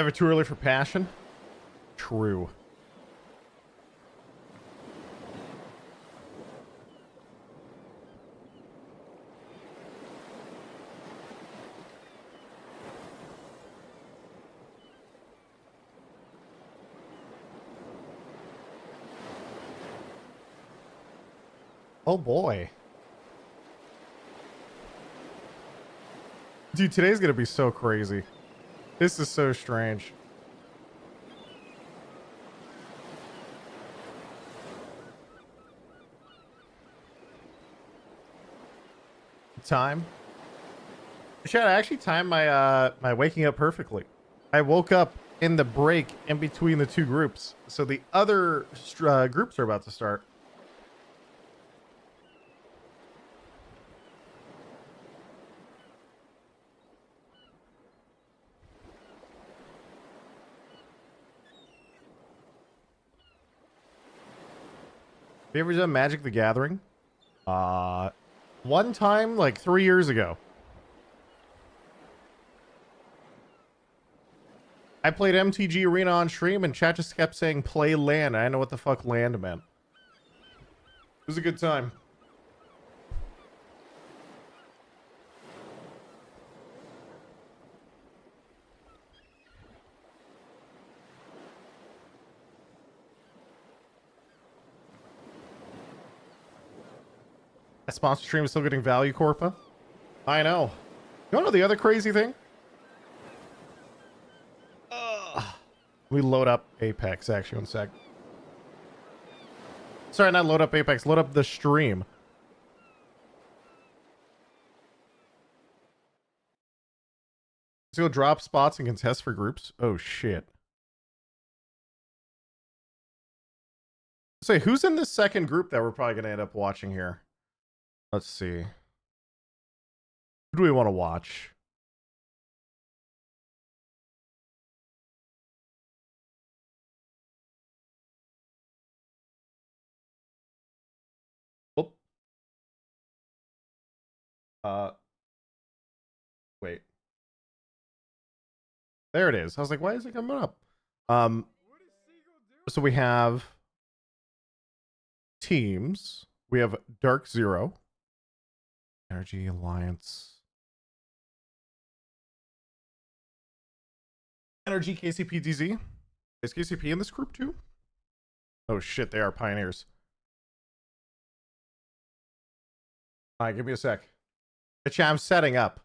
Ever too early for passion? True. Oh boy. Dude, today's gonna be so crazy. This is so strange. Time. Chad, I actually timed my my waking up perfectly. I woke up in the break in between the two groups, so the other groups are about to start. Have you ever done Magic the Gathering? One time, like 3 years ago. I played MTG Arena on stream and chat just kept saying play land. I didn't know what the fuck land meant. It was a good time. That sponsor stream is still getting value, Corpa. I know. You wanna know the other crazy thing? We load up Apex, actually, one sec. Sorry, not load up Apex, load up the stream. Let's go drop spots and contest for groups. Oh, shit. Say, who's in this second group that we're probably going to end up watching here? Let's see. Who do we want to watch? Oh. Wait. There it is. I was like, why is it coming up? So we have teams. We have Dark Zero. Energy Alliance. Energy KCP DZ. Is KCP in this group too? Oh shit, they are pioneers. Alright, give me a sec. I'm setting up.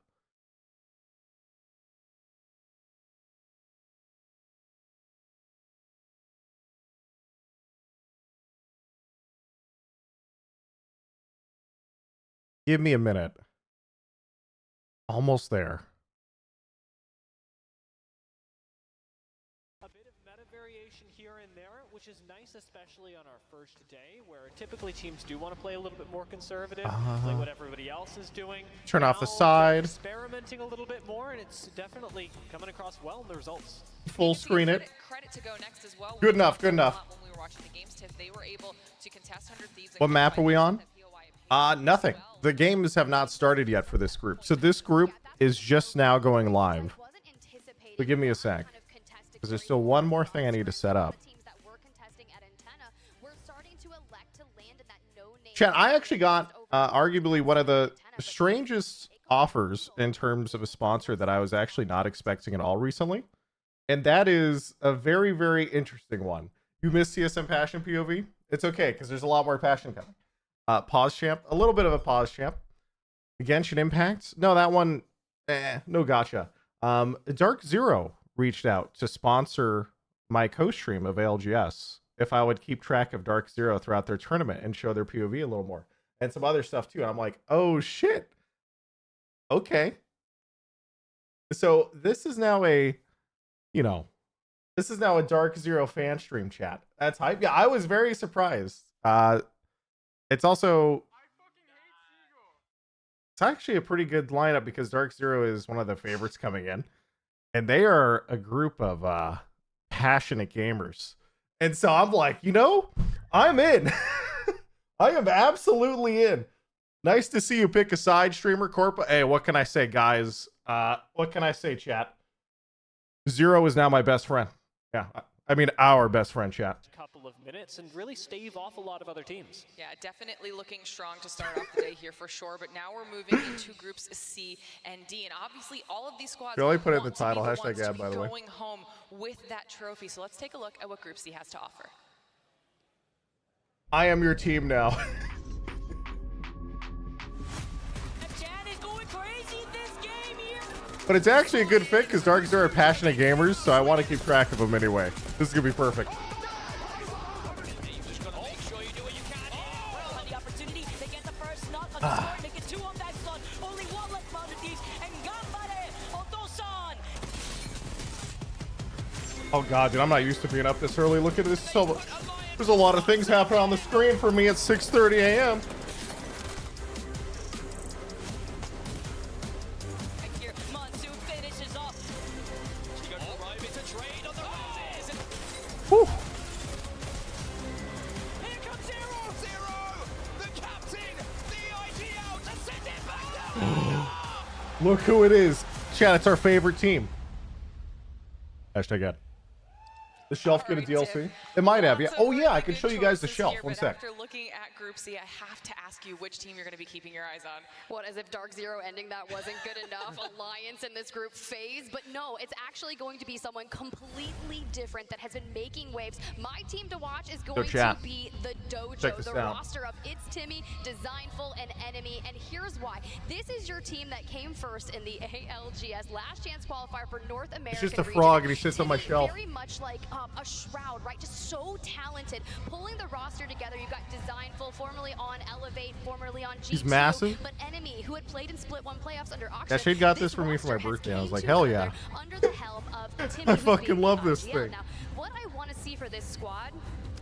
Give me a minute. Almost there. A bit of meta variation here and there, which is nice, especially on our first day, where typically teams do want to play a little bit more conservative, play what everybody else is doing. Turn off the side. Experimenting a little bit more, and it's definitely coming across well in the results. Full screen it. Credit to go next as well. Good enough, good enough. When we were watching the games, they were able to contest 100 Thieves. What map are we on? Nothing. The games have not started yet for this group. So this group is just now going live. So give me a sec. Because there's still one more thing I need to set up. Chat, I actually got arguably one of the strangest offers in terms of a sponsor that I was actually not expecting at all recently. And that is a very, very interesting one. You missed CSM Passion POV? It's okay, because there's a lot more passion coming. Pause champ, a little bit of a pause champ. Genshin Impact? No, that one, no gotcha. Dark Zero reached out to sponsor my co-stream of ALGS if I would keep track of Dark Zero throughout their tournament and show their POV a little more. And some other stuff too. And I'm like, oh shit. Okay. So this is now a, this is now a Dark Zero fan stream, chat. That's hype. Yeah, I was very surprised. It's also, it's actually a pretty good lineup because Dark Zero is one of the favorites coming in. And they are a group of passionate gamers. And so I'm like, I'm in. I am absolutely in. Nice to see you pick a side streamer, Corpa. Hey, what can I say, guys? What can I say, chat? Zero is now my best friend. Yeah, I mean our best friend, chat. Couple of minutes and really stave off a lot of other teams. Yeah, definitely looking strong to start off the day here for sure, but now we're moving into groups C and D, and obviously all of these squads Really put it in the want to be title, the hashtag ones to ad, be by the way. going home with that trophy. So let's take a look at what Group C has to offer. I am your team now. But it's actually a good fit because Dark Zero are passionate gamers, so I want to keep track of them anyway. This is going to be perfect. Oh god, dude, I'm not used to being up this early. Look at this. There's a lot of things happening on the screen for me at 6:30 a.m. Whew. Here comes Zero! The captain! The IGL to send it back down! Look who it is. Chat, it's our favorite team. Hashtag ad. The shelf get a DLC? It might have, yeah. Oh yeah, I can show you guys the shelf. One sec. After looking at Group C, I have to ask you which team you're going to be keeping your eyes on. What, as if Dark Zero ending that wasn't good enough? Alliance in this group phase? But no, it's actually going to be someone completely different that has been making waves. My team to watch is going to be the Dojo, the roster of It's Timmy, Designful, and Enemy. And here's why. This is your team that came first in the ALGS Last Chance Qualifier for North America. It's just a frog and he sits on my shelf. Very much like a Shroud, right? Just so talented. Pulling the roster together, you've got Designful, formerly on Elevate, formerly on G2. He's massive. But Enemy, who had played in Split 1 playoffs under Oxford. Yeah, Shade got this for me for my birthday. I was like, hell yeah. Under the helm of Timmy, I fucking love this thing. Now, what I want to see for this squad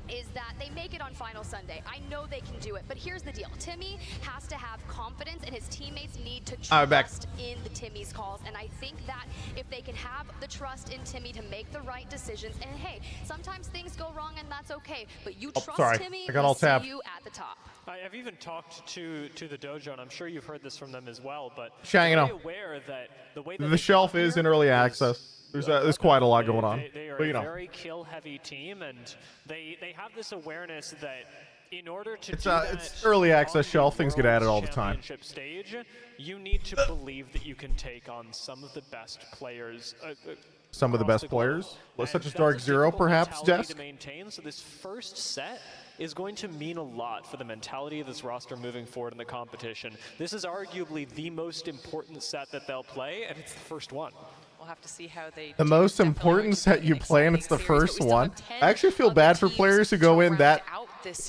is that they make it on Final Sunday. I know they can do it, but here's the deal. Timmy has to have confidence, and his teammates need to trust in the Timmy's calls. And I think that if they can have the trust in Timmy to make the right decisions, and hey, sometimes things go wrong, and that's okay. But you trust Timmy, I got all tabbed. you at the top. I've even talked to the dojo, and I'm sure you've heard this from them as well. But Shang, you know, aware that the way that the shelf is in early access. There's quite a lot going on. They are but, you know, a very kill-heavy team, and they have this awareness that in order to it's early access shelf. Things get added all the time. Stage, you need to believe that you can take on some of the best players. Some of the best players, such as Dark Zero, perhaps. Desk. To maintain. So this first set is going to mean a lot for the mentality of this roster moving forward in the competition. This is arguably the most important set that they'll play, and it's the first one. We'll have to see how they the most important set you play, and it's the first one. I actually feel bad for players who go in that.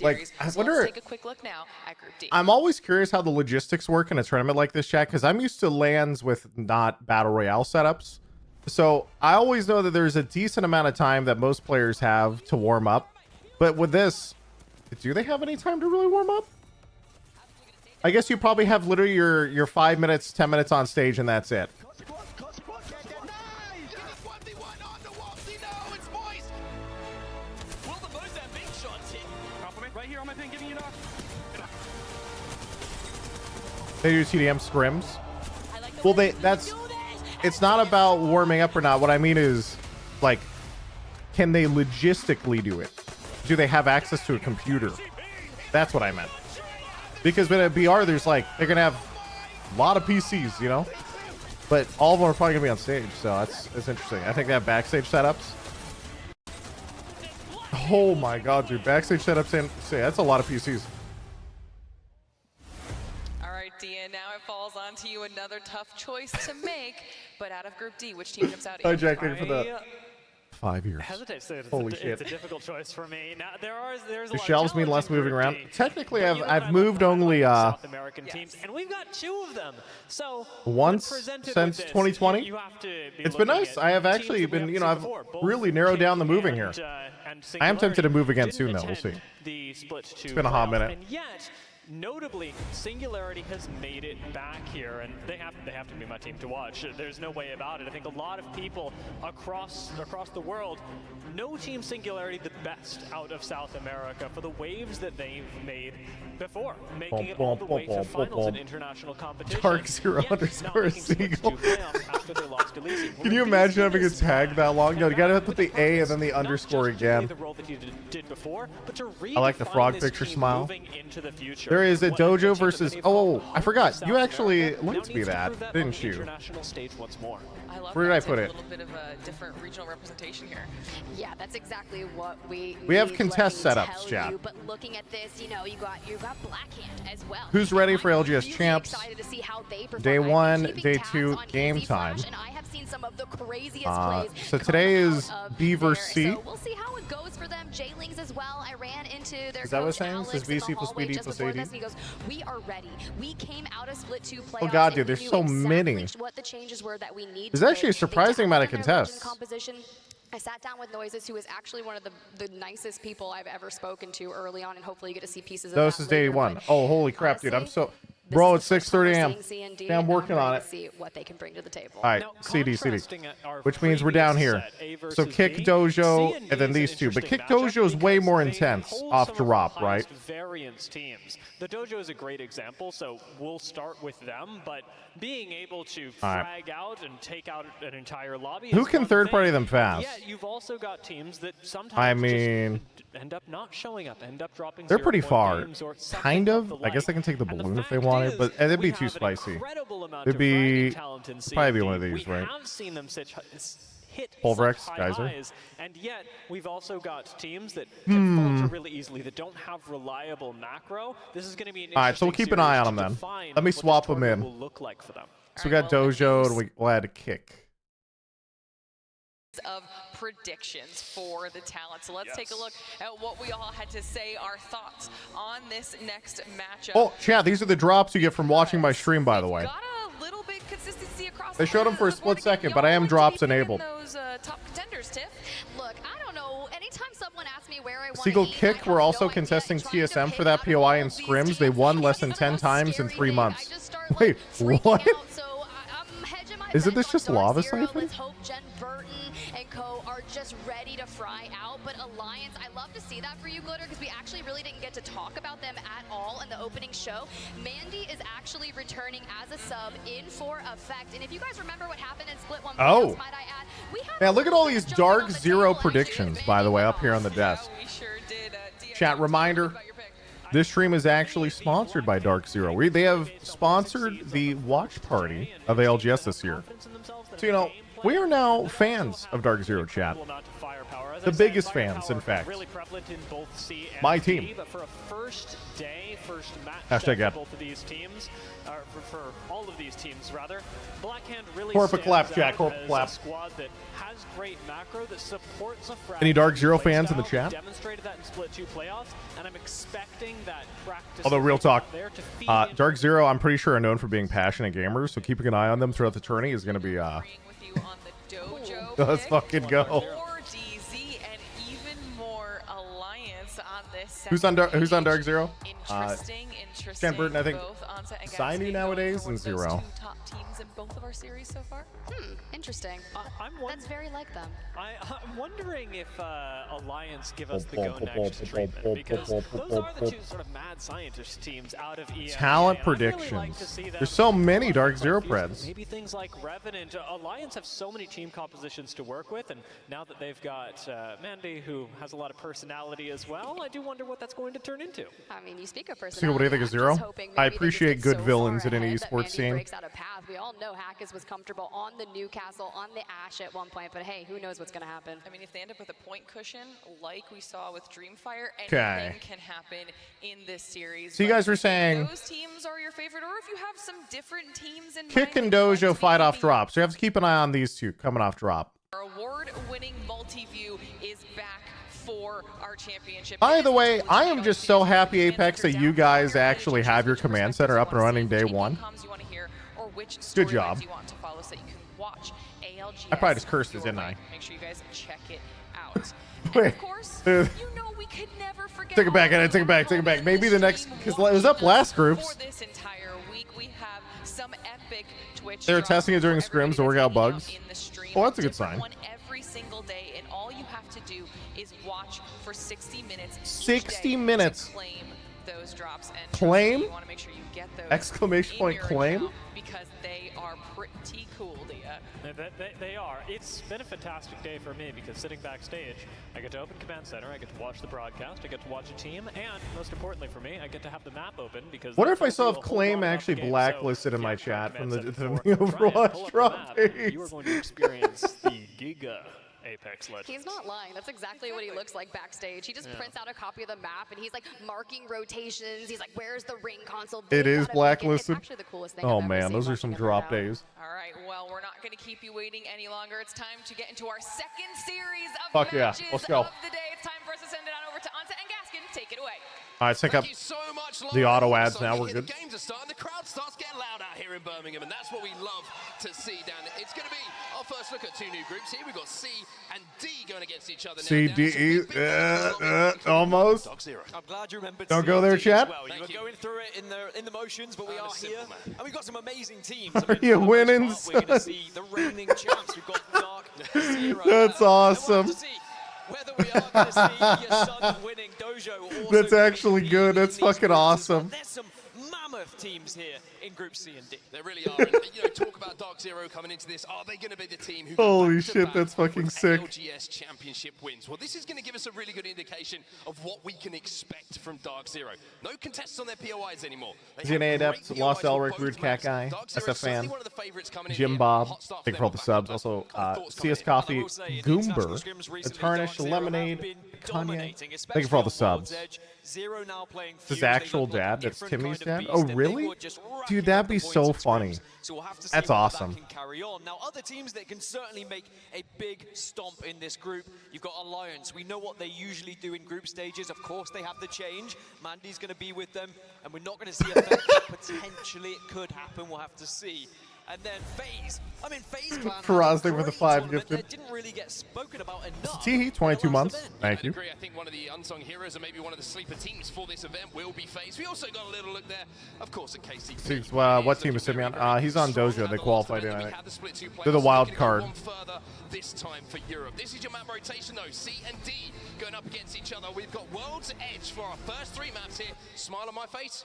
Like, I wonder. Take a quick look now at Group D. I'm always curious how the logistics work in a tournament like this, chat, because I'm used to LANs with not battle royale setups. So I always know that there's a decent amount of time that most players have to warm up. But with this, do they have any time to really warm up? I guess you probably have literally your 5 minutes, 10 minutes on stage, and that's it. They do TDM scrims. Well, it's not about warming up or not. What I mean is, like, can they logistically do it? Do they have access to a computer? That's what I meant. Because with a BR, they're going to have a lot of PCs, you know? But all of them are probably going to be on stage, so that's interesting. I think they have backstage setups. Oh my god, dude. Backstage setups, and that's a lot of PCs. Dean, now it falls onto you, another tough choice to make. But out of Group D, which team jumps out? Hi, Jack. Thank you for the 5 years. I hesitate to say Holy shit. It's a difficult choice for me. Now there's the shelves mean less moving around. Technically, I've moved only South American teams, and we've got 2 of them. So once since 2020. It's been nice. I have actually been, you know, I've really narrowed down the moving here. I am tempted to move again soon, though. We'll see. It's been a hot minute. And yet, Notably, Singularity has made it back here, and they have to be my team to watch. There's no way about it. I think a lot of people across the world know Team Singularity the best out of South America for the waves that they've made before, making it all the way to finals in international competition. Dark Zero underscore Seagull. After they lost to Lisi. Can you imagine having a tag that long? No, you gotta put the A and then the underscore again. The role that he did before, but to I like the frog redefine picture this team smile. moving into the future. There is a What dojo team that versus. they've Oh, called I forgot. South You actually America now linked me needs to that, prove on didn't the you? international stage once more. I love Where did I that. put Take it? A little bit of a different regional representation here. Yeah, that's exactly what we have need, contest let me setups, tell chat. you. But looking at this, you know, you got Blackhand as well. Who's ready for I'm LGS really champs? excited to see how they perform. Day I've been one, keeping day tabs two, on game Easy time. Flash, and I have seen some of the craziest plays. So today coming is out of B there. versus C. So we'll see how it goes for them. J-Lings as well. I ran into their Is that what coach it's saying? Alex It says in the VC plus hallway BD just plus before AD? this, and he goes, "We are ready. We came out of split 2 playoffs. Oh god, and dude, we there's knew so exactly many. what the changes were that we need. There's to actually a make. They surprising amount of dabbled in their legend contests. composition. I sat down with Noises, who is actually one of the nicest people I've ever spoken to early on, and hopefully you get to see pieces of This that is day later, one. but Oh, holy crap, dude. I'm honestly, so. this Bro, is it's the first time 6:30 we're a.m. seeing C&D, Yeah, I'm and working on ready it. to see what they can bring to the table. All right, Now, CD. contrasting our Which means we're down here. previous set, A So versus Kick B, Dojo C&D and then is these an two. But interesting Kick matchup Dojo is way because more they intense hold off some of the drop, right? highest variance teams. The Dojo is a great example, so we'll start with them, but being able to All right. frag out and take out an entire lobby Who is can one third thing. party them fast? Yeah, you've also got teams that sometimes I mean, just end up not showing up, end up dropping they're pretty 0-point far. games or something Kind of of. the I guess they like. can take the And balloon if they fact wanted, is, but it'd be we too have an spicy. incredible amount It'd of be fragging talent in probably C&D. one of these, we right? have seen them hit Pulverex, such high Geyser. highs, and yet we've also got teams that can Hmm. falter really easily, that don't have reliable macro. This is going to be an All right, so we'll interesting keep an eye series on to them then. define Let me what this swap them tournament in. will look like for them. So we got Dojo and we'll add a Kick. Of predictions for the talent. So let's take a look at what we all had to say, our thoughts on this next matchup. Oh, chat, these are the drops you get from watching my stream, by the way. Got a little bit consistency across They the showed board them for a on the board split again. second, but I Y'all am like to drops be picking enabled. Those top contenders, Tiff. Look, I don't know. Anytime someone asks me where I want Seagull to eat, Kick I were have also no idea. contesting Trying to TSM pick for that out of POI all and these scrims. teams, They won it's less than the 10 most times in scary 3 thing. months. I just start, like, Wait, freaking what? out, so I'm hedging my Isn't bets this just on Dark Lava Zero. Siphon? Let's hope Jen Burton and co are just ready to fry out. But Alliance, I love to see that for you, Glitter, because we actually really didn't get to talk about them at all in the opening show. Mandy is actually returning as a sub in for effect. And if you guys remember what happened in Split 1 Oh. playoffs, might I add, we had Man, a look at little all bit these of jumping on Dark the Zero table, actually, predictions, with by the Mandy way, and up here on the Oz. desk. We sure did. Chat reminder, this stream is actually sponsored by Dark Zero. They have sponsored the watch party of ALGS this year. So, you know, we are now fans of Dark Zero, chat. The biggest fans, in fact. My team. But for a first day, first match Hashtag for ad. both of these teams, or for all of these teams rather, Blackhand really Corpa stands clap, out Jack, corpa as clap. a squad that has great macro, that supports a Any Dark Zero playstyle, fans in the chat? Demonstrated that in Split 2 playoffs, and I'm expecting that practice. Although, real talk, there to feed Dark Zero, I'm pretty sure, are known for being passionate gamers, so keeping an eye on them throughout the tourney is going to be, Agreeing with you on the Dojo let's pick. fucking go. More DZ and even more Alliance on this. Who's on Dark Zero? Interesting. Jen Burton, I think, Both onset and Sinu Gatsby nowadays, going and for one of those Zero. two top teams in both of our series so far. Interesting. That's very like them. I'm wondering if Alliance give us the go next treatment, because those are the two sort of mad scientist teams out of EMEA. Talent and I'd really like predictions. to see them There's so many Dark like Zero these- Preds. Maybe things like Revenant. Alliance have so many team compositions to work with, and now that they've got Mandy, who has a lot of personality as well, I do wonder what that's going to turn into. I mean, you speak of personality. Seagull, what do you think of I'm just Zero? hoping I maybe they just appreciate get good so villains far in any ahead that esports Mandy scene. breaks out a path. We all know Hackers was comfortable on the Newcastle, on the Ash at one point, but hey, who knows what's going to happen. I mean, if they end up with a point cushion, like we saw with Dreamfire, Okay. anything can happen in this series. So you But guys were if saying those teams are your favorite, or if you have some different teams in Kick mind and that you'd like Dojo to fight off be- drop. So you have to keep an eye on these two coming off drop. Our award-winning multi-view is back for our championship. By It the is way, what I you am guys just do. so happy, Command Apex, center that you down, guys your actually have your relationships, command which center up and perspectives running you day wanna see, one. team comms you want to hear, or which Good storylines job. you want to follow so that you can watch ALGS ALGS. I probably just cursed it, didn't I? Make sure you guys check it out. Wait. And of course, you know we could never forget. Take it back, Anna, take it back, take it back. Maybe the next, because it was up last groups. For this entire week, we have some epic Twitch. They were testing it during scrims to work out bugs. Oh, that's a good sign. One every single day, and all you have to do is watch for 60 minutes. 60 minutes. To claim those drops and Claim? You want to make sure you get those. Exclamation point, claim? Because they are pretty cool, Dia. They are. It's been a fantastic day for me because sitting backstage, I get to open Command Center, I get to watch the broadcast, I get to watch a team, and most importantly for me, I get to have the map open because. What if I saw if claim actually blacklisted in my chat from the Overwatch drop page? You are going to experience the Giga Apex Legends. He's not lying. That's exactly what he looks like backstage. He just prints out a copy of the map and he's like marking rotations. He's like, "Where's the ring console?" It is blacklisted. It's actually the coolest thing. Oh I've ever man, seen those are watching some him drop out. days. All right, well, we're not going to keep you waiting any longer. It's time to get into our second series of Fuck yeah, matches let's go. of the day. It's time for us to send it on over to Anta and Gaskin. Take it away. All right, sync up Thank you so much, the Lauren. auto ads So now. we We're hear good. The games are starting. The crowd starts getting loud out here in Birmingham, and that's what we love to see down there. It's going to be our first look at two new groups here. We've got C and D going against each other now. C, D, E, almost. Dog Zero. I'm glad you remembered. Don't go there, CFD as chat. well. You Thank were you. going through it in the motions, but we are here, simple, man. and we've got some amazing teams. Are I mean, you for the most winning, part, We're going to son? see the reigning champs. We've got Dark Zero. That's And we'll awesome. have to see whether we are going to see your son winning. Dojo. Also That's going actually to be good. in That's these fucking groups as well. awesome. There's some mammoth teams here in Group C and D. They really are. And, you know, talk about Dark Zero coming into this. Are they going to be the team who go Holy back to shit, back that's fucking with sick. ALGS championship wins? Well, this is going to give us a really good indication of what we can expect from Dark Zero. No contests on their POIs anymore. They have DNA great Adept, POIs Lost for Elric, both Rude Cat maps. Guy, Dark Zero SF is certainly fan, one of the favorites coming in Jim here. Bob, Hot start thank you them for all the back to subs. back. Also, Kind of thoughts coming CS in. Coffee, I will say, in the Goomber, international scrims the recently, Tarnished Dark Zero have Lemonade, been Kanye. dominating, Thank you for all the especially on subs. World's Edge. Zero now playing His Fuse. They actual look like a dad, that's different Timmy's kind of dad? Oh, beast, and they really? were just Dude, racking that'd up the be points so in funny. scrims. So we'll have to see That's whether awesome. that can carry on. Now, other teams that can certainly make a big stomp in this group, you've got Alliance. We know what they usually do in group stages. Of course, they have the change. Mandy's going to be with them, and we're not going to see a effect. Potentially, it could happen. We'll have to see. And then FaZe. I mean, FaZe Clan Faraz, had a thank you for the great 5 tournament gifted. that didn't really get spoken about enough. Teehee, 22 in the last months. event. Thank I'd you. agree. I think one of the unsung heroes and maybe one of the sleeper teams for this event will be FaZe. We also got a little look there, of course, at KCP. See, what team is Simeon? He's on Dojo. They qualified in, I think. They're They're the wild card. Further this time for Europe. This is your map rotation though. C and D going up against each other. We've got World's Edge for our first three maps here. Smile on my face.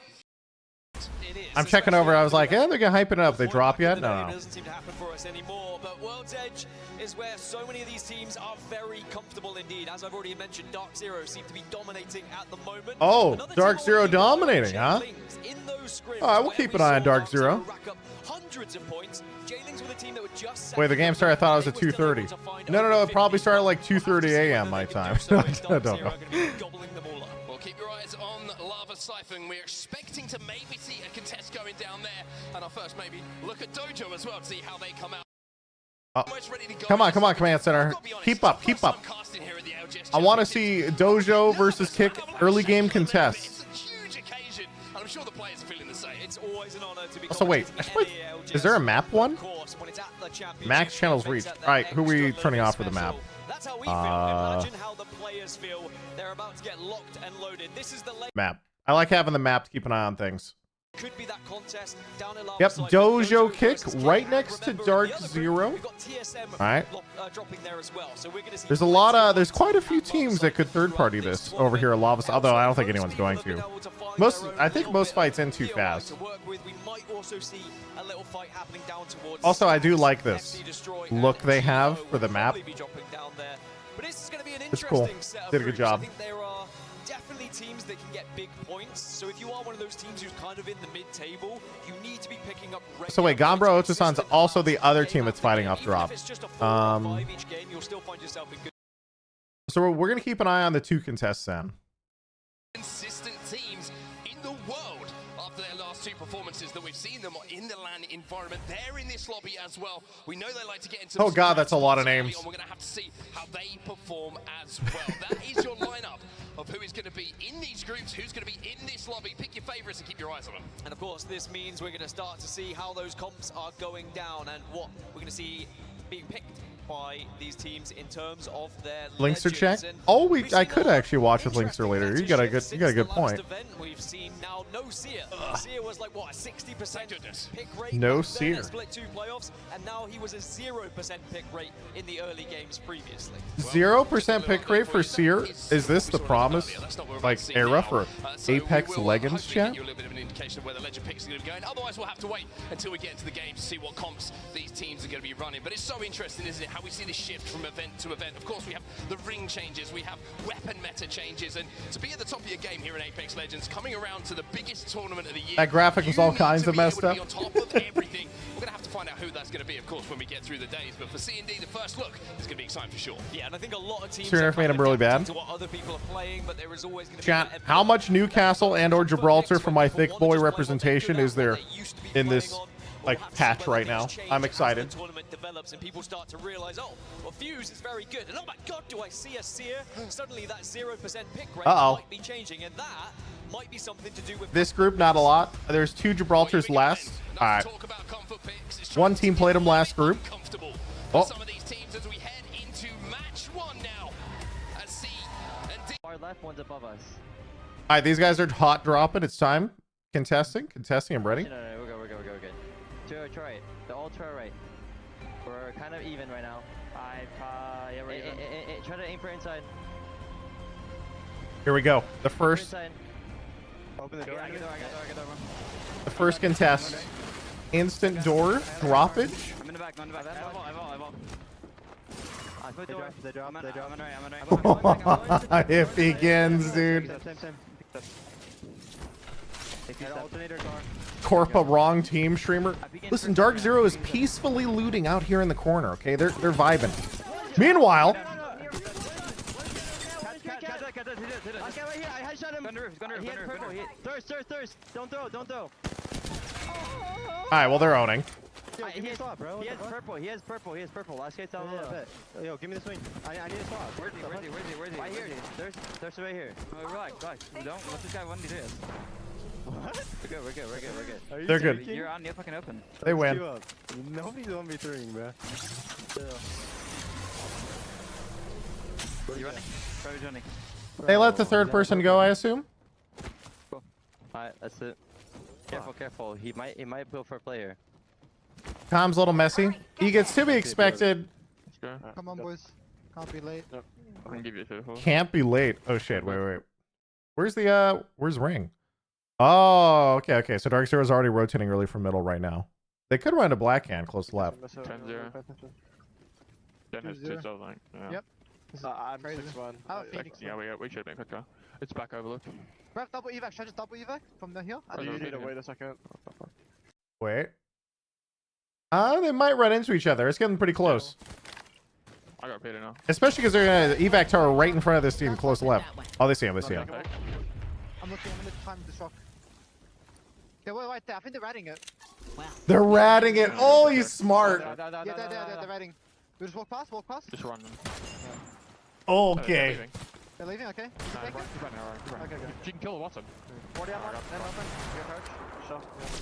It is, I'm checking over. I was like, especially yeah, they're gonna hype it up. They drop yet? It No. doesn't seem to happen for us anymore, but World's Edge is where so many of these teams are very comfortable indeed. As I've already mentioned, Dark Zero seem to be dominating at the moment. Oh, Another Dark team Zero already dominating, huh? Jailings in those scrims All right, we'll where keep we an eye on saw Dark Zero. rack up hundreds of points. Jailings were the team that were just Wait, the game started. I thought it was at 2:30. No. It probably started like 2:30 a.m. my time. I don't know. Well, keep your eyes on Lava Siphon. We're expecting to maybe see a contest going down there. And our first maybe look at Dojo as well to see how they come out. Almost ready to go. Come on, Command Center. I've got to be honest, Keep it's the up, keep first up. time casting here at the ALGS I want to Championship. see Dojo versus Kick early game contest. It's a huge occasion, and I'm sure the players are feeling the same. It's always an honor to be Also, wait, is there a map one? Max channels reached. All right, who are we turning off for the map? That's how we feel. Imagine how the players feel. They're about to get locked and loaded. This is the late. Map. I like having the map to keep an eye on things. Could be that contest down in Lava Yep, Siphon. Dojo Kick versus right Kick. next to Remember, in Dark the other group, Zero. we've got TSM All right. dropping there as well. So we're going to see There's a lot of, there's quite a few teams that could third party this over here at Lava, although I don't think anyone's going to. I think most fights end too fast. Also, I do like this look they have for the map. It's cool. Did a good job. I think there are definitely teams that can get big points. So if you are one of those teams who's kind of in the mid-table, you need to be picking up. So wait, Gambro Otosan's also the other team that's fighting off drop. So we're gonna keep an eye on the two contests then. Consistent teams in the world after their last two performances that we've seen them in the LAN environment. They're in this lobby as well. We know they like to get into. Oh god, that's a lot of names. We're gonna have to see how they perform as well. That is your lineup of who is going to be in these groups, who's going to be in this lobby. Pick your favorites and keep your eyes on them. And of course, this means we're going to start to see how those comps are going down and what we're going to see being picked by these teams in terms of their Linkster check. legends. And Oh, we've I seen could a lot actually watch with of Linkster interesting later. meta You got a good shifts since the point. last event. We've seen now no Seer. Seer was like what, a 60% pick rate. No back then Seer. at Split 2 playoffs, and now he was a 0% pick rate in the early games previously. 0% pick rate for Seer. Is this the promise, like, era for Apex Legends chat? You a little bit of an indication of where the legend picks are going to be going. Otherwise, we'll have to wait until we get into the game to see what comps these teams are going to be running. But it's so interesting, isn't it, how we see this shift from event to event. Of course, we have the ring changes, we have weapon meta changes, and to be at the top of your game here in Apex Legends, coming around to the biggest tournament of the year. That graphic was all kinds of messed up. On top of everything. We're going to have to find out who that's going to be, of course, when we get through the days. But for C&D, the first look is going to be exciting for sure. Yeah, and I think a lot of teams Sure, are made him kind of really bad. adapting to what other people are playing, but there is always going to Chat, be that how much Newcastle and or Gibraltar for my thick boy representation is there in this like patch right now? I'm excited. The tournament develops and people start to realize, oh, well, Fuse is very good, and oh my God, do I see a Seer? Suddenly that 0% pick rate might be changing, and that might be something to do with This group, not a lot. There's 2 Gibraltars last. All right. One team played them last group. Oh. Some of these teams as we head into match 1 now. As C&D. Our left one's above us. All right, these guys are hot dropping. It's time. Contesting. I'm ready. No, we're good. To our right. The all to our right. We're kind of even right now. Yeah, we're even. Try to aim for inside. Here we go. The first. Inside. Open the door. I get door. The first contest. Instant door droppage. I'm in the back. I'm in the back. I put door. They drop. I'm right. It begins, dude. Same. Alternator car. Corpa wrong team streamer. Listen, Dark Zero is peacefully looting out here in the corner. Okay, they're vibing. Meanwhile, Okay, right here. I headshot him. Gun roof. Thirst. Don't throw. all right. Well, they're owning. He has purple. Last guy's down low. Yo, give me the swing. I need a swap. Where's he? Right here. Thirst right here. Relax. Don't let this guy 1v3 us. What? We're good. They're good. You're on. You're fucking open. They win. Nobody's 1v3ing, bro. You running? Probably running. They let the third person go, I assume. Alright, that's it. Careful. He might build for a player. Tom's a little messy. He gets to be expected. Come on, boys. Can't be late. I can give you a Can't be late. Oh shit. Wait. Where's Ring? Oh, okay. So Dark Zero is already rotating early from middle right now. They could run to black hand close left. 10-0. Yep. I'm Crazy. 6-1. How about Phoenix? Yeah, we should make quicker. It's back overlook. Grab double evac. Should I just double evac from the hill? You need to wait a second. Wait. They might run into each other. It's getting pretty close. I got Peter now. Especially because they're gonna evac tower right in front of this team, close left. Oh, they see him. I'm looking. I'm gonna time the shock. Okay, wait, right there. I think they're ratting it. They're ratting it. Oh, he's smart. Yeah, they're ratting. We just walk past. Just run them. Okay. They're leaving. Okay. Okay, you can kill the bottom. 40 on left. Then open. Get hurt. Sure.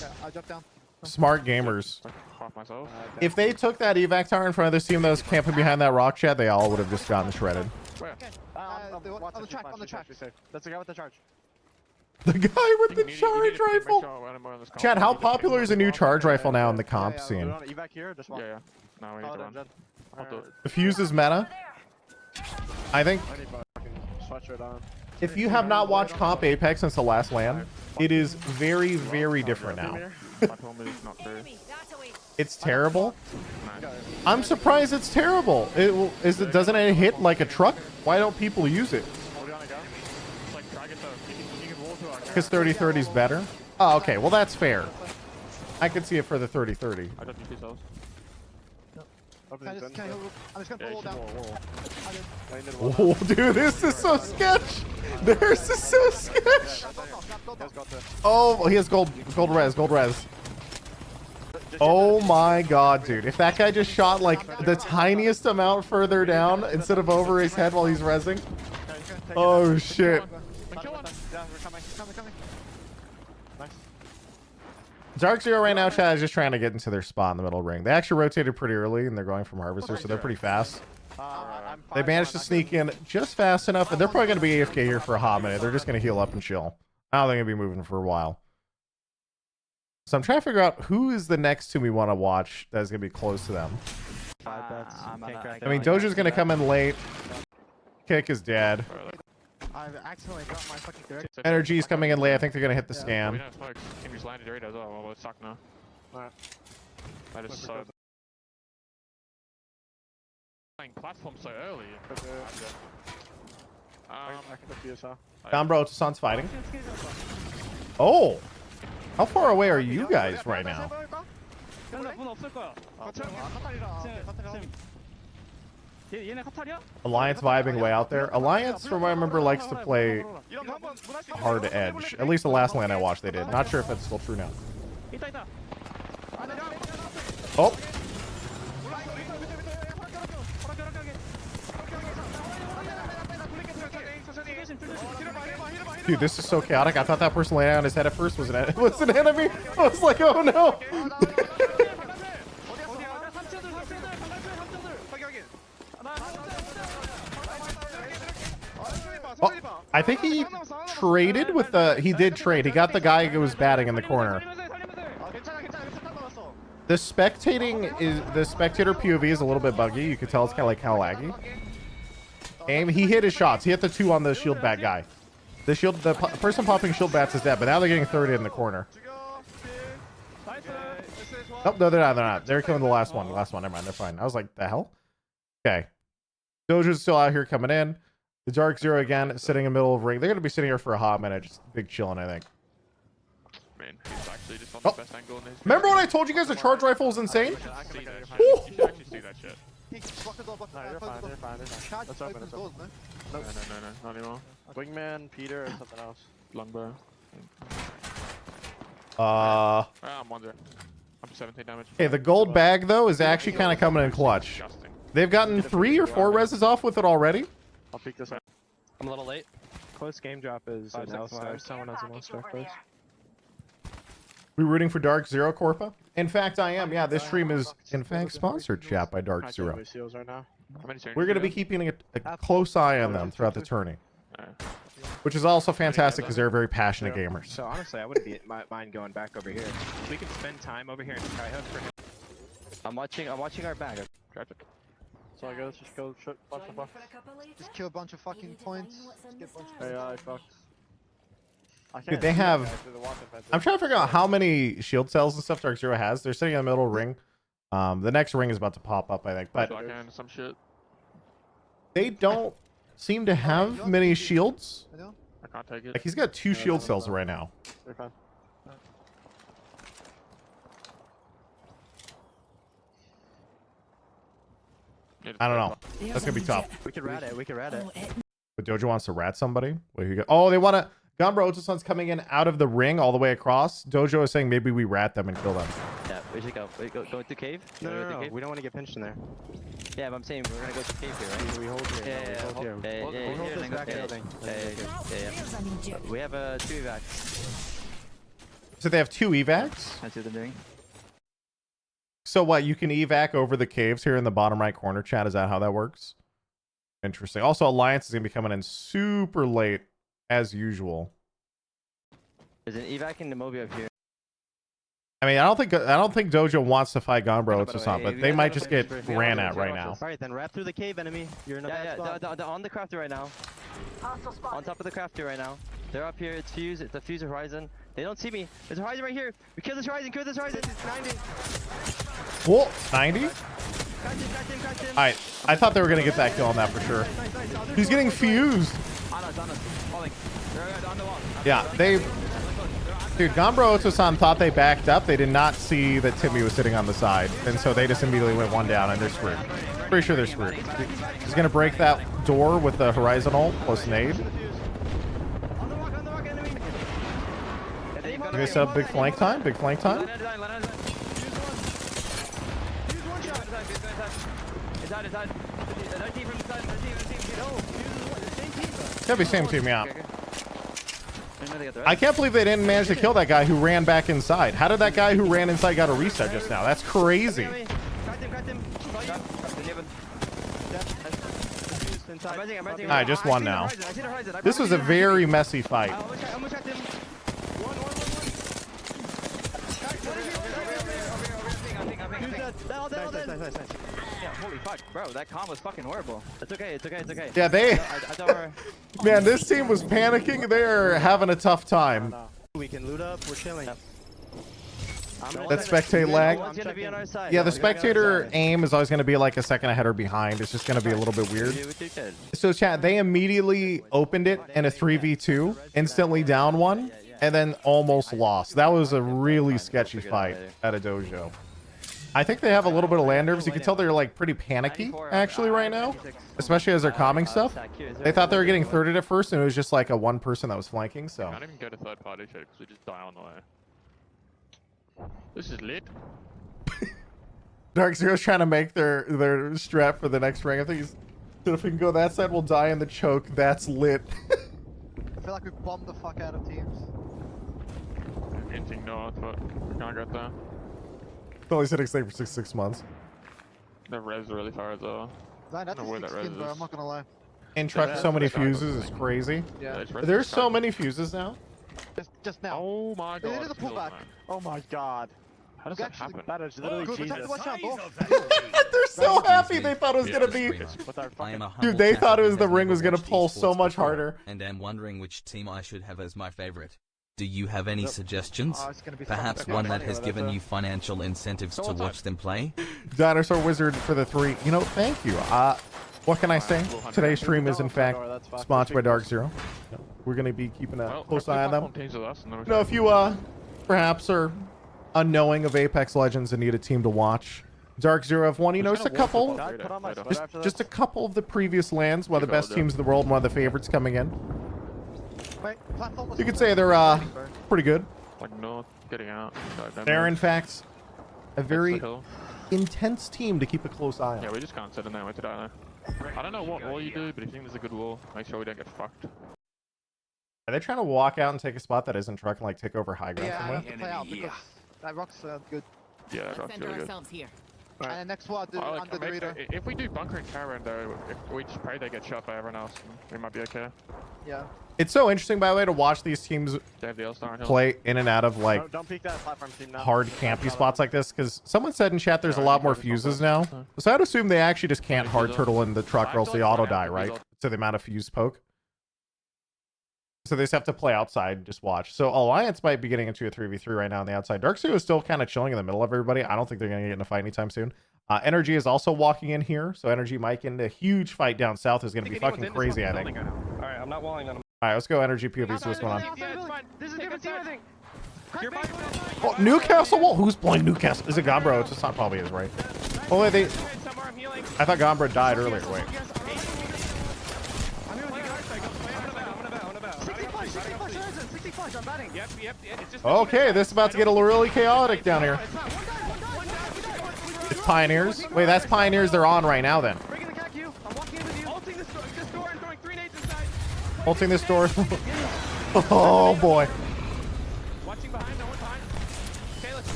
Yeah, I drop down. Smart gamers. Half myself. If they took that evac tower in front of this team that was camping behind that rock shed, they all would have just gotten shredded. Where? On the track. That's the guy with the charge. The guy with the charge rifle. Chad, how popular is a new charge rifle now in the comp scene? Evac here. Just walk. Yeah. No, we need to run. I'll do it. The Fuse is meta. I think I need fucking sweatshirt on. if you have not watched comp Apex since the last LAN, it is very, very different now. It's terrible. I'm surprised it's terrible. Doesn't it hit like a truck? Why don't people use it? Because 30-30 is better? Oh, okay. Well, that's fair. I could see it for the 30-30. I don't need these cells. I'm just gonna pull wall down. Oh, dude, this is so sketch. This is so sketch. Oh, he has gold res. Oh my god, dude. If that guy just shot like the tiniest amount further down instead of over his head while he's rezzing. Oh shit. Coming. Nice. Dark Zero right now, chat, is just trying to get into their spot in the middle ring. They actually rotated pretty early, and they're going from Harvester, so they're pretty fast. They managed to sneak in just fast enough, and they're probably going to be AFK here for a hot minute. They're just going to heal up and chill. I don't think they're going to be moving for a while. So I'm trying to figure out who is the next team we want to watch that's going to be close to them. I mean, Doja's going to come in late. Kick is dead. I've accidentally got my fucking direct. Energy's coming in late. I think they're going to hit the scam. We don't smoke. Team just landed Doritos. Oh, well, it's stuck now. Alright. I just saw playing platform so early. Down, bro. Tosan's fighting. Oh! How far away are you guys right now? Alliance vibing way out there. Alliance, from what I remember, likes to play hard edge. At least the last LAN I watched, they did. Not sure if that's still true now. Oh! Dude, this is so chaotic. I thought that person laying on his head at first was an enemy. I was like, oh no! Oh, I think he traded with the... He did trade. He got the guy who was batting in the corner. The spectating is... The spectator POV is a little bit buggy. You could tell it's kind of like how laggy. Aim. He hit his shots. He hit the 2 on the shield bat guy. The person popping shield bats is dead, but now they're getting 30 in the corner. Oh, no, they're not. They're not. They're killing the last one. The last one. Never mind. They're fine. I was like, the hell? Okay. Doja's still out here coming in. The Dark Zero again, sitting in the middle of ring. They're going to be sitting here for a hot minute. Just big chilling, I think. Man, he's actually just on the best angle in this. Remember when I told you guys the charge rifle is insane? You should actually see that shit. No, you're fine, you're fine. Let's open it. No, not anymore. Wingman, Peter, or something else. Longbow. I'm wondering. I'm 17 damage. Okay, the gold bag, though, is actually kind of coming in clutch. They've gotten 3 or 4 reses off with it already. I'll peek this out. I'm a little late. Close game drop is an L5. Someone has a monster close. We rooting for Dark Zero, Corpa? In fact, I am. Yeah, this stream is, in fact, sponsored, chat, by Dark Zero. We're going to be keeping a close eye on them throughout the tourney. Which is also fantastic because they're very passionate gamers. So honestly, I wouldn't mind going back over here. We can spend time over here and try hook for him. I'm watching our back. Tragic. So I guess just go shoot bunch of buffs. Just kill a bunch of fucking points. AI fucks. Dude, they have... I'm trying to figure out how many shield cells and stuff Dark Zero has. They're sitting in the middle ring. The next ring is about to pop up, I think. But some shit. They don't seem to have many shields. I can't take it. Like, he's got 2 shield cells right now. They're fine. I don't know. That's going to be tough. We can rat it. We can rat it. But Dojo wants to rat somebody. Where you go? Oh, they want to... Gunbro Otosan's coming in out of the ring all the way across. Dojo is saying maybe we rat them and kill them. Yeah, we should go. Wait, go to cave? No. We don't want to get pinched in there. Yeah, but I'm saying we're gonna go to cave here, right? We hold here. Yeah. We hold this back building. Yeah. We have 2 evacs. So they have 2 evacs? That's what they're doing. So what, you can evac over the caves here in the bottom right corner, chat? Is that how that works? Interesting. Also, Alliance is going to be coming in super late, as usual. There's an evac in the Mobi up here. I mean, I don't think Dojo wants to fight Gonbro Otosan, but they might just get ran at right now. Alright, then wrap through the cave, enemy. You're in a bad spot. They're on the crafter right now. On top of the crafter right now. They're up here. It's fuse. It's a fuse horizon. They don't see me. There's a horizon right here. We kill this horizon. Kill this horizon. It's 90. Whoa, 90? Cracked him. Alright, I thought they were going to get that kill on that for sure. He's getting fused. On us. Falling. They're on the wall. Yeah, Dude, Gonbro Otosan thought they backed up. They did not see that Timmy was sitting on the side. And so they just immediately went 1 down and they're screwed. Pretty sure they're screwed. He's going to break that door with the horizon ult plus nade. They set up big flank time. Gotta be same team, yeah. I can't believe they didn't manage to kill that guy who ran back inside. How did that guy who ran inside got a reset just now? That's crazy. I just won now. This was a very messy fight. Yeah, holy fuck, bro, that comm was fucking horrible. It's okay, it's okay, it's okay. Yeah, they... I thought we're... Man, this team was panicking. They're having a tough time. We can loot up, we're chilling. That spectate lag. Yeah, the Yeah, spectator aim is always going to be like a second ahead or behind. It's just going to be a little bit weird. So chat, they immediately opened it in a 3v2, instantly down one, and then almost lost. That was a really sketchy fight at a dojo. I think they have a little bit of land nerves. You can tell they're like pretty panicky actually right now, especially as they're calming stuff. They thought they were getting thirded at first, and it was just like a one person that was flanking. So I can't even go to third party shit because we just die on the way. This is lit. Dark Zero's trying to make their strat for the next ring. I think he's if we can go that side, we'll die in the choke. That's lit. I feel like we bombed the fuck out of teams. Hinting north, but we can't get there. It's only sitting safe for 6 months. The res are really far as well. Zion, that's I don't know where a that sick res skin, bro. is. I'm not gonna lie. And truck so many fuses is crazy. Yeah. There's so many fuses now. Just now. Oh my god. It is a pullback. Oh my god. How does that happen? That is literally Jesus. Watch out, bro. They're so happy. They thought it was gonna be. Dude, they thought it was the ring was gonna pull so much harder. And am wondering which team I should have as my favorite. Do you have any suggestions? Perhaps one that has given you financial incentives to watch them play? Dinosaur Wizard for the 3. You know, thank you. What can I say? Today's stream is in fact sponsored by Dark Zero. We're gonna be keeping a close eye on them. You know, if you perhaps are unknowing of Apex Legends and need a team to watch, Dark Zero have won, you know, just a couple of the previous lands, one of the best teams in the world, one of the favorites coming in. You could say they're pretty good. Like north, getting out. They're in fact a very intense team to keep a close eye on. Yeah, we just can't sit in there with it either. I don't know what wall you do, but if you think there's a good wall, make sure we don't get fucked. Are they trying to walk out and take a spot that isn't truck and like take over high ground Yeah, I somewhere? have to play out because that rock's good. Yeah, that rock's really good. And then next one, under the radar. If we do bunker and Karen though, if we just pray they get shot by everyone else, we might be okay. Yeah. It's so interesting, by the way, to watch these teams play in and out of like Don't peek that platform team now. hard campy spots like this, because someone said in chat there's a lot more fuses now. So I'd assume they actually just can't hard turtle in the truck or else they auto die, right? To the amount of fuse poke. So they just have to play outside and just watch. So Alliance might be getting into a 3v3 right now on the outside. Dark Zero is still kind of chilling in the middle of everybody. I don't think they're going to get in a fight anytime soon. Energy is also walking in here. So Energy might get into a huge fight down south. Is going to be fucking crazy, I think. Alright, I'm not walling on them. Alright, let's go Energy POV, see what's going on. Yeah, it's fine. This is a different team, I think. Oh, Newcastle Wall? Who's playing Newcastle? Is it Gombro? It's not probably is, right? Oh, wait, I thought Gombro died earlier. Wait. Okay, this is about to get a little really chaotic down here. It's Pioneers. Wait, that's Pioneers they're on right now then. Ulting this door. Oh boy.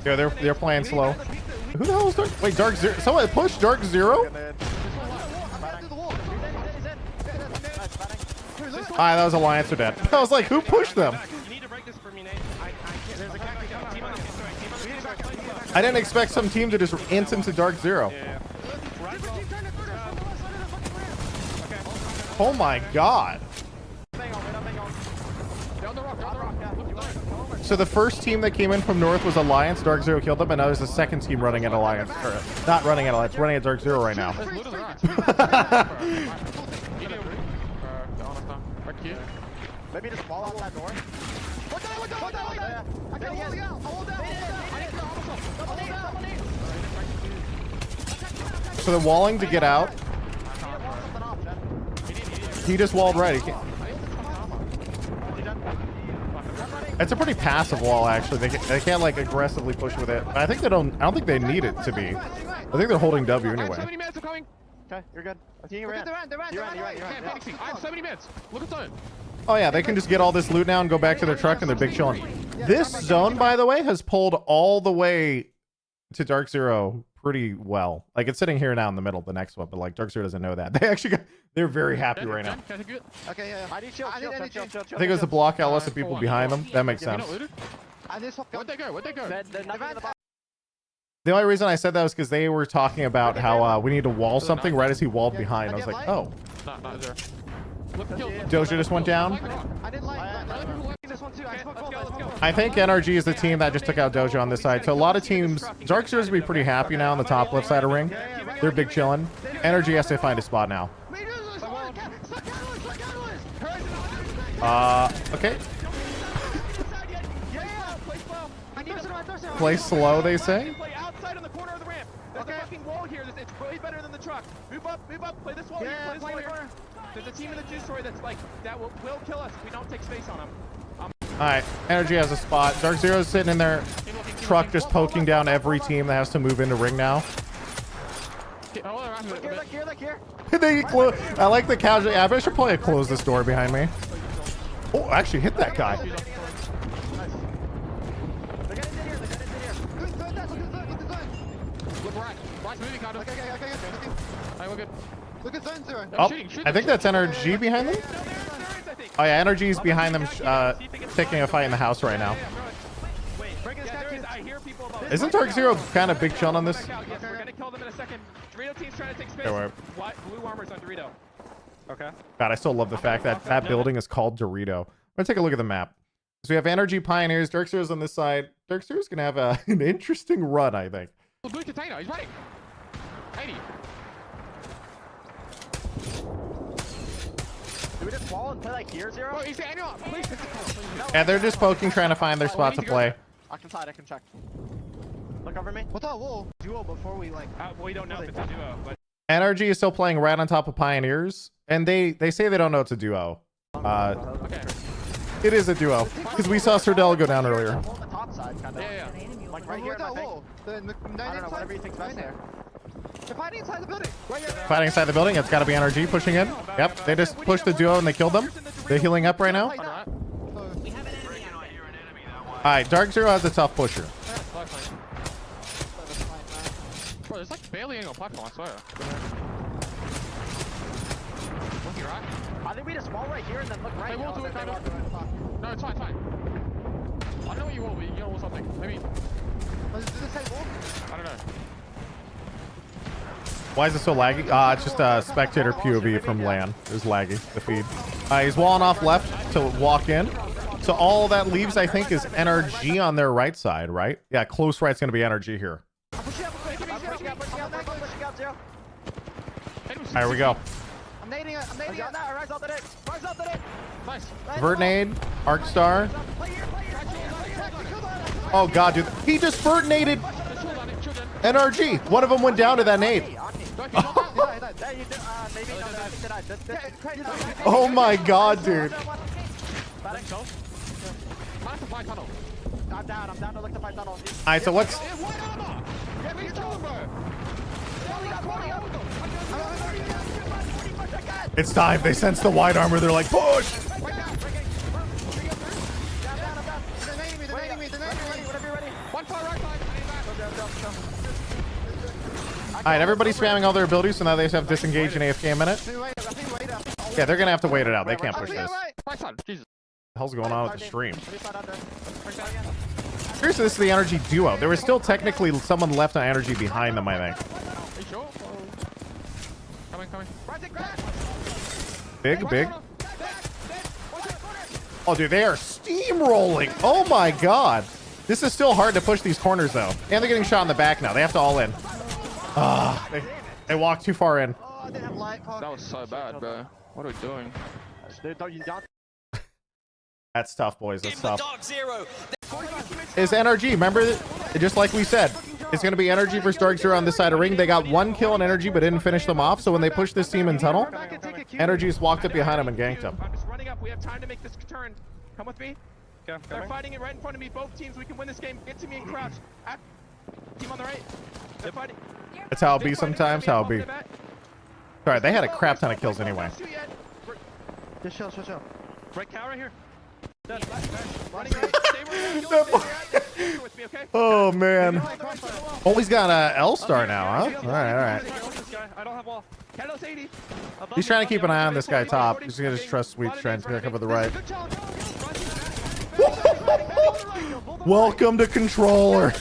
Yeah, they're playing slow. Who the hell is Dark? Wait, Dark Zero. Someone push Dark Zero? Ah, that was Alliance or dead. I was like, who pushed them? I didn't expect some team to just int into Dark Zero. Oh my god. So the first team that came in from north was Alliance. Dark Zero killed them, and now there's a second team running at Alliance. Or, not running at Alliance, running at Dark Zero right now. Maybe just fall out that door. So they're walling to get out. He just walled right. He can't. It's a pretty passive wall, actually. They can't like aggressively push with it. But I think they don't. I don't think they need it to be. I think they're holding W anyway. So many meds are coming. Okay, you're good. I think you're right. They're right. I have so many meds. Look at that. Oh yeah, they can just get all this loot now and go back to their truck and they're big chilling. This zone, by the way, has pulled all the way to Dark Zero pretty well. Like it's sitting here now in the middle, the next one, but like Dark Zero doesn't know that. They actually they're very happy right now. Okay, yeah. I need chill. I think it was to block out lots of people behind them. That makes sense. Where'd they go? The only reason I said that was because they were talking about how we need to wall something right as he walled behind. I was like, oh. Doja just went down. I didn't like this one too. I think NRG is the team that just took out Doja on this side. So a lot of teams, Dark Zero's gonna be pretty happy now on the top left side of ring. They're big chilling. NRG has to find a spot now. Okay. Play slow, they say. Play outside on the corner of the ramp. There's a fucking wall here. It's way better than the truck. Move up, play this wall here, play this wall here. There's a team in the two-story that's like, that will kill us if we don't take space on them. Alright, Energy has a spot. Dark Zero's sitting in their truck just poking down every team that has to move into ring now. I like the casual. I should probably close this door behind me. Oh, I actually hit that guy. Oh, I think that's NRG behind them. Oh yeah, NRG's behind them, taking a fight in the house right now. Isn't Dark Zero kind of big chilling on this? Yes, we're gonna kill them in a second. Dorito team's trying to take space. Blue armor's on Dorito. Okay. God, I still love the fact that that building is called Dorito. Let's take a look at the map. So we have Energy Pioneers. Dark Zero's on this side. Dark Zero's gonna have an interesting run, I think. Blue container, he's running. 80. Do we just wall and play like here, Zero? Yeah, they're just poking, trying to find their spot to play. I can check. Look over me. What's that wall? Duo before we like. We don't know if it's a duo, but. NRG is still playing right on top of Pioneers, and they say they don't know it's a duo. Okay. It is a duo because we saw Serdell go down earlier. On the top side, kind of. Yeah. Like right here. I don't know. Whatever you think's best there. They're fighting inside the building. Fighting inside the building. It's got to be NRG pushing in. Yep, they just pushed the duo and they killed them. They're healing up right now. All right, Dark Zero has a tough pusher. Bro, there's like barely any on platform, I swear. Looking right. I think we just wall right here and then look right. They will do it, kind of. No, it's fine. I don't know what you will, but you will something. Maybe. I don't know. Why is it so laggy? It's just a spectator POV from LAN. It was laggy, the feed. He's walling off left to walk in. So all that leaves, I think, is NRG on their right side, right? Yeah, close right's going to be NRG here. All right, here we go. I'm nading it. Nice. Vert nade, Arc Star. Oh god, dude. He just vert naded NRG. One of them went down to that nade. Oh my god, dude. I'm down to look to find tunnel. Alright, so what's... It's time. They sense the wide armor. They're like, push! Alright, everybody's spamming all their abilities, so now they just have disengage and AFK a minute. Yeah, they're gonna have to wait it out. They can't push this. What the hell's going on with the stream? Seriously, this is the Energy duo. There was still technically someone left on Energy behind them, I think. Coming. Big. Oh, dude, they are steamrolling. Oh my god. This is still hard to push these corners, though. And they're getting shot in the back now. They have to all in. They walked too far in. That was so bad, bro. What are we doing? That's tough, boys. That's tough. Is NRG. Remember, just like we said, it's going to be Energy versus Dark Zero on this side of ring. They got one kill on Energy, but didn't finish them off. So when they push this team in tunnel, Energy just walked up behind them and ganked them. I'm just running up. We have time to make this turn. Come with me. They're fighting it right in front of me. Both teams. We can win this game. Get to me and crouch. Team on the right. They're fighting. That's how it be sometimes. How it be. Sorry, they had a crap ton of kills anyway. Just chill. Right cow right here. Running right. Stay where you're at. Stay here with me, okay? Oh man. Oh, he's got a L-star now, huh? All right, all right. I don't have wall. Catalyst 80. He's trying to keep an eye on this guy top. He's gonna just trust Sweet trying to pick up with the right. Welcome to controller.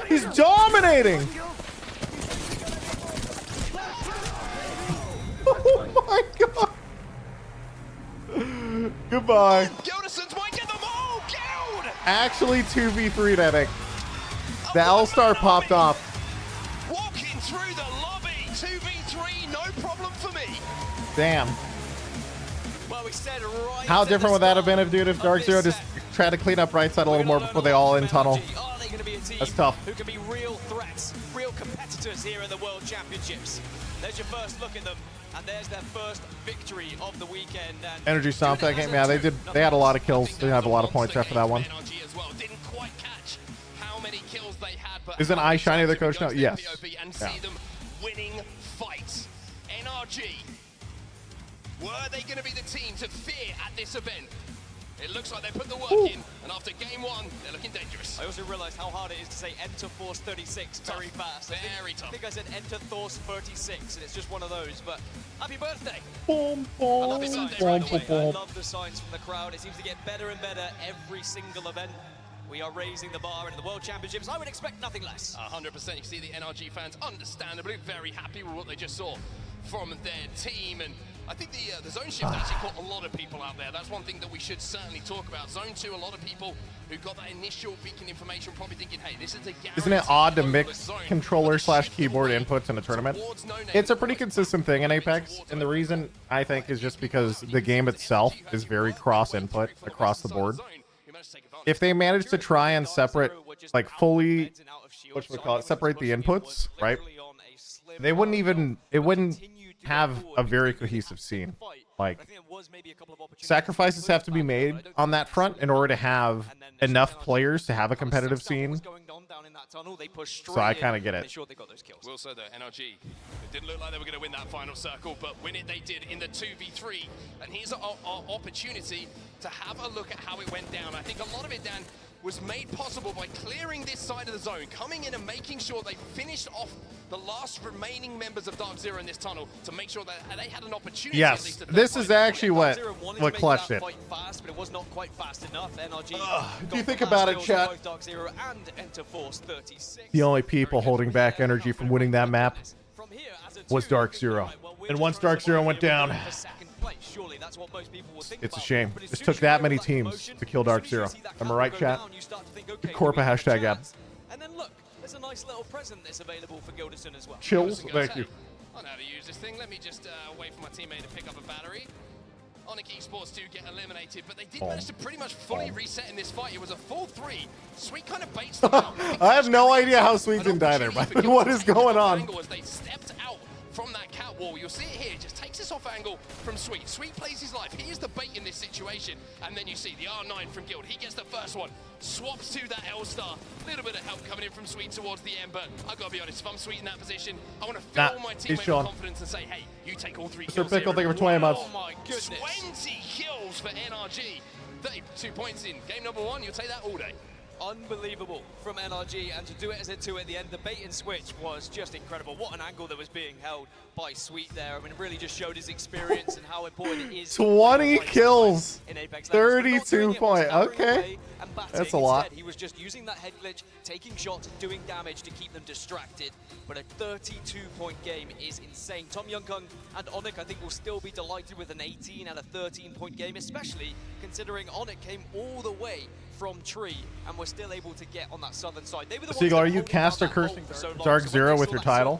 He's dominating. Oh my god. Goodbye. Actually 2v3'd, I think. The L-star popped off. Walking through the lobby, 2v3, no problem for me. Damn. Well, we said right. How different would that have been if Dark Zero just tried to clean up right side a little more before they all in tunnel? Are they going to be a team That's tough. who can be real threats, real competitors here in the World Championships? There's your first look at them, and there's their first victory of the weekend. And Energy stomped that game. Yeah, they did. They had a lot of kills. They didn't have a lot of points after that one. Isn't I Shiny the coach now? Yes. And see them winning fights. NRG, were they going to be the team to fear at this event? It looks like they put the work in, and after game one, they're looking dangerous. I also realized how hard it is to say enter Force 36 very fast. Very tough. I think I said enter Force 36, and it's just one of those, but happy birthday. Boom, I love the signs, by the way. I boom. love the signs from the crowd. It seems to get better and better every single event. We are raising the bar into the World Championships. I would expect nothing less. 100%. You see the NRG fans, understandably, very happy with what they just saw from their team. And I think the zone shift actually caught a lot of people out there. That's one thing that we should certainly talk about. Zone 2, a lot of people who got that initial beacon information probably thinking, hey, this is a guarantee. Isn't it odd to mix controller / keyboard inputs in a tournament? It's a pretty consistent thing in Apex, and the reason I think is just because the game itself is very cross input across the board. If they manage to try and separate, like fully, what should we call it, separate the inputs, right? They wouldn't even, it wouldn't have a very cohesive scene. Like, sacrifices have to be made on that front in order to have enough players to have a competitive scene. So I kind of get it. Will say though, NRG, it didn't look like they were going to win that final circle, but win it they did in the 2v3. And here's our opportunity to have a look at how it went down. I think a lot of it, Dan, was made possible by clearing this side of the zone, coming in and making sure they finished off the last remaining members of Dark Zero in this tunnel to make sure that they had an opportunity. Yes, this is actually what clutched it. Fast, but it was not quite fast enough. NRG if you think about it, chat, the only people holding back energy from winning that map was Dark Zero. And once Dark Zero went down, it's a shame. It took that many teams to kill Dark Zero. Am I right, chat? Corpa hashtag ad. And then look, there's a nice little present that's available for Gilderson as well. Chills, thank you. I know how to use this thing. Let me just wait for my teammate to pick up a battery. Onyx Esports do get eliminated, but they did manage to pretty much fully reset in this fight. It was a full 3. Sweet kind of baits them out. I have no idea how Sweet didn't die there, but what is going on? They stepped out from that cat wall. You'll see it here. Just takes this off angle from Sweet. Sweet plays his life. He is the bait in this situation. And then you see the R9 from Guild. He gets the first one. Swaps to that L-star. A little bit of help coming in from Sweet towards the end, but I've got to be honest, if I'm Sweet in that position, I want to fill my teammate with confidence and say, hey, you take all 3 kills. Mr. Pickle, thank you for 20 months. Oh my goodness. 20 kills for NRG. 32 points in game number 1. You'll take that all day. Unbelievable from NRG, and to do it as a 2 at the end, the bait and switch was just incredible. What an angle that was being held by Sweet there. I mean, it really just showed his experience and how important it is. 20 kills, 32 points. Okay, that's a lot. He was just using that head glitch, taking shots, doing damage to keep them distracted. But a 32-point game is insane. Tom Youngkung and Onyx, I think, will still be delighted with an 18 and a 13-point game, especially considering Onyx came all the way from Tree and was still able to get on that southern side. They were the Seagull, are you caster cursing Dark Zero with your title?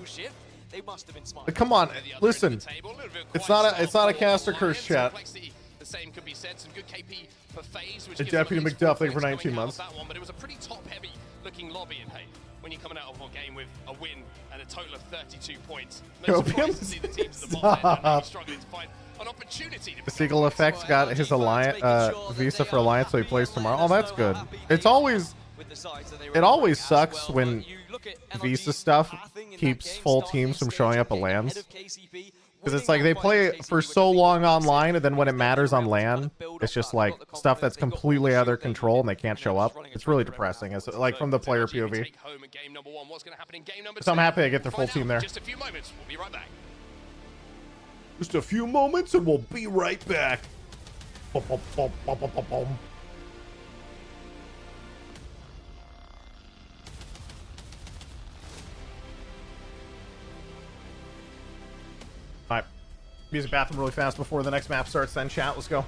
They must have been smart. But come on, listen. It's not a caster curse, chat. The same could be said. Some good KP for FaZe, which Deputy McDuff, thank you for 19 months. But it was a pretty top-heavy looking lobby, and hey, when you're coming out of a game with a win and a total of 32 points, no surprise to see the teams at the bottom end struggling to find an opportunity. The Seagull Effects got his alliance visa for Alliance, so he plays tomorrow. Oh, that's good. It always sucks when visa stuff keeps full teams from showing up at LANs. Because it's like they play for so long online, and then when it matters on LAN, it's just like stuff that's completely out of their control and they can't show up. It's really depressing. It's like from the player POV. So I'm happy I get their full team there. Just a few moments. We'll be right back. Just a few moments and we'll be right back. Bum, bum, bum, bum, bum, bum, bum. All right, use the bathroom really fast before the next map starts. Then chat, let's go.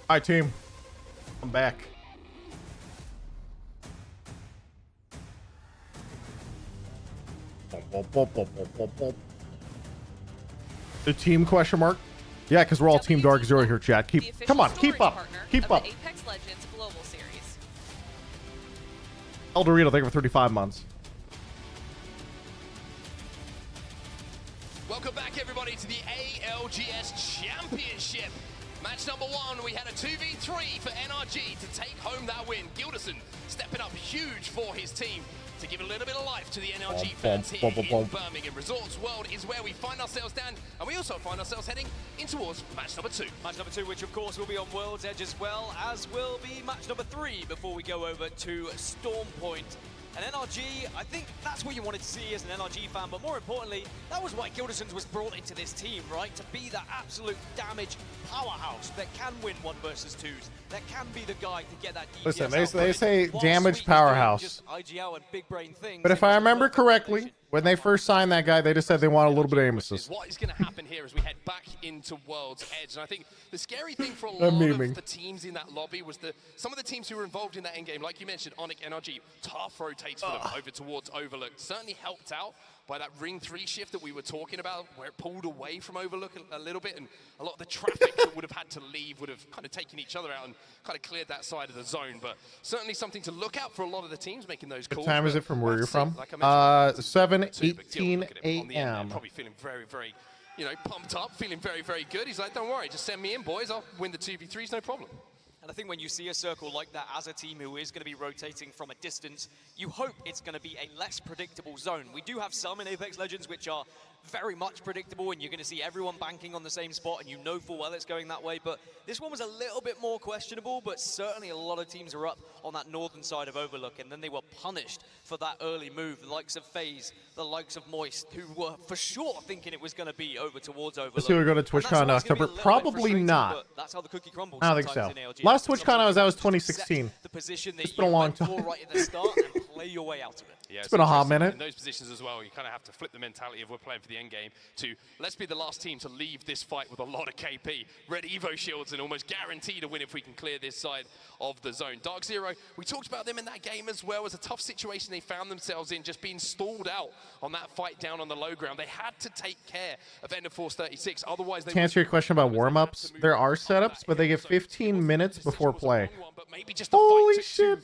All right, team. I'm back. The team question mark? Yeah, because we're all Team Dark Zero here, chat. Come on, keep up. Keep up. Apex Legends Global Series. El Dorito, thank you for 35 months. Welcome back, everybody, to the ALGS Championship. Match number 1, we had a 2v3 for NRG to take home that win. Gilderson stepping up huge for his team to give a little bit of life to the NRG fans here in Birmingham. Resorts World is where we find ourselves down, and we also find ourselves heading in towards match number 2. Match number 2, which of course will be on World's Edge as well, as will be match number 3 before we go over to Storm Point. And NRG, I think that's what you wanted to see as an NRG fan, but more importantly, that was why Gildersons was brought into this team, right? To be that absolute damage powerhouse that can win 1 versus 2s, that can be the guy to get that DPS. Listen, they say damage powerhouse. IGL and big brain things. But if I remember correctly, when they first signed that guy, they just said they want a little bit of aim assist. What is going to happen here as we head back into World's Edge? And I think the scary thing for a lot of the teams in that lobby was some of the teams who were involved in that endgame, like you mentioned, Onyx, NRG, tough rotates for them over towards Overlook. Certainly helped out by that ring 3 shift that we were talking about, where it pulled away from Overlook a little bit, and a lot of the traffic that would have had to leave would have kind of taken each other out and kind of cleared that side of the zone. But certainly something to look out for a lot of the teams making those calls. What time is it from where you're from? 7:18 a.m. Probably feeling very, very, pumped up, feeling very, very good. He's like, don't worry, just send me in, boys. I'll win the 2v3s, no problem. And I think when you see a circle like that as a team who is going to be rotating from a distance, you hope it's going to be a less predictable zone. We do have some in Apex Legends which are very much predictable, and you're going to see everyone banking on the same spot, and you know full well it's going that way. But this one was a little bit more questionable, but certainly a lot of teams are up on that northern side of Overlook, and then they were punished for that early move. The likes of FaZe, the likes of Moist, who were for sure thinking it was going to be over towards Overlook. Let's see, we go to TwitchCon in October. Probably not. That's how the cookie crumbles. I don't think so. Last TwitchCon I was at was 2016. The position that it's been a long time. Right at the start and play your way out of it. Yeah, it's been a hot minute. In those positions as well, you kind of have to flip the mentality of we're playing for the end game to let's be the last team to leave this fight with a lot of KP. Red Evo shields and almost guaranteed a win if we can clear this side of the zone. Dark Zero, we talked about them in that game as well. It was a tough situation they found themselves in, just being stalled out on that fight down on the low ground. They had to take care of Ender Force 36, otherwise they... To answer your question about warm-ups, there are setups, but they get 15 minutes before play. Holy shit!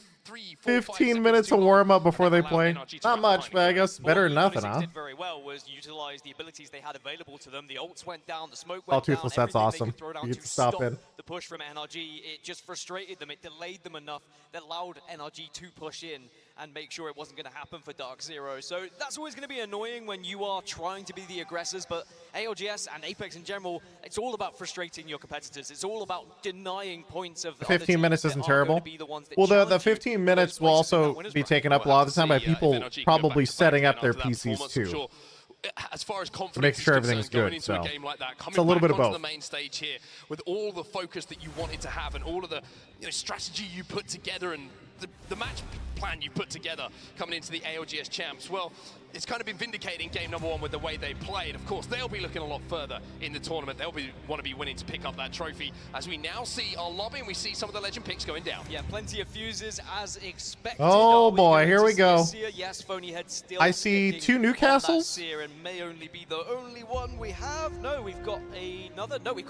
15 minutes of warm-up before they play. Not much, but I guess better than nothing, huh? Did very well was utilize the abilities they had available to them. The ults went down, the smoke went down. Toothless, that's awesome. You get to stop in. The push from NRG, it just frustrated them. It delayed them enough that allowed NRG to push in. and make sure it wasn't going to happen for Dark Zero. So that's always going to be annoying when you are trying to be the aggressors, but ALGS and Apex in general, it's all about frustrating your competitors. It's all about denying points of 15 minutes isn't terrible. Well, the 15 minutes will also be taken up a lot of the time by people probably setting up their PCs too. As far as confidence, to make sure everything's going good. into So a game like that, coming it's a little bit of onto both. the main stage here with all the focus that you wanted to have and all of the strategy you put together and the match plan you put together coming into the ALGS champs. Well, it's kind of been vindicated in game number 1 with the way they played. Of course, they'll be looking a lot further in the tournament. They'll want to be winning to pick up that trophy. As we now see our lobby and we see some of the legend picks going down. Yeah, plenty of fuses as expected. Oh boy, here we go. Yes, Phonyhead still I see 2 Newcastles. Seer and may only be the only one we have. No, we've got another. No, we've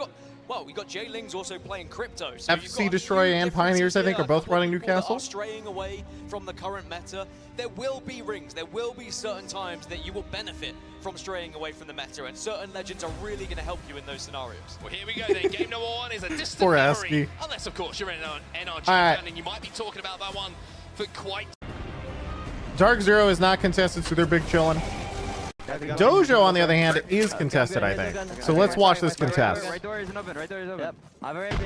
got J-Lings also playing Crypto. So FC Destroy and Pioneers, I think, are both running Newcastle. Straying away from the current meta. There will be rings. There will be certain times that you will benefit from straying away from the meta, and certain legends are really going to help you in those scenarios. Well, here we go then. Game number 1 is a distant Poor memory. ASCII. Unless, of course, you're an NRG right. fan, and you might be talking about that one for quite... Dark Zero is not contested, so they're big chilling. Dojo, on the other hand, is contested, I think. So let's watch this contest. Right door isn't open. Right door is open. Yep. I'm very big.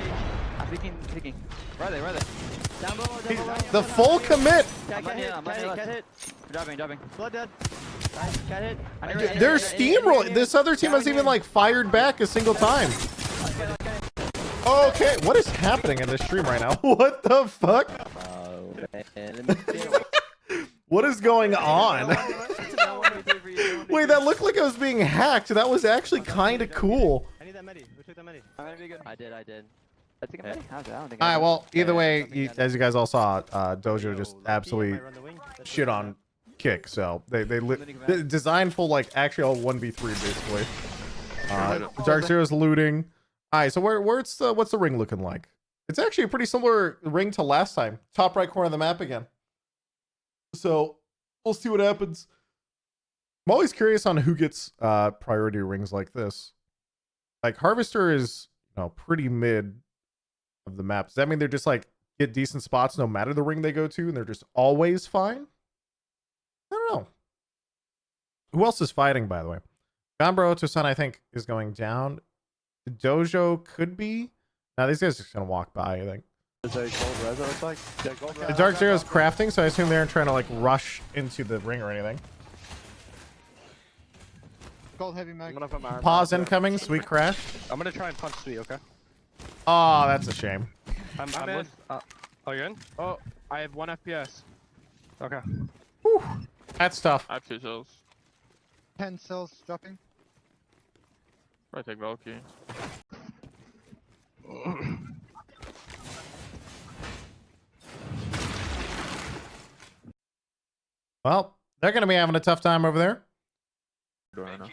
I'm peeking. Right there. Down below. The full commit. Cat hit. Dropping. Blood dead. Cat hit. They're steamrolling. This other team hasn't even like fired back a single time. Okay, what is happening in this stream right now? What the fuck? What is going on? Wait, that looked like I was being hacked. That was actually kind of cool. I need that medi. We took that medi. I did. I think I'm medi. I don't think. Alright, well, either way, as you guys all saw, Dojo just absolutely shit on Kick. So they designed full like actually all 1v3 basically. Dark Zero's looting. Alright, so what's the ring looking like? It's actually a pretty similar ring to last time. Top right corner of the map again. So we'll see what happens. I'm always curious on who gets priority rings like this. Like Harvester is, pretty mid of the map. Does that mean they're just like get decent spots no matter the ring they go to and they're just always fine? I don't know. Who else is fighting, by the way? Gambro Tosan, I think, is going down. Dojo could be. Now these guys are just gonna walk by, I think. Is a gold res, it looks like? Yeah, gold res. The Dark Zero is crafting, so I assume they aren't trying to like rush into the ring or anything. Gold heavy mag. Pause incoming, Sweet crash. I'm gonna try and punch Sweet, okay? Oh, that's a shame. I'm in. Oh, you in? Oh, I have 1 FPS. Okay. Whew. That's tough. I have 2 cells. 10 cells dropping. Probably take Valkyrie. Well, they're going to be having a tough time over there. Can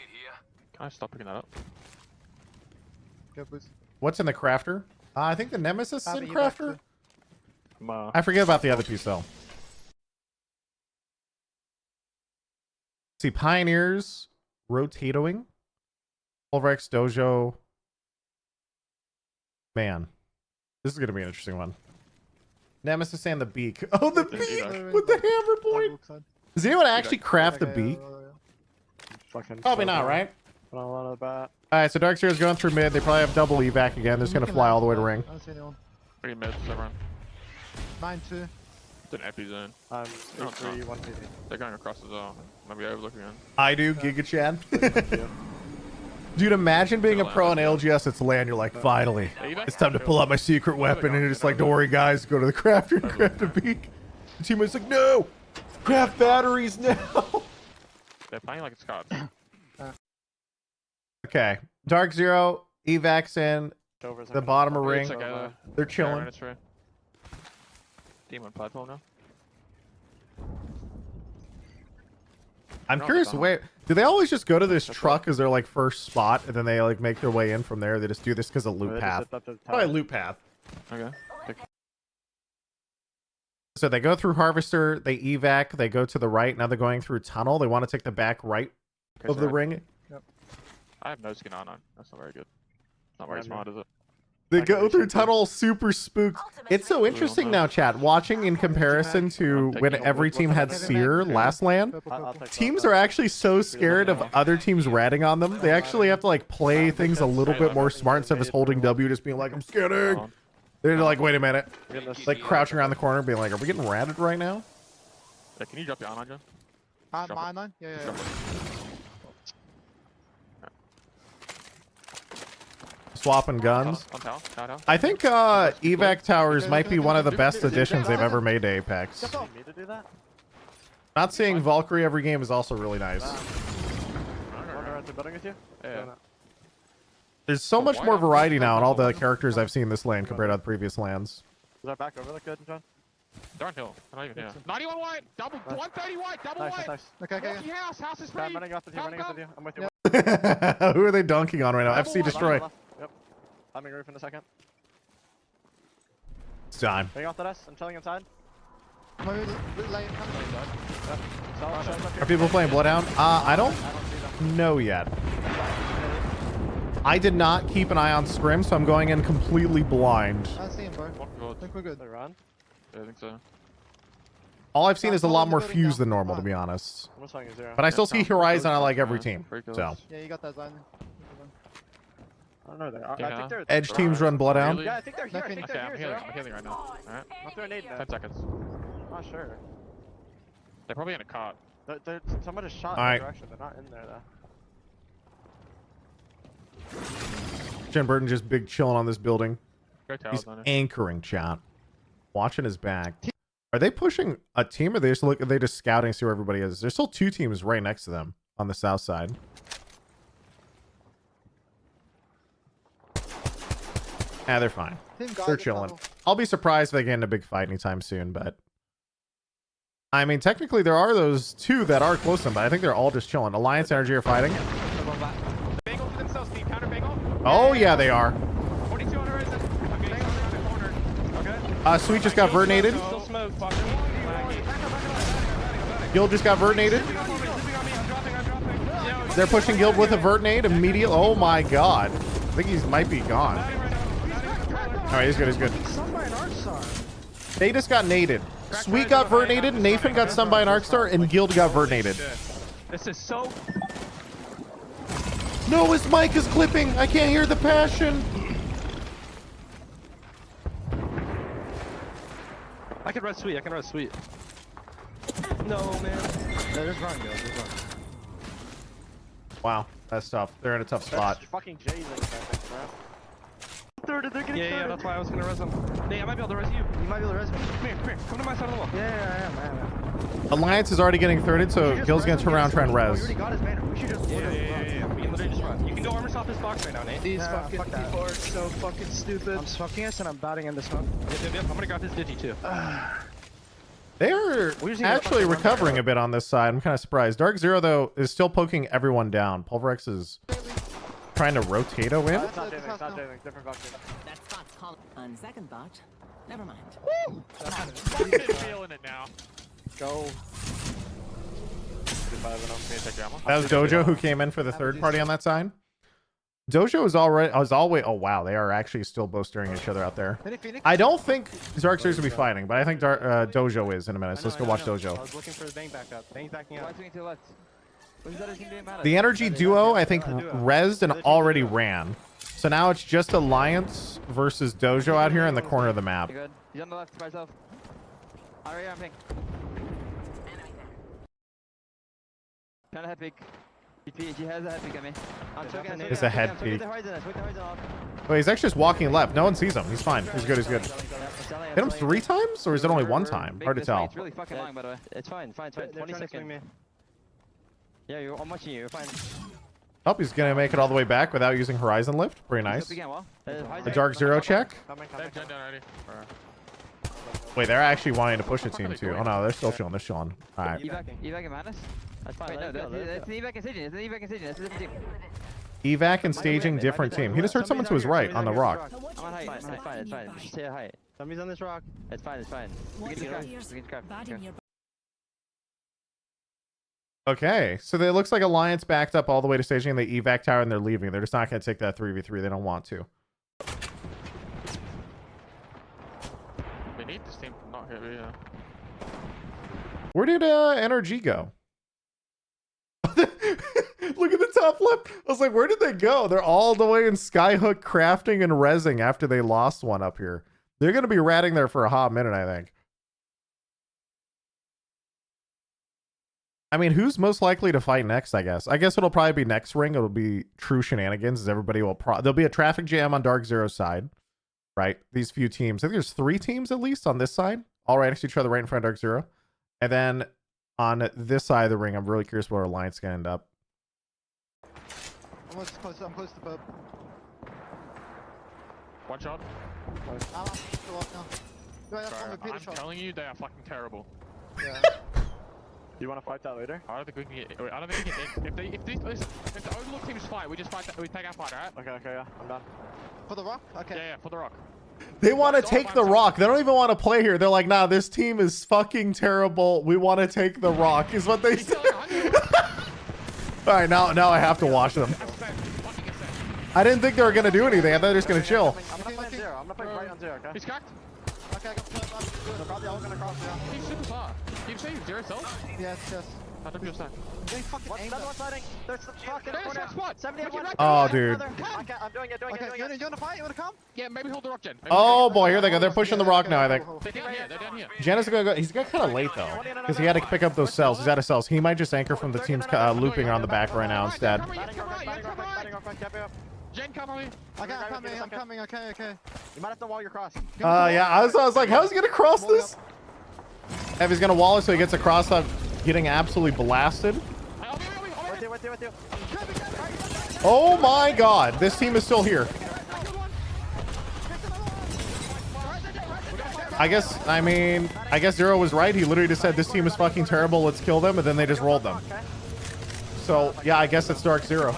I stop picking that up? Go, please. What's in the crafter? I think the Nemesis is in crafter. Ma. I forget about the other piece, though. See, Pioneers, Rotatoing, Pulverex, Dojo. Man, this is going to be an interesting one. Nemesis and the beak. Oh, the beak with the hammer point. Does anyone actually craft the beak? Probably not, right? Alright, so Dark Zero's going through mid. They probably have double evac again. They're just going to fly all the way to ring. I don't see anyone. 3 mids, everyone. 9-2. It's an epi zone. I'm No, it's 3, not. 1 PD. They're going across as well. Maybe overlooking it. I do, Giga Chad. Dude, imagine being a pro in ALGS. It's land. You're like, finally, it's time to pull out my secret weapon. And you're just like, don't worry, guys. Go to the crafter and craft a beak. The teammate's like, no, craft batteries now. They're playing like it's cards. Okay, Dark Zero, evacs in the bottom of ring. They're chilling. Demon platform now. I'm curious, wait, do they always just go to this truck as their like first spot and then they like make their way in from there? They just do this because of loop path. Probably loop path. Okay. So they go through Harvester, they evac, they go to the right. Now they're going through tunnel. They want to take the back right of the ring. I have no skin on. That's not very good. Not very smart, is it? They go through tunnel super spooked. It's so interesting now, chat, watching in comparison to when every team had Seer last LAN. Teams are actually so scared of other teams ratting on them. They actually have to like play things a little bit more smart instead of just holding W, just being like, I'm scanning. They're like, wait a minute. Like crouching around the corner being like, are we getting ratted right now? Yeah, can you drop your on, Joe? Mine? Yeah. Swapping guns. I think evac towers might be one of the best additions they've ever made to Apex. Not seeing Valkyrie every game is also really nice. There's so much more variety now in all the characters I've seen this LAN compared to the previous LANs. Is that back over like good, John? Darn hill. Not even, yeah. 91 wide! Double, 130 wide! Double wide! Nice. Okay. House is free! I'm running off with you. I'm with you. Who are they dunking on right now? FC Destroy. Yep. I'm in roof in a second. It's time. Bring off the desk. I'm chilling inside. Are people playing Bloodhound? I don't know yet. I did not keep an eye on Scrim, so I'm going in completely blind. I see him, bro. I think we're good. They run. Yeah, I think so. All I've seen is a lot more fuse than normal, to be honest. But I still see Horizon on like every team. So. Yeah, you got that zone. I don't know. I think they're Edge teams run Bloodhound. Yeah, I think they're here. I think Okay, they're I'm here. healing right now. Alright. I'll throw a nade now. 10 seconds. Not sure. They're probably in a cot. Someone just shot in that direction. They're not in there though. Jen Burton just big chilling on this building. He's on it. anchoring, chat. Watching his back. Are they pushing a team or are they just scouting to see where everybody is? There's still two teams right next to them on the south side. Yeah, they're fine. They're chilling. I'll be surprised if they get in a big fight anytime soon, but I mean, technically there are those two that are close to them, but I think they're all just chilling. Alliance Energy are fighting. Oh yeah, they are. Sweet just got vertinated. Guild just got vertinated. They're pushing Guild with a vertinade immediately. Oh my god. I think he might be gone. Alright, he's good, he's good. They just got naded. Sweet got vertinated, Nathan got stunned by an Arcstar, and Guild got vertinated. This is so... No, his mic is clipping. I can't hear the passion. I can run sweet. No, man. Yeah, just run, guys. Just run. Wow, that's tough. They're in a tough spot. Fucking Jay's in perfect, bro. They're getting Yeah, that's why I was gonna res him. Hey, I might be able to res you. You might be able to res me. Come here. Come to my side of the wall. Yeah, I am. Alliance is already getting thirded, so Guild's gonna turn around and try and res. We already got his banner. We should just Yeah. We can literally just run. You can go armor stop this box right now, Nate. These fucking people are so fucking stupid. I'm smoking us and I'm batting in the smoke. Yep. I'm gonna grab his digi too. They are actually recovering a bit on this side. I'm kind of surprised. Dark Zero, though, is still poking everyone down. Pulverex is trying to rotate a win. It's not doing different boxes. That spot's calling on second thought. Never mind. Woo! Feeling it now. Go. That was Dojo who came in for the third party on that side. Dojo is always. Oh wow, they are actually still both staring at each other out there. I don't think Zarkster's gonna be fighting, but I think Dojo is in a minute. So let's go watch Dojo. I was looking for the bang back up. Bang's backing up. The energy duo, I think, rezzed and already ran. So now it's just Alliance versus Dojo out here in the corner of the map. Good. He's on the left by himself. Alright, I'm pink. Kind of head peek. He has a head peek at me. I'm choking. It's a head peek. Wait, he's actually just walking left. No one sees him. He's fine. He's good. He's good. Hit him 3 times, or is it only 1 time? Hard to tell. It's really fucking long, by the way. It's fine. 20 seconds. Yeah, I'm watching you. You're fine. Oh, he's gonna make it all the way back without using Horizon Lift. Pretty nice. A Dark Zero check. Wait, they're actually wanting to push a team too. Oh no, they're still chilling. They're chilling. All right. Evac and Madness? That's fine. Wait, no, that's an evac and staging. It's an evac and staging. That's a different team. Evac and staging, different team. He just heard someone to his right on the rock. I'm on height. It's fine. Just stay at height. Somebody's on this rock. It's fine. We can craft. Okay, so it looks like Alliance backed up all the way to staging the evac tower and they're leaving. They're just not going to take that 3v3. They don't want to. yeah. Where did NRG go? Look at the top left. I was like, where did they go? They're all the way in Skyhook crafting and rezzing after they lost one up here. They're going to be ratting there for a hot minute, I think. I mean, who's most likely to fight next, I guess? I guess it'll probably be next ring. It'll be true shenanigans as everybody will there'll be a traffic jam on Dark Zero's side, right? These few teams. I think there's 3 teams at least on this side, all right next to each other right in front of Dark Zero. And then on this side of the ring, I'm really curious where Alliance can end up. I'm close to Bob. One shot. I'm telling you, they are fucking terrible. Yeah. You want to fight that later? I don't think we can get. I don't think we can get. If the Overlook teams fight, we just fight. We take our fight, alright? Okay, yeah, I'm done. For the rock? Okay. Yeah, for the rock. They want to take the rock. They don't even want to play here. They're like, nah, this team is fucking terrible. We want to take the rock, is what they say. All right, now I have to watch them. I didn't think they were gonna do anything. I thought they were just gonna chill. I'm gonna play on 0. I'm gonna play right on 0, okay? He's cracked. Okay, I got They're probably all gonna cross 0. He's super far. Keep saying 0 cells. Yes. I don't feel sad. They fucking aimed Another us. one sliding. There's the fuck in the There's corner. that spot. 70 on one. Oh, dude. Okay, I'm doing it. You wanna fight? You wanna come? Yeah, maybe hold the rock, Jen. Oh boy, here they go. They're pushing the rock now, I think. They're down here. They're down here. Jen is gonna go. He's got kind of late though, because he had to pick up those cells. He's out of cells. He might just anchor from the team's looping on the back right now instead. Jen, come on me. I'm coming. Okay. You might have to wall your cross. Yeah, I was like, how's he gonna cross this? If he's gonna wall it so he gets across without getting absolutely blasted. With you. Oh my god, this team is still here. I guess Zero was right. He literally just said this team is fucking terrible, let's kill them, and then they just rolled them. So yeah, I guess it's Dark Zero.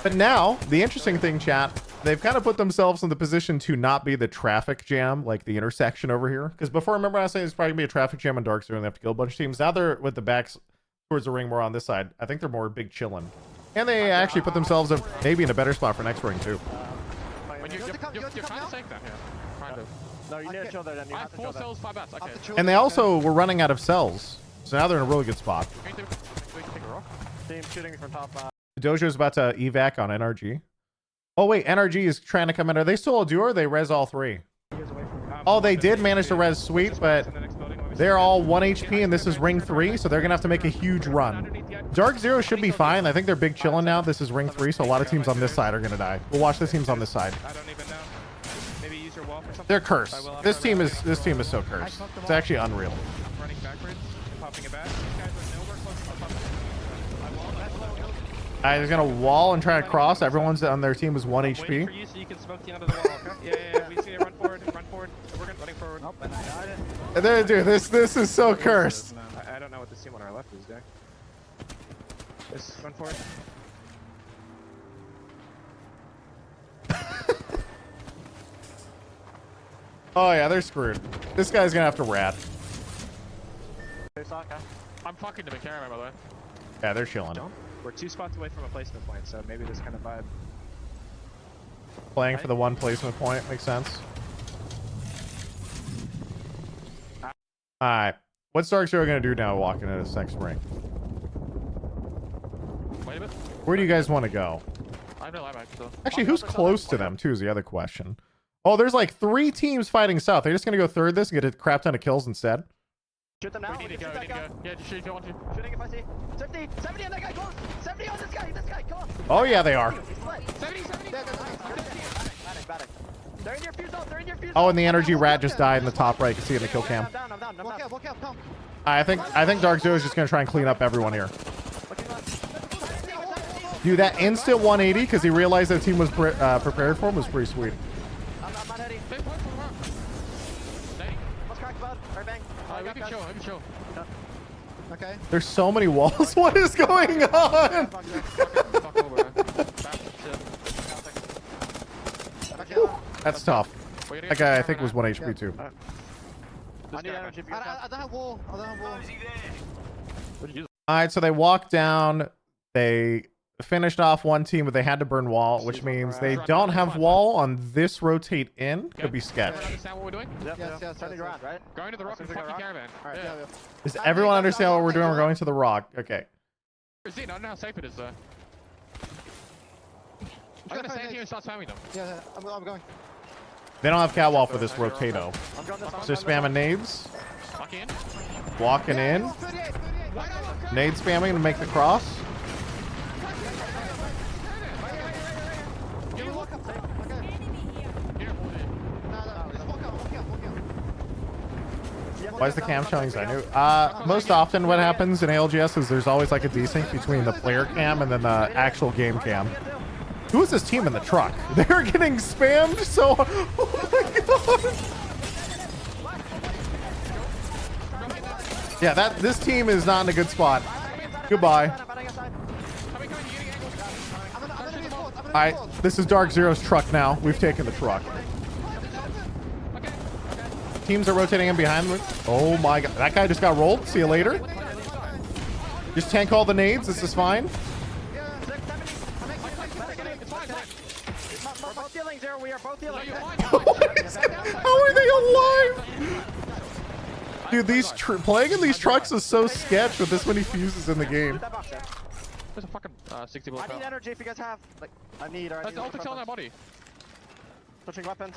But now, the interesting thing, chat, they've kind of put themselves in the position to not be the traffic jam, like the intersection over here. Because before, remember I was saying it's probably going to be a traffic jam on Dark Zero and they have to kill a bunch of teams. Now they're with the backs towards the ring more on this side. I think they're more big chilling. And they actually put themselves maybe in a better spot for next ring, too. You're kind of safe down here. Kind of. No, you need to chill there then. You I have have to chill 4 there. cells, 5 bats. Okay. And they also were running out of cells. So now they're in a really good spot. We can take a rock. Team shooting from top. Dojo's about to evac on NRG. Oh, wait. NRG is trying to come in. Are they still a duo or they res all 3? Oh, they did manage to res sweet, but they're all 1 HP and this is ring 3, so they're going to have to make a huge run. Dark Zero should be fine. I think they're big chilling now. This is ring 3, so a lot of teams on this side are going to die. We'll watch the teams on this side. I don't even know. Maybe use your wall for something. They're cursed. This team is so cursed. It's actually unreal. I'm running backwards and popping it back. These guys are nowhere close to popping. I wall that low. Alright, he's going to wall and try to cross. Everyone's on their team is 1 Waiting HP. for you so you can smoke the end of the wall, okay? Yeah. We see it. Run forward. We're running forward. Nope, and I got it. Dude, this is so cursed. I don't know what this team on our left is doing. Just run forward. Oh yeah, they're screwed. This guy's gonna have to rat. I'm fucking to the camera, by the way. Yeah, they're chilling. We're 2 spots away from a placement point, so maybe this kind of vibe. Playing for the 1 placement point makes sense. Alright. What's Dark Zero gonna do now walking into this next ring? Wait a minute. Where do you guys want to go? I have no live actually. Actually, who's close to them too is the other question. Oh, there's like 3 teams fighting south. They're just gonna go third this and get a crap ton of kills instead. Shoot them now. We need to go. Yeah, just shoot if you want to. Shooting if I see. 70 on that guy, close. 70 on this guy, come on. Oh yeah, they are. 70. Batting. They're in your fuse zone, Oh, and the energy rat just died in the top right. You can see it in the kill cam. I'm down. Walk out, come. I think Dark Zero is just gonna try and clean up everyone here. Dude, that instant 180 because he realized that the team was prepared for him was pretty sweet. I'm not heading. What's cracked, bud? Right, bang. We can chill. Okay. There's so many walls. What is going on? That's tough. That guy I think was 1 HP too. I need energy. I don't have wall. Alright, so they walk down. They finished off one team, but they had to burn wall, which means they don't have wall on this rotate in. Could be sketch. Understand what we're doing? Yes. Turning around, right? Going to the rock and fucking caravan. Alright, yeah. Does everyone understand what we're doing? We're going to the rock. Okay. I don't know how safe it is, though. I'm gonna stand here and start spamming them. Yeah, I'm going. They don't have cat wall for this rotato. I'm going this one. So they're spamming nades. Walk in. Walking in. 38. Nade spamming to make the cross. Why is the cam showing Zainu? Most often what happens in ALGS is there's always like a desync between the player cam and then the actual game cam. Who is this team in the truck? They're getting spammed so... Oh my god. Yeah, this team is not in a good spot. Goodbye. Alright, this is Dark Zero's truck now. We've taken the truck. Teams are rotating in behind them. Oh my god. That guy just got rolled. See you later. Just tank all the nades. This is fine. We are both healing. How are they alive? Dude, these playing in these trucks is so sketch with this many fuses in the game. There's a fucking 60 I need energy if you guys have. Like, I need. That's the ultimate on that body. Switching weapons.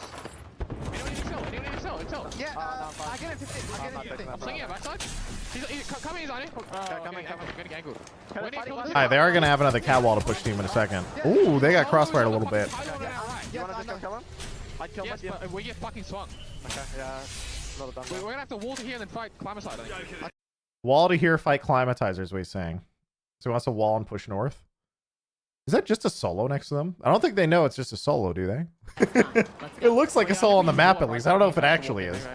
Anyone need to sell? Yeah, I get it 50. I'm swinging it backside. Come in, Zani. Coming. Getting angled. Alright, they are going to have another cat wall to push team in a second. Ooh, they got crossfired a little bit. You want to just go kill him? I killed my team. But we get fucking swung. Okay, yeah. We're going to have to wall to here and then fight climber side, I think. Wall to here, fight climatizers, what he's saying. So he wants a wall and push north. Is that just a solo next to them? I don't think they know it's just a solo, do they? It looks like a solo on the map at least. I don't know if it actually is.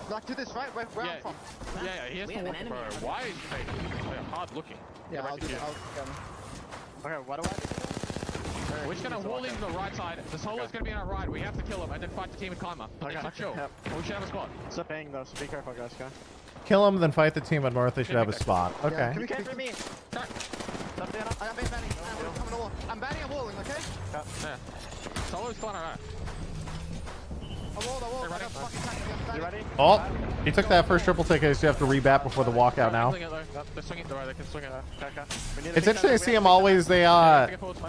Like to this right, where I'm from. Yeah, he has to walk, bro. Why is he hard looking? Yeah, I'll do it. Okay, what do I do? We're just gonna wall into the right side. The solo's gonna be on our right. We have to kill him and then fight the team and climber. Okay, chill. We should have a spot. It's a bang though, so be careful, guys. Okay. Kill him, then fight the team at north. They should have a spot. Okay. You came for me. I'm banning and walling, okay? Yeah. Solo's flying around. I walled. You ready? Oh, he took that first triple ticket, so you have to rebat before the walkout now. They're swinging it, they can swing it. It's interesting to see them always. They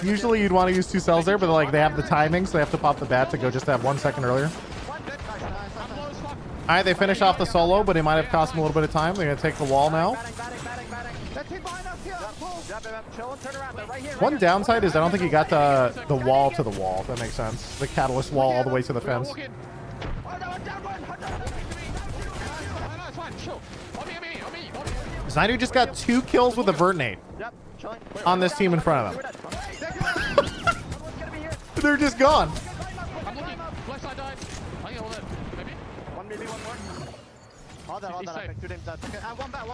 usually you'd want to use 2 cells there, but like they have the timing, so they have to pop the bat to go just that 1 second earlier. Alright, they finish off the solo, but it might have cost them a little bit of time. They're gonna take the wall now. One downside is I don't think he got the wall to the wall, if that makes sense. The catalyst wall all the way to the fence. Zainu just got 2 kills with a Vertinate on this team in front of them. They're just gone. I'm looking. Left side died. I think I will live. Maybe? One more. All that. I picked 2 names dead. Okay, one back.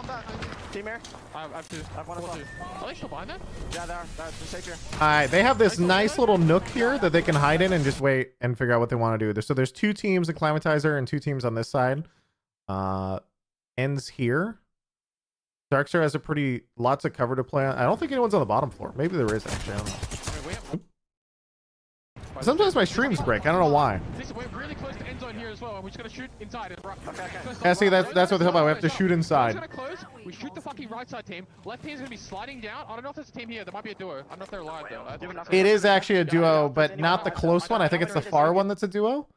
Team here. I have 2. I have 1 as well. Are they still behind that? Yeah, they are. They're safe here. Alright, they have this nice little nook here that they can hide in and just wait and figure out what they want to do. So there's 2 teams, Acclimatizer, and 2 teams on this side. Ends here. Darkstar has lots of cover to play on. I don't think anyone's on the bottom floor. Maybe there is actually. I don't know. Sometimes my streams break. I don't know why. We're really close to end zone here as well, and we're just gonna shoot inside. Yeah, see, that's what they're talking about. We have to shoot inside. We're gonna close. We shoot the fucking right side team. Left team's gonna be sliding down. I don't know if there's a team here. There might be a duo. I don't know if they're alive though. It is actually a duo, but not the close one. I think it's the far one that's a duo.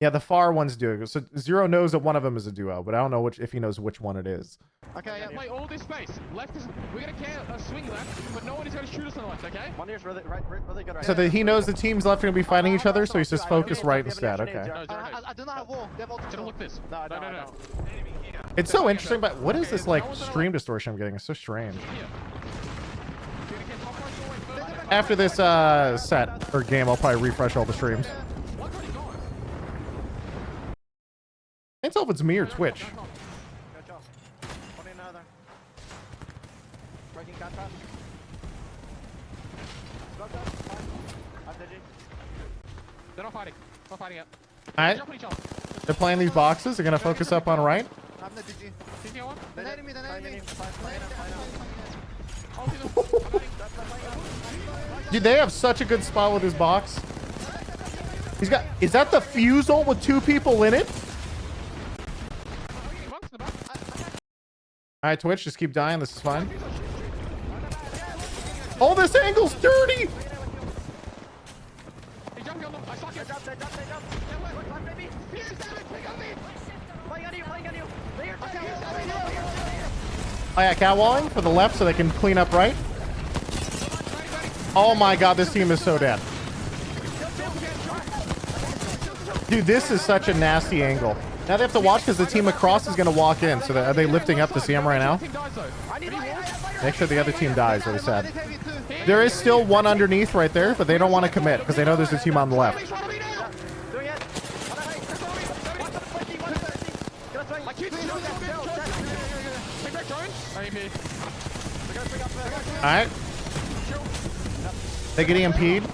Yeah, the far one's duo. So Zero knows that one of them is a duo, but I don't know if he knows which one it is. Okay, yeah. Play all this space. Left is we're gonna swing left, but no one is gonna shoot us on the left. Okay. One here's really good right. So that he knows the teams left are gonna be fighting each other, so he's just focused right instead. Okay. I do not have wall. Just look this. No. It's so interesting, but what is this like stream distortion I'm getting? It's so strange. After this set or game, I'll probably refresh all the streams. I can't tell if it's me or Twitch. They're not fighting. Not fighting yet. Alright. They're playing these boxes. They're gonna focus up on right. Dude, they have such a good spot with his box. He's got... Is that the fusel with 2 people in it? Alright, Twitch, just keep dying. This is fine. Oh, this angle's dirty! Oh yeah, catwalling for the left so they can clean up right. Oh my god, this team is so dead. Dude, this is such a nasty angle. Now they have to watch because the team across is going to walk in. So are they lifting up to see him right now? Make sure the other team dies, what he said. There is still one underneath right there, but they don't want to commit because they know there's a team on the left. Alright. They get EMP'd.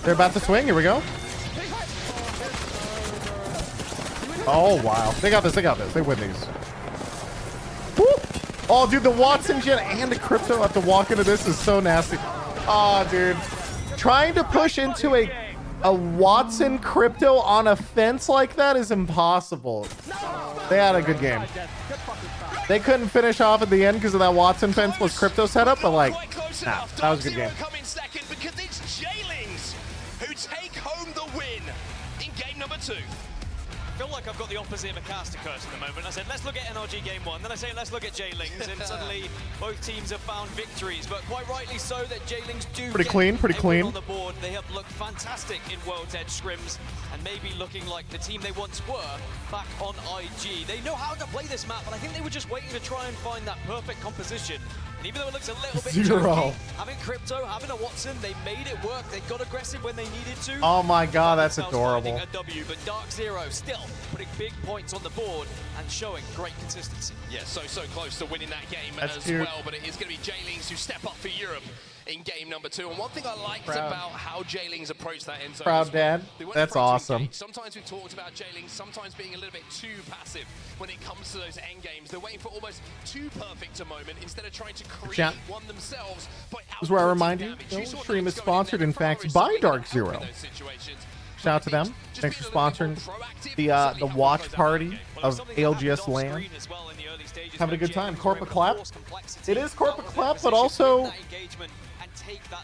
They're about to swing. Here we go. Oh, wow. They got this. They got this. They win these. Woo! Oh, dude, the Watson gen and the crypto have to walk into this is so nasty. Oh, dude. Trying to push into a Watson crypto on a fence like that is impossible. They had a good game. They couldn't finish off at the end because of that Watson fence plus crypto setup, but like, nah, that was a good game. Because it's Jaylings who take home the win in game number 2. I feel like I've got the opposite of a caster curse at the moment. I said, let's look at NRG game 1. Then I say, let's look at Jaylings. And suddenly, both teams have found victories. But quite rightly so that Jaylings do pretty clean on the board. They have looked fantastic in World's Edge scrims. And maybe looking like the team they once were back on IG. They know how to play this map, but I think they were just waiting to try and find that perfect composition. And even though it looks a little bit junky, having crypto, having a Watson, they made it work. They got aggressive when they needed to. Oh my god, that's adorable. A W, but Dark Zero still putting big points on the board and showing great consistency. Yeah, so close to winning that game that's cute. Well, but it is going to be Jaylings who step up for Europe in game number 2. And one thing I liked about how Jaylings approached that end zone. Proud dad. That's awesome. Sometimes we've talked about Jaylings sometimes being a little bit too passive when it comes to those end games. They're waiting for almost too perfect a moment instead of trying to create one themselves. This is where I remind you, the stream is sponsored, in fact, by Dark Zero. Shout out to them. Thanks for sponsoring the watch party of ALGS LAN. Having a good time. Corpa Clap. It is Corpa Clap, but also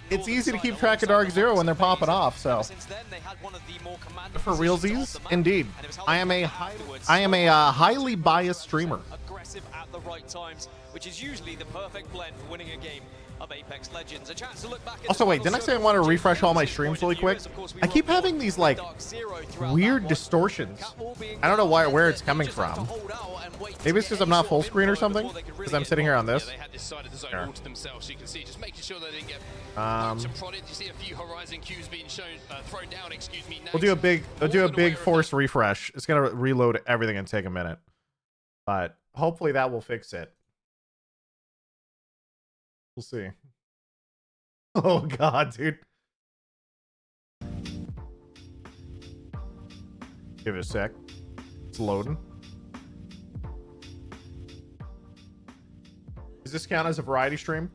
it's easy to keep track of Dark Zero when they're popping off. So for realsies, indeed, I am a highly biased streamer. Aggressive at the right times, which is usually the perfect blend for winning a game of Apex Legends. A chance to look back at also, wait, didn't I say I want to refresh all my streams really quick? I keep having these like weird distortions. I don't know where it's coming from. Maybe it's because I'm not full screen or something. Because I'm sitting here on this. Sure. We'll do a big force refresh. It's gonna reload everything and take a minute, but hopefully that will fix it. We'll see. Oh god, dude. Give it a sec. It's loading. Does this count as a variety stream?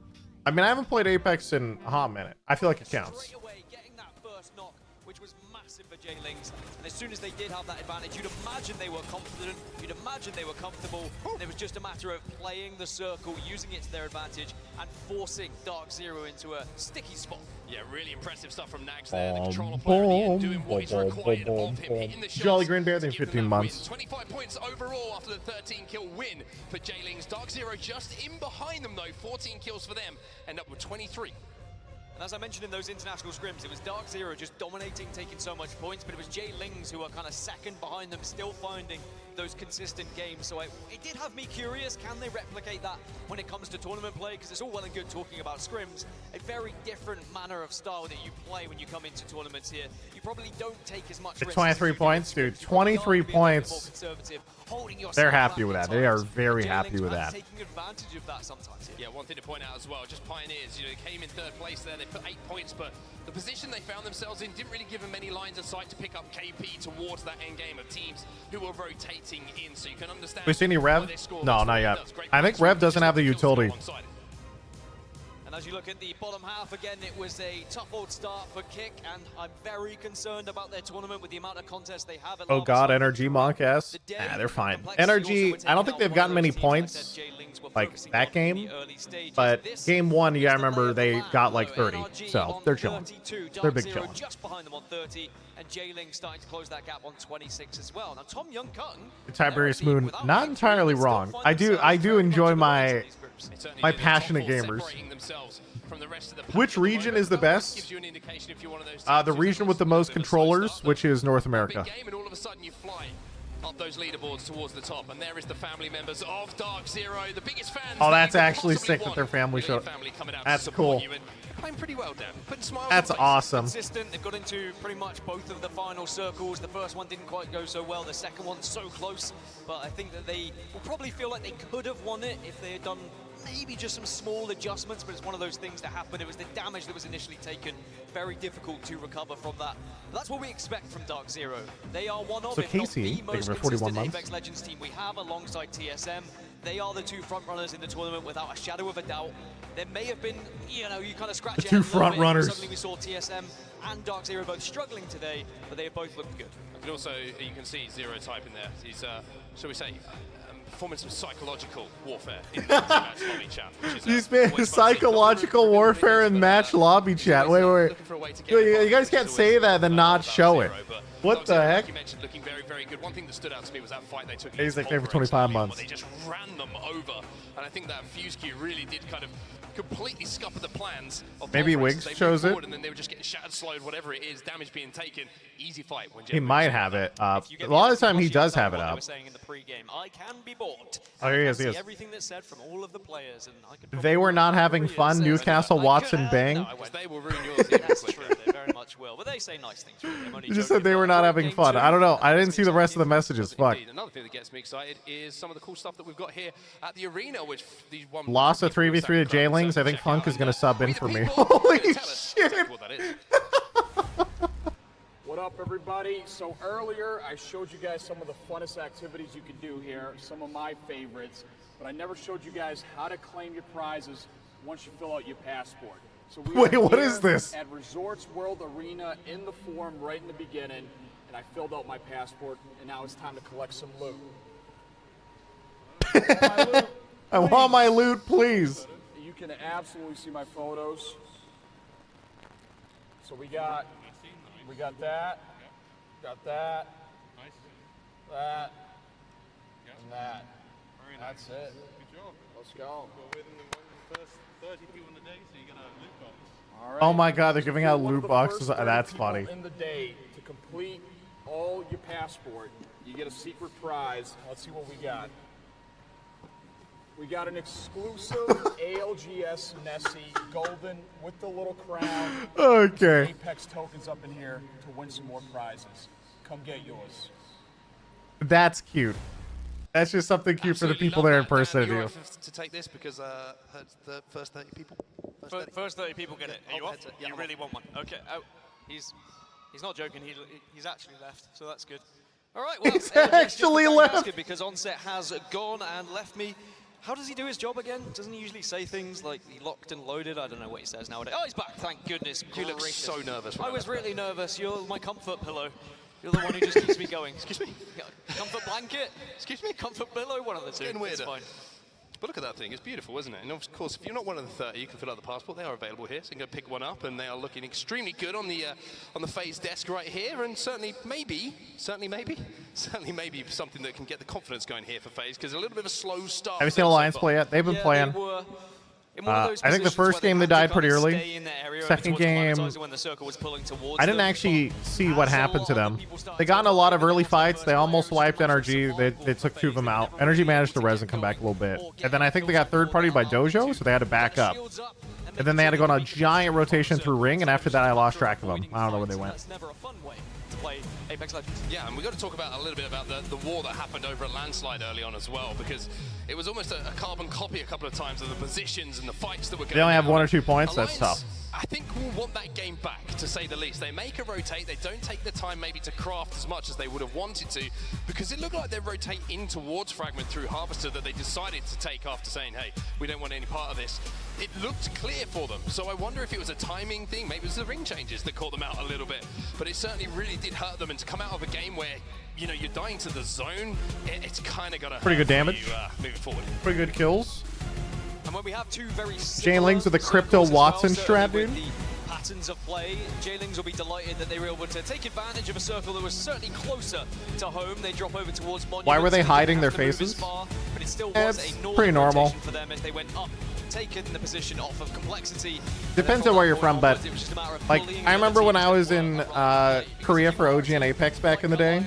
I mean, I haven't played Apex in a hot minute. I feel like it counts. Straight away, getting that first knock, which was massive for Jaylings. And as soon as they did have that advantage, you'd imagine they were confident, you'd imagine they were comfortable. And it was just a matter of playing the circle, using it to their advantage, and forcing Dark Zero into a sticky spot. Yeah, really impressive stuff from Nags there. The controller player doing what is required of him, hitting the shots. Jolly Green Bear, than 15 months. 25 points overall after the 13-kill win for Jaylings. Dark Zero just in behind them, though. 14 kills for them, end up with 23. And as I mentioned in those international scrims, it was Dark Zero just dominating, taking so much points, but it was Jaylings who were kind of second behind them, still finding those consistent games. So it did have me curious, can they replicate that when it comes to tournament play? Because it's all well and good talking about scrims, a very different manner of style that you play when you come into tournaments here. You probably don't take as much risk. 23 points, dude. 23 points. They're happy with that. They are very happy with that. Taking advantage of that sometimes. Yeah, one thing to point out as well, just Pioneers, you know, they came in 3rd place there, they put 8 points, but the position they found themselves in didn't really give them many lines of sight to pick up KP towards that end game of teams who were rotating in, so you can understand. We see any Rev? No, not yet. I think Rev doesn't have the utility. And as you look at the bottom half, again, it was a tough old start for Kick, and I'm very concerned about their tournament with the amount of contests they have. Oh god, NRG Monk S. Nah, they're fine. NRG, I don't think they've gotten many points like that game, but game 1, yeah, I remember they got like 30, so they're chilling. They're big chilling. Just behind them on 30, and J-Ling starting to close that gap on 26 as well. Now Tom Young-Kung, Tiberius Moon, not entirely wrong. I do enjoy my passionate gamers. Which region is the best? The region with the most controllers, which is North America. And all of a sudden you fly up those leaderboards towards the top, and there is the family members of Dark Zero, the biggest fans. Oh, that's actually sick that their family showed. That's cool. Playing pretty well, Dan. Putting smiles That's on faces. awesome. Consistent. They've got into pretty much both of the final circles. The first one didn't quite go so well. The second one so close, but I think that they will probably feel like they could have won it if they had done maybe just some small adjustments, but it's one of those things that happened. It was the damage that was initially taken. Very difficult to recover from that. But that's what we expect from Dark Zero. They are one of, So if not Casey, the most 41 consistent months. Apex Legends team we have alongside TSM. They are the 2 front runners in the tournament without a shadow of a doubt. There may have been, you know, you kind of scratch your head a little front bit. runners. Suddenly we saw TSM and Dark Zero both struggling today, but they have both looked good. And also, you can see Zero Type in there. He's, shall we say, performing some psychological warfare in the match lobby chat. He's been psychological warfare in match lobby chat. Wait. You guys can't say that and then not show it. What the heck? You mentioned looking very, very good. One thing that stood out to me was that fight they took. He's like there for 25 months. They just ran them over, and I think that fuse queue really did kind of completely scupper the plans of Maybe both Wiggs races. They chose moved it. forward, and then they were just getting shattered, slowed, whatever it is, damage being taken. Easy fight. When He might have it up. A lot of the time he does have it up. Saying in the pre-game, I can be bought. Oh, here he is. Everything that's said from all of the players, and I could They were not having fun. Newcastle, Watson, Bang. they will ruin yours. That's true. They very much will. But they say nice things. You just said they were not having fun. I don't know. I didn't see the rest of the messages. Fuck. Another thing that gets me excited is some of the cool stuff that we've got here at the arena, which these one Lost a 3v3 to J-Lings. I think Funk is going to sub in for me. Holy shit. What up, everybody? So earlier, I showed you guys some of the funnest activities you could do here, some of my favorites, but I never showed you guys how to claim your prizes once you fill out your passport. So Wait, what is this? At Resorts World Arena in the forum right in the beginning, and I filled out my passport, and now it's time to collect some loot. I want my loot, please. You can absolutely see my photos. So we got that, that, and that. That's it. Let's go. All right. Oh my god, they're giving out One of loot the boxes. first 30 That's people funny. In the day to complete all your passport, you get a secret prize. Let's see what we got. We got an exclusive ALGS Nessie Golden with the little crown. Okay. Apex tokens up in here to win some more prizes. Come get yours. That's cute. That's just something cute for the people there in person to do. To take this because the first 30 people. First 30 people get it. Are you off? You really want one? Okay. Oh, he's not joking. He's actually left, so that's good. All right. Well, He's actually left because Onset has gone and left me. How does he do his job again? Doesn't he usually say things like he locked and loaded? I don't know what he says nowadays. Oh, he's back. Thank goodness. You look so nervous. I was really nervous. You're my comfort pillow. You're the one who just keeps me going. Excuse me. Comfort blanket. Excuse me. Comfort pillow. One of the two. Getting weirder. It's fine. But look at that thing. It's beautiful, isn't it? And of course, if you're not one of the 30, you can fill out the passport. They are available here, so you can go pick one up, and they are looking extremely good on the FaZe desk right here. And certainly maybe something that can get the confidence going here for FaZe, because a little bit of a slow start. Have you seen Alliance play yet? They've been playing. I think the first game they died pretty early. Second game, I didn't actually see what happened to them. They got in a lot of early fights. They almost wiped NRG. They took 2 of them out. NRG managed to res and come back a little bit. And then I think they got third party by Dojo, so they had to back up. And then they had to go on a giant rotation through Ring, and after that I lost track of them. I don't know where they went. play Apex Legends. Yeah, and we've got to talk about a little bit about the war that happened over at Landslide early on as well, because it was almost a carbon copy a couple of times of the positions and the fights that were going on. They only have 1 or 2 points. That's tough. I think we'll want that game back, to say the least. They make a rotate. They don't take the time maybe to craft as much as they would have wanted to, because it looked like they rotate in towards Fragment through Harvester that they decided to take after saying, hey, we don't want any part of this. It looked clear for them. So I wonder if it was a timing thing. Maybe it was the ring changes that caught them out a little bit. But it certainly really did hurt them. And to come out of a game where, you know, you're dying to the zone, it's kind of got to pretty good damage. Moving forward. Pretty good kills. And when we have two very J-Lings with a crypto Watson strat, dude. Patterns of play, J-Lings will be delighted that they were able to take advantage of a circle that was certainly closer to home. They drop over towards Monument. Why were they hiding their faces? Far, but it still was it's a pretty normal for them as they went up, taken the position off of complexity. Depends on where you're from, but like I remember when I was in Korea for OG and Apex back in the day,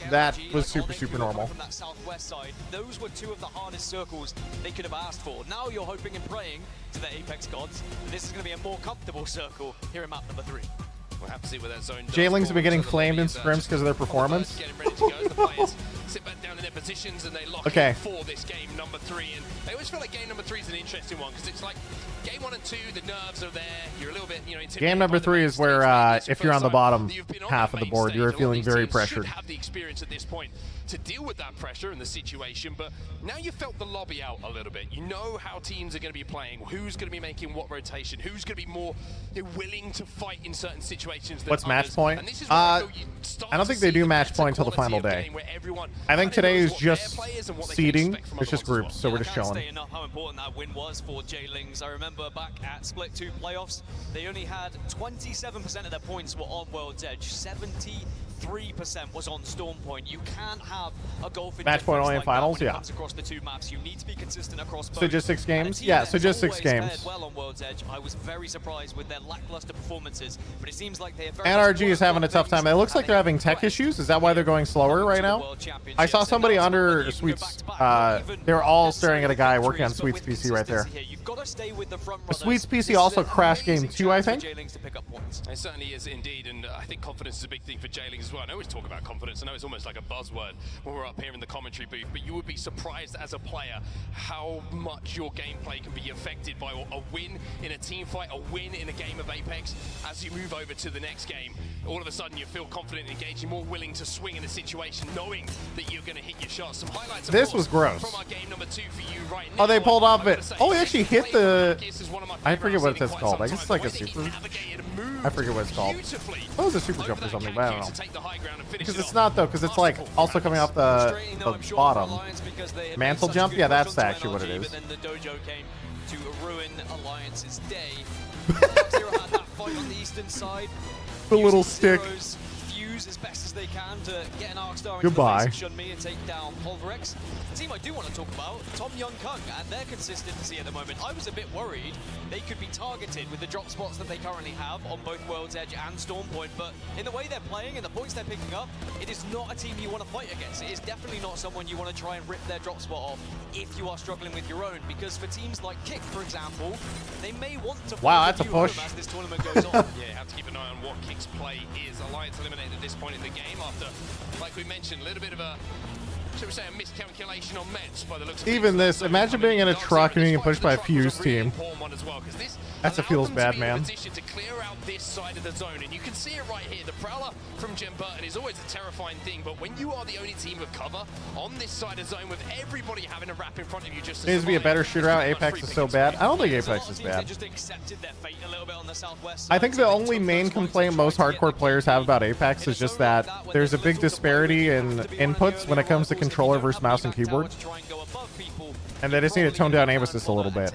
that was super normal. From that southwest side, those were two of the hardest circles they could have asked for. Now you're hoping and praying to the Apex gods that this is going to be a more comfortable circle here in map number 3. We'll have to see where that zone does. J-Lings have been getting flamed in scrims because of their performance. Getting ready to go as the players sit back down in their positions and they lock in for this game number 3. And I always feel like game number 3 is an interesting one because it's like game 1 and 2, the nerves are there. You're a little bit, you know, game number 3 is where if you're on the bottom half of the board, you're feeling very pressured. Have the experience at this point to deal with that pressure and the situation, but now you felt the lobby out a little bit. You know how teams are going to be playing, who's going to be making what rotation, who's going to be more willing to fight in certain situations. What's match point? I don't think they do match point until the final day. I think today is just seeding. It's just groups, so we're just chilling. How important that win was for J-Lings. I remember back at Split 2 playoffs, they only had 27% of their points were on World's Edge. 73% was on Storm Point. You can't have a goal for match point only in finals. Yeah. Across the 2 maps, you need to be consistent across both. So just 6 games. Yeah. So just 6 games. Well on World's Edge, I was very surprised with their lackluster performances, but it seems like they have. NRG is having a tough time. It looks like they're having tech issues. Is that why they're going slower right now? I saw somebody under Sweets. They were all staring at a guy working on Sweets PC right there. Sweets PC also crashed game 2, I think. It certainly is indeed, and I think confidence is a big thing for J-Lings as well. I know we talk about confidence. I know it's almost like a buzzword when we're up here in the commentary booth, but you would be surprised as a player how much your gameplay can be affected by a win in a team fight, a win in a game of Apex. As you move over to the next game, all of a sudden you feel confident, engaging, more willing to swing in a situation, knowing that you're going to hit your shots. Some highlights. This was gross. From our game number 2 for you right now. Oh, they pulled off it. Oh, they actually hit the. I forget what it's called. I guess it's like a super. I forget what it's called. Oh, it's a super jump or something, but I don't know. Because it's not though, because it's like also coming off the bottom. Mantle jump? Yeah, that's actually what it is. Then the dojo came to ruin Alliance's day. Zero had that fight on the eastern side. The little stick. Fuse as best as they can to get an arc star Goodbye. into the face of Shunmi and take down Pulverex. The team I do want to talk about, Tom Young Kung and their consistency at the moment. I was a bit worried they could be targeted with the drop spots that they currently have on both World's Edge and Storm Point, but in the way they're playing and the points they're picking up, it is not a team you want to fight against. It is definitely not someone you want to try and rip their drop spot off if you are struggling with your own, because for teams like Kick, for example, they may want to that's a push. As this tournament goes on. Yeah, have to keep an eye on what Kick's play is. Alliance eliminated at this point in the game after, like we mentioned, a little bit of a, should we say, a miscalculation on meds by the looks of even this, imagine being in a truck and being pushed by a Fuse team. That's a feels bad, man. To clear out this side of the zone, and you can see it right here. The Prowler from Jen Burton is always a terrifying thing, but when you are the only team with cover on this side of zone with everybody having a wrap in front of you, just needs to be a better shooter out. Apex is so bad. I don't think Apex is bad. I think the only main complaint most hardcore players have about Apex is just that there's a big disparity in inputs when it comes to controller versus mouse and keyboard. And they just need to tone down aim assist a little bit.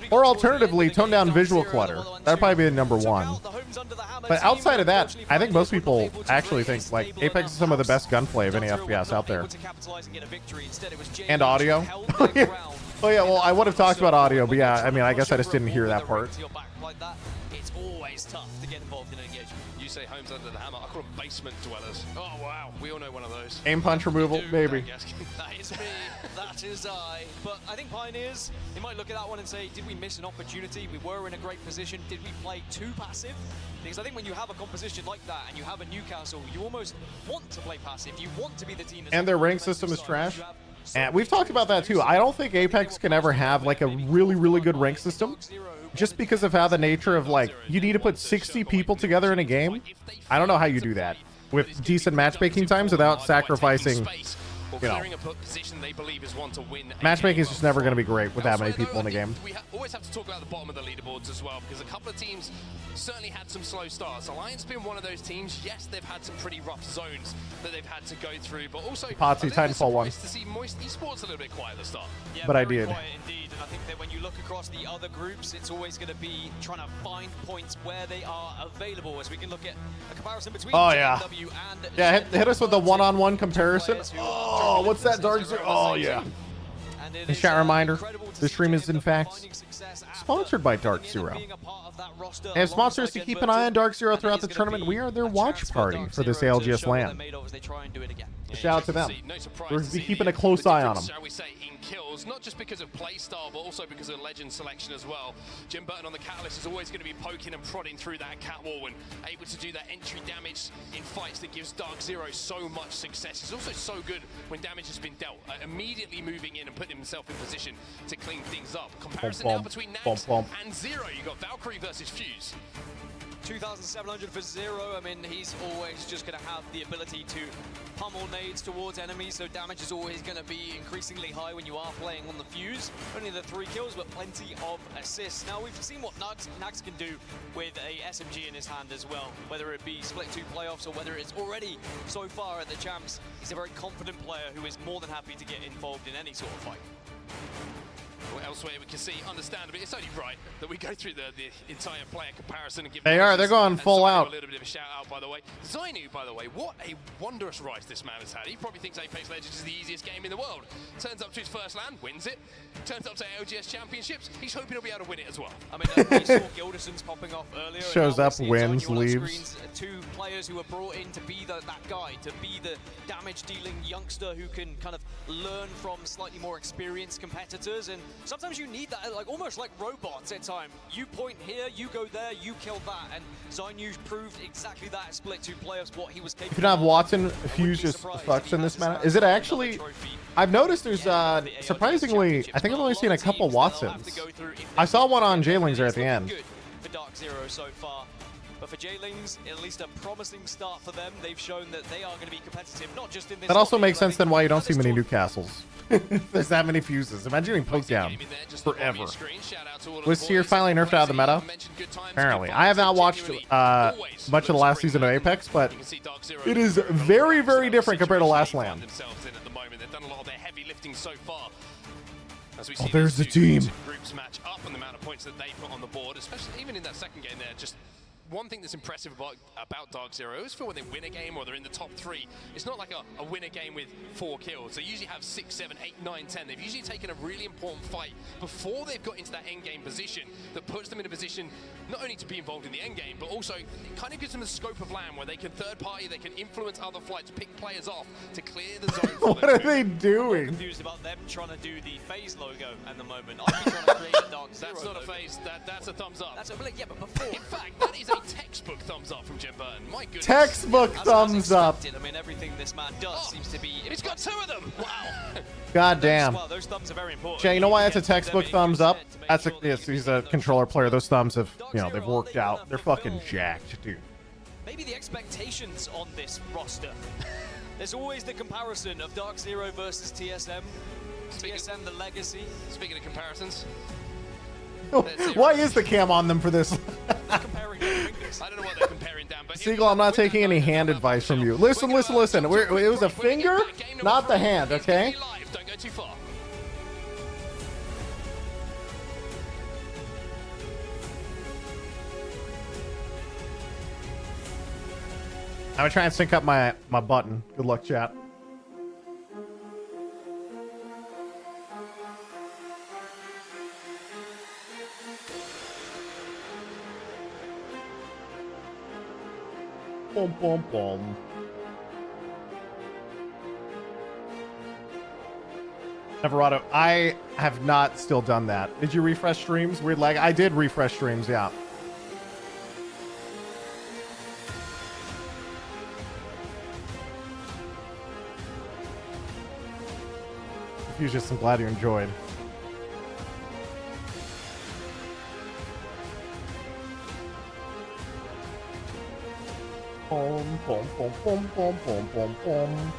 Or alternatively, tone down visual clutter. That'd probably be the #1. But outside of that, I think most people actually think like Apex is some of the best gunplay of any FPS out there. And audio. Oh yeah, well I would have talked about audio, but yeah, I mean I guess I just didn't hear that part. always tough to get involved in an engagement. You say homes under the hammer. I call them basement dwellers. Oh, wow. We all know one of those. Aim punch removal, baby. That is me. That is I. But I think Pioneers, they might look at that one and say, did we miss an opportunity? We were in a great position. Did we play too passive? Because I think when you have a composition like that and you have a Newcastle, you almost want to play passive. You want to be the team. And their rank system is trash. And we've talked about that too. I don't think Apex can ever have like a really, really good rank system, just because of how the nature of like, you need to put 60 people together in a game. I don't know how you do that with decent matchmaking times without sacrificing, you know. Matchmaking is just never going to be great with that many people in the game. We always have to talk about the bottom of the leaderboards as well, because a couple of teams certainly had some slow starts. Alliance been one of those teams. Yes, they've had some pretty rough zones that they've had to go through, but also Potsy Titanfall 1. To see Moist Esports a little bit quiet at the start. Yeah, but I did. Quiet indeed, and I think that when you look across the other groups, it's always going to be trying to find points where they are available, as we can look at a comparison between JW and yeah, hit us with the one-on-one comparison. Oh, what's that, Dark Zero? Oh, yeah. A chat reminder, the stream is in fact sponsored by Dark Zero. And sponsors to keep an eye on Dark Zero throughout the tournament. We are their watch party for this ALGS LAN. Shout out to them. We're going to be keeping a close eye on them. Kills, not just because of play style, but also because of legend selection as well. Jim Burton on the Catalyst is always going to be poking and prodding through that cat wall and able to do that entry damage in fights that gives Dark Zero so much success. He's also so good when damage has been dealt, immediately moving in and putting himself in position to clean things up. Comparison now between Nax and Zero. You've got Valkyrie versus Fuse. 2,700 for Zero. I mean, he's always just going to have the ability to pummel nades towards enemies, so damage is always going to be increasingly high when you are playing on the Fuse. Only the 3 kills, but plenty of assists. Now, we've seen what Nax can do with a SMG in his hand as well, whether it be Split 2 playoffs or whether it's already so far at the champs. He's a very confident player who is more than happy to get involved in any sort of fight. Well, elsewhere we can see, understandably, it's only right that we go through the entire player comparison and give they're going full out. A little bit of a shout out, by the way. Zainu, by the way, what a wondrous rise this man has had. He probably thinks Apex Legends is the easiest game in the world. Turns up to his first LAN, wins it. Turns up to ALGS Championships, he's hoping he'll be able to win it as well. I mean, we saw Gilderson's popping off earlier. Shows up, wins, leaves. Screens, 2 players who are brought in to be that guy, to be the damage-dealing youngster who can kind of learn from slightly more experienced competitors. And sometimes you need that, like almost like robots at time. You point here, you go there, you kill that. And Zainu proved exactly that at Split 2 playoffs, what he was capable of. If you don't have Watson, Fuse just fucks in this meta. Is it actually... I've noticed there's, surprisingly, I think I've only seen a couple Watsons. I saw one on J-Lings there at the end. For Dark Zero so far. But for J-Lings, at least a promising start for them. They've shown that they are going to be competitive, not just in this... That also makes sense then why you don't see many Newcastles. There's that many Fuses. Imagine getting poked down forever. Was here finally nerfed out of the meta? Apparently. I have not watched much of the last season of Apex, but it is very, very different compared to last LAN. Oh, there's the team. Groups match up on the amount of points that they put on the board, especially even in that second game there. Just one thing that's impressive about Dark Zero, I always feel when they win a game or they're in the top 3, it's not like a win a game with 4 kills. They usually have 6, 7, 8, 9, 10. They've usually taken a really important fight before they've got into that end game position that puts them in a position not only to be involved in the end game, but also it kind of gives them the scope of LAN where they can third party, they can influence other flights, pick players off to clear the zone. What are they doing? I'm confused about them trying to do the FaZe logo at the moment. I've been trying to create a Dark Zero That's not logo. a FaZe, that's a thumbs up. That's a yeah, but before. In fact, that is a textbook thumbs up from Jim Burton. My goodness. Textbook thumbs up. I mean, everything this man does seems to be... He's got 2 of them! Wow! God damn. Well, those thumbs are very important. Jay, you know why that's a textbook thumbs up? That's yes, he's a controller player. Those thumbs have, you know, they've worked out. They're fucking jacked, dude. Maybe the expectations on this roster. There's always the comparison of Dark Zero versus TSM. TSM, the legacy. Speaking of comparisons. Why is the cam on them for this? I don't know what they're comparing down, but Seagull, I'm not taking any hand advice from you. Listen. It was a finger, not the hand, okay? Don't go too far. I'm gonna try and sync up my button. Good luck, chat. boom, boom, boom. Everado, I have not still done that. Did you refresh streams? Weird lag. I did refresh streams, yeah. Fusius, I'm glad you enjoyed. Boom, boom, boom, boom, boom, boom, boom, boom.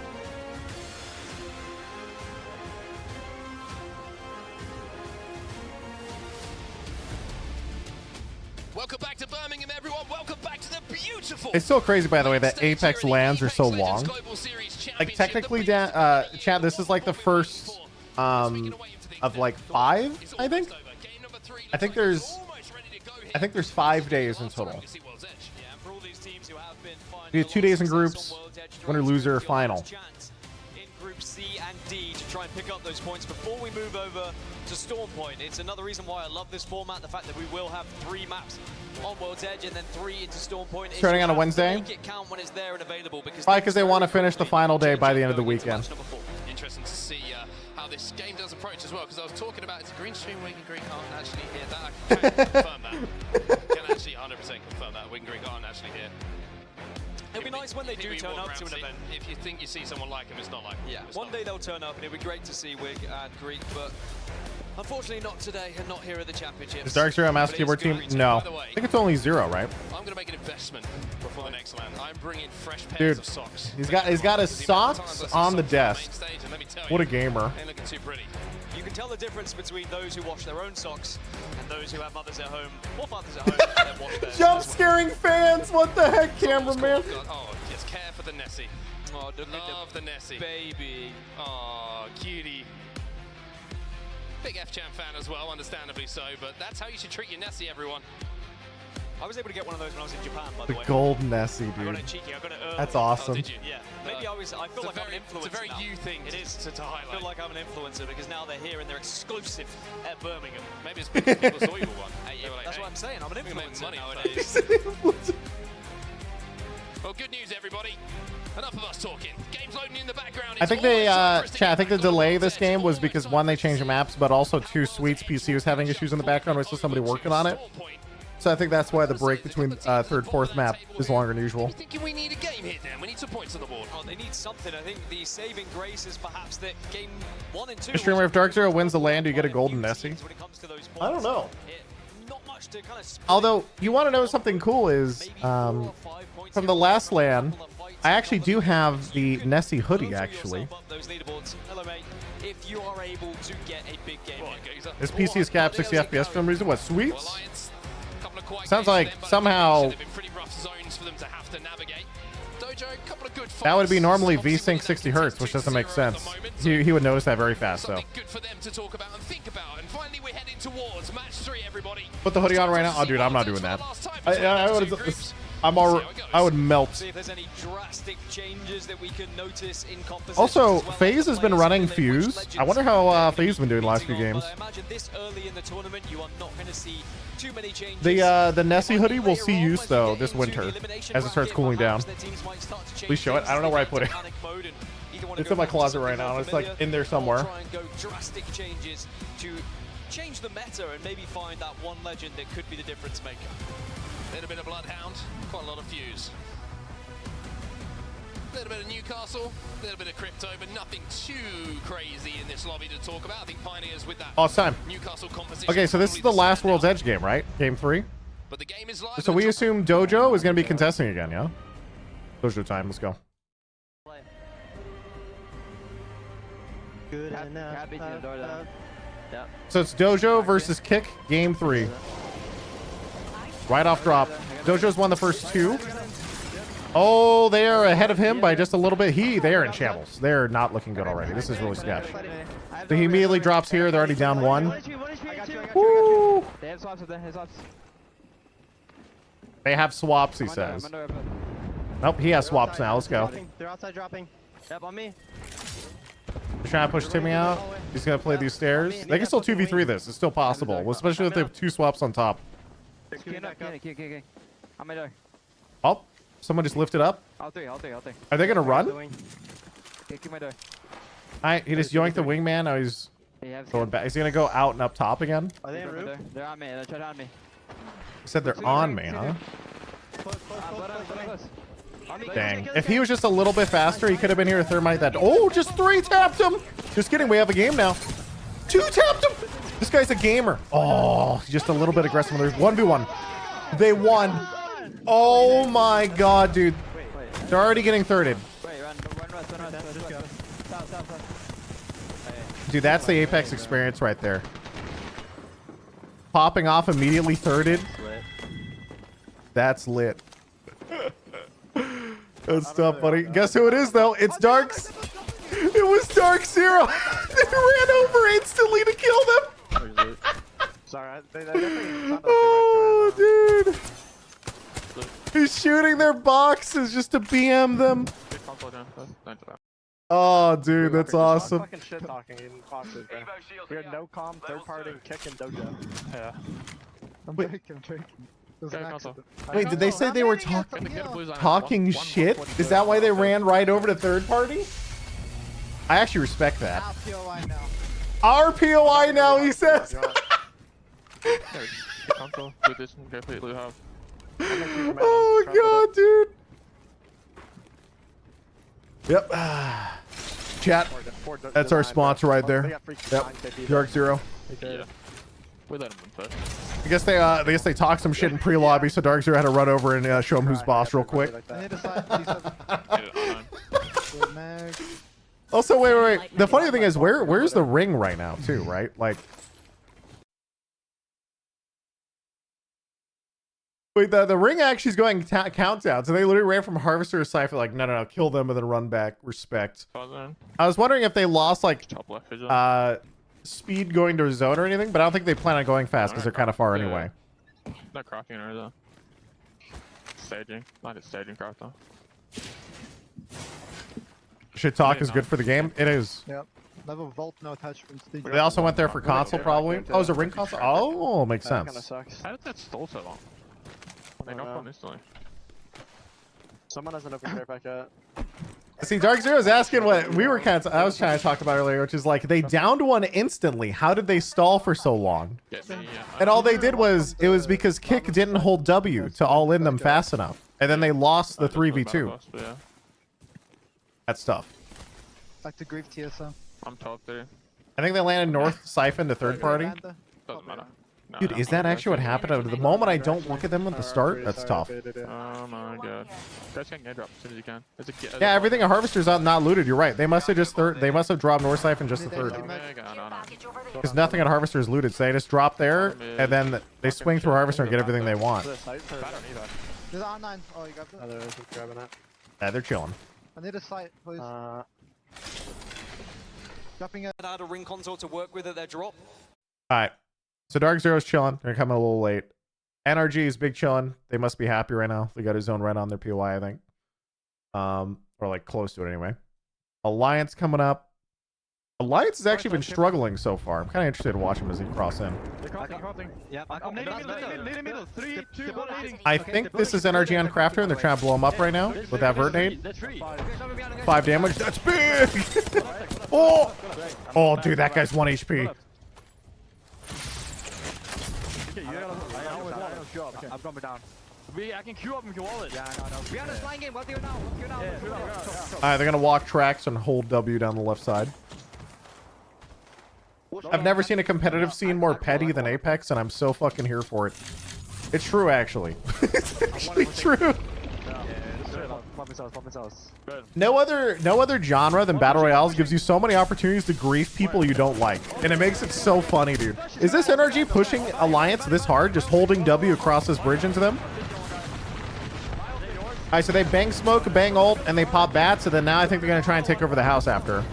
Welcome back to Birmingham, everyone. Welcome back to the beautiful. It's still crazy, by the way, that Apex lands are so long. Like technically, chat, this is like the first of like 5, I think. I think there's 5 days in total. We have 2 days in groups, winner, loser, final. Group C and D to try and pick up those points before we move over to Storm Point. It's another reason why I love this format, the fact that we will have 3 maps on World's Edge and then 3 into Storm Point. Starting on a Wednesday. Make it count when it's there and available, because Probably because they want to finish the final day by the end of the weekend. Interesting to see how this game does approach as well, because I was talking about it's a green stream. Wigan Green can't actually hear that. I can confirm that. Can actually 100% confirm that. Wigan Green can't actually hear. It'll be nice when they do turn up to an event. If you think you see someone like him, it's not like him. Yeah, one day they'll turn up and it'll be great to see Wig and Greek, but unfortunately not today and not here at the championships. Is Dark Zero a mouse keyboard team? No. I think it's only 0, right? I'm going to make an investment before the next land. I'm bringing fresh pairs of socks. He's got his socks on the desk. What a gamer. Ain't looking too pretty. You can tell the difference between those who wash their own socks and those who have mothers at home or fathers at home and then wash theirs. Jump scaring fans! What the heck, cameraman? Oh, just care for the Nessie. Oh, love the Nessie. Baby. Oh, cutie. Big F-Champ fan as well, understandably so, but that's how you should treat your Nessie, everyone. I was able to get one of those when I was in Japan, by the way. The gold Nessie, I got dude. it cheeky, I got it early. That's awesome. Oh, did you? Yeah, maybe I feel like I'm an influencer. It's a very now. you thing it is. to highlight. I feel like I'm an influencer because now they're here and they're exclusive at Birmingham. Maybe it's because people saw you one. That's what I'm saying, I'm an influencer money nowadays. Well, good news, everybody. Enough of us talking. Game's loading in the background. I think they, chat, I think the delay of this game was because 1, they changed the maps, but also 2, Sweet's PC was having issues in the background. We saw somebody working on it. So I think that's why the break between 3rd, 4th map is longer than usual. Thinking we need a game hit then. We need some points on the board. Oh, they need something. I think the saving grace is perhaps that game 1 and 2. Streamer, if Dark Zero wins the land, do you get a golden Nessie? I don't know. Although, you want to know something cool is, from the last LAN, I actually do have the Nessie hoodie, actually. If you are able to get a big game. This PC is capped 60 FPS for some reason. What, Sweets? Sounds like somehow that would be normally VSync 60 Hertz, which doesn't make sense. He would notice that very fast, so. Good for them to talk about and think about. And finally, we're heading towards match 3, everybody. Put the hoodie on right now. Oh, dude, I'm not doing that. I would melt. See if there's any drastic changes that we can notice in composition. Also, FaZe has been running Fuse. I wonder how FaZe has been doing the last few games. I imagine this early in the tournament, you are not going to see too many changes. The Nessie hoodie will see use though this winter as it starts cooling down. Please show it. I don't know where I put it. It's in my closet right now. It's like in there somewhere. Try and go drastic changes to change the meta and maybe find that one legend that could be the difference maker. A little bit of Bloodhound, quite a lot of Fuse. A little bit of Newcastle, a little bit of Crypto, but nothing too crazy in this lobby to talk about. I think Pioneers with that it's time. Newcastle composition. Okay, so this is the last World's Edge game, right? Game 3. But the game is live. So we assume Dojo is going to be contesting again, yeah? Dojo time, let's go. Good enough. Yeah. So it's Dojo versus Kick, game 3. Right off drop. Dojo's won the first 2. Oh, they are ahead of him by just a little bit. They are in shambles. They're not looking good already. This is really sketch. So he immediately drops here. They're already down 1. Woo! They have swaps with them. They have swaps, he says. Nope, he has swaps now. Let's go. They're outside dropping. Yep, on me. They're trying to push Timmy out. He's going to play these stairs. They can still 2v3 this. It's still possible, especially with the 2 swaps on top. Okay. On my door. Oh, Someone just lifted up. I'll take. Are they gonna run? Okay, keep my door. He just yoinked the wingman. Now he's going back. Is he gonna go out and up top again? Are they in roof? They're on me. They're trying on me. He said they're on me, huh? Close. Dang. If he was just a little bit faster, he could have been here to thermite that. Oh, just 3 tapped him. Just kidding. We have a game now. 2 tapped him. This guy's a gamer. Oh, just a little bit aggressive. There's 1v1. They won. Oh my god, dude. They're already getting thirded. Wait, run. Stop. Dude, that's the Apex experience right there. Popping off immediately thirded. That's lit. That's tough, buddy. Guess who it is, though? It's Darks. It was Dark Zero. They ran over instantly to kill them. Sorry, Oh, dude. He's shooting their boxes just to BM them. Oh, dude, that's awesome. Fucking shit talking in boxes, bro. We had no com, third party, kick, and dojo. Yeah. I'm drinking. Wait, did they say they were talking shit? Is that why they ran right over to third party? I actually respect that. Our POI now, he says. Oh god, dude. Yep. Chat. That's our sponsor right there. Yep. Dark Zero. Yeah. We let him win first. I guess they talked some shit in pre-lobby, so Dark Zero had to run over and show him who's boss real quick. Also, wait. The funny thing is, where's the ring right now, too, right? Like, wait, the ring actually is going countdown. So they literally ran from Harvester to Cypher, like, no, kill them and then run back. Respect. I was wondering if they lost, like, speed going to a zone or anything, but I don't think they plan on going fast because they're kind of far anyway. Not crafting or though. Staging. Not just staging craft though. Shit talk is good for the game. It is. Yep. Level vault, no attachments. They also went there for console, probably. Oh, is it ring console? Oh, makes sense. Kind of sucks. How did that stall so long? They knocked on instantly. Someone has an open care pack yet. See, Dark Zero is asking what we were I was trying to talk about earlier, which is like they downed one instantly. How did they stall for so long? And all they did was because Kick didn't hold W to all in them fast enough, and then they lost the 3v2. That's tough. Back to Grief TSM. I'm top 3. I think they landed North Siphon to third party. Doesn't matter. Dude, is that actually what happened? The moment I don't look at them at the start, that's tough. Oh my god. Guys can airdrop as soon as you can. Yeah, everything at Harvester's not looted. You're right. They must have just they must have dropped North Siphon just the third. Because nothing at Harvester is looted, so they just drop there and then they swing through Harvester and get everything they want. There's R9. Oh, you got that? They're grabbing it. Yeah, they're chilling. I need a sight, please. Dropping it. Add a ring console to work with at their drop. Alright. So Dark Zero's chilling. They're coming a little late. NRG is big chilling. They must be happy right now. They got his own right on their POI, I think. Or like close to it anyway. Alliance coming up. Alliance has actually been struggling so far. I'm kind of interested to watch him as he cross in. Yeah, I'm nading middle. 3, 2, 1, nading. I think this is NRG on Crafter, and they're trying to blow him up right now with that vert nade. 5 damage. That's big! Oh, dude, that guy's 1 HP. I'm dropping down. I can queue up and kill all it. Yeah, I know. We are on a flying game. What do you know? Alright, they're gonna walk tracks and hold W down the left side. I've never seen a competitive scene more petty than Apex, and I'm so fucking here for it. It's true, actually. It's actually true. No other genre than Battle Royales gives you so many opportunities to grief people you don't like. And it makes it so funny, dude. Is this NRG pushing Alliance this hard, just holding W across this bridge into them? Alright, so they bang smoke, bang ult, and they pop bats, and then now I think they're going to try and take over the house after.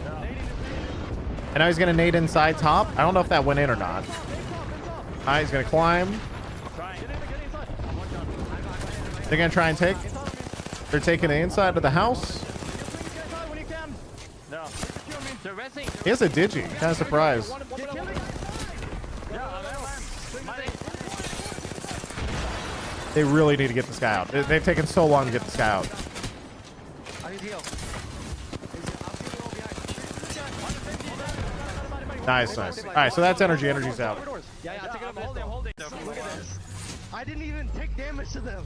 And now he's going to nade inside top. I don't know if that went in or not. Alright, he's going to climb. They're going to try and take. They're taking the inside of the house. He has a digi. Kind of surprised. They really need to get this guy out. They've taken so long to get this guy out. I need heal. Nice, nice. All right, so that's energy. Energy's out. Yeah, I'm holding. Look at this. I didn't even take damage to them.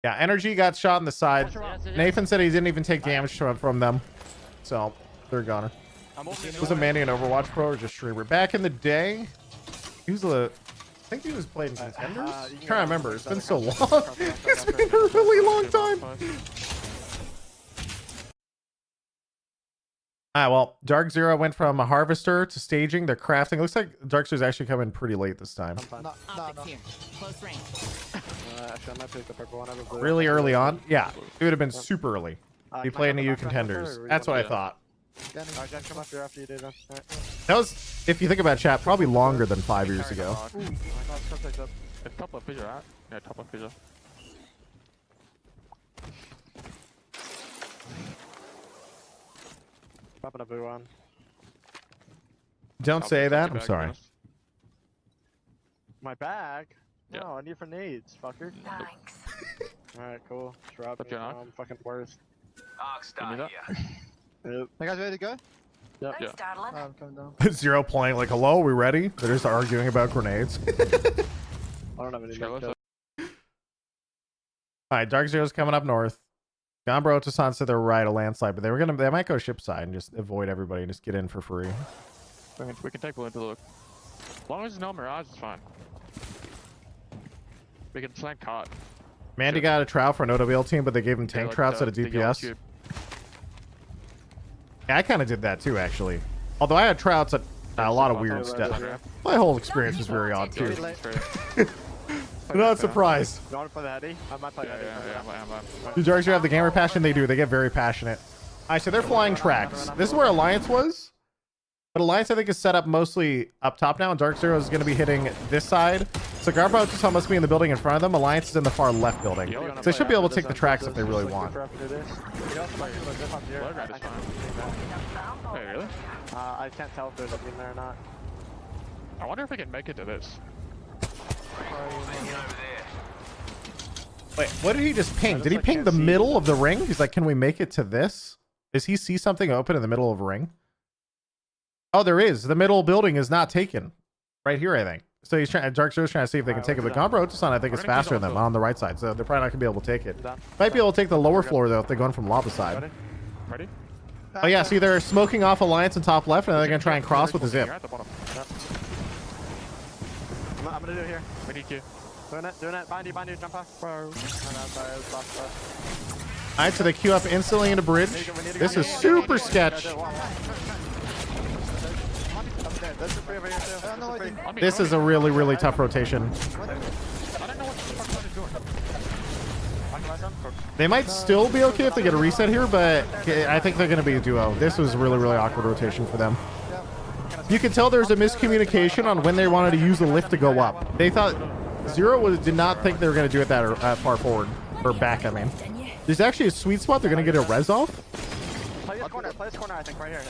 Yeah, energy got shot in the side. Nathan said he didn't even take damage from them. So, they're goner. Was a Manny an Overwatch pro or just streamer? Back in the day, he was I think he was playing contenders? I'm trying to remember. It's been so long. It's been a really long time. Alright, well, Dark Zero went from a harvester to staging. They're crafting. Looks like Dark Zero's actually coming pretty late this time. No. Close range. Actually, I might pick the purple one. I have a blue. Really early on? Yeah, it would have been super early. He played in the EU contenders. That's what I thought. Alright, Jen, come up here after you do that. That was, if you think about chat, probably longer than 5 years ago. It's top of fissure, right? Yeah, top of fissure. Popping a blue one. Don't say that. I'm sorry. My bag? Yeah. No, I need for nades, fucker. Thanks. Alright, cool. Drop me. I'm fucking worst. Give me that. Yep. You guys ready to go? Yep. Thanks, darling. I'm coming down. Zero playing like, hello, we ready? They're just arguing about grenades. I don't have any kills. Alright, Dark Zero's coming up north. Gambro to San said they're right, a landslide, but they might go ship side and just avoid everybody and just get in for free. We can take one to look. As long as there's no Mirage, it's fine. We can flank caught. Mandy got a trout for an OWL team, but they gave him tank trouts at a DPS. Yeah, I kind of did that too, actually. Although I had trouts at a lot of weird stuff. My whole experience was very odd too. I'm not surprised. You want to play the heady? I might play heady. Yeah. Do Dark Zero have the gamer passion? They do. They get very passionate. Alright, so they're flying tracks. This is where Alliance was. But Alliance, I think, is set up mostly up top now, and Dark Zero is going to be hitting this side. So Garbo just must be in the building in front of them. Alliance is in the far left building. So they should be able to take the tracks if they really want. Wait, really? I can't tell if there's a team there or not. I wonder if we can make it to this. Wait, what did he just ping? Did he ping the middle of the ring? He's like, can we make it to this? Does he see something open in the middle of a ring? Oh, there is. The middle building is not taken. Right here, I think. So he's trying. Dark Zero's trying to see if they can take it. But Gambro Otosan, I think, is faster than them on the right side. So they're probably not going to be able to take it. Might be able to take the lower floor, though, if they're going from lava side. Ready? Oh, yeah. See, they're smoking off Alliance in top left, and they're going to try and cross with the zip. I'm going to do it here. We need you. Doing it. Bind you, jump off. Alright, so they queue up instantly into bridge. This is super sketch. This is a really, really tough rotation. They might still be okay if they get a reset here, but I think they're going to be a duo. This was really, really awkward rotation for them. You can tell there's a miscommunication on when they wanted to use the lift to go up. They thought did not think they were going to do it that far forward or back. I mean, there's actually a sweet spot. They're going to get a res off. Play this corner, I think, right here.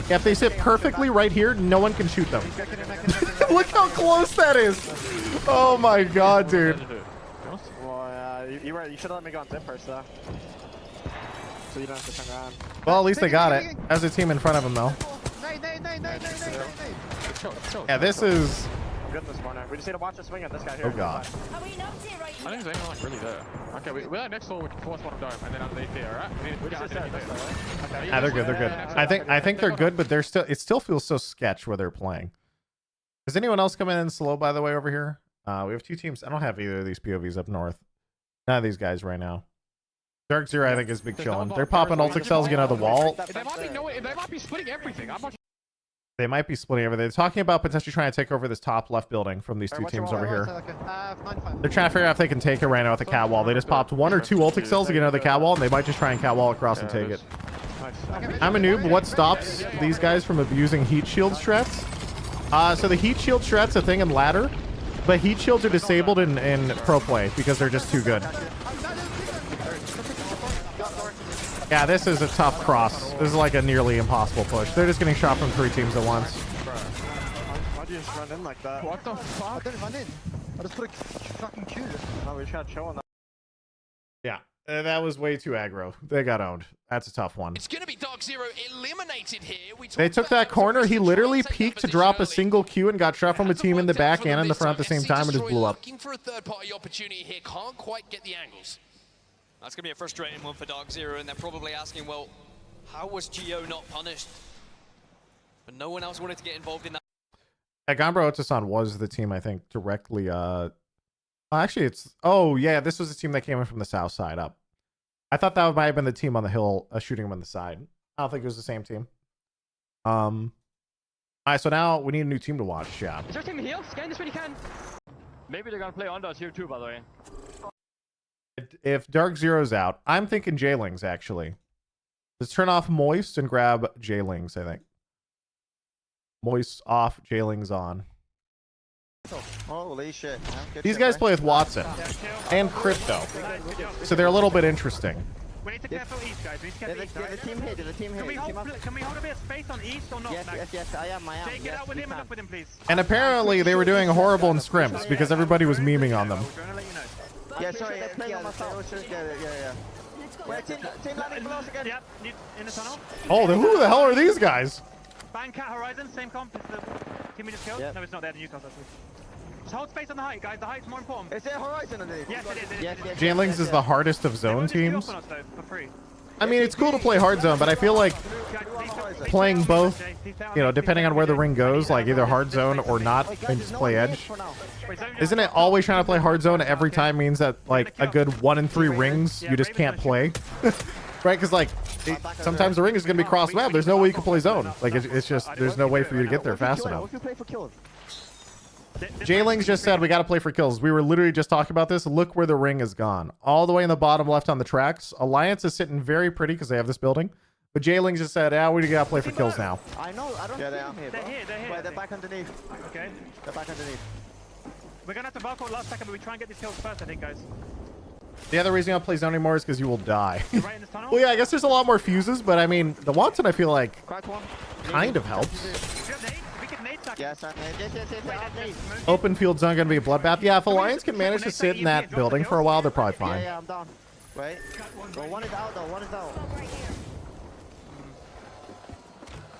Yeah, if they sit perfectly right here, no one can shoot them. Look how close that is. Oh my god, dude. Well, you should have let me go on zip first, though. So you don't have to turn around. Well, at least they got it. As a team in front of them, though. Yeah, this is... Good in this corner. We just need to watch the swing at this guy here. Oh god. I think there's anyone like really there. Okay, we're like next door. We can force one of them, and then underneath there, alright? We got it. Yeah, they're good. They're good. I think they're good, but they're still. It still feels so sketch where they're playing. Does anyone else come in slow, by the way, over here? We have two teams. I don't have either of these POVs up north. None of these guys right now. Dark Zero, I think, is big chilling. They're popping ult cells again out of the wall. They might be splitting everything. They might be splitting everything. They're talking about potentially trying to take over this top left building from these two teams over here. They're trying to figure out if they can take it right now at the cat wall. They just popped 1 or 2 ult cells to get out of the cat wall, and they might just try and cat wall across and take it. I'm a noob. What stops these guys from abusing heat shield strats? So the heat shield strat's a thing in ladder, but heat shields are disabled in pro play because they're just too good. Yeah, this is a tough cross. This is like a nearly impossible push. They're just getting shot from 3 teams at once. Why'd you just run in like that? What the fuck? I didn't run in. I just put a fucking Q. No, we just gotta chill on that. Yeah, that was way too aggro. They got owned. That's a tough one. It's going to be Dark Zero eliminated here. They took that corner. He literally peeked to drop a single Q and got shot from a team in the back and in the front at the same time and just blew up. Looking for a third-party opportunity here. Can't quite get the angles. That's going to be a frustrating one for Dark Zero, and they're probably asking, well, how was Geo not punished? But no one else wanted to get involved in that. Gambro Otasan was the team, I think, directly. Actually, it's... Oh, yeah, this was the team that came in from the south side up. I thought that might have been the team on the hill shooting him on the side. I don't think it was the same team. All right, so now we need a new team to watch. Yeah. Is there a team here? Scan this when you can. Maybe they're gonna play under us here too, by the way. If Dark Zero's out, I'm thinking J-Lings, actually. Let's turn off Moist and grab J-Lings, I think. Moist off, J-Lings on. Holy shit. These guys play with Watson and Crypto, so they're a little bit interesting. We need to be careful east, guys. We need to get east, right? There's a team here. There's a team here. Can we hold a bit of space on east or not? Yes, I am. Take it out with him and up with him, please. And apparently they were doing horrible in scrims because everybody was memeing on them. Yeah, sorry. Let's play on myself. Yeah. Wait, team landing below us again. Yep, in the tunnel. Oh, who the hell are these guys? Bang Cat Horizon, same comp as the team we just killed. No, it's not there. The Newcastle. Just hold space on the height, guys. The height's more important. Is there Horizon underneath? Yes, it is. J-Lings is the hardest of zone teams. For free. I mean, it's cool to play hard zone, but I feel like playing both, you know, depending on where the ring goes, like either hard zone or not, and just play edge. Isn't it always trying to play hard zone every time means that like a good 1 in 3 rings you just can't play? Right? Because like sometimes the ring is going to be cross map. There's no way you can play zone. Like it's just there's no way for you to get there fast enough. J-Lings just said we got to play for kills. We were literally just talking about this. Look where the ring is gone. All the way in the bottom left on the tracks. Alliance is sitting very pretty because they have this building. But J-Lings just said, yeah, we got to play for kills now. I know. I don't see them here, bro. They're here. Wait, they're back underneath. Okay. They're back underneath. We're going to have to bulk out last second, but we try and get these kills first, I think, guys. The other reason I don't play zone anymore is because you will die. Right in this tunnel? Well, yeah, I guess there's a lot more fuses, but I mean, the Watson I feel like kind of helps. Yes. Open field zone going to be a bloodbath. Yeah, if Alliance can manage to sit in that building for a while, they're probably fine. Yeah, I'm down. Wait. Well, one is out, though. One is out.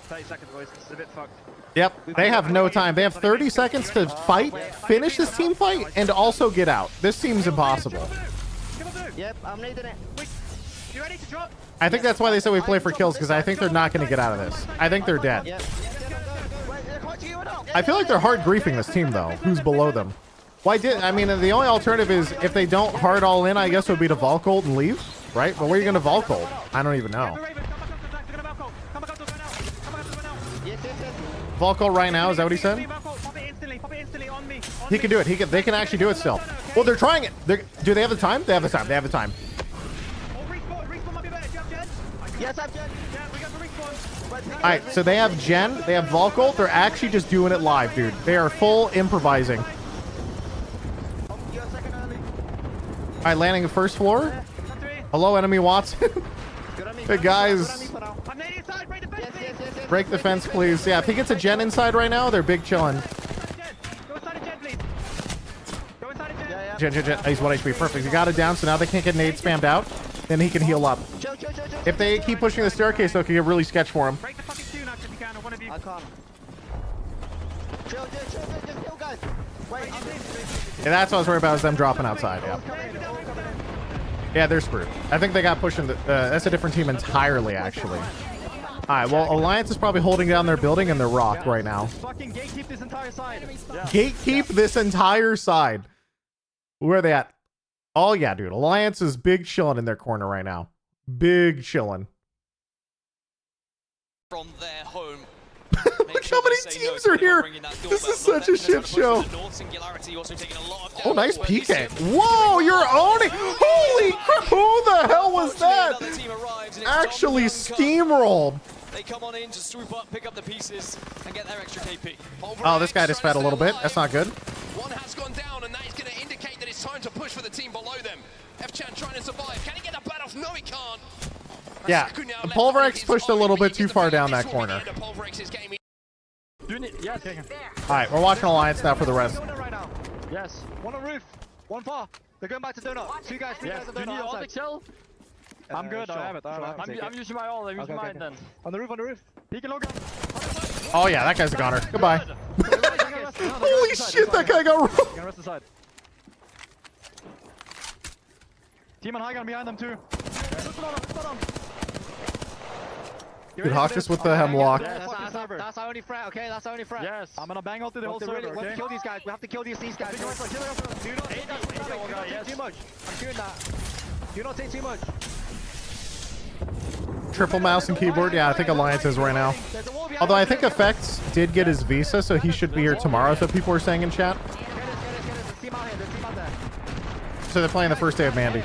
30 seconds, boys. This is a bit fucked. Yep, they have no time. They have 30 seconds to fight, finish this team fight, and also get out. This seems impossible. Yep, I'm needing it. You ready to drop? I think that's why they said we play for kills, because I think they're not going to get out of this. I think they're dead. I feel like they're hard griefing this team, though. Who's below them? I mean, the only alternative is if they don't hard all in, I guess it would be to Volcolt and leave, right? But where are you going to Volcolt? I don't even know. Volcolt right now, is that what he said? He can do it. They can actually do it still. Well, they're trying it. Do they have the time? They have the time. They have the time. Yes, I'm Jen. All right, so they have Jen. They have Volcolt. They're actually just doing it live, dude. They are full improvising. All right, landing the first floor. Hello, enemy Watson. Hey, guys. Break the fence, please. Yeah, if he gets a Jen inside right now, they're big chillin'. Jen. He's 1 HP. Perfect. He got it down, so now they can't get nade spammed out. Then he can heal up. If they keep pushing the staircase, though, it can get really sketch for him. Break the fucking Q nuts if you can, or one of you. I can't. Chill, just heal, guys. Wait, Yeah, that's what I was worried about, is them dropping outside. Yeah. Yeah, they're screwed. I think they got pushing. That's a different team entirely, actually. All right, well, Alliance is probably holding down their building and they're rocked right now. Fucking gatekeep this entire side. Gatekeep this entire side. Where are they at? Oh, yeah, dude. Alliance is big chilling in their corner right now. Big chilling. From their home. Look how many teams are here. This is such a shit show. Oh, nice PK. Whoa, you're owning. Holy crap. Who the hell was that? Actually steamrolled. They come on in to swoop up, pick up the pieces, and get their extra KP. Oh, this guy just fed a little bit. That's not good. One has gone down, and that is going to indicate that it's time to push for the team below them. F-Chan trying to survive. Can he get the bat off? No, he can't. Yeah, Pulverex pushed a little bit too far down that corner. All right, we're watching Alliance now for the rest. Yes. One on roof. One far. They're going back to donut. Two guys, three guys at donut outside. I'm good. I have it. I'm using my ult. I'm using mine then. On the roof. He can look up. Oh yeah, that guy's a goner. Goodbye. Holy shit, that guy got rolled. Gonna rest the side. Team on high ground behind them too. Dude, Hawkus with the hemlock. That's our only threat, okay? That's our only threat. Yes. I'm gonna bang out to the whole server, We have to kill these guys. We have to kill these guys. Do not take too much. I'm doing that. Do not take too much. Triple mouse and keyboard. Yeah, I think Alliance is right now. Although I think Effects did get his visa, so he should be here tomorrow, so people were saying in chat. So they're playing the first day of Mandy.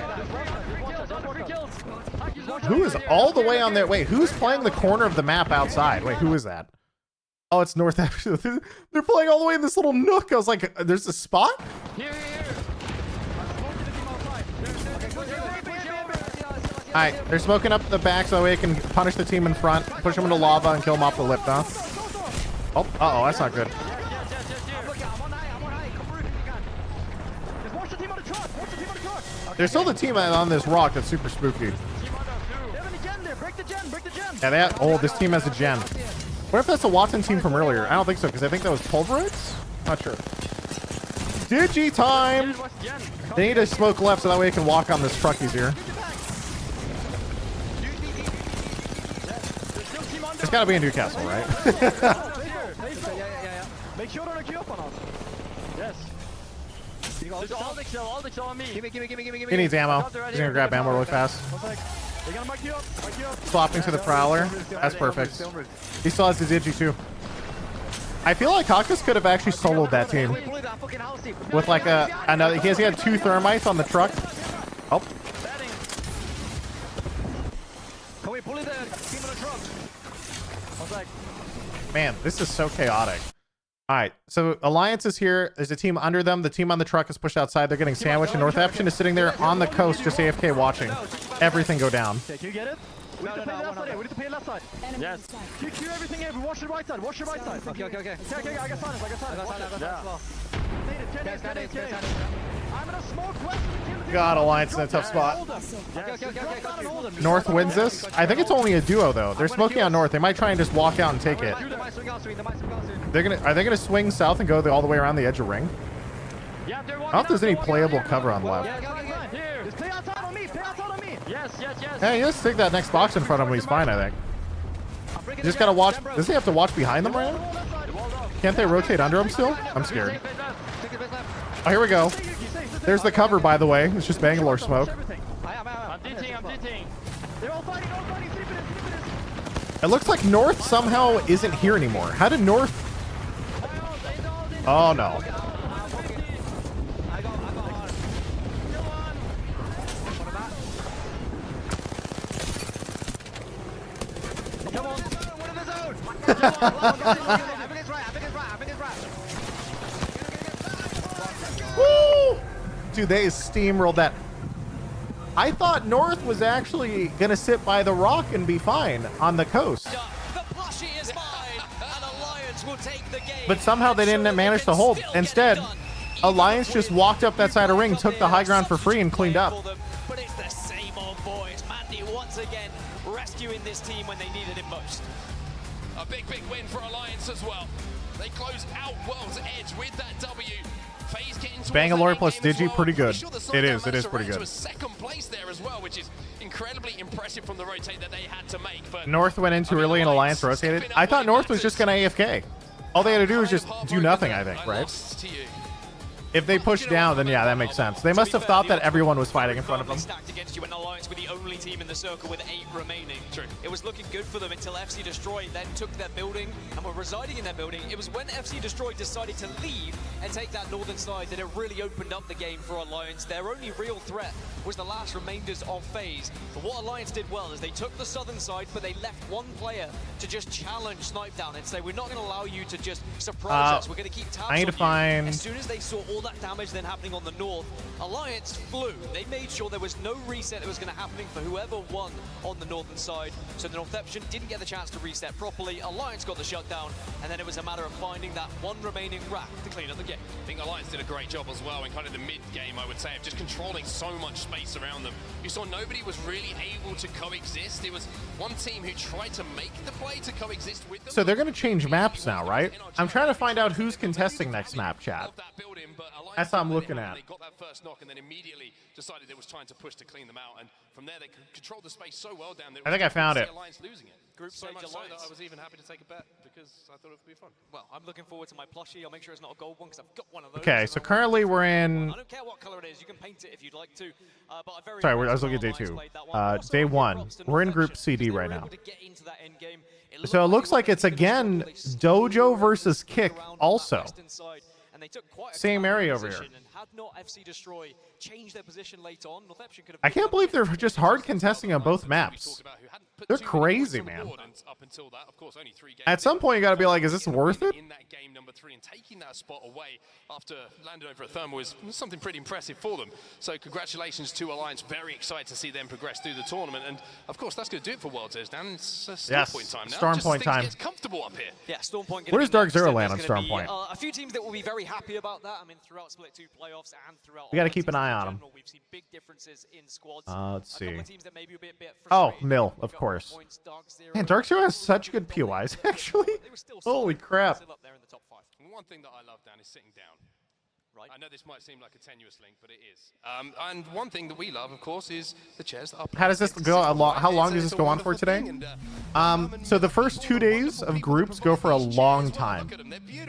Who is all the way on there? Wait, who's playing the corner of the map outside? Wait, who is that? Oh, it's North Africa. They're playing all the way in this little nook. I was like, there's a spot? All right, they're smoking up the back so that way it can punish the team in front, push them into lava, and kill them off the lip, though. Oh, uh-oh, that's not good. There's still the team on this rock that's super spooky. Yeah, they have, oh, this team has a gen. What if that's a Watson team from earlier? I don't think so, because I think that was Pulverites? Not sure. Digi time! They need to smoke left so that way they can walk on this truck easier. It's gotta be in Newcastle, right? Make sure to queue up on us. Yes. There's all the kill on me. Give me. He needs ammo. He's gonna grab ammo really fast. They got my queue up. Swapping to the Prowler. That's perfect. He still has the Digi too. I feel like Hawkus could have actually soloed that team. With like another, he had 2 thermites on the truck. Oh. Can we bully the team on the truck? Man, this is so chaotic. All right, so Alliance is here. There's a team under them. The team on the truck is pushed outside. They're getting sandwiched, and North Action is sitting there on the coast, just AFK watching everything go down. Okay, can you get it? We need to play left side. We need to play left side. Yes. Queue everything here. Watch the right side. Watch the right side. Okay. Okay, I got silence. I'm gonna smoke west. God, Alliance in a tough spot. North wins this. I think it's only a duo though. They're smoking on North. They might try and just walk out and take it. Are they gonna swing south and go all the way around the edge of ring? I don't know if there's any playable cover on left. Just play outside on me. Yes. Hey, let's take that next box in front of him. He's fine, I think. You just gotta watch. Does he have to watch behind them right now? Can't they rotate under him still? I'm scared. Oh, here we go. There's the cover, by the way. It's just Bangalore smoke. I'm DTing. They're all fighting. It looks like North somehow isn't here anymore. How did North... Oh, no. Woo! Dude, they steamrolled that. I thought North was actually gonna sit by the rock and be fine on the coast. But somehow they didn't manage to hold. Instead, Alliance just walked up that side of ring, took the high ground for free, and cleaned up. But it's the same old boys. Mandy once again rescuing this team when they needed it most. A big win for Alliance as well. They close out World's Edge with that W. FaZe getting Bangalore plus Digi, pretty good. It is pretty good. To a second place there as well, which is incredibly impressive from the rotate that they had to make. But North went in too early and Alliance rotated. I thought North was just gonna AFK. All they had to do was just do nothing, I think, right? If they push down, then yeah, that makes sense. They must have thought that everyone was fighting in front of them. Stacked against you, and Alliance were the only team in the circle with 8 remaining. True. It was looking good for them until FC Destroy then took their building and were residing in their building. It was when FC Destroy decided to leave and take that northern side that it really opened up the game for Alliance. Their only real threat was the last remainders of FaZe. But what Alliance did well is they took the southern side, but they left one player to just challenge Snipe down and say, we're not going to allow you to just surprise us. We're going to keep tabs I need to on find... you. As soon as they saw all all that damage then happening on the north, Alliance flew. They made sure there was no reset that was going to happen for whoever won on the northern side. So the Northeption didn't get the chance to reset properly. Alliance got the shutdown, and then it was a matter of finding that one remaining rack to clean up the game. I think Alliance did a great job as well in kind of the mid-game, I would say, of just controlling so much space around them. You saw nobody was really able to coexist. It was one team who tried to make the play to coexist with them. So they're going to change maps now, right? I'm trying to find out who's contesting next map, chat. That's what I'm looking at. They got that first knock and then immediately decided it was time to push to clean them out. And from there, they controlled the space so well down there. I think I found it. Alliance losing it. Group So stage much so that Alliance. I was even happy to take a bet because I thought it would be fun. Well, I'm looking forward to my plushie. I'll make sure it's not a gold one because I've got one of those. Okay, so currently we're in... I don't care what color it is. You can paint it if you'd like to. But I very Sorry, I much was looking at day Alliance 2. played that one. Also, Day I'll give 1. props to We're in Northeption Group because CD they were right now. able to get into that end game. So it looks like it's again Dojo versus Kick also. And they took quite a Same area over position, here. and had not FC Destroy changed their position late on, Northeption could have I can't believe they're just hard contesting on both maps. They're crazy, man. At some point, you got to be like, is this worth it? In that game number 3 and taking that spot away after landing over at Thermal was something pretty impressive for them. So congratulations to Alliance. Very excited to see them progress through the tournament. And of course, that's going to do it for Worlds Edge, Dan. It's Storm Point time now. Storm Just Point things time. Get comfortable up here. Yeah, Storm Point. Where does Dark Zero There's land on gonna Storm be, Point? a few teams that will be very happy about that. I mean, throughout Split 2 playoffs and throughout. We got to keep an eye on them. We've seen big differences in squads. Let's see. Bit Oh, Mill, of course. Man, Dark Zero has such good POIs, actually. Holy crap. One thing that I love, Dan, is sitting down. Right. I know this might seem like a tenuous link, but it is. And one thing that we love, of course, is the chairs that are. How does this go? How long does this go on for today? So the first 2 days of groups go for a long time.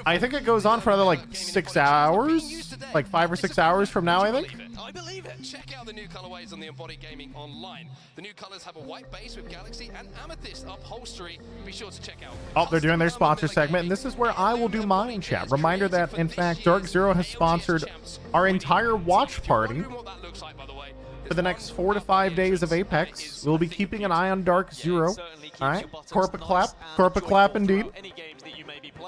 I think it goes on for another like 6 hours, like 5 or 6 hours from now, I think. I believe it. Check out the new colorways on the Embodied Gaming online. The new colors have a white base with Galaxy and Amethyst upholstery. Be sure to check out. Oh, they're doing their sponsor segment, and this is where I will do mine, chat. Reminder that, in fact, Dark Zero has sponsored our entire watch party for the next 4 to 5 days of Apex. We'll be keeping an eye on Dark Zero. All right, Corpa clap indeed.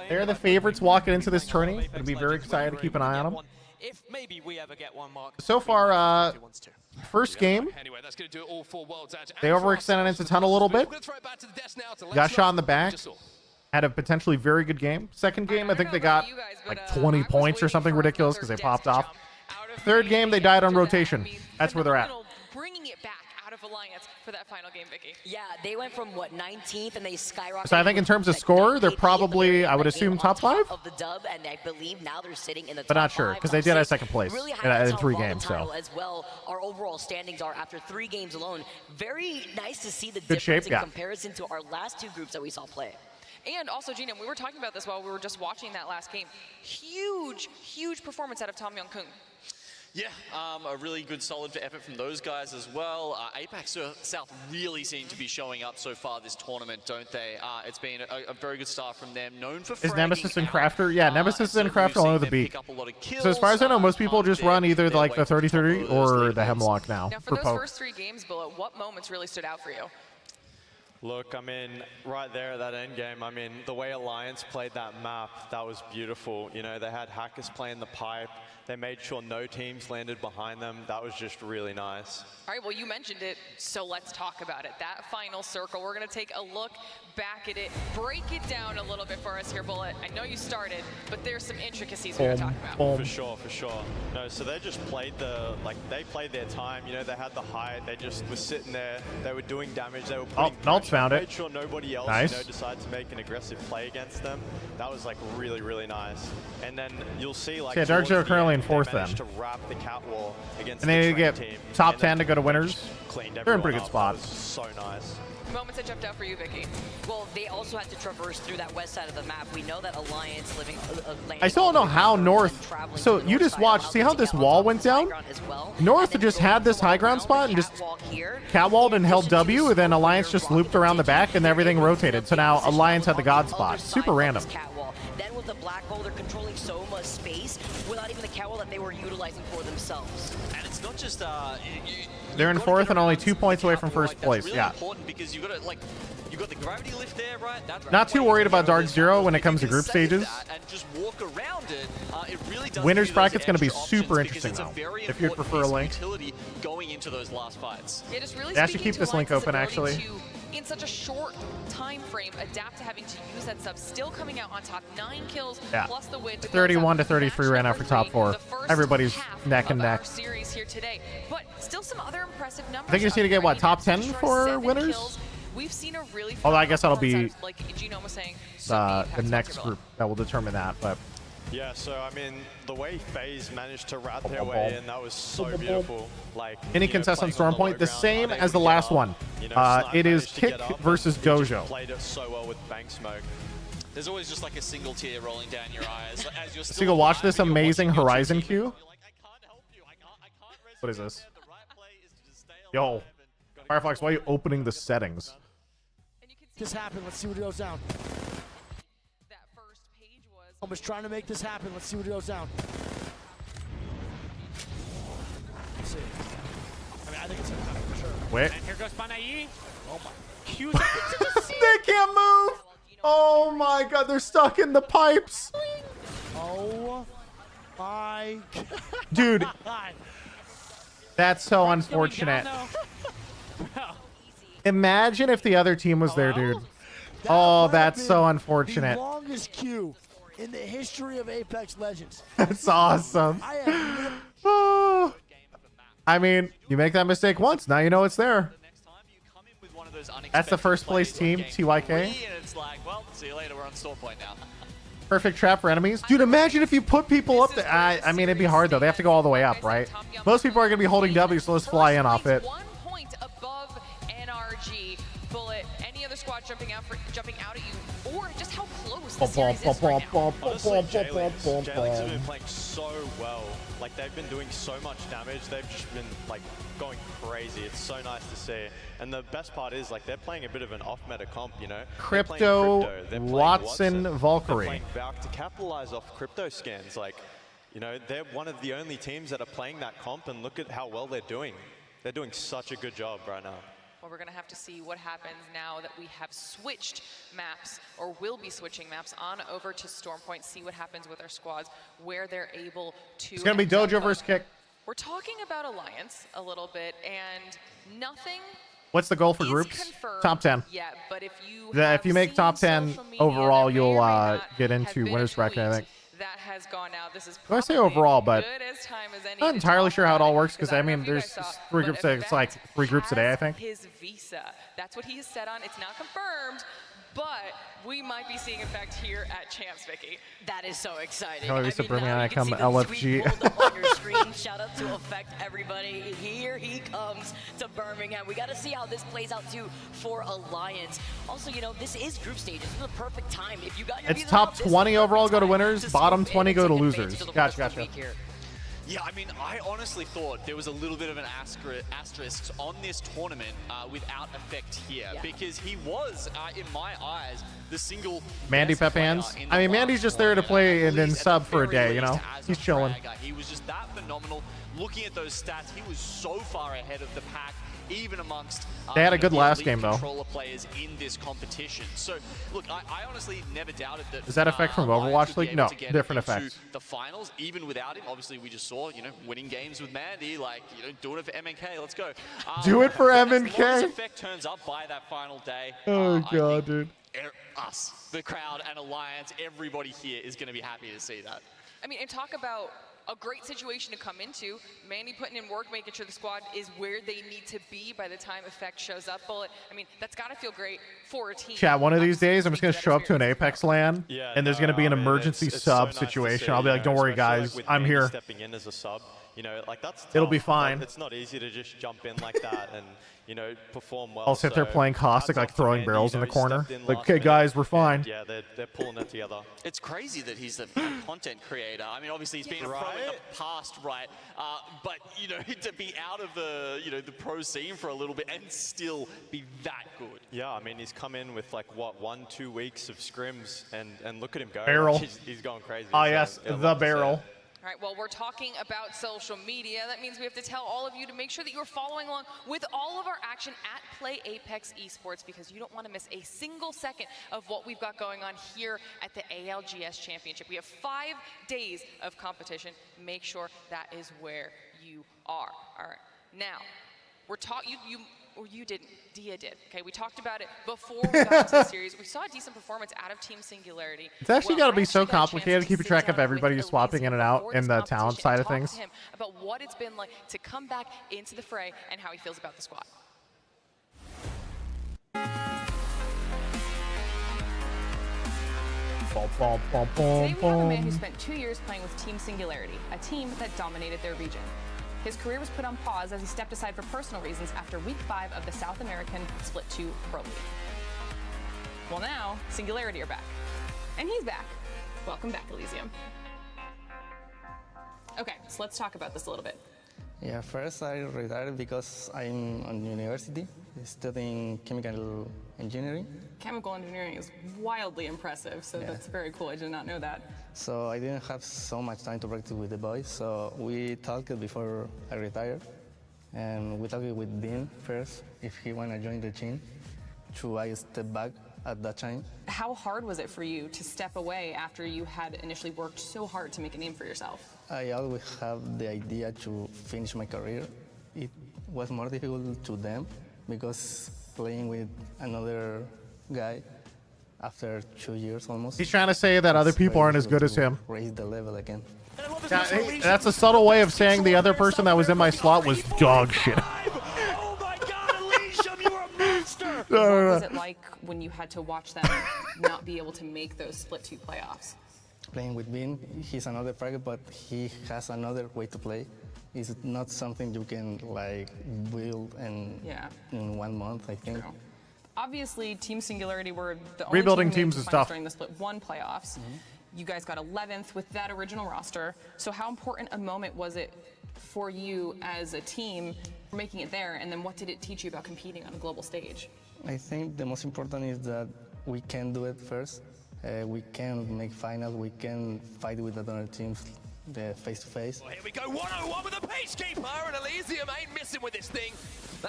They're the favorites walking into this tourney. I'd be very excited to keep an eye on them. If maybe we ever get one, Mark. So far, first game, Anyway, that's going to do it all for Worlds Edge. they overextended into tunnel a little bit. Got shot in the back. Had a potentially very good game. Second game, I think they got like 20 points or something ridiculous because they popped off. Third game, they died on rotation. That's where they're at. Bringing it back out of Alliance for that final game, Vicky. Yeah, they went from what 19th and they skyrocketed. So I think in terms of score, they're probably, I would assume, top 5. Of the dub, and I believe now they're sitting in the But top not sure 5, because they top did have 6. second place Really in 3 games. So as well, our overall standings are after 3 games alone. Very nice to see the Good difference shape, in yeah. comparison to our last 2 groups that we saw play. And also, Gina, we were talking about this while we were just watching that last game. Huge, huge performance out of Tom Young-Kung. Yeah, a really good solid effort from those guys as well. Apex South really seem to be showing up so far this tournament, don't they? It's been a very good start from them. Known for is fragging Nemesis and out. Crafter? Yeah, Nemesis and Crafter along with the beat. So as far as I know, most people just run either like the 30-30 or the Hemlock now. Now, for those poke. first 3 games, Bill, what moments really stood out for you? Look, I mean, right there at that end game, I mean, the way Alliance played that map, that was beautiful. You know, they had hackers playing the pipe. They made sure no teams landed behind them. That was just really nice. All right, well, you mentioned it, so let's talk about it. That final circle, we're going to take a look back at it, break it down a little bit for us here, Bullet. I know you started, but there's some intricacies we're going to talk about. For sure, for sure. No, so they just played they played their time. You know, they had the height. They just were sitting there. They were doing damage. They were putting Nult's found it. Made sure nobody else, Nice. you know, decided to make an aggressive play against them. That was like really, really nice. And then you'll see like. Yeah, Dark Zero currently in 4th then. To wrap the cat wall against And they the need to get team. top 10 to go to winners. Cleaned They're in pretty everyone good up. spot. That was so nice. Moments that jumped out for you, Vicky. Well, they also had to traverse through that west side of the map. We know that Alliance living. I still don't know how North. So you just watch. See how this wall went down? North just had this high ground spot and just catwalled and held W, and then Alliance just looped around the back and everything rotated. So now Alliance had the God spot. Super random. Then with the black hole, they're controlling so much space without even the catwall that they were utilizing for themselves. And it's not just They're in 4th and only 2 points away from first place. Really Yeah. important because you got to You've got the gravity lift there, right? That's Not too worried about Dark Zero when it comes to group stages. And just walk around it. It really does Winners give you those bracket's going to be extra super options interesting because it's though. a very If you important prefer a piece of link. utility going into those last fights. Yeah, just really They actually speaking keep to this link Alliance's open, ability actually. to, in such a short time frame, adapt to having to use that sub, still coming out on top. 9 kills Yeah. plus the win. 31 to 33 right now for top 4. Everybody's neck and neck. Series here today, but still some other impressive numbers. I think you just need to get what, top 10 for winners? We've seen a really Although I guess that'll be like Genome was saying, the next group that will determine that. But yeah, so I mean, the way FaZe managed to rat their way in, that was so beautiful. Like any contest on Storm Point, the same as the last one. It is Kick versus Dojo. Played it so well with bank smoke. There's always just like a single tear rolling down your eyes as you're So you go watch this amazing Horizon queue. What is this? Yo, Firefox, why are you opening the settings? This happen. Let's see what goes down. That first page was. I was trying to make this happen. Let's see what goes down. Let's see. I mean, I think it's gonna happen for sure. Wait. And here goes Panay. Oh my. Q's up into the sea. They can't move. Oh my God, they're stuck in the pipes. Oh my. Dude, that's so unfortunate. Imagine if the other team was there, dude. Oh, that's so unfortunate. The longest queue in the history of Apex Legends. That's awesome. Oh. I mean, you make that mistake once, now you know it's there. That's the first place team, TYK. And it's like, well, see you later. We're on Storm Point now. Perfect trap for enemies. Dude, imagine if you put people up there. I mean, it'd be hard, though. They have to go all the way up, right? Most people are going to be holding W, so let's fly in off it. 1 point above NRG. Bullet, any other squad jumping out at you, or just how close the series is right now. Honestly, J-Leagues have been playing so well. Like, they've been doing so much damage. They've just been, like, going crazy. It's so nice to see. And the best part is, like, they're playing a bit of an off-meta comp, you know? Crypto, they're playing Watson, Valkyrie. They're playing Valk to capitalize off crypto scans. Like, you know, they're one of the only teams that are playing that comp, and look at how well they're doing. They're doing such a good job right now. Well, we're going to have to see what happens now that we have switched maps, or will be switching maps, on over to Storm Point, see what happens with our squads, where they're able to... It's going to be Dojo versus Kick. We're talking about Alliance a little bit, and nothing... What's the goal for groups? Top 10. Yeah, but if you if you make top 10 overall, you'll get into winners bracket, I think. That has gone out. This is I say overall, but good as time as any. not entirely sure how it all works because I mean, there's 3 groups. It's like 3 groups a day, I think. His visa. That's what he has said on. It's not confirmed, but we might be seeing effect here at Champs, Vicky. That is so exciting. Oh, Lisa Birmingham, I come tweet LFG. pulled up on your screen. Shout out to Effect, everybody. Here he comes to Birmingham. We got to see how this plays out too for Alliance. Also, you know, this is group stage. This is the perfect time. If you got your It's visa top out, this is 20 the overall, perfect go to time winners. to Bottom swoop in 20 and go to take advantage losers. of the Gotcha, rest of the gotcha. week here. Yeah, I mean, I honestly thought there was a little bit of an asterisk on this tournament without effect here, because he was, in my eyes, the single Mandy Pepans. I mean, Mandy's just there to play and then sub for a day, you know? He's chilling. He was just that phenomenal. Looking at those stats, he was so far ahead of the pack, even amongst They had a good the last elite game, though. controller players in this competition. So, look, I honestly never doubted that. Is that effect from Overwatch League? No, different effect. The finals, even without him, obviously we just saw, you know, winning games with Mandy, like, you know, doing it for MNK. Let's go. Do it for As long as MNK. effect turns up by that final day. Oh, I God, think dude. Us, the crowd and Alliance, everybody here is going to be happy to see that. I mean, and talk about a great situation to come into. Mandy putting in work, making sure the squad is where they need to be by the time effect shows up. Bullet, I mean, that's got to feel great for a team. Chat, one of these days, I'm just going to show up to an Apex LAN, Yeah, and there's going to be an I mean, emergency it's sub so nice to situation. see, I'll be like, you don't know, worry, especially, guys. with I'm Mandy here. Stepping in as a sub, you know, like that's It'll be tough. fine. Like, it's not easy to just jump in like that and, you know, perform well. I'll sit there So, playing Caustic, hats like off to throwing Mandy, barrels you in know, the he corner. stepped in Like, last okay, minute, guys, we're fine. and, yeah, they're pulling it together. It's crazy that he's a content creator. I mean, obviously he's been a pro in the past, right? But you know, to be out of the the pro scene for a little bit and still be that good. Yeah, I mean, he's come in with like what 1-2 weeks of scrims, and look at him go. Barrel. Like, he's going crazy. Oh, So, yes, yeah, the love to see barrel. it. All right, well, we're talking about social media. That means we have to tell all of you to make sure that you're following along with all of our action at Play Apex Esports, because you don't want to miss a single second of what we've got going on here at the ALGS Championship. We have 5 days of competition. Make sure that is where you are. All right, now, we're talking, or you didn't, Dia did, okay? We talked about it before we got into the series. We saw a decent performance out of Team Singularity. It's actually got to be so complicated keeping track of everybody who's swapping in and out in the talent side of things. To him about what it's been like to come back into the fray and how he feels about the squad. Today we have a man who spent 2 years playing with Team Singularity, a team that dominated their region. His career was put on pause as he stepped aside for personal reasons after Week 5 of the South American Split 2 Pro League. Well, now, Singularity are back. And he's back. Welcome back, Elysium. Okay, so let's talk about this a little bit. Yeah, first I retired because I'm on university studying chemical engineering. Chemical engineering is wildly impressive, so that's very cool. I did not know that. So I didn't have so much time to practice with the boys, so we talked before I retired. And we talked with Dean first, if he want to join the team, to I step back at that time. How hard was it for you to step away after you had initially worked so hard to make a name for yourself? I always have the idea to finish my career. It was more difficult to them because playing with another guy after 2 years almost. He's trying to say that other people aren't as good as him. Raise the level again. Yeah, that's a subtle way of saying the other person that was in my slot was dog shit. Oh my God, Elysium, you are a monster! What was it like when you had to watch them not be able to make those Split 2 playoffs? Playing with Bean, he's another fragger, but he has another way to play. It's not something you can like build in 1 month, I think. True. Obviously, Team Singularity were the Rebuilding only team teams is to tough. during the Split 1 playoffs. You guys got 11th with that original roster. So how important a moment was it for you as a team making it there, and then what did it teach you about competing on a global stage? I think the most important is that we can do it first. We can make finals, we can fight with other teams face-to-face. Well, here we go, 101 with a Pacekeeper, and Elysium ain't missing with this thing.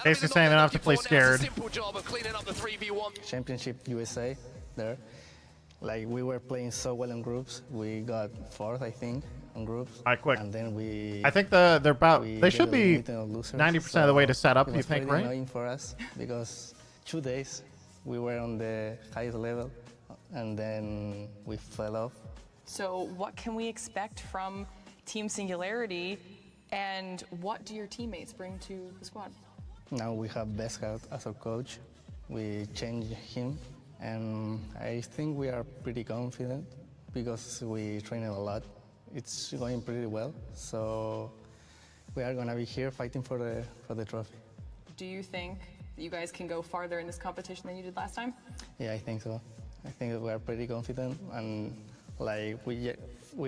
Basically saying they don't have to play scared. Simple job of cleaning up the 3v1. Championship USA there. Like, we were playing so well in groups. We got 4th, I think, on groups. All right, quick. And then we... I think they're about... They should be 90% of the way to set up, you think, right? It was pretty annoying for us because 2 days we were on the highest level and then we fell off. So what can we expect from Team Singularity, and what do your teammates bring to the squad? Now we have Beskart as our coach. We changed him, and I think we are pretty confident because we train a lot. It's going pretty well, so we are gonna be here fighting for the trophy. Do you think that you guys can go farther in this competition than you did last time? Yeah, I think so. I think we are pretty confident, and like we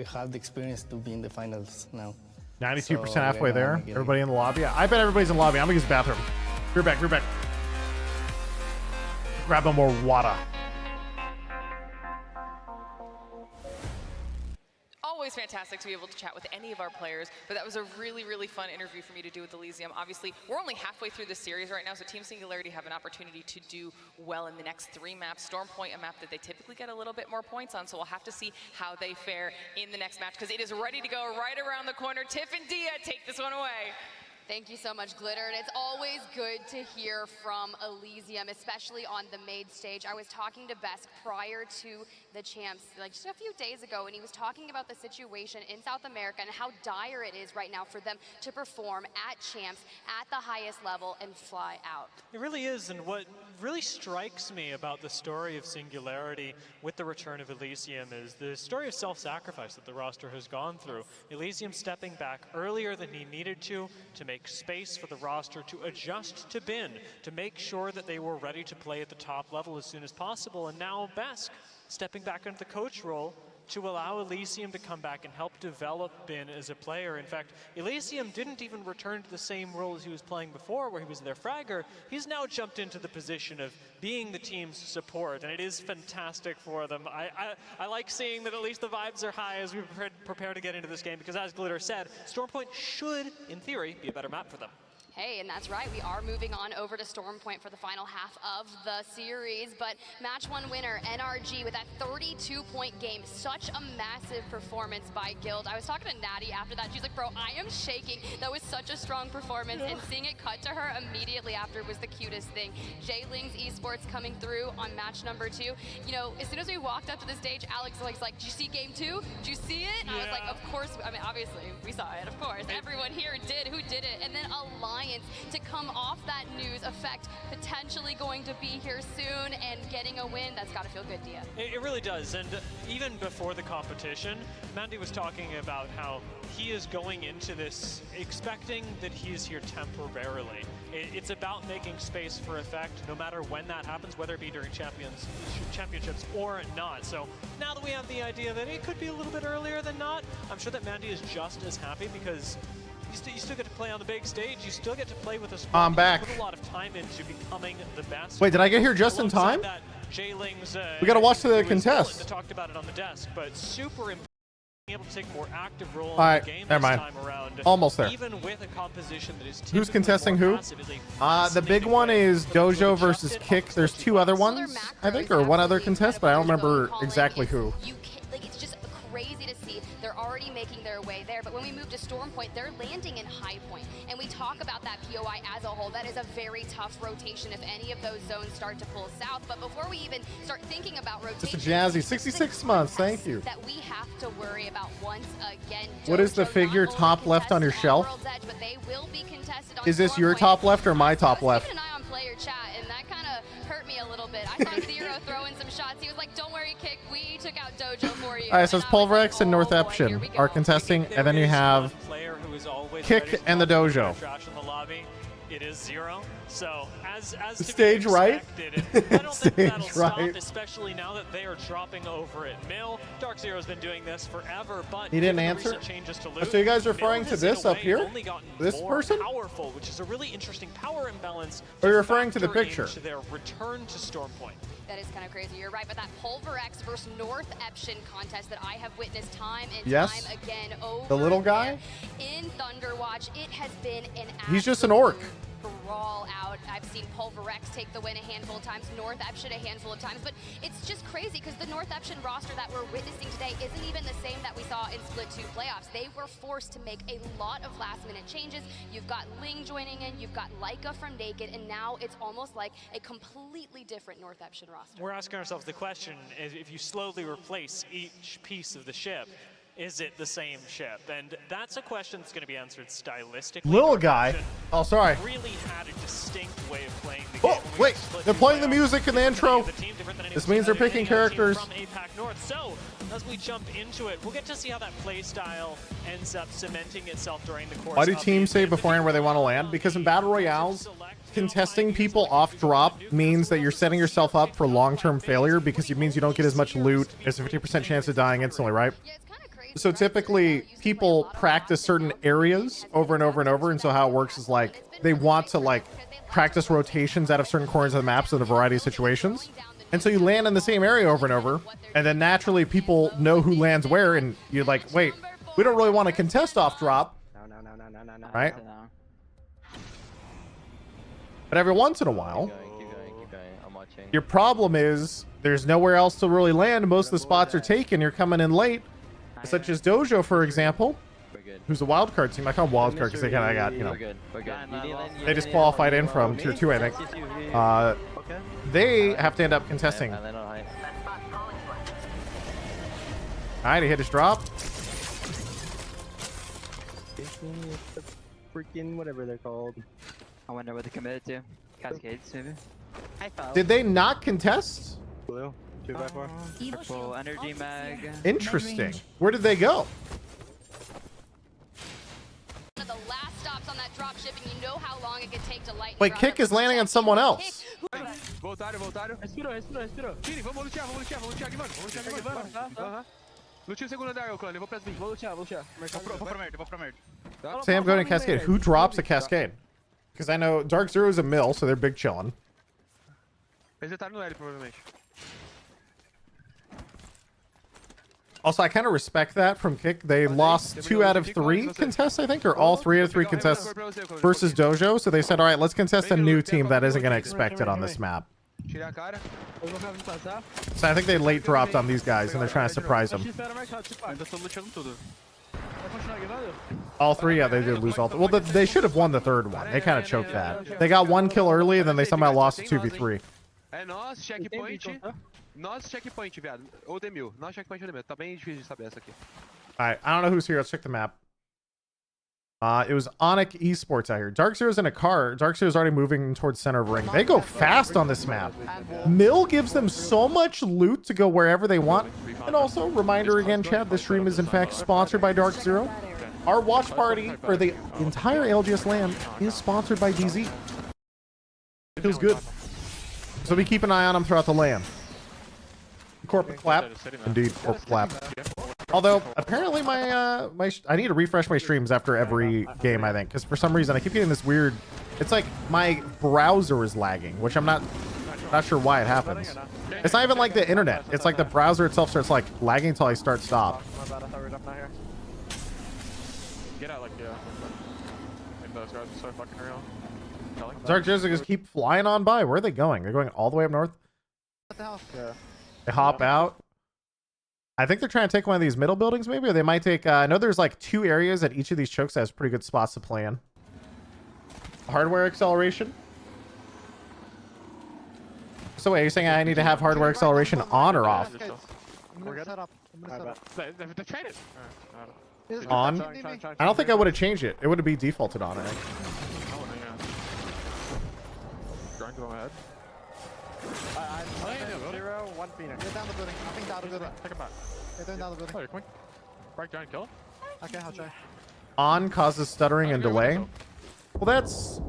have the experience to be in the finals now. 92% halfway there. Everybody in the lobby. I bet everybody's in the lobby. I'm gonna use the bathroom. You're back. You're back. Grab them more water. Always fantastic to be able to chat with any of our players, but that was a really, really fun interview for me to do with Elysium. Obviously, we're only halfway through the series right now, so Team Singularity have an opportunity to do well in the next 3 maps. Stormpoint, a map that they typically get a little bit more points on, so we'll have to see how they fare in the next match, because it is ready to go right around the corner. Tiff and Dia, take this one away. Thank you so much, Glitter, and it's always good to hear from Elysium, especially on the main stage. I was talking to Besk prior to the champs, like just a few days ago, and he was talking about the situation in South America and how dire it is right now for them to perform at champs at the highest level and fly out. It really is, and what really strikes me about the story of Singularity with the return of Elysium is the story of self-sacrifice that the roster has gone through. Elysium stepping back earlier than he needed to make space for the roster to adjust to Bin, to make sure that they were ready to play at the top level as soon as possible. And now Besk stepping back into the coach role, to allow Elysium to come back and help develop Bin as a player. In fact, Elysium didn't even return to the same role as he was playing before, where he was their fragger. He's now jumped into the position of being the team's support, and it is fantastic for them. I like seeing that at least the vibes are high as we prepare to get into this game, because as Glitter said, Stormpoint should, in theory, be a better map for them. Hey, and that's right, we are moving on over to Stormpoint for the final half of the series, but match one winner, NRG, with that 32-point game. Such a massive performance by Guild. I was talking to Natty after that. She's like, bro, I am shaking. That was such a strong performance, and seeing it cut to her immediately after was the cutest thing. J-Lings Esports coming through on match number 2. You know, as soon as we walked up to the stage, Alex was like, did you see game 2? Did you see it? And I was like, of course, I mean, obviously, we saw it, of course. Everyone here did. Who did it? And then Alliance to come off that news, effect potentially going to be here soon and getting a win. That's got to feel good, Dia. It really does, and even before the competition, Mandy was talking about how he is going into this expecting that he is here temporarily. It's about making space for effect, no matter when that happens, whether it be during championships or not. So now that we have the idea that it could be a little bit earlier than not, I'm sure that Mandy is just as happy, because you still get to play on the big stage. You still get to play with a squad. I'm back. Put a lot of time into becoming the best. Wait, did I get here just in time? That, J-Lings, we got to watch the contest. Talked about it on the desk, but super important. Able to take a more active role All in the game never mind. This time around. Almost there. Even with a composition that is who's contesting who? The big one is Dojo versus Kick. There's 2 other ones, I think, or 1 other contest, but I don't remember exactly who. It's just crazy to see. They're already making their way there, but when we move to Stormpoint, they're landing in High Point. And we talk about that POI as a whole. That is a very tough rotation if any of those zones start to pull south. But before we even start thinking about rotation, Just a jazzy 66 months, thank you. That we have to worry about once again. What is the figure top left on your shelf? Edge, but they will be contested on Is this your top left or my top left? Keeping an eye on player chat, and that kind of hurt me a little bit. I saw Zero throwing some shots. He was like, don't worry, Kick, we took out Dojo for you. All right, so it's Pulverex and North Eption are contesting, and then you have Kick and the Dojo. It is Zero. So as stage right, I don't think that'll stop, right. especially now that they are dropping over at Mill. Dark Zero's been doing this forever, but he didn't answer. So you guys are referring to this up here? This person? Powerful, which is a really interesting power imbalance. Or you're referring to the picture? To their return to Stormpoint. That is kind of crazy. You're right, but that Pulverex versus North Eption contest that I have witnessed time and time again over the little guy in Thunderwatch, it has been an he's just an orc. Brawl out. I've seen Pulverex take the win a handful of times, North Eption a handful of times, but it's just crazy because the North Eption roster that we're witnessing today isn't even the same that we saw in Split 2 playoffs. They were forced to make a lot of last-minute changes. You've got Ling joining in, you've got Leica from Naked, and now it's almost like a completely different North Eption roster. We're asking ourselves the question, is if you slowly replace each piece of the ship, is it the same ship? And that's a question that's going to be answered stylistically. Little guy. Oh, sorry. Really had a distinct way of playing the game. Oh, wait. They're playing the music in the intro. This means they're picking characters. From APAC North. So, as we jump into it, we'll get to see how that play style ends up cementing itself during the course. Why do teams say beforehand where they want to land? Because in Battle Royales, contesting people off drop means that you're setting yourself up for long-term failure, because it means you don't get as much loot. There's a 50% chance of dying instantly, right? So typically people practice certain areas over and over and over, and so how it works is like they want to like practice rotations out of certain corners of the maps in a variety of situations, and so you land in the same area over and over, and then naturally people know who lands where, and you're like, wait, we don't really want to contest off drop, right? But every once in a while, your problem is there's nowhere else to really land. Most of the spots are taken. You're coming in late. Such as Dojo, for example, who's a wildcard team. I call them wildcard because they kind of got, you know, they just qualified in from tier 2, I think. They have to end up contesting. All right, he hit his drop. Freaking whatever they're called. I wonder what they committed to. Cascades, maybe. Did they not contest? Blue. 2x4. Purple energy mag. Interesting. Where did they go? One of the last stops on that drop ship, and you know how long it could take to light. Wait, Kick is landing on someone else. Voltaram. Respirou. Vini, vamos lutear aqui, mano. Vamos lutear aqui, mano. Lute o segundo andar, clã. Eu vou pras 20. Vou lutear. Vou pra merda. Sam going to Cascade. Who drops a Cascade? Because I know Dark Zero is a mill, so they're big chilling. Resetaram no L, provavelmente. Also, I kind of respect that from Kick. They lost 2 out of 3 contests, I think, or all 3 out of 3 contests versus Dojo. So they said, all right, let's contest a new team that isn't going to expect it on this map. So I think they late dropped on these guys, and they're trying to surprise them. All 3, yeah, they did lose all. Well, they should have won the 3rd one. They kind of choked that. They got 1 kill early, and then they somehow lost a 2v3. É nós, checkpoint. Nós, checkpoint, viado. Ou Demil. Nós, checkpoint ou Demil. Tá bem difícil de saber essa aqui. Alright, I don't know who's here. Let's check the map. It was Onyx Esports out here. Dark Zero's in a car. Dark Zero's already moving towards center of ring. They go fast on this map. Mill gives them so much loot to go wherever they want. And also, reminder again, Chad, this stream is in fact sponsored by Dark Zero. Our watch party for the entire ALGS land is sponsored by DZ. It feels good. So we keep an eye on them throughout the land. Corporate clap. Indeed, corporate clap. Although, apparently I need to refresh my streams after every game, I think. Because for some reason, I keep getting this weird... It's like my browser is lagging, which I'm not sure why it happens. It's not even like the internet. It's like the browser itself starts like lagging until I start stop. Get out, like, yeah. And those guys are so fucking real. Dark Jersey just keep flying on by. Where are they going? They're going all the way up north? They hop out. I think they're trying to take one of these middle buildings, maybe, or they might take... I know there's like 2 areas at each of these chokes that has pretty good spots to play in. Hardware acceleration. So wait, are you saying I need to have hardware acceleration on or off? We're good. They traded. On? I don't think I would have changed it. It would be defaulted on, I think. Going to go ahead. I'm 0, 1 Phoenix. Get down the building. I think down the building. Take him back. Get down the building. Oh, you're quick. Break down and kill him. Okay, I'll try. On causes stuttering and delay. Well, that's...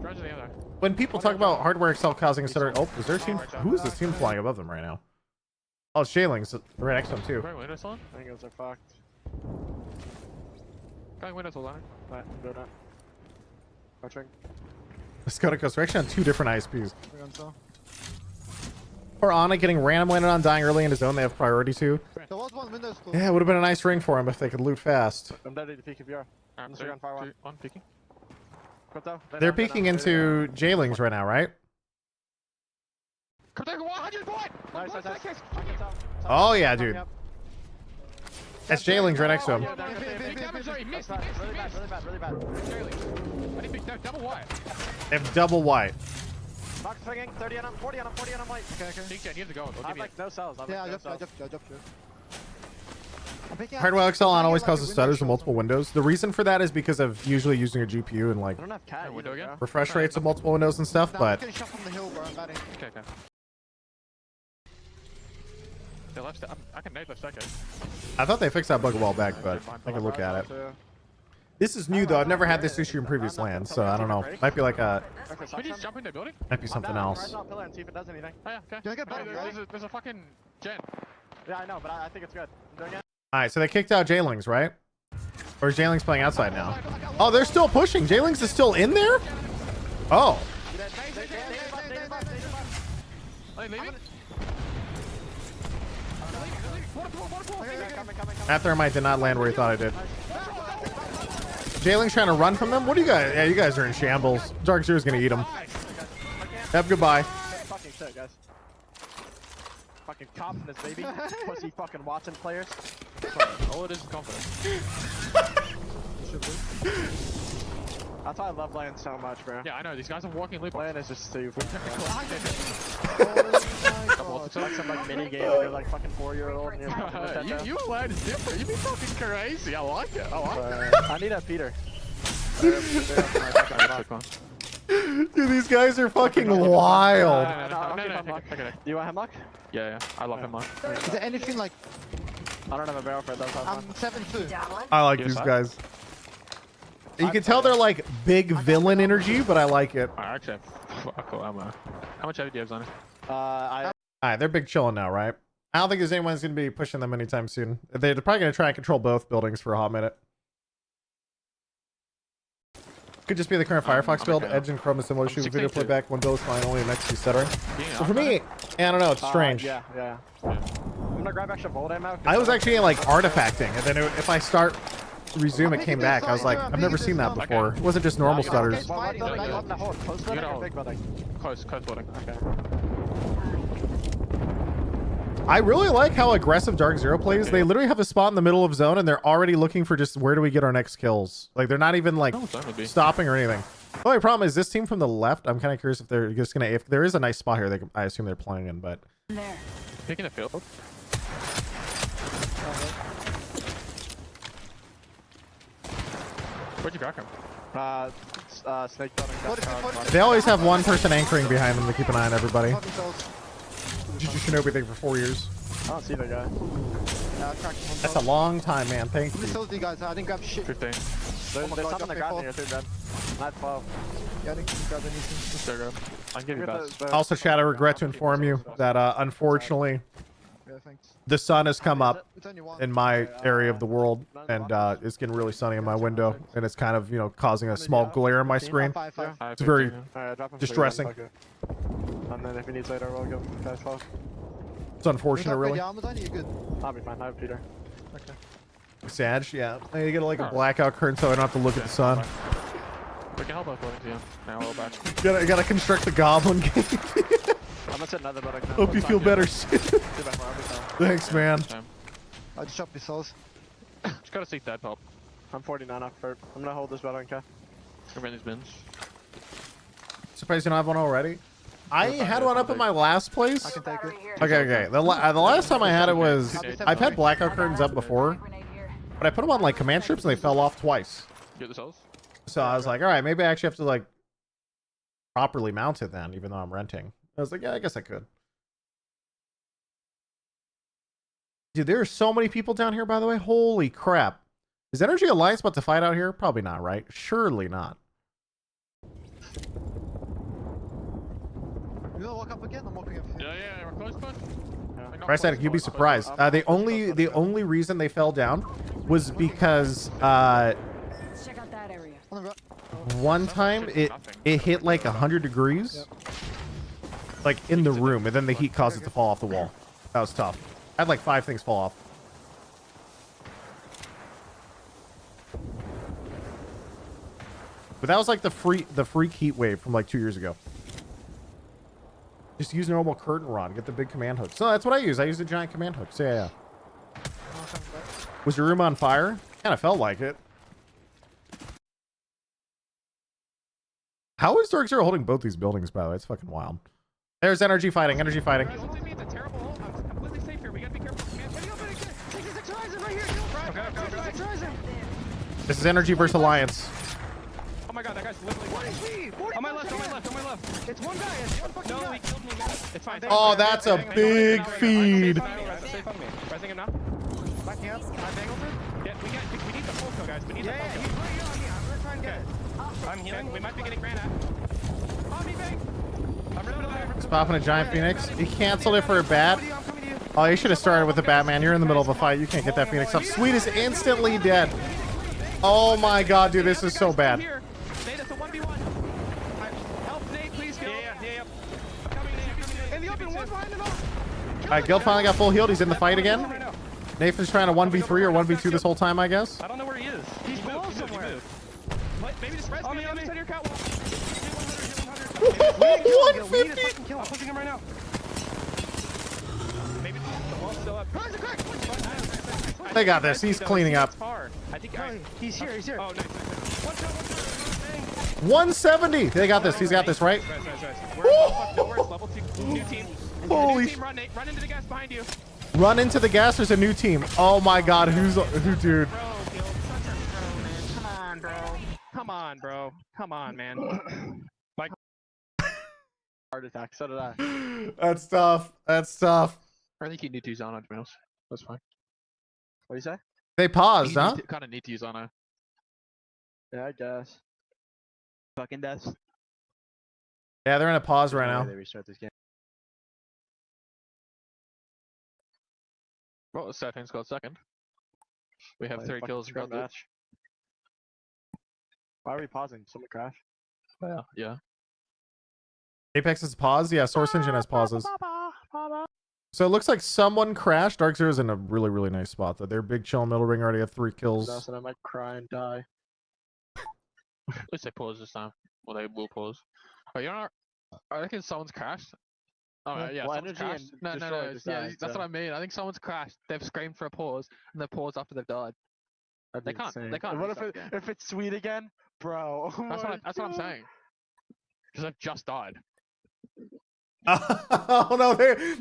When people talk about hardware excel causing stuttering... Oh, is there a team... Who is this team flying above them right now? Oh, it's Shailings right next to them, too. I think those are fucked. Going windows all on. Right, go down. Watching. Let's go to coast. We're actually on 2 different ISPs. Or Ana getting random landed on, dying early in his own. They have priority too. There was one window school. Yeah, it would have been a nice ring for him if they could loot fast. I'm ready to peek if you are. I'm just on fire one. On peeking. They're peeking into Jailings right now, right? Oh yeah, dude. That's Jailings right next to him. Double white. They have double white. Box swinging, 30 on him, 40 on him, 40 on him, white. Okay. You have to go. I have like no cells. Yeah, I dropped you. Hardware XL on always causes stutters in multiple windows. The reason for that is because of usually using a GPU and like refresh rates of multiple windows and stuff, but... Okay. They left. I can nade the second. I thought they fixed that bug a while back, but I can look at it. This is new though. I've never had this issue in previous lands, so I don't know. Might be like a... We just jump in the building? Might be something else. Oh, yeah, okay. There's a fucking gen. Yeah, I know, but I think it's good. I'm doing it. Alright, so they kicked out Jailings, right? Or is Jailings playing outside now? Oh, they're still pushing. Jailings is still in there? Oh. Are they leaving? That thermite did not land where he thought it did. Jailings trying to run from them? What do you guys... Yeah, you guys are in shambles. Dark Zero's gonna eat them. Yep, goodbye. Fucking shit, guys. Fucking confidence, baby. Pussy fucking Watson players. All it is confidence. That's why I love Land so much, bro. Yeah, I know. These guys are walking loop. Land is just stupid. It's like some like mini game where you're like fucking 4-year-old. You Land is different. You be fucking crazy. I like it. I like it. I need a Peter. Dude, these guys are fucking wild. Do you want hemlock? Yeah, I love hemlock. Is there anything like... I don't have a barrel for it though. I'm 7-2. I like these guys. You can tell they're like big villain energy, but I like it. I actually have cool ammo. How much heavy do you have on it? Alright, they're big chilling now, right? I don't think there's anyone who's going to be pushing them anytime soon. They're probably going to try and control both buildings for a hot minute. Could just be the current Firefox build. Edge and Chrome is similar. Shoot video playback. One build is fine. Only next to stuttering. So for me, I don't know. It's strange. Yeah. I'm gonna grab extra bolt ammo. I was actually like artifacting, and then if I start resume, it came back. I was like, I've never seen that before. It wasn't just normal stutters. Close building. Okay. I really like how aggressive Dark Zero plays. They literally have a spot in the middle of zone, and they're already looking for just where do we get our next kills. Like, they're not even like stopping or anything. The only problem is this team from the left. I'm kind of curious if they're just gonna. If there is a nice spot here, I assume they're playing in. But there, picking a field. Where'd you crack him? Snake building. They always have one person anchoring behind them to keep an eye on everybody. Shinobi thing for 4 years. I don't see the guy. That's a long time, man. Thank you. How many guys? I didn't grab shit. 15. There's some on the ground here too, Ben. Not 12. Yeah, I didn't grab anything. There you go. I'll give you best. Also, chat, I regret to inform you that unfortunately, the sun has come up in my area of the world, and it's getting really sunny in my window, and it's kind of, causing a small glare on my screen. It's very distressing. And then if he needs later, we'll go fast fall. It's unfortunate, really. I'll be fine. I have Peter. Okay. Sag, yeah. I need to get like a blackout curtain so I don't have to look at the sun. We can help both buildings, yeah. Now we'll back. Gotta construct the goblin game. I'm gonna set another building now. Hope you feel better soon. Thanks, man. I just shot missiles. Just gotta seek that help. I'm 49 off first. I'm gonna hold this building, okay? Come in these bins. Surprised you don't have one already? I had one up in my last place. I can take it. Okay. The last time I had it was... I've had blackout curtains up before, but I put them on like command strips and they fell off twice. Get the cells? So I was like, alright, maybe I actually have to like properly mount it then, even though I'm renting. I was like, yeah, I guess I could. Dude, there are so many people down here, by the way. Holy crap. Is Energy Alliance about to fight out here? Probably not, right? Surely not. You gonna walk up again? I'm walking up. Yeah, we're close. Right, you'd be surprised. The only reason they fell down was because Check out that area. one time it hit like 100 degrees, like in the room, and then the heat caused it to fall off the wall. That was tough. I had like 5 things fall off. But that was like the freak heat wave from like 2 years ago. Just use normal curtain rod. Get the big command hooks. So that's what I use. I use the giant command hooks. Yeah. Was your room on fire? Kind of felt like it. How is Dark Zero holding both these buildings, by the way? It's fucking wild. There's energy fighting. Energy fighting. This is energy versus alliance. Oh my god, that guy's literally on my left. It's one guy. It's one fucking guy. No, he killed me, man. It's fine. Oh, that's a big feed. Resing him now. Backing up. I bangled him. Yeah, we need the full kill, guys. We need the full kill. He's right here on me. I'm gonna try and get it. I'm healing. We might be getting ran at. Oh, me bang. I'm really there. He's popping a giant phoenix. He canceled it for a bat. Oh, you should have started with the Batman. You're in the middle of a fight. You can't get that phoenix up. Sweet is instantly dead. Oh my god, dude, this is so bad. Alright, Guild finally got full healed. He's in the fight again. Nathan's trying to 1v3 or 1v2 this whole time, I guess. I don't know where he is. He's below somewhere. Maybe just rest on the other side of your catwalk. 150! I'm pushing him right now. Maybe the wall's still up. They got this. He's cleaning up. I think he's here. He's here. Oh, nice. 170! They got this. He's got this, right? We're level 2 new team. Holy shit. Run into the gas behind you. Run into the gas. There's a new team. Oh my god, who, dude? Come on, bro. Come on, man. Like heart attack. So did I. That's tough. That's tough. I think you need to use Ana, Jameels. That's fine. What do you say? They paused, huh? Kind of need to use Ana. Yeah, I guess. Fucking deaths. Yeah, they're in a pause right now. They restart this game. Well, the 13's got second. We have 3 kills across the match. Why are we pausing? Someone crash. Yeah. Yeah. Apex is paused. Yeah, Source Engine has pauses. So it looks like someone crashed. Dark Zero's in a really, really nice spot though. They're big chill middle ring, already have 3 kills. And I might cry and die. At least they pause this time. Well, they will pause. Oh, you know, I reckon someone's crashed. Oh, yeah, well, someone's energy crashed. and No. destroy just Yeah, died, that's so. what I mean. I think someone's crashed. They've screamed for a pause, and they paused after they've died. They can't. Insane. They can't. What restart the game. if it's sweet again, bro? Oh That's what I'm saying. Because I've just died. Oh no,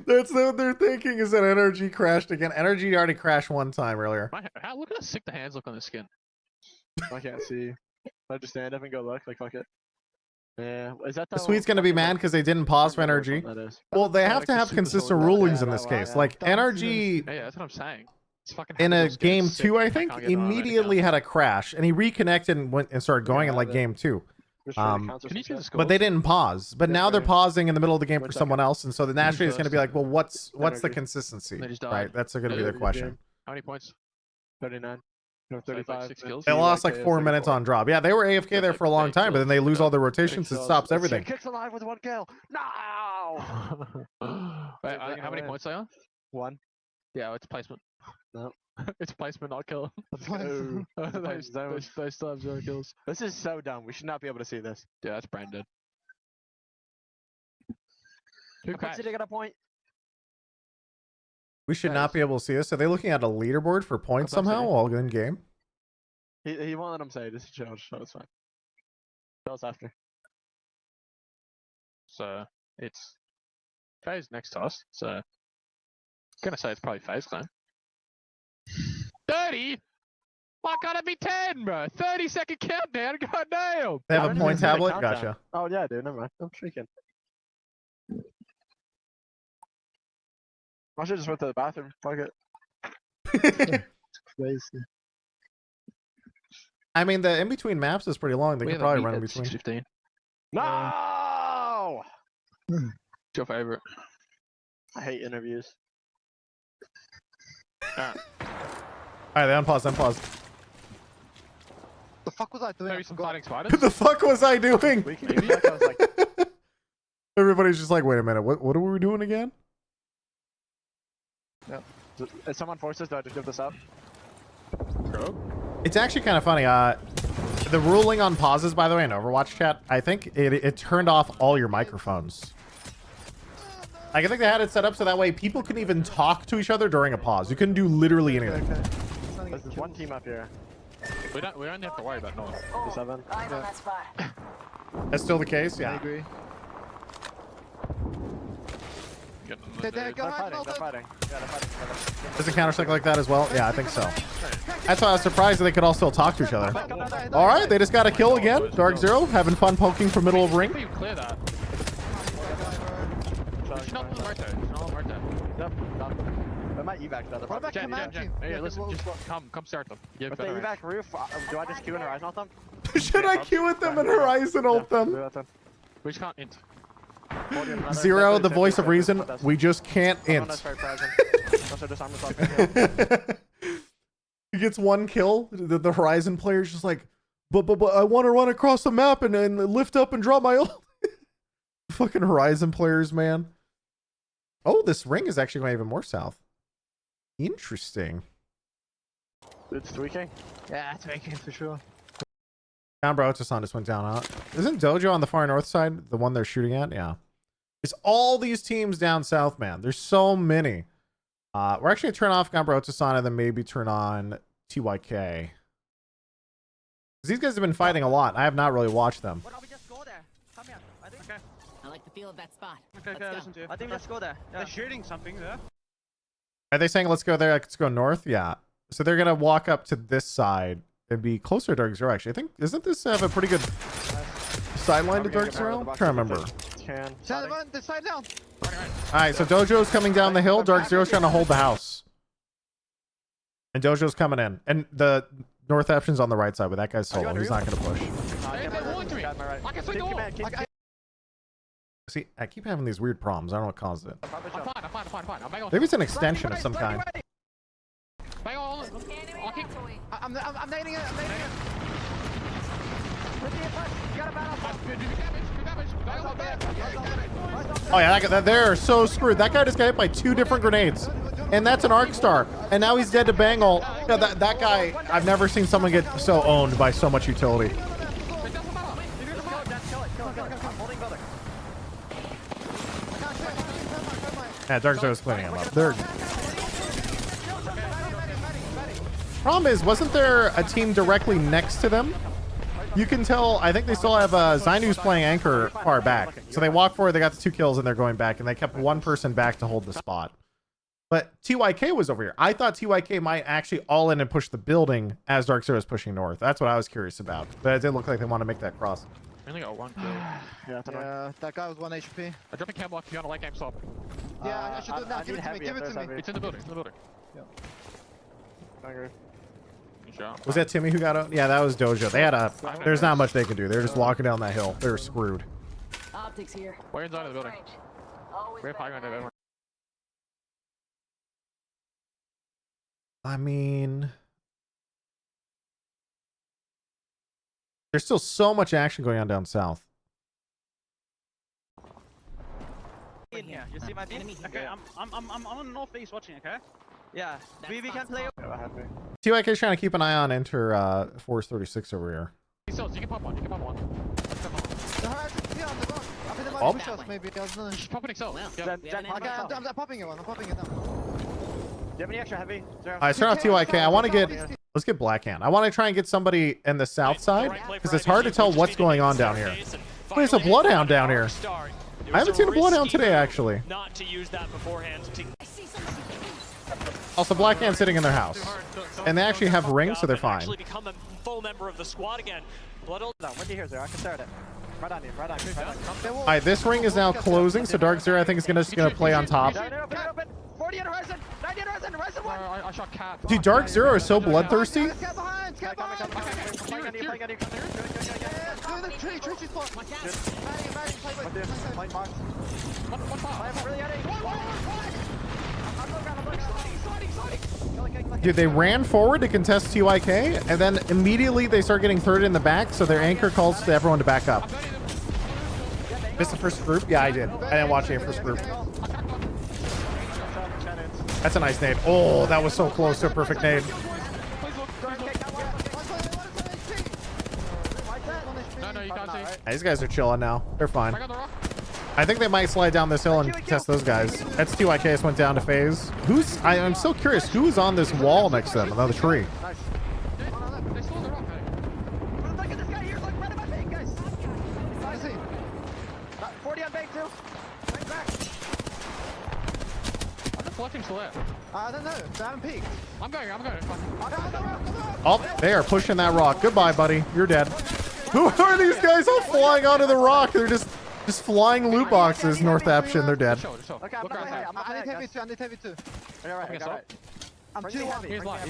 that's what they're thinking is that energy crashed again. Energy already crashed one time earlier. Look at how sick the hands look on this skin. I can't see. I just stand up and go look. Like fuck it. Yeah, is that The Sweet's gonna be mad because they didn't pause for energy. Well, they have to have consistent rulings in this case. Like energy. Yeah, that's what I'm saying. In a game 2, I think, immediately had a crash, and he reconnected and went and started going in like game 2. But they didn't pause. But now they're pausing in the middle of the game for someone else, and so the naturally it's going to be like, well, what's the consistency, right? That's going to be the question. How many points? 39. No, 35. They lost like 4 minutes on drop. Yeah, they were AFK there for a long time, but then they lose all their rotations. It stops everything. Kicks alive with 1 kill. No. Wait, how many points are you on? 1. Yeah, it's placement. No. It's placement, not kill. They still have 0 kills. This is so dumb. We should not be able to see this. Yeah, that's branded. Who crashed? Did they get a point? We should not be able to see this. Are they looking at a leaderboard for points somehow while in game? He won't let him say it. This is chill, so it's fine. Tell us after. So it's FaZe next to us. So I'm gonna say it's probably FaZe clan. 30? Why can't it be 10, bro? 30-second countdown. God damn. They have a point tablet. Gotcha. Oh yeah, dude. Never mind. I'm freaking. I should just went to the bathroom. Fuck it. Crazy. I mean, the in between maps is pretty long. They could probably run in between. 15. No. What's your favorite? I hate interviews. Alright, they unpause. The fuck was I doing? Maybe some fighting spiders? What the fuck was I doing? Maybe? I was like... Everybody's just like, wait a minute, what are we doing again? Yeah. If someone forces, do I just give this up? It's actually kind of funny. The ruling on pauses, by the way, in Overwatch chat, I think it turned off all your microphones. Like, I think they had it set up so that way people couldn't even talk to each other during a pause. You couldn't do literally anything. There's this one team up here. We don't have to worry about North. The 7. Eyes on that spot. That's still the case? Yeah. I agree. They're fighting. Yeah, they're fighting. Does it counter-strike like that as well? Yeah, I think so. That's why I was surprised that they could all still talk to each other. Alright, they just got a kill again. Dark Zero having fun poking from middle of ring. You clear that. She's not on the Marta. She's not on Marta. Yep. I might evac that. What about Command Team? Hey, listen, just come start them. If they evac roof, do I just Q and Horizon ult them? Should I queue with them and Horizon ult them? We just can't int. Zero, the voice of reason. We just can't int. He gets 1 kill. The Horizon player's just like, but I want to run across the map and lift up and drop my ult. Fucking Horizon players, man. Oh, this ring is actually going even more south. Interesting. It's tweaking? Yeah, it's tweaking for sure. Down, bro. Otasan just went down, huh? Isn't Dojo on the far north side the one they're shooting at? Yeah. It's all these teams down south, man. There's so many. We're actually going to turn off Gambro Otasan and then maybe turn on TYK. These guys have been fighting a lot. I have not really watched them. Why don't we just go there? Come here. I think. Okay. I like the feel of that spot. Okay, listen to you. I think let's go there. Yeah. They're shooting something there. Are they saying let's go there? Let's go north? Yeah. So they're going to walk up to this side and be closer to Dark Zero, actually. I think, isn't this have a pretty good sideline to Dark Zero? I'm trying to remember. The side down. Alright, so Dojo's coming down the hill. Dark Zero's trying to hold the house. And Dojo's coming in. And the north option's on the right side, but that guy's solo. He's not going to push. See, I keep having these weird problems. I don't know what caused it. I'm fine. Maybe it's an extension of some kind. I'm nading it. I'm nading it. You got a battle. Oh yeah, they're so screwed. That guy just got hit by 2 different grenades, and that's an arc star, and now he's dead to Bangle. No, that guy, I've never seen someone get so owned by so much utility. Yeah, Dark Zero's cleaning him up. Problem is, wasn't there a team directly next to them? You can tell, I think they still have Zainu's playing anchor far back. So they walk forward, they got the 2 kills, and they're going back, and they kept 1 person back to hold the spot. But TYK was over here. I thought TYK might actually all in and push the building as Dark Zero is pushing north. That's what I was curious about. But it did look like they want to make that cross. I only got 1 kill. Yeah, that guy was 1 HP. I dropped a cam block if you want to light game stop. Yeah, I should do it now. Give it to me. Give it to me. It's in the building. It's in the building. Yeah. Was that Timmy who got out? Yeah, that was Dojo. They had a... There's not much they can do. They're just walking down that hill. They were screwed. Optics here. We're inside of the building. We have high ground everyone. I mean... There's still so much action going on down south. In here, you see my enemy. Okay, I'm on the northeast watching. Okay. Yeah, we can play. TYK's trying to keep an eye on Enter Force 36 over here. You can pop one. You can pop one. Oh. Maybe. Just pop an Excel. Yeah. I'm popping it one. I'm popping it now. Do you have any extra heavy? Alright, start off TYK. I want to get... Let's get Blackhand. I want to try and get somebody in the south side, because it's hard to tell what's going on down here. There's a Bloodhound down here. I haven't seen a Bloodhound today, actually. Not to use that beforehand. Also, Blackhand sitting in their house. And they actually have rings, so they're fine. Actually become a full member of the squad again. What do you hear, Zero? I can start it. Right on you, right on you, right on you. Alright, this ring is now closing, so Dark Zero, I think, is gonna play on top. 40 on horizon! 90 on horizon! Horizon 1! I shot Cat. Dude, Dark Zero is so bloodthirsty. Dude, they ran forward to contest TYK, and then immediately they start getting thirded in the back, so their anchor calls to everyone to back up. Missed the first group? Yeah, I did. I didn't watch any first group. That's a nice nade. Oh, that was so close to a perfect nade. These guys are chilling now. They're fine. I think they might slide down this hill and test those guys. That's TYK just went down to phase. I'm so curious, who's on this wall next to them, another tree? I don't know. They haven't peeked. I'm going. Oh, they are pushing that rock. Goodbye, buddy. You're dead. Who are these guys all flying onto the rock? They're just flying loot boxes. North Aption, they're dead. Okay, I need heavy too. I need heavy too. Alright. I'm 2-1. He's light.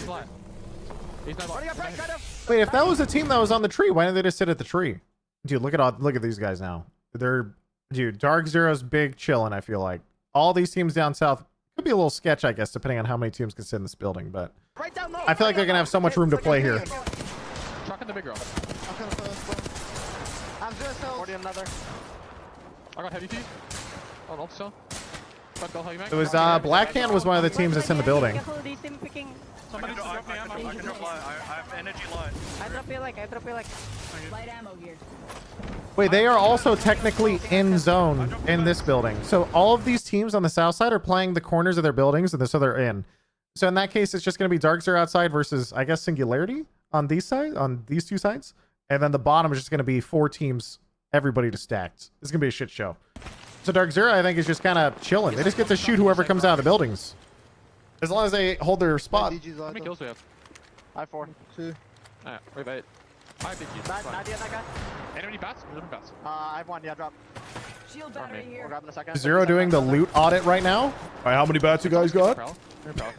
He's not light. Wait, if that was a team that was on the tree, why didn't they just sit at the tree? Dude, look at these guys now. Dude, Dark Zero's big chilling, I feel like. All these teams down south could be a little sketch, I guess, depending on how many teams can sit in this building, but I feel like they're gonna have so much room to play here. Truck in the big row. I'm just 40 another. I got heavy feet. Oh, also. It was Blackhand was one of the teams that's in the building. Somebody drop me ammo. I can drop light. I have energy light. I drop you like. Light ammo here. Wait, they are also technically in zone in this building. So all of these teams on the south side are playing the corners of their buildings, and so they're in. So in that case, it's just going to be Dark Zero outside versus, I guess, Singularity on these two sides. And then the bottom is just going to be 4 teams, everybody just stacked. It's going to be a shit show. So Dark Zero, I think, is just kind of chilling. They just get to shoot whoever comes out of the buildings. As long as they hold their spot. How many kills do we have? I have 4. 2. Alright, wait. 5 big kills. 90 on that guy. Any bats? Bats? I have 1, yeah, drop. Shield battery here. We'll grab in a second. Zero doing the loot audit right now. All right, how many bats you guys got?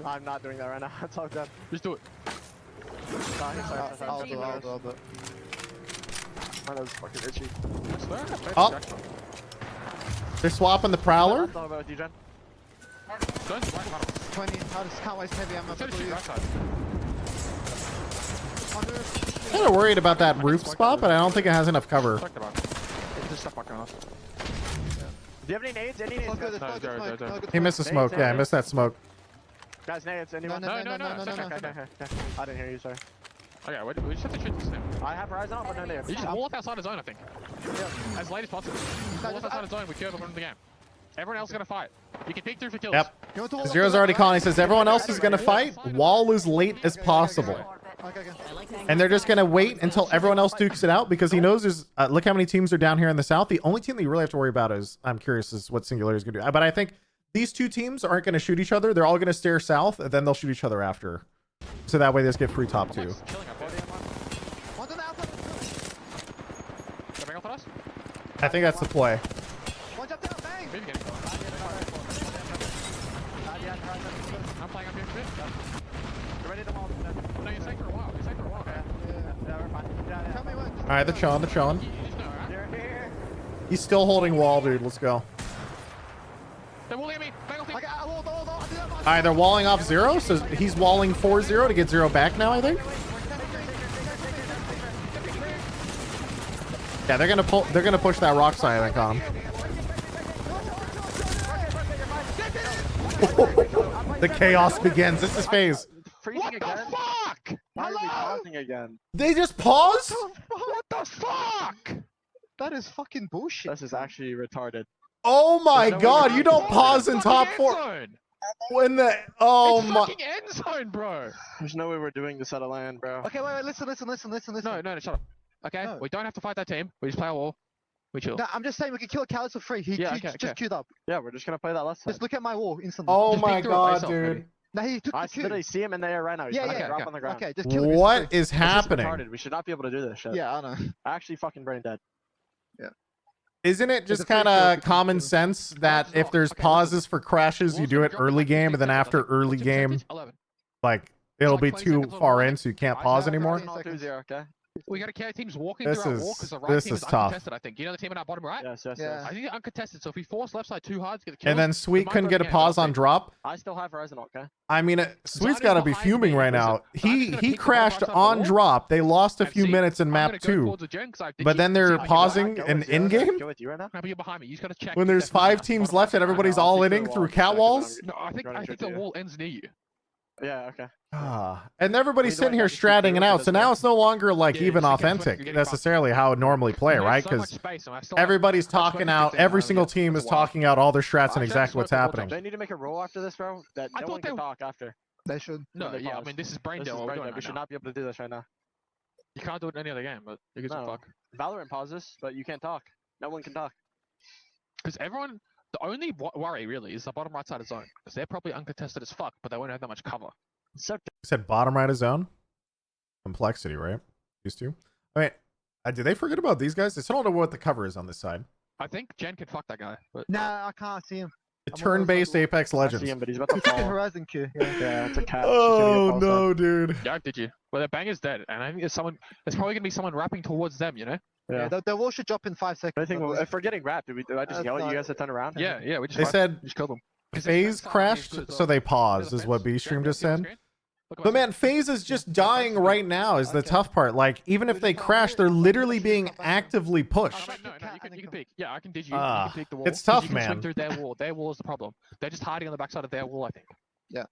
I'm not doing that right now. It's all done. Just do it. I'll do it. Mine was fucking itchy. Oh. They're swapping the Prowler. 20. How does count-wise heavy ammo? Kind of worried about that roof spot, but I don't think it has enough cover. Do you have any nades? Any nades? He missed the smoke. Yeah, I missed that smoke. Guys, nades, anyone? No. Okay. I didn't hear you, sorry. Okay, we just have to shoot this now. I have Horizon up, but no nades. You just wall up outside the zone, I think. Yeah. As late as possible. Wall up outside the zone, we kill them in the game. Everyone else is going to fight. You can peek through for kills. Yep. Zero's already calling. He says everyone else is going to fight. Wall as late as possible. And they're just going to wait until everyone else dukes it out because he knows there's... look how many teams are down here in the south. The only team that you really have to worry about is... I'm curious is what Singularity is going to do. But I think these two teams aren't going to shoot each other. They're all going to stare south, and then they'll shoot each other after. So that way they just get free top two. I think that's the play. I'm playing up here shit. You ready to mall? No, you're safe for a while. You're safe for a while, man. Yeah, we're fine. All right, they're chilling. They're chilling. He's still holding wall, dude. Let's go. They're walling at me. All right, they're walling off Zero, so he's walling 4-0 to get Zero back now, I think. Yeah, they're gonna pull. They're gonna push that rock side, I think, on him. The chaos begins. This is phase. What the fuck? Why are we pausing again? They just pause? What the fuck? That is fucking bullshit. This is actually retarded. Oh my god, you don't pause in top 4. When the my fucking end zone, bro. There's no way we're doing this out of land, bro. Okay, wait, listen. No, shut up. Okay, we don't have to fight that team. We just play a wall. We chill. No, I'm just saying we can kill a Callus for free. He just queued up. Yeah, we're just gonna play that last time. Just look at my wall instantly. Oh Just my peek through it. god, dude. No, he took I the queue. literally see him in the air right now. He's Yeah, drop on the ground. Okay, just kill him. What is This happening? retarded. We should not be able to do this shit. Yeah, I know. Actually, fucking brain dead. Yeah. Isn't it just kind of common sense that if there's pauses for crashes, you do it early game, and then after early game, like it'll be too far in, so you can't pause anymore? 2-0, okay. We got to carry teams walking This through our is- wall because the right this team is is tough. uncontested, I think. You know the team in our bottom right? Yes. I think they're uncontested, so if we force left side too hard to get the kill. And then Sweet couldn't get a pause on drop. I still have Horizon, okay? I mean, Sweet's got to be fuming right now. He crashed on drop. They lost a few minutes in map 2, but then they're pausing in in-game? Go with you right now? No, but you're behind me. You just got to check. When there's 5 teams left and everybody's all inning through cat walls? No, I think the wall ends near you. Yeah, okay. And everybody's sitting here stratting it out, so now it's no longer like even authentic necessarily how it normally play, right? Because everybody's talking out, every single team is talking out all their strats and exactly what's happening. They need to make a rule after this, bro, that no one can talk after. They should. No, yeah, I mean, this is brain dead. We should not be able to do this right now. You can't do it in any other game, but you can fuck. Valorant pauses, but you can't talk. No one can talk. Because everyone... The only worry, really, is the bottom right side of zone. Because they're probably uncontested as fuck, but they won't have that much cover. You said bottom right of zone? Complexity, right? Used to? I mean, did they forget about these guys? I still don't know what the cover is on this side. I think Jen could fuck that guy. But... Nah, I can't see him. The turn-based Apex Legends. I see him, but he's about to fall. Horizon queue. Yeah, it's a cat. Oh, no, dude. Yeah, did you? Well, their bang is dead, and I think there's probably going to be someone rapping towards them, you know? Yeah, the wall should drop in 5 seconds. If we're getting wrapped, do I just yell at you guys to turn around? Yeah, we just They said just kill them. FaZe crashed, so they paused, is what B-Stream just said. But man, FaZe is just dying right now is the tough part. Like, even if they crash, they're literally being actively pushed. No, you can peek. Yeah, I can dig you. You can peek the wall. It's tough, you can man. swing through their wall. Their wall is the problem. They're just hiding on the backside of their wall, I think. Yeah.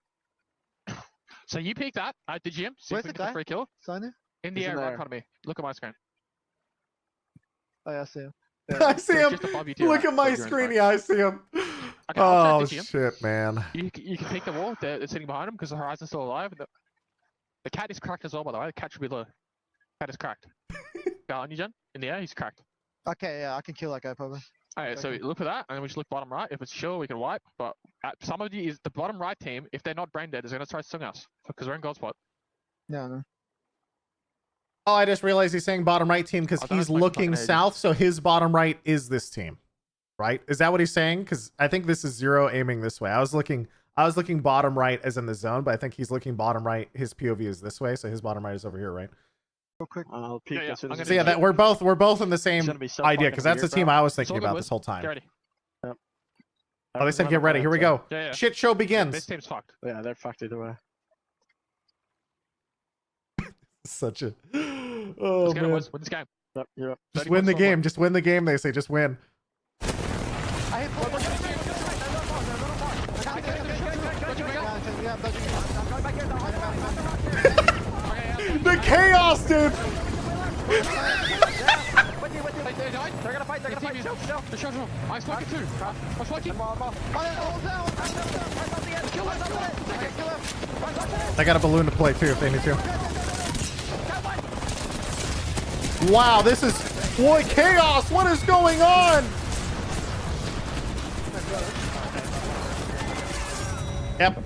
So you peek that. I did you. Where's the guy? Free kill. Signer? In the air, right in front of me. Look at my screen. Oh, yeah, I see him. I see him. Look at my screen. Yeah, I see him. Okay, oh, shit, man. You can peek the wall. They're sitting behind him because the Horizon's still alive. The cat is cracked as well, by the way. The cat should be low. Cat is cracked. Gal on you, Jen? In the air, he's cracked. Okay, yeah, I can kill that guy probably. Alright, so look for that, and then we just look bottom right. If it's sure, we can wipe. But some of you is the bottom right team. If they're not brain dead, is going to try to stung us because we're in gold spot. Yeah, no. Oh, I just realized he's saying bottom right team because he's looking south, so his bottom right is this team, right? Is that what he's saying? Because I think this is Zero aiming this way. I was looking bottom right as in the zone, but I think he's looking bottom right. His POV is this way, so his bottom right is over here, right? Real quick. I'll peek as soon as So yeah, that we're both in the same idea because that's the team I was thinking about this whole time. Get ready. Yep. Oh, they said get ready. Here we go. Yeah. Shit show begins. This team's fucked. Yeah, they're fucked either way. Such a. Oh man. Win this game. Yep. Just win the game. Just win the game. They say just win. The chaos, dude. They're gonna fight. Chill. I'm smoking too. I'm smoking. I got a balloon to play too if they need to. Wow, this is what chaos. What is going on? Yep.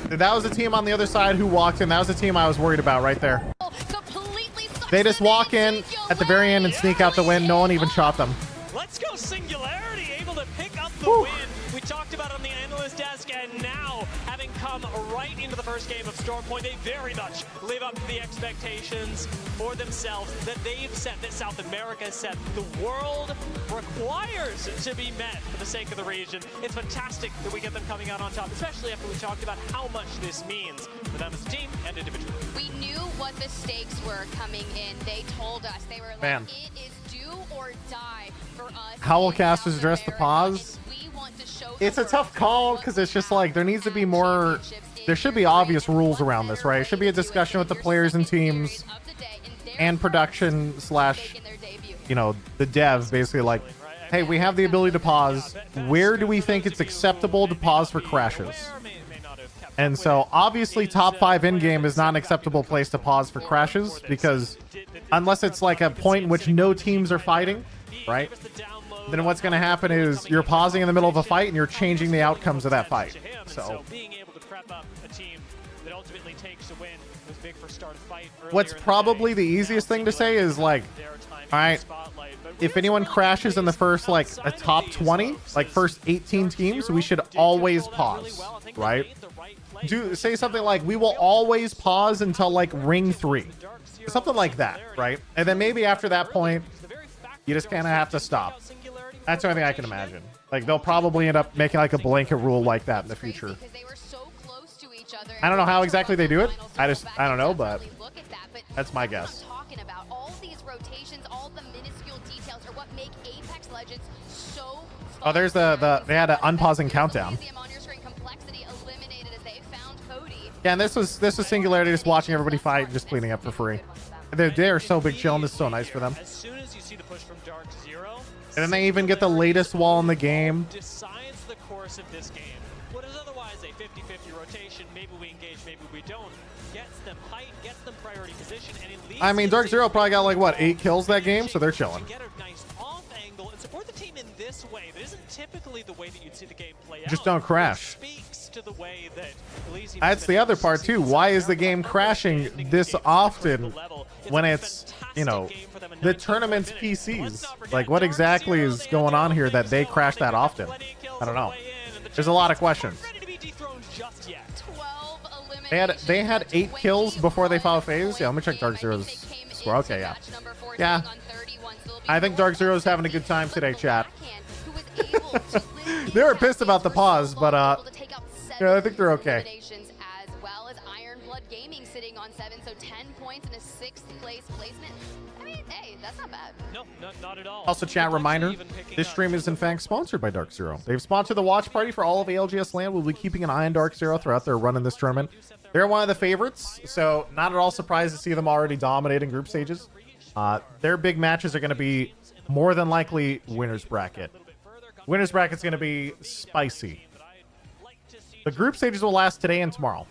That was a team on the other side who walked in. That was the team I was worried about right there. They just walk in at the very end and sneak out the win. No one even shot them. Let's go Singularity, able to pick up the win. We talked about it on the analyst desk, and now, having come right into the first game of Storm Point, they very much live up to the expectations for themselves that they've set, that South America set. The world requires to be met for the sake of the region. It's fantastic that we get them coming out on top, especially after we talked about how much this means for them as a team and individually. We knew what the stakes were coming in. They told us. They were like, Man. it is do or die for us. Howlcasters address the pause. It's a tough call because it's just like there needs to be more. There should be obvious rules around this, right? It should be a discussion with the players and teams and production slash, you know, the devs basically like, hey, we have the ability to pause. Where do we think it's acceptable to pause for crashes? And so obviously top 5 in game is not an acceptable place to pause for crashes because unless it's like a point in which no teams are fighting, right? Then what's going to happen is you're pausing in the middle of a fight and you're changing the outcomes of that fight. So being able to prep up a team that ultimately takes a win was big for start of fight. What's probably the easiest thing to say is like, all right, if anyone crashes in the first like a top 20, like first 18 teams, we should always pause, right? Say something like, we will always pause until like ring 3, something like that, right? And then maybe after that point, you just kind of have to stop. That's the only thing I can imagine. Like they'll probably end up making like a blanket rule like that in the future. I don't know how exactly they do it. I don't know, but that's my guess. Talking about all these rotations, all the minuscule details are what make Apex Legends so fun. Oh, there's they had an unpausing countdown. Yeah, and this was Singularity just watching everybody fight, just cleaning up for free. They are so big chill, and this is so nice for them. As soon as you see the push from Dark Zero, And then they even get the latest wall in the game. Decides the course of this game. What is otherwise a 50-50 rotation, maybe we engage, maybe we don't, gets them height, gets them priority position, and it leads. I mean, Dark Zero probably got like what, 8 kills that game, so they're chilling. Get a nice off angle and support the team in this way. That isn't typically the way that you'd see the game play out. Just don't crash. Speaks to the way that Elysium. That's the other part too. Why is the game crashing this often when it's, you know, the tournament's PCs? Like, what exactly is going on here that they crash that often? I don't know. There's a lot of questions. They had 8 kills before they fought FaZe. Yeah, let me check Dark Zero's score. Okay, yeah. Yeah. I think Dark Zero's having a good time today, chat. They were pissed about the pause, but yeah, I think they're okay. As well as Iron Blood Gaming sitting on 7, so 10 points and a 6th place placement. I mean, hey, that's not bad. No, not at all. Also, chat reminder, this stream is in fact sponsored by Dark Zero. They've sponsored the watch party for all of ALGS land. We'll be keeping an eye on Dark Zero throughout their run in this tournament. They're one of the favorites, so not at all surprised to see them already dominating group stages. Their big matches are going to be more than likely winners bracket. Winners bracket's going to be spicy. The group stages will last today and tomorrow.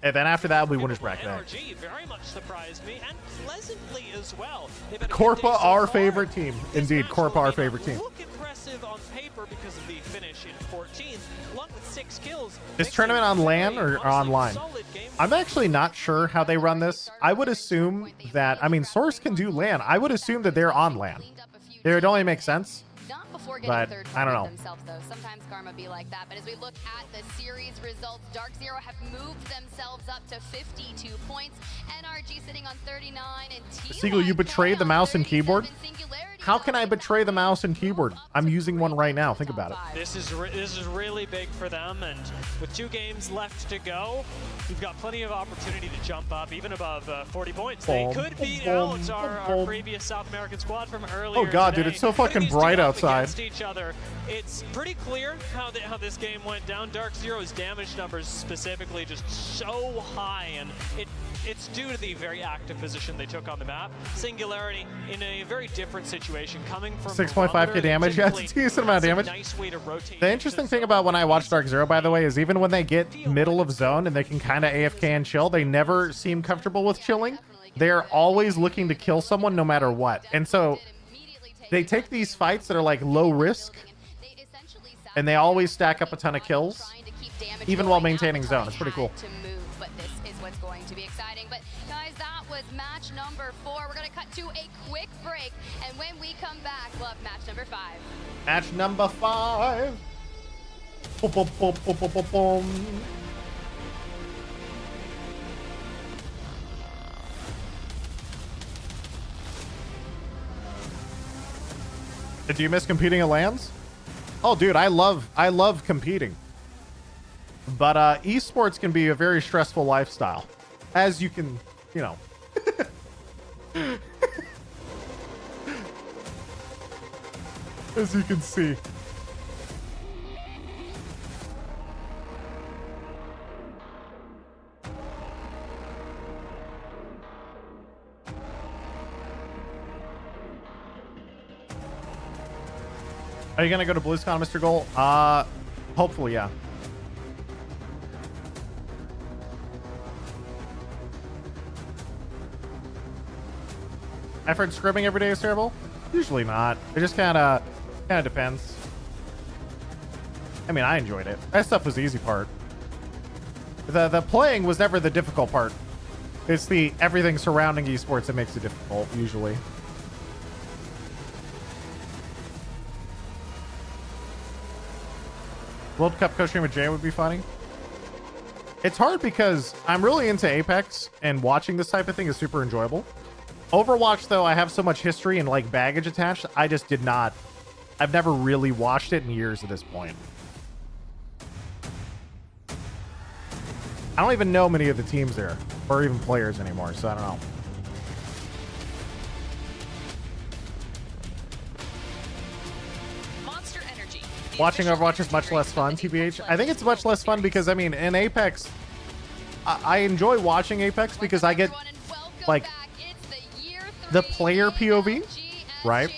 And then after that, we winners bracket. NRG very much surprised me, and pleasantly as well. Corpa, our favorite team. Indeed, Corpa, our favorite team. Look impressive on paper because of the finish in 14th, along with 6 kills. Is tournament on LAN or online? I'm actually not sure how they run this. I would assume that, I mean, Source can do LAN. I would assume that they're on LAN. It would only make sense. But I don't know. Themselves, though. Sometimes Karma be like that. But as we look at the series results, Dark Zero have moved themselves up to 52 points. NRG sitting on 39 and Seagull, you betrayed the mouse and keyboard. how can I betray the mouse and keyboard? I'm using one right now. Think about it. This is really big for them, and with 2 games left to go, you've got plenty of opportunity to jump up, even above 40 points. They could beat ALGS, our previous South American squad from earlier. Oh god, today. dude, it's so fucking bright outside. Against each other. It's pretty clear how this game went down. Dark Zero's damage numbers specifically just so high, and it's due to the very active position they took on the map. Singularity in a very different situation, coming from 6.5k damage. Yeah, it's a decent amount of damage. Nice way to rotate. The interesting thing about when I watch Dark Zero, by the way, is even when they get middle of zone and they can kind of AFK and chill, they never seem comfortable with chilling. They're always looking to kill someone no matter what. And so they take these fights that are like low risk, and they always stack up a ton of kills, even while maintaining zone. It's pretty cool. But this is what's going to be exciting. But guys, that was match number 4. We're going to cut to a quick break, and when we come back, we'll have match number 5. Match number 5. Boom, boom, boom, boom, boom, boom, boom. Do you miss competing at LANs? Oh, dude, I love competing. But esports can be a very stressful lifestyle, as you can, you know. As you can see. Are you gonna go to BlizzCon, Mr. Goal? Hopefully, yeah. I've heard scrimming every day is terrible. Usually not. It just kind of depends. I mean, I enjoyed it. That stuff was the easy part. The playing was never the difficult part. It's the everything surrounding esports that makes it difficult, usually. World Cup co-stream with Jay would be funny. It's hard because I'm really into Apex, and watching this type of thing is super enjoyable. Overwatch, though, I have so much history and like baggage attached. I just did not. I've never really watched it in years at this point. I don't even know many of the teams there, or even players anymore, so I don't know. Watching Overwatch is much less fun, TBH. I think it's much less fun because, I mean, in Apex, I enjoy watching Apex because I get, like, the player POV, right?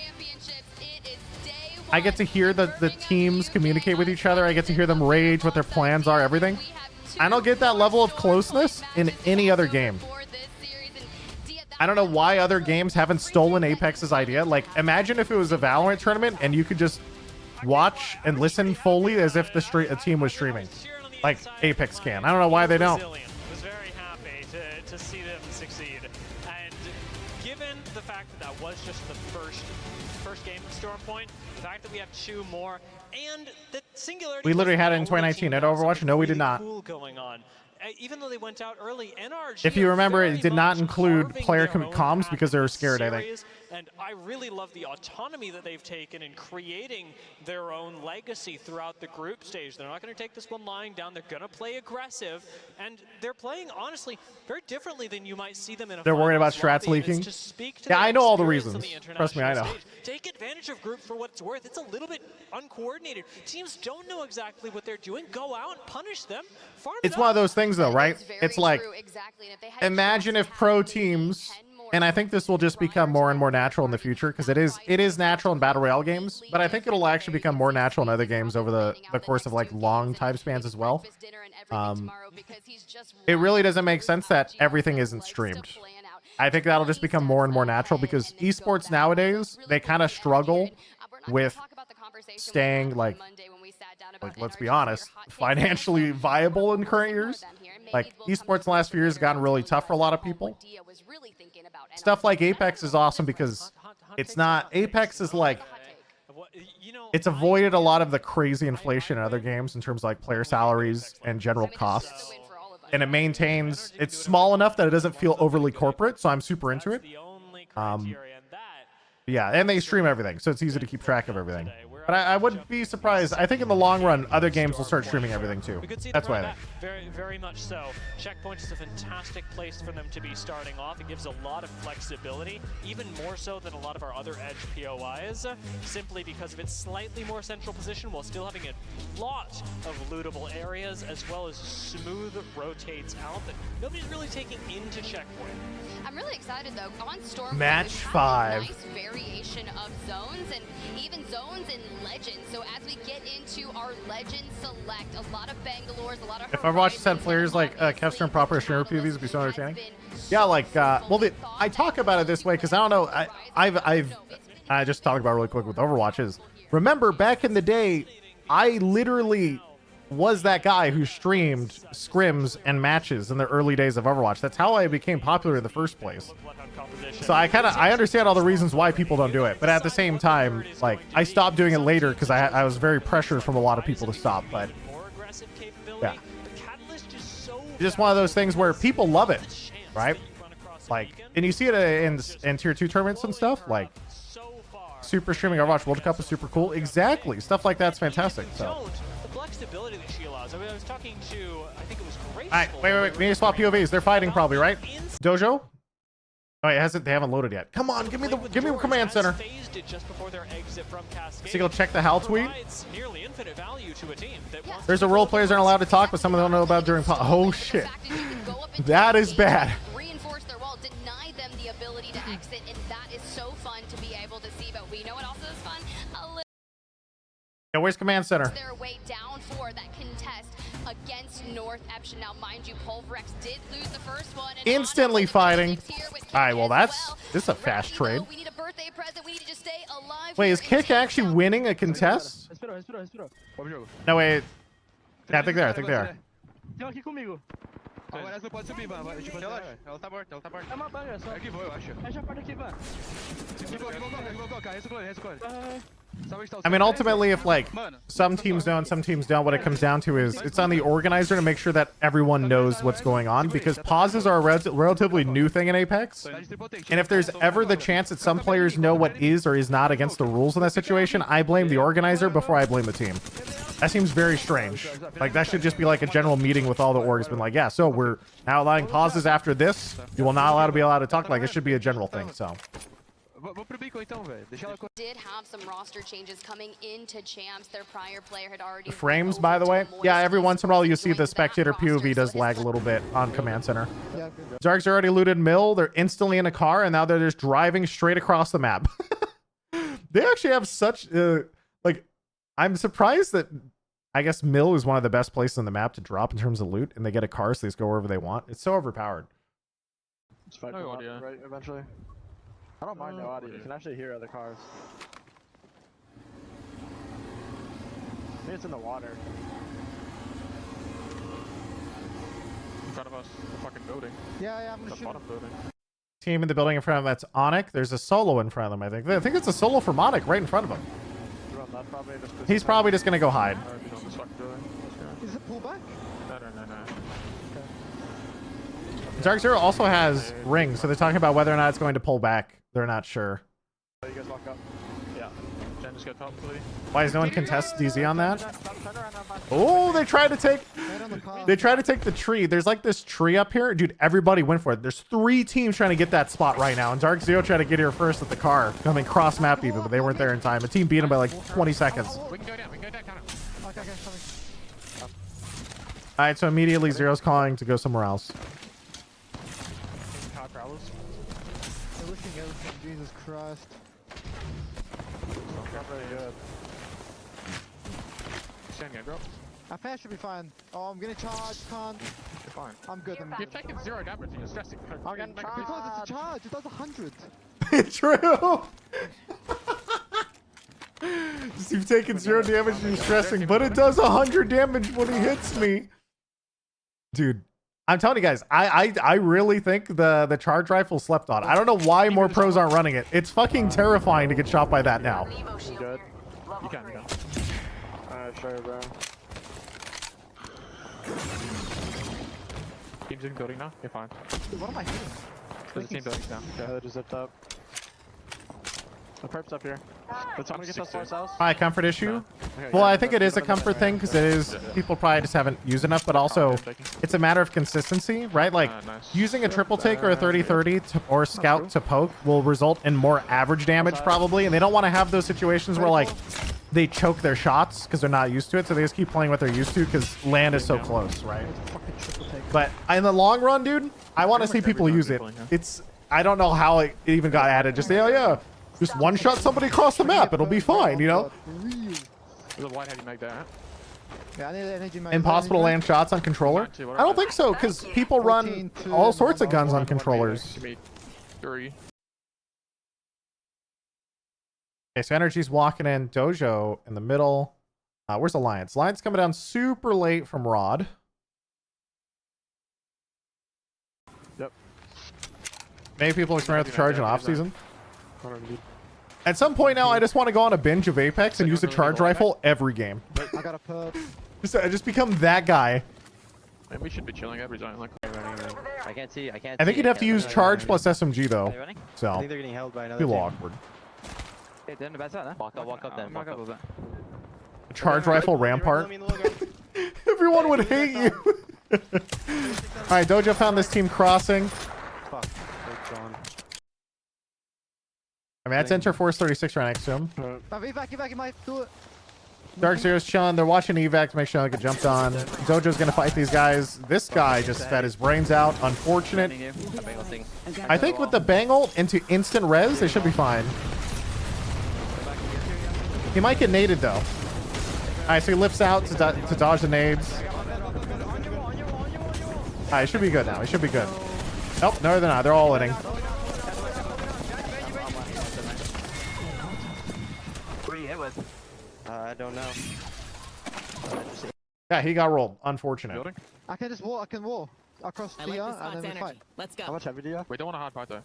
I get to hear the teams communicate with each other. I get to hear them rage, what their plans are, everything. I don't get that level of closeness in any other game. I don't know why other games haven't stolen Apex's idea. Like, imagine if it was a Valorant tournament and you could just watch and listen fully as if a team was streaming, like Apex can. I don't know why they don't. Was very happy to see them succeed, and given the fact that was just the first game of Storm Point, the fact that we have 2 more, and that Singularity. We literally had it in 2019 at Overwatch. No, we did not. Cool going on. Even though they went out early, NRG. If you remember, it did not include player comms because they were scared, I think. And I really love the autonomy that they've taken in creating their own legacy throughout the group stage. They're not going to take this one lying down. They're going to play aggressive, and they're playing, honestly, very differently than you might see them in a. They're worried about strats leaking. Yeah, I know all the reasons. Trust me, I know. Take advantage of group for what it's worth. It's a little bit uncoordinated. Teams don't know exactly what they're doing. Go out and punish them. It's one of those things, though, right? It's like, imagine if pro teams. And I think this will just become more and more natural in the future because it is natural in Battle Royale games, but I think it'll actually become more natural in other games over the course of like long time spans as well. It really doesn't make sense that everything isn't streamed. I think that'll just become more and more natural because esports nowadays, they kind of struggle with staying like let's be honest, financially viable in current years. Like esports in the last few years have gotten really tough for a lot of people. Stuff like Apex is awesome because it's not, Apex is like, it's avoided a lot of the crazy inflation in other games in terms of like player salaries and general costs. And it maintains, it's small enough that it doesn't feel overly corporate, so I'm super into it. Yeah, and they stream everything, so it's easy to keep track of everything. But I wouldn't be surprised. I think in the long run, other games will start streaming everything too. That's why I think. Very, very much so. Checkpoint is a fantastic place for them to be starting off. It gives a lot of flexibility, even more so than a lot of our other Edge POIs, simply because of its slightly more central position while still having a lot of lootable areas, as well as smooth rotates out that nobody's really taking into Checkpoint. I'm really excited though. On Storm, Match 5. Nice variation of zones and even zones in Legends. So as we get into our Legend Select, a lot of Bangalore's, a lot of. If Overwatch had players like Kevster and proper streamer PvPs, it'd be so entertaining. Yeah, like well, I talk about it this way because I don't know. I just talk about it really quick with Overwatch is. Remember back in the day, I literally was that guy who streamed scrims and matches in the early days of Overwatch. That's how I became popular in the first place. So I understand all the reasons why people don't do it, but at the same time, like I stopped doing it later because I was very pressured from a lot of people to stop. But yeah, it's just one of those things where people love it, right? Like, and you see it in tier 2 tournaments and stuff. Like, super streaming Overwatch World Cup is super cool. Exactly, stuff like that's fantastic. So. Flexibility that she allows. I mean, I was talking to, I think it was Grace. All right, wait. We need to swap POVs. They're fighting probably, right? Dojo? Oh, it hasn't. They haven't loaded yet. Come on, give me a command center. So go check the HAL tweet. There's a role players aren't allowed to talk, but some of them don't know about during. Oh shit, that is bad. Reinforce their wall, deny them the ability to exit, and that is so fun to be able to see. But we know what also is fun. Yeah, where's command center? Their way down for that contest against North Epsilon. Now, mind you, Pulverex did lose the first one. And instantly fighting. All right, well, this is a fast trade. We need a birthday present. We need to just stay alive. Wait, is Kick actually winning a contest? No, wait. Yeah, I think they are. Agora essa pode subir, vai. Ela tá morta. É uma banga só. É que vou, eu acho. Fecha a porta aqui, vai. I mean, ultimately, if like some teams know and some teams don't, what it comes down to is it's on the organizer to make sure that everyone knows what's going on, because pauses are a relatively new thing in Apex. And if there's ever the chance that some players know what is or is not against the rules in that situation, I blame the organizer before I blame the team. That seems very strange. Like, that should just be like a general meeting with all the orgs, been like, yeah, so we're now allowing pauses after this. You will not be allowed to talk. Like, it should be a general thing, so. Did have some roster changes coming into champs. Their prior player had already. Frames, by the way. Yeah, every once in a while you see the spectator POV does lag a little bit on command center. Zargs already looted mill. They're instantly in a car, and now they're just driving straight across the map. They actually have such like, I'm surprised that I guess mill is one of the best places on the map to drop in terms of loot, and they get a car, so they just go wherever they want. It's so overpowered. Just fight them up, right, eventually. I don't mind no audio. You can actually hear other cars. I think it's in the water. In front of us, the fucking building. Yeah, I'm gonna shoot him. Team in the building in front of them, that's Onic. There's a solo in front of them, I think. I think it's a solo from Onic right in front of him. He's probably just gonna go hide. Is it pull back? No. Dark Zero also has rings, so they're talking about whether or not it's going to pull back. They're not sure. You guys walk up. Yeah. Jen, just go top, please. Why is no one contest DZ on that? Oh, they tried to take the tree. There's like this tree up here. Dude, everybody went for it. There's 3 teams trying to get that spot right now. And Dark Zero tried to get here first at the car. Coming cross map even, but they weren't there in time. A team beat him by like 20 seconds. We can go down, Okay, coming. Alright, so immediately Zero's calling to go somewhere else. They're looking at everything. Jesus Christ. Not very good. Our pair should be fine. Oh, I'm gonna charge, can't. You're fine. I'm good. You're taking 0 damage and you're stressing. I'm getting charged. Because it's a charge. It does 100. True. You've taken 0 damage and you're stressing, but it does 100 damage when he hits me. Dude, I'm telling you guys, I really think the charge rifle slept on. I don't know why more pros aren't running it. It's fucking terrifying to get shot by that now. Good. You can. Alright, sure, bro. Team's in building now. You're fine. What am I hitting? There's a team building now. Yeah, they just zipped up. The perp's up here. Let's someone get those cells. My comfort issue. Okay, Well, yeah, I think it is a comfort thing because it is people probably just haven't used enough, but also it's a matter of consistency, right? Like using a triple take or a 30-30 or scout to poke will result in more average damage probably, and they don't want to have those situations where like they choke their shots because they're not used to it, so they just keep playing what they're used to because land is so close, right? But in the long run, dude, I want to see people use it. I don't know how it even got added. Just say, oh yeah, just one shot somebody across the map, it'll be fine, you know? Why have you make that? Impossible to land shots on controller? I don't think so, because people run all sorts of guns on controllers. Three. Okay, so Energy's walking in. Dojo in the middle. Where's Alliance? Alliance coming down super late from Rod. Yep. Many people experiment with the charge in off season. At some point now, I just want to go on a binge of Apex and use a charge rifle every game. I got a perp. Just become that guy. Man, we should be chilling every time. Like, I can't see. I think you'd have to use charge plus SMG though. So I think they're getting held by be a another little team. awkward. Walk up then. Walk up. A charge rifle rampart. Everyone would hate you. All right, Dojo found this team crossing. Fuck, they're gone. I mean, that's Enter Force 36 right next to him. Evac, might do it. Dark Zero's chilling. They're watching evac to make sure they get jumped on. Dojo's gonna fight these guys. This guy just fed his brains out. Unfortunate. I think with the bang ult into instant res, they should be fine. He might get naded though. All right, so he lifts out to dodge the nades. All right, he should be good now. He should be good. Nope, no, they're not. They're all inning. I don't know. Yeah, he got rolled. Unfortunate. I can just wall. I can wall across the and then we fight. Let's go. How much heavy do you have? we don't want a hard fight though.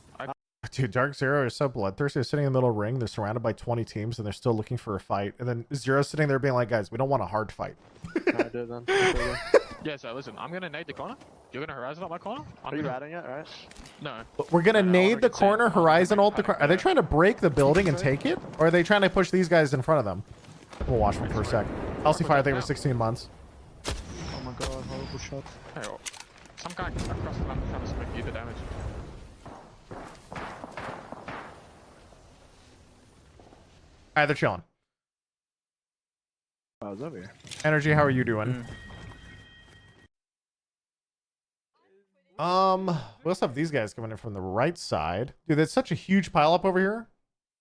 Dude, Dark Zero is so bloodthirsty. They're sitting in the middle of the ring. They're surrounded by 20 teams, and they're still looking for a fight. And then Zero's sitting there being like, guys, we don't want a hard fight. I do then. Yeah, so listen, I'm gonna nade the corner. You're gonna horizon up my corner. Are you ratting it, right? No. We're gonna nade the corner, horizon ult the corner. Are they trying to break the building and take it? Or are they trying to push these guys in front of them? We'll watch them for a sec. LC Fire, I think, for 16 months. Oh my god, horrible shot. Hey, some guy across the map trying to make you the damage. Alright, they're chilling. Oh, I was over here. Energy, how are you doing? We also have these guys coming in from the right side. Dude, that's such a huge pile up over here.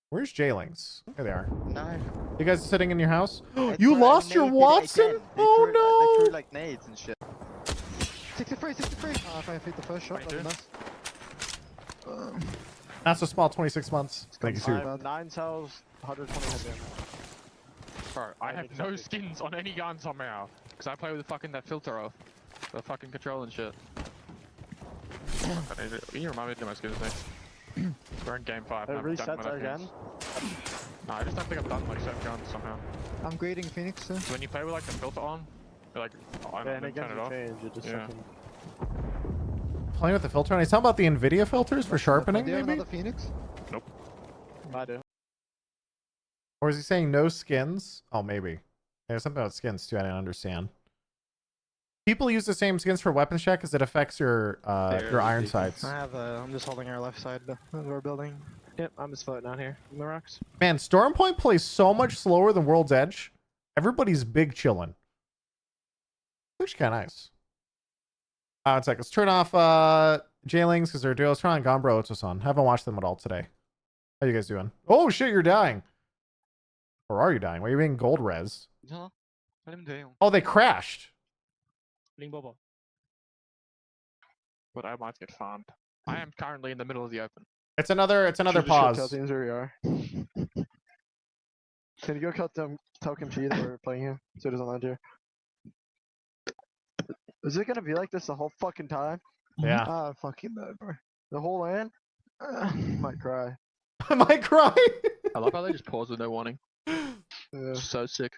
Where's Jailings? There they are. No. You guys sitting in your house? You lost your Watson? Oh no! They threw like nades and shit. 63. Oh, if I hit the first shot, that'd be nice. Not so small, 26 months. Thank you, sir. 9 cells, 120 head damage. Bro, I have no skins on any gun somehow. Because I play with fucking that filter off. The fucking control and shit. You remind me to do my skins next. We're in game 5. It resets again? No, I just don't think I've done like 7 guns somehow. I'm grading Phoenix soon. So when you play with like the filter on, you're like, oh, I don't know, turn it off. It just fucking... Playing with the filter, and he's talking about the NVIDIA filters for sharpening, Do you have maybe? another Phoenix? Nope. I do. Or is he saying no skins? Oh, maybe. There's something about skins too I didn't understand. People use the same skins for weapons check because it affects your iron sights. I have I'm just holding our left side of our building. Yep, I'm just floating out here in the rocks. Man, Stormpoint plays so much slower than World's Edge. Everybody's big chilling. Which is kind of nice. One sec. Let's turn off Jailings because they're duos. Try on Gombro. What's on? Haven't watched them at all today. How you guys doing? Oh shit, you're dying. Or are you dying? Why are you being gold res? Oh, they crashed. But I might get farmed. I am currently in the middle of the open. It's another pause. Tell teams where we are. Can you go tell Kimchi that we're playing him so he doesn't land here? Is it gonna be like this the whole fucking time? Yeah. Ah, fucking bad, bro. The whole land? Might cry. I might cry. I love how they just pause with no warning. Yeah. So sick.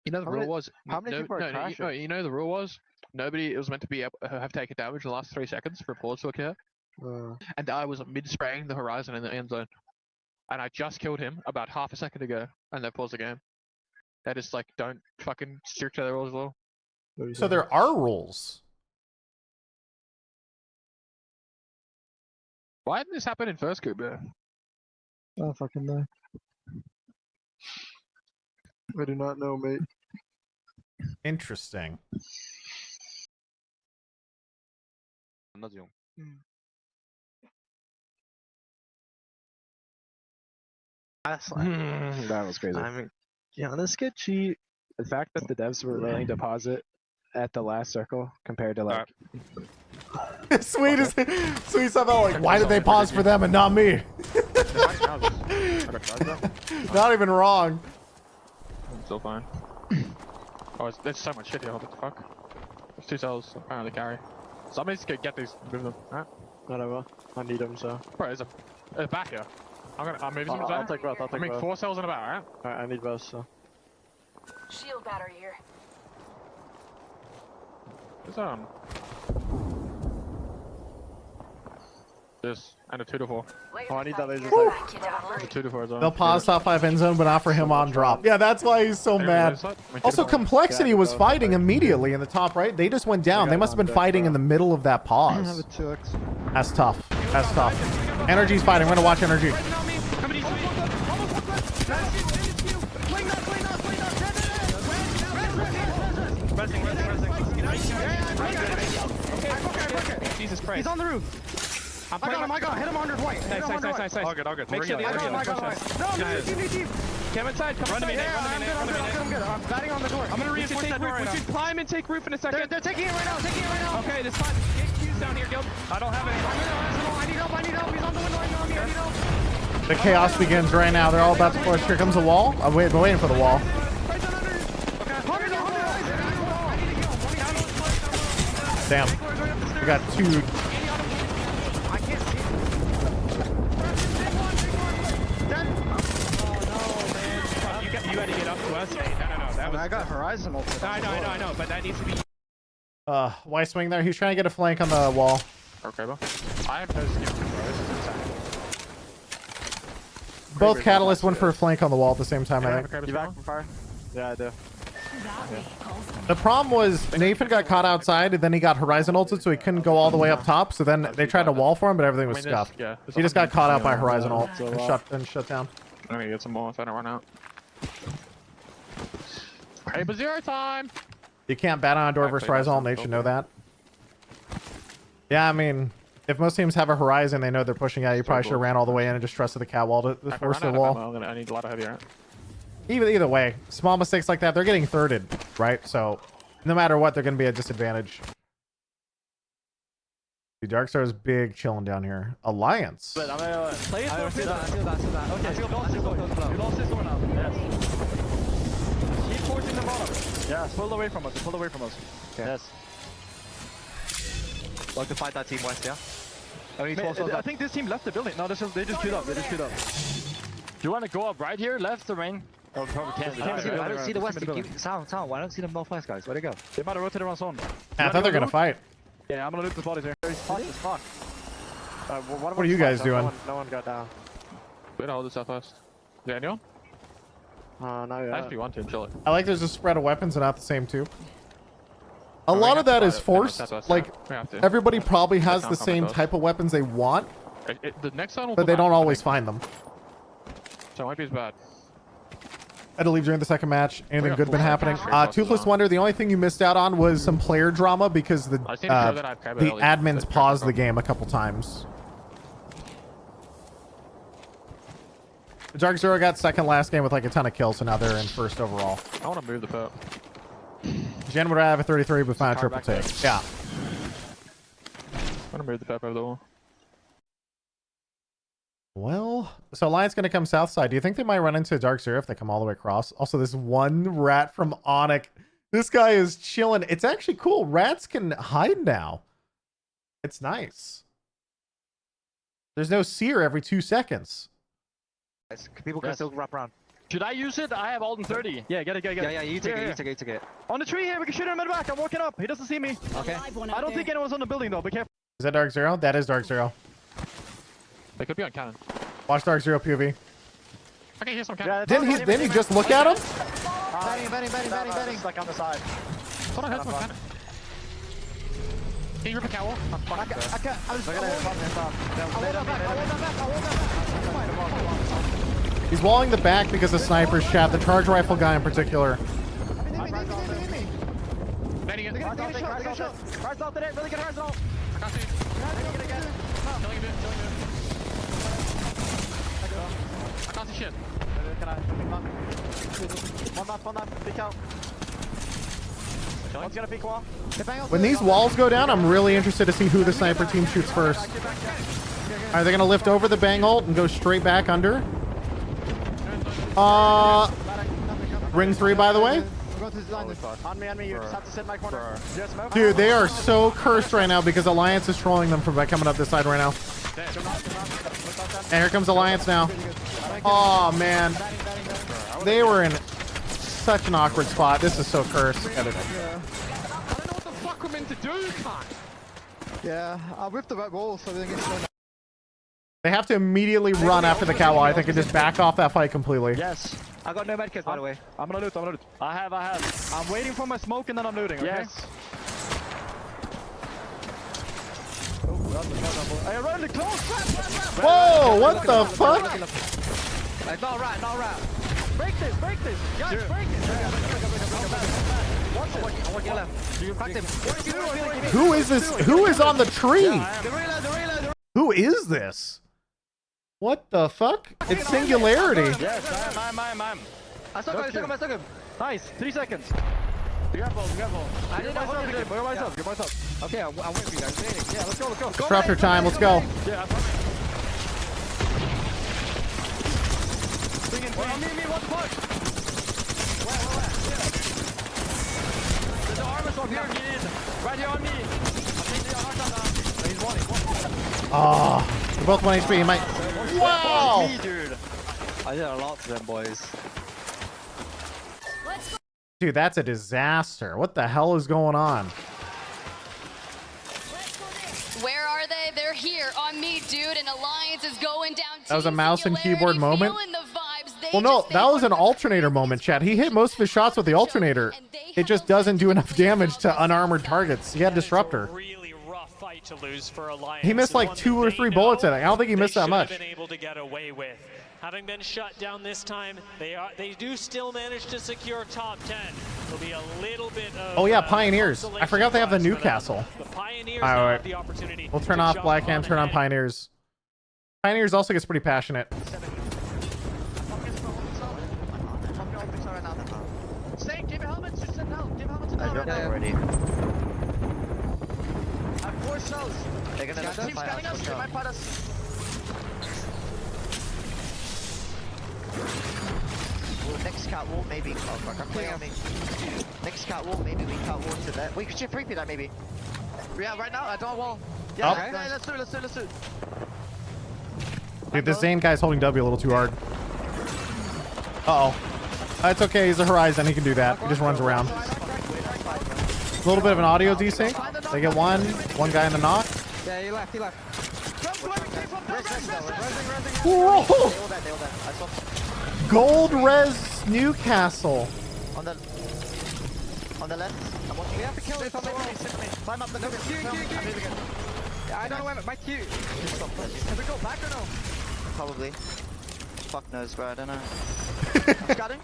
You know the rule was how many people are crashing? You know the rule was nobody was meant to be able have taken damage in the last 3 seconds for a pause to occur. And I was mid-spraying the horizon in the end zone. And I just killed him about half a second ago, and they paused the game. They just like don't fucking stick to their rules as well. So there are rules. Why didn't this happen in first group, bro? Oh, fucking no. I do not know, mate. Interesting. That was crazy. I mean, yeah, on this sketchy, the fact that the devs were willing to pause it at the last circle compared to like. Sweet somehow like, why did they pause for them and not me? Not even wrong. I'm still fine. Oh, there's so much shit here. What the fuck? There's 2 cells apparently carry. Somebody's gonna get these, move them. Alright. Whatever. I need them, so. Bro, there's a back here. I'm moving some. I'll take both. I'll take both. 4 cells in a back, alright? Alright, I need both, so. Shield battery here. There's this and a 2 to 4. Oh, I need that laser sight. A 2 to 4 as well. They'll pause top 5 end zone, but not for him on drop. Yeah, that's why he's so mad. Also, Complexity was fighting immediately in the top right. They just went down. They must have been fighting in the middle of that pause. That's tough. That's tough. Energy's fighting. We're gonna watch Energy. Jesus Christ. He's on the roof. I got him. Hit him 100 white. Nice. All good. Make sure the energy. No, team. Come inside. Run to me, Nate. I'm good. I'm batting on the door. I'm gonna reinforce that door right now. We should climb and take roof in a second. They're taking it right now. Okay, this fine. Get Q's down here, Guild. I don't have any. I need help. He's on the window. I need help. The chaos begins right now. They're all about to push. Here comes a wall. I'm waiting for the wall. Damn. We got 2. I can't see. You had to get up to us. No. That was. I got Horizon ultimate. I know, but that needs to be. Why swing there? He's trying to get a flank on the wall. Okay, bro. I have no skill, bro. Both Catalysts went for a flank on the wall at the same time, I think. You back from fire? Yeah, I do. The problem was Nathan got caught outside and then he got Horizon ulted, so he couldn't go all the way up top. So then they tried to wall for him, but everything was scuffed. He just got caught out by Horizon ult and shut down. I'm gonna get some more if I don't run out. Paper 0 time! You can't bat on a door versus Horizon ult, Nate should know that. Yeah, I mean, if most teams have a Horizon, they know they're pushing out. You probably should have ran all the way in and just trusted the cat wall to force the wall. I need a lot of heavy, right? Either way, small mistakes like that, they're getting thirded, right? So no matter what, they're going to be at disadvantage. The Darkstar is big chilling down here. Alliance. But I'm gonna play it. I see that. Okay, you lost this one now. Yes. Keep forcing the bottom. Yes, pull away from us. Okay. Yes. Like to fight that team west, yeah? I think this team left the building. No, they just queued up. Do you want to go up right here, left, or main? Oh, probably can't. I don't see the west. Sound. Why don't see them northwest, guys? Where'd they go? They might have rotated around zone. I thought they're going to fight. Yeah, I'm gonna loot the bodies here. Fuck. What are you guys doing? No one got down. We're gonna hold this southwest. Is there anyone? No, yeah. I actually want to chill it. I like there's a spread of weapons and not the same too. A lot of that is forced. Like, everybody probably has the same type of weapons they want, the next zone will but they don't always find them. So it might be as bad. I had to leave during the second match. Anything good been happening? Toothless Wonder, the only thing you missed out on was some player drama because the admins paused the game a couple times. The Dark Zero got second last game with like a ton of kills, so now they're in first overall. I want to move the pip. Jen would have a 33, but found a triple take. Yeah. I want to move the pip over the wall. Well, so Alliance going to come south side. Do you think they might run into Dark Zero if they come all the way across? Also, this one rat from Onyx. This guy is chilling. It's actually cool. Rats can hide now. It's nice. There's no seer every 2 seconds. People can still wrap around. Should I use it? I have Alden 30. Yeah, get it. Yeah, you take it. On the tree here, we can shoot him in the back. I'm walking up. He doesn't see me. Okay. I don't think anyone's on the building though. Be careful. Is that Dark Zero? That is Dark Zero. They could be on cannon. Watchdog 0 POV. Okay, here's some cannon. Didn't he just look at him? Betting. Stuck on the side. Hold on, here's some cannon. Can you rip a cowl? I can't. He's walling the back because of snipers, chat. The charge rifle guy in particular. Betting it. Horizontal today, really good horizontal. I can't see. Killing a bit. I can't see shit. One knife, peek out. One's gonna peek wall. When these walls go down, I'm really interested to see who the sniper team shoots first. Are they gonna lift over the bang ult and go straight back under? Ring 3, by the way. On me, you just have to sit in my corner. Dude, they are so cursed right now because Alliance is trolling them from coming up this side right now. And here comes Alliance now. Oh, man. They were in such an awkward spot. This is so cursed. I don't know what the fuck we're meant to do, Kai. Yeah, I whipped the right wall so everything is... They have to immediately run after the cow, I think, and just back off that fight completely. Yes. I got no medkits, by the way. I'm gonna loot. I have. I'm waiting for my smoke and then I'm looting, okay? Yes. Hey, run the close! Whoa, what the fuck? Like, not right. Break this! Guys, break it! I'm working left. You cracked him. Who is this? Who is on the tree? Who is this? What the fuck? It's Singularity. Yes, I'm. I stuck him. Nice, 3 seconds. Be careful. I didn't know You're myself. Okay, I'm waiting for you guys. Yeah, let's go. Disruptor time, let's go. Yeah, Bring in, me, one push. Where? There's an armor swap here, right here on me. I'm taking the hard He's one. Oh, you're both 1 HP. You might. Wow! Dude. I did a lot to them boys. Dude, that's a disaster. What the hell is going on? Where are they? They're here on me, dude. And Alliance is going down. That was a mouse and keyboard moment. Well, no, that was an alternator moment, chat. He hit most of his shots with the alternator. It just doesn't do enough damage to unarmored targets. He had disruptor. To lose for Alliance. He missed like 2 or 3 bullets at it. I don't think he missed that much. Been able to get away with. Having been shut down this time, they do still manage to secure top 10. There'll be a little bit of. Oh yeah, Pioneers. I forgot they have the Newcastle. The Pioneers all right. have the opportunity. We'll turn off Black Hand, turn on Pioneers. Pioneers also gets pretty passionate. Give helmets to now. Already. I have 4 cells. They're gonna team scanning us. They might fight us. Well, next cat wall maybe. Oh fuck, I'm playing on me. Next cat wall maybe we cat wall to that. We could shift 3P that maybe. Yeah, right now I don't wall. Yeah, okay. Okay, let's do it. Dude, this Zane guy's holding W a little too hard. Uh-oh. It's okay, he's a Horizon, he can do that. He just runs around. A little bit of an audio desync. They get one guy in the knock. Yeah, he left. Whoa! Gold res Newcastle. On the left. I'm watching. We have to kill this on the wall. Climb up the Q. I don't know where my Q. Can we go back or no? Probably. Fuck knows, bro. I don't know. I'm scouting.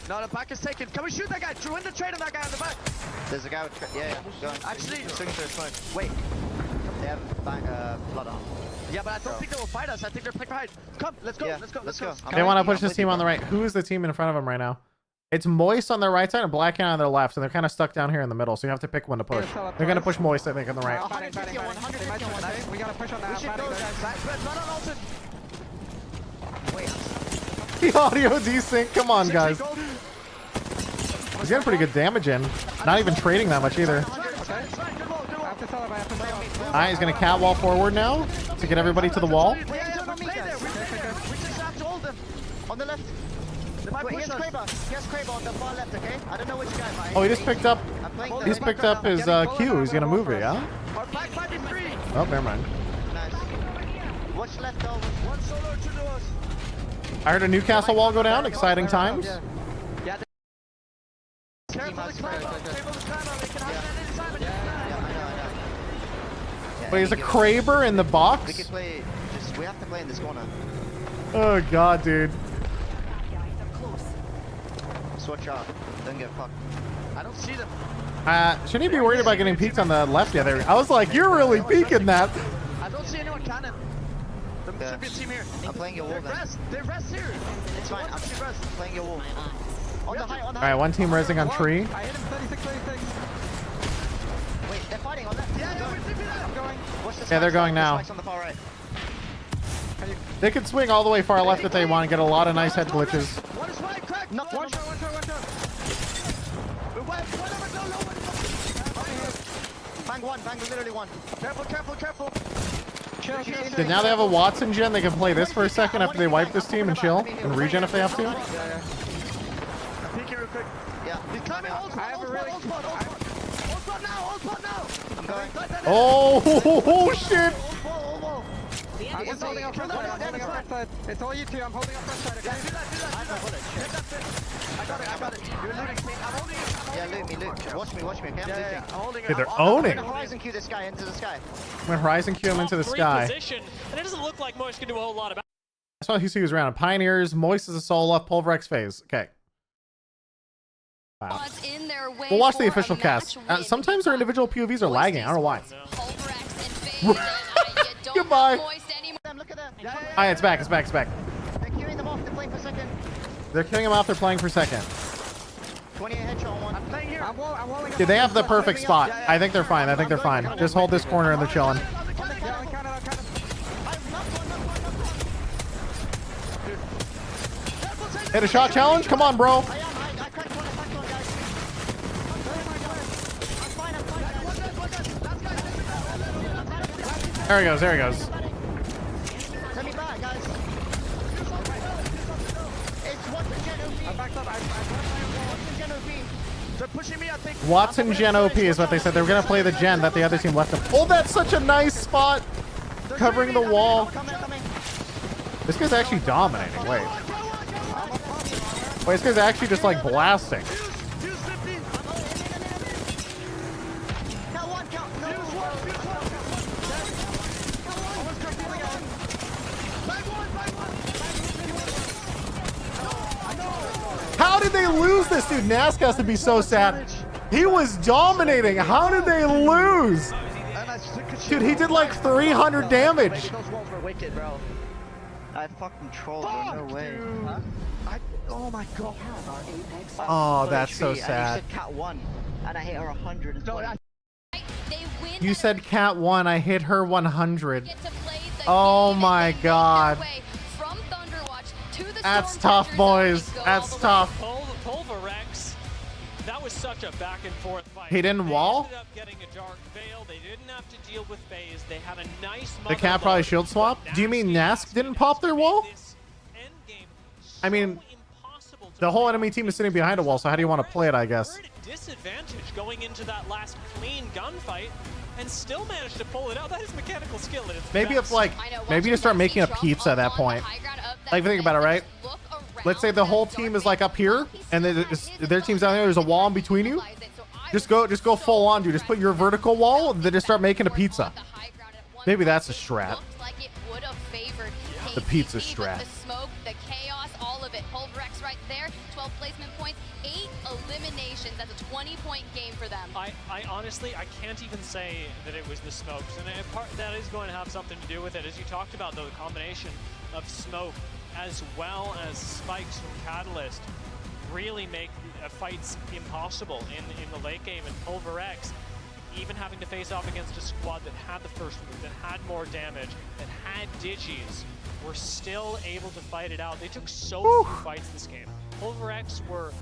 No, the back is taken. Can we shoot that guy? Win the trade on that guy on the back. There's a guy with go on. Actually, swing through smoke. Wait. They have blood on. Yeah, but I don't think they will fight us. I think they're playing behind. Come, let's go. Let's go. They want to push this team on the right. Who is the team in front of them right now? It's Moist on their right side and Black Hand on their left, and they're kind of stuck down here in the middle, so you have to pick one to push. They're going to push Moist, I think, on the right. 150 on 150. We got to push on that. We should go, guys. Not on Alton. Wait. The audio desync. Come on, guys. He's getting pretty good damage in. Not even trading that much either. Alright, he's going to catwall forward now to get everybody to the wall. On the left. Wait, he has Kraber on the far left, okay? I don't know which guy, but Oh, he just picked up his Q. He's going to move it, yeah? Oh, never mind. Nice. Watch left, though. One solo to us. I heard a Newcastle wall go down. Exciting times. Yeah. Careful the climber. Careful the climber. They can hide at any time. Wait, is a Kraber in the We box? can play. We have to play in this corner. Oh god, dude. Switch out. Don't get fucked. I don't see them. Shouldn't he be worried about getting peeked on the left? Yeah, there. I was like, you're really peeking that. I don't see anyone cannon. There should be a team here. I'm playing your wall then. They rest here. It's fine. I'm playing your wall. On the high, on the All right, one team resing on tree. I hit him 36. Wait, they're fighting on left. Yeah, I'm going. Watch the Yeah, they're going now. on the far right. They could swing all the way far left if they want and get a lot of nice head glitches. One is right, crack. No, one shot. Bang, literally one. Careful. Dude, now they have a Watson gen. They can play this for a second after they wipe this team and chill and regen if they have to. I'm peeking real quick. Yeah. He's coming. Old spot now. I'm going. Oh shit! I'm just holding up front side. It's all you two. I'm holding up front side. Okay? I got it. You're looting me. I'm holding it. Yeah, loot me. Watch me. Okay, I'm holding it. Dude, they're owning. I'm gonna horizon cue this guy into the sky. I'm gonna horizon cue him into the sky. Position, and it doesn't look like Moist can do a whole lot about it. That's why he was around. Pioneers, Moist is a solo left, Pulverex phase. Okay. Wow. We'll watch the official cast. Sometimes their individual POVs are lagging. I don't know why. Goodbye. Alright, it's back. They're queuing them off. They're playing for second. They're killing him off. They're playing for second. 28 headshot on one. I'm playing here. I'm walling up. Dude, they have the perfect spot. I think they're fine. Just hold this corner and they're chilling. Hit a shot challenge? Come on, bro. There he goes. Send me back, guys. It's Watson Gen OP. I'm backed up. Watson Gen OP. They're pushing me, I think. Watson Gen OP is what they said. They were going to play the gen that the other team left them. Oh, that's such a nice spot. Covering the wall. This guy's actually dominating. Wait, this guy's actually just like blasting. How did they lose this, dude? Nask has to be so sad. He was dominating. How did they lose? Dude, he did like 300 damage. Those walls were wicked, bro. I fucking trolled, bro. No way. Huh? Oh my god. Oh, that's so sad. And you said Cat 1, and I hit her 120. You said Cat 1, I hit her 100. Oh my god. That's tough, boys. That's tough. Pulverex, that was such a back and forth fight. He didn't wall? They ended up getting a dark veil. They didn't have to deal with phase. They had a nice The cat probably shield swap? Do you mean Nask didn't pop their wall? I mean, the whole enemy team is sitting behind a wall, so how do you want to play it, I guess? We're at a disadvantage going into that last clean gunfight and still managed to pull it out. That is mechanical skill at its Maybe best. it's like, maybe you start making a pizza at that point. Like, think about it, right? Let's say the whole team is like up here, and their team's down there. There's a wall in between you. Just go full on, dude. Just put your vertical wall, and then just start making a pizza. Maybe that's a strat. The pizza strat. The smoke, the chaos, all of it. Pulverex right there. 12 placement points, 8 eliminations. That's a 20-point game for them. I honestly, I can't even say that it was the smokes, and part that is going to have something to do with it. As you talked about, though, the combination of smoke as well as spikes from Catalyst really make fights impossible in the late game. And Pulverex, even having to face off against a squad that had the first move, that had more damage, that had digis, were still able to fight it out. They took so few fights this game. Pulverex were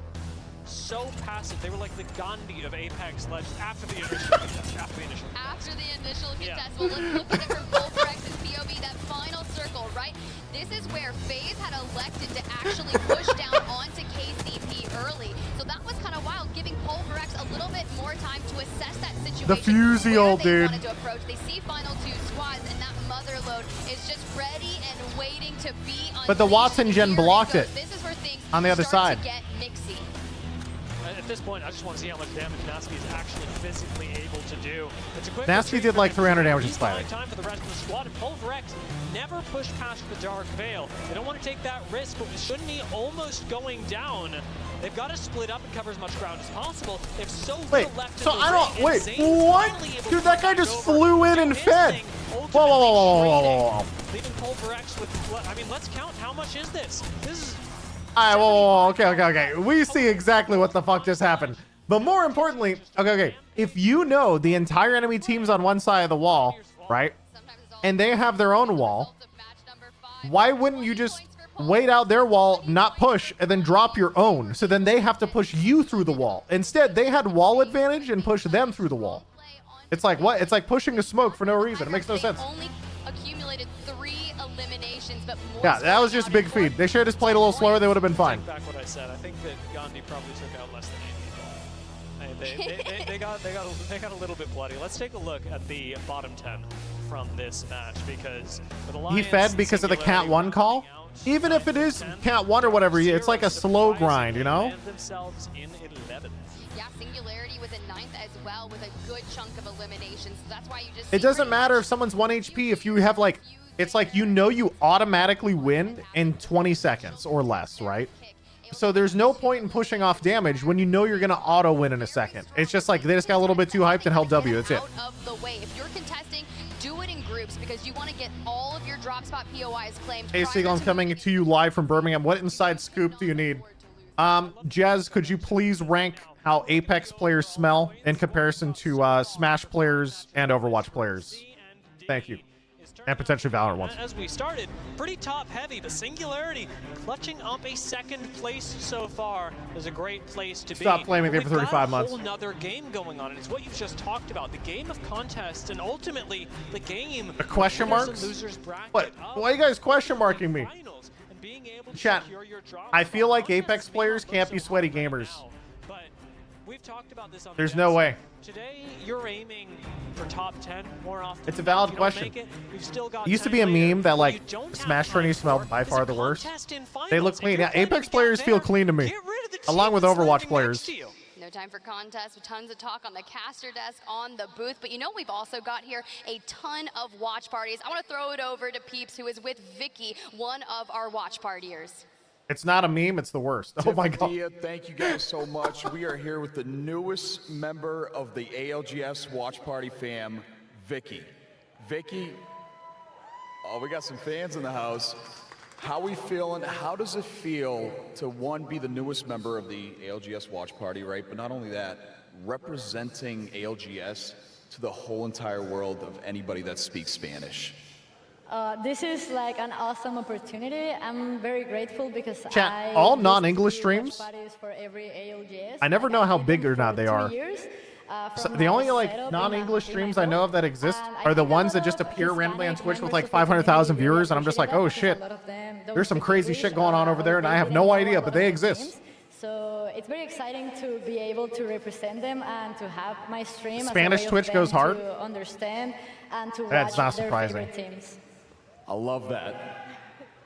so passive. They were like the Gandhi of Apex Legends after the initial contest. After the initial contest. Well, let's look at it from Pulverex's POV, that final circle, right? This is where FaZe had elected to actually push down onto KCP early. So that was kind of wild, giving Pulverex a little bit more time to assess that situation. The Fusial, dude. Wanted to approach. They see final two squads, and that Motherload is just ready and waiting to be on. But the Watson gen blocked it This is where things on the other side. get mixy. At this point, I just want to see how much damage Nasty is actually physically able to do. It's a quick Nasty retreat did like 300 damage He's inspired. buying time for the rest of the squad, and Pulverex never pushed past the Dark Veil. They don't want to take that risk, but with Shunni almost going down, they've got to split up and cover as much ground as possible. If so Wait, little left so in the I don't, ring, wait, and Zane's what? finally able Dude, to that guy take just over, flew in do and his fed. thing, Whoa, whoa, whoa, whoa, whoa, whoa. leaving Pulverex with, I mean, let's count how much is this? This is All right, whoa, okay. We see exactly what the fuck just happened. But more importantly, okay. If you know the entire enemy team's on one side of the wall, right? And they have their own wall, why wouldn't you just wait out their wall, not push, and then drop your own? So then they have to push you through the wall. Instead, they had wall advantage and push them through the wall. It's like what? It's like pushing a smoke for no reason. It makes no sense. Only accumulated 3 eliminations, but more Yeah, that was just big feed. They should have just played a little slower. They would have been fine. Take back what I said. I think that Gandhi probably took out less than 80. They got a little bit bloody. Let's take a look at the bottom 10 from this match, because with Alliance, He fed because of the Cat 1 call. Even if it is Cat 1 or whatever, it's like a slow grind, you know? themselves in 11th. Yeah, Singularity with a 9th as well, with a good chunk of eliminations. So that's why you just It doesn't matter if someone's 1 HP if you have like, it's like you know you automatically win in 20 seconds or less, right? So there's no point in pushing off damage when you know you're gonna auto win in a second. It's just like they just got a little bit too hyped and held W. That's it. out of the way. If you're contesting, do it in groups because you want to get all of your drop spot POIs claimed. Hey Seagull, I'm coming to you live from Birmingham. What inside scoop do you need? Jez, could you please rank how Apex players smell in comparison to Smash players and Overwatch players? Thank you. And potentially Valorant ones. As we started, pretty top heavy, but Singularity clutching up a 2nd place so far is a great place to be. Stop blaming me for 35 months. We've got a whole nother game going on, and it's what you've just talked about, the game of contests, and ultimately the game. The question marks? Losers bracket. What? Why are you guys question marking me? Chat, I feel like Apex players can't be sweaty gamers. We've talked about this on There's no way. Today, you're aiming for top 10 more often. It's a valid question. It used to be a meme that like Smash tourneys smelled by far the worst. They look clean. Yeah, Apex players feel clean to me, along with Overwatch players. No time for contests, with tons of talk on the caster desk, on the booth. But you know, we've also got here a ton of watch parties. I want to throw it over to Peeps, who is with Vicky, one of our watch partiers. It's not a meme, it's the worst. Oh my god. Thank you guys so much. We are here with the newest member of the ALGS Watch Party fam, Vicky. Vicky, oh, we got some fans in the house. How we feeling? How does it feel to, one, be the newest member of the ALGS Watch Party, right? But not only that, representing ALGS to the whole entire world of anybody that speaks Spanish. This is like an awesome opportunity. I'm very grateful because Chat, all non-English streams, for every ALGS. I never know how big or not they are. Years, So the only like non-English streams I know of that exist are the ones that just appear randomly on Twitch with like 500,000 viewers, and I'm just like, oh shit, there's some crazy shit going on over there, and I have no idea, but they exist. So it's very exciting to be able to represent them and to have my stream. Spanish as a way Twitch of goes them hard. To understand and to That's watch not their surprising. favorite teams. I love that.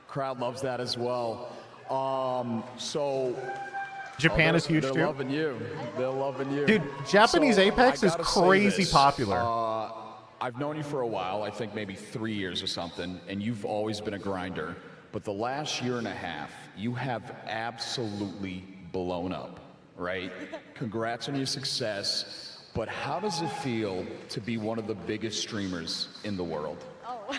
Crowd loves that as well. Japan is huge they're too. Loving you. They're loving you. Dude, Japanese So, Apex I is gotta say crazy this. popular. I've known you for a while, I think maybe 3 years or something, and you've always been a grinder. But the last year and a half, you have absolutely blown up, right? Congrats on your success. But how does it feel to be one of the biggest streamers in the world? Oh,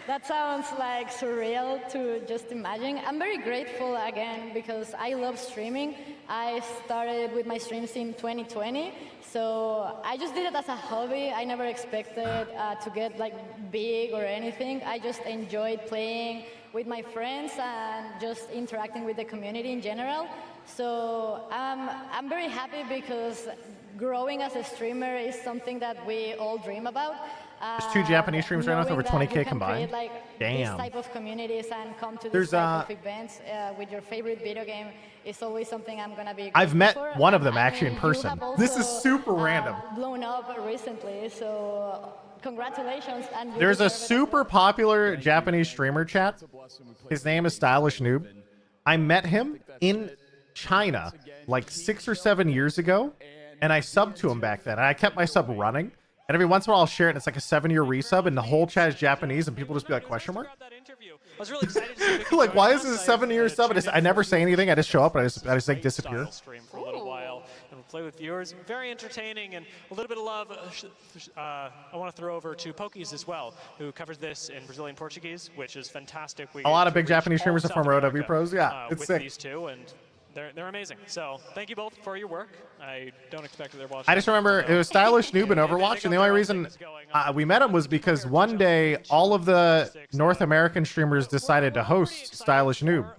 that sounds like surreal to just imagine. I'm very grateful again because I love streaming. I started with my streams in 2020, so I just did it as a hobby. I never expected to get like big or anything. I just enjoyed playing with my friends and just interacting with the community in general. So I'm very happy because growing as a streamer is something that we all dream about. There's 2 Japanese streams right now with over 20K combined. Create, Damn. This type of communities and come to There's, this type of events with your favorite video game is always something I'm gonna be. I've met for. one of them I actually mean, in you person. have This is also, super random. Blown up recently, so congratulations. And you There's a deserve it. super popular Japanese streamer chat. His name is Stylish Noob. I met him in China like 6 or 7 years ago, and I subbed to him back then. And I kept my sub running. And every once in a while I'll share it, and it's like a 7-year resub, and the whole chat is Japanese, and people just be like, question mark? I was really excited to see Like, why is this a 7-year sub? I never say anything. I just show up, and I just like disappear. Stream for a little while and we'll play with viewers. Very entertaining and a little bit of love. I want to throw over to Pokies as well, who covers this in Brazilian Portuguese, which is fantastic. We A lot of get to big Japanese reach all streamers are South from Row America, W Pros. Yeah, it's with sick. these two, and they're amazing. So thank you both for your work. I don't expect that they're watching. I just remember it was Stylish Noob in Overwatch, and the only reason we met him was because one day all of the North American streamers decided to host Stylish Noob.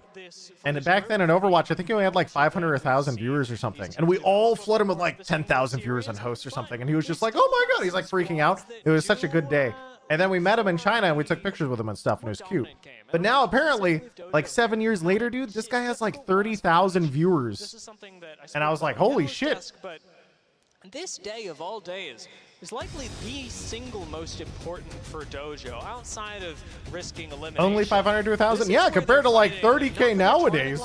And back then in Overwatch, I think he only had like 500 or 1,000 viewers or something. And we all flooded him with like 10,000 viewers on host or something. And he was just like, oh my God, he's like freaking out. It was such a good day. And then we met him in China and we took pictures with him and stuff, and it was cute. But now apparently, like 7 years later, dude, this guy has like 30,000 viewers. And I was like, holy shit. But this day of all days is likely the single most important for Dojo outside of risking elimination. Only 500 to 1,000? Yeah, compared to like 30K nowadays.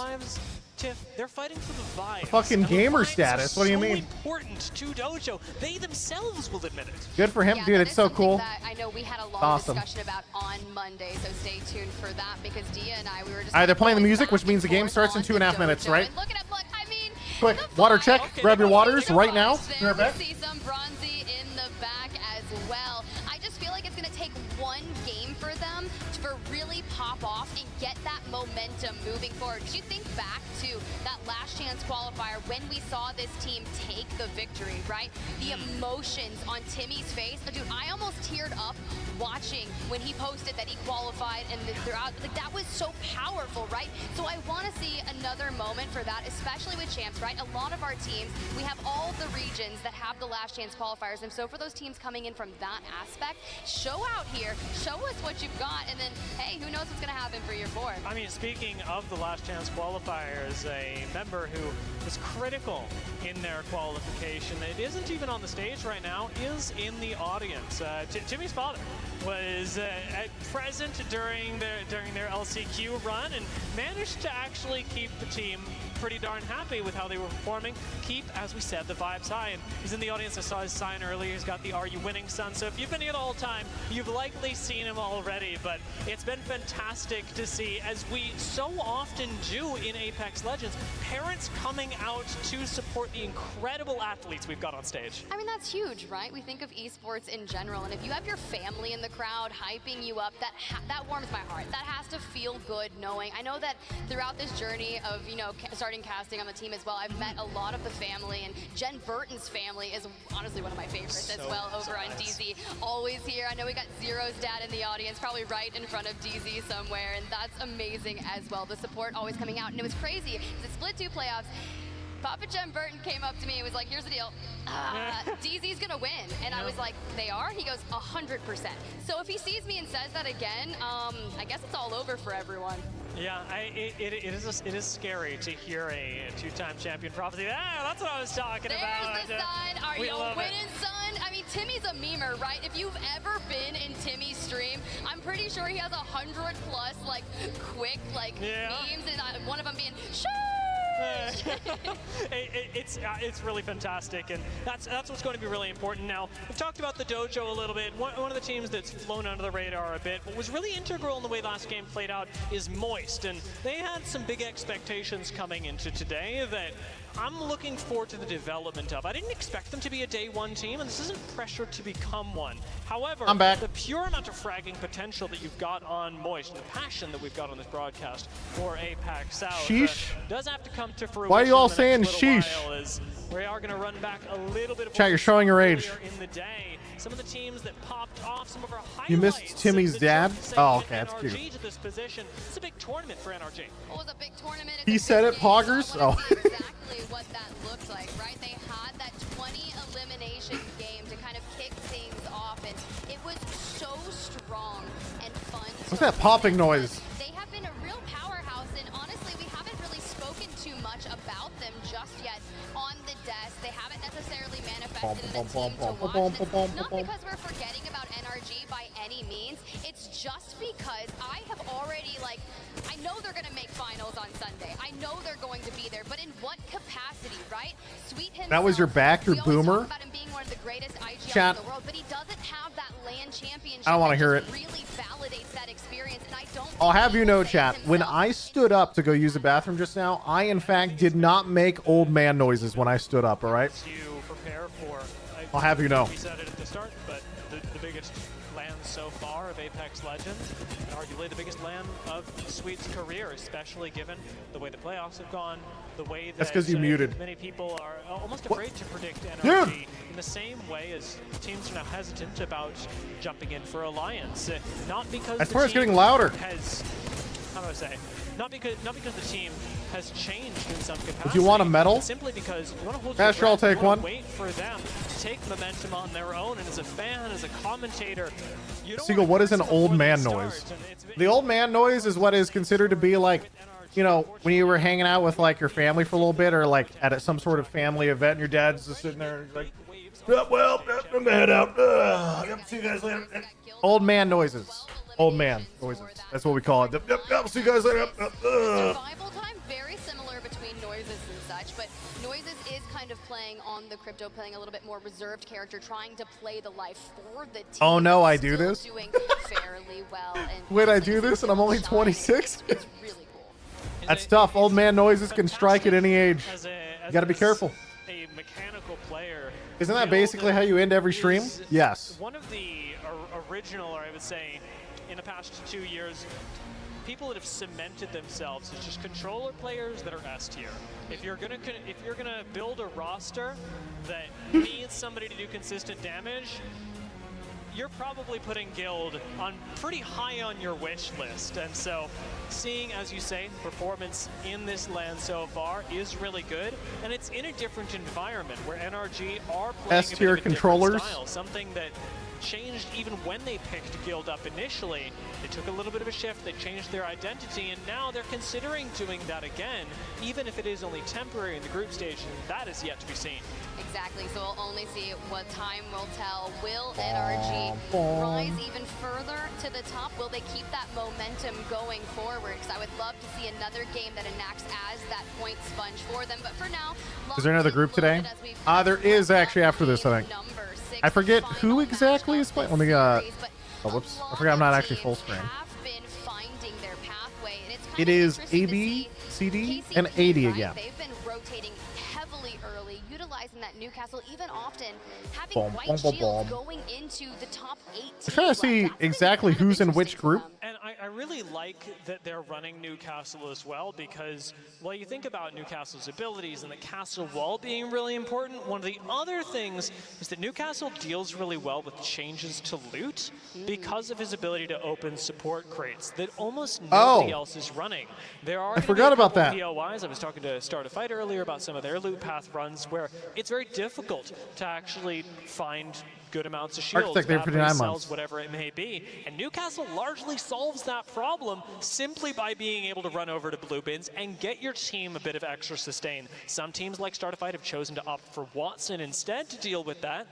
Tiff, they're fighting for the vibes. Fucking gamer status. What do you mean? Important to Dojo. They themselves will admit it. Good for him, dude. It's so cool. That I know we had a long Awesome. discussion about on Monday, so stay tuned for that because Dia and I, we were just. All right, they're playing the music, which means the game starts in 2.5 minutes, right? And look at look, I mean, Quick, water check. Grab your waters right now. there we see some Bronzy in the back as well. I just feel like it's going to take one game for them to really pop off and get that momentum moving forward. Did you think back to that last chance qualifier when we saw this team take the victory, right? The emotions on Timmy's face. Dude, I almost teared up watching when he posted that he qualified and throughout. Like, that was so powerful, right? So I want to see another moment for that, especially with champs, right? A lot of our teams, we have all the regions that have the last chance qualifiers. And so for those teams coming in from that aspect, show out here, show us what you've got, and then, hey, who knows what's going to happen for year 4. I mean, speaking of the last chance qualifiers, a member who was critical in their qualification, it isn't even on the stage right now, is in the audience. Timmy's father was present during their LCQ run and managed to actually keep the team pretty darn happy with how they were performing. Keep, as we said, the vibes high. And he's in the audience. I saw his sign earlier. He's got the "Are You Winning, Son?" So if you've been here the whole time, you've likely seen him already. But it's been fantastic to see, as we so often do in Apex Legends, parents coming out to support the incredible athletes we've got on stage. I mean, that's huge, right? We think of esports in general, and if you have your family in the crowd hyping you up, that warms my heart. That has to feel good knowing. I know that throughout this journey of, you know, starting casting on the team as well, I've met a lot of the family, and Jen Burton's family is honestly one of my favorites as well over on DZ. Always here. I know we got Zero's dad in the audience, probably right in front of DZ somewhere, and that's amazing as well. The support always coming out, and it was crazy. The Split 2 playoffs, Papa Jen Burton came up to me and was like, here's the deal. DZ's gonna win. And I was like, they are? He goes, 100%. So if he sees me and says that again, I guess it's all over for everyone. Yeah, it is scary to hear a two-time champion prophecy. Ah, that's what I was talking about. There's the son. Are you winning, son? I mean, Timmy's a memer, right? If you've ever been in Timmy's stream, I'm pretty sure he has 100 plus like quick memes, and one of them being it's really fantastic, and that's what's going to be really important. Now, we've talked about the dojo a little bit. One of the teams that's flown under the radar a bit, but was really integral in the way last game played out, is Moist, and they had some big expectations coming into today that I'm looking forward to the development of. I didn't expect them to be a day one team, and this isn't pressure to become one. However, I'm back. The pure amount of fragging potential that you've got on Moist, and the passion that we've got on this broadcast for APAC South, sheesh. Does have to come to fruition. Why are you all saying sheesh? We are going to run back a little bit of Chat, you're showing your age. in the day. Some of the teams that popped off, some of our highlights. You missed Timmy's dad? Oh, okay, that's cute. To this position. It's a big tournament for NRG. Well, it's a big tournament. He said it, Poggers? Oh. Exactly what that looked like, right? They had that 20 elimination game to kind of kick things off, and it was What's that popping noise? They have been a real powerhouse, and honestly, we haven't really spoken too much about them just yet on the desk. They haven't necessarily manifested in a team to watch. It's not because we're forgetting about NRG by any means. It's just because I have already, like, I know they're going to make finals on Sunday. I know they're going to be there, but in what capacity, right? Sweet himself, That was your back, your boomer. about him being one of the greatest IGLs Chat. in the world, but he doesn't have that LAN championship. I don't want to hear it. Really validates that experience, and I don't. I'll have you know, chat, when I stood up to go use the bathroom just now, I, in fact, did not make old man noises when I stood up, all right? You prepare for. I'll have you know. We said it at the start, but the biggest LAN so far of Apex Legends, and arguably the biggest LAN of Sweet's career, especially given the way the playoffs have gone, the way that That's 'cause you muted. many people are almost afraid to predict NRG in the same way as teams are now hesitant about jumping in for Alliance. Not because That's the where it's team getting louder. Has, how do I say? Not because the team has changed in some capacity. If you want a medal, but simply because you want to hold Master, your I'll breath, take you wanna one. wait for them to take momentum on their own, and as a fan, as a commentator, you don't Seagull, what is an old man noise? The old man noise is what is considered to be like, you know, when you were hanging out with like your family for a little bit, or like at some sort of family event, and your dad's just sitting there like, well, I'm gonna head out. See you guys later. Old man noises. Old man noises. That's what we call it. Yep, see you guys later. Survival time, very similar between Noises and such, but Noises is kind of playing on the crypto, playing a little bit more reserved character, trying to play the life for the team. Oh no, I do Still this? doing fairly well. And Wait, I do this and I'm only 26? it's really cool. That's tough. Old man noises can strike at any age. You gotta be careful. A mechanical player. Isn't that basically how you end every stream? Yes. One of the original, or I would say, in the past 2 years, people that have cemented themselves as just controller players that are S tier. If you're gonna build a roster that needs somebody to do consistent damage, you're probably putting Guild on pretty high on your wish list. And so seeing, as you say, performance in this LAN so far is really good, and it's in a different environment where NRG are playing S tier a bit of a different controllers. style, something that changed even when they picked Guild up initially. They took a little bit of a shift, they changed their identity, and now they're considering doing that again, even if it is only temporary in the group stage, and that is yet to be seen. Exactly, so we'll only see what time will tell. Will NRG rise even further to the top? Will they keep that momentum going forward? Because I would love to see another game that enacts as that point sponge for them. But for now, Is there another group today? There is actually after this, I think. I forget who exactly is playing. Let me, oh, whoops. I forgot I'm not actually full screen. It is AB, CD, and 80 again. They've been rotating heavily early, utilizing that Newcastle, even often having Boom, white boom, boom, shields boom. going into the top 8 teams. I'm trying to see exactly who's in which group. And I really like that they're running Newcastle as well, because while you think about Newcastle's abilities and the castle wall being really important, one of the other things is that Newcastle deals really well with changes to loot because of his ability to open support crates that almost nobody else is running. There are I forgot about that. POIs. I was talking to Start a Fight earlier about some of their loot path runs where it's very difficult to actually find good amounts of shields, Architect there for 59 batteries, months. cells, whatever it may be. And Newcastle largely solves that problem simply by being able to run over to blue bins and get your team a bit of extra sustain. Some teams like Startified have chosen to opt for Watson instead to deal with that.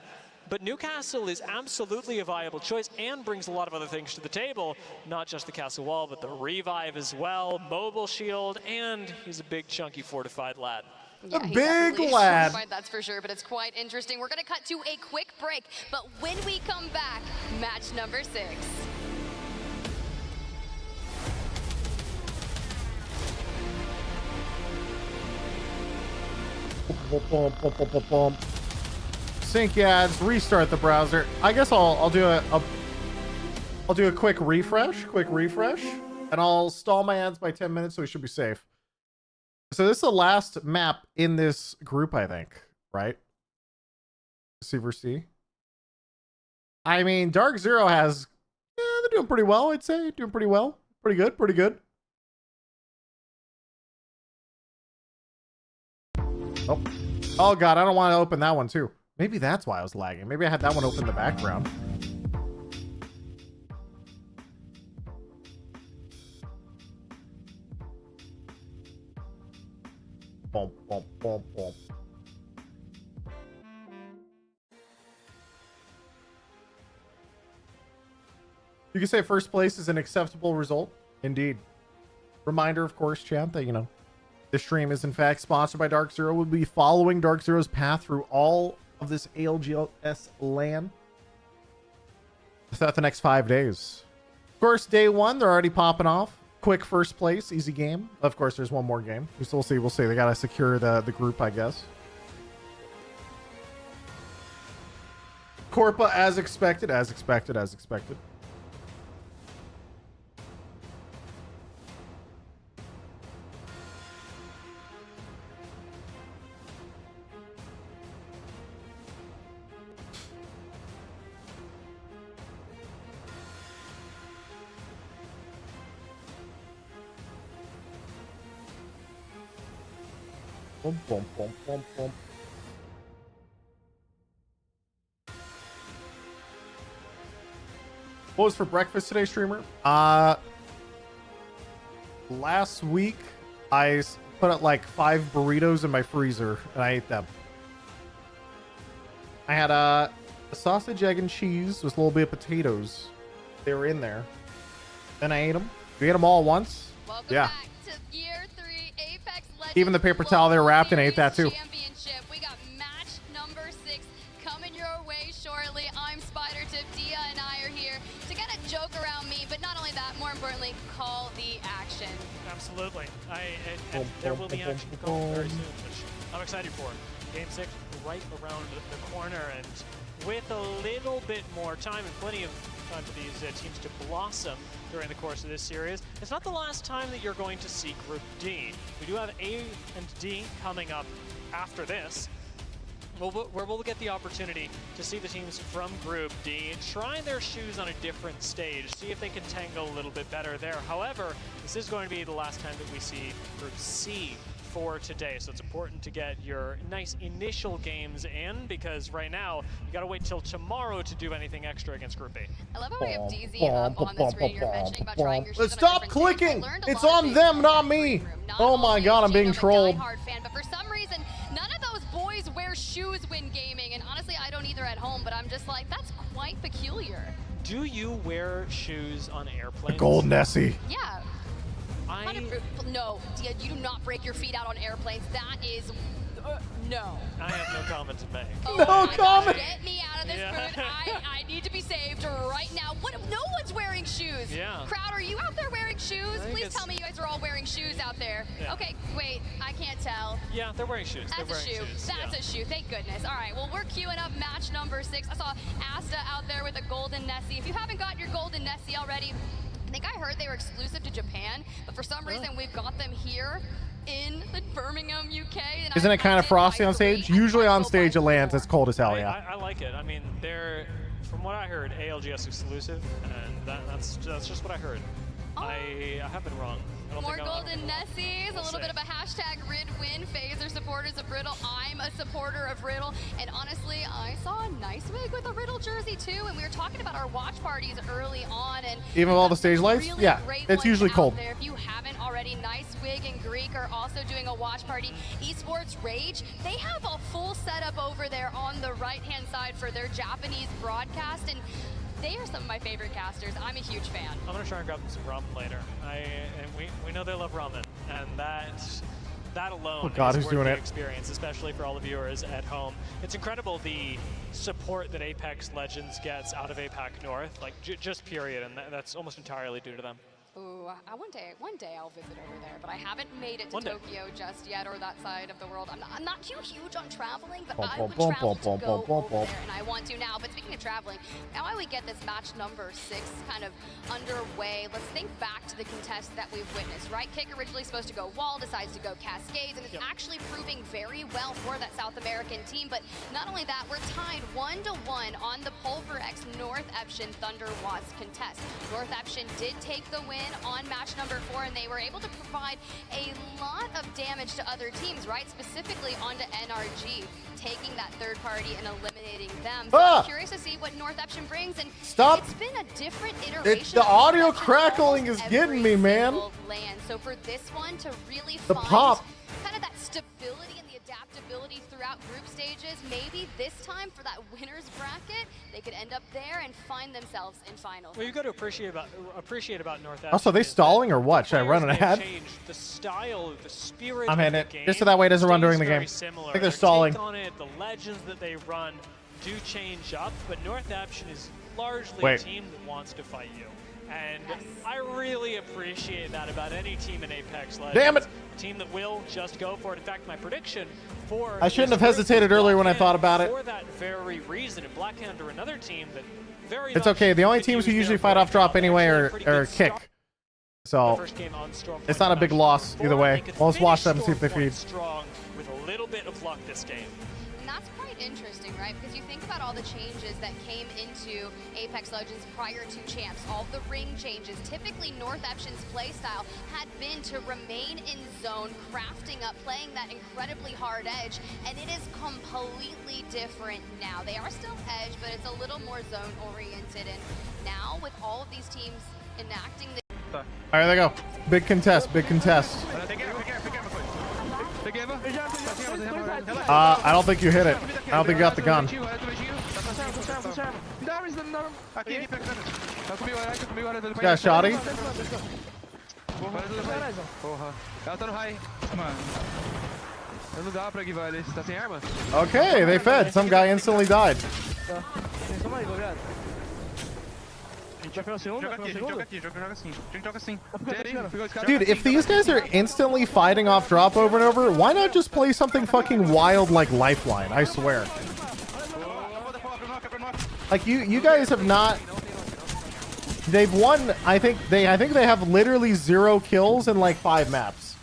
But Newcastle is absolutely a viable choice and brings a lot of other things to the table. Not just the castle wall, but the revive as well, mobile shield, and he's a big, chunky, fortified lad. Yeah, A he's big definitely lad. fortified, that's for sure, but it's quite interesting. We're going to cut to a quick break, but when we come back, match number 6. Sync ads, restart the browser. I guess I'll do a quick refresh, and I'll stall my ads by 10 minutes, so we should be safe. So this is the last map in this group, I think, right? C versus C. I mean, Dark Zero has, they're doing pretty well, I'd say. Doing pretty well. Pretty good, pretty good. Oh. Oh, God, I don't want to open that one, too. Maybe that's why I was lagging. Maybe I had that one open in the background. Boom, boom, boom, boom. You can say first place is an acceptable result. Indeed. Reminder, of course, chat, that, you know, this stream is in fact sponsored by Dark Zero. We'll be following Dark Zero's path through all of this ALGS land throughout the next 5 days. Of course, day one, they're already popping off. Quick first place, easy game. Of course, there's one more game. We'll see. We'll see. They got to secure the group, I guess. Corpa, as expected. Boom, boom, boom, boom, boom. What was for breakfast today, streamer? Last week I put up like 5 burritos in my freezer and I ate them. I had a sausage, egg, and cheese with a little bit of potatoes. They were in there. Then I ate them. We ate them all at once. Welcome yeah. back to year 3 Apex Legends. Even the paper towel they were wrapped in, I ate that too. Championship. We got match number 6 coming your way shortly. I'm SpiderTip, Dia and I are here to kind of joke around me, but not only that, more importantly, call the action. Absolutely. And there will be action called very soon, which I'm excited for. Game 6 right around the corner, and with a little bit more time and plenty of time for these teams to blossom during the course of this series. It's not the last time that you're going to see Group D. We do have A and D coming up after this, where we'll get the opportunity to see the teams from Group D try their shoes on a different stage, see if they can tangle a little bit better there. However, this is going to be the last time that we see Group C for today, so it's important to get your nice initial games in, because right now you gotta wait till tomorrow to do anything extra against Group A. I love how we have DZ up on the screen. You're mentioning about trying your shoes. Stop clicking! It's on them, not me! Oh my god, I'm being trolled. Fan, but for some reason, none of those boys wear shoes when gaming, and honestly, I don't either at home, but I'm just like, that's quite peculiar. Do you wear shoes on airplanes? Gold Nessie. Yeah. No, you do not break your feet out on airplanes. That is, no. I have no comment to make. Oh no comment. Get me out of this mood. I need to be saved right now. No one's wearing shoes. Yeah. Crowd, are you out there wearing shoes? Please tell me you guys are all wearing shoes out there. Yeah. Okay, wait, I can't tell. Yeah, they're wearing shoes. That's a shoe. That's a shoe. Thank goodness. All right, well, we're queuing up match number 6. I saw Asta out there with a golden Nessie. If you haven't got your golden Nessie already, I think I heard they were exclusive to Japan, but for some reason we've got them here in the Birmingham, UK. And Isn't it kind of frosty on stage? Usually on stage it lands. It's cold as hell, yeah. I like it. I mean, they're, from what I heard, ALGS exclusive, and that's just what I heard. I have been wrong. More golden Nessies, a little bit of a hashtag RidWin. FaZe are supporters of Riddle. I'm a supporter of Riddle. And honestly, I saw a nice wig with a Riddle jersey too. And we were talking about our watch parties early on. And even with all the stage lights? Really yeah, it's usually cold. There. If you haven't already, Nice Wig and Greek are also doing a watch party. Esports Rage, they have a full setup over there on the right-hand side for their Japanese broadcast. And they are some of my favorite casters. I'm a huge fan. I'm gonna try and grab them some ramen later. And we know they love ramen, and that alone is who's worth doing the it? experience, especially for all the viewers at home. It's incredible the support that Apex Legends gets out of APAC North, like just period, and that's almost entirely due to them. Ooh, one day I'll visit over there, but I haven't made it to Tokyo just yet, or that side of the world. I'm not too huge on traveling, but I would travel to go over there, and I want to now. But speaking of traveling, now I would get this match number 6 kind of underway. Let's think back to the contest that we've witnessed, right? Kick originally supposed to go wall, decides to go Cascades, and it's actually proving very well for that South American team. But not only that, we're tied 1-1 on the PulverX North Eption Thunder Watts contest. North Eption did take the win on match number 4, and they were able to provide a lot of damage to other teams, right? Specifically onto NRG, taking that third party and eliminating them. So I'm curious to see what North Eption brings, and it's been a different iteration. The audio crackling is getting me, man. Land. So for this one to really the find pop. kind of that stability and the adaptability throughout group stages, maybe this time for that winner's bracket, they could end up there and find themselves in finals. Well, you've got to appreciate about North Action. Also, they stalling or what? Should I run an ad? The style, the spirit I'm of hitting the it. game Just so that way it doesn't run during the game. Similar. I think they're Their stalling. take on it, the legends that they run do change up, but North Action is largely a team that wants to fight you. And I really appreciate that about any team in Apex Legends. Damn it! A team that will just go for it. In fact, my prediction for I shouldn't this have group hesitated was earlier when I Blackhand thought about it. For that very reason, and Blackhand are another team that very It's much okay. The only could teams who use usually their fight off drop breakdown. anyway Actually, are, a pretty good kick. So first game on Storm it's not a big loss either way. Well, let's watch them and see if they feed. Strong with a little bit of luck this game. And that's quite interesting, right? Because you think about all the changes that came into Apex Legends prior to Champs, all the ring changes. Typically, North Action's playstyle had been to remain in zone, crafting up, playing that incredibly hard edge, and it is completely different now. They are still edge, but it's a little more zone-oriented, and now with all of these teams enacting the... All right, there they go. Big contest, big contest. I don't think you hit it. I don't think you got the gun. Yeah, shoddy. Porra. Ela tá no high. Mano. Não dá pra guivar ele. Você tá sem arma? Okay, they fed. Some guy instantly died. Dude, if these guys are instantly fighting off drop over and over, why not just play something fucking wild like Lifeline? I swear. Like you guys have not. They've won. I think they have literally 0 kills in like 5 maps.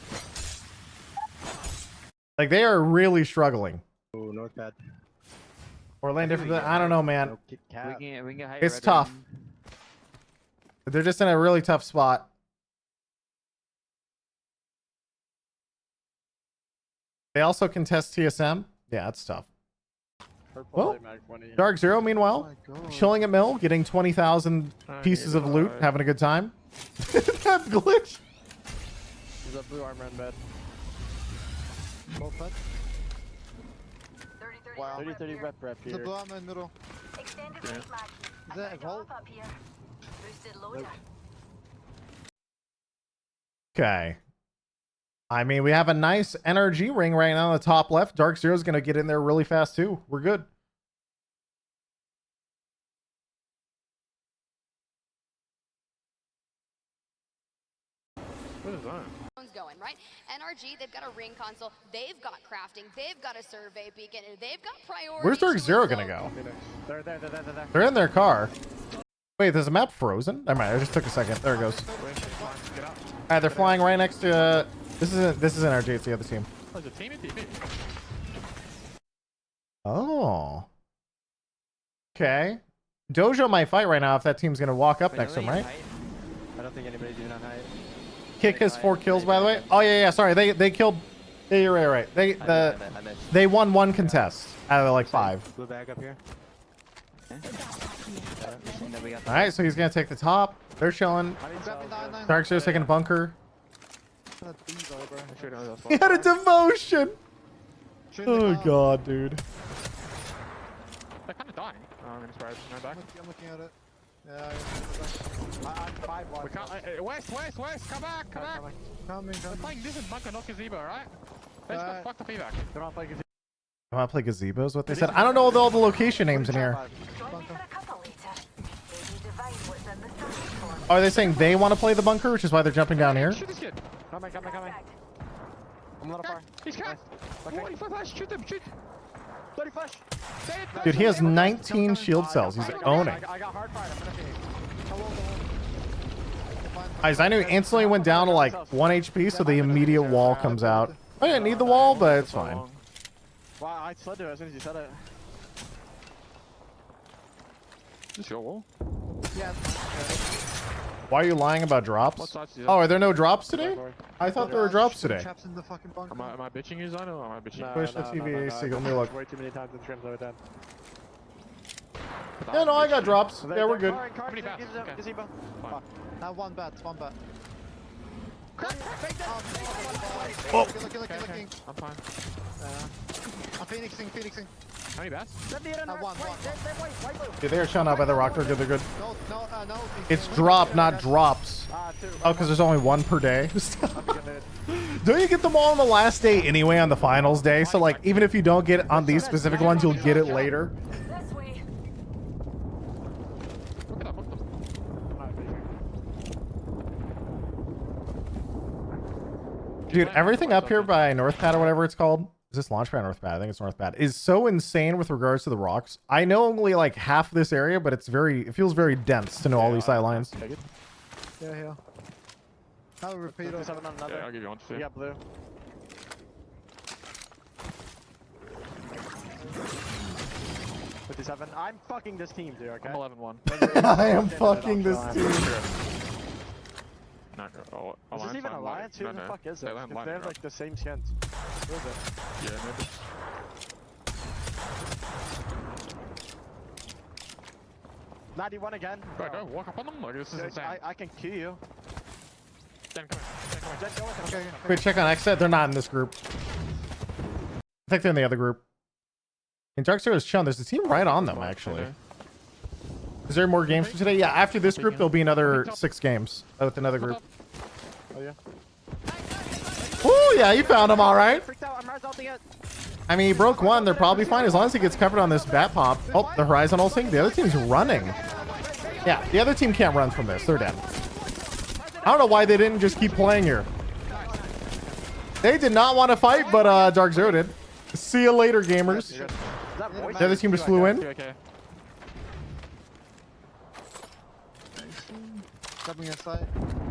Like they are really struggling. Oh, not bad. Or land different. I don't know, man. It's tough. They're just in a really tough spot. They also contest TSM. Yeah, it's tough. Well, Dark Zero, meanwhile, chilling at mill, getting 20,000 pieces of loot, having a good time. That glitch. There's a blue armor in bed. Wow. 30-30 rep here. There's a blue armor in middle. Yeah. Is that a vault? Okay. I mean, we have a nice NRG ring right now on the top left. Dark Zero's going to get in there really fast, too. We're good. What is that? Going, right? NRG, they've got a ring console, they've got crafting, they've got a survey beacon, and they've got priority. Where's Dark Zero going to go? They're there. They're in their car. Wait, there's a map frozen? Never mind, I just took a second. There it goes. Alright, they're flying right next to... This isn't NRG, it's the other team. Oh, it's a team team. Oh. Okay. Dojo might fight right now if that team's going to walk up next to him, right? I don't think anybody's even on height. Kick has 4 kills, by the way. Oh, yeah, sorry. They killed... Yeah, you're right. They won 1 contest out of like 5. Blue bag up here. All right, so he's going to take the top. They're chilling. Dark Zero's taking a bunker. He had a devotion. Oh, God, dude. They're kind of dying. Oh, I'm gonna surprise. No back. I'm looking at it. Yeah, I'm 5 we can't, west, come back. Coming. They're playing this in bunker, not gazebo, right? They just got fucked the feedback. They're not playing gazebo. I want to play gazebo is what they said. I don't know all the location names in here. Are they saying they want to play the bunker, which is why they're jumping down here? Shoot this kid. Coming. I'm a little far. He's cracked. Okay. 45 flash, shoot him, shoot. 30 flash. Dude, he has 19 shield cells. He's owning. I got hard fire. Guys, I knew instantly went down to like 1 HP, so the immediate wall comes out. I didn't need the wall, but it's fine. Wow, I slid to it as soon as you said it. Is this your wall? Yeah. Why are you lying about drops? Oh, are there no drops today? I thought there were drops today. Traps in the fucking bunker. Am I bitching you, Zano, or am I bitching? Push the TV AC, let me look. Way too many times in streams over that. Yeah, no, I got drops. Yeah, we're good. Gazebo. Now one bat. Oh. Okay. I'm fine. I'm phoenixing. How many bats? One. Dude, they are shut up by the rock. They're good. They're good. No. It's drop, not drops. Two. Oh, because there's only one per day. Don't you get them all on the last day anyway on the finals day? So like, even if you don't get it on these specific ones, you'll get it later. Dude, everything up here by North Pad or whatever it's called. Is this launch pad or North Pad? I think it's North Pad. Is so insane with regards to the rocks. I know only like half this area, but it feels very dense to know all these sidelines. Yeah. I'll repeat it. Yeah, I'll give you one too. Yeah, blue. I'm fucking this team, dude, okay? I'm 11-1. I am fucking this team. Is this even Alliance? Who the fuck is it? If they have like the same skins. Who is it? Yeah, maybe. Laddie, one again. Go walk up on them. Like, this is insane. I can kill you. Jen, come here. Jen, go with him. Okay. Quick check on exit. They're not in this group. I think they're in the other group. And Darkster is chilling. There's a team right on them, actually. Is there more games for today? Yeah, after this group, there'll be another 6 games with another group. Oh, yeah. Oh, yeah, you found him all right. I mean, he broke one. They're probably fine as long as he gets covered on this bat pop. Oh, the horizontal thing. The other team's running. Yeah, the other team can't run from this. They're dead. I don't know why they didn't just keep playing here. They did not want to fight, but Dark Zero did. See you later, gamers. The other team just flew in. Okay. Coming inside.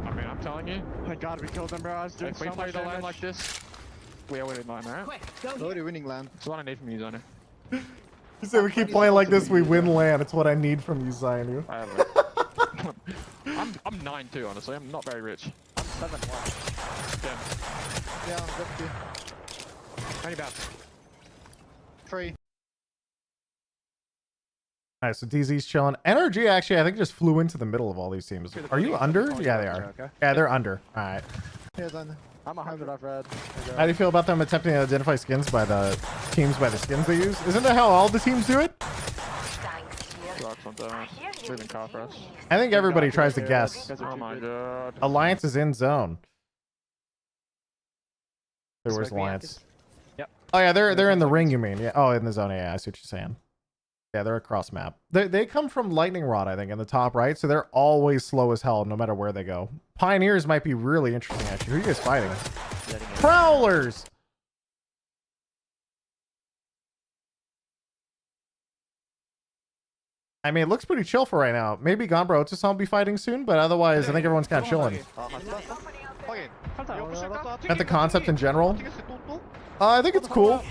I mean, I'm telling you. My god, we killed them, bro. I was doing If we so play much the lane damage. like this, we are winning line, right? Already winning land. That's what I need from you, Zoner. You said we keep playing like this, we win land. It's what I need from you, Zainu. I have it. I'm 9-2, honestly. I'm not very rich. I'm 7-1. Yeah. Yeah, I'm good. How many bats? 3. Alright, so DZ's chilling. NRG actually, I think, just flew into the middle of all these teams. Are you under? Yeah, they are. Okay. Yeah, they're under. Alright. Here's under. I'm 100 off red. How do you feel about them attempting to identify skins by the teams by the skins they use? Isn't that how all the teams do it? I think everybody tries to guess. Oh my god. Alliance is in zone. Where's Alliance? Yep. Oh yeah, they're in the ring, you mean? Yeah. Oh, in the zone. Yeah, I see what you're saying. Yeah, they're across map. They come from Lightning Rod, I think, in the top right, so they're always slow as hell no matter where they go. Pioneers might be really interesting, actually. Who are you guys fighting? Prowlers! I mean, it looks pretty chill for right now. Maybe Gombro Otis will be fighting soon, but otherwise, I think everyone's kind of chilling. At the concept in general. I think it's cool.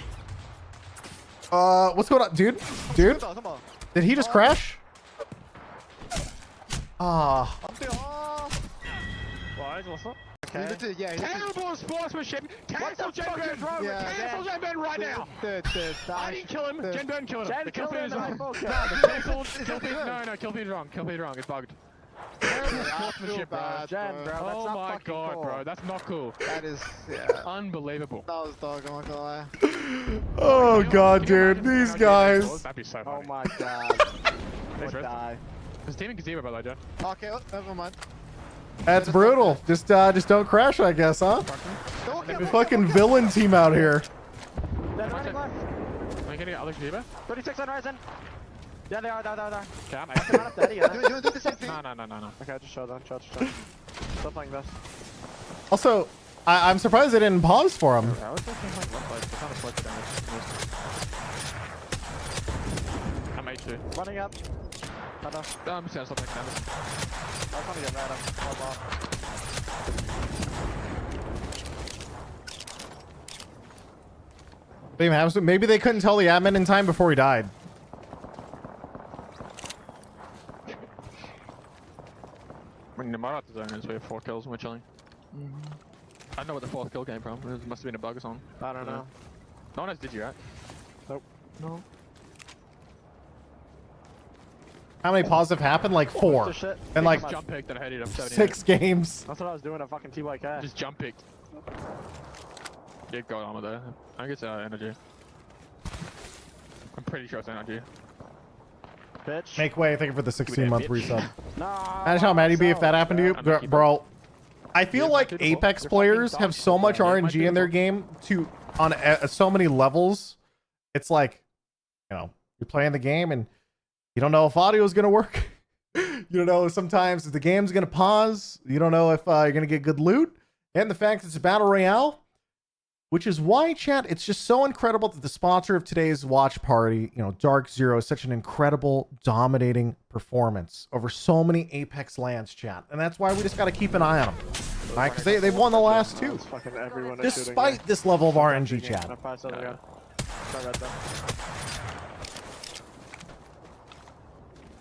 What's going on? Dude? Did he just crash? Ah. Terrible sportsmanship! Cancel Genburn! Cancel Genburn right now! I didn't kill him! Genburn killed him! The kill feed is wrong! No, kill feed is wrong. Kill feed is wrong. It's bugged. Terrible sportsmanship, bro. Oh my god, bro. That's not cool. That is, unbelievable. That was dog, I'm not gonna lie. Oh god, dude. These guys. That'd be so funny. Oh my god. Would die. There's team in Gazebo, by the way, John. Okay, never mind. That's brutal. Just don't crash, I guess, huh? Fucking villain team out here. Am I getting other Gazebo? 36 on Ryzen. Yeah, they are. Okay, I'm not dead yet. You wanna do the same thing? No. Okay, just show them. Stop playing this. Also, I'm surprised they didn't pause for him. I was looking like left side. Kind of split damage. I'm H2. Running up. I'm just gonna stop next time. I was trying to get mad. I'm Maybe they couldn't tell the admin in time before he died. I mean, Namara at the zone is we have 4 kills and we're chilling. I don't know where the 4th kill came from. It must have been a bug or something. I don't know. No one else did you, right? Nope. No. How many pauses have happened? Like 4. And like jump pick that I had it up 6 games. That's what I was doing at fucking TYK. Just jump picked. Get going on with that. I guess energy. I'm pretty sure it's energy. Bitch. Make way. Thank you for the 16-month bitch. resub. Imagine how mad you'd be if that happened to you, bro. I feel like Apex players have so much RNG in their game on so many levels. It's like, you know, you're playing the game and you don't know if audio is gonna work. You don't know sometimes if the game's gonna pause. You don't know if you're gonna get good loot. And the fact it's a battle royale, which is why, chat, it's just so incredible that the sponsor of today's watch party, you know, Dark Zero, is such an incredible, dominating performance over so many Apex lands, chat. And that's why we just got to keep an eye on them. All right, because they've won the last 2. Despite this level of RNG, chat.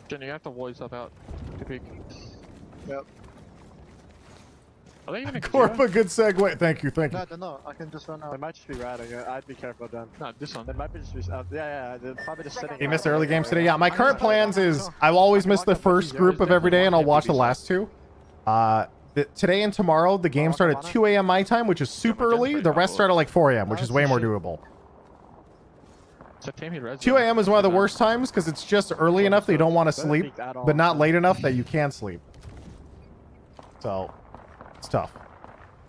Jenny, you have to voice up out to peek. Yep. Are they even Corpa, good segue. Thank you, thank you. No, I can just run out. They might just be ratting. I'd be careful then. No, this one. They might be just be, they're probably just sitting. You missed the early games today. Yeah, my current plans is I'll always miss the first group of every day, and I'll watch the last 2. Today and tomorrow, the game start at 2 a.m. my time, which is super early. The rest start at like 4 a.m., which is way more doable. 2 a.m. is one of the worst times because it's just early enough that you don't want to sleep, but not late enough that you can sleep. So, it's tough.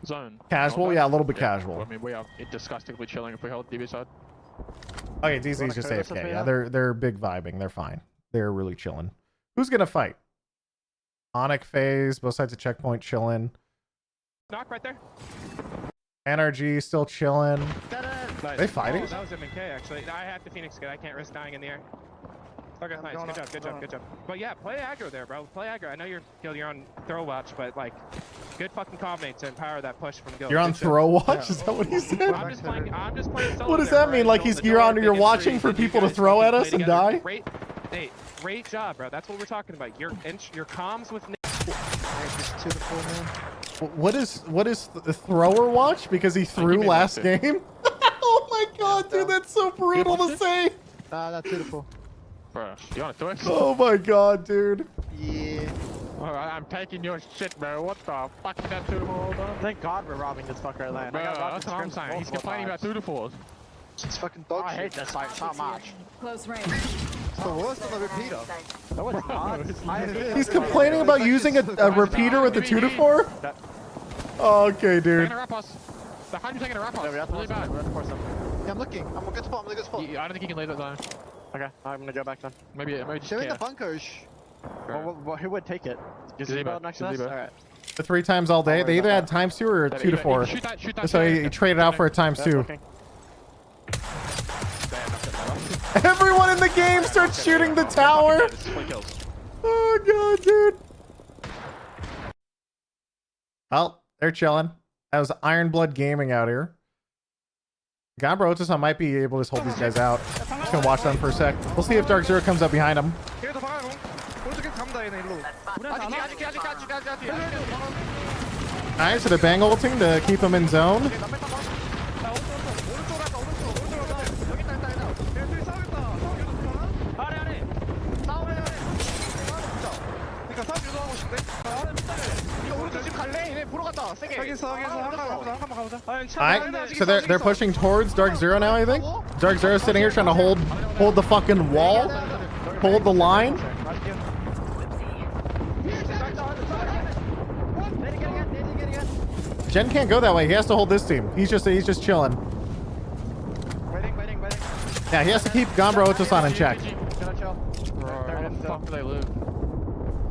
Zone. Casual? Yeah, a little bit casual. I mean, we are disgustingly chilling if we hold DB side. Okay, DC's just AFK. Yeah, they're big vibing. They're fine. They're really chilling. Who's gonna fight? Onyx phase, both sides of checkpoint chilling. Knock right there. NRG still chilling. Nice. They fighting? Oh, that was MK actually. I have the Phoenix kit. I can't risk dying in the air. Okay, nice. Good job. But yeah, play aggro there, bro. Play aggro. I know you're on throw watch, but like, good fucking combinate to empower that push from Gil. You're on throw watch? Is that what he said? I'm just playing solo. What does that mean? Like you're watching for people to throw at us and die? Great job, bro. That's what we're talking about. Your comms with. What is the thrower watch? Because he threw last game? Oh my god, dude, that's so brutal to say. That's beautiful. Bro, you want to throw it? Oh my god, dude. Yeah. Alright, I'm taking your shit, bro. What the fuck is that two-to-four, bro? Thank God we're robbing this fucker land. Bro, that's what I'm saying. He's complaining about two-to-fours. It's fucking dog shit. I hate this fight so much. Close range. It's the worst on the repeater. That was hot. He's complaining about using a repeater with the 2-to-4? Okay, dude. Behind you taking a wrap off. Really bad. Yeah, I'm looking. I'm a good spot. I'm a good spot. I don't think he can lay that down. Okay, I'm gonna go back then. Maybe just they're in the bunkers. Well, who would take it? Gazebo next to us? Alright. The 3 times all day. They either had ×2 or 2-to-4. Shoot that so he traded out for a ×2. Everyone in the game starts shooting the tower. Oh god, dude. Well, they're chilling. That was Ironblood Gaming out here. Gambro Otis, I might be able to just hold these guys out. Just gonna watch them for a sec. We'll see if Dark Zero comes up behind him. Alright, so they're bang ulting to keep them in zone. Alright, so they're pushing towards Dark Zero now, I think. Dark Zero's sitting here trying to hold the fucking wall. Hold the line. Jen can't go that way. He has to hold this team. He's just chilling. Yeah, he has to keep Gambro Otis on in check. Where the fuck do they live?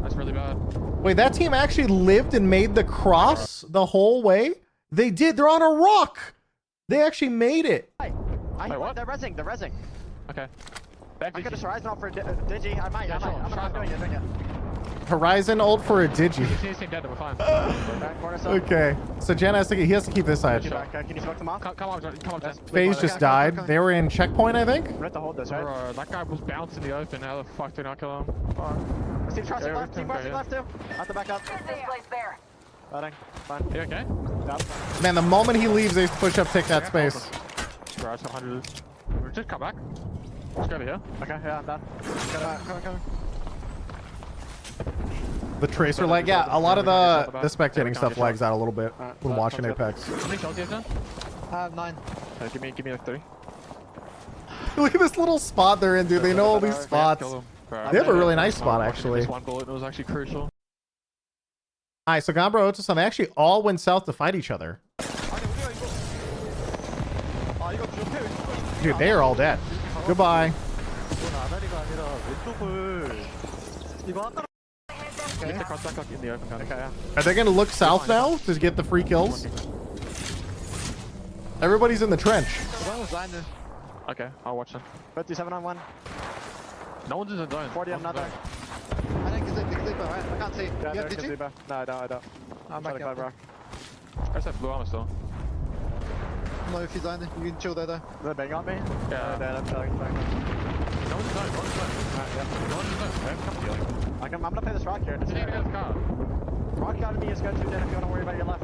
That's really bad. Wait, that team actually lived and made the cross the whole way? They did. They're on a rock. They actually made it. They're rezzing. Okay. I could just Horizon off for Digi. I might. I'm doing it. Horizon ult for a Digi. Okay, so Jen he has to keep this side. Can you smoke them off? Come on. FaZe just died. They were in checkpoint, I think. We have to hold this, right? That guy was bouncing in the open. How the fuck did I not kill him? Team Charles left. Team Charles left too. Have to back up. Fine. You okay? Man, the moment he leaves, they push up, take that space. Bro, it's 100. Just come back. Let's go over here. Okay, yeah, I'm done. Come on. The tracer lag, yeah. A lot of the spectating stuff lags out a little bit when watching Apex. How many kills do you have done? I have 9. Give me like 3. Look at this little spot they're in, dude. They know all these spots. They have a really nice spot, actually. One bullet was actually crucial. All right, so Gambro, Otosan, they actually all went south to fight each other. Dude, they are all dead. Goodbye. Are they gonna look south now to get the free kills? Everybody's in the trench. Okay, I'll watch them. 57 on 1. No one's in the zone. 40 on another. I think it's gazebo, right? I can't see. Yeah, You have there's DG? gazebo. No, I don't. I'm back up. Bro. I just have blue armor still. No, if he's on, you can chill there though. They're bang on me? Yeah. No one's in zone. No one's in zone. Alright, yeah. No one's in zone. I have come healing. I'm gonna play this rock here. Just need to get the car. Rock out of me is go 2 dead if you want to worry about your left.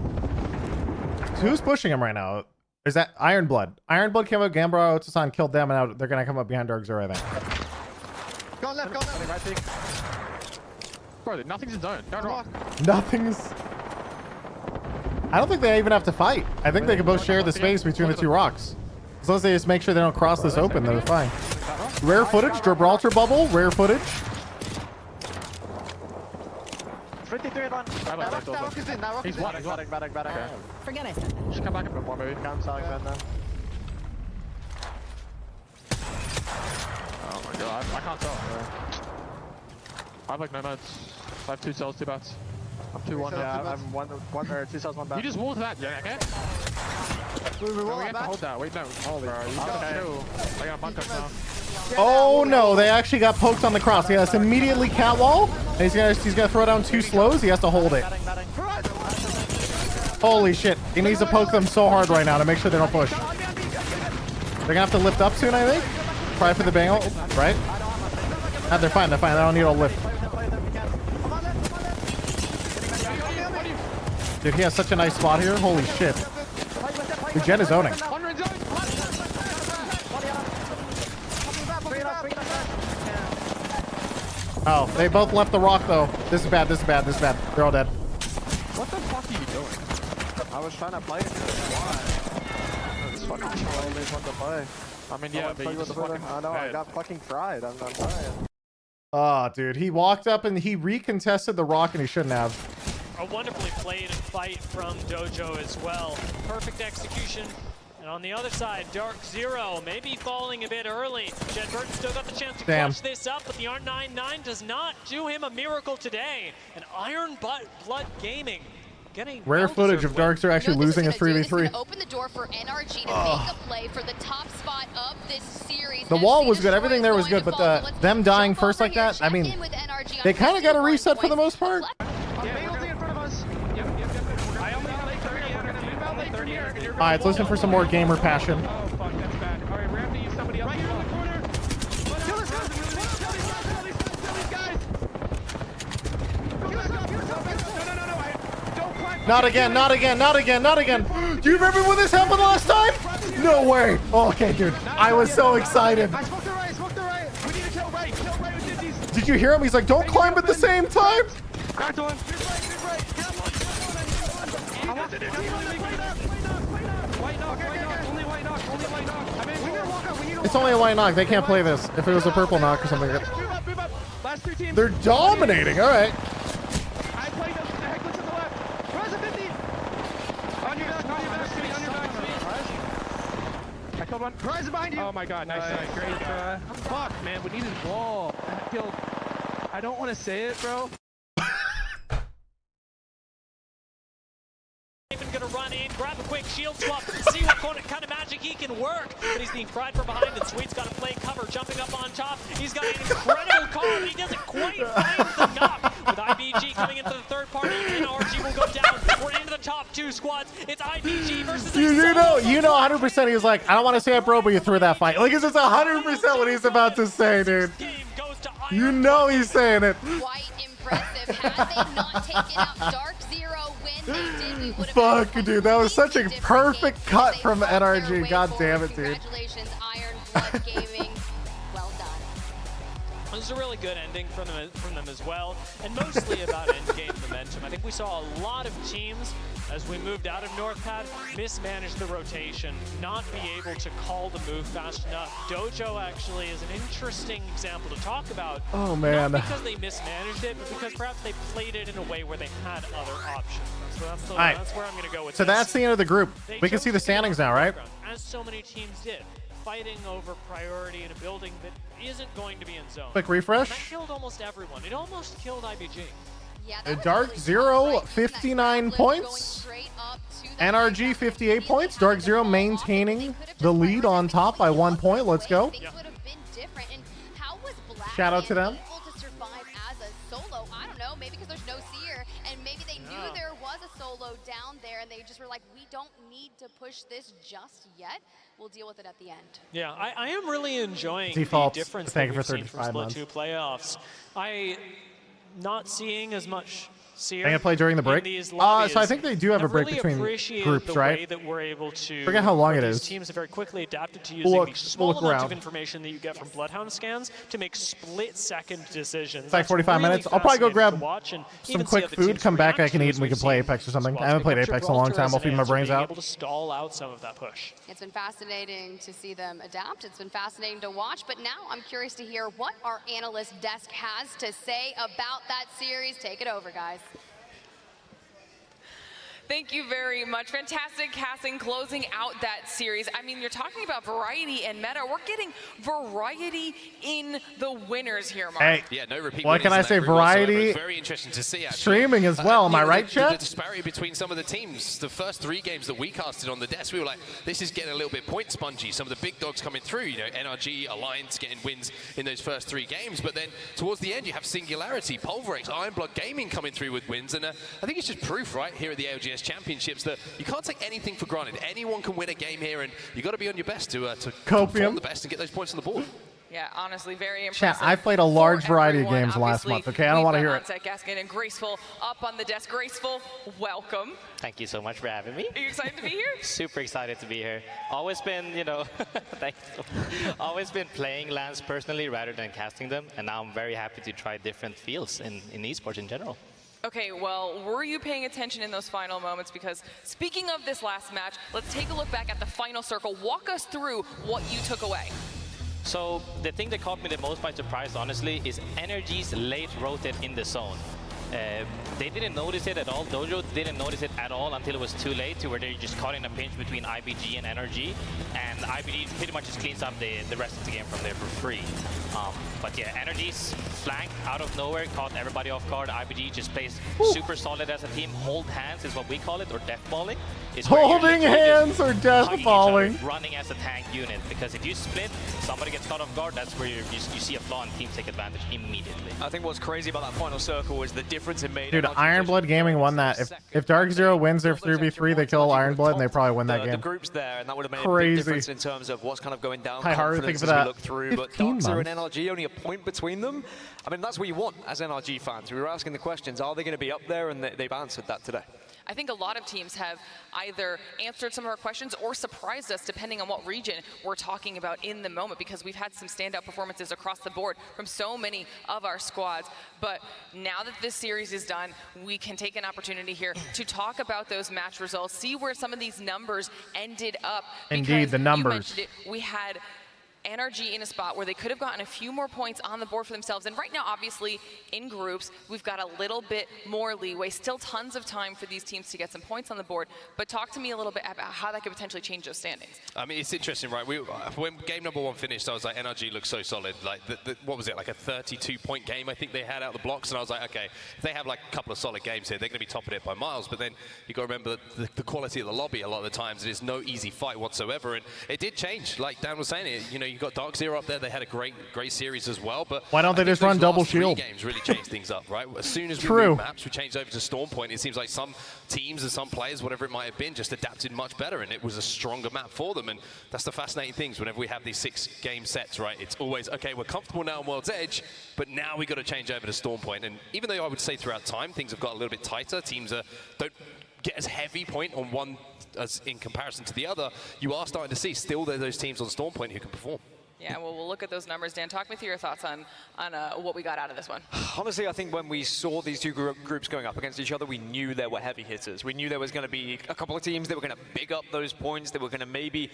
So who's pushing him right now? Is that Ironblood? Ironblood came out, Gambro, Otosan killed them, and now they're gonna come up behind Dark Zero, I think. Go on left, go on left. Right peek. Bro, nothing's in zone. Don't rock. Nothing's... I don't think they even have to fight. I think they can both share the space between the two rocks. As long as they just make sure they don't cross this open, they're fine. Rare footage, Gibraltar bubble, rare footage. 53 at 1. He's one. Back. Forget I said that. Just come back a bit more, maybe. I'm selling Ben now. Oh my god, I can't tell. I have like no notes. I have 2 cells, 2 bats. I'm 2-1 now. Yeah, I'm 1 or 2 cells, 1 back. You just walled that, yeah, okay? We No, we have to hold that. Wait, no. Holy bro, you gotta chill. I got a bunk up now. Oh no, they actually got poked on the cross. Yeah, it's immediately catwall. And he's gonna throw down 2 slows. He has to hold it. Holy shit. He needs to poke them so hard right now to make sure they don't push. They're gonna have to lift up soon, I think. Try for the bangle, right? Ah, they're fine, they're fine. They don't need a lift. Dude, he has such a nice spot here. Holy shit. The Jen is owning. Oh, they both left the rock though. This is bad, this is bad, this is bad. They're all dead. What the fuck are you doing? I was trying to play it. Why? This fucking troll needs one to play. I mean, yeah, but you just fucking... I know, I got fucking fried. I'm sorry. Oh, dude, he walked up and he recontested the rock and he shouldn't have. A wonderfully played and fight from Dojo as well. Perfect execution. And on the other side, Dark Zero maybe falling a bit early. Jen Burton still got the chance to clutch this up, but the R99 does not do him a miracle today. And Iron Blood Gaming getting rare footage of Dark Zero actually losing a 3v3. Open the door for NRG to make a play for the top spot of this series. The wall was good, everything there was good, but them dying first like that, I mean, they kind of got a reset for the most part. Alright, let's listen for some more gamer passion. Oh, fuck, that's bad. Alright, we're gonna have to use somebody else. Right here in the corner! Kill this guy! Not again, not again, not again, not again. Do you remember when this happened last time? No way. Oh, okay, dude. I was so excited. I spoke the right. We need to kill right with these. Did you hear him? He's like, don't climb at the same time. Back to one. It's only a white knock. They can't play this. If it was a purple knock or something. Last 3 teams. They're dominating. All right. I played the Heckless to the left. Rise of 50. On your back. I killed one. Rise behind you. Oh my god, nice. Great try. Fuck, man. We needed a wall. I don't want to say it, bro. Even gonna run in, grab a quick shield swap, see what kind of magic he can work. But he's being fried from behind, and Sweet's got to play cover, jumping up on top. He's got an incredible call, but he doesn't quite find the knock. With IBG coming into the third party, and RG will go down. We're into the top 2 squads. It's IBG versus You know 100% he was like, I don't want to say it, bro, but you threw that fight. Like, it's just 100% what he's about to say, dude. You know he's saying it. Quite impressive. Had they not taken out Dark Zero when they did, we would have Fuck, dude. That was such a perfect cut from NRG. God damn it, dude. Congratulations, Iron Blood Gaming. Well done. was a really good ending from them as well, and mostly about endgame momentum. I think we saw a lot of teams, as we moved out of Northpad, mismanage the rotation, not be able to call the move fast enough. Dojo actually is an interesting example to talk about. Oh man. Not because they mismanaged it, but because perhaps they played it in a way where they had other options. So that's where I'm going to go with So this. that's the end of the group. We can see the standings now, right? As so many teams did, fighting over priority in a building that isn't going to be in zone. Quick refresh. That killed almost everyone. It almost killed IBG. Yeah, Dark Zero, 59 points. NRG, 58 points. Dark Zero maintaining the lead on top by 1 point. Let's go. Things would have been different. And how was Black Shout out to them. able to survive as a solo? I don't know, maybe because there's no seer, and maybe they knew there was a solo down there, and they just were like, we don't need to push this just yet. We'll deal with it at the end. Yeah, I am really enjoying Defaults. the difference Thank that you we've for seen from 35 Split months. 2 playoffs. Not seeing as much seer. They gonna play during the break? in these So lobbies. I think they do have a break really between appreciated groups, the right? way that we're able to. Forget how long it these is. Teams have very quickly adapted to We'll using look- the small we'll look amounts around. of information that you get from Bloodhound scans to make split-second decisions. It's like That's 45 really minutes. I'll probably go fascinating grab to watch and some even see quick other food, teams come back, I react can to eat, as and we we've can play seen Apex or something. squads I haven't played pick up Apex in a long Gibraltar time. as I'll an feed my answer, brains being out. able to stall out some of that push. It's been fascinating to see them adapt. It's been fascinating to watch. But now I'm curious to hear what our analyst desk has to say about that series. Take it over, guys. Thank you very much. Fantastic casting, closing out that series. I mean, you're talking about variety and meta. We're getting variety in the winners here, Mark. Hey, Yeah, no repeat what can I winners in say? that group whatsoever. Variety, It's very interesting to see, actually. streaming as well. Am I right, the chat? disparity between some of the teams. The first 3 games that we casted on the desk, we were like, this is getting a little bit point spongy. Some of the big dogs coming through, you know, NRG, Alliance getting wins in those first 3 games. But then towards the end, you have Singularity, Pulverex, Ironblood Gaming coming through with wins. And I think it's just proof, right, here at the ALGS Championships that you can't take anything for granted. Anyone can win a game here, and you've got to be on your best to perform the best and get those points on the board. Yeah, honestly, very Chat, impressive. I've played a large for variety of everyone. games last Obviously, month, okay? I don't want to hear it. We've got Onsite Gaskin and Graceful up on the desk. Graceful, welcome. Thank you so much for having me. Are you excited to be here? Super excited to be here. Always been, you know, always been playing LANs personally rather than casting them, and now I'm very happy to try different fields in esports in general. Okay, well, were you paying attention in those final moments? Because speaking of this last match, let's take a look back at the final circle. Walk us through what you took away. So the thing that caught me the most by surprise, honestly, is NRG's late rotate in the zone. They didn't notice it at all. Dojo didn't notice it at all until it was too late, to where they're just caught in a pinch between IBG and NRG, and IBG pretty much just cleans up the rest of the game from there for free. But yeah, NRG's flank out of nowhere caught everybody off guard. IBG just plays super solid as a team. Hold hands is what we call it, or death balling. Holding hands or death balling. Running as a tank unit, because if you split, somebody gets caught off guard, that's where you see a flaw and teams take advantage immediately. I think what's crazy about that final circle is the difference it made. Dude, Ironblood Gaming won that. If Dark Zero wins their 3v3, they kill Ironblood and they probably win that The game. group's there, and that would have made a Crazy. big difference in terms of what's kind of going down. Hi, Harvey, thank you Confidence for as we that. look through, but 15 Dark Zero and months. NRG, only a point between them. I mean, that's what you want as NRG fans. We were asking the questions, are they going to be up there? And they've answered that today. I think a lot of teams have either answered some of our questions or surprised us, depending on what region we're talking about in the moment, because we've had some standout performances across the board from so many of our squads. But now that this series is done, we can take an opportunity here to talk about those match results, see where some of these numbers ended up. Indeed, the You numbers. mentioned it, we had NRG in a spot where they could have gotten a few more points on the board for themselves. And right now, obviously, in groups, we've got a little bit more leeway. Still tons of time for these teams to get some points on the board. But talk to me a little bit about how that could potentially change those standings. I mean, it's interesting, right? When game number 1 finished, I was like, NRG looks so solid. Like, what was it, like a 32-point game I think they had out the blocks? And I was like, okay, if they have like a couple of solid games here, they're going to be topping it by miles. But then you got to remember that the quality of the lobby a lot of the times, it is no easy fight whatsoever. And it did change. Like Dan was saying, you know, you got Dark Zero up there. They had a great series as well. But why don't they just run double shield? Games really changed things up, right? As soon as we moved maps, we changed over to Storm Point. It seems like some teams and some players, whatever it might have been, just adapted much better, and it was a stronger map for them. And that's the fascinating things whenever we have these 6-game sets, right? It's always, okay, we're comfortable now on World's Edge, but now we got to change over to Storm Point. And even though I would say throughout time things have got a little bit tighter, teams don't get as heavy point on one as in comparison to the other, you are starting to see still those teams on Storm Point who can perform. Yeah, well, we'll look at those numbers. Dan, talk me through your thoughts on what we got out of this one. Honestly, I think when we saw these two groups going up against each other, we knew there were heavy hitters. We knew there was going to be a couple of teams that were going to big up those points, that were going to maybe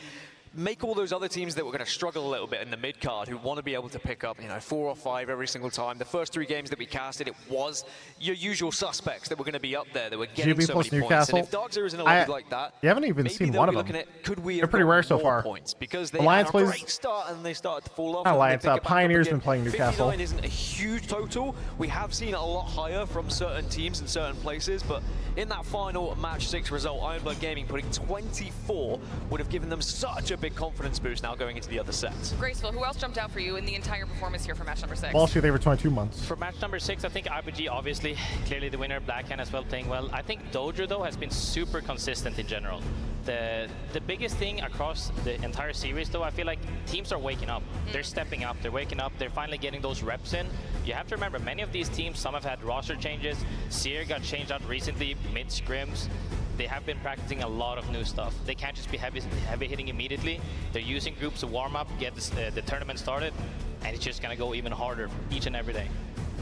make all those other teams that were going to struggle a little bit in the mid card, who want to be able to pick up, 4 or 5 every single time. The first 3 games that we casted, it was your usual suspects that were going to be up there, that were getting GB so plus many Newcastle. points. And if Darkzer is in a lobby like that, you haven't even seen one of them. Could we They're pretty rare so far. Points? Because they Alliance had a plays. great start and they started to fall off. Alliance, Pioneer's been playing Newcastle. 59 isn't a huge total. We have seen it a lot higher from certain teams in certain places, but in that final match 6 result, Ironblood Gaming putting 24 would have given them such a big confidence boost now going into the other sets. Graceful, who else jumped out for you in the entire performance here for match number 6? Wall Street, they were 22 months. For match number 6, I think IPG obviously clearly the winner. Blackhand as well playing well. I think Dojo though has been super consistent in general. The biggest thing across the entire series though, I feel like teams are waking up. They're stepping up, they're waking up, they're finally getting those reps in. You have to remember, many of these teams, some have had roster changes. Seer got changed out recently, mid scrims. They have been practicing a lot of new stuff. They can't just be heavy hitting immediately. They're using groups to warm up, get the tournament started, and it's just gonna go even harder each and every day.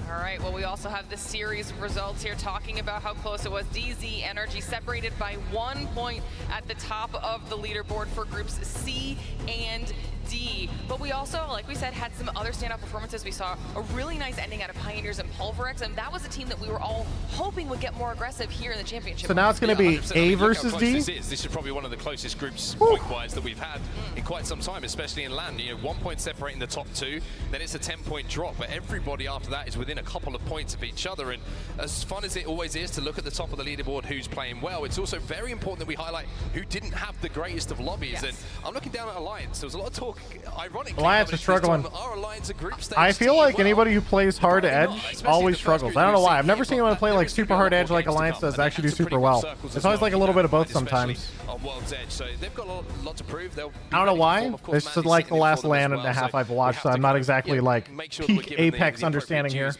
All right, well, we also have the series results here talking about how close it was. DZ Energy separated by 1 point at the top of the leaderboard for groups C and D. But we also, like we said, had some other standout performances. We saw a really nice ending out of Pioneers and Pulverex, and that was a team that we were all hoping would get more aggressive here in the championship. So now it's going to be A versus D? This is probably one of the closest groups point-wise that we've had in quite some time, especially in LAN. 1 point separating the top 2, then it's a 10-point drop, but everybody after that is within a couple of points of each other. And as fun as it always is to look at the top of the leaderboard who's playing well, it's also very important that we highlight who didn't have the greatest of lobbies. Yes. And I'm looking down at Alliance. There was a lot of talk, ironically, Alliance is struggling. Our Alliance group stage I feel like anybody who plays hard edge always struggles. I don't know why. I've never seen anyone play like super hard edge like Alliance does actually do super well. It's always like a little bit of both sometimes. On World's Edge, so they've got a lot to prove. I don't know why. It's just like the last LAN and a half I've watched, so I'm not exactly like peak Apex understanding here.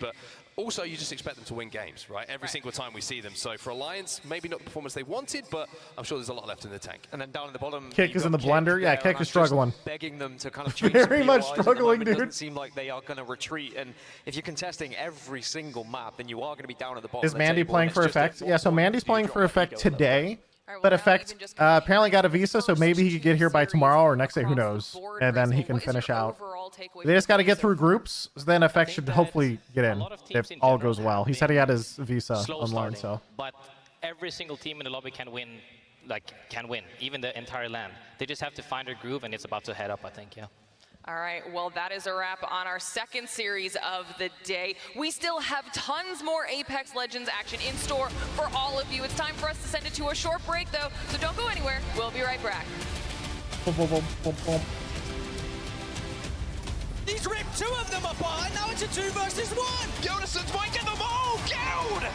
Also, you just expect them to win games, right? Every single time we see them. So for Alliance, maybe not the performance they wanted, but I'm sure there's a lot left in the tank. And then down at the bottom, Kick is in the blender. Yeah, Kick is struggling. Begging them to kind of change very much struggling, dude. It doesn't seem like they are going to retreat. And if you're contesting every single map, then you are going to be down at the bottom. Is Mandy playing for Effect? Yeah, so Mandy's playing for Effect today. But Effect apparently got a visa, so maybe he could get here by tomorrow or next day, who knows. And then he can finish out. They just got to get through groups, so then Effect should hopefully get in if all goes well. He said he had his visa online, so. But every single team in the lobby can win, even the entire LAN. They just have to find their groove, and it's about to head up, I think, yeah. All right, well, that is a wrap on our second series of the day. We still have tons more Apex Legends action in store for all of you. It's time for us to send it to a short break, though, so don't go anywhere. We'll be right back. He's ripped 2 of them apart, now it's a 2 versus 1! Jonason's might get them all! Goud!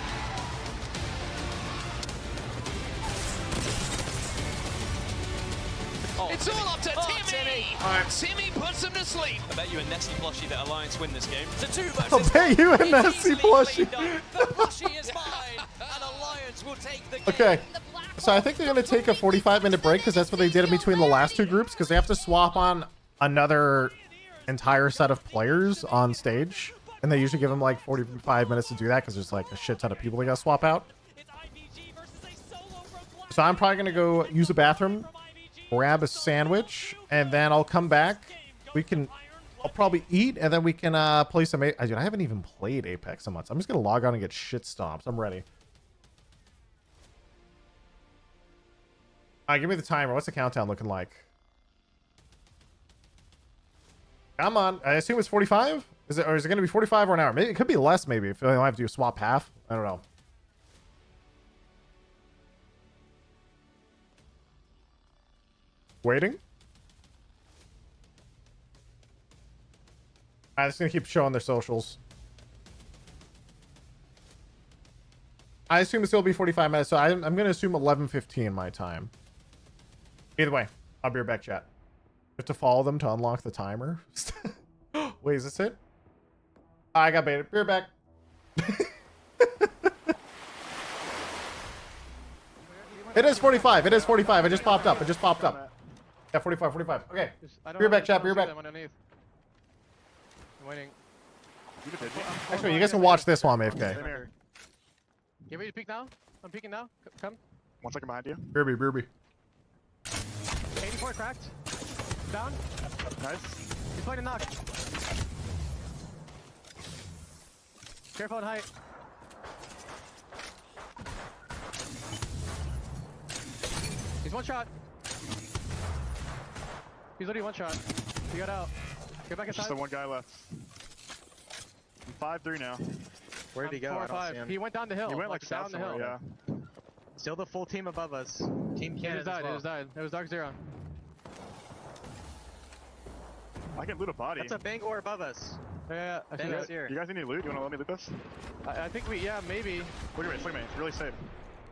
Oh, it's all up to Timmy! Timmy puts him to sleep! I bet you a Nessie plushie that Alliance win this game. It's a 2 versus I'll bet you a Nessie plushie. The plushie is mine, and Alliance will take the game. Okay, so I think they're going to take a 45-minute break because that's what they did in between the last 2 groups, because they have to swap on another entire set of players on stage. And they usually give them like 45 minutes to do that because there's like a shit ton of people they got to swap out. So I'm probably going to go use a bathroom, grab a sandwich, and then I'll come back. I'll probably eat, and then we can play some. I haven't even played Apex so much. I'm just gonna log on and get shit stomped. I'm ready. All right, give me the timer. What's the countdown looking like? Come on. I assume it's 45. Is it going to be 45 or an hour? Maybe it could be less. Maybe if I don't have to do a swap half. I don't know. Waiting. I'm just gonna keep showing their socials. I assume it's gonna be 45 minutes, so I'm gonna assume 11:15 my time. Either way, I'll be right back, chat. You have to follow them to unlock the timer. Wait, is this it? I got baited. Be right back. It is 45. It is 45. It just popped up. It just popped up. Yeah, 45. Okay. Be right back, chat. Be right back. I'm waiting. Actually, you guys can watch this while I'm AFK. Same here. You ready to peek now? I'm peeking now. Come. 1 second behind you. Burby. 84 cracked. Down. Nice. He's playing a knock. Careful on height. He's one shot. He's literally one shot. He got out. Get back inside. Just the one guy left. I'm 5-3 now. Where'd he go? 4 or 5. He went down the hill. He went like down south the hill. somewhere, yeah. Still the full team above us. Team Canada as well. It was died. It was Dark Zero. I can loot a body. That's a bang ore above us. Yeah, I see Bang's that. here. You guys need any loot? You wanna let me loot this? I think we, yeah, maybe. Look at me, it's really safe.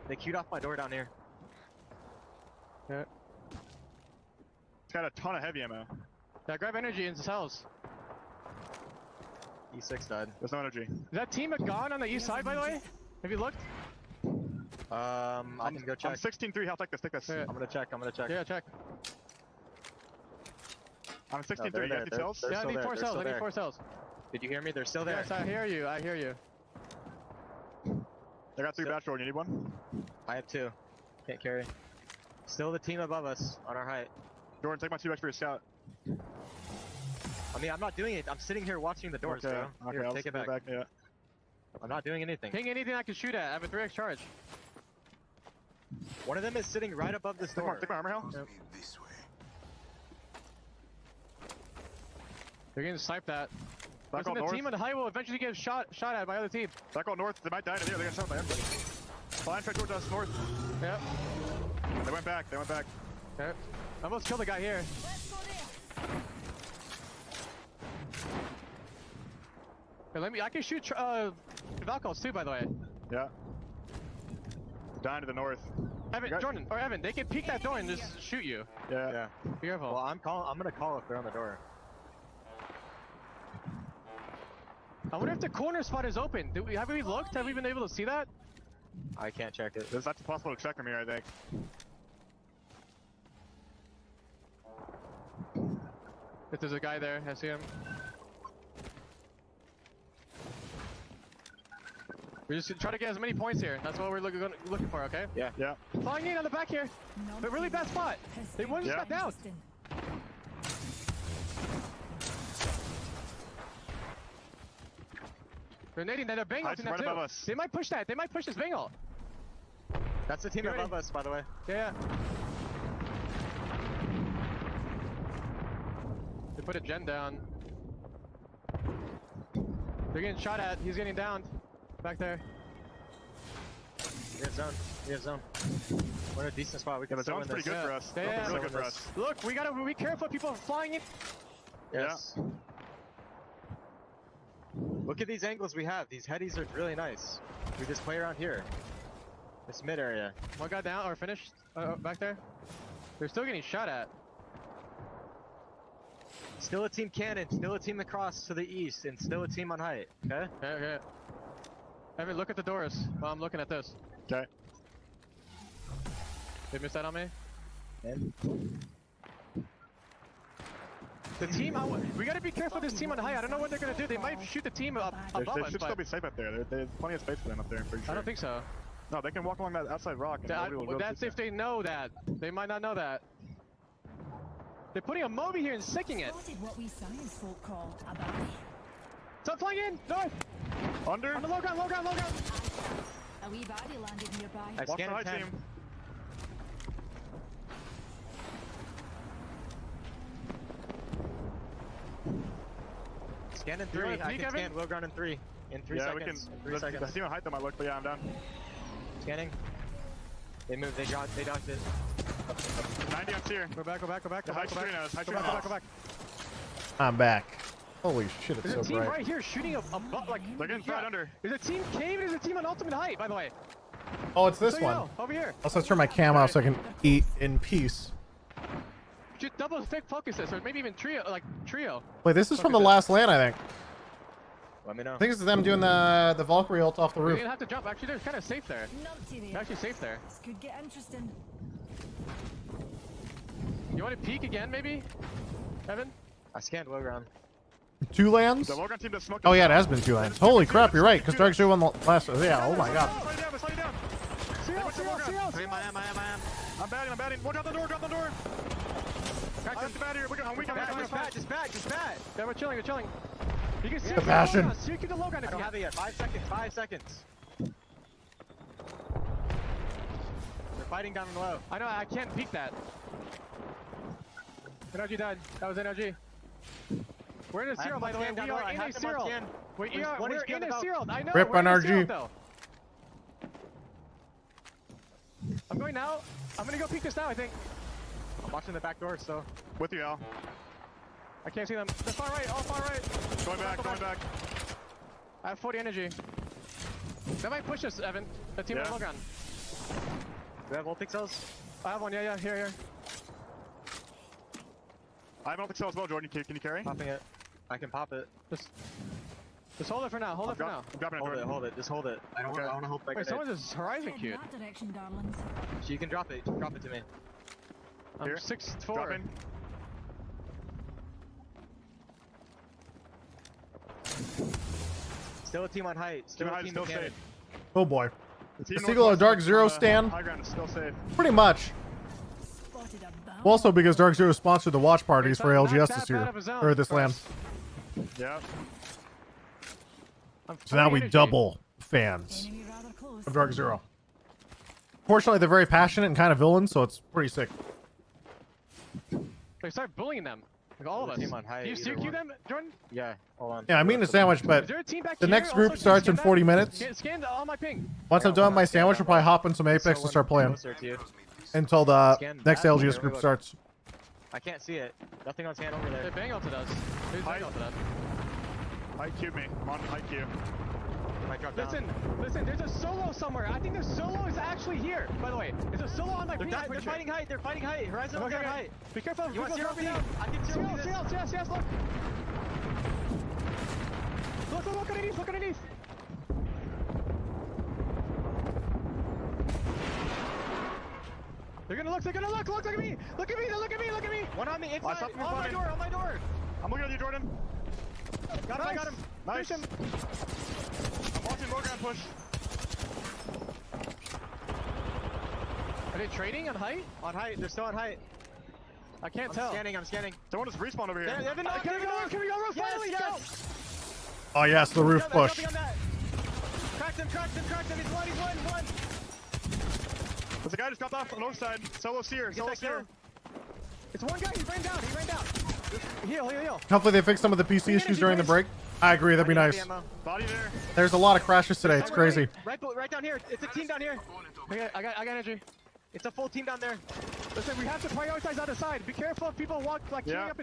They queued off my door down here. Yeah. It's got a ton of heavy ammo. Yeah, grab energy in the cells. E6 died. There's no energy. Is that team gone on the east side, by the way? Have you looked? I can go check. I'm 16-3, I'll take this, Yeah. I'm gonna check. Yeah, check. I'm 16-3, you have any cells? Yeah, I need 4 cells. I need 4 cells. Did you hear me? They're still there. Yes, I hear you. I hear you. I got 3 batch roll, you need one? I have 2. Can't carry. Still the team above us on our height. Jordan, take my 2x for your scout. I mean, I'm not doing it. I'm sitting here watching the doors, okay. bro. Okay, Here, I'll take it just back. Yeah. I'm not doing anything. Ping anything I can shoot at. I have a 3x charge. One of them is sitting right above this door. Take my armor hell. Yep. They're getting sniped at. Listen, the team on the high will eventually get shot at by other team. Back on north, they might die in here, they're gonna shot by everybody. Flying straight towards us, north. Yep. They went back. Yep. I almost killed the guy here. Hey, I can shoot Valkyries too, by the way. Yeah. Dying to the north. Jordan, or Evan, they can peek that door and just shoot you. Yeah. Be careful. Well, I'm gonna call if they're on the door. I wonder if the corner spot is open. Have we looked? Have we been able to see that? I can't check it. That's impossible to check from here, I think. If there's a guy there, I see him. We just try to get as many points here. That's what we're looking for, okay? Yeah. Flying in on the back here. But really bad spot. They one just got down. They're nading that. They're bang ulting that too. They might push that. They might push this bang ult. That's the team above us, by the way. Yeah. They put a gen down. They're getting shot at. He's getting downed. Back there. We have zone. We're in a decent spot. We can the zone's pretty good for us. Yeah. Really good for us. Look, we gotta be careful. People flying in. Yes. Yeah. Look at these angles we have. These headies are really nice. We just play around here. This mid area. One guy down or finished. Back there. They're still getting shot at. Still a team cannon. Still a team across to the east, and still a team on height. Okay. Okay. Evan, look at the doors while I'm looking at this. Okay. They missed that on me? And? The team, we gotta be careful of this team on the high. I don't know what they're gonna do. They might shoot the team above us. They should still be safe up there. There's plenty of space for them up there, I'm pretty sure. I don't think so. No, they can walk along that outside rock. And that's if they know that. They might not know that. They're putting a Moby here and sicking it. What we science folk call a body. Stop flying in! North! Under? On the low ground! A wee body landed nearby. I walk the high team. Scan in 3. I can scan Will Ground in 3. In 3 seconds. We can. In 3 seconds. The team on height that might look, but yeah, I'm down. Scanning. They moved. They dodged it. 90 on tier. Go back. The high tree now. Go back. I'm back. Holy shit, it's so bright. There's a team right here shooting a butt like... They're getting fried under. There's a team cave and there's a team on ultimate height, by the way. Oh, it's this one. Over here. Also, let's turn my cam off so I can eat in peace. Just double thick focus this, or maybe even trio. Wait, this is from the last land, I think. Let me know. I think this is them doing the Valkyrie ult off the roof. You're gonna have to jump. Actually, they're kind of safe there. They're actually safe there. This could get interesting. You want to peek again, maybe? Evan? I scanned Will Ground. 2 lands? The Logan team does smoke. Oh yeah, it has been 2 lands. Holy crap, you're right. Because Dark Zero won the last. Yeah. Oh my god. I'm batting. Look out the door. Crack the bat here. Just bat. Yeah, we're chilling. You can see the passion. You can logo on it. I don't have it yet. 5 seconds. They're fighting down low. I know, I can't peek that. NRG died. That was NRG. We're in a zero, by the way. We are in a zero. We're in a zero. I know. Rip NRG. I'm going now. I'm gonna go peek this now, I think. I'm watching the back door, so. With you, Al. I can't see them. They're far right, all far right. Going back. I have 40 energy. They might push us, Evan. The team with Logan. Do they have voltic cells? I have one, yeah, here. I have an voltic cell as well, Jordan. Can you carry? Popping it. I can pop it. Just hold it for now, I'm dropping it, hold it, just hold it. I don't want to hold back. Wait, someone just horizon queued. You can drop it, drop it to me. I'm 6'4". Dropping. Still a team on height. Still a team still safe. Oh boy. The Seagull of Dark Zero stand. High ground is still safe. Pretty much. Also because Dark Zero sponsored the watch parties for ALGS this year. Or this land. Yeah. So now we double fans of Dark Zero. Fortunately, they're very passionate and kind of villains, so it's pretty sick. They start bullying them. Like all of us. Team on height, do you CQ them, Jordan? Yeah, hold on. Yeah, I mean the sandwich, but the next group starts in 40 minutes. Scan all my ping. Once I'm done with my sandwich, we'll probably hop in some Apex and start playing. Until the next ALGS group starts. I can't see it. Nothing on scan over there. Hey, bang ulted us. Who's bang ulted us? IQ me. I'm on IQ. Listen, there's a solo somewhere. I think the solo is actually here, by the way. There's a solo on my ping. They're fighting height. Horizon on height. Be careful. You want zero down? I can zero this. Yes, look. Look underneath. They're gonna look. Look at me. Look at me. One on me, inside. On my door. I'm looking at you, Jordan. Got him, I got him. Nice. I'm watching Logan push. Are they trading on height? On height, they're still on height. I can't tell. I'm scanning. Someone just respawned over here. Can we go roof? Finally, yes. Oh yes, the roof push. Cracked him. He's one. There's a guy just dropped off on the north side. Solo's here. It's one guy, he ran down. Heal. Hopefully they fix some of the PC issues during the break. I agree, that'd be nice. Body there. There's a lot of crashes today, it's crazy. Right down here, it's a team down here. I got energy. It's a full team down there. Listen, we have to prioritize other side. Be careful if people walk like queuing up.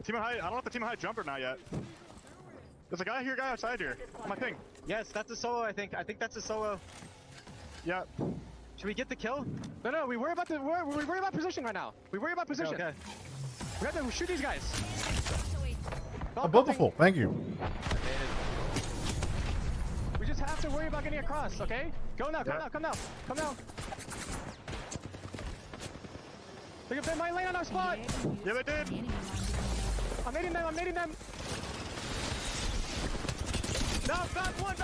Team of height, I don't know if the team of height jumped or not yet. There's a guy outside here. On my ping. Yes, that's a solo, I think. I think that's a solo. Yeah. Should we get the kill? No, we worry about position right now. Okay. We have to shoot these guys. A bubbleful, thank you. We just have to worry about getting across, okay? Come now. They might land on our spot. Yeah, they did. I'm nading them. No, back one. I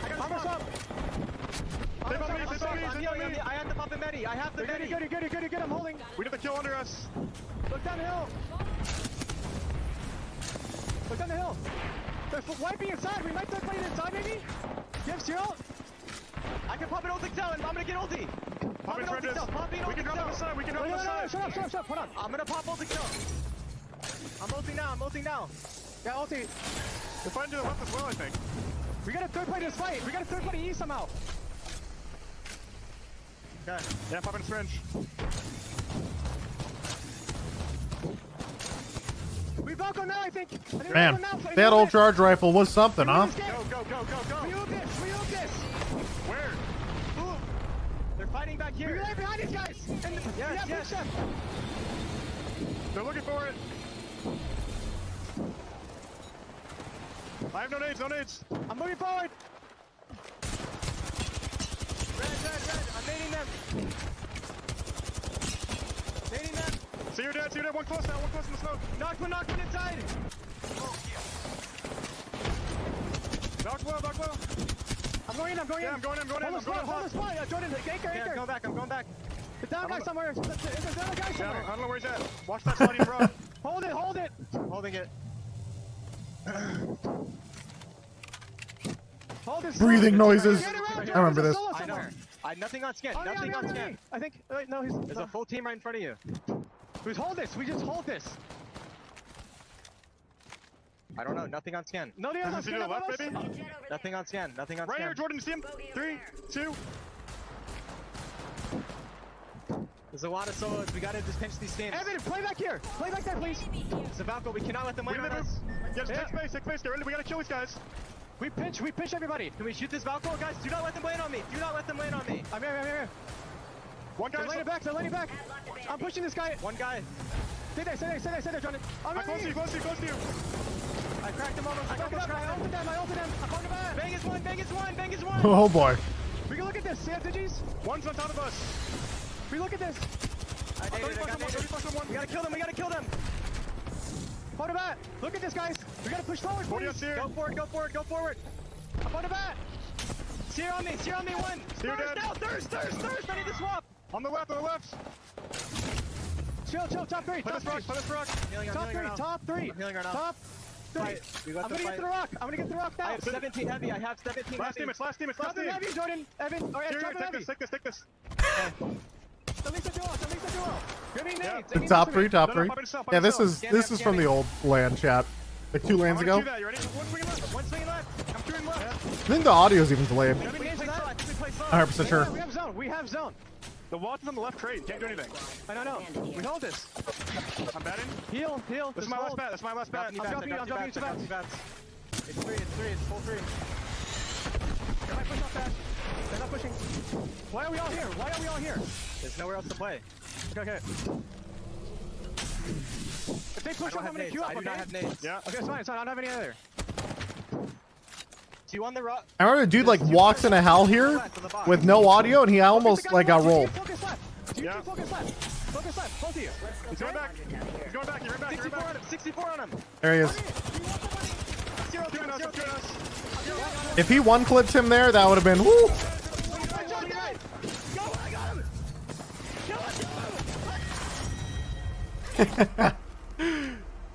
got a up. They on me. I have the pump and Medi. I have the Medi. Good. I'm holding. We did the kill under us. Look down the hill. They're wiping inside. We might start playing inside, maybe? You have zero? I can pop an ulti cell and I'm gonna get ulti. Pop an ulti cell. We can drop on the side. Shut up. Hold on. I'm gonna pop ulti cell. I'm ulting now. Yeah, ulti. They're fighting to the left as well, I think. We gotta third party this fight. We gotta third party E somehow. Okay. Yeah, pop in a syringe. We Falco now, I think. Man, that old charge rifle was something, huh? Go. We move this. Where? Ooh. They're fighting back here. We lay behind these guys. Yes. They're looking for it. I have no nades. I'm moving forward. Red. I'm nading them. See you're dead. One close in the smoke. Knocked one inside. Back well. I'm going in. I'm going in. Hold the spot. Yeah, Jordan, anchor. I'm going back. The down guy somewhere. There's another guy somewhere. I don't know where he's at. Watch that sliding rock. Hold it. Holding it. Hold this. Breathing noises. I I remember this. I know. Nothing on scan. Nothing on scan. I think. Wait, no, There's a full team right in front of you. We hold this. We just hold this. I don't know. Nothing on scan. No, the other to the left, baby. Nothing on scan. Nothing on right scan. here, Jordan. See him? 3, 2. There's a lot of solos. We gotta just pinch these teams. Evan, play back here. Play back there, please. Zavalco, we cannot let them win on us. Yes, take space. Get ready. We gotta kill these guys. We pinch everybody. Can we shoot this Valko, guys? Do not let them land on me. Do not let them land on me. I'm here. One guy. They're laying it back. I'm pushing this guy. One guy. Stay there, Jordan. I'm close to you. I cracked him almost. I ulted them. I found him back. Bang is one. Oh boy. We can look at this. See Digis? One's on top of us. We look at this. I got 30 We gotta kill them. Hold it back. Look at this, guys. We gotta push forward, please. Go forward. I'm on the bat. Sear on me, one. Sear dead. Now, Thirst, ready to swap. On the left. Chill, top 3. Play this rock. Top 3. I'm healing right now. Top 3. I'm gonna get to the rock. Now. I have 17 heavy. Last team. Nothing heavy, Jordan. Evan. All right, take this. Elisa duo. Give me nades. Top three. Yeah, this is from the old LAN chat, like 2 LANs ago. You ready? One swing left. I'm shooting left. I think the audio's even delayed. 100% sure. We have zone. The watch is on the left trade. Can't do anything. I don't know. We hold this. I'm batting. Heal. This is my last bat. I'm dropping you to bat. It's 3. It's full 3. They might push off that. They're not pushing. Why are we all here? There's nowhere else to play. Okay. If they push up, I'm gonna queue up, I do not have nades. Yeah. Okay, it's fine. I don't have any either. Two on the rock. I remember a dude like walks in a hell here with no audio, and he almost like got rolled. Focus left. Both of you. He's going back. You're back. 64 on him. There he is. If he one clipped him there, that would have been woo.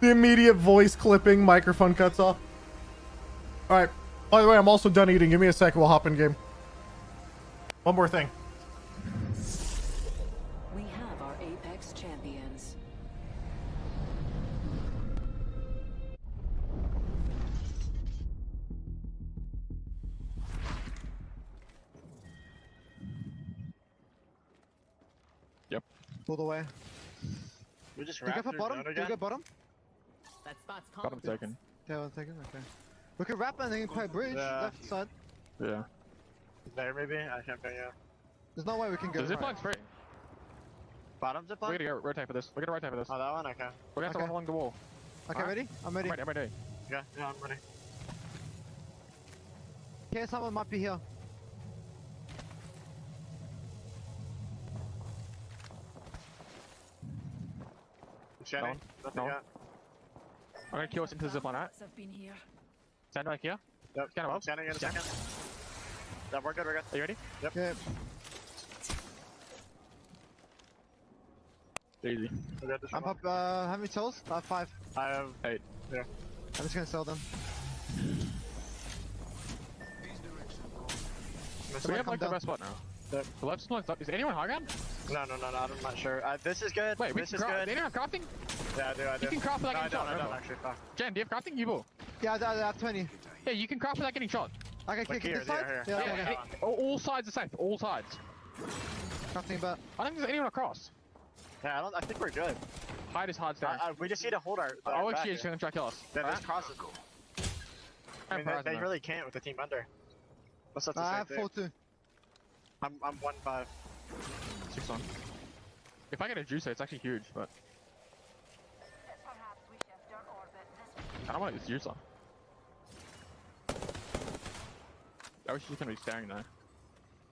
The immediate voice clipping, microphone cuts off. All right. By the way, I'm also done eating. Give me a second. We'll hop in game. One more thing. We have our Apex champions. Yep. Pull the way. We just wrapped through bottom. Do you get bottom? That spot's Bottom second. Yeah, 1 second. Okay. We can wrap and then you can play bridge left side. Yeah. There maybe? I can't bet yeah. There's no way we can get. The zip line's free. Bottom zip line? We're gonna go right type for this. We're gonna right type for this. Oh, that one? Okay. We're gonna have to along the wall. Okay, ready? I'm ready. I'm ready. Yeah, I'm ready. Okay, someone might be here. Shannon? Nothing yet. I'm gonna kill us into the zip line, right? Stand right here. Yep. Scan above. Scanning in a second. Yeah, we're good. Are you ready? Yep. Yep. Easy. I'm up, how many souls? 5. I have 8. Yeah. I'm just gonna sell them. So we have like the best spot now. The left spot, is anyone high ground? No, I'm not sure. This is good. Wait, this is good. Do anyone have crafting? Yeah, I do. You can craft without getting shot. I don't actually. Fuck. Jen, do you have crafting? You will. Yeah, I have 20. Yeah, you can craft without getting shot. Okay, like kick here, this side? here. Yeah, okay. All sides are safe, all sides. Nothing about. I don't think there's anyone across. Yeah, I think we're good. Hide is hard stairs. We just need to hold our. Oh, actually, it's gonna try to kill us. Then there's crosses. I mean, they really can't with the team under. What's up to I have 4-2. I'm 1-5. 6-1. If I get a juicer, it's actually huge, but I don't want this juicer. I wish she's gonna be staring though.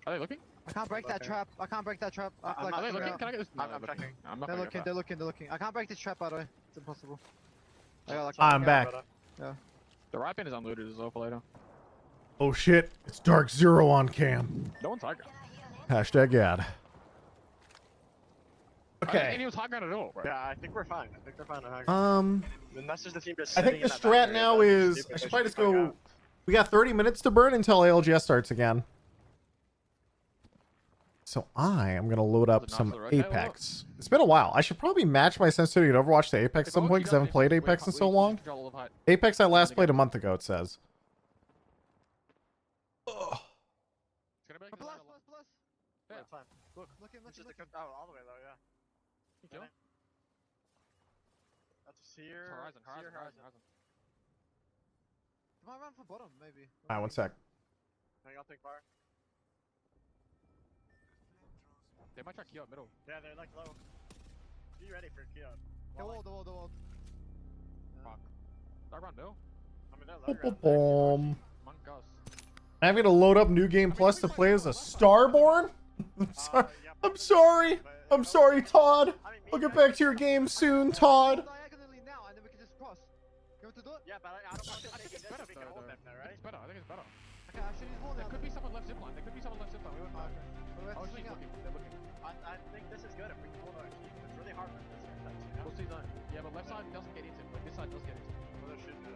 Are they looking? I can't break that trap. Are they looking? Can I get this? No, I'm checking. I'm not they're looking. I can't break this trap, by the way. It's impossible. I'm back. Yeah. The right pin is unlooted as well for later. Oh shit, it's Dark Zero on cam. No one's high ground. Hashtag ad. Okay. And he was high ground at all, bro. Yeah, I think we're fine. I think they're fine on high ground. Unless there's the team just I think the strat now is I should probably just go. We got 30 minutes to burn until ALGS starts again. So I am gonna load up some Apex. It's been a while. I should probably match my sensitivity to Overwatch to Apex at some point because I haven't played Apex in so long. Apex I last played a month ago, it says. Yeah, it's fine. Look all the way though, yeah. That's here. Horizon. Come on, run for bottom, maybe. Alright, one sec. I'll take fire. They might try key up middle. Yeah, they're like low. Be ready for key up. The wall. Fuck. Dark round middle? I mean, they're low ground. I'm gonna load up New Game Plus to play as a Starborn? I'm sorry, Todd. I'll get back to your game soon, Todd. Yeah, but I don't want to. I think it's better if we can hold them there, right? It's better. I think it's better. Okay, actually, there could be someone left zipline. We went back. Oh, she's looking. They're looking. I think this is good if we can hold our sheep. It's really hard for this types, you know? We'll see zone. Yeah, but left side doesn't get into it, but this side does get into it. Well, there should be.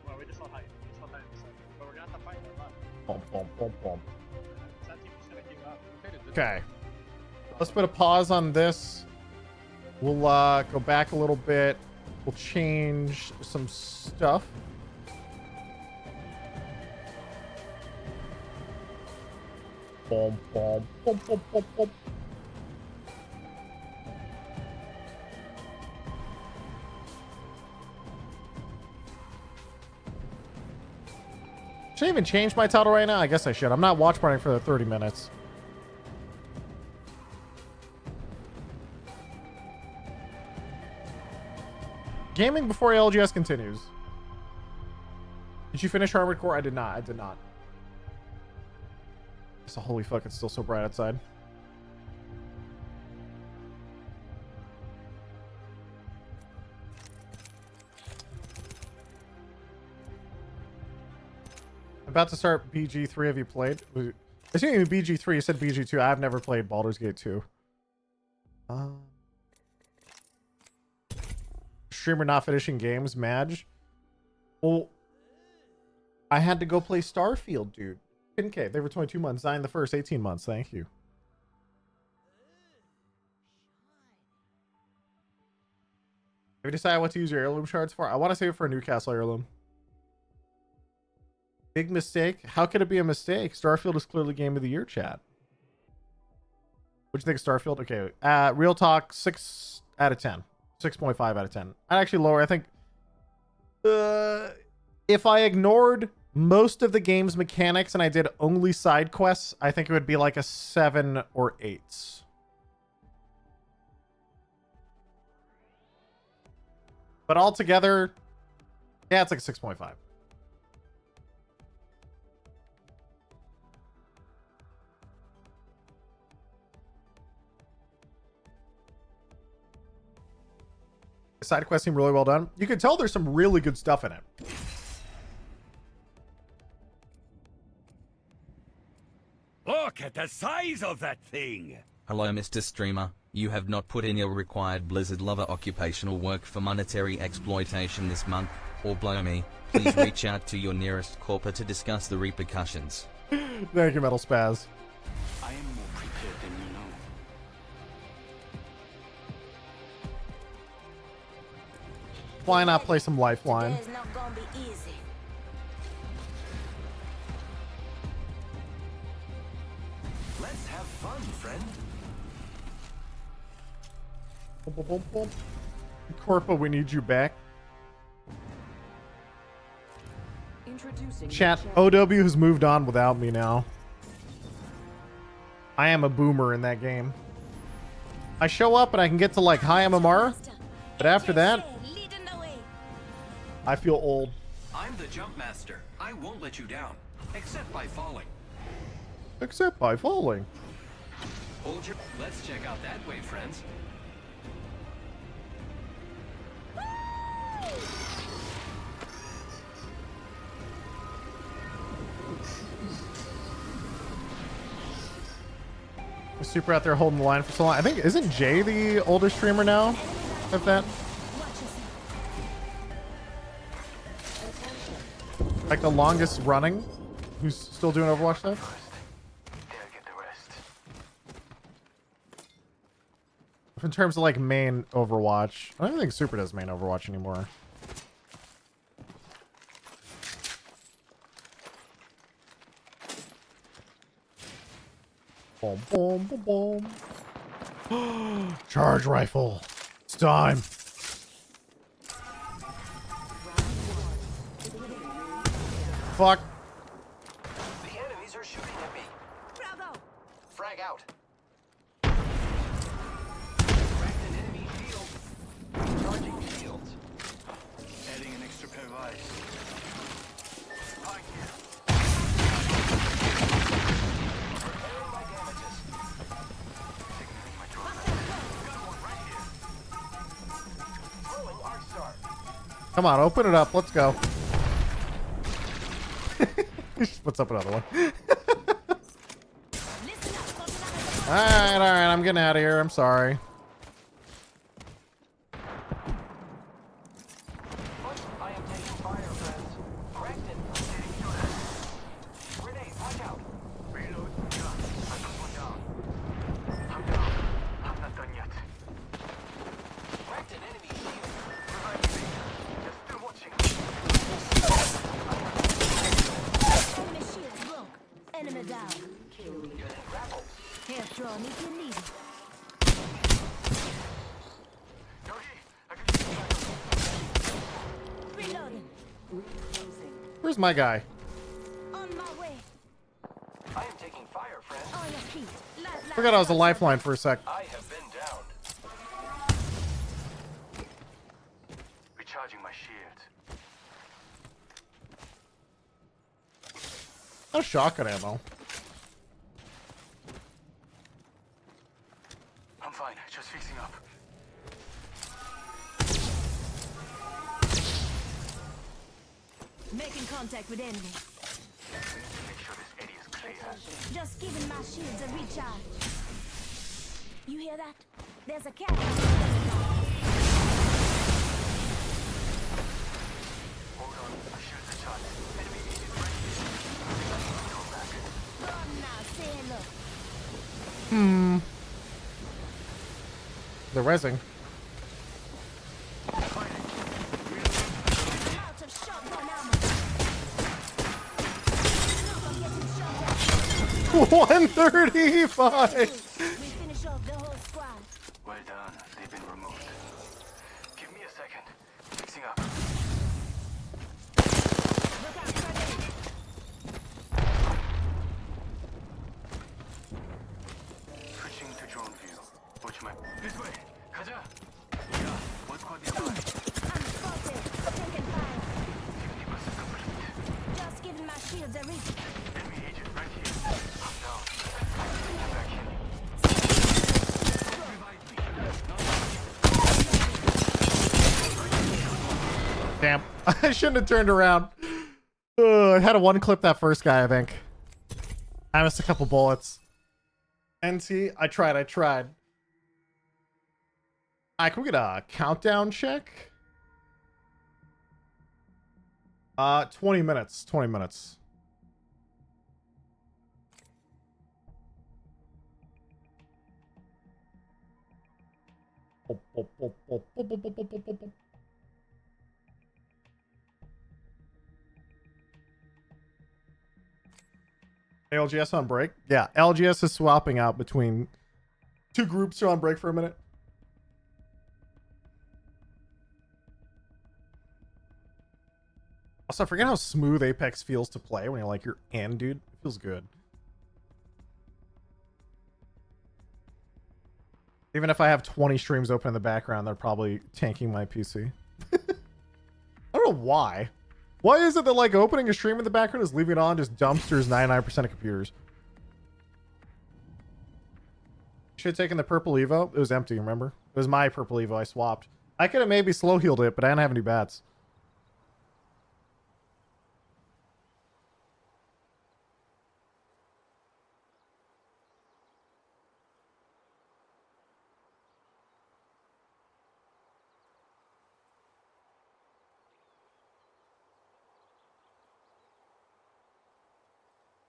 Well, we just saw height. But we're gonna have to fight them left. That team just gonna keep up. Okay. Let's put a pause on this. We'll go back a little bit. We'll change some stuff. Boom. Should I even change my title right now? I guess I should. I'm not watch partying for the 30 minutes. Gaming before ALGS continues. Did you finish Armored Core? I did not. So holy fuck, it's still so bright outside. About to start BG3. Have you played? I assume you mean BG3. You said BG2. I've never played Baldur's Gate 2. Streamer not finishing games, Madge. Well, I had to go play Starfield, dude. 10K. They were 22 months. Zion the first 18 months. Thank you. Have you decided what to use your heirloom shards for? I want to save it for a Newcastle heirloom. Big mistake. How could it be a mistake? Starfield is clearly game of the year, chat. What'd you think of Starfield? Okay. Real talk, 6 out of 10. 6.5 out of 10. I'd actually lower. I think if I ignored most of the game's mechanics and I did only side quests, I think it would be like a 7 or 8. But altogether, yeah, it's like a 6.5. Side quest seemed really well done. You can tell there's some really good stuff in it. Look at the size of that thing! Hello Mr. Streamer, you have not put in your required Blizzard lover occupational work for monetary exploitation this month, or blow me, please reach out to your nearest corporate to discuss the repercussions. Thank you, Metal Spaz. I am more prepared than you know. Why not play some Lifeline? It's not gonna be easy. Let's have fun, friend. Corpo, we need you back. Chat, OW has moved on without me now. I am a boomer in that game. I show up and I can get to like high MMR, but after that, I feel old. I'm the jump master. I won't let you down, except by falling. Except by falling. Hold your... Let's check out that way, friends. Super out there holding the line for so long. I think, isn't Jay the older streamer now of that? Like the longest running? Who's still doing Overwatch stuff? In terms of like main Overwatch, I don't think Super does main Overwatch anymore. Boom, boom, boom, boom. Charge rifle. It's time. Fuck. The enemies are shooting at me. Bravo. Frag out. Cracked an enemy shield. Charging shields. Adding an extra pair of eyes. Spike here. Repairing my damages. Signaling my drone. Got one right here. Throwing arc star. Come on, open it up. Let's go. What's up another one? Alright, I'm getting out of here. I'm sorry. I am taking fire, friends. Cracked it. Getting to that. Grenade, watch out. Reload. Yeah, I put one down. I'm down. I'm not done yet. Cracked an enemy shield. Revive me. They're still watching. Enemy shields broke. Enemy down. Here, drone if you need it. Reloading. Where's my guy? On my way. I am taking fire, friends. On your feet. Forgot I was a lifeline for a sec. I have been down. Recharging my shield. No shotgun ammo. I'm fine. Just fixing up. Making contact with enemy. Make sure this area is clear. Just giving my shields a recharge. You hear that? There's a cat. Hold on. My shields are charged. Enemy agent right here. Go back. Run now, say hello. The rezzing. Out of shotgun ammo. Look, I'm getting shot at. 135. We finish off the whole squad. Well done. They've been removed. Give me a second. Fixing up. Look out, grenade. Switching to drone view. Watch my... This way. 가자. Yeah. One squad is done. I'm spotted. Taking fire. 50% complete. Just giving my shields a reach. Enemy agent right here. I'm down. Get back here. Damn. I shouldn't have turned around. I had to one clip that first guy, I think. I missed a couple bullets. NT, I tried. Alright, can we get a countdown check? 20 minutes. 20 minutes. ALGS on break? Yeah, LGS is swapping out between two groups who are on break for a minute. Also, I forget how smooth Apex feels to play when you're like, you're in, dude. It feels good. Even if I have 20 streams open in the background, they're probably tanking my PC. I don't know why. Why is it that like opening a stream in the background is leaving it on just dumpsters 99% of computers? Should have taken the purple Evo. It was empty, remember? It was my purple Evo. I swapped. I could have maybe slow healed it, but I didn't have any bats.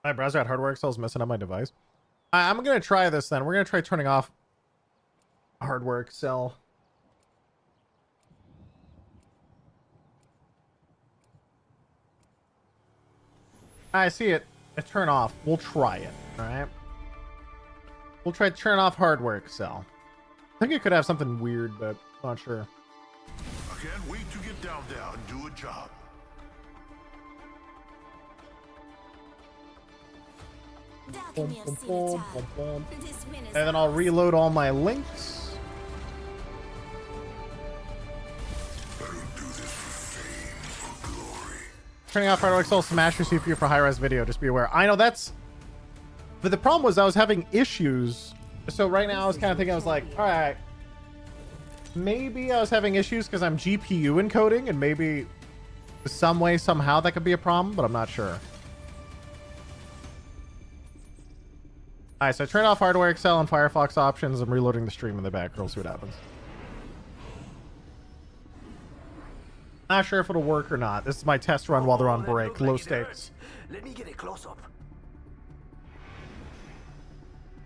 My browser at hardware Excel is messing up my device. I'm gonna try this then. We're gonna try turning off hardware Excel. I see it. Turn off. We'll try it. All right. We'll try to turn off hardware Excel. I think it could have something weird, but I'm not sure. I can't wait to get down there and do a job. Boom, boom, boom, boom, boom. And then I'll reload all my links. Turning off hardware Excel smash your CPU for high-res video. Just be aware. I know that's... But the problem was I was having issues. So right now I was kind of thinking, I was like, all right, maybe I was having issues because I'm GPU encoding, and maybe some way, somehow that could be a problem, but I'm not sure. All right, so I turn off hardware Excel and Firefox options. I'm reloading the stream in the back. We'll see what happens. Not sure if it'll work or not. This is my test run while they're on break. Low stakes. Let me get a close up.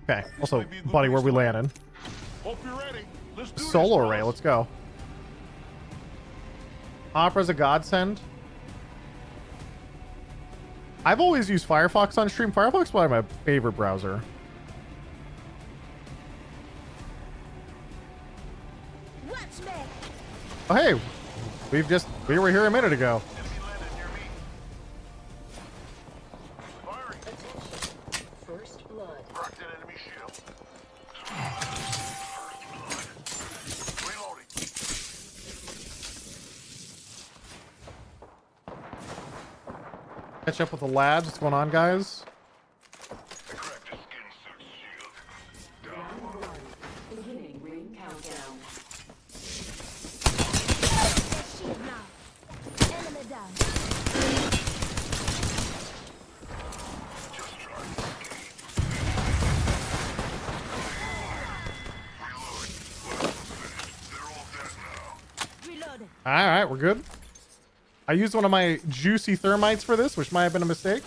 Okay. Also, buddy, where we landing? Hope you're ready. Let's do Solo array. Let's go. Opera's a godsend. I've always used Firefox on stream. Firefox is probably my favorite browser. Oh, hey. We were here a minute ago. First blood. Catch up with the lads. What's going on, guys? Beginning ring countdown. All right, we're good. I used one of my juicy thermites for this, which might have been a mistake.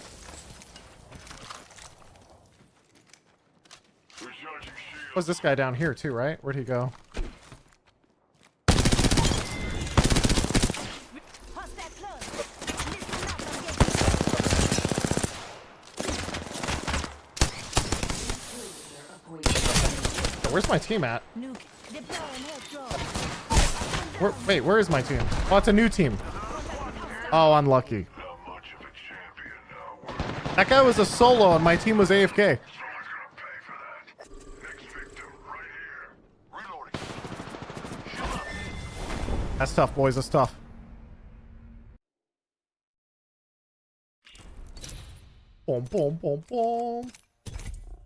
Was this guy down here too, right? Where'd he go? Where's my team at? Wait, where is my team? Oh, it's a new team. Oh, unlucky. That guy was a solo and my team was AFK. That's tough, boys. That's tough. Boom, boom, boom, boom.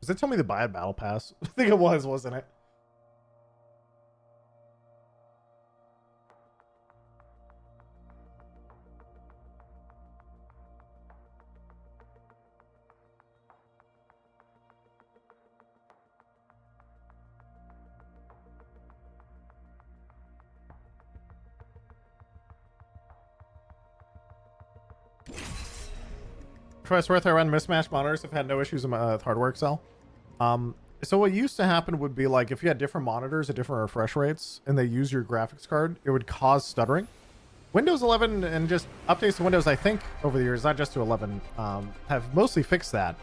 Does it tell me to buy a battle pass? I think it was, wasn't it? For what's worth, I run mismatched monitors. Have had no issues with hardware Excel. So what used to happen would be like if you had different monitors at different refresh rates and they use your graphics card, it would cause stuttering. Windows 11 and just updates to Windows, I think, over the years, not just to 11, have mostly fixed that.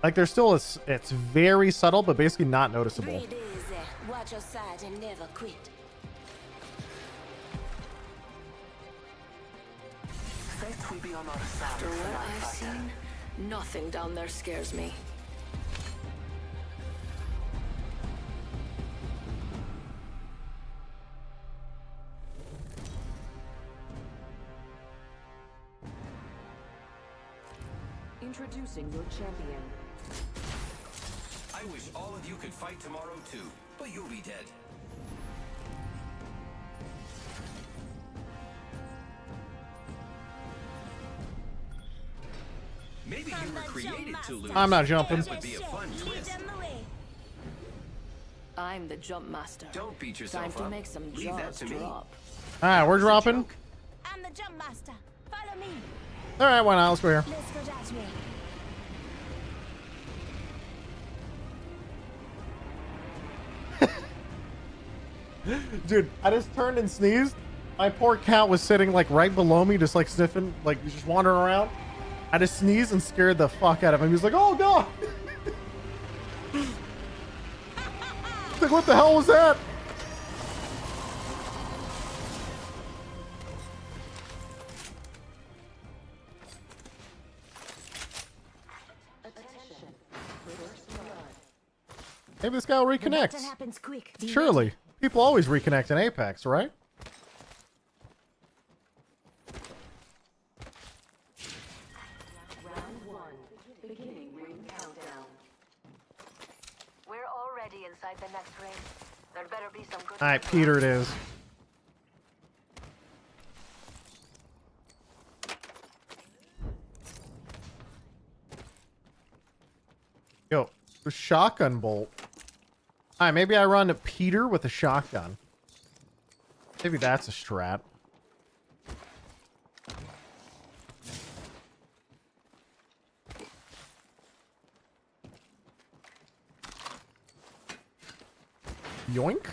Like there's still it's very subtle, but basically not noticeable. Watch your side and never quit. Fate will be on our side. After what I've seen, nothing down there scares me. Introducing your champion. I wish all of you could fight tomorrow too, but you'll be dead. Maybe you were created to lose. I'm not jumping. That would be a fun twist. I'm the jump master. Don't beat yourself Time up. to make some Leave that jaws to me. drop. Alright, we're dropping. I'm the jump master. Follow me. Alright, why not? Let's go here. Let's go dodge me. Dude, I just turned and sneezed. My poor cat was sitting like right below me, just like sniffing, like just wandering around. I just sneezed and scared the fuck out of him. He was like, oh god. Like, what the hell was that? Maybe this guy will reconnect. Surely. People always reconnect in Apex, right? We're already inside the next ring. There better be some good. All right, Peter it is. Yo, the shotgun bolt. All right, maybe I run Peter with a shotgun. Maybe that's a strat. Yoink.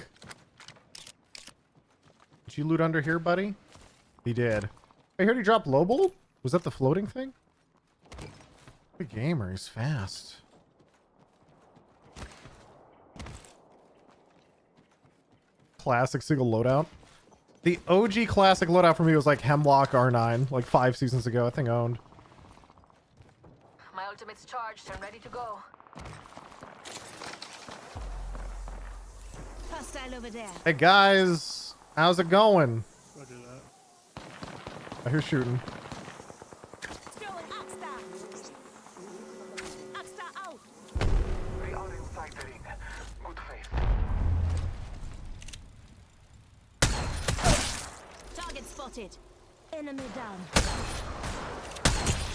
Did you loot under here, buddy? He did. I heard he dropped low bolt. Was that the floating thing? Good gamer. He's fast. Classic single loadout. The OG classic loadout for me was like Hemlock R9, like 5 seasons ago. I think owned. My ultimate's charged and ready to go. Hostile over there. Hey guys, how's it going? I hear shooting. They are inside the ring. Good faith. Target spotted. Enemy down.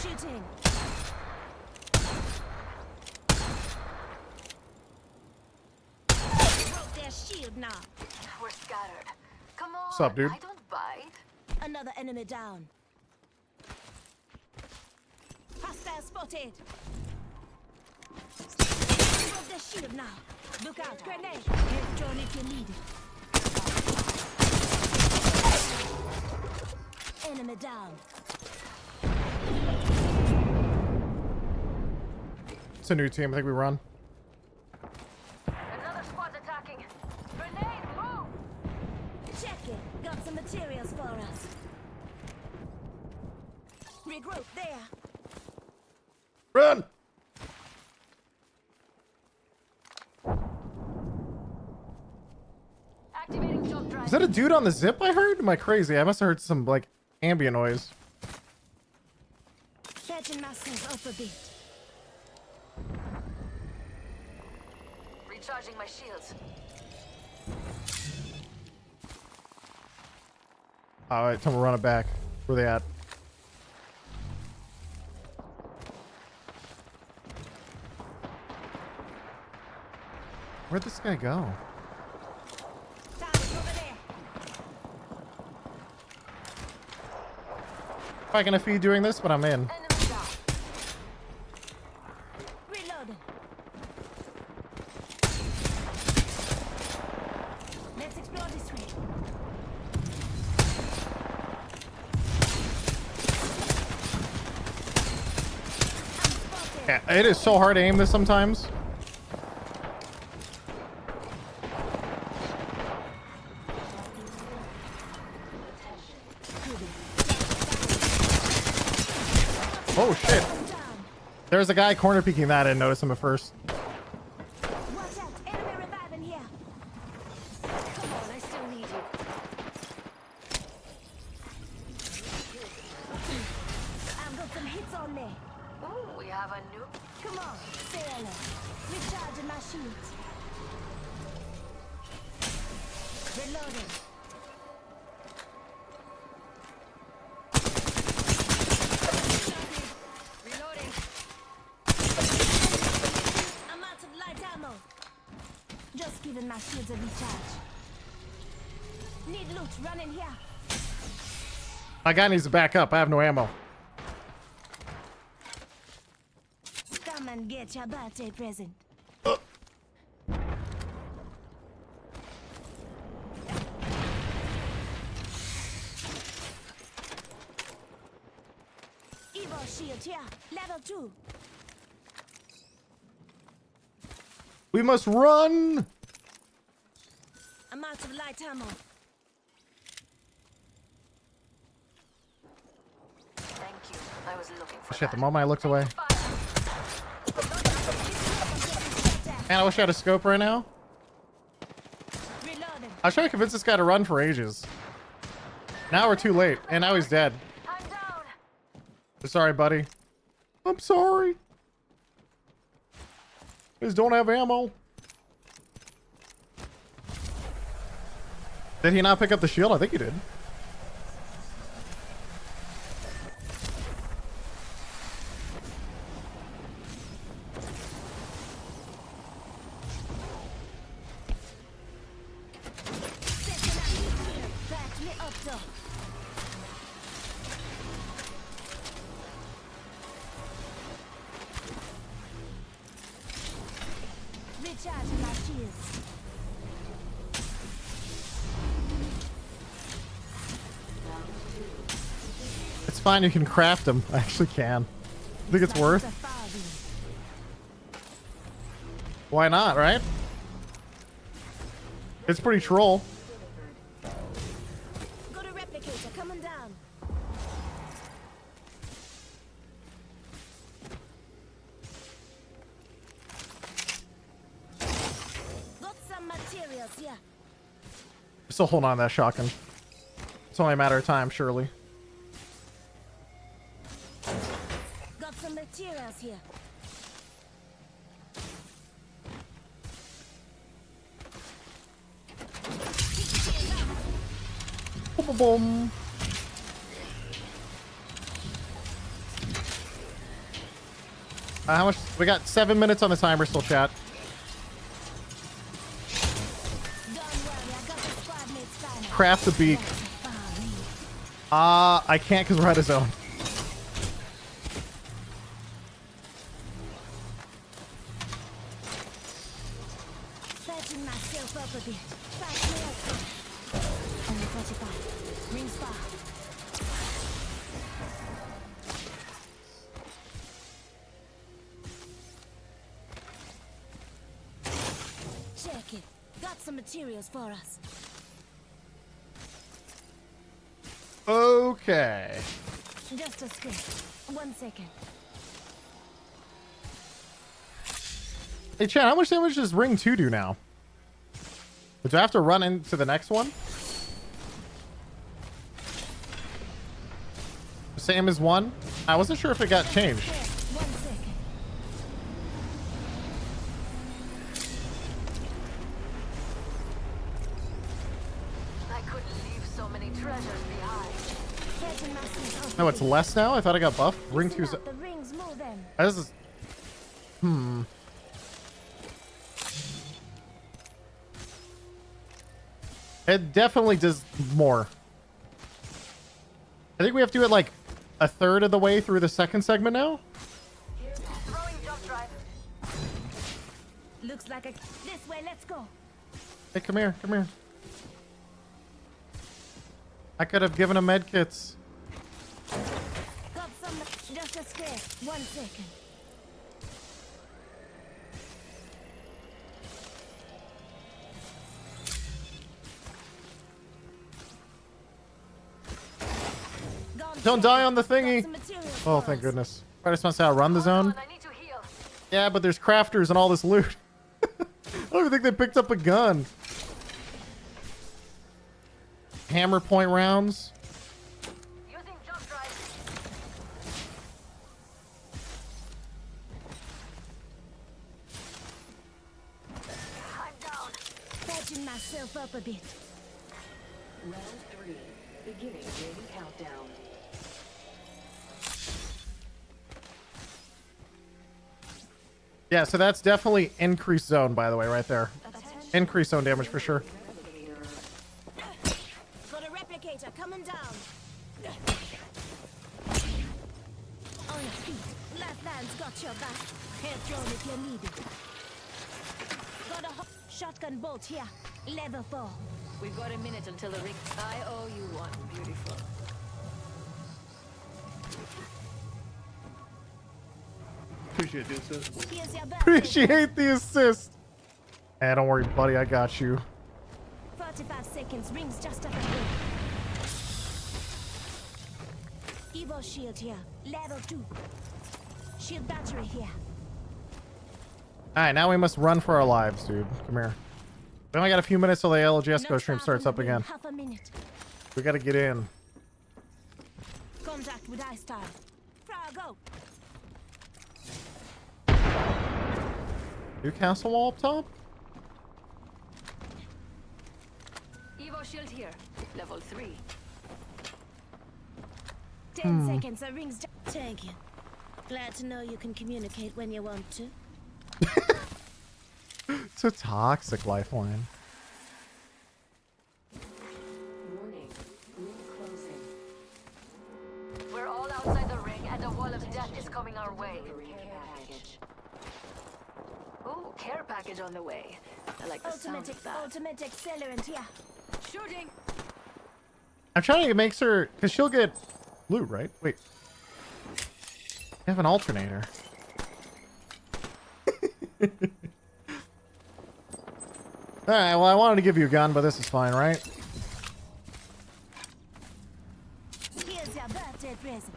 Shooting. Broke their shield now. We're scattered. Come on. What's up, dude? I don't bite. Another enemy down. Hostile spotted. Broke their shield now. Look out, grenade. Head drone if you need it. Enemy down. It's a new team. I think we run. Another squad's attacking. Grenade, move! Check it. Got some materials for us. Regroup there. Run! Activating jump drive. Is that a dude on the zip I heard? Am I crazy? I must have heard some like ambient noise. Fetching myself up a bit. Recharging my shields. Alright, time to run it back. Where they at? Where'd this guy go? Probably gonna feed doing this, but I'm in. Reloading. Let's explore this way. Yeah, it is so hard to aim this sometimes. Oh shit. There's a guy corner peeking that. I didn't notice him at first. Watch out, enemy reviving here. Come on, I still need you. I've got some hits on me. Ooh, we have a new. Come on, sailor. Recharging my shields. Reloading. Reloading. I'm out of light ammo. Just giving my shields a recharge. Need loot running here. My guy needs to back up. I have no ammo. Come and get your birthday present. here. Level 2. We must run. I'm out of light ammo. Thank you. I was looking for Shit, the moment I looked away. Man, I wish I had a scope right now. I was trying to convince this guy to run for ages. Now we're too late, and now he's dead. Sorry, buddy. I'm sorry. Just don't have ammo. Did he not pick up the shield? I think he did. Recharging my shields. It's fine, you can craft them. I actually can. Think it's worth? Why not, right? It's pretty troll. Got a replicator coming down. Got some materials here. Still holding on to that shotgun. It's only a matter of time, surely. Got some materials here. Boom, boom, boom. How much? We got 7 minutes on the timer still, chat. Craft the beak. I can't because we're out of zone. Patching myself up a bit. 5 minutes. Only 45. Ring spot. Check it. Got some materials for us. Okay. Just a script. 1 second. Hey, Chad, how much damage does Ring 2 do now? Do I have to run into the next one? Same as 1? I wasn't sure if it got changed. 1 second. I couldn't leave so many treasures behind. Patching myself up. No, it's less now? I thought I got buffed. Ring 2's... The rings moving. This is... It definitely does more. I think we have to do it like a third of the way through the second segment now. Throwing jump drive. Looks like a... This way, let's go. Hey, come here, come here. I could have given him med kits. Got some... Just a script. 1 second. Don't die on the thingy. Oh, thank goodness. I just must outrun the zone. Yeah, but there's crafters and all this loot. I don't even think they picked up a gun. Hammer point rounds. Using jump drive. I'm down. Patching myself up a bit. Round 3. Beginning daily countdown. Yeah, so that's definitely increased zone, by the way, right there. Increased zone damage for sure. Got a replicator coming down. On your feet. Left hand's got your back. Hair drone if you need it. Got a shotgun bolt here. Level 4. We've got a minute until the ring. I owe you one, beautiful. Appreciate the assist. Here's your birthday Appreciate the assist. Hey, don't worry, buddy. I got you. 45 seconds. Rings just up ahead. Evo shield here. Level 2. Shield battery here. All right, now we must run for our lives, dude. Come here. We only got a few minutes till the ALGS Not stream far starts from up the ring. again. Half a minute. We gotta get in. Contact with I-Star. Frog go. New castle wall up top? Evo shield here. Level 3. 10 seconds. The rings. Thank you. Glad to know you can communicate when you want to. It's a toxic lifeline. Warning. Ring closing. We're all outside the ring, and a wall of death is coming our way. Ooh, care package on the way. I like the sound of that. Ultimate accelerant here. Shooting. I'm trying to make her, because she'll get loot, right? Wait. You have an alternator. Alright, well, I wanted to give you a gun, but this is fine, right? Here's your birthday present.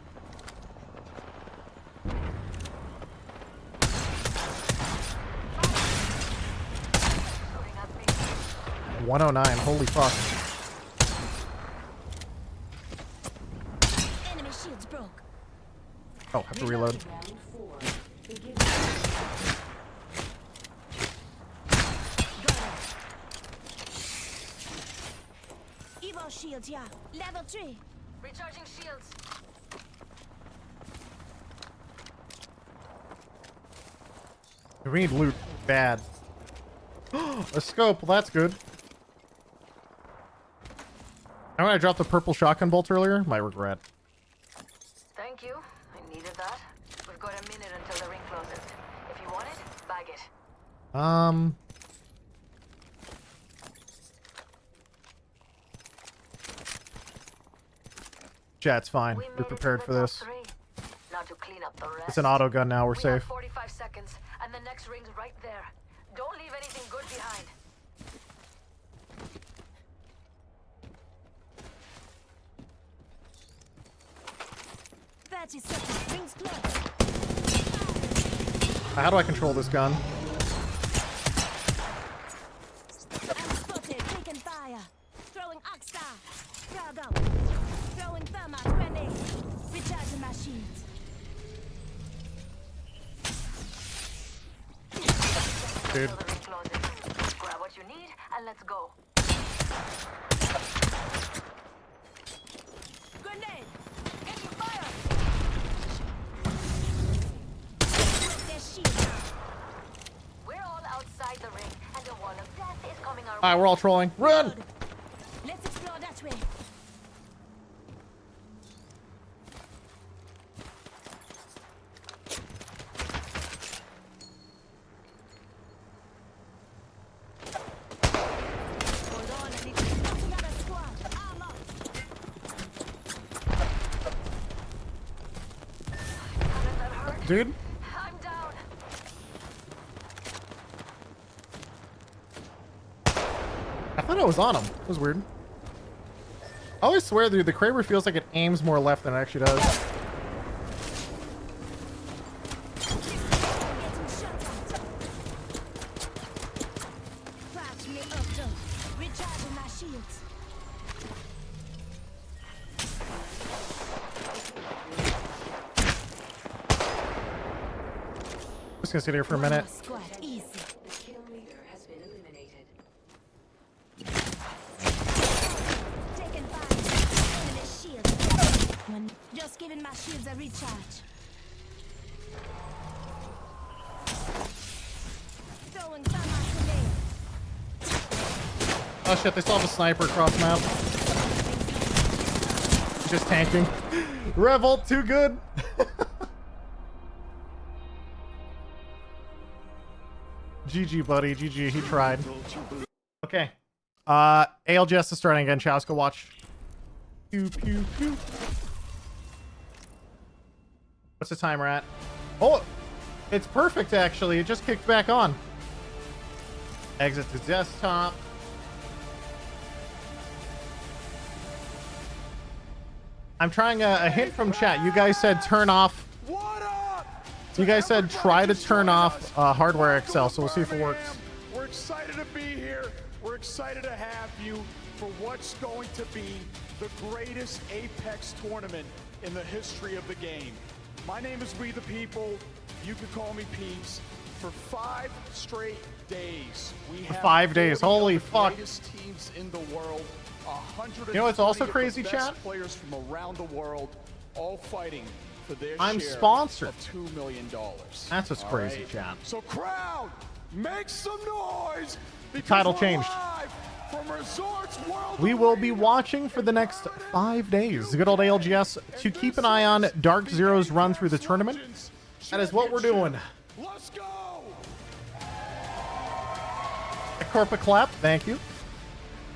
Shooting at me. 109. Holy fuck. Enemy shields broke. Oh, have to reload. Evo shield here. Level 3. Recharging shields. We need loot bad. A scope. Well, that's good. I when I dropped the purple shotgun bolt earlier, my regret. Thank you. I needed that. We've got a minute until the ring closes. If you want it, bag it. Chat's fine. We We're made it prepared to for the this. top 3. Now to clean up the rest. It's an auto gun now. We're We have safe. 45 seconds, and the next ring's right there. Don't leave anything good behind. Rings close. How do I control this gun? I'm spotted. Taking fire. Throwing Oxstar. Frog out. Throwing thermite grenade. Recharging my shields. Dude. Until the ring closes. Grab what you need, and let's go. Grenade. Taking fire. Their shield. We're all outside the ring, and a wall of death is coming our way. Alright, we're all trolling. Run! Let's explore that way. Hold on, I need to... Another squad. Armor. How does that hurt? Dude? I'm down. I thought I was on him. It was weird. I always swear, dude, the Kraber feels like it aims more left than it actually does. Getting shot at. Patch me up, though. Recharging my shields. Just gonna sit here for a minute. Squad, easy. The kill leader has been eliminated. Taking fire. Enemy shield. Just giving my shields a recharge. Throwing thermite grenade. Oh shit, they still have a sniper across map. Just tanking. Revolt, too good. GG, buddy. GG. He tried. Okay. ALGS is starting again. Chowska watch. Pew, pew, pew. What's the timer at? Oh! It's perfect, actually. It just kicked back on. Exit to desktop. I'm trying a hint from chat. You guys said turn off. You guys said try to turn off hardware Excel, so we'll see if it works. We're excited to be here. We're excited to have you for what's going to be the greatest Apex tournament in the history of the game. My name is We the People. You can call me Peeps. For 5 straight days, we have 5 days. Holy fuck. greatest teams in the world. 100. You know what's also crazy, chat? Players from around the world, all fighting for their I'm share sponsored. of $2 million. That's what's All crazy, right? chat. So crowd, make some noise. The title we're changed. live from Resorts World. We will be watching for the next 5 days. Good old ALGS to keep an eye on Dark Zero's run through the tournament. That is what we're doing. Let's go. A Corpa clap, thank you.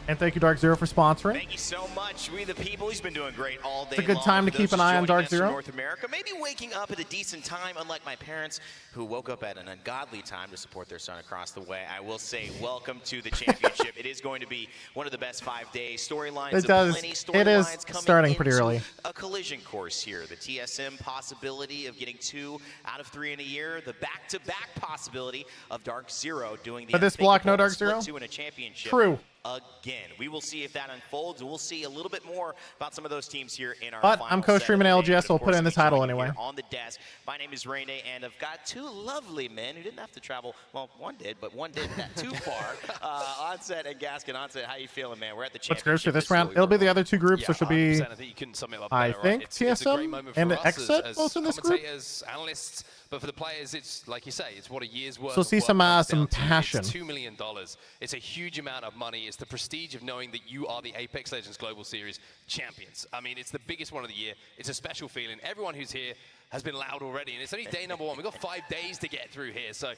And thank you, Dark Zero, for sponsoring. Thank you so much. We the People. He's been doing great all day. It's a good long. time to For keep those an eye on joining Dark us from Zero. North America, maybe waking up at a decent time, unlike my parents, who woke up at an ungodly time to support their son across the way. I will say, welcome to the championship. It is going to be one of the best 5 days. Storylines. It does. It is starting pretty early. A collision course here. The TSM possibility of getting 2 out of 3 in a year. The back-to-back possibility of Dark Zero doing the But this block, no Dark split Zero? 2 in a championship. True. Again, we will see if that unfolds, and we'll see a little bit more about some of those teams here in our But final I'm co-streaming set of the day. LGS, so But we'll put it in the of course, title joining anyway. here on the desk. My name is Rene, and I've got 2 lovely men who didn't have to travel. Well, one did, but one didn't that too far. Onset and Gaskin. Onset, how you feeling, man? We're at the What's championship. groups for this round? It'll be the other 2 groups, which will be, 100%. I think you couldn't sum it up I better, think, right? It's a great TSM moment and for us Exit as both in this group. commentators, analysts, but for the players, it's like you say, it's what a year's worth. So of see work some, comes some down to. passion. It's $2 million. It's a huge amount of money. It's the prestige of knowing that you are the Apex Legends Global Series champions. I mean, it's the biggest one of the year. It's a special feeling. Everyone who's here has been loud already, and it's only day number 1. We've got 5 days to get through here, so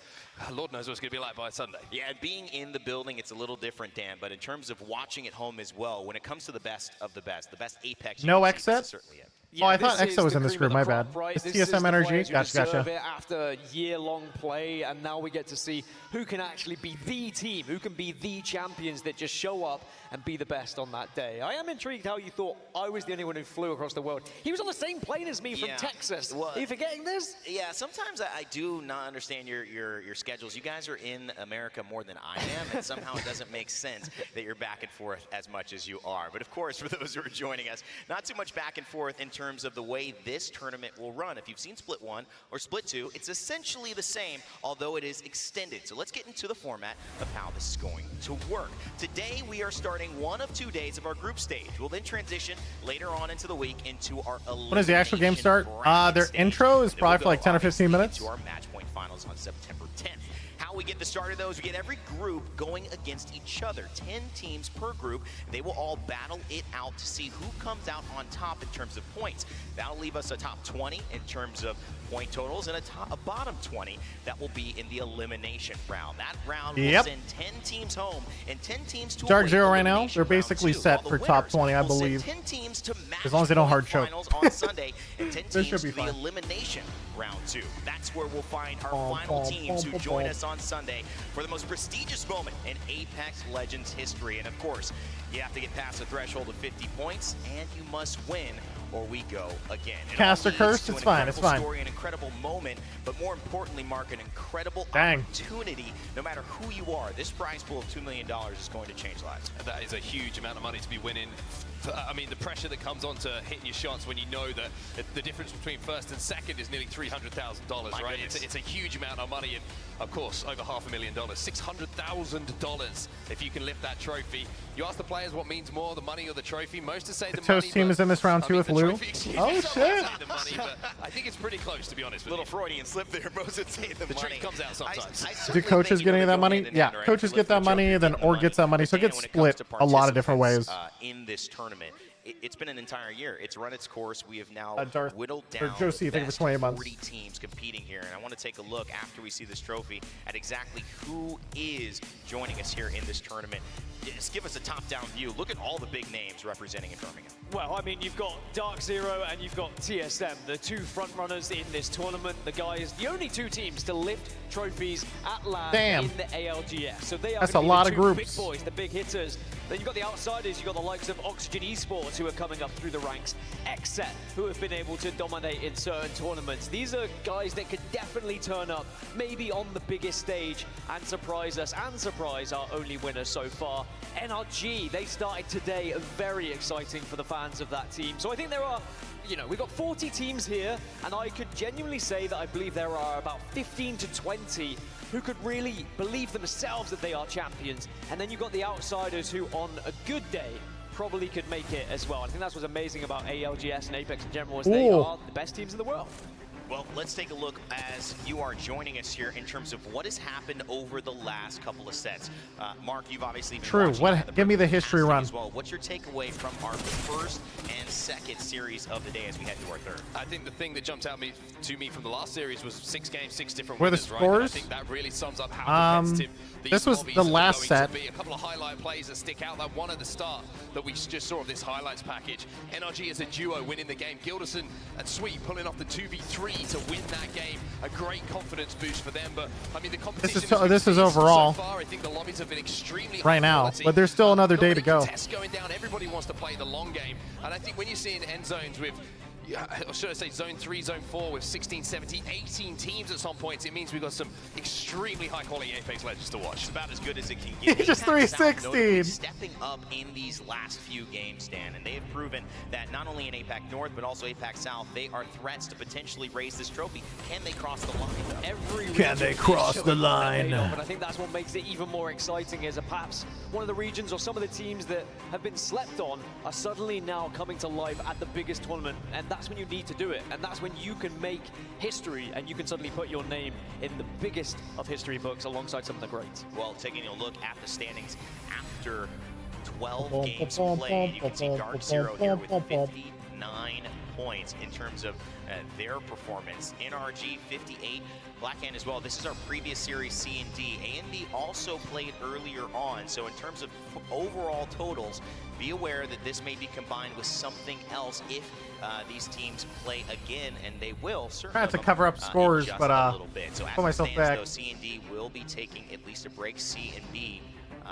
Lord knows what it's going to be like by Sunday. Yeah, and being in the building, it's a little different, Dan, but in terms of watching at home as well, when it comes to the best of the best Apex, No you can see, this is Exit? certainly it. Oh, I thought Exo was in this group, my bad. It's TSM Energy. Gotcha. After year-long play, and now we get to see who can actually be the team, who can be the champions that just show up and be the best on that day. I am intrigued how you thought I was the only one who flew across the world. He was on the same plane as me from Texas. Well, are you forgetting this? Yeah, sometimes I do not understand your schedules. You guys are in America more than I am, and somehow it doesn't make sense that you're back and forth as much as you are. But of course, for those who are joining us, not too much back and forth in terms of the way this tournament will run. If you've seen Split 1 or Split 2, it's essentially the same, although it is extended. So let's get into the format of how this is going to work. Today, we are starting 1 of 2 days of our group stage. We'll then transition later on into the week into our When does the actual game start? Their intro is probably for like 10 or 15 minutes. To our match point finals on September 10th. How we get the start of those, we get every group going against each other. 10 teams per group. They will all battle it out to see who comes out on top in terms of points. That'll leave us a top 20 in terms of point totals and a bottom 20 that will be in the elimination round. That round will send 10 teams home and 10 teams to Dark Zero right now, they're basically set for top 20, I believe. 10 teams to As long as they don't hard choke. finals on Sunday and 10 This teams should to be the fine. elimination round 2. That's where we'll find our final teams who join us on Sunday for the most prestigious moment in Apex Legends history. And of course, you have to get past the threshold of 50 points, and you must win, or we go again. It Cast all or leads curse, to it's an fine, it's incredible fine. story, an incredible moment, but more importantly, Mark, an incredible Dang. opportunity. No matter who you are, this prize pool of $2 million is going to change lives. That is a huge amount of money to be winning. I mean, the pressure that comes on to hitting your shots when you know that the difference between first and second is nearly $300,000, right? It's a huge amount of money, and of course, over $500,000, $600,000 if you can lift that trophy. You ask the players what means more, the money or the trophy. Most to say the money. Toast team is in this round too with Lou. Oh shit! The money, but I think it's pretty close, to be honest with Little you. Freudian slip there. Most would say the money. truth comes out sometimes. Do coaches get any of that money? Yeah, coaches get that money, then Org gets that money, so it gets split a lot of different ways. In this tournament, it's been an entire year. It's run its course. We have now whittled or down Josie, the I think best for 20 months. 40 teams competing here, and I want to take a look after we see this trophy at exactly who is joining us here in this tournament. just give us a top-down view. Look at all the big names representing in Birmingham. Well, I mean, you've got Dark Zero and you've got TSM, the two front runners in this tournament. The guys, the only two teams to lift trophies at LAN in the ALGS. So they are That's a lot of groups. Big boys, the big hitters. Then you've got the outsiders. You've got the likes of Oxygen Esports who are coming up through the ranks. XSET, who have been able to dominate in certain tournaments. These are guys that could definitely turn up, maybe on the biggest stage, and surprise us and surprise our only winner so far. NRG, they started today, very exciting for the fans of that team. So I think there are, you know, we've got 40 teams here, and I could genuinely say that I believe there are about 15 to 20 who could really believe themselves that they are champions. And then you've got the outsiders who, on a good day, probably could make it as well. I think that's what's amazing about ALGS and Apex in general, is they are the best teams in the world. Well, let's take a look as you are joining us here in terms of what has happened over the last couple of sets. Mark, you've obviously been watching Give me the history run. as well. What's your takeaway from our first and second series of the day as we head to our third? I think the thing that jumped out to me from the last series was 6 games, 6 different Where the winners, right? scores? And I think that really sums up how competitive this was the last set. A couple of highlight plays that stick out. That one at the start that we just saw of this highlights package. NRG as a duo winning the game. Gilderson and Sweet pulling off the 2v3 to win that game. A great confidence boost for them. But I mean, the competition this is overall. So far, I think the lobbies have been extremely right now, quality. but there's still another day to go. Tests going down. Everybody wants to play the long game, and I think when you're seeing end zones with, or should I say zone 3, zone 4 with 16, 17, 18 teams at some points, it means we've got some extremely high quality Apex Legends to watch. It's about as good as it can get. Just 316. Stepping up in these last few games, Dan, and they have proven that not only in APAC North but also APAC South, they are threats to potentially raise this trophy. Can they cross the line? Can they cross the line? But I think that's what makes it even more exciting, is perhaps one of the regions or some of the teams that have been slept on are suddenly now coming to life at the biggest tournament, and that's when you need to do it, and that's when you can make history and you can suddenly put your name in the biggest of history books alongside some of the greats. Well, taking a look at the standings after 12 games played, you can see Dark Zero here with 59 points in terms of their performance. NRG 58, Blackhand as well. This is our previous series C and D. A and B also played earlier on, so in terms of overall totals, be aware that this may be combined with something else if these teams play again, and they will. I had to cover up scores, but a little bit. So put myself back. Though, C and D will be taking at least a break. C and B.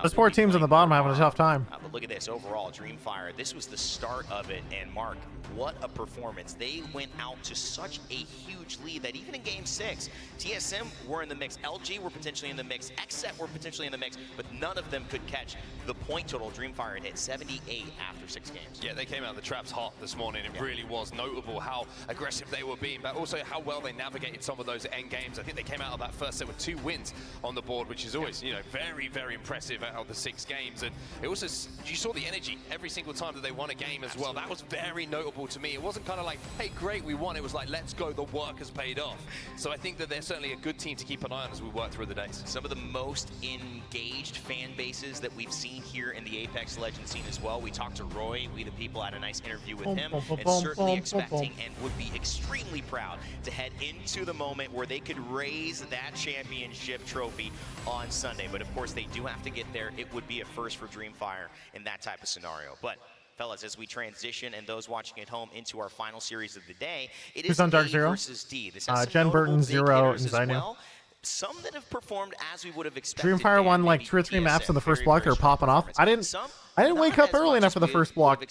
Those 4 teams on the bottom having a tough time. But look at this overall, Dreamfire. This was the start of it, and Mark, what a performance! They went out to such a huge lead that even in Game 6, TSM were in the mix, LG were potentially in the mix, XSET were potentially in the mix, but none of them could catch the point total Dreamfire had hit 78 after 6 games. Yeah, they came out of the traps hot this morning. It really was notable how aggressive they were being, but also how well they navigated some of those end games. I think they came out of that first set with 2 wins on the board, which is always, you know, very, very impressive out of the 6 games. And it also, you saw the energy every single time that they won a game as well. That was very notable to me. It wasn't kind of like, hey, great, we won. It was like, let's go, the work has paid off. So I think that they're certainly a good team to keep an eye on as we work through the days. Some of the most engaged fan bases that we've seen here in the Apex Legends scene as well. We talked to Roy, We the People, had a nice interview with him, and certainly expecting and would be extremely proud to head into the moment where they could raise that championship trophy on Sunday. But of course, they do have to get there. It would be a first for Dreamfire in that type of scenario. But fellas, as we transition and those watching at home into our final series of the day, it is on Dark A Zero? versus D. This has some Jen notable Burton, big Zero, hitters and as Zynia. well. Some that have performed as we would have expected. Dreamfire won like 2 or 3 maps in the first block. They're popping off. I didn't wake up early enough for the first block.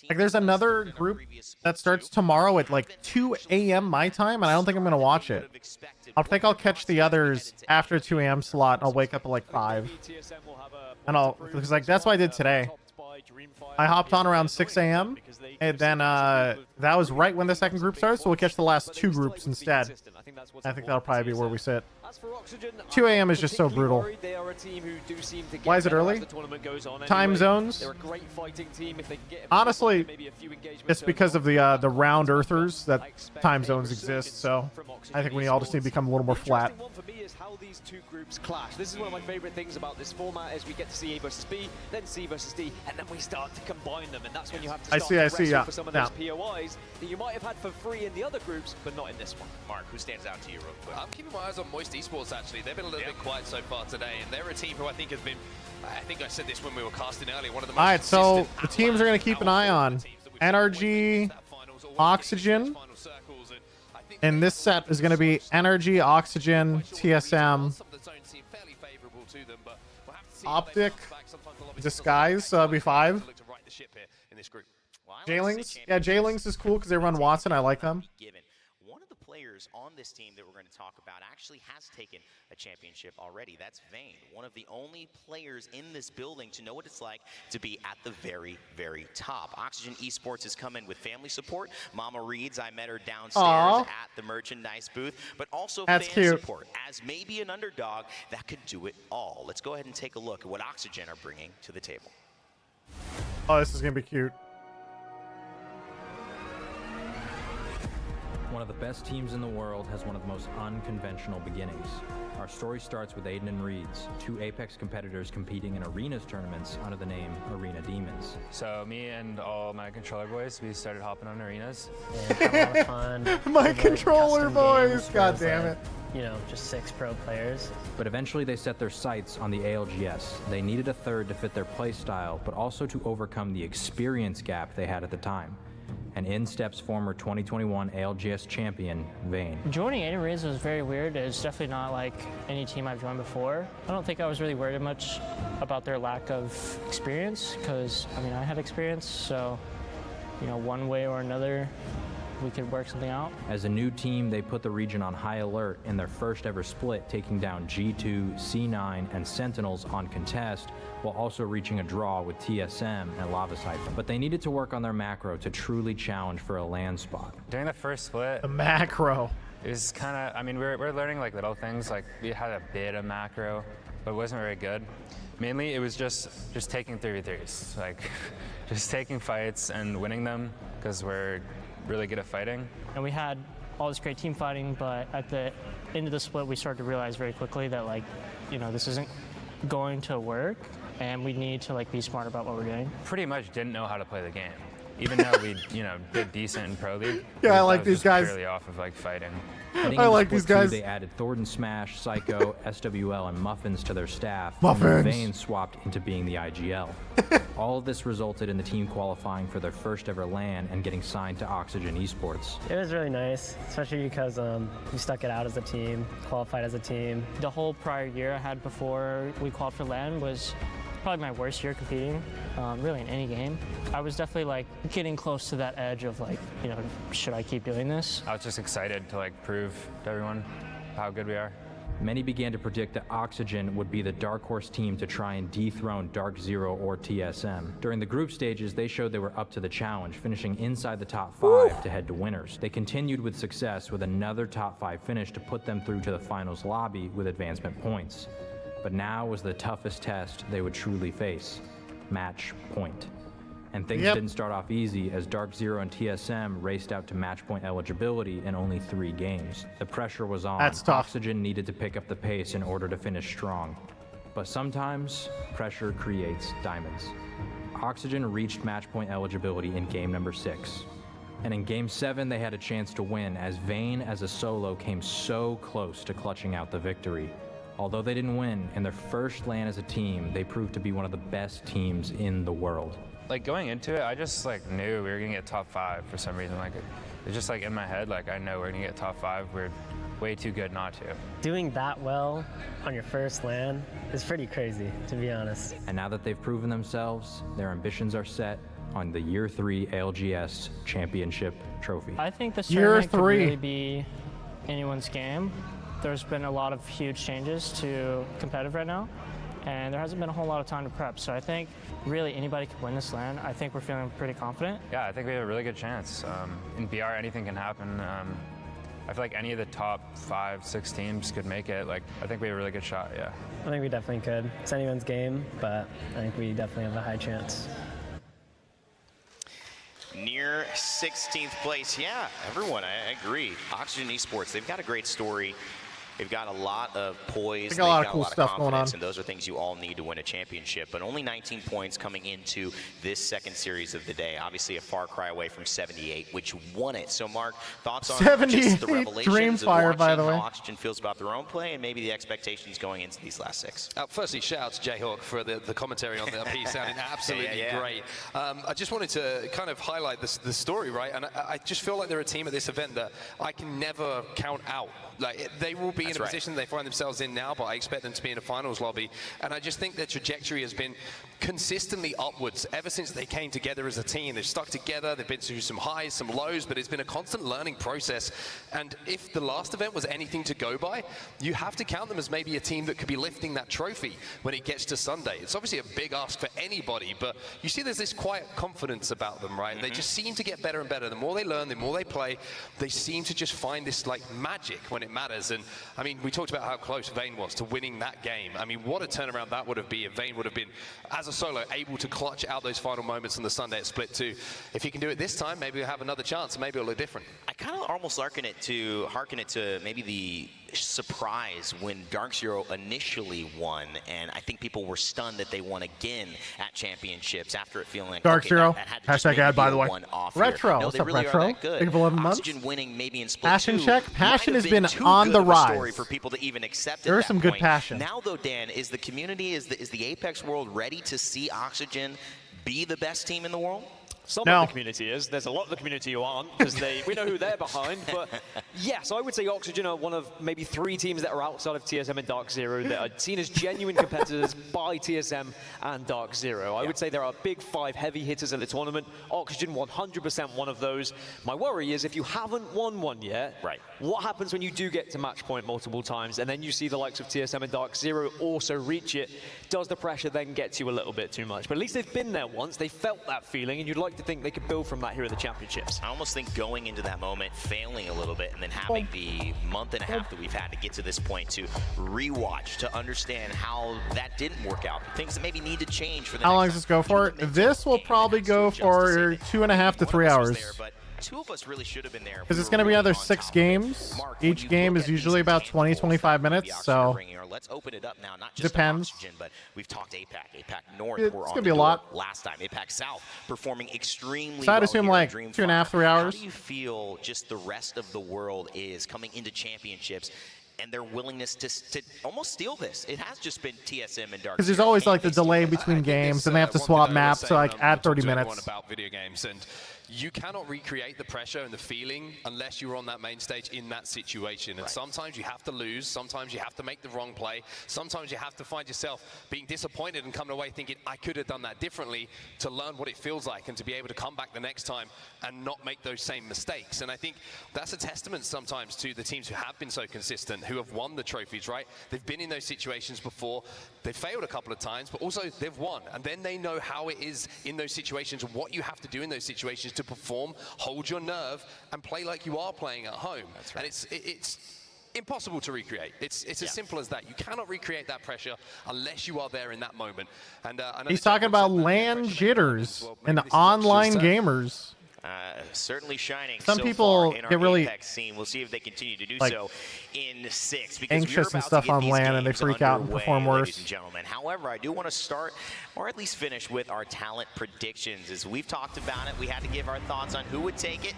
Like, there's another group that starts tomorrow at like 2 a.m. my time, and I don't think I'm gonna watch it. I think I'll catch the others after 2 a.m. slot. I'll wake up at like 5, and because like that's what I did today. I hopped on around 6 a.m. and then that was right when the second group starts, so we'll catch the last 2 groups instead. I think that'll probably be where we sit. 2 a.m. is just so brutal. Why is it early? Time zones? Honestly, it's because of the round earthers that time zones exist, so I think we all just need to become a little more flat. For me is how these 2 groups clash. This is one of my favorite things about this format, is we get to see A versus B, then C versus D, and then we start to combine them, and that's when you have to start to wrestle for some of those POIs that you might have had for free in the other groups, but not in this one. Mark, who stands out to you real quick? I'm keeping my eyes on Moisty Esports, actually. They've been a little bit quiet so far today, and they're a team who I think has been, I think I said this when we were casting earlier, one of the most All right, so consistent the teams are going to keep an eye on NRG, Oxygen, and this set is going to be NRG, Oxygen, TSM, Optic, Disguise, so that'll be 5. J-Lings, yeah, J-Lings is cool because they run Watson. I like them. One of the players on this team that we're going to talk about actually has taken a championship already. That's Vayne, one of the only players in this building to know what it's like to be at the very, very top. Oxygen Esports has come in with family support. Mama Reeds, I met her downstairs at the merchandise booth, but also fan support as maybe an underdog that could do it all. Let's go ahead and take a look at what Oxygen are bringing to the table. Oh, this is going to be cute. One of the best teams in the world has one of the most unconventional beginnings. Our story starts with Aiden and Reeds, 2 Apex competitors competing in arenas tournaments under the name Arena Demons. So me and all my controller boys, we started hopping on arenas. And had a lot of fun. My controller boys, god damn it. You know, just 6 pro players. But eventually they set their sights on the ALGS. They needed a third to fit their play style, but also to overcome the experience gap they had at the time. And in steps former 2021 ALGS champion, Vayne. Joining Aiden Reeds was very weird. It's definitely not like any team I've joined before. I don't think I was really worried much about their lack of experience, because, I mean, I had experience, so, you know, one way or another, we could work something out. As a new team, they put the region on high alert in their first ever split, taking down G2, C9, and Sentinels on contest, while also reaching a draw with TSM and Lava Siphon. But they needed to work on their macro to truly challenge for a LAN spot. During the first split, the macro. It was kind of, I mean, we're learning like little things, like we had a bit of macro, but it wasn't very good. Mainly it was just taking 3v3s, like just taking fights and winning them, because we're really good at fighting. And we had all this great team fighting, but at the end of the split, we started to realize very quickly that, like, you know, this isn't going to work, and we need to, like, be smart about what we're doing. Pretty much didn't know how to play the game, even though we, you know, did decent in Pro League. Yeah, I like these guys. Purely off of like fighting. I like these guys. They added Thornton Smash, Psycho, SWL, and Muffins to their staff. Muffins. And Vayne swapped into being the IGL. All of this resulted in the team qualifying for their first ever LAN and getting signed to Oxygen Esports. It was really nice, especially because we stuck it out as a team, qualified as a team. The whole prior year I had before we qualified for LAN was probably my worst year competing, really in any game. I was definitely like getting close to that edge of like, you know, should I keep doing this? I was just excited to like prove to everyone how good we are. Many began to predict that Oxygen would be the dark horse team to try and dethrone Dark Zero or TSM. During the group stages, they showed they were up to the challenge, finishing inside the top 5 to head to winners. They continued with success with another top 5 finish to put them through to the finals lobby with advancement points. But now was the toughest test they would truly face, match point. And things didn't start off easy, as Dark Zero and TSM raced out to match point eligibility in only 3 games. The pressure was on. That's tough. Oxygen needed to pick up the pace in order to finish strong. But sometimes, pressure creates diamonds. Oxygen reached match point eligibility in game number 6. And in game 7, they had a chance to win, as Vayne as a solo came so close to clutching out the victory. Although they didn't win, in their first LAN as a team, they proved to be one of the best teams in the world. Like going into it, I just like knew we were gonna get top 5 for some reason. Like it's just like in my head, like I know we're gonna get top 5. We're way too good not to. Doing that well on your first LAN is pretty crazy, to be honest. And now that they've proven themselves, their ambitions are set on the Year 3 ALGS Championship trophy. I think this tournament could really be anyone's game. There's been a lot of huge changes to competitive right now, and there hasn't been a whole lot of time to prep. So I think really anybody could win this LAN. I think we're feeling pretty confident. Yeah, I think we have a really good chance. In BR, anything can happen. I feel like any of the top 5, 6 teams could make it. Like, I think we have a really good shot, yeah. I think we definitely could. It's anyone's game, but I think we definitely have a high chance. Near 16th place, yeah, everyone, I agree. Oxygen Esports, they've got a great story. They've got a lot of poise. They got a lot of cool stuff going on. And those are things you all need to win a championship. But only 19 points coming into this second series of the day. Obviously a far cry away from 78, which won it. So Mark, thoughts on just the revelations of watching how Oxygen feels about their own play and maybe the expectations going into these last 6? Firstly, shout out to Jayhawk for the commentary on the piece, sounding absolutely great. I just wanted to kind of highlight the story, right? And I just feel like they're a team at this event that I can never count out. Like, they will be in a position they find themselves in now, but I expect them to be in a finals lobby. And I just think their trajectory has been consistently upwards ever since they came together as a team. They've stuck together, they've been through some highs, some lows, but it's been a constant learning process. And if the last event was anything to go by, you have to count them as maybe a team that could be lifting that trophy when it gets to Sunday. It's obviously a big ask for anybody, but you see there's this quiet confidence about them, right? They just seem to get better and better. The more they learn, the more they play, they seem to just find this like magic when it matters. And I mean, we talked about how close Vayne was to winning that game. I mean, what a turnaround that would have been if Vayne would have been, as a solo, able to clutch out those final moments on the Sunday at Split 2. If he can do it this time, maybe we'll have another chance and maybe it'll look different. I kind of almost harken it to maybe the surprise when Dark Zero initially won, and I think people were stunned that they won again at championships after it feeling like Dark Zero. That had to just Hashtag ad, by the way. Retro. No, what's up, Retro? Thank you for 11 months. Oxygen winning maybe in Split Passion 2 check. Passion has been too on good the of a rise. Story for people to even accept it. There's some good passion. Now though, Dan, is the community, is the Apex world ready to see Oxygen be the best team in the world? Some of the community is. There's a lot of the community who aren't, because we know who they're behind. But yes, I would say Oxygen are one of maybe 3 teams that are outside of TSM and Dark Zero that are seen as genuine competitors by TSM and Dark Zero. I would say there are big 5 heavy hitters at the tournament. Oxygen 100% one of those. My worry is if you haven't won one yet, what happens when you do get to match point multiple times and then you see the likes of TSM and Dark Zero also reach it? Does the pressure then get to you a little bit too much? But at least they've been there once. They felt that feeling, and you'd like to think they could build from that here at the championships. I almost think going into that moment, failing a little bit, and then having the month and a half that we've had to get to this point to rewatch, to understand how that didn't work out, things that maybe need to change for the How long does this go for? This will probably go for 2.5 to 3 hours. Two of us really should have been there. Because it's going to be another 6 games. Each game is usually about 20-25 minutes, so let's open it up now. Not just depends. Oxygen, but we've talked APAC North. It's going to be a lot. Last time, APAC South performing extremely so I'd well assume here like Dream 2.5 to 3 hours. How do you feel just the rest of the world is coming into championships and their willingness to almost steal this? It has just been TSM and Dark. Because there's always like the delay between games, and they have to swap maps, so like add 30 minutes. About video games, and you cannot recreate the pressure and the feeling unless you're on that main stage in that situation. And sometimes you have to lose, sometimes you have to make the wrong play, sometimes you have to find yourself being disappointed and coming away thinking, I could have done that differently, to learn what it feels like and to be able to come back the next time and not make those same mistakes. And I think that's a testament sometimes to the teams who have been so consistent, who have won the trophies, right? They've been in those situations before, they've failed a couple of times, but also they've won. And then they know how it is in those situations and what you have to do in those situations to perform, hold your nerve, and play like you are playing at home. And it's impossible to recreate. It's as simple as that. You cannot recreate that pressure unless you are there in that moment. And he's talking about LAN jitters and online gamers. Certainly shining. Some so people far in our get really Apex scene. We'll see if they continue to do like, so in 6. Because anxious we're and about stuff to get on these LAN and they games freak out and underway, perform worse. ladies and gentlemen. However, I do want to start, or at least finish, with our talent predictions. As we've talked about it, we had to give our thoughts on who would take it.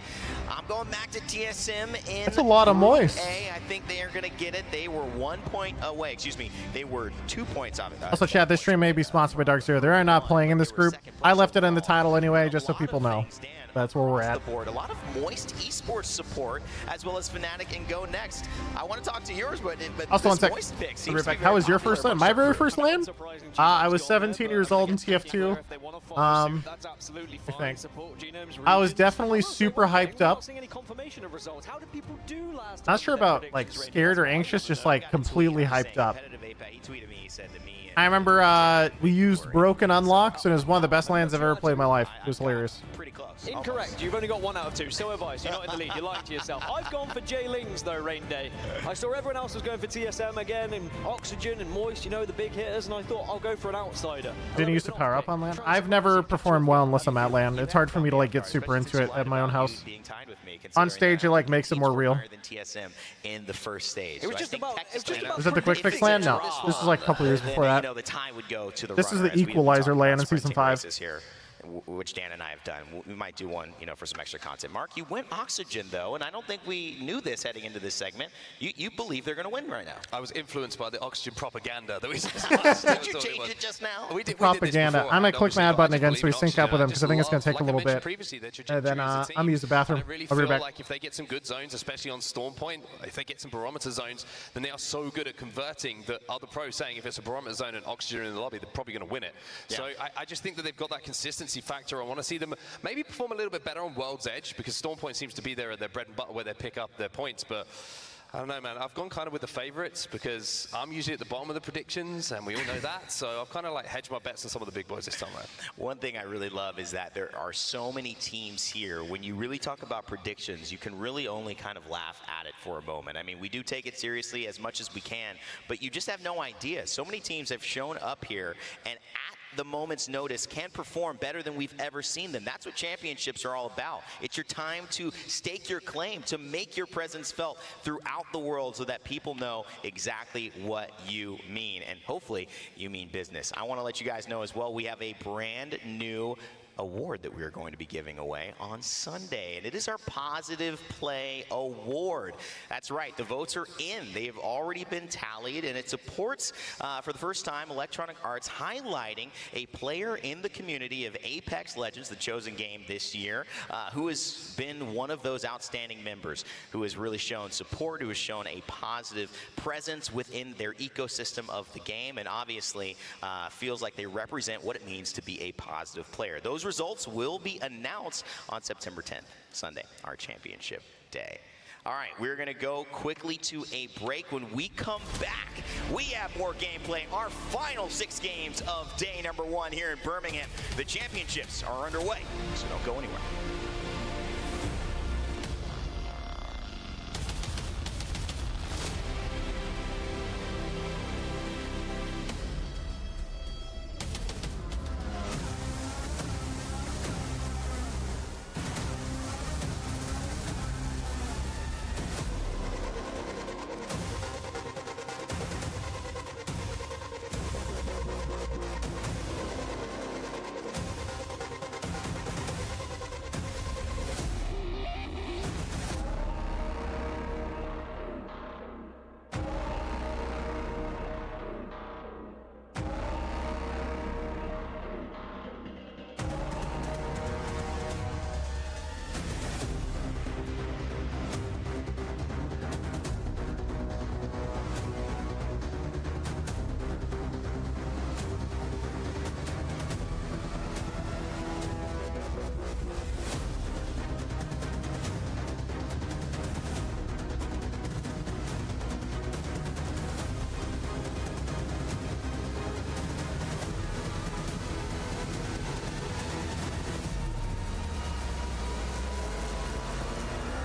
I'm going back to TSM in That's a lot of moist. A. I think they are going to get it. They were 1 point away. Excuse me. They were 2 points off it. Also, chat, this stream may be sponsored by Dark Zero. They are not playing in this group. I left it in the title anyway, just so people know. That's where we're at. The board. A lot of moist esports support, as well as Fnatic and Go Next. I want to talk to yours, but also, one moist sec. pick seems to be How was your first LAN? My very first LAN? I was 17 years old in TF2. I think. I was definitely super hyped up. Not sure about like scared or anxious, just like completely hyped up. He tweeted me. He said to me I remember we used broken unlocks, and it was one of the best lands I've ever played in my life. It was hilarious. Pretty close. Incorrect. You've only got 1 out of 2. So have I. So you're not in the lead. You're lying to yourself. I've gone for Jay Lings though, Rain Day. I saw everyone else was going for TSM again, and Oxygen and Moist, you know, the big hitters, and I thought I'll go for an outsider. Didn't used to power up on land. I've never performed well unless I'm at land. It's hard for me to like get super into it at my own house. On stage, it like makes it more real. Than TSM in the first stage. It was just about. Was that the quick fix land? No, this was like a couple years before that. You know, the tie would go to the This is runner, the as we've been equalizer talking land about in season sprinting 5. races here, which Dan and I have done. We might do one, you know, for some extra content. Mark, you went Oxygen though, and I don't think we knew this heading into this segment. You believe they're going to win right now. I was influenced by the Oxygen propaganda that we Did you change it just now? We did Propaganda. I'm gonna click my add button again so we sync up with them because I think it's gonna take a little bit. Previously, And then I'm gonna use the bathroom. I really I'll be feel right back. like if they get some good zones, especially on Storm Point, if they get some barometer zones, then they are so good at converting that other pros saying if it's a barometer zone and Oxygen in the lobby, they're probably going to win it. Yeah. So I just think that they've got that consistency factor. I want to see them maybe perform a little bit better on World's Edge because Storm Point seems to be their bread and butter where they pick up their points, but I don't know, man. I've gone kind of with the favorites because I'm usually at the bottom of the predictions, and we all know that. So I've kind of like hedged my bets on some of the big boys this time around. One thing I really love is that there are so many teams here. When you really talk about predictions, you can really only kind of laugh at it for a moment. I mean, we do take it seriously as much as we can, but you just have no idea. So many teams have shown up here, and at the moment's notice can perform better than we've ever seen them. That's what championships are all about. It's your time to stake your claim, to make your presence felt throughout the world so that people know exactly what you mean. And hopefully you mean business. I want to let you guys know as well, we have a brand new award that we are going to be giving away on Sunday, and it is our Positive Play Award. That's right, the votes are in. They have already been tallied, and it supports, for the first time, Electronic Arts highlighting a player in the community of Apex Legends, the chosen game this year, who has been one of those outstanding members, who has really shown support, who has shown a positive presence within their ecosystem of the game, and obviously feels like they represent what it means to be a positive player. Those results will be announced on September 10th, Sunday, our championship day. All right, we're going to go quickly to a break. When we come back, we have more gameplay, our final 6 games of day number 1 here in Birmingham. The championships are underway, so don't go anywhere.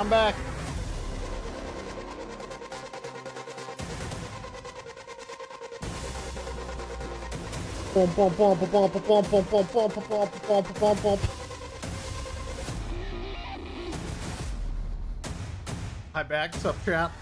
I'm back. Boom, boom, boom, boom, boom, boom, boom, boom, boom, boom, boom, boom, boom, boom. Hi, back. What's up, chat?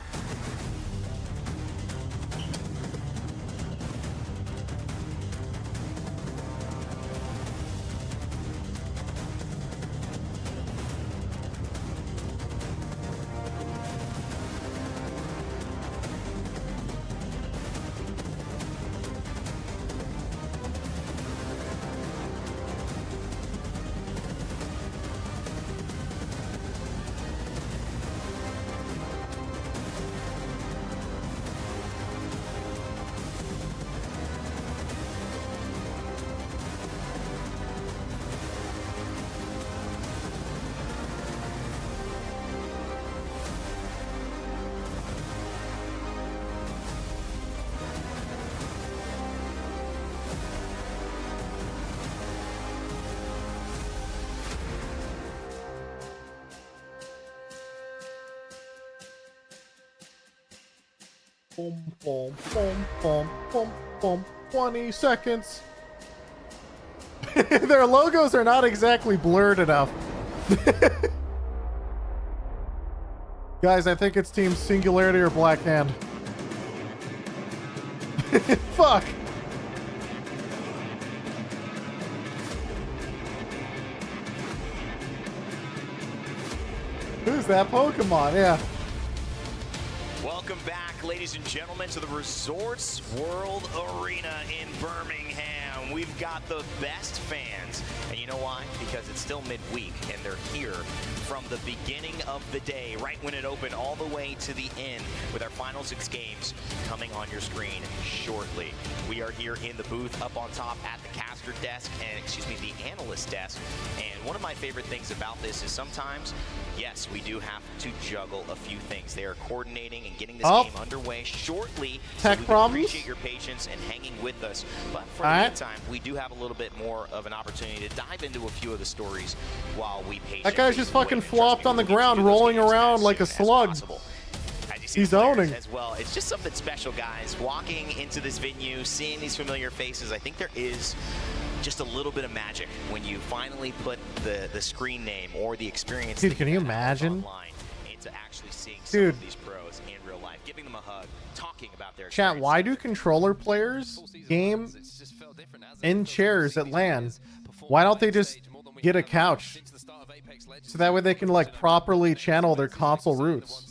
boom, boom, boom, boom, boom, boom. 20 seconds. Their logos are not exactly blurred enough. Guys, I think it's Team Singularity or Black Hand. Fuck. Who's that Pokemon? Yeah. Welcome back, ladies and gentlemen, to the Resorts World Arena in Birmingham. We've got the best fans. And you know why? Because it's still midweek, and they're here from the beginning of the day, right when it opened, all the way to the end, with our final 6 games coming on your screen shortly. We are here in the booth up on top at the caster desk, and the analyst desk. And one of my favorite things about this is sometimes, yes, we do have to juggle a few things. They are coordinating and getting this game underway shortly. Tech so we problems. appreciate your patience and hanging with us. But for the meantime, we do have a little bit more of an opportunity to dive into a few of the stories while we patiently. That guy's just fucking flopped on the ground, rolling around like a slug. He's owning. As well. It's just something special, guys. Walking into this venue, seeing these familiar faces, I think there is just a little bit of magic when you finally put the screen name or the experience. Dude, can you imagine? Into actually seeing some of these pros in real life, giving them a hug, talking about their Chat, why do controller players game in chairs at LAN? Why don't they just get a couch? So that way they can like properly channel their console roots.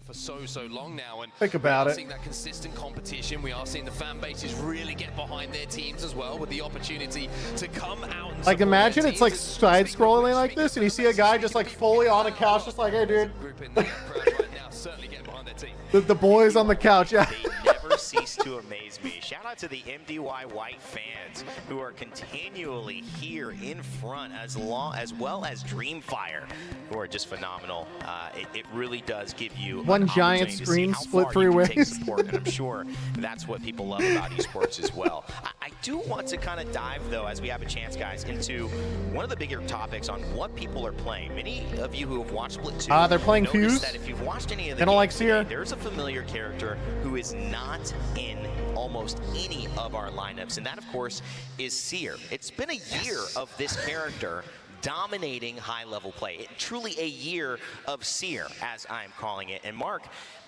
For so long now, and think about we are it. seeing that consistent competition. We are seeing the fan bases really get behind their teams as well, with the opportunity to come out and Like imagine it's like side scrolling like this, and you see a guy just like fully on a couch, just like, hey dude. The boys on the couch, yeah. They never cease to amaze me. Shout out to the MDY White fans who are continually here in front, as well as Dreamfire, who are just phenomenal. It really does give you one giant screen split 3 ways. Support, and I'm sure that's what people love about esports as well. I do want to kind of dive, though, as we have a chance, guys, into one of the bigger topics on what people are playing. Many of you who have watched Split 2, they're playing Fuse. that if you've watched any of the they don't like Seer. There's a familiar character who is not in almost any of our lineups, and that, of course, is Seer. It's been a year of this character dominating high-level play. Truly a year of Seer, as I'm calling it. And Mark,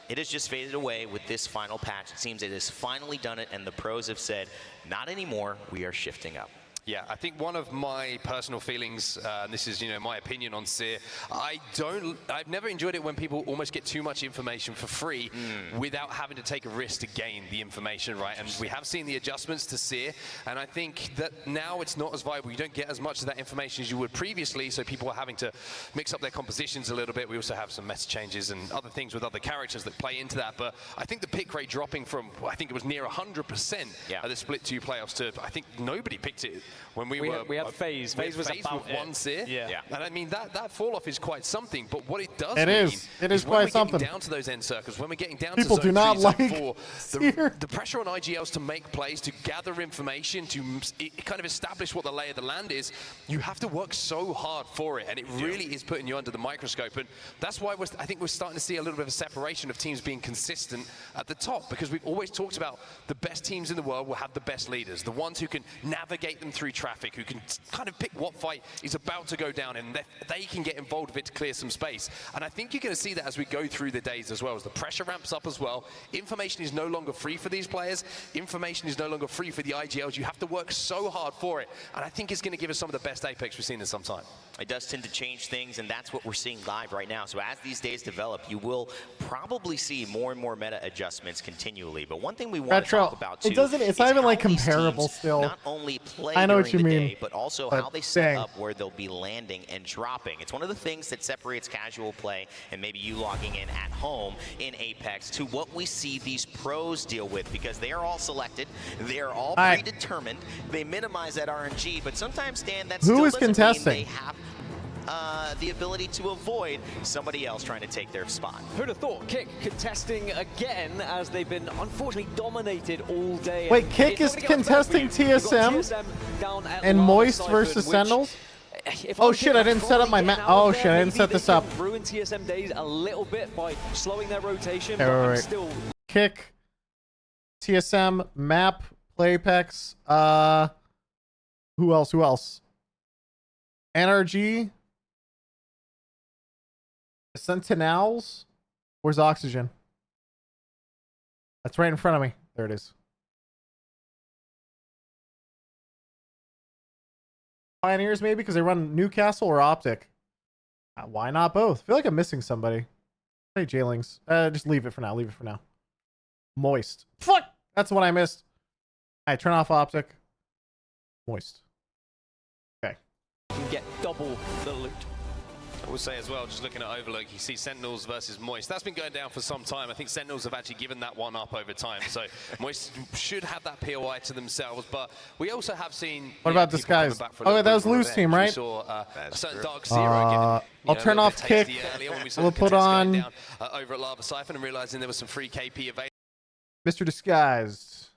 it has just faded away with this final patch. It seems it has finally done it, and the pros have said, not anymore, we are shifting up. Yeah, I think one of my personal feelings, and this is, my opinion on Seer, I've never enjoyed it when people almost get too much information for free without having to take a risk to gain the information, right? And we have seen the adjustments to Seer, and I think that now it's not as viable. You don't get as much of that information as you would previously, so people are having to mix up their compositions a little bit. We also have some meta changes and other things with other characters that play into that, but I think the pick rate dropping from, I think it was near 100% at the Split 2 playoffs to, I think nobody picked it when we had FaZe. FaZe was about with one Seer. Yeah. And I mean, that fall off is quite something, but what it does It is quite something. When we're getting down to those end circles, when we're getting down people to zone do not 3, like zone 4, the pressure on IGLs to make plays, to gather information, to kind of establish what the lay of the land is, you have to work so hard for it, and it really is putting you under the microscope. And that's why I think we're starting to see a little bit of a separation of teams being consistent at the top, because we've always talked about the best teams in the world will have the best leaders, the ones who can navigate them through traffic, who can kind of pick what fight is about to go down, and they can get involved with it to clear some space. And I think you're going to see that as we go through the days as well, as the pressure ramps up as well. Information is no longer free for these players. Information is no longer free for the IGLs. You have to work so hard for it, and I think it's going to give us some of the best Apex we've seen in some time. It does tend to change things, and that's what we're seeing live right now. So as these days develop, you will probably see more and more meta adjustments continually. But one thing we want to talk about too, it's not even like comparable still. Not only play I know what you during the mean, day, but also how they set up where they'll be landing and dropping. It's one of the things that separates casual play and maybe you logging in at home in Apex to what we see these pros deal with, because they are all selected, they are all predetermined, they minimize that RNG, but sometimes, Dan, that still doesn't mean they have the ability to avoid somebody else trying to take their spot. Who'd have thought? Kick contesting again, as they've been unfortunately dominated all day. Wait, Kick is contesting TSM and Moist versus Sentinels? Oh shit, I didn't set up my map. Oh shit, I didn't set this up. Ruin TSM days a little bit by slowing their rotation, but I'm still Kick, TSM, Map, Playpex. Who else? Who else? NRG. Sentinels. Where's Oxygen? That's right in front of me. There it is. Pioneers, maybe, because they run Newcastle or Optic. Why not both? I feel like I'm missing somebody. Hey, Jailings. Just leave it for now. Leave it for now. Moist. Fuck! That's what I missed. Alright, turn off Optic. Moist. Okay. You can get double the loot. I would say as well, just looking at Overlook, you see Sentinels versus Moist. That's been going down for some time. I think Sentinels have actually given that one up over time. So Moist should have that POI to themselves. But we also have seen... What about Disguise? Oh, yeah, that was Lou's team, right? We saw a certain Dark Zero I'll turn off Kick. We'll put on... Down, over at Lava Siphon and realizing there was some free KP available. Mr. Disguised.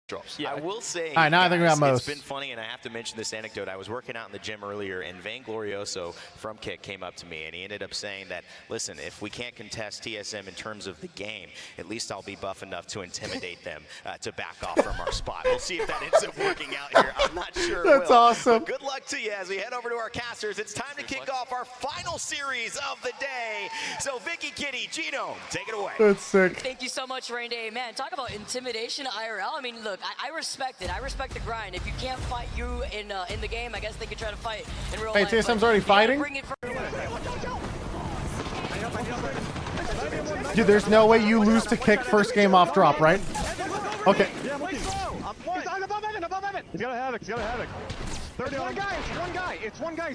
Drops. Yeah, I will say, all right, now I think we got most. It's been funny, and I have to mention this anecdote. I was working out in the gym earlier, and Vainglorioso from Kick came up to me, and he ended up saying that, listen, if we can't contest TSM in terms of the game, at least I'll be buff enough to intimidate them to back off from our spot. We'll see if that ends up working out here. I'm not sure. That's awesome. But good luck to you as we head over to our casters. It's time to kick off our final series of the day. So, Vicky, Kitty, Gino, take it away. That's sick. Thank you so much, Rain Day. Man, talk about intimidation IRL. I mean, look, I respect it. I respect the grind. If you can't fight you in the game, I guess they could try to fight in real life. Hey, TSM's already fighting? Dude, there's no way you lose to Kick first game off drop, right? Okay. He's got a Havoc. He's got a Havoc. It's one guy. It's one guy. It's one guy.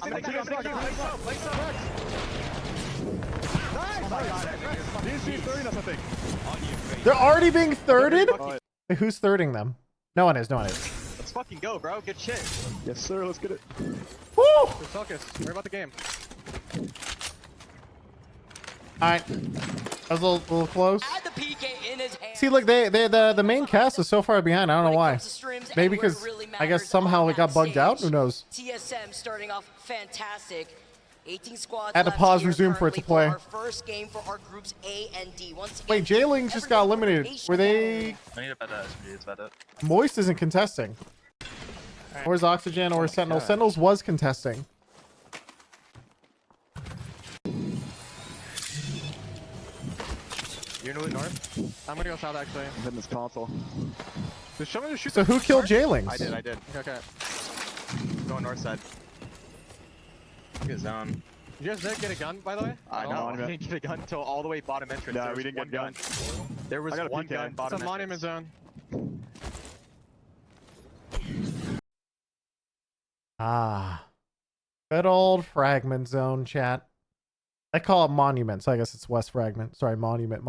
He's 30 us, I think. They're already being thirded? Wait, who's thirding them? No one is. No one is. Let's fucking go, bro. Good shit. Yes, sir. Let's get it. Woo! We're focused. Worry about the game. Alright. That was a little close. See, look, the main cast is so far behind. I don't know why. Maybe because I guess somehow it got bugged out. Who knows? TSM starting off fantastic. 18 squads. I had to pause, resume for it to play. Our first game for our groups A and D. Once wait, Jailings just got eliminated. Were they? I need a better SP. It's better. Moist isn't contesting. Where's Oxygen or Sentinel? Sentinels was contesting. You're gonna loot north? I'm gonna go south actually. I'm hitting this console. Just show me to shoot. So who killed Jailings? I did. Okay. Going north side. Get zone. Did you guys get a gun, by the way? I know. I didn't get a gun until all the way bottom entrance. No, we didn't get a gun. There was one gun bottom entrance. It's a monument zone. Ah. Good old fragment zone, chat. I call it monument, so I guess it's West Fragment. Sorry, monument.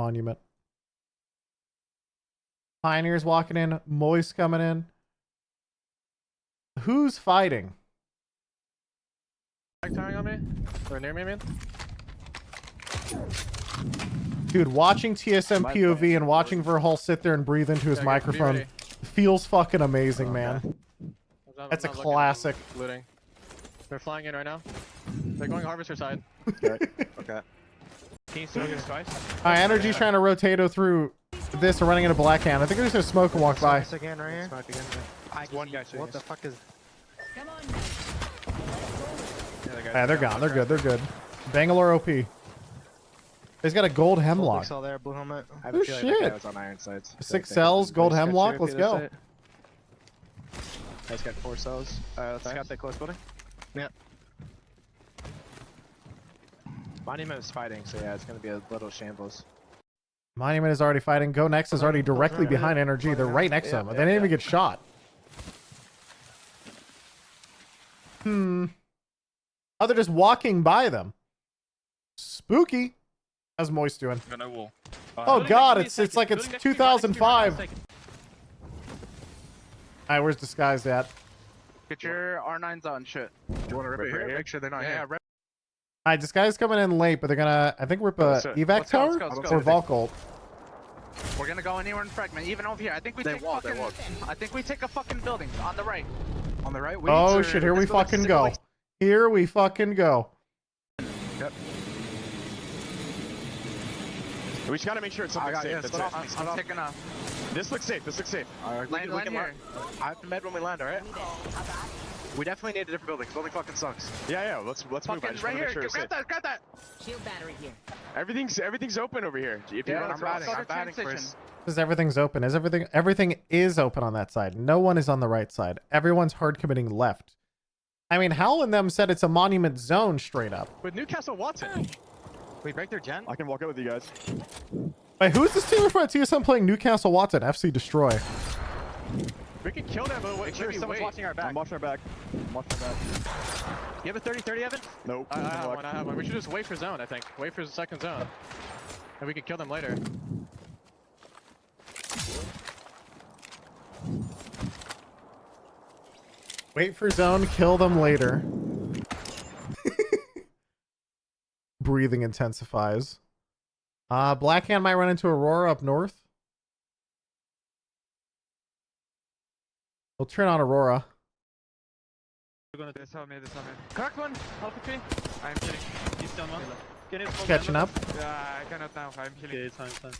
Pioneers walking in. Moist coming in. Who's fighting? Back on me? Or near me, man? Dude, watching TSM POV and watching Verhul sit there and breathe into his microphone feels fucking amazing, man. That's a classic. Looting. They're flying in right now. They're going Harvester side. Okay. Can you still get twice? Energy's trying to rotate through this or running into Black Hand. I think they're just gonna smoke and walk by. Again, right here. One guy. What the fuck is? Come on. Yeah, they're gone. They're good. Bangalore OP. He's got a gold hemlock. There, blue helmet. Oh shit! Was on iron sights. 6 cells, gold hemlock. Let's go. Guy's got 4 cells. Let's scout that close building. Yeah. Monument is fighting, so yeah, it's gonna be a little shambles. Monument is already fighting. Go Next is already directly behind Energy. They're right next to him. They didn't even get shot. Oh, they're just walking by them. Spooky. How's Moist doing? Got no wall. Oh god, it's like it's 2005. Alright, where's Disguised at? Get your R9s on, shit. Do you want to rip it here? Make sure they're not here. Alright, Disguised coming in late, but they're gonna, I think, rip a evac tower or Vault ult. We're gonna go anywhere in Fragment, even over here. I think we take I think we take a fucking building on the right. On the right? Oh shit, here we fucking go. Here we fucking go. Yep. We just gotta make sure it's something safe. That's it. I'm taking off. This looks safe. This looks safe. Land here. I have to med when we land, alright? We definitely need a different building. This building fucking sucks. Yeah, let's move. I just right wanna here. make sure it's safe. Grab that. Shield battery here. Everything's open over here. If you want to I'm batting first. Because everything's open. Everything is open on that side. No one is on the right side. Everyone's hard committing left. I mean, Hal and them said it's a monument zone straight up. With Newcastle Watson. We break their gen? I can walk out with you guys. Wait, who's this team from TSM playing Newcastle Watson? FC Destroy. We can kill them, but make sure someone's watching our back. I'm watching our back. You have a 30-30, Evan? Nope. I have one. We should just wait for zone, I think. Wait for the second zone. And we can kill them later. Wait for zone, kill them later. Breathing intensifies. Blackhand might run into Aurora up north. We'll turn on Aurora. This on me. Cracked one. Alpha tree. I'm killing. He's done one. Catching up. Yeah, I cannot now. I'm killing. Okay, it's fine.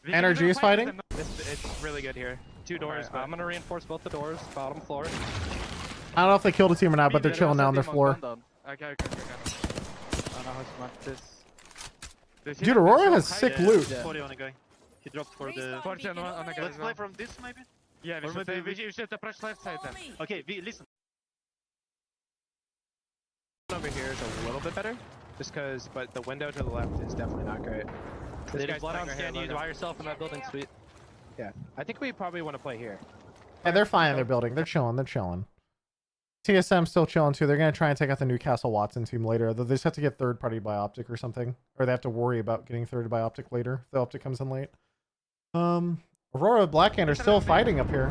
Energy is fighting. It's really good here. 2 doors. Right, I'm gonna reinforce both the doors. Bottom floor. I don't know if they killed a team or not, but they're chilling now on their floor. Okay. Dude, Aurora has sick loot. 40 on a guy. He dropped for the... 40 on a guy. Let's play from this maybe? Yeah, we should approach left side then. Okay, listen. Over here is a little bit better, just because, but the window to the left is definitely not great. This guy's blood on scan, you by yourself in that building, sweet. Yeah, I think we probably want to play here. Yeah, they're fine in their building. They're chilling. TSM still chilling too. They're going to try and take out the Newcastle Watson team later. They just have to get third party by Optic or something. Or they have to worry about getting third by Optic later. If the Optic comes in late. Aurora Blackhand are still fighting up here.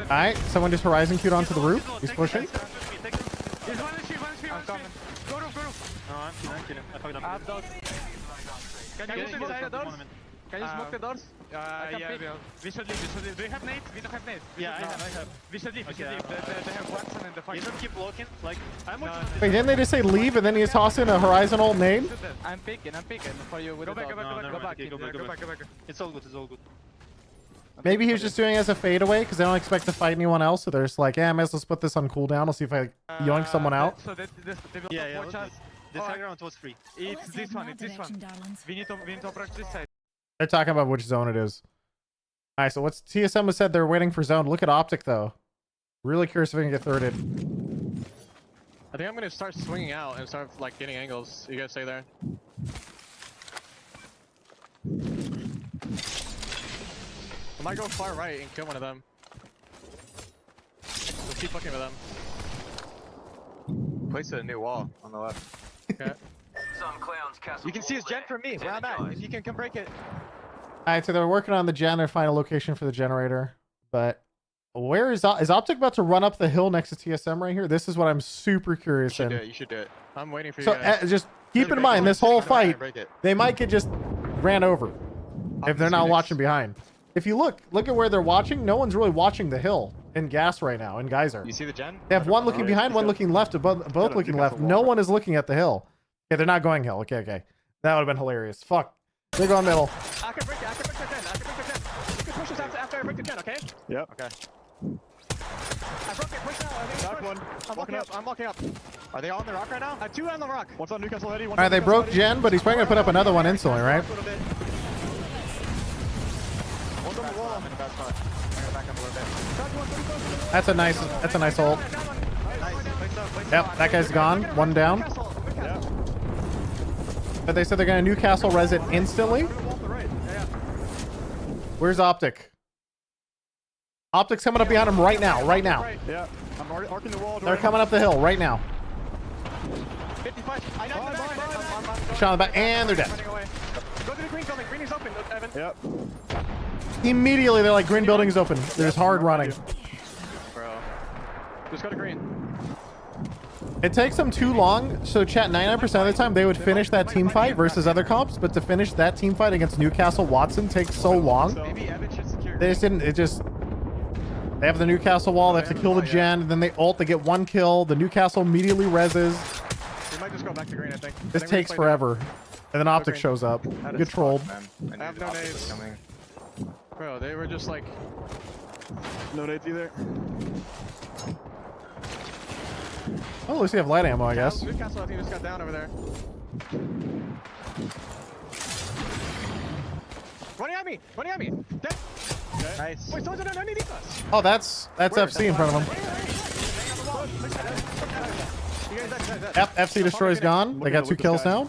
Alright, someone just Horizon queued onto the roof. He's pushing. I'm coming. Go roof. No, I'm killing. I fucked up. Can you smoke the doors? Can you smoke the doors? Yeah, we should leave. Do you have nades? We don't have nades. Yeah, I have. We should leave. They have Watson in the fight. You don't keep walking. Like, I'm watching. Wait, didn't they just say leave and then he just toss in a Horizon ult nade? I'm picking for you with the dog. Go back. It's all good. Maybe he was just doing it as a fadeaway because they don't expect to fight anyone else. So they're just like, yeah, I might as well put this on cooldown. I'll see if I yoink someone out. So they will watch us. This high ground was free. It's this one. We need to approach this side. They're talking about which zone it is. All right, so what's TSM has said they're waiting for zone. Look at Optic though. Really curious if we can get thirded. I think I'm gonna start swinging out and start like getting angles. You guys stay there. I might go far right and kill one of them. We'll keep looking for them. Place a new wall on the left. Okay. Some clowns cast You can see his gen from me. Where I'm at. If you can come break it. Alright, so they're working on the gen. They're finding a location for the generator. But where is Optic about to run up the hill next to TSM right here? This is what I'm super curious in. You should do it. I'm waiting for you So guys. just keep in mind, this whole fight, they might get just ran over if they're not watching behind. If you look at where they're watching, no one's really watching the hill in gas right now, in Geyser. You see the gen? They have one looking behind, one looking left, both looking left. No one is looking at the hill. Okay, they're not going hill. Okay. That would have been hilarious. Fuck. They're going middle. I can break the gen. You can push us after I break the gen, okay? Yep. Okay. I broke it. Push now. Knock one. I'm walking up. Are they all on the rock right now? 2 on the rock. One's on Newcastle Eddy. Alright, they broke gen, but he's probably going to put up another one instantly, right? One's on the wall. I'm in a bad spot. I'm gonna back up a little bit. That's a nice ult. Yep, that guy's gone. One down. But they said they're going to Newcastle res it instantly. Where's Optic? Optic's coming up behind him right now. Yeah, I'm arcing the wall. They're coming up the hill right now. 55. Shot on the back, and they're dead. Go to the green building. Green is open, Evan. Yep. Immediately, they're like, green building's open. They're just hard running. Bro. Just go to green. It takes them too long, so chat, 99% of the time they would finish that team fight versus other comps, but to finish that team fight against Newcastle Watson takes so long. They just didn't, they have the Newcastle wall, they have to kill the gen, and then they ult, they get one kill, the Newcastle immediately reses. might just go back to green, I think. This takes forever. And then Optic shows up. Get trolled. I have no nades. Bro, they were just like... No nades either. Oh, at least you have light ammo, I guess. Newcastle, I think, just got down over there. Running at me! Running at me! Dead! Okay. Nice. Wait, someone's underneath us! Oh, that's FC in front of him. FC Destroy's gone. They got 2 kills now.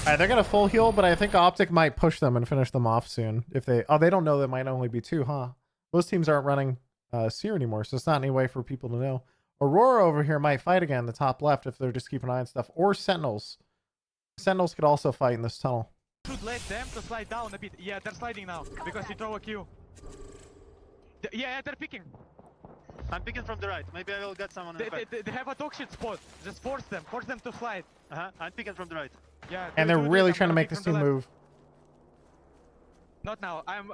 Alright, they're gonna full heal, but I think Optic might push them and finish them off soon. If they... Oh, they don't know there might only be 2, huh? Most teams aren't running Seer anymore, so it's not any way for people to know. Aurora over here might fight again, the top left, if they're just keeping an eye on stuff. Or Sentinels. Sentinels could also fight in this tunnel. Should let them to slide down a bit. Yeah, they're sliding now because he throw a Q. Yeah, they're picking. I'm picking from the right. Maybe I will get someone in the back. They have a dog shit spot. Just force them to slide. I'm picking from the right. Yeah. And they're really trying to make this team move. Not now. I'm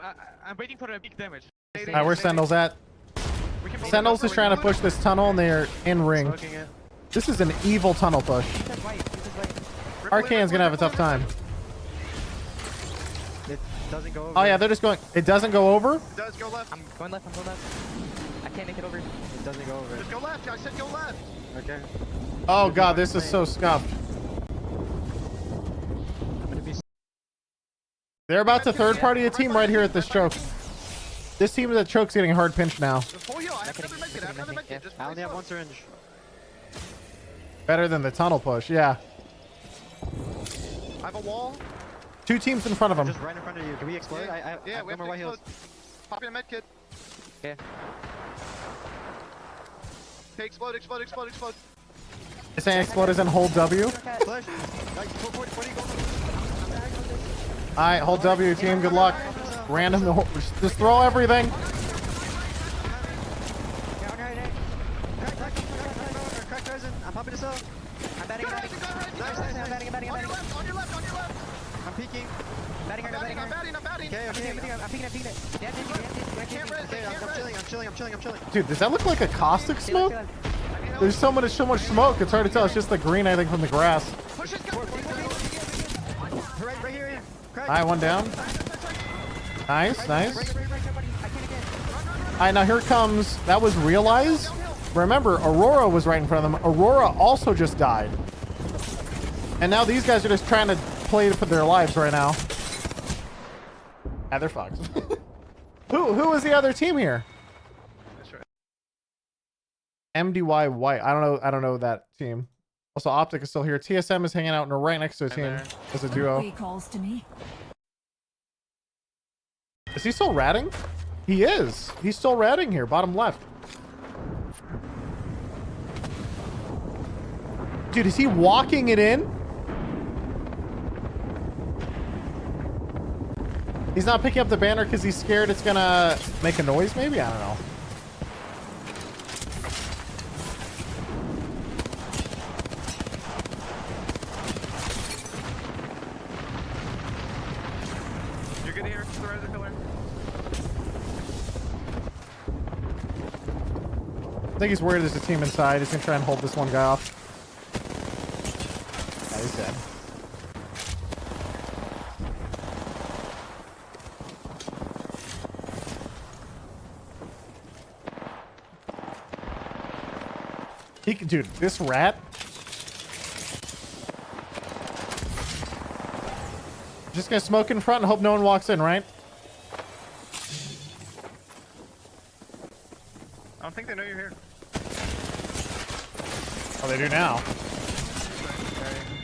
waiting for a big damage. Alright, where's Sentinels at? Sentinels is trying to push this tunnel and they're in ring. This is an evil tunnel push. Arcane's gonna have a tough time. It doesn't go over. Oh yeah, they're just going... It doesn't go over? It does go left. I'm going left, I can't make it over. It doesn't go over. Just go left. I said go left. Okay. Oh god, this is so scuffed. They're about to third party a team right here at this choke. This team at choke's getting a hard pinch now. I only have 1 syringe. Better than the tunnel push, yeah. I have a wall. 2 teams in front of them. Just right in front of you. Can we explode? Yeah, we have to explode. Pop in a med kit. Okay. Okay, explode. Saying exploders and hold W. Alright, hold W team, good luck. Random, just throw everything. I'm popping a cell. I'm batting. Nice. I'm batting. On your left. I'm peeking. Batting. Okay. I'm peeking it. I'm chilling. Dude, does that look like a caustic smoke? There's so much smoke, it's hard to tell. It's just the green, I think, from the grass. Right here. Alright, 1 down. Nice. Alright, now here comes... That was Realize. Remember, Aurora was right in front of them. Aurora also just died. And now these guys are just trying to play for their lives right now. Ah, they're fucked. Who was the other team here? MDY White. I don't know that team. Also, Optic is still here. TSM is hanging out and right next to a team as a duo. Calls to me. Is he still ratting? He is. He's still ratting here, bottom left. Dude, is he walking it in? He's not picking up the banner because he's scared it's gonna make a noise, maybe? I don't know. You're good here. The res pillar. I think he's worried there's a team inside. He's gonna try and hold this one guy off. Yeah, he's dead. He can, dude, this rat. Just gonna smoke in front and hope no one walks in, right? I don't think they know you're here. Oh, they do now.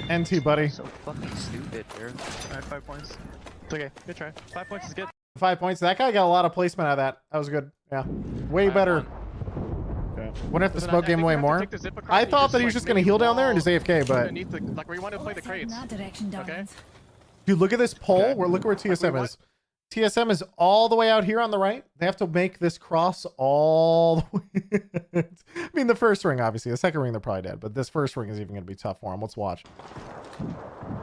NT, buddy. So fucking stupid, dude. Alright, 5 points. It's okay. Good try. 5 points is good. 5 points. That guy got a lot of placement out of that. That was good. Yeah. Way better. Wouldn't have to smoke game away more. I thought that he was just going to heal down there and just AFK, but... Like where you want to play the crates. In that direction, okay. Dude, look at this pole. Look where TSM is. TSM is all the way out here on the right. They have to make this cross all the way. I mean, the first ring, obviously. The second ring, they're probably dead. But this first ring is even going to be tough for them. Let's watch.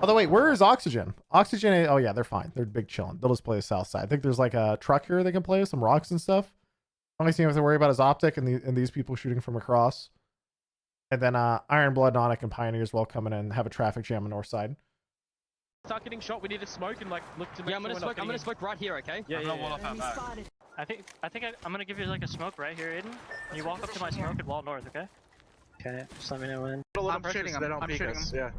Although, wait, where is Oxygen? Oxygen, oh yeah, they're fine. They're big chilling. They'll just play the south side. I think there's like a truck here they can play, some rocks and stuff. Only thing you have to worry about is Optic and these people shooting from across. And then Iron Blood, Nonic, and Pioneers will come in and have a traffic jam on north side. Start getting shot. We need to smoke and like look to make Yeah, I'm gonna smoke right here, okay? Yeah, yeah. I think I'm gonna give you like a smoke right here, Aiden. You walk up to my smoke and wall north, okay? Okay, just let me know when. I'm shooting him. I'm shooting him. Yeah.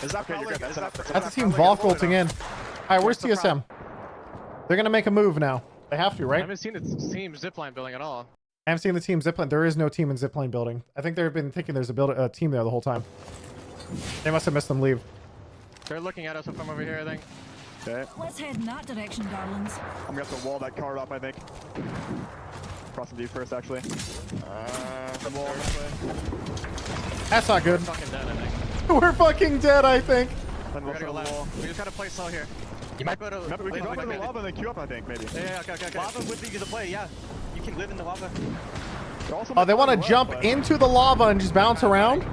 Is that probably That's the team Volk ulting in. Alright, where's TSM? They're gonna make a move now. They have to, I right? haven't seen the team zipline building at all. I haven't seen the team zipline. There is no team in zipline building. I think they've been thinking there's a team there the whole time. They must have missed them leave. They're looking at us from over here, I think. Okay. Let's head in that direction, darlings. I'm gonna have to wall that card up, I think. Crossing D first, actually. Wall this way. That's not good. We're fucking dead, I think. We're fucking dead, I think. Then We're we'll gonna go set the wall. left. We just gotta play slow here. You might go to. Remember, we can drop into the lava and then queue up, I think, maybe. Yeah, okay. Lava would be the play, yeah. You can live in the lava. Oh, they want to jump into the lava and just bounce around?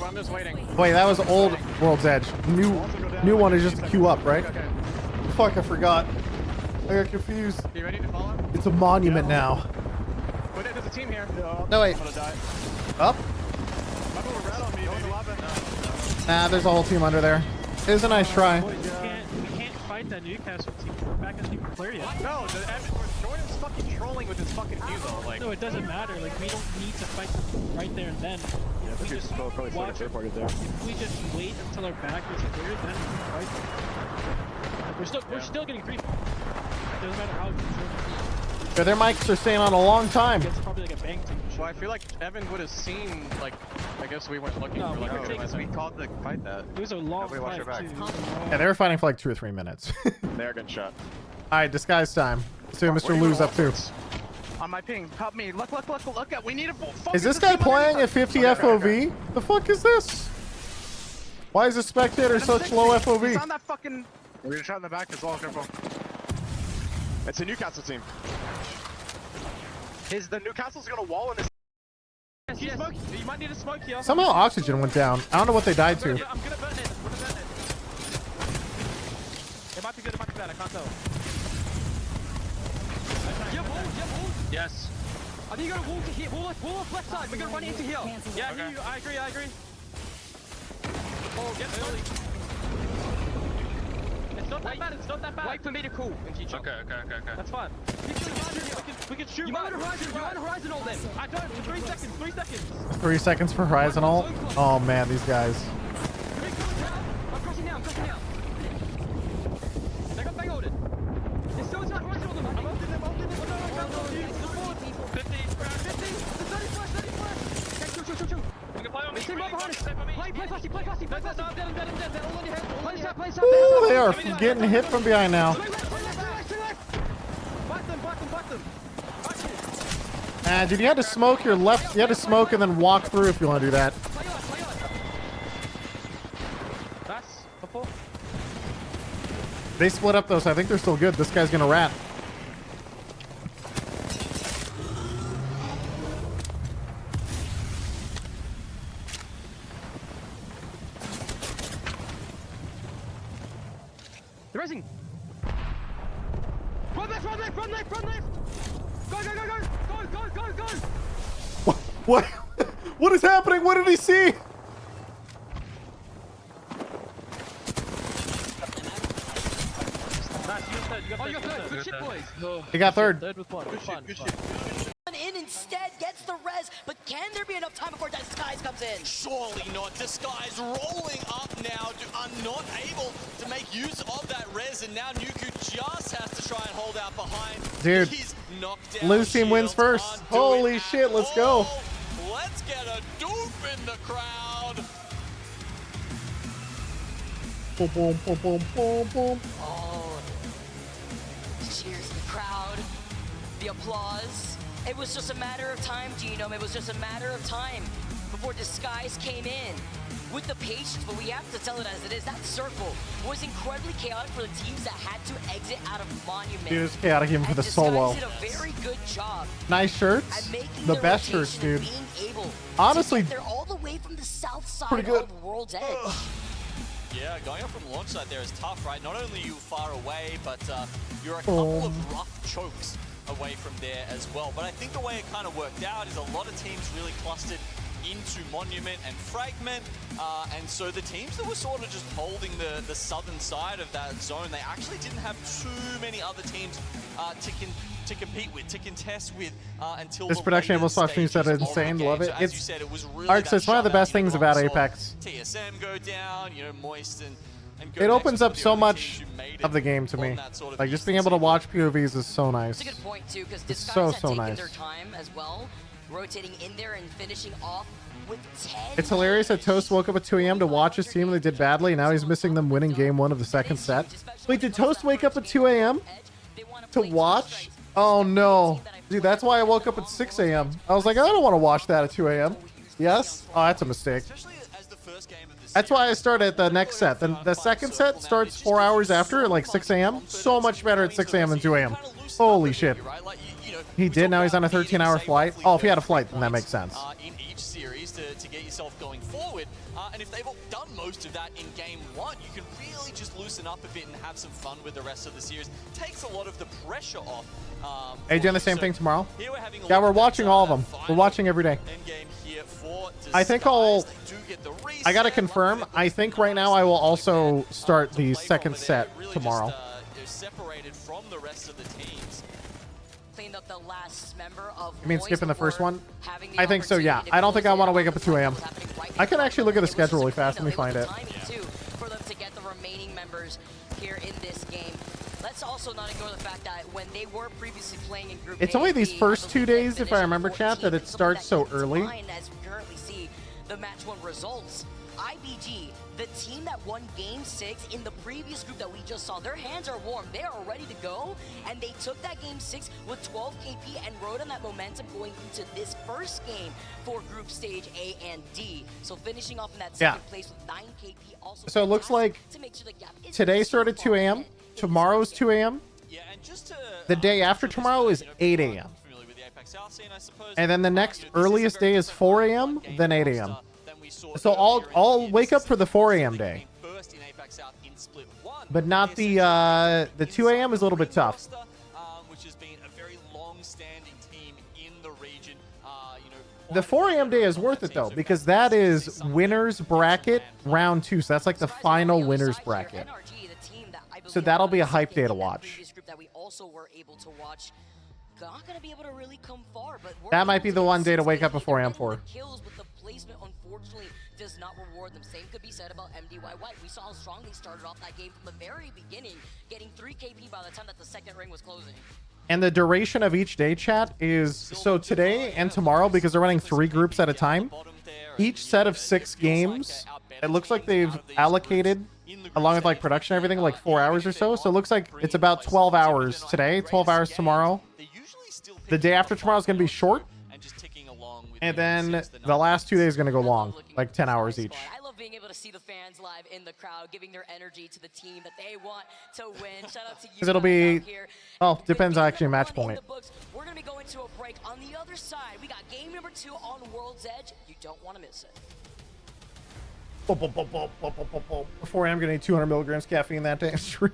I'm just waiting. Wait, that was old World's Edge. New one is just queue up, right? Okay. Fuck, I forgot. I got confused. You ready to follow? It's a monument now. Wait, there's a team here. No, wait. I'm gonna die. Up? Remember, we're red on me, baby. Nah, there's a whole team under there. It was a nice try. We can't fight that Newcastle team. We're back as team clear yet. No, Jordan's fucking trolling with his fucking Nuvo. Like, no, it doesn't matter. Like, we don't need to fight them right there and then. Yeah, if we just probably watch third party there. If we just wait until our back is clear, then we can fight them. We're still getting creep. It doesn't matter how Yeah, their mics are staying on a long time. it's probably like a bang team. Well, I feel like Evan would have seen, like, I guess we weren't looking for like because we called to fight that. It was a long fight, too. Yeah, they were fighting for like 2 or 3 minutes. They're getting shot. Alright, disguise time. So Mr. Lou's up too. On my ping, help me. Look at. We need a focus. Is this guy playing at 50 FOV? The fuck is this? Why is the spectator such low FOV? He's on that fucking. We're gonna shot in the back as well, careful. It's a Newcastle team. The Newcastle's gonna wall in this. Yes. You might need a smoke here. Somehow oxygen went down. I don't know what they died to. I'm gonna burn it. It might be good, it might be bad, I can't tell. Yes. I think you gotta wall to here. Wall off left side. We're gonna run into here. Yeah, okay. I agree. Oh, get early. It's not that bad. Wait for me to call. Okay. That's fine. We can shoot. You might on horizon all then. I don't. 3 seconds. 3 seconds. 3 seconds for Horizon ult. Oh man, these guys. I'm crossing now. They got bang holded. There's still not horizon on them. I'm ulting them. 50. 30 first. We can play on me. Team right behind us. Play fasty. They're all on your head. Play inside. Ooh, they are getting hit from behind now. Back them. Dude, you had to smoke your left. You had to smoke and then walk through if you want to do that. That's before. They split up though, so I think they're still good. This guy's gonna rat. They're racing. Run left. Go. What? What is happening? What did he see? You got third. Good shit, boys. He got third. Third with one. Good shit. In instead gets the res, but can there be enough time before Disguise comes in? Surely not. Disguise rolling up now, are not able to make use of that res, and now Nuku just has to try and hold out behind. Dude, He's knocked down. Lose team wins first. Holy shit, let's go. Let's get a doof in the crowd. Boom. Oh, cheers to the crowd, the applause. It was just a matter of time, Genome. It was just a matter of time before Disguise came in. With the patience, but we have to tell it as it is. That circle was incredibly chaotic for the teams that had to exit out of Monument. Dude, it's chaotic even for the solo. Did a very good job. Nice shirts. The best shirts, dude. Honestly, they're all the way from the south side pretty good. of World's Edge. Yeah, going up from launch side there is tough, right? Not only are you far away, but you're a couple of rough chokes away from there as well. But I think the way it kind of worked out is a lot of teams really clustered into Monument and Fragment, and so the teams that were sort of just holding the southern side of that zone, they actually didn't have too many other teams to compete with, to contest with until This the production later able Fox News said stages it's of the insane. game. Love it. So as you said, it was really Arx, it's one of the best things about Apex. TSM go down, you know, Moist and It opens up so much of the game to me. Like, just being able to watch POVs is so nice. That's a good point too, because It's Disguise had so taken nice. their time as well, rotating in there and finishing off with 10. It's hilarious that Toast woke up at 2 a.m. to watch his team and they did badly, and now he's missing them winning game 1 of the second set. Wait, did Toast wake up at 2 a.m. to watch? Oh no. Dude, that's why I woke up at 6 a.m. I was like, I don't want to watch that at 2 a.m. Yes? Oh, that's a mistake. That's why I started at the next set. The second set starts 4 hours after at like 6 a.m. So much better at 6 a.m. than 2 a.m. Holy shit. He did, now he's on a 13-hour flight. Oh, if he had a flight, then that makes sense. In each series to get yourself going forward, and if they've done most of that in game 1, you can really just loosen up a bit and have some fun with the rest of the series. Takes a lot of the pressure off. Are you doing the same thing tomorrow? Here we're having a Yeah, look we're at watching that, all of them. We're watching every day. endgame here for I think I gotta confirm. I think right now I will also start the second set tomorrow. They're separated from the rest of the teams. Cleaned up the last member of You mean Moist skipping the first before one? having the I think so, yeah. opportunity to I don't think I close want to in wake on up at 2 a.m. right I can actually look at the It was schedule really just a fast. Let me cleanup. find It it. was the timing, too, for them to get the remaining members here in this game. Let's also not ignore the fact that when they were previously playing in Group It's A only and these B, first I 2 believe they days, if finished I remember, chat, 14th. that it Something starts so keeps early. in mind as we currently see the match 1 results. IBG, the team that won Game 6 in the previous group that we just saw, their hands are warm. They are ready to go, and they took that Game 6 with 12 KP and rode on that momentum going into this first game for Group Stage A and D. So finishing off in that second place with 9 KP also. So it looks like to make sure the gap isn't today too started far 2 a.m. ahead. Tomorrow's 2 a.m. The day after tomorrow is 8 a.m. And then the next earliest day is 4 a.m., then 8 a.m. So I'll wake up for the 4 a.m. day. But not the 2 a.m. is a little bit tough. Which has been a very long-standing team in the region. The 4 a.m. day is worth it though, because that is winners bracket round 2. So that's like the final winners bracket. So that'll be a hype day to watch. That we also were able to watch. Not gonna be able to really come far, but That might be the one day to wake up at 4 a.m. for. kills, but the placement unfortunately does not reward them. Same could be said about MDY White. We saw how strong they started off that game from the very beginning, getting 3 KP by the time that the second ring was closing. And the duration of each day, chat, is so today and tomorrow, because they're running 3 groups at a time. Each set of 6 games, it looks like they've allocated, along with like production and everything, like 4 hours or so. So it looks like it's about 12 hours today, 12 hours tomorrow. The day after tomorrow is going to be short. And then the last 2 days are going to go long, like 10 hours each. I love being able to see the fans live in the crowd, giving their energy to the team that they want to win. Shout out to you. Because it'll be, well, depends on actually match point. We're going to be going to a break. On the other side, we got game number 2 on World's Edge. You don't want to miss it. 4 a.m. going to need 200 milligrams caffeine that day. It's true.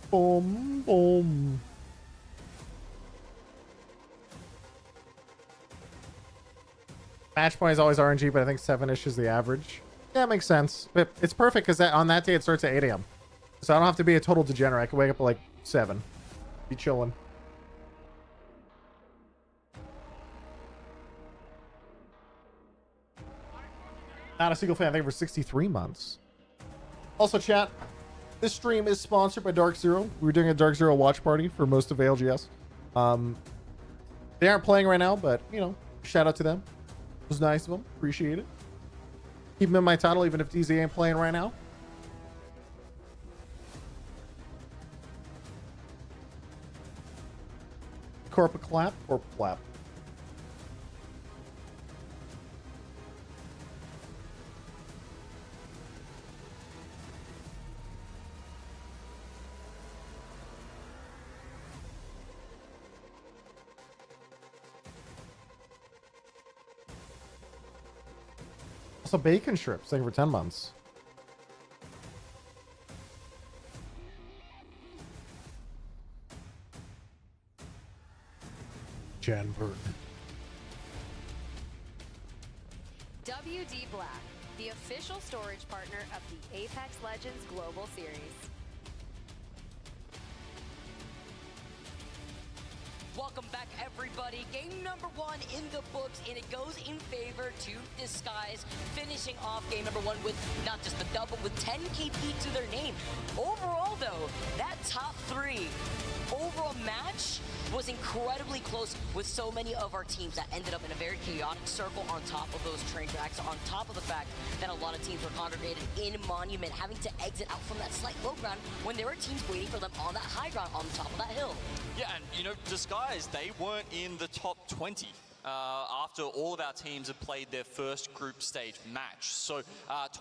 Boom, boom. Match point is always RNG, but I think 7-ish is the average. Yeah, it makes sense. But it's perfect because on that day it starts at 8 a.m. So I don't have to be a total degenerate. I can wake up at like 7. Be chilling. Not a single fan. I think for 63 months. Also, chat. This stream is sponsored by Dark Zero. We were doing a Dark Zero watch party for most of ALGS. They aren't playing right now, but, you know, shout out to them. It was nice of them. Appreciate it. Keep them in my title, even if DZ ain't playing right now. Corporate clap. Corporate clap. Also, bacon strips. Thank you for 10 months. Jan Burton. WD Black, the official storage partner of the Apex Legends Global Series. Welcome back, everybody. Game number 1 in the books, and it goes in favor to Disguise, finishing off game number 1 with not just the double, with 10 KP to their name. Overall, though, that top 3 overall match was incredibly close with so many of our teams that ended up in a very chaotic circle on top of those train tracks, on top of the fact that a lot of teams were congregated in Monument, having to exit out from that slight low ground when there were teams waiting for them on that high ground on top of that hill. Yeah, and you know, Disguise, they weren't in the top 20 after all of our teams had played their first group stage match. So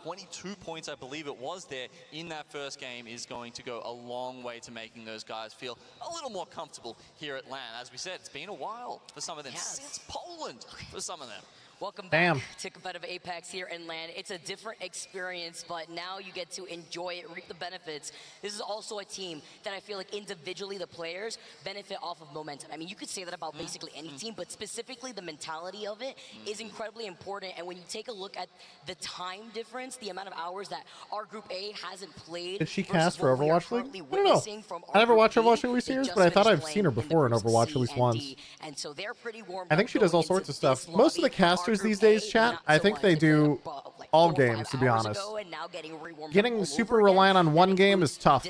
22 points, I believe it was there in that first game, is going to go a long way to making those guys feel a little more comfortable here at LAN. As we said, it's been a while for some of them, since Poland for some of them. Welcome back to competitive Apex here in LAN. It's a different experience, but now you get to enjoy it, reap the benefits. This is also a team that I feel like individually the players benefit off of momentum. I mean, you could say that about basically any team, but specifically the mentality of it is incredibly important. And when you take a look at the time difference, the amount of hours that our Group A hasn't played. Did she cast for Overwatch League? I don't know. I never watched Overwatch League series, but I thought I've seen her before in Overwatch at least once. And so they're pretty warm. I think she does all sorts of stuff. Most of the casters these days, chat, I think they do all games, to be honest. Getting super reliant on one game is tough.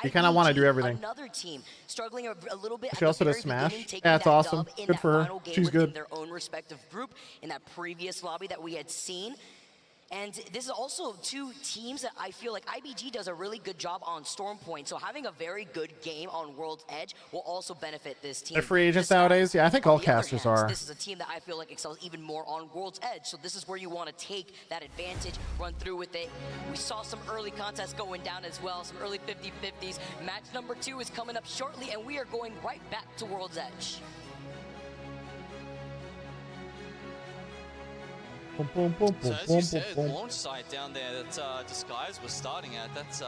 You kind of want to do everything. Another team struggling a little bit. She also does Smash. Yeah, it's awesome. Good for her. She's good. Their own respective group in that previous lobby that we had seen. And this is also 2 teams that I feel like IBG does a really good job on Storm Point. So having a very good game on World's Edge will also benefit this team. They're free agents nowadays? Yeah, I think all casters are. This is a team that I feel like excels even more on World's Edge. So this is where you want to take that advantage, run through with it. We saw some early contests going down as well, some early 50-50s. Match number 2 is coming up shortly, and we are going right back to World's Edge. So as you said, launch site down there that Disguise was starting at, that's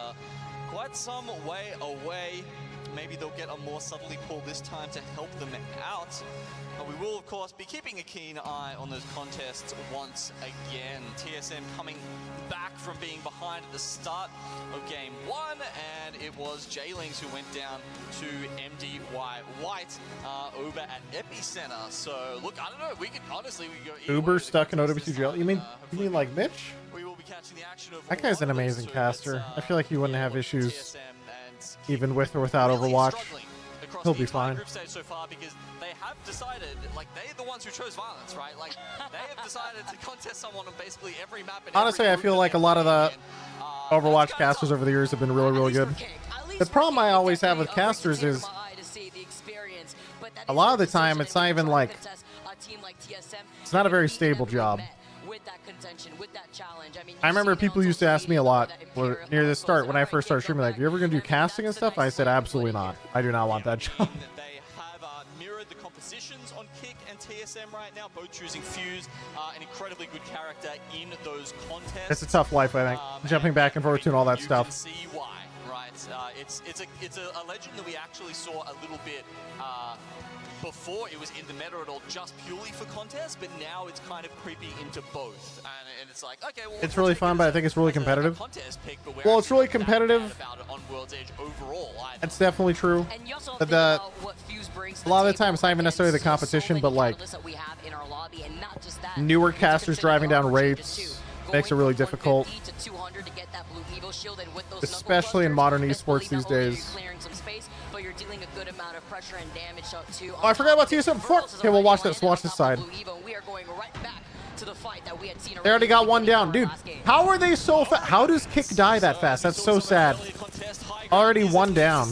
quite some way away. Maybe they'll get a more subtly pull this time to help them out. We will, of course, be keeping a keen eye on those contests once again. TSM coming back from being behind at the start of game 1, and it was J-Lings who went down to MDY White over at Epicenter. So, look, I don't know, we could honestly go Uber stuck in OWC jail. You mean like Mitch? We will be catching the action of that guy's an amazing caster. I feel like he wouldn't have issues even with or without Overwatch. He'll be fine. Group stage so far because they have decided, like, they're the ones who chose violence, right? Like, they have decided to contest someone on basically every map. Honestly, I feel like a lot of the Overwatch casters over the years have been really, really good. The problem I always have with casters is a lot of the time it's not even like, it's not a very stable job. I remember people used to ask me a lot near the start when I first started streaming, like, you ever gonna do casting and stuff? I said, absolutely not. I do not want that job. They have mirrored the compositions on Kick and TSM right now, both choosing Fuse, an incredibly good character in those contests. It's a tough life, I think. Jumping back and forth and all that stuff. You can see why, right? It's a legend that we actually saw a little bit before it was in the meta at all, just purely for contests, but now it's kind of creeping into both, and it's like, okay, well, it's really fun, but I think it's really competitive. Well, it's really competitive. It's definitely true. But a lot of the time, it's not even necessarily the competition, but like newer casters driving down rates makes it really difficult, especially in modern esports these days. Oh, I forgot about TSM before. Okay, we'll watch this. Watch this side. They already got one down. Dude, how are they so fast? How does Kick die that fast? That's so sad. Already one down.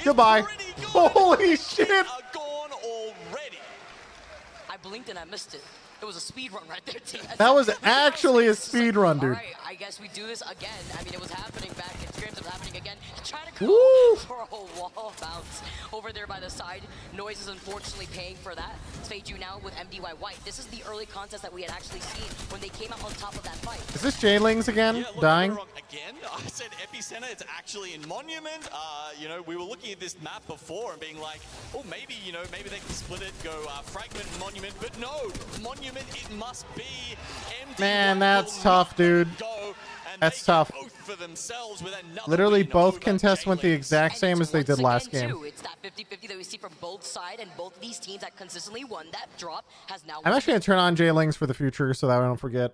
Goodbye. Holy shit. I blinked and I missed it. It was a speed run right there, TSM. That was actually a speed run, dude. All right, I guess we do this again. I mean, it was happening back in scrims. It was happening again. Trying to go for a wall bounce over there by the side. Noise is unfortunately paying for that. It's Feiju now with MDY White. This is the early contest that we had actually seen when they came out on top of that fight. Is this J-Lings again? Dying? Again, I said Epicenter, it's actually in Monument. You know, we were looking at this map before and being like, oh, maybe, you know, maybe they can split it, go Fragment, Monument, but no, Monument, it must be MD. Man, that's tough, dude. That's tough. Literally both contests went the exact same as they did last game. It's that 50-50 that we see from both sides, and both of these teams that consistently won that drop has now. I'm actually going to turn on J-Lings for the future so that I don't forget.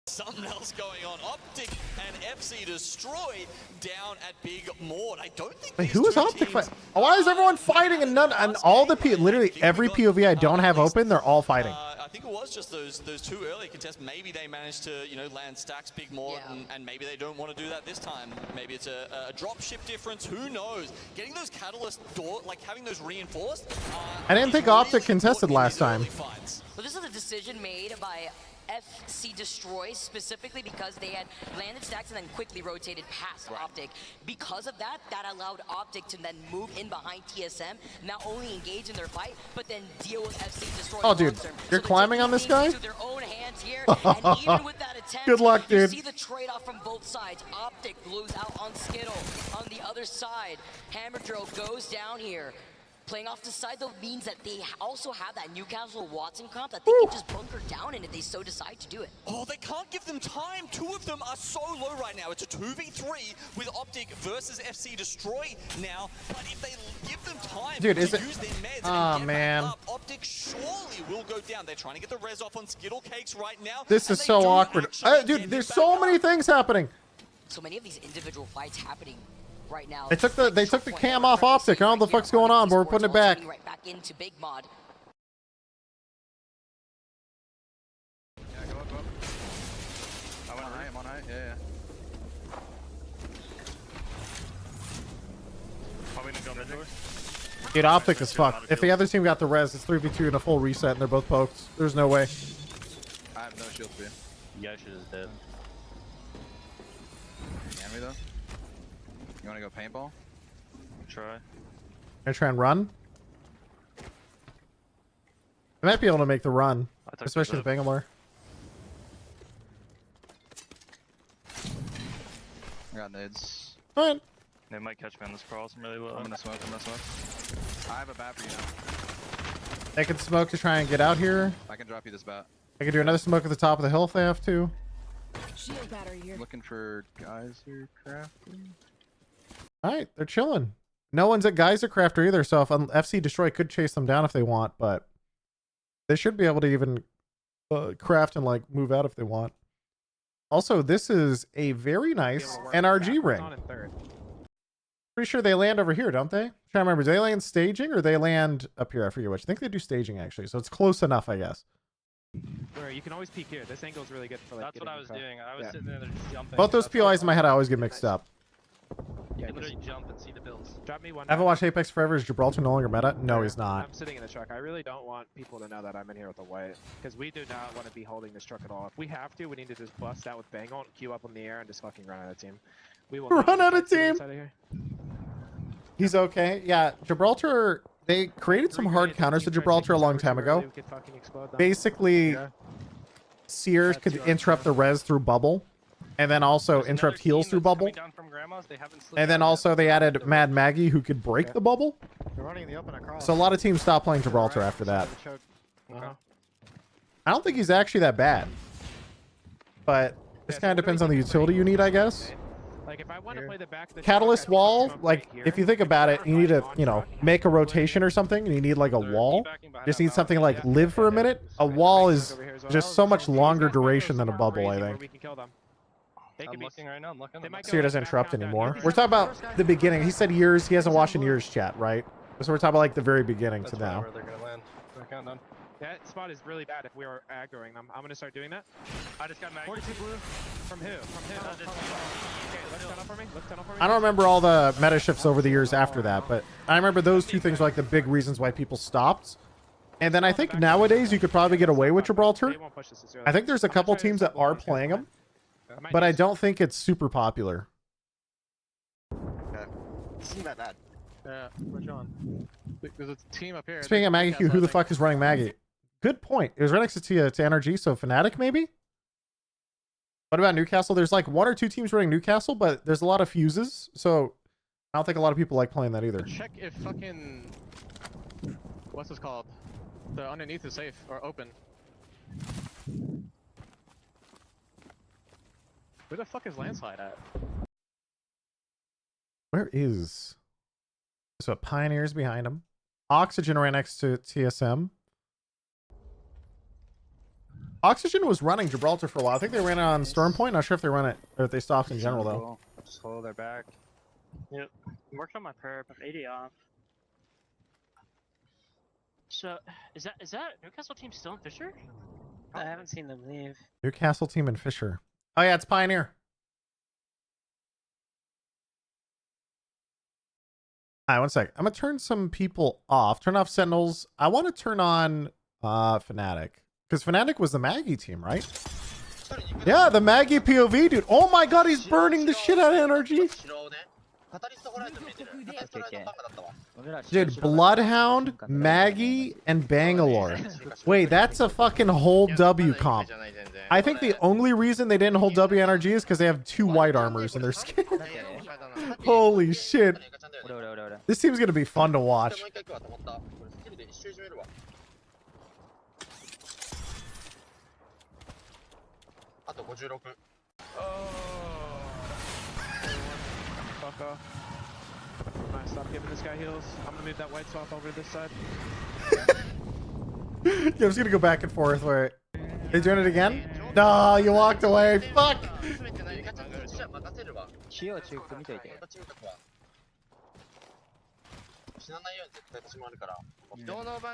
Something else going on. Optic and FC Destroy down at Big Mord. I don't think. Wait, who is Optic fighting? Why is everyone fighting and none? And all the literally every POV I don't have open, they're all fighting. I think it was just those two early contests. Maybe they managed to land stacks Big Mord, and maybe they don't want to do that this time. Maybe it's a drop ship difference. Who knows? Getting those catalyst having those reinforced. I didn't think Optic contested last time. Well, this is a decision made by FC Destroy specifically because they had landed stacks and then quickly rotated past Optic. Because of that, that allowed Optic to then move in behind TSM, not only engage in their fight, but then deal with FC Destroy. Oh, dude, you're climbing on this guy? Their own hands here, and even with that attempt, good luck, dude. You see the trade-off from both sides. Optic lose out on Skittle. On the other side, Hammer Drill goes down here. Playing off the side, though, means that they also have that Newcastle Watson comp that they can just bunker down in if they so decide to do it. Oh, they can't give them time. Two of them are so low right now. It's a 2v3 with Optic versus FC Destroy now. But if they give them time dude, to is use their meds oh, and get man. up, Optic surely will go down. They're trying to get the res off on Skittle Cakes right now. This is so awkward. Dude, there's so many things happening. So many of these individual fights happening right now. They took the cam off Optic. I don't know what the fuck's going on, but we're putting it back. Right back into Big Mod. Yeah, go up. I'm on high. Yeah. Probably gonna go mid-door. Dude, Optic is fucked. If the other team got the res, it's 3v2 and a full reset, and they're both poked. There's no way. I have no shield for you. Yosh is dead. Can we though? You wanna go paintball? Try. Gonna try and run. They might be able to make the run, especially the Bangalore. I got nades. Alright. They might catch me on this cross. I'm really low. I'm gonna smoke. I have a bat for you now. They can smoke to try and get out here. I can drop you this bat. I can do another smoke at the top of the hill if they have to. Shield battery here. Looking for guys here, crafting. Alright, they're chilling. No one's at Geyser Crafter either, so if FC Destroy could chase them down if they want, but they should be able to even craft and like move out if they want. Also, this is a very nice NRG ring. Pretty sure they land over here, don't they? I'm trying to remember, do they land staging or they land up here? I forget which. I think they do staging actually, so it's close enough, I guess. Right, you can always peek here. This angle's really good for like. That's what I was doing. I was sitting there just jumping. Both those POIs in my head I always get mixed up. You can literally jump and see the builds. Drop me one. I haven't watched Apex forever. Is Gibraltar no longer meta? No, he's not. I'm sitting in the truck. I really don't want people to know that I'm in here with the white, because we do not want to be holding this truck at all. If we have to, we need to just bust out with Bangle, queue up in the air, and just fucking run out of team. We will run out of team. Here. He's okay. Yeah, Gibraltar. They created some hard counters to Gibraltar a long time ago. Basically, Sears could interrupt the res through bubble, and then also interrupt heals through bubble. And then also they added Mad Maggie who could break the bubble. So a lot of teams stopped playing Gibraltar after that. I don't think he's actually that bad, but this kind of depends on the utility you need, I guess. Like if I want to play the back of the Catalyst wall, like if you think about it, you need to, you know, make a rotation or something, and you need like a wall. Just need something like live for a minute. A wall is just so much longer duration than a bubble, I think. I'm looking right now. I'm looking. Seer doesn't interrupt anymore. We're talking about the beginning. He said years. He hasn't watched in years chat, right? So we're talking about like the very beginning to now. They're gonna land. Countdown. That spot is really bad if we are aggroing them. I'm gonna start doing that. I just got mag. 42 blue. From who? From him. Okay, let's tunnel for me. Let's tunnel for me. I don't remember all the meta shifts over the years after that, but I remember those two things were like the big reasons why people stopped. And then I think nowadays you could probably get away with Gibraltar. I think there's a couple teams that are playing them, but I don't think it's super popular. Okay. This isn't that bad. Yeah, we're chilling. There's a team up here. Speaking of Maggie Q, who the fuck is running Maggie? Good point. It was right next to NRG, so Fnatic maybe? What about Newcastle? There's like 1 or 2 teams running Newcastle, but there's a lot of fuses, so I don't think a lot of people like playing that either. Check if fucking... What's this called? The underneath is safe, or open. Where the fuck is Landslide at? Where is... So Pioneers behind him. Oxygen right next to TSM. Oxygen was running Gibraltar for a while. I think they ran it on Storm Point. Not sure if they run it or if they stopped in general though. Just hold their back. Yep. Worked on my perp. I'm 80 off. So is that Newcastle team still in Fisher? I haven't seen them leave. Newcastle team and Fisher. Oh yeah, it's Pioneer. All right, one sec. I'm gonna turn some people off. Turn off Sentinels. I want to turn on Fnatic. Because Fnatic was the Maggie team, right? Yeah, the Maggie POV, dude. Oh my god, he's burning the shit out of energy. Dude, Bloodhound, Maggie, and Bangalore. Wait, that's a fucking whole W comp. I think the only reason they didn't hold W NRG is because they have 2 white armors in their skin. Holy shit. This team's gonna be fun to watch. Fuck off. Nice, stop giving this guy heals. I'm gonna move that white swap over to this side. Yeah, I'm just gonna go back and forth. Wait. They doing it again? No, you walked away. Fuck!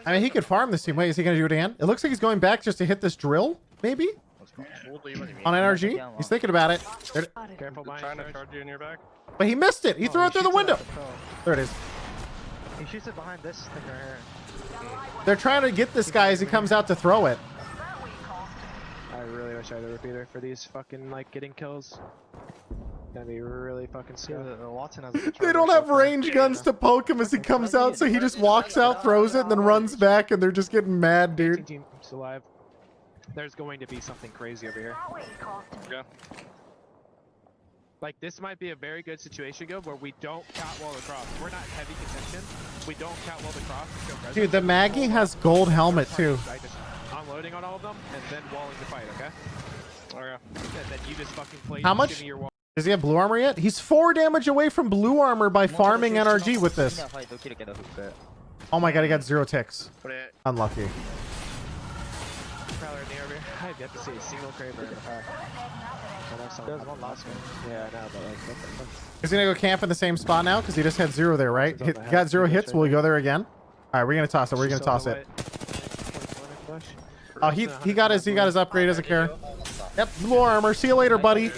I mean, he could farm this team. Wait, is he gonna do it again? It looks like he's going back just to hit this drill, maybe? On NRG? He's thinking about it. Careful, I'm trying to charge you in your back. But he missed it. He threw it through the window. There it is. He shoots it behind this thing right here. They're trying to get this guy as he comes out to throw it. I really wish I had a repeater for these fucking, like, getting kills. Gonna be really fucking scary. Watson has They don't have range guns to poke him as he comes out, so he just walks out, throws it, and then runs back, and they're just getting mad, dude. Team alive. There's going to be something crazy over here. Yeah. Like, this might be a very good situation, go, where we don't catwall across. We're not heavy contention. We don't catwall across. Dude, the Maggie has gold helmet, too. Just unloading on all of them, and then walling the fight, okay? Okay. And then you just fucking play. How much? Does he have blue armor yet? He's 4 damage away from blue armor by farming NRG with this. Oh my god, he got 0 ticks. Unlucky. I have yet to see a single Kraber in the pack. There's one last one. Yeah, I know, but like, Is he gonna go camp in the same spot now? Because he just had 0 there, right? He got 0 hits. Will he go there again? All right, we're gonna toss it. We're gonna toss it. Oh, he got his upgrade as a care. Yep, blue armor. See you later, buddy.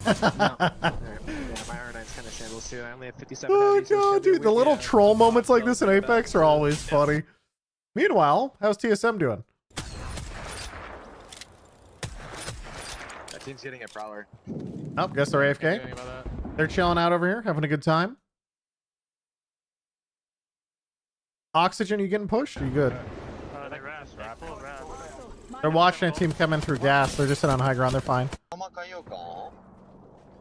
Yeah, my R9's kind of shambles too. I only have 57 Oh heavy, so god, dude, the little troll moments like this in Apex are always funny. Meanwhile, how's TSM doing? That team's getting a prowler. Oh, guess they're AFK. They're chilling out over here, having a good time. Oxygen, you getting pushed? Are you good? They rest, full rest. They're watching a team come in through gas. They're just sitting on high ground. They're fine.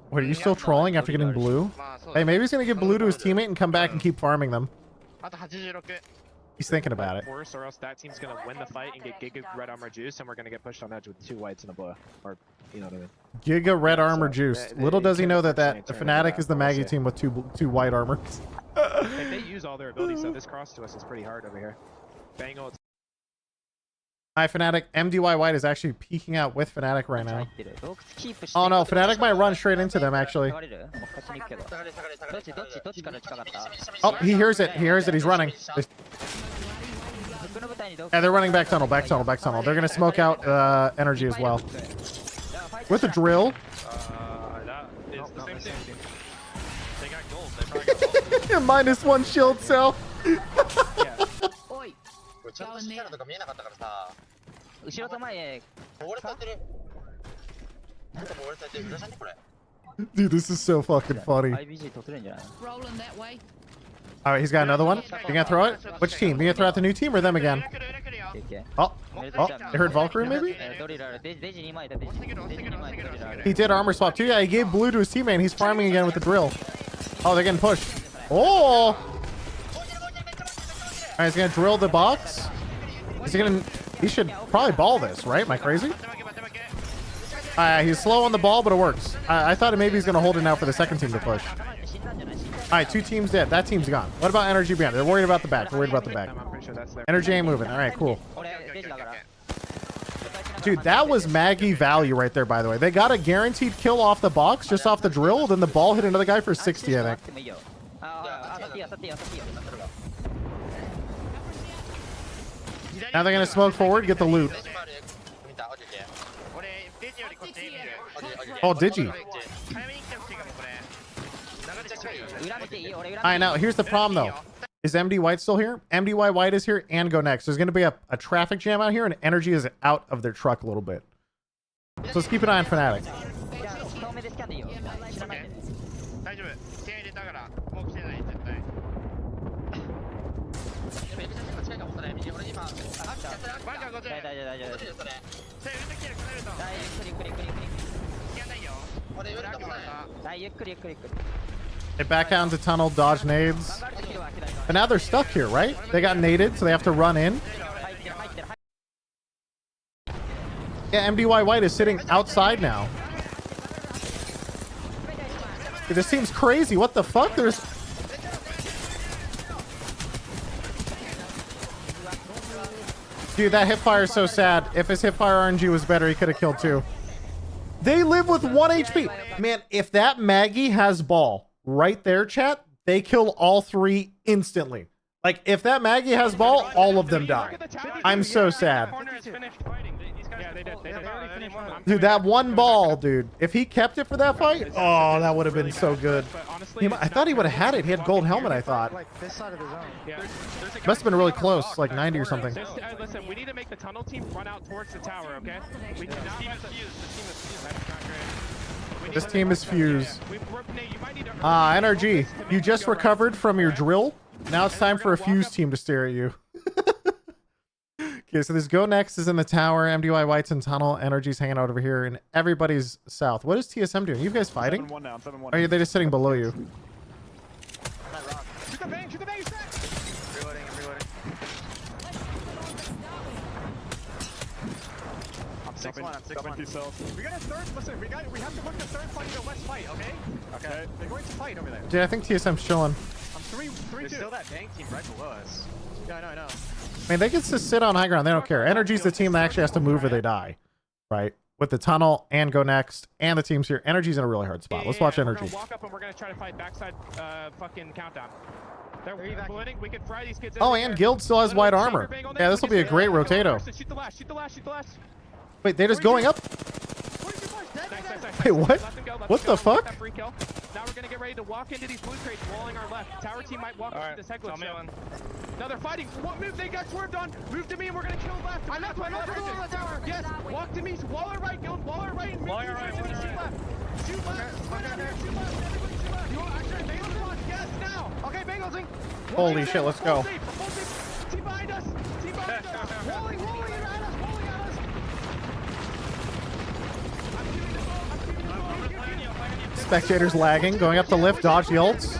Wait, are you still trolling after getting blue? Hey, maybe he's gonna give blue to his teammate and come back and keep farming them. He's thinking about it. Worse, or else that team's gonna win the fight and get Giga red armor juice, and we're gonna get pushed on edge with 2 whites and a blue. Or, you know what I mean? Giga red armor juice. Little does he know that the Fnatic is the Maggie team with two white armors. If they use all their abilities, though, this cross to us is pretty hard over here. Bangle. Hi, Fnatic. MDY White is actually peeking out with Fnatic right now. Oh no, Fnatic might run straight into them, actually. Oh, he hears it. He hears it. He's running. Yeah, they're running back tunnel, back tunnel, back tunnel. They're going to smoke out energy as well. With a drill. That is the same thing. They got gold. They probably got gold. -1 shield cell. Dude, this is so fucking funny. Rolling that way. All right, he's got another one. You gonna throw it? Which team? You gonna throw out the new team or them again? Oh, they heard Valkyrie maybe? He did armor swap too. Yeah, he gave blue to his teammate and he's farming again with the drill. Oh, they're getting pushed. Oh! All right, he's gonna drill the box. Is he gonna... He should probably ball this, right? Am I crazy? He's slow on the ball, but it works. I thought maybe he's gonna hold it now for the second team to push. All right, 2 teams dead. That team's gone. What about Energy behind? They're worried about the back. They're worried about the back. Energy ain't moving. All right, cool. Dude, that was Maggie value right there, by the way. They got a guaranteed kill off the box, just off the drill. Then the ball hit another guy for 60, I think. Now they're going to smoke forward, get the loot. Oh, Digi. Alright, now here's the problem though. Is MD White still here? MD White is here and Go Next. There's going to be a traffic jam out here and Energy is out of their truck a little bit. So let's keep an eye on Fnatic. They back out into tunnel, dodge nades. But now they're stuck here, right? They got naded, so they have to run in. Yeah, MDY White is sitting outside now. Dude, this seems crazy. What the fuck? There's... Dude, that hipfire is so sad. If his hipfire RNG was better, he could have killed 2. They live with 1 HP. Man, if that Maggie has ball right there, chat, they kill all 3 instantly. Like, if that Maggie has ball, all of them die. I'm so sad. Dude, that one ball, dude. If he kept it for that fight, oh, that would have been so good. I thought he would have had it. He had gold helmet, I thought. Must have been really close, like 90 or something. Listen, we need to make the tunnel team run out towards the tower, okay? This team is fused. NRG, you just recovered from your drill. Now it's time for a fuse team to stare at you. Okay, so this Go Next is in the tower, MDY White's in tunnel, Energy's hanging out over here, and everybody's south. What is TSM doing? You guys fighting? 7-1 now, 7-1. Or are they just sitting below you? Shoot the bang, he's back! Reloading, I'm reloading. I'm 6-1. We got a third, listen, we have to put the third fight to West fight, okay? Okay. They're going to fight over there. Dude, I think TSM's chilling. I'm 3-2. There's still that bang team right below us. Yeah, I know. I mean, they get to sit on high ground. They don't care. Energy's the team that actually has to move or they die, right? With the tunnel and Go Next and the teams here. Energy's in a really hard spot. Let's watch Energy. We're gonna walk up and we're gonna try to fight backside fucking countdown. They're winning. We can fry these kids. Oh, and Guild still has white armor. Yeah, this will be a great rotato. Shoot the last. Wait, they're just going up? Wait, what? What the fuck? Now we're gonna get ready to walk into these blue crates, walling our left. Tower team might walk into this head glitch. Now they're fighting. What move they got swerved on? Move to me and we're gonna kill left. I'm not the tower. Yes, walk to me. Wall our right, Guild. Wall our right. And move to me. Shoot left. Shoot left. Shoot left. Everybody shoot left. You want actually Bengals on? Yes, now. Okay, Bengals. Holy shit, let's go. Team behind us. Team behind us. Rolling at us. Spectators lagging, going up the lift, dodge the ults.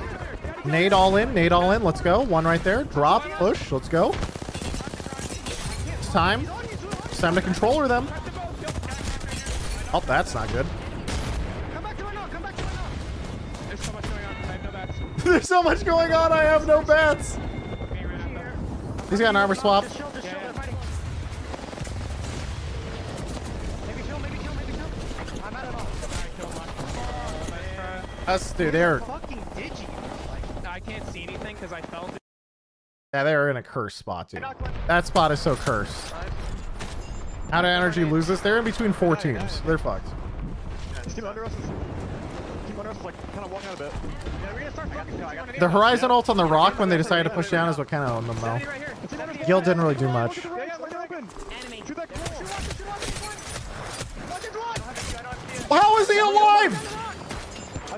Nade all in, let's go. One right there, drop, push, let's go. It's time. It's time to controller them. Oh, that's not good. There's so much going on, I have no bats. He's got an armor swap. Us, dude, they're fucking digi. I can't see anything because I felt it. Yeah, they're in a cursed spot, dude. That spot is so cursed. How did Energy lose this? They're in between 4 teams. They're fucked. Team under us is like kind of walking out a bit. Yeah, we're gonna start focusing. The Horizon ult on the rock when they decided to push down is what kind of owned them though. Guild didn't really do much. How is he alive?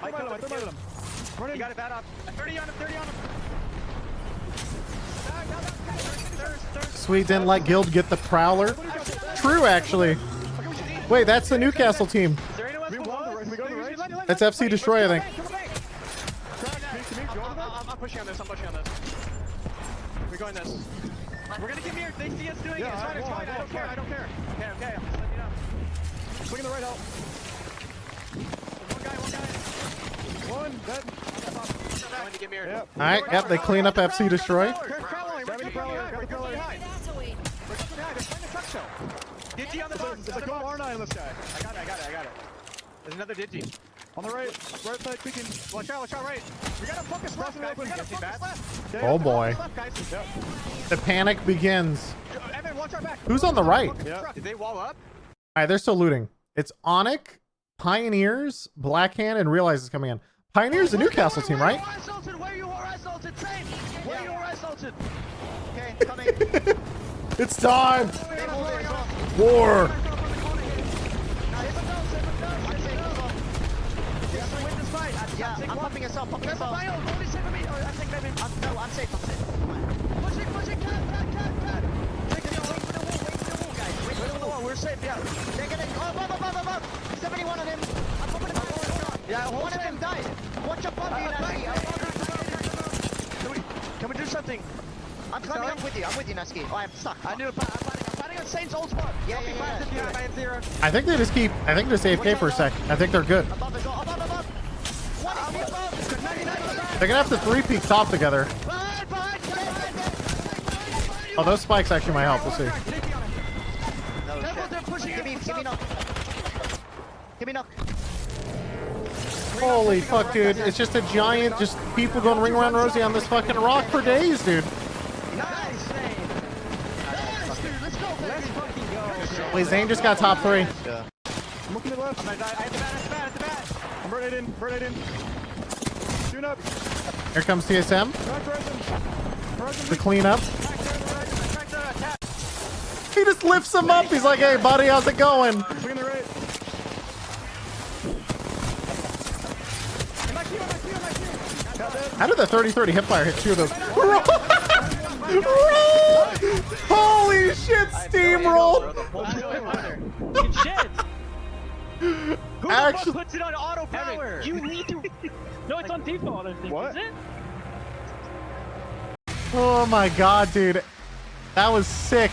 I killed him. You got it bad up. 30 on him. Sweet didn't let Guild get the Prowler. True, actually. Wait, that's the Newcastle team. That's FC Destroy, I think. I'm pushing on this. I'm pushing on this. We're going this. We're gonna get mirrored. They see us doing it. It's fine. It's fine. I don't care. I don't care. Okay. Okay. I'm just letting you know. Swing in the right help. One guy. One. Dead. Going to get mirrored. Yep. All right. Yep. They clean up FC Destroy. Digi on the box. There's a gold R9 on this guy. I got it. There's another Digi. On the right side, peeking. Watch out, right. We gotta focus left, guys. We gotta focus left. Oh boy. The panic begins. Evan, watch our back. Who's on the right? Did they wall up? All right, they're still looting. It's Onic, Pioneers, Blackhand, and Realize is coming in. Pioneers, the Newcastle team, right? Where you are assaulted, Same. Where you are assaulted. Okay, coming. It's time. War. Yeah, I'm pumping us up. I'm safe. No, I'm safe. Pushing, cat. Wait for the wall, guys. Wait for the wall. We're safe, yeah. They're getting, above. 71 on him. I'm pumping him up. Yeah, one of them died. Watch up on you, Nasky. Can we do something? I'm climbing up with you. I'm with you, Nasky. Oh, I'm stuck. I'm fighting on Saint's old spot. Yeah. I think they just keep. I think they're AFK for a sec. I think they're good. Above. They're gonna have to 3-peek top together. Oh, those spikes actually might help. We'll see. Give me knock. Holy fuck, dude. It's just a giant, just people going ring around Rosie on this fucking rock for days, dude. Wait, Zane just got top 3. Yeah. I'm looking to the left. I hit the bat. I'm burning in. Tune up. Here comes TSM. The cleanup. He just lifts him up. He's like, hey, buddy, how's it going? Swing in the right. How did the 30-30 hipfire hit 2 of those? Holy shit, steamroll! Good shit! Who Actually, puts it on auto power? You need to. No, it's on default, I think. What? Is it? oh my god, dude. That was sick.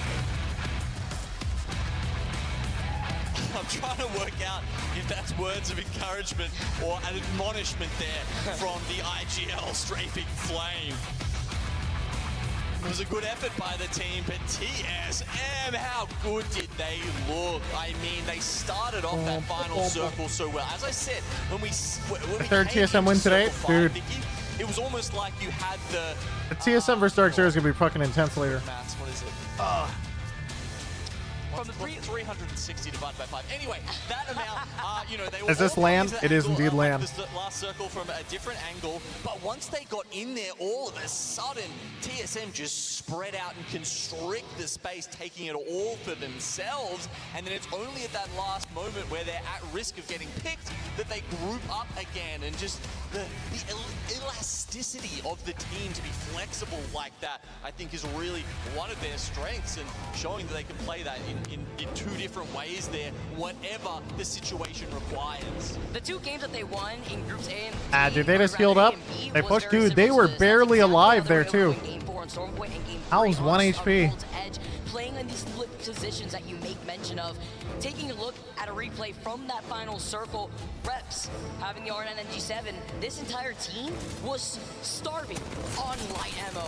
I'm trying to work out if that's words of encouragement or an admonishment there from the IGL strafing flame. It was a good effort by the team, but TSM, how good did they look? I mean, they started off that final circle so well. As I said, when we third TSM win today, dude. It was almost like you had the TSM versus Dark Zero is gonna be fucking intense later. Maths, what is it? From the 360 divided by 5. Anyway, that amount, you know, they were Is this all land? playing It is angle indeed of land. The last circle from a different angle, but once they got in there, all of a sudden, TSM just spread out and constrict the space, taking it all for themselves. And then it's only at that last moment where they're at risk of getting picked that they group up again. And just the elasticity of the team to be flexible like that, I think, is really one of their strengths, and showing that they can play that in 2 different ways there, whatever the situation requires. The 2 games that they won in Groups A and B, Dude, they just healed up. They pushed, dude. They were barely alive there too. Owl's 1 HP. Playing in these split positions that you make mention of. Taking a look at a replay from that final circle, Reps having the R9 and G7, this entire team was starving on light ammo.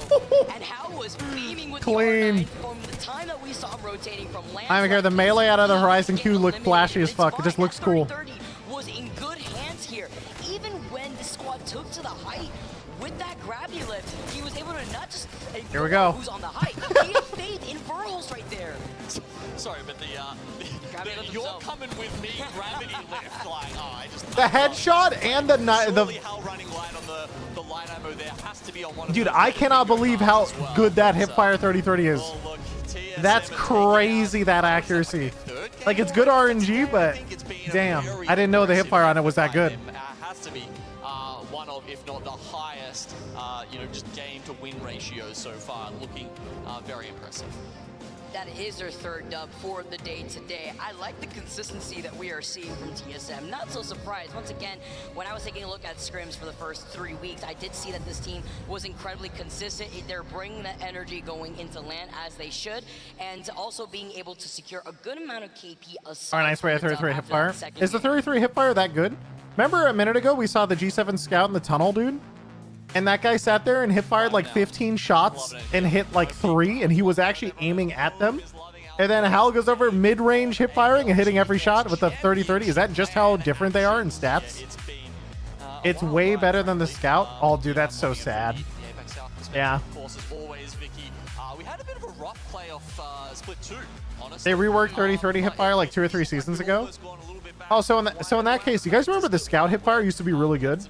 And Hal was beaming with Clean. the R9 from the time that we saw him rotating from land. I don't care. The melee out of the Horizon Q looked flashy as fuck. It just looks cool. 30 was in good hands here. Even when the squad took to the height, with that gravity lift, he was able to not just Here we go. who's on the height. He had faith in Verhulst right there. Sorry, but you're coming with me, gravity lift, like, oh, I just... The headshot and the Hal running light on the light ammo there has to be on one. dude, I cannot believe how good that hipfire 30-30 is. That's crazy, that accuracy. Like, it's good RNG, but damn, I didn't know the hipfire on it was that good. Has to be 100%. one of, if not the highest, just game to win ratios so far. Looking very impressive. That is their third dub for the day today. I like the consistency that we are seeing from TSM. Not so surprised. Once again, when I was taking a look at scrims for the first 3 weeks, I did see that this team was incredibly consistent. They're bringing that energy going into LAN as they should, and also being able to secure a good amount of KP aside. All right, nice way of from the 33 dub hipfire. after that Is the second game. 33 hipfire that good? Remember a minute ago we saw the G7 scout in the tunnel, dude? And that guy sat there and hit fired like 15 shots and hit like 3, and he was actually aiming at them. And then Hal goes over mid-range hip firing and hitting every shot with a 30-30. Is that just how different they are in stats? It's way better than the scout. Oh, dude, that's so sad. Yeah. Of course, as always, Vicky. We had a bit of a rough playoff split 2, honestly. They reworked 30-30 hip fire like 2 or 3 seasons ago. Oh, so in that case, you guys remember the scout hip fire used to be really good?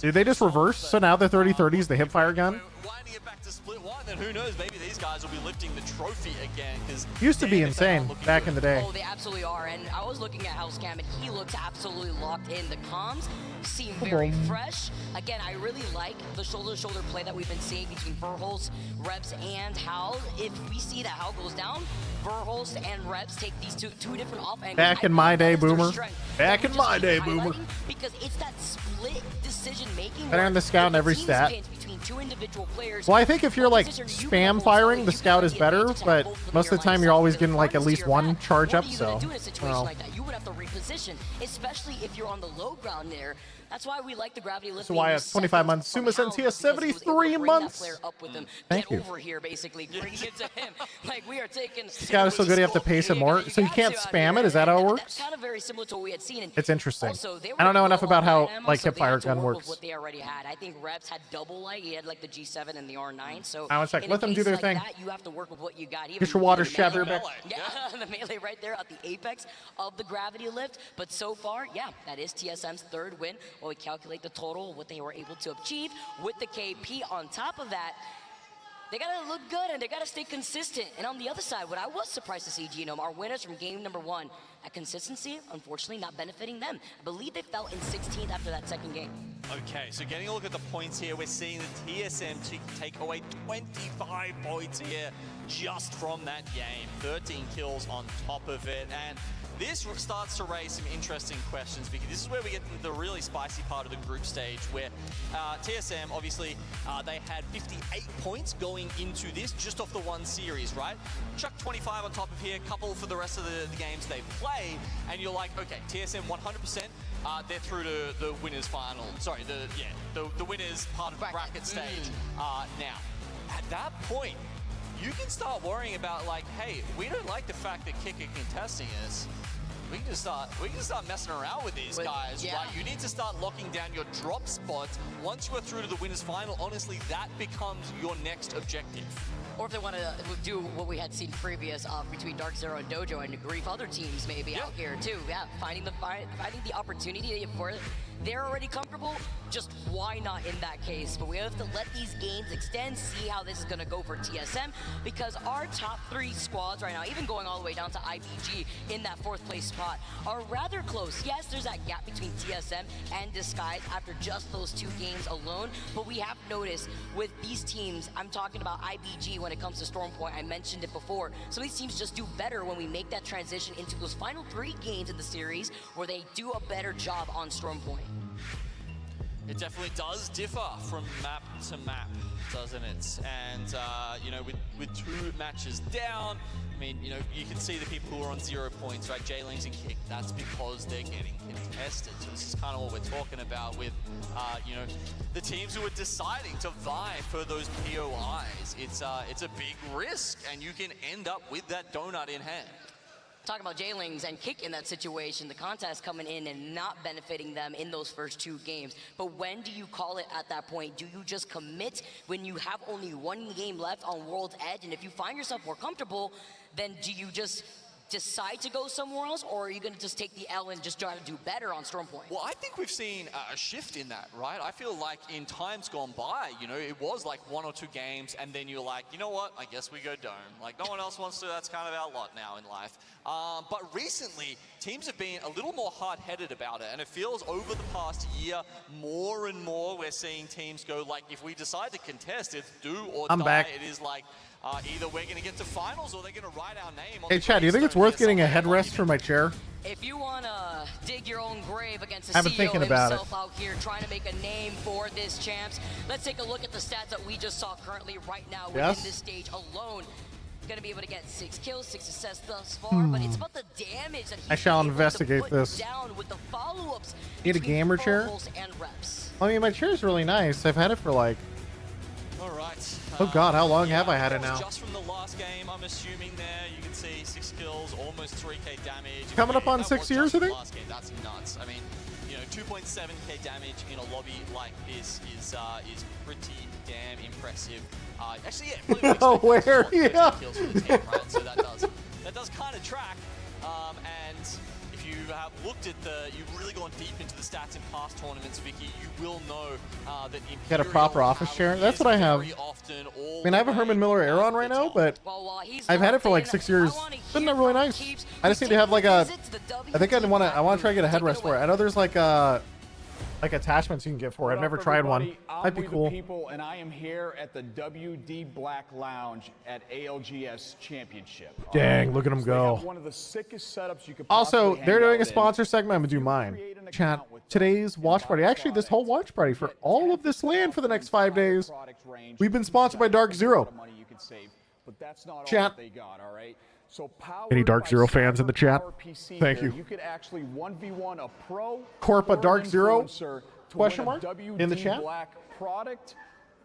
Dude, they just reversed, so now the 30-30 is the hip fire gun. Winding it back to split 1, then who knows, maybe these guys will be lifting the trophy again. Used to be insane back in the day. Oh, they absolutely are. And I was looking at HouseCam, and he looks absolutely locked in. The comms seem very fresh. Again, I really like the shoulder-to-shoulder play that we've been seeing between Verholst, Rebs, and Hal. If we see that Hal goes down, Verholst and Rebs take these two different off angles. Back in my day, Boomer. Back in my day, Boomer. Because it's that split decision-making. Better than the scout in every stat. Well, I think if you're like spam firing, the scout is better, but most of the time you're always getting like at least one charge up, so. You would have to reposition, especially if you're on the low ground there. That's why we like the gravity lift. So why at 25 months, Suma Sentia 73 months. Thank you. Over here, basically, bring it to him. Like we are taking. Scout is so good you have to pace it more, so you can't spam it. Is that how it works? That's kind of very similar to what we had seen. And it's interesting. I don't know enough about how like hip fire gun works. What they already had. I think Rebs had double light. He had like the G7 and the R9. So one sec. Let them do their thing. You have to work with what you got. Get your water shatter back. Yeah, the melee right there at the apex of the gravity lift. But so far, yeah, that is TSM's third win. While we calculate the total, what they were able to achieve with the KP on top of that, they gotta look good and they gotta stay consistent. And on the other side, what I was surprised to see, Genome, our winners from game number 1, at consistency, unfortunately not benefiting them. I believe they fell in 16th after that second game. Okay, so getting a look at the points here, we're seeing the TSM take away 25 points here just from that game. 13 kills on top of it, and this starts to raise some interesting questions because this is where we get into the really spicy part of the group stage where TSM, obviously, they had 58 points going into this just off the one series, right? Chuck 25 on top of here, couple for the rest of the games they play, and you're like, okay, TSM 100%, they're through to the winners final. Sorry, the winners part of the bracket stage. Now, at that point, you can start worrying about like, hey, we don't like the fact that Kick are contesting us. We can start messing around with these guys, right? You need to start locking down your drop spots. Once you are through to the winners final, honestly, that becomes your next objective. Or if they want to do what we had seen previous between Dark Zero and Dojo and grief other teams maybe out here too. Yeah, finding the opportunity for they're already comfortable, just why not in that case? But we have to let these games extend, see how this is going to go for TSM, because our top 3 squads right now, even going all the way down to IBG in that 4th place spot, are rather close. Yes, there's that gap between TSM and Disguise after just those 2 games alone, but we have noticed with these teams, I'm talking about IBG when it comes to Storm Point, I mentioned it before, some of these teams just do better when we make that transition into those final 3 games in the series where they do a better job on Storm Point. It definitely does differ from map to map, doesn't it? And, you know, with 2 matches down, I mean, you know, you can see the people who are on 0 points, right? J-Lings and Kick, that's because they're getting contested. So this is kind of what we're talking about with, you know, the teams who are deciding to vie for those POIs. It's a big risk, and you can end up with that donut in hand. Talking about J-Lings and Kick in that situation, the contest coming in and not benefiting them in those first 2 games. But when do you call it at that point? Do you just commit when you have only 1 game left on World's Edge? And if you find yourself more comfortable, then do you just decide to go somewhere else, or are you going to just take the L and just try to do better on Storm Point? Well, I think we've seen a shift in that, right? I feel like in times gone by, you know, it was like 1 or 2 games, and then you're like, you know what, I guess we go Dome. Like, no one else wants to, that's kind of our lot now in life. But recently, teams have been a little more hard-headed about it, and it feels over the past year, more and more we're seeing teams go, like, if we decide to contest, it's do or I'm die. back. It is like, either we're going to get to finals or they're going to write our name on Hey, the Chad, do you think it's worth getting a headrest for my chair? If you want to dig your own grave against I've the been CEO thinking about himself out here trying to make a name for this champs, let's take a look at the stats that we just saw currently right now within this stage alone. Going to be able to get 6 kills, 6 assists thus far, but it's about the damage that he's I shall able to investigate put this. down with the follow-ups Need a between gamer chair? fumbles and reps. I mean, my chair's really nice. I've had it for like... All right. Oh God, how long have I had it now? Just from the last game, I'm assuming there, you can see 6 kills, almost 3k damage. Coming up on That 6 was years, just I the think? last game. That's nuts. I mean, you know, 2.7k damage in a lobby like this is pretty damn impressive. Actually, yeah. Oh, where? Yeah. Kills for the team, right? So that does kind of track. And if you have looked at you've really gone deep into the stats in past tournaments, Vicky, you will know that Got a proper office chair? That's what I have. I mean, I have a Herman Miller Aeron right now, but I've had it for like 6 years. Isn't that really nice? I just need to have like a... I think I want to try to get a headrest for it. I know there's like attachments you can get for it. I've never tried one. Might be cool. People, and I am here at the WD Black Lounge at ALGS Championship. Dang, look at them So they have go. one of the sickest setups you could Also, possibly they're hang doing a out in. sponsor segment. I'm going to do mine. Chat, today's watch party. Actually, this whole watch party for all of this land for the next 5 days. We've been sponsored by Dark Zero. But that's not all Chat. that they got, all right? So Any Dark powered Zero by fans in the chat? PC Thank here, you. You could actually 1v1 a pro Corpa or an Dark Zero? influencer to Question win a mark? WD In the chat? Black product,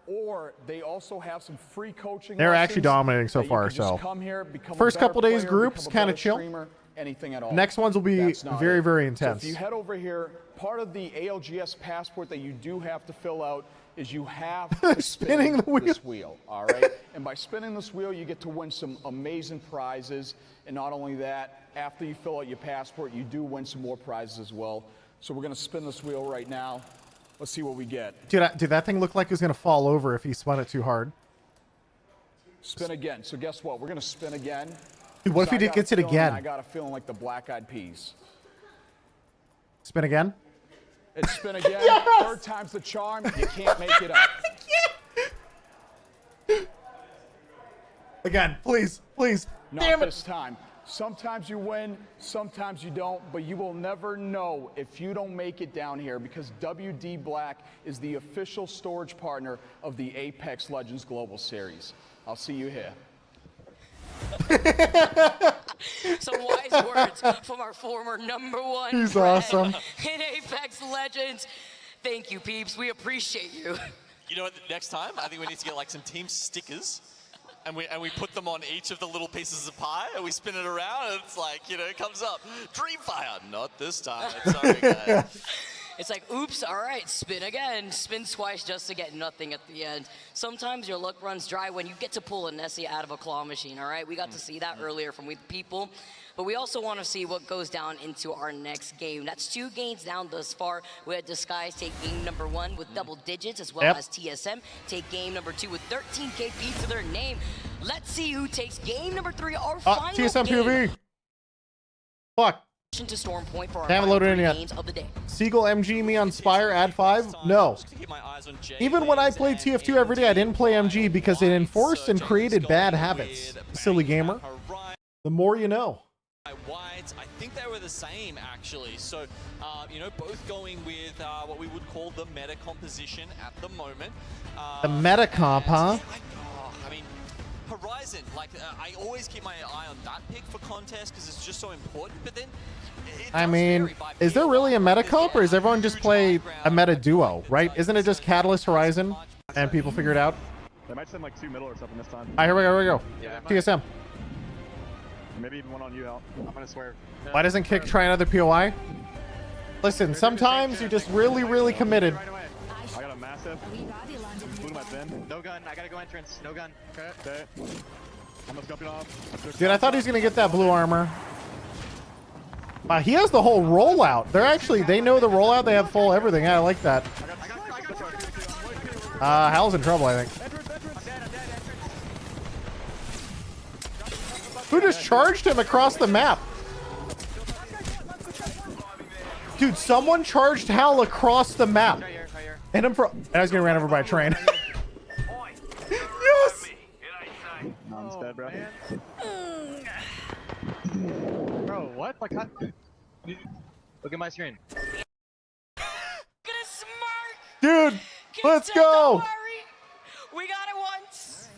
or they also have some free coaching. They're actually lessons dominating so that you far, can just so. come here, become a First better couple days player, groups, become a kind of better chill. streamer, anything at all. Next ones will be That's not very, it. very So intense. if you head over here, part of the ALGS passport that you do have to fill out is you have to Spinning the wheel. this wheel, all right? And by spinning this wheel, you get to win some amazing prizes. And not only that, after you fill out your passport, you do win some more prizes as well. So we're gonna spin this wheel right now. Let's see what we get. Dude, that thing looked like it was going to fall over if he spun it too hard. Spin again. So guess what? We're gonna spin again. Dude, what if he gets it again? I got a feeling like the Black Eyed Peas. Spin again? It's spin again. Third time's the charm. You can't make it up. Again, please, please. Not Damn it. this time. Sometimes you win, sometimes you don't, but you will never know if you don't make it down here because WD Black is the official storage partner of the Apex Legends Global Series. I'll see you here. Some wise words from our former #1 He's friend awesome. in Apex Legends. Thank you, peeps. We appreciate you. You know what? Next time, I think we need to get like some team stickers, and we put them on each of the little pieces of pie, and we spin it around, and it's like, you know, it comes up. Dreamfire, not this time. Sorry, guys. It's like, oops, all right, spin again. Spin twice just to get nothing at the end. Sometimes your luck runs dry when you get to pull a Nessie out of a claw machine, all right? We got to see that earlier from people. But we also want to see what goes down into our next game. That's 2 games down thus far. We had Disguise take game #1 with double digits, as well as TSM take game #2 with 13 KP to their name. Let's see who takes game #3, our final TSM game. POV. Fuck. To Storm Point for our Haven't final loaded in 3 yet. games of the day. Seagull MG me on Spire, add 5? No. Even when I played TF2 every day, I didn't play MG because it enforced and created bad habits. Silly gamer. The more you know. Whites, I think they were the same actually. So, you know, both going with what we would call the meta composition at the moment. The meta comp, huh? I mean, Horizon, like, I always keep my eye on that pick for contest because it's just so important, but then I mean, is there really a meta comp or does everyone just play a meta duo, right? Isn't it just Catalyst Horizon and people figure it out? They might send like 2 middle or something this time. Alright, here we go, Yeah, TSM. Maybe even one on you, Al. I'm gonna swear. Why doesn't Kick try another POI? Listen, sometimes you're just really, really committed. I got a massive. Blew my bin. No gun. I gotta go entrance. No gun. Okay. Dude, I thought he was gonna get that blue armor. Wow, he has the whole rollout. They know the rollout. They have full everything. Yeah, I like that. Hal's in trouble, I think. Who just charged him across the map? Dude, someone charged Hal across the map. And I was getting ran over by a train. Yes! Mom's dead, bro. Bro, what? Like, look at my screen. Dude, let's go! We got it once.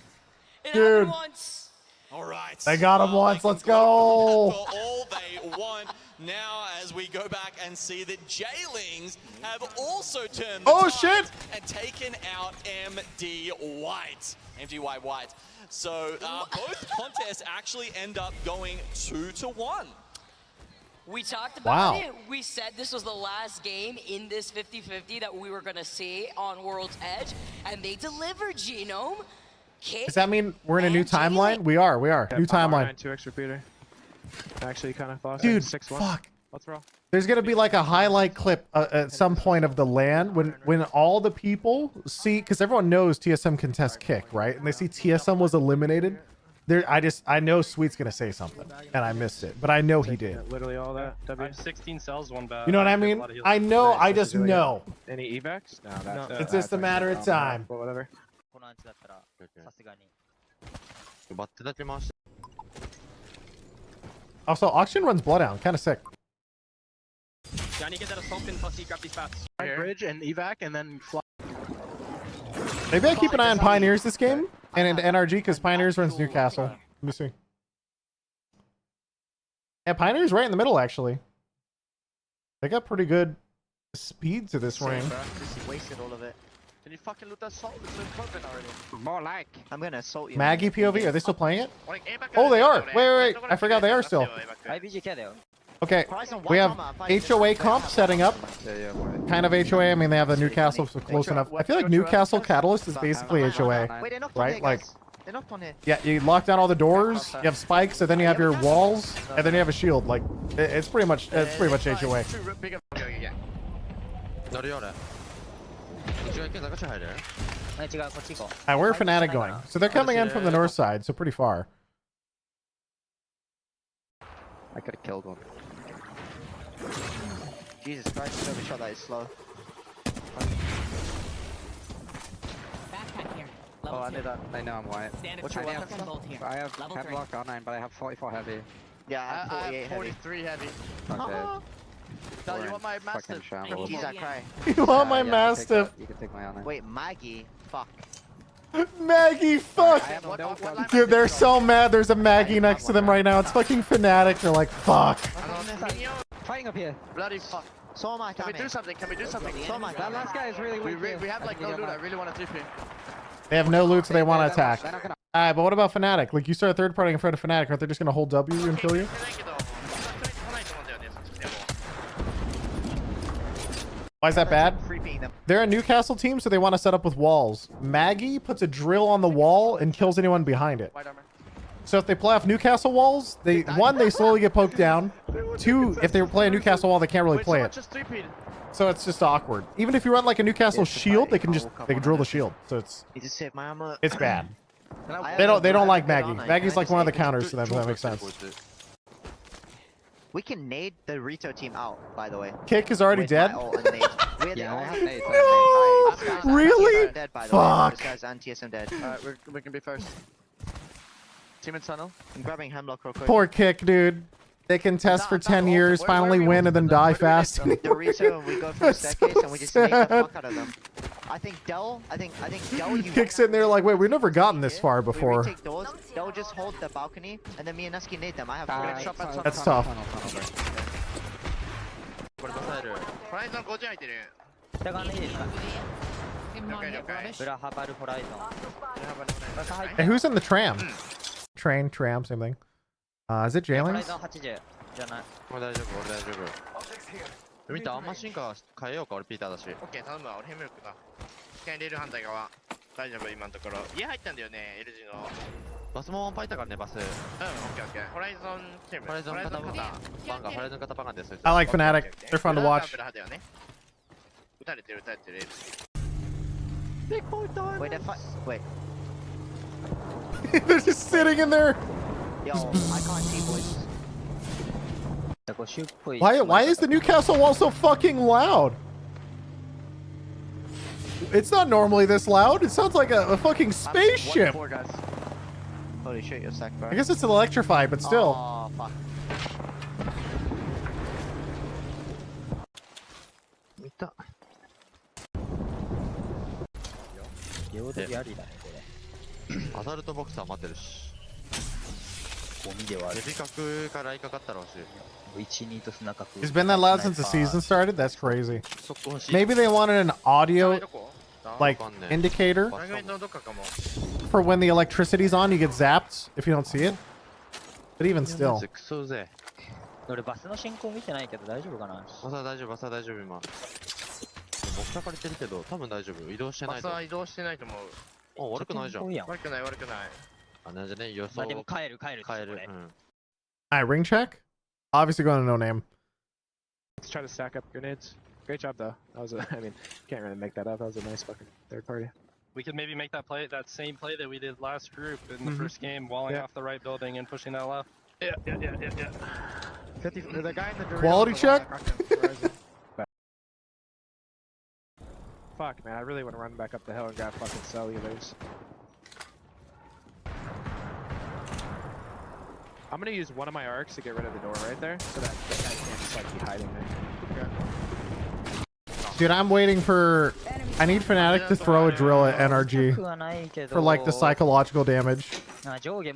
It Dude. happened once. All right. They got him once. Let's go. For all they want. Now, as we go back and see that Jailings have also turned the tide shit! and taken out MD White. MGY White. So both contests actually end up going 2-1. We talked about Wow. it. We said this was the last game in this 50-50 that we were going to see on World's Edge, and they delivered, Genome. Does that mean we're in a new timeline? We are. New timeline. 2 extra repeater. Actually, kind of thought. Dude, 6-1. fuck. What's wrong? There's gonna be like a highlight clip at some point of the LAN when all the people see, because everyone knows TSM can test kick, right? And they see TSM was eliminated. I know Sweet's gonna say something, and I missed it, but I know he did. Literally all that. I have 16 cells, 1 bad. You know what I mean? I know. I just know. Any evacs? No, It's just a matter of time. But whatever. Also, Auction runs Bloodhound, kind of sick. Johnny, get that assault in plus he grab these bats. Bridge and evac and then fly. Maybe I keep an eye on Pioneers this game and into NRG because Pioneers runs Newcastle. Let me see. Yeah, Pioneers right in the middle actually. They got pretty good speed to this ring. Just wasted all of it. Can you fucking loot that salt? It's been broken already. More like. I'm gonna assault you. Maggie POV, are they still playing it? Oh, they are. Wait. I forgot they are still. Okay, we have HOA comp setting up. Kind of HOA. I mean, they have the Newcastle, so close enough. I feel like Newcastle Catalyst is basically HOA, right? Like, yeah, you lock down all the doors. You have spikes, and then you have your walls, and then you have a shield. Like, it's pretty much HOA. And where are Fnatic going? So they're coming in from the north side, so pretty far. I could have killed one. Jesus Christ, every shot that is slow. Oh, I knew that. I know I'm white. What's your weapon? I have Hemlock R9, but I have 44 heavy. Yeah, I have 43 heavy. Okay. Tell you what my master. That cry. You want my Mastiff? You can take my R9. Wait, Maggie? Fuck. Maggie, fuck! Dude, they're so mad there's a Maggie next to them right now. It's fucking Fnatic. They're like, fuck. Fighting up here. Bloody fuck. So am I. Can we do something? Can we do something? So am I. That last guy is really weak. We have like no loot. I really want to TP. They have no loot, so they want to attack. Alright, but what about Fnatic? Like, you start a third party in front of Fnatic, aren't they just gonna hold W and kill you? Why is that bad? They're a Newcastle team, so they want to set up with walls. Maggie puts a drill on the wall and kills anyone behind it. So if they play off Newcastle walls, they slowly get poked down. 2, if they play a Newcastle wall, they can't really play it. So it's just awkward. Even if you run like a Newcastle shield, they can drill the shield. So it's bad. They don't like Maggie. Maggie's like one of the counters to them, if that makes sense. We can nade the Rito team out, by the way. Kick is already dead? Yeah, I have nades. No! Really? Dead, by the Fuck. Way. This guy's and TSM dead. We can be first. Team in tunnel. I'm grabbing Hemlock real quick. Poor Kick, dude. They can test for 10 years, finally win, and then die fast. The Rito, and we go for a staircase, and we just nade the fuck out of them. I think Dell, you... Kick's sitting there like, wait, we've never gotten this far before. We retake doors, Dell just hold the balcony, and then me and Neski nade them. I have That's tough. Hey, who's in the tram? Train, tram, same thing. Is it Jailings? 見たマシンか変えようか俺ピーターだし。オッケー頼むわ俺ヘムルクだ。機械レール反対側。大丈夫今のところ。家入ったんだよね L 字の。バスもパイタからね、バス。オッケーオッケー。ホライゾンチーム。ホライゾン型パンガ、ホライゾン型パンガです。 I like Fnatic. They're fun to watch. 撃たれてる撃たれてる。Wait, if I wait. They're just sitting in there. Yo, I can't see boys. Why is the Newcastle wall so fucking loud? It's not normally this loud. It sounds like a fucking spaceship. Holy shit, you're sacked, bro. I guess it's electrified, but still. Oh, fuck. Assault アサルトボクサー待ってるし。ゴミではある。短くから相かかったらしい。It's been that loud since the season started? That's crazy. Maybe they wanted an audio like indicator for when the electricity's on, you get zapped if you don't see it. But even still. 俺バスの進行見てないけど大丈夫かな。バスは大丈夫、バスは大丈夫今。僕たかれてるけど、多分大丈夫。移動してないと。バスは移動してないと思う。お、悪くないじゃん。悪くない悪くない。あ、なんじゃね、予想。まあでも帰る。帰る。Alright, ring check. Obviously going to no name. Let's try to stack up grenades. Great job though. That was I mean, can't really make that up. That was a nice fucking third party. We could maybe make that play, that same play that we did last group in the first game, walling off the right building and pushing that left. Yeah. 50, the guy in the Dorito Quality check? Fuck, man, I really want to run back up the hill and grab fucking cellulars. I'm gonna use one of my arcs to get rid of the door right there, so that guy can't just like be hiding there. Dude, I'm waiting for... I need Fnatic to throw a drill at NRG for like the psychological damage. Okay,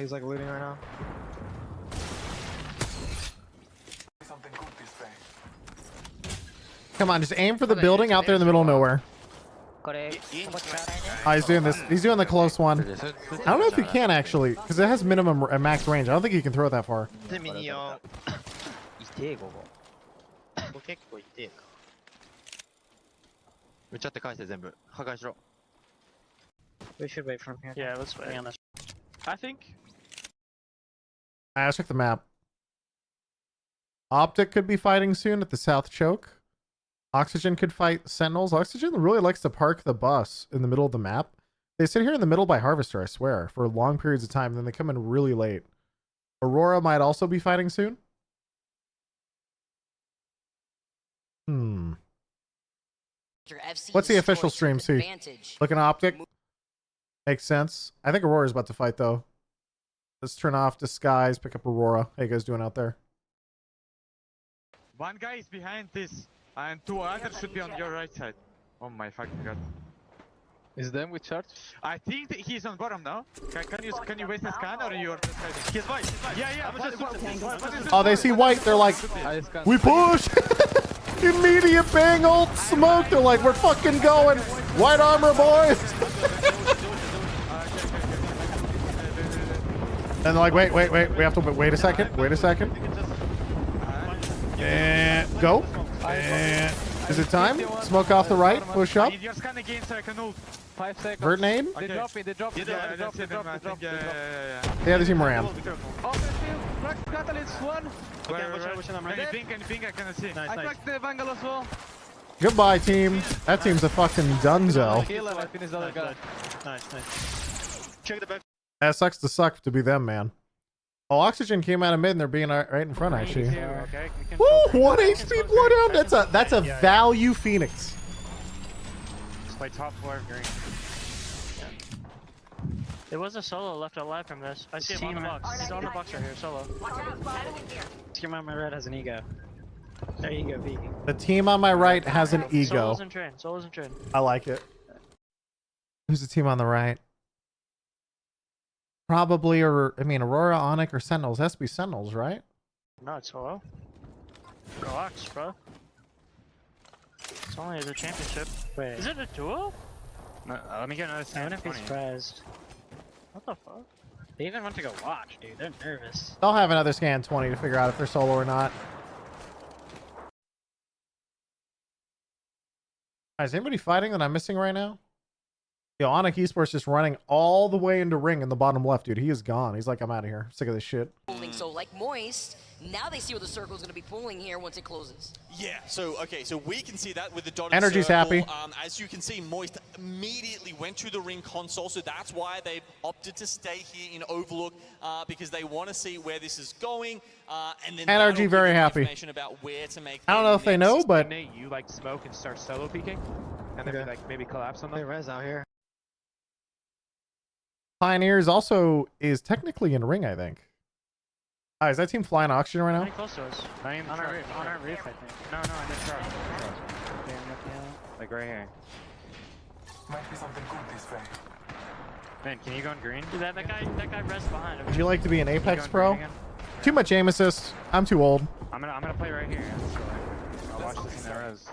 he's like looting right now. Come on, just aim for the building out there in the middle of nowhere. Oh, he's doing this. He's doing the close one. I don't know if he can actually, because it has minimum max range. I don't think he can throw it that far. We should wait from here. Yeah, let's wait on this. I think. Let's check the map. Optic could be fighting soon at the South Choke. Oxygen could fight Sentinels. Oxygen really likes to park the bus in the middle of the map. They sit here in the middle by Harvester, I swear, for long periods of time. And then they come in really late. Aurora might also be fighting soon. What's the official stream? See, looking Optic. Makes sense. I think Aurora's about to fight though. Let's turn off Disguise, pick up Aurora. How you guys doing out there? One guy is behind this, and two others should be on your right side. Oh my fucking god. Is them with charge? I think that he's on bottom now. Can you waste the scan or you're deciding? He's white. Yeah. Oh, they see white. They're like, we push. Immediate bang ult smoke. They're like, we're fucking going. White armor, boys. And they're like, wait. We have to wait a second. And go. And is it time? Smoke off the right. Push up. 5 seconds. Vert nade. They drop it. Yeah, they see Moran. Catalyst one. Anything I can see. I cracked the Bangle as well. Goodbye, team. That team's a fucking dunzo. Kill him, I finished the other guy. Nice. Check the back. That sucks to suck to be them, man. Oh, Oxygen came out of mid and they're being right in front, actually. Okay. Woo! 1 HP blowdown. That's a value Phoenix. Just play top floor of green. There was a solo left alive from this. I see him on the box. He's on the box right here, solo. Team on my right has an ego. There you go, Vegan. The team on my right has an ego. Solo's in train. I like it. Who's the team on the right? Probably, Aurora, Onyx, or Sentinels. It has to be Sentinels, right? No, it's solo. Relax, bro. It's only the championship. Wait. Is it a duo? No, let me get another I wonder if he's surprised. What the fuck? They even went to go watch, dude. They're nervous. They'll have another scan 20 to figure out if they're solo or not. Is anybody fighting that I'm missing right now? Yo, Onic Esports just running all the way into ring in the bottom left, dude. He is gone. He's like, I'm out of here. Sick of this shit. So like Moist, now they see what the circle is going to be pulling here once it closes. Yeah, so, okay, so we can see that with the dotted Energy's circle. happy. As you can see, Moist immediately went to the ring console, so that's why they've opted to stay here in Overlook, because they want to see where this is going, and then Energy very happy. information about where to make I don't know if they know, but Nate, you like smoke and start solo peeking, and then we like maybe collapse on them. Hey, Rez out here. Pioneers also is technically in ring, I think. Is that team flying oxygen right now? Pretty close to us. On our roof, I think. No, in the truck. Like right here. Might be something good this way. Man, can you go on green? Dude, that guy rests behind him. Would you like to be an Apex Pro? Too much aim assist. I'm too old. I'm gonna play right here. So I'll watch this in the res.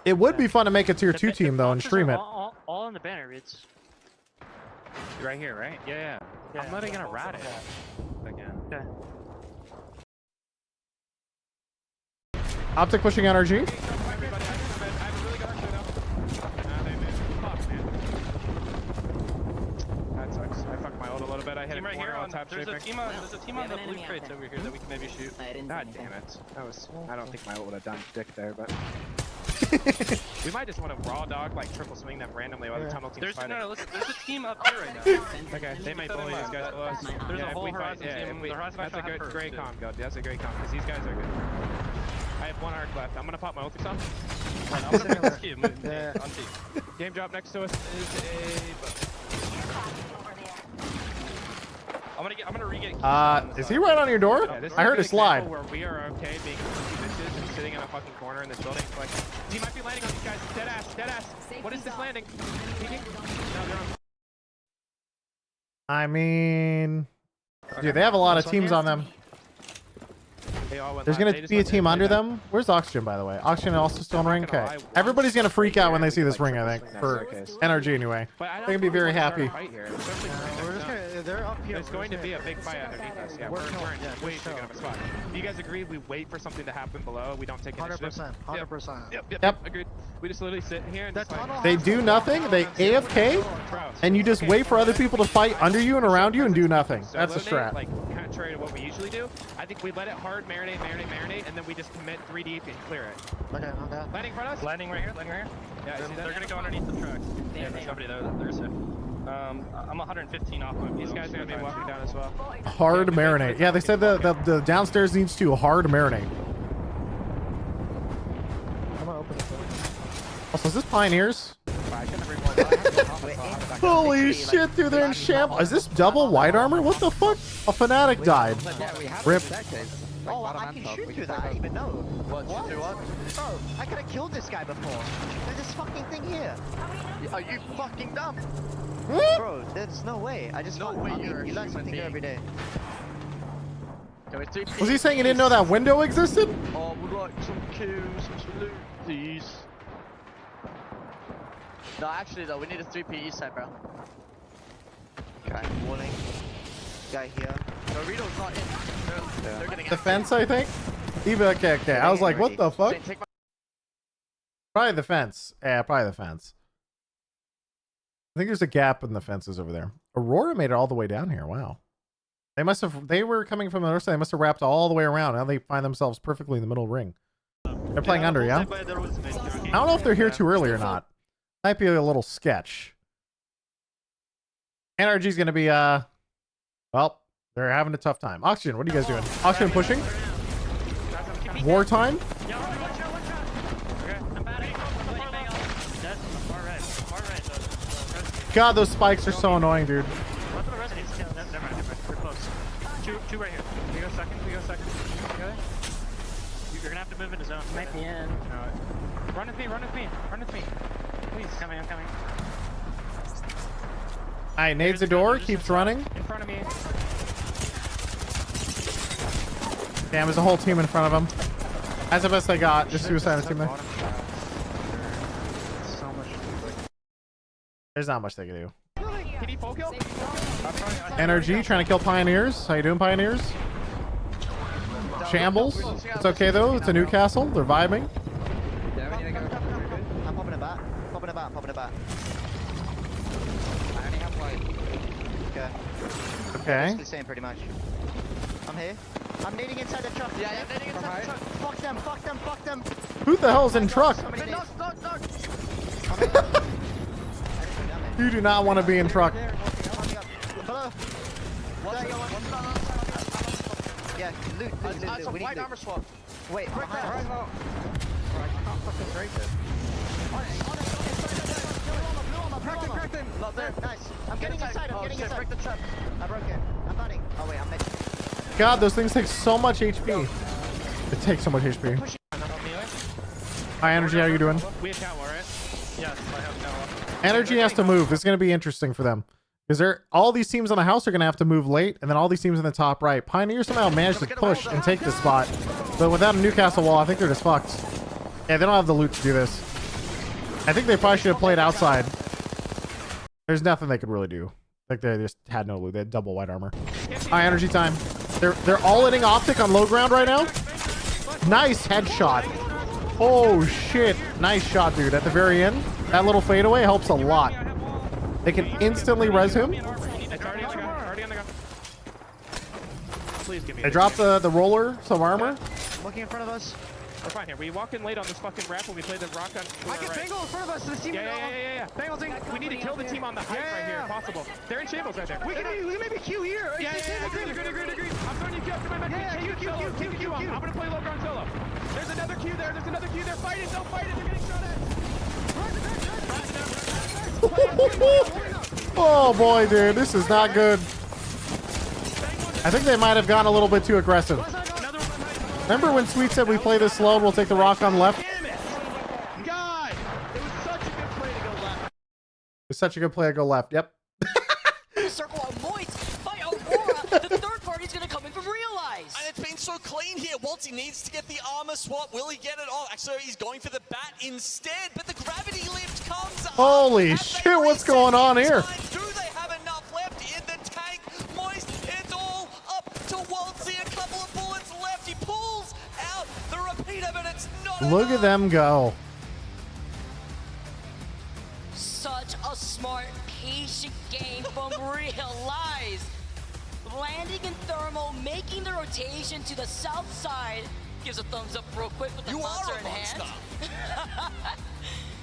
It would be fun to make a tier 2 team though and stream it. All in the banner reads. Right here, right? Yeah. I'm not gonna rat it again. Okay. Optic pushing energy. That sucks. I fucked my ult a little bit. I hit Team a right corner here on top there's shaping. a team on the blue crates over here that we can maybe shoot. God damn it. That was. I don't think my ult would have done dick there, but. We might just want to raw dog, like triple swing them randomly while the tunnel team's fighting. No, listen, there's a team up here right now. Okay, they might bully these guys below us. There's a if whole we fight, Horizon team. The Horizon that's a might good, have great first, comp, God. That's a great comp, because these guys are good. I have 1 arc left. I'm gonna pop my ulti off. I'm gonna bring this key. On T. Game drop next to us is a. I'm gonna re-get. Is he right on your door? Yeah, this is I heard good a slide. example where we are okay being bitches and sitting in a fucking corner in this building. Like, he might be landing on these guys. Dead ass, dead ass. What is this landing? Peeking? No, they're on. I mean, dude, they have a lot of teams on them. They all went There's live. gonna They just be a went team to under play them. Where's Oxygen, by the way? Oxygen also still in ring. Okay. Everybody's gonna freak out when they see this ring. I think for energy anyway. They're gonna be very happy. They're up here. There's going to be a big fight underneath us. Yeah, we're in way too good of a spot. Do you guys agree we wait for something to happen below? We don't take initiative? 100%. Yep. Agreed. We just literally sit here and just fight. They do nothing. They AFK, and you just wait for other people to fight under you and around you and do nothing. That's a strat. Like contrary to what we usually do, I think we let it hard marinate, and then we just commit 3 deep and clear it. Okay, I'm down. Landing in front of us? Landing right here. Yeah, I see that. They're gonna go underneath the tracks. Yeah, there's nobody there. They're safe. I'm 115 off my. These guys are gonna be walking down as well. Hard marinate. Yeah, they said the downstairs needs to hard marinate. I'm gonna open this door. Also, is this Pioneers? Holy shit, dude, they're in shambles. Is this double white armor? What the fuck? A Fnatic died. Rip. Oh, I can shoot through that. I didn't even know. What? Bro, I could have killed this guy before. There's this fucking thing here. Are you fucking dumb? Bro, there's no way. I just you learn something new every day. Was he saying he didn't know that window existed? Oh, would like some kills, some loot, please. No, actually though, we need a 3P east side, bro. Okay, warning. Guy here. No, Rito's not in. They're getting Defense, I think? Even, okay. I was like, what the fuck? Probably the fence. Yeah, probably the fence. I think there's a gap in the fences over there. Aurora made it all the way down here. Wow. They were coming from the other side. They must have wrapped all the way around. Now they find themselves perfectly in the middle ring. They're playing under, yeah? I don't know if they're here too early or not. Might be a little sketch. NRG's gonna be, well, they're having a tough time. Oxygen, what are you guys doing? Oxygen pushing? Wartime? God, those spikes are so annoying, dude. We're close. Two right here. We go second. Together. You're gonna have to move into zone. Might be in. Run with me. Please, I'm coming. Alright, nades the door, keeps running. In front of me. Damn, there's a whole team in front of him. That's the best I got. Just suicide team there. There's not much they can do. Can he full kill? NRG trying to kill Pioneers. How you doing, Pioneers? Shambles. It's okay though. It's a Newcastle. They're vibing. I'm popping it back. white. Okay. Okay. Basically same pretty much. I'm here. I'm nading inside the truck. Yeah, nading inside the truck. Fuck them, fuck them, fuck them. Who the hell's in truck? Knock. You do not want to be in truck. Hello. Yeah, loot. We need white loot. armor swap. Wait, Break that. behind us. I can't fucking break it. Cracked him. Not there. Nice. I'm getting inside. I'm getting inside. Break the trap. I broke it. I'm running. Oh wait, I'm mid. God, those things take so much HP. It takes so much HP. Hi, Energy. How you doing? We have Catwall, right? Yes, I have Catwall. Energy has to move. This is going to be interesting for them. Because all these teams on the house are going to have to move late, and then all these teams in the top right. Pioneer somehow managed to push and take this spot. But without a Newcastle wall, I think they're just fucked. Yeah, they don't have the loot to do this. I think they probably should have played outside. There's nothing they could really do. Like they just had no loot. They had double white armor. High energy time. They're all hitting optic on low ground right now. Nice headshot. Oh shit. Nice shot, dude. At the very end, that little fadeaway helps a lot. They can instantly res him. It's already on the go. Please give me. They drop the roller, some armor. Looking in front of us. We're fine here. We walk in late on this fucking ramp when we play the rock on. I can Bangle in front of us. This team. Yeah. Bangle's in. We need to kill the team on the height right here, if possible. They're in shambles right there. We can maybe Q here. Yeah. Agree. I'm throwing you Q up to my man. Q. I'm gonna play low ground solo. There's another Q there. Fight it. Don't fight it. They're getting shot at. Oh boy, dude, this is not good. I think they might have gotten a little bit too aggressive. Remember when Sweet said we play this slow and we'll take the rock on left? God, it was such a good play to go left. It's such a good play to go left. Yep. Circle on Moist by Aurora. The third party's gonna come in from Realize. And it's been so clean here. Waltzy needs to get the armor swap. Will he get it off? Actually, he's going for the bat instead, but the gravity lift comes up. Holy shit, what's going on here? Do they have enough left in the tank? Moist, it's all up to Waltzy. A couple of bullets left. He pulls out the repeater, but it's not Look at them go. Such a smart, patient game from Realize. Landing in thermal, making the rotation to the south side. Gives a thumbs up real quick with the monster in hand.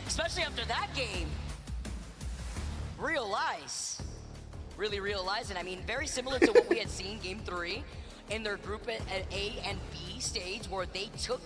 Especially after that game. Realize. Really realizing. I mean, very similar to what we had seen game 3 in their group at A and B stage, where they took,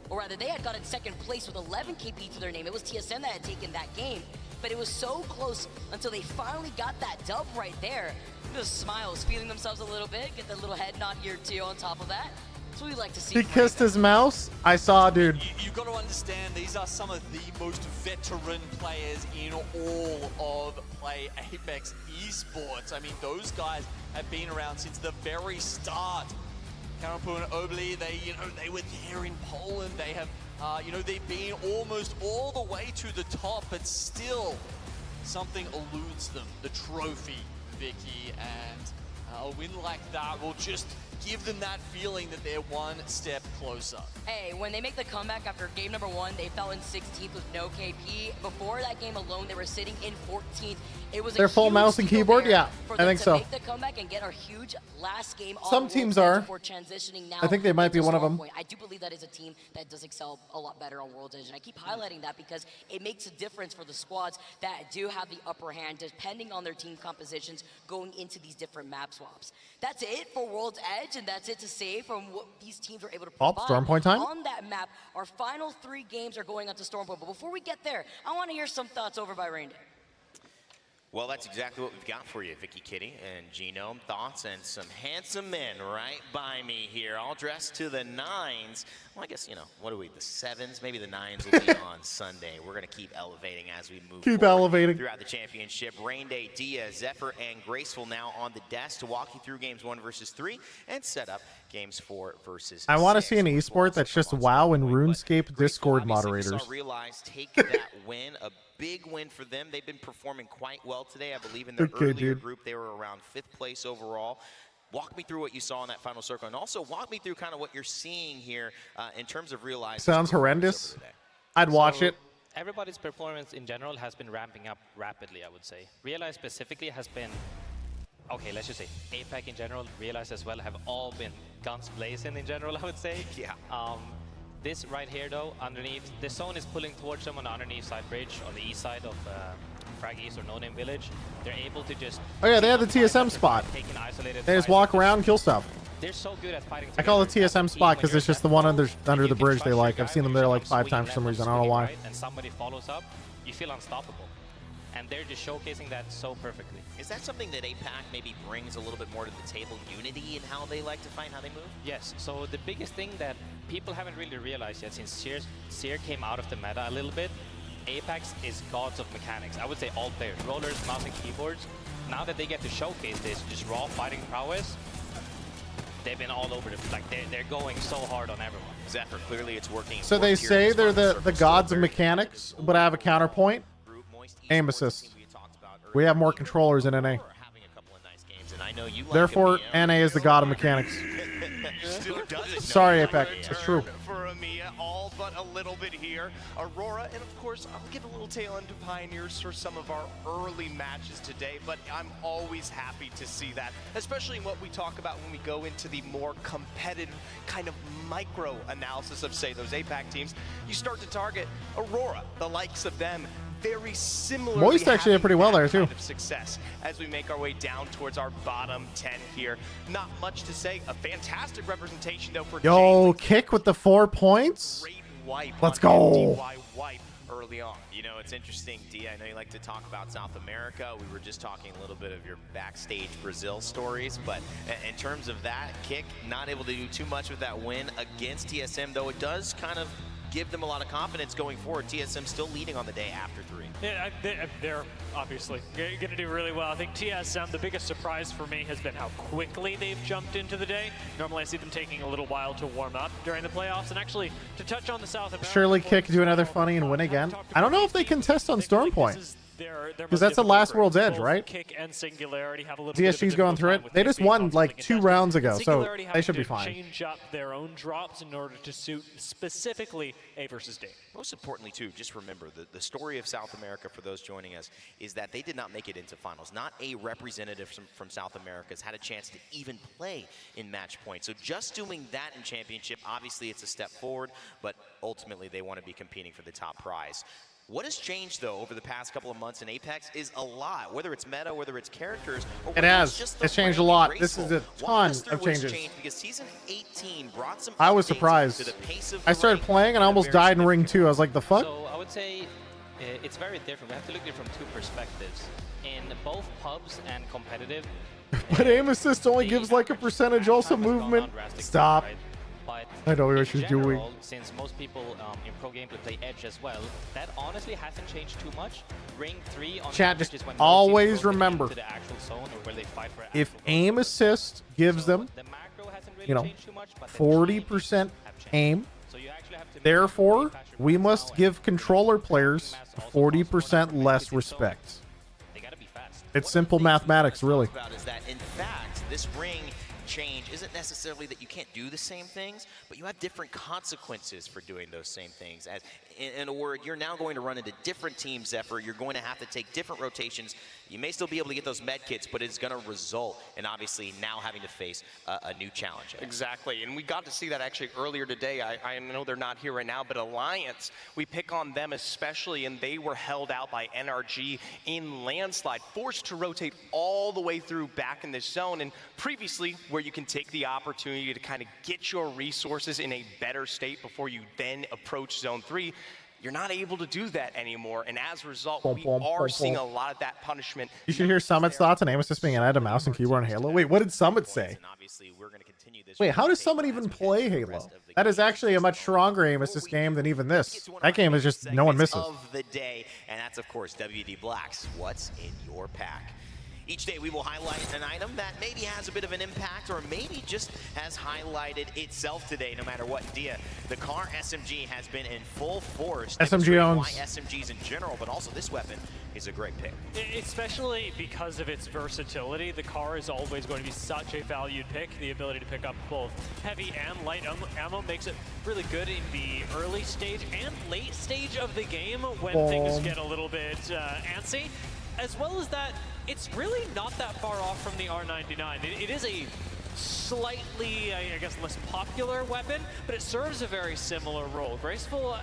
or rather they had gotten second place with 11 KP to their name. It was TSM that had taken that game, but it was so close until they finally got that dub right there. The smiles, feeling themselves a little bit, get the little head nod here too on top of that. That's what we like to see. He kissed his mouse. I saw, dude. You've got to understand, these are some of the most veteran players in all of Play Apex esports. I mean, those guys have been around since the very start. Karapu and Obli, they were there in Poland. They have, they've been almost all the way to the top, but still something eludes them. The trophy, Vicky, and a win like that will just give them that feeling that they're one step closer. Hey, when they make the comeback after game number 1, they fell in 16th with no KP. Before that game alone, they were sitting in 14th. It was Their full mouse and keyboard? Yeah, I think so. Make the comeback and get a huge last game. Some teams are. Transitioning now. I think they might be one of them. I do believe that is a team that does excel a lot better on World's Edge, and I keep highlighting that because it makes a difference for the squads that do have the upper hand, depending on their team compositions going into these different map swaps. That's it for World's Edge, and that's it to say from what these teams are able to provide. Storm Point time. On that map, our final 3 games are going on to Storm Point. But before we get there, I want to hear some thoughts over by Rain Day. Well, that's exactly what we've got for you, Vicky Kitty and Genome. Thoughts and some handsome men right by me here, all dressed to the 9s. Well, I guess, what are we, the 7s? Maybe the 9s will be on Sunday. We're going to keep elevating as we move forward throughout the championship. Rain Day, Dia, Zephyr, and Graceful now on the desk to walk you through games 1 versus 3 and set up games 4 versus 6. I want to see an esport that's just WoW and RuneScape Discord moderators. Realize take that win, a big win for them. They've been performing quite well today. I believe in their earlier group, they were around 5th place overall. Walk me through what you saw in that final circle, and also walk me through kind of what you're seeing here in terms of Realize. Sounds horrendous. I'd watch it. everybody's performance in general has been ramping up rapidly, I would say. Realize specifically has been, okay, let's just say APAC in general, Realize as well have all been guns blazing in general, I would say. Yeah. This right here though, underneath, the zone is pulling towards them on the underneath side bridge on the east side of Frag East or No Name Village. They're able to just... Oh yeah, they have the TSM spot. They just walk around and kill stuff. They're so good at fighting. I call it TSM spot because it's just the one under the bridge they like. I've seen them there like 5 times for some reason. I don't know why. And somebody follows up, you feel unstoppable. And they're just showcasing that so perfectly. Is that something that APAC maybe brings a little bit more to the table, unity in how they like to fight, how they move? Yes, so the biggest thing that people haven't really realized yet since Seer came out of the meta a little bit, Apex is gods of mechanics. I would say all players, rollers, mouse and keyboards. Now that they get to showcase this, just raw fighting prowess, they've been all over the, like they're going so hard on everyone. Zephyr, clearly it's working. So they say they're the gods of mechanics, but I have a counterpoint. Aim assist. We have more controllers in NA. Therefore, NA is the god of mechanics. Sorry, Apex. It's true. For EMEA, all but a little bit here. Aurora, and of course, I'll give a little tail end to Pioneers for some of our early matches today, but I'm always happy to see that, especially in what we talk about when we go into the more competitive kind of micro analysis of, say, those APAC teams. You start to target Aurora, the likes of them. Very similar. Moist actually did pretty well there too. Kind of success as we make our way down towards our bottom 10 here. Not much to say. A fantastic representation though for Yo, Kick with the 4 points. Let's go. Wipe early on. You know, it's interesting, D. I know you like to talk about South America. We were just talking a little bit of your backstage Brazil stories, but in terms of that, Kick not able to do too much with that win against TSM, though it does kind of give them a lot of confidence going forward. TSM still leading on the day after 3. Yeah, they're obviously going to do really well. I think TSM, the biggest surprise for me has been how quickly they've jumped into the day. Normally I see them taking a little while to warm up during the playoffs, and actually to touch on the South America. Surely Kick do another funny and win again. I don't know if they contest on Stormpoint. Because that's the last World's Edge, right? Kick and Singularity have a little DSG's going through it. They just won like 2 rounds ago, so they should be fine. Change up their own drops in order to suit specifically A versus D. Most importantly, too, just remember the story of South America for those joining us is that they did not make it into finals. Not a representative from South America has had a chance to even play in match point. So just doing that in championship, obviously it's a step forward, but ultimately they want to be competing for the top prize. What has changed, though, over the past couple of months in Apex is a lot, whether it's meta, whether it's characters, or it has. It's changed a lot. This is a ton of changes. Because season 18 brought some I was surprised. to the pace of I started playing and I almost died in Ring 2. I was like, the fuck? So I would say it's very different. We have to look at it from 2 perspectives. In both pubs and competitive. But aim assist only gives like a percentage, also movement. Stop. I know what she's doing. Since most people in pro gameplay play Edge as well, that honestly hasn't changed too much. Ring 3 on Chat, just always remember, the actual zone or where they fight for if aim assist gives them, you know, 40% aim, therefore, we must give controller players 40% less respect. It's simple mathematics, really. Is that, in fact, this ring change isn't necessarily that you can't do the same things, but you have different consequences for doing those same things. As in a word, you're now going to run into different teams, Zephyr. You're going to have to take different rotations. You may still be able to get those med kits, but it's going to result in obviously now having to face a new challenge. Exactly, and we got to see that actually earlier today. I know they're not here right now, but Alliance, we pick on them especially, and they were held out by NRG in landslide, forced to rotate all the way through back in this zone. And previously, where you can take the opportunity to kind of get your resources in a better state before you then approach zone 3, you're not able to do that anymore, and as a result, we are seeing a lot of that punishment. You should hear Summit's thoughts on aim assist being added to mouse and keyboard on Halo. Wait, what did Summit say? Wait, how does Summit even play Halo? That is actually a much stronger aim assist game than even this. That game is just no one misses. Of the day, and that's of course WD Black's What's in Your Pack. Each day we will highlight an item that maybe has a bit of an impact or maybe just has highlighted itself today, no matter what. Dia, the car SMG has been in full force. SMG owns. Why SMGs in general, but also this weapon is a great pick. Especially because of its versatility, the car is always going to be such a valued pick. The ability to pick up both heavy and light ammo makes it really good in the early stage and late stage of the game when things get a little bit antsy. As well as that, it's really not that far off from the R99. It is a slightly, I guess, less popular weapon, but it serves a very similar role. Graceful,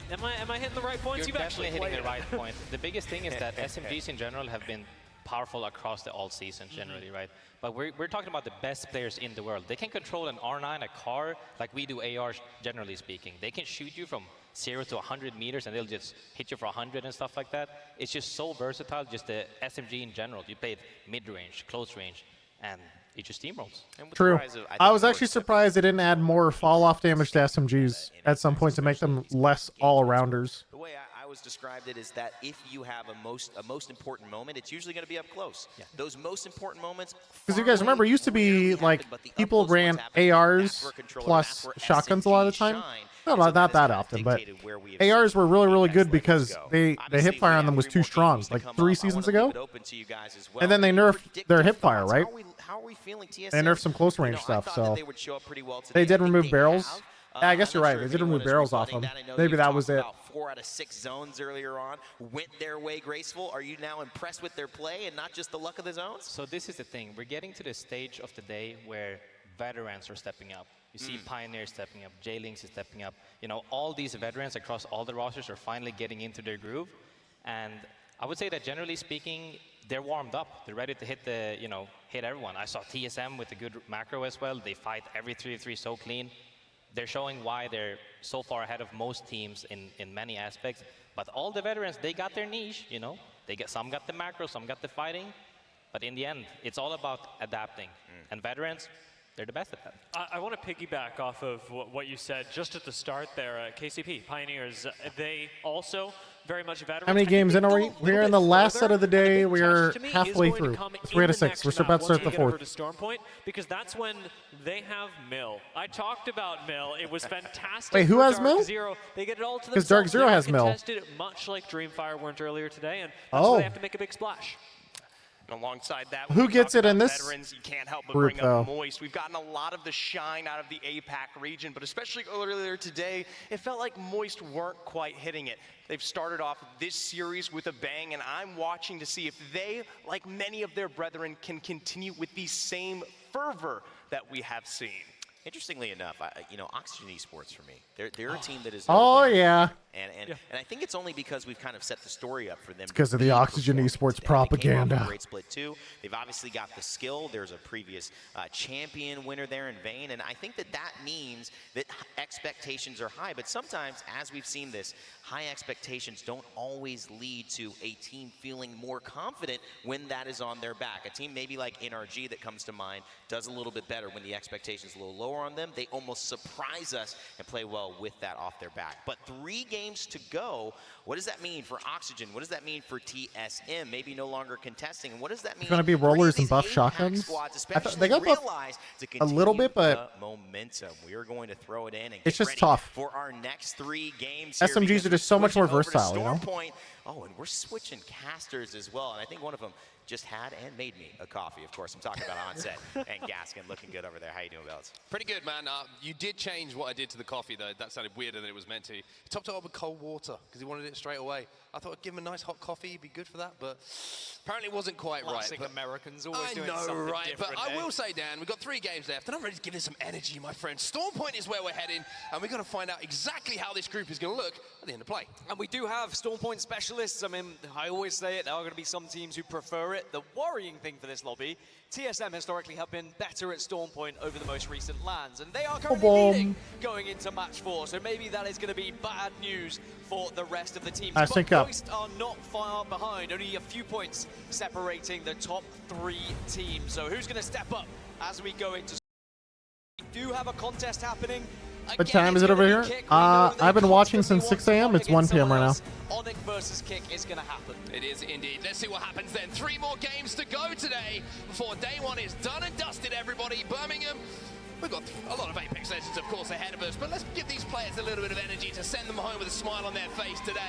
am I hitting the right points? You're definitely hitting the right point. The biggest thing is that SMGs in general have been powerful across the all season generally, right? But we're talking about the best players in the world. They can control an R9, a car, like we do ARs generally speaking. They can shoot you from 0 to 100 meters and they'll just hit you for 100 and stuff like that. It's just so versatile, just the SMG in general. You played mid-range, close range, and it just steamrolls. True. I was actually surprised they didn't add more fall-off damage to SMGs at some point to make them less all-arounders. The way I always described it is that if you have a most important moment, it's usually going to be up close. Yeah. Those most important moments. Because you guys remember, it used to be like people ran ARs plus shotguns a lot of the time. No, not that often, but ARs were really, really good because the hipfire on them was too strong, like 3 seasons ago. And then they nerfed their hipfire, right? They nerfed some close range stuff, so they did remove barrels. Yeah, I guess you're right. They did remove barrels off them. Maybe that was it. 4 out of 6 zones earlier on went their way. Graceful, are you now impressed with their play and not just the luck of the zones? So this is the thing. We're getting to the stage of the day where veterans are stepping up. You see Pioneer stepping up, J-Links is stepping up. You know, all these veterans across all the rosters are finally getting into their groove. And I would say that generally speaking, they're warmed up. They're ready to hit hit everyone. I saw TSM with a good macro as well. They fight every 3v3 so clean. They're showing why they're so far ahead of most teams in many aspects. But all the veterans, they got their niche, you know. Some got the macro, some got the fighting. But in the end, it's all about adapting. And veterans, they're the best at that. I want to piggyback off of what you said just at the start there. KCP, Pioneers, they also very much veterans. How many games in are we? We're in the last set of the day. We are halfway through. 3 out of 6. We're about to start the 4th. Stormpoint, because that's when they have Mill. I talked about Mill. It was fantastic. Wait, who has Mill? They get it all to themselves. Because Dark Zero has Mill. Contested much like Dreamfire weren't earlier today, and that's why they have to make a big splash. And alongside that, who gets it in this veterans, you can't help but group, bring up Moist. We've gotten a lot of the shine out of the APAC region, but especially earlier today, it felt like Moist weren't quite hitting it. They've started off this series with a bang, and I'm watching to see if they, like many of their brethren, can continue with the same fervor that we have seen. Interestingly enough, Oxygen Esports for me, they're a team that is. Yeah. And I think it's only because we've kind of set the story up for them. It's because of the Oxygen Esports propaganda. Great Split 2. They've obviously got the skill. There's a previous champion winner there in Vayne, and I think that means that expectations are high. But sometimes, as we've seen this, high expectations don't always lead to a team feeling more confident when that is on their back. A team maybe like NRG that comes to mind does a little bit better when the expectations are a little lower on them. They almost surprise us and play well with that off their back. But 3 games to go. What does that mean for Oxygen? What does that mean for TSM? Maybe no longer contesting. And what does that mean? It's going to be rollers and buff shotguns. I thought they got buff a little bit, but momentum. We are going to throw it in. And it's just tough. For our next 3 games. SMGs are just so much more versatile, you know? Oh, and we're switching casters as well. And I think one of them just had and made me a coffee. Of course, I'm talking about Onset and Gaskin. Looking good over there. How you doing, Bells? Pretty good, man. You did change what I did to the coffee, though. That sounded weirder than it was meant to. He topped it up with cold water because he wanted it straight away. I thought I'd give him a nice hot coffee. He'd be good for that, but apparently it wasn't quite Classic right. Americans always doing something right? But different. I will say, Dan, we've got 3 games left, and I'm ready to give this some energy, my friend. Stormpoint is where we're heading, and we're going to find out exactly how this group is going to look at the end of play. And we do have Stormpoint specialists. I mean, I always say it, there are going to be some teams who prefer it. The worrying thing for this lobby, TSM historically have been better at Stormpoint over the most recent lands, and they are currently leading going into match 4, so maybe that is going to be bad news for the rest of the teams. But Moist are not far behind, only a few points separating the top 3 teams. So who's going to step up as we go into... We do have a contest happening. What time is it over here? I've been watching since 6 a.m. It's 1 p.m. right now. Onyx versus Kick is going to happen. It is indeed. Let's see what happens then. 3 more games to go today before day 1 is done and dusted, everybody. Birmingham, we've got a lot of Apex Legends, of course, ahead of us, but let's give these players a little bit of energy to send them home with a smile on their face today.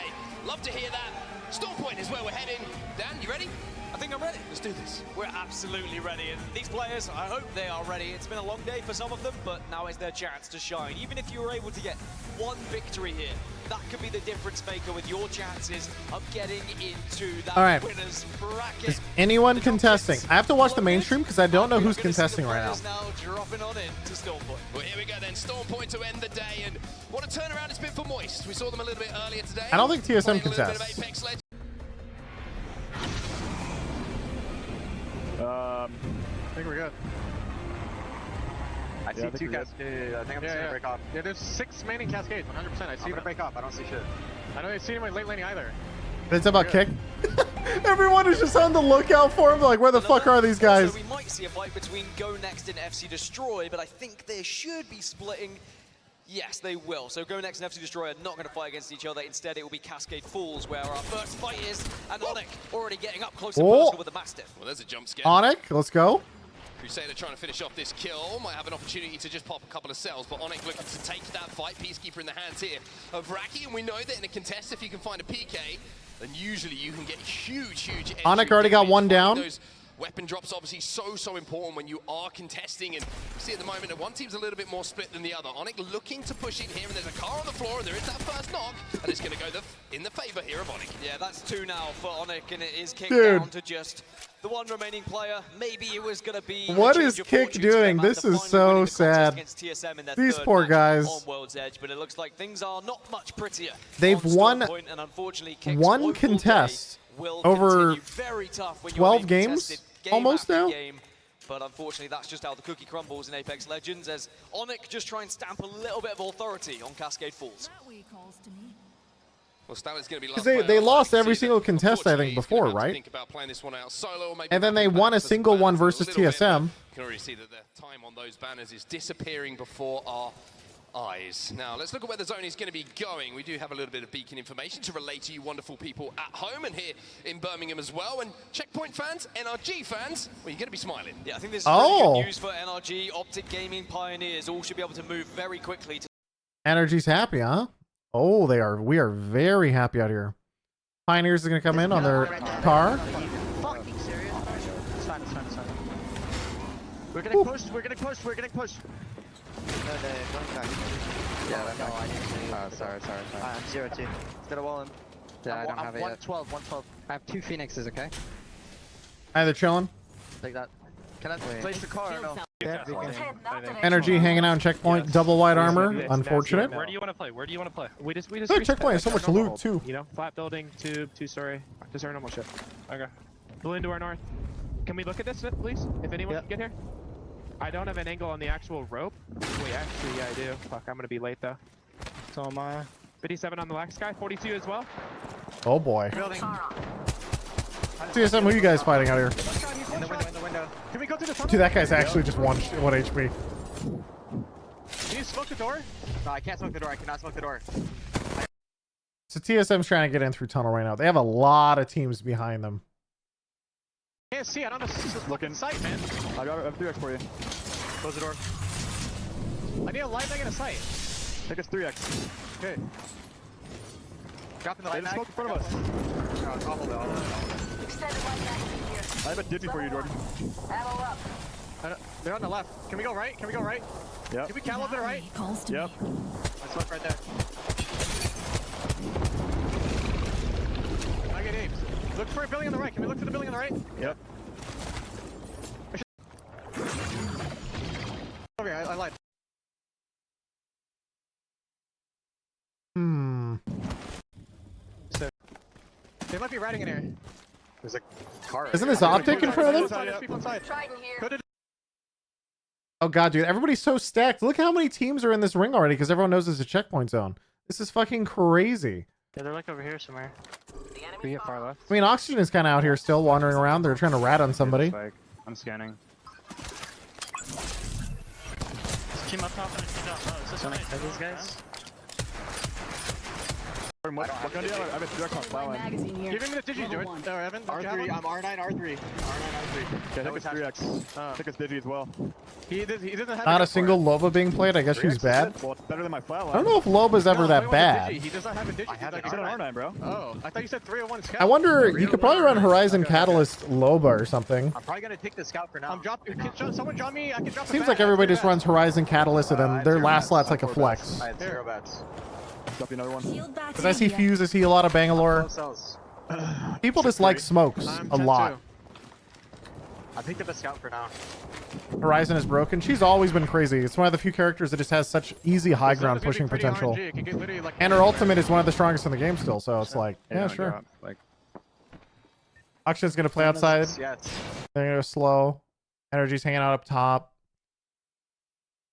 Love to hear that. Storm Point is where we're heading. Dan, you ready? I think I'm ready. Let's do this. We're absolutely ready, and these players, I hope they are ready. It's been a long day for some of them, but now is their chance to shine. Even if you were able to get one victory here, that could be the difference maker with your chances of getting into that All right. winner's bracket. Is anyone contesting? I have to watch the mainstream because I don't know who's contesting right now. Now dropping on into Storm Point. Well, here we go then. Storm Point to end the day, and what a turnaround it's been for Moist. We saw them a little bit earlier today. I don't think TSM Playing a little bit of contests. Apex Legends. I think we're good. I see two cascades. I think I'm just gonna break off. Yeah, there's 6 remaining cascades, 100%. I see I'm gonna break off. I don't see shit. I know you see him in late laning either. It's about kick. Everyone is just on the lookout for him. Like, where the fuck are these guys? So we might see a fight between Go Next and FC Destroy, but I think they should be splitting. Yes, they will. So Go Next and FC Destroy are not going to fight against each other. Instead, it will be Cascade Falls, where our first fight is, and Onic already getting up close and personal with the Mastiff. Well, there's a jump scare. Onic, let's go. Crusader trying to finish off this kill. Might have an opportunity to just pop a couple of cells, but Onic looking to take that fight. Peacekeeper in the hands here of Raki, and we know that in a contest, if you can find a PK, then usually you can get huge entry Onic already got one down. Those weapon drops obviously so important when you are contesting, and we see at the moment that one team's a little bit more split than the other. Onic looking to push in here, and there's a car on the floor, and there is that first knock, and it's going to go in the favor here of Onic. Yeah, that's 2 now for Onic, and it is kicked Dude. down to just the one remaining player. Maybe it was going to be. What a is change of Kick fortunes for doing? them This after is finally so winning the contest sad. against TSM in their These third poor match guys. on World's Edge, but it looks like things are not much prettier. They've on won Storm Point, and unfortunately, Kick's one woeful contest day will over continue. Very tough when you're 12 being games, contested game almost after now. game. But unfortunately, that's just how the cookie crumbles in Apex Legends, as Onic just try and stamp a little bit of authority on Cascade Falls. Well, Staller's going to be Because they lost every single contest, I think, before, right? think about playing this one out solo, or maybe And then they won a single one versus little bit, TSM. You can already see that the time on those banners is disappearing before our eyes. Now, let's look at where the zone is going to be going. We do have a little bit of beacon information to relay to you wonderful people at home and here in Birmingham as well. And Checkpoint fans, NRG fans, well, you're going to be smiling. Yeah, I think this is really good news for NRG, Optic Gaming, Pioneers. All should be able to move very quickly. Energy's happy, huh? Oh, they are. We are very happy out here. Pioneers are going to come in on their car. Fucking serious? It's fine, it's fine, it's fine. We're getting pushed, we're getting pushed, we're getting pushed. No, they're going back. Yeah, No, I didn't see you. sorry. I'm 0-2. Got a wall in. Yeah, I don't have it yet. 112, 112. I have 2 Phoenixes, okay? Hi, they're chilling. Take that. Can I place the car or no? Yeah, we can. Energy hanging out in Checkpoint. Double white armor. Unfortunate. Where do you want to play? Where do you want to play? We just Look, Checkpoint has so much loot, too. You know, flat building, tube, 2-story. Just our normal shit. Okay. Blue into our north. Can we look at this, please? If anyone can get here? I don't have an angle on the actual rope. Wait, actually, yeah, I do. Fuck, I'm gonna be late, though. So am I. 57 on the last guy, 42 as well. Oh, boy. Building. TSM, who are you guys fighting out here? In the window. Can we go to the tunnel? Dude, that guy's actually just one HP. Can you smoke the door? No, I can't smoke the door. I cannot smoke the door. So TSM's trying to get in through tunnel right now. They have a lot of teams behind them. Can't see it on the looking sight, man. I have 3x for you. Close the door. I need a light mag and a sight. I think it's 3x. Okay. Dropping the light mag. Smoke in front of us. No, I'll hold it. Extended light mag I have a dippy for you, Jordan. Ammo up. They're on the left. Can we go right? Can we go right? Yep. Can we cal over to the right? Yep. I smoke right there. I get aims. Look for a building on the right. Can we look for the building on the right? Yep. Okay, I lied. So, they might be riding in here. There's a car. Isn't this Optic in front of them? There's people inside. Oh, God, dude. Everybody's so stacked. Look how many teams are in this ring already because everyone knows it's a checkpoint zone. This is fucking crazy. Yeah, they're like over here somewhere. We get far left. I mean, Oxygen is kind of out here still wandering around. They're trying to rat on somebody. I'm scanning. Team up top and a team down low. Is this one of these guys? What gun do you have? I have a direct on flower. Give him the digi, do it. Evan, R3, I'm R9, R3. R9, R3. Yeah, I think it's 3x. I think it's digi as well. He doesn't have Not a single Loba being played. I guess she's bad. Well, it's better than my flower. I don't know if Loba's ever that bad. He does not have a digi. I had an R9, bro. Oh, I thought you said 301 scout. I wonder, you could probably run Horizon Catalyst Loba or something. I'm probably gonna take the scout for now. I'm dropping. Someone drop me. I can drop. Seems like everybody just runs Horizon Catalyst and then their last slot's like a flex. I had 0 bats. Drop you another one. Because I see Fuse, I see a lot of Bangalore. People just like smokes a lot. I picked up a scout for now. Horizon is broken. She's always been crazy. It's one of the few characters that just has such easy high ground pushing potential. And her ultimate is one of the strongest in the game still, so it's like, yeah, sure. Akshan's gonna play outside. They're gonna go slow. Energy's hanging out up top.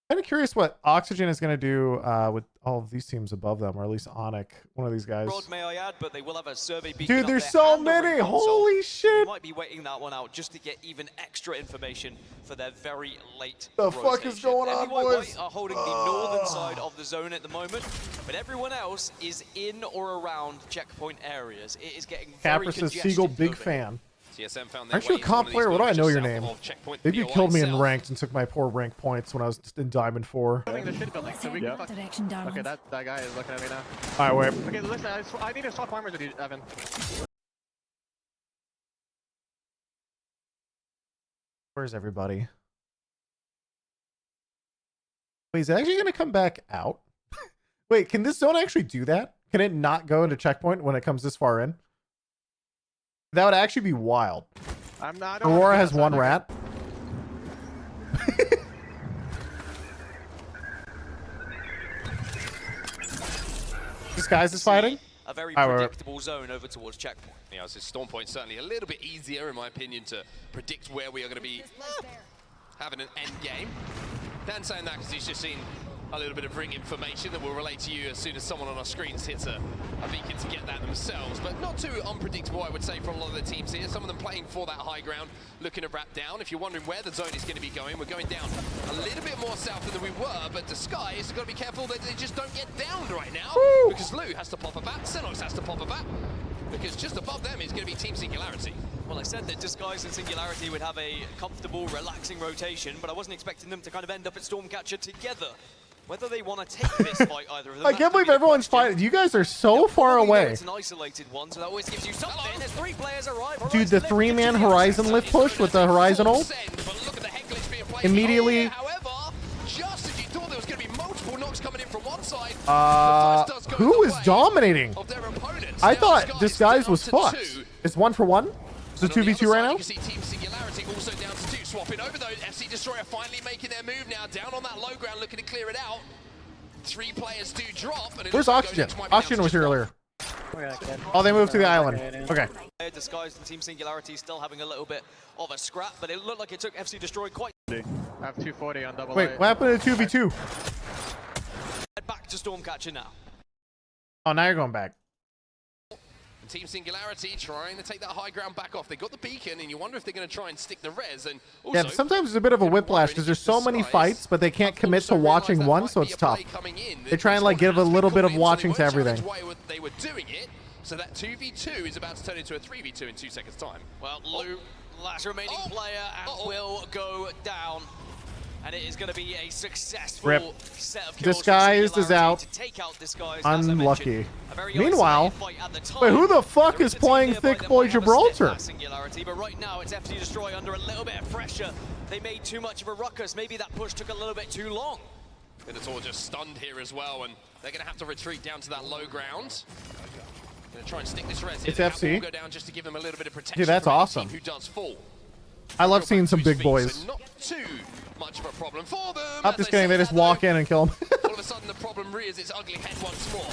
Kind of curious what Oxygen is going to do with all of these teams above them, or at least Onic, one of these guys. Broad, may I add, but they will have a survey Dude, there's so many! Holy shit! You might be waiting that one out just to get even extra information for their very late The fuck is going on, boys? White are holding the northern side of the zone at the moment, but everyone else is in or around checkpoint areas. It is getting very Capra says Seagull, big fan. TSM found Aren't you a comp player? What do I know your name? Maybe you killed me in ranked and took my poor rank points when I was in Diamond 4. Okay, that guy is looking at me now. Alright, wait. Okay, listen, I need to swap armors with you, Evan. Where's everybody? Wait, is it actually going to come back out? Wait, can this zone actually do that? Can it not go into checkpoint when it comes this far in? That would actually be wild. Aurora has one rat. Disguise is fighting. A very predictable zone over towards checkpoint. Yeah, so Storm Point certainly a little bit easier, in my opinion, to predict where we are going to be having an end game. Dan saying that because he's just seen a little bit of ring information that will relate to you as soon as someone on our screens hits a beacon to get that themselves. But not too unpredictable, I would say, for a lot of the teams here. Some of them playing for that high ground, looking to wrap down. If you're wondering where the zone is going to be going, we're going down a little bit more south than we were, but Disguise has got to be careful that they just don't get downed right now. Woo! Because Lou has to pop a bat, Senox has to pop a bat, because just above them is going to be Team Singularity. Well, I said that Disguise and Singularity would have a comfortable, relaxing rotation, but I wasn't expecting them to kind of end up at Stormcatcher together. Whether they want to take this fight, either of them. I can't believe everyone's fighting. You guys are so far away. It's an isolated one, so that always gives you something. There's 3 players arrive. Dude, the 3-man Horizon lift push with the Horizon ult. Immediately. However, just as you thought there was going to be multiple knocks coming in from one side, who is dominating? I thought Disguise was fucked. It's 1-for-1. It's a 2v2 right now. You can see Team Singularity also down to 2, swapping over though. FC Destroyer finally making their move now, down on that low ground, looking to clear it out. 3 players do drop. And where's Oxygen? Oxygen was here earlier. Oh, they moved to the island. Okay. Disguised and Team Singularity still having a little bit of a scrap, but it looked like it took FC Destroy quite. I have 240 on double. Wait, what happened to 2v2? Back to Stormcatcher now. Oh, now you're going back. Team Singularity trying to take that high ground back off. They got the beacon, and you wonder if they're going to try and stick the res. And also, yeah, sometimes there's a bit of a whiplash because there's so many fights, but they can't commit to watching one, so it's tough. They try and like give a little bit of watching to everything. They were doing it, so that 2v2 is about to turn into a 3v2 in 2 seconds' time. Well, Lou, last remaining player, and will go down. And it is going to be a successful set of kills. Disguised is out. To take out Disguised, unlucky. Meanwhile, wait, who the fuck is playing Thick Boy Gibraltar? Singularity, but right now it's FC Destroy under a little bit of pressure. They made too much of a ruckus. Maybe that push took a little bit too long. And it's all just stunned here as well, and they're going to have to retreat down to that low ground. Going to try and stick this res in. It's FC. Go down just to give them a little bit of protection. Dude, that's awesome. Who does fall. I love seeing some big boys. So not too much of a problem for them. I'm just kidding, they just walk in and kill them. All of a sudden the problem rears its ugly head once more.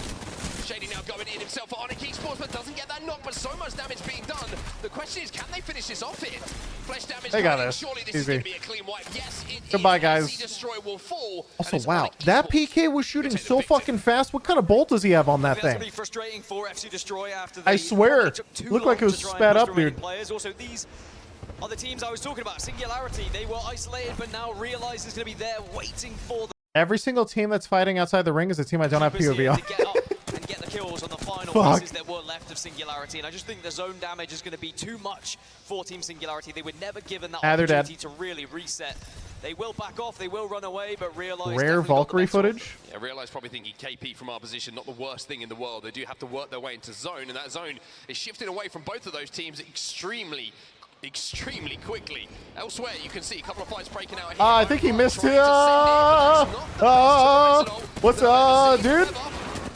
Shady now going in himself for Onic Esports, but doesn't get that knock, but so much damage being done. The question is, can they finish this off here? Flesh damage. They got this. Surely this easy. is going to be a clean wipe. Yes, it Goodbye, is. guys. Destroy will fall. Also, wow, that PK was shooting so fucking fast. What kind of bolt does he have on that That's thing? gonna be frustrating for FC Destroy after I swear, looked like it was sped up, dude. Players. Also, these are the teams I was talking about. Singularity, they were isolated, but now realize it's going to be there waiting for them. Every single team that's fighting outside the ring is a team I don't have POV on. To get up and get the kills on the final fuck? pieces that were left of Singularity, and I just think the zone damage is going to be too much for Team Singularity. They were never given that they're dead. opportunity to really reset. They will back off, they will run away, but realize Rare Valkyrie footage. Yeah, realize probably thinking KP from our position, not the worst thing in the world. They do have to work their way into zone, and that zone is shifting away from both of those teams extremely quickly. Elsewhere, you can see a couple of fights breaking out here. I think he missed it. What's up, dude?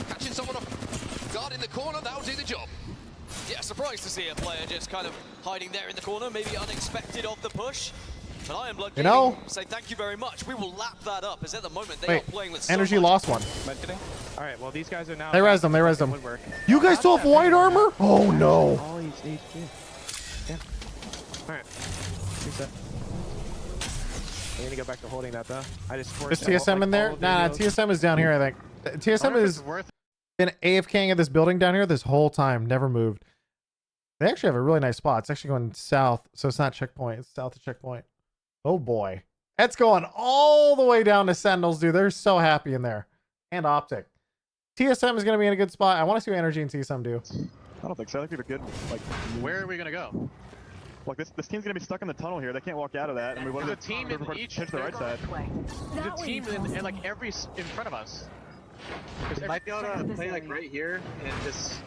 Catching someone off guard in the corner, that'll do the job. Yeah, surprised to see a player just kind of hiding there in the corner, maybe unexpected of the push. But Iron Blood Gaming say thank you very much. We will lap that up, as at the moment they are playing with Energy so much. lost one. All right, well these guys are now. They rezzed them. They rezzed them. You guys still have white armor? Oh no. Oh, he's HP. Damn. All right. Reset. I'm gonna go back to holding that though. I just Is TSM in there? Nah, TSM is down here, I think. TSM has been AFKing at this building down here this whole time, never moved. They actually have a really nice spot. It's actually going south, so it's not checkpoint. It's south of checkpoint. Oh boy. That's going all the way down to Sentinels, dude. They're so happy in there. And Optic. TSM is going to be in a good spot. I want to see what Energy and TSM do. I don't think so. I think they're good. Like, where are we gonna go? Like this team's gonna be stuck in the tunnel here. They can't walk out of that, and we want There's to a team in each. pitch the right side. There's a team in like every in front of us. We might be able to play like right here and just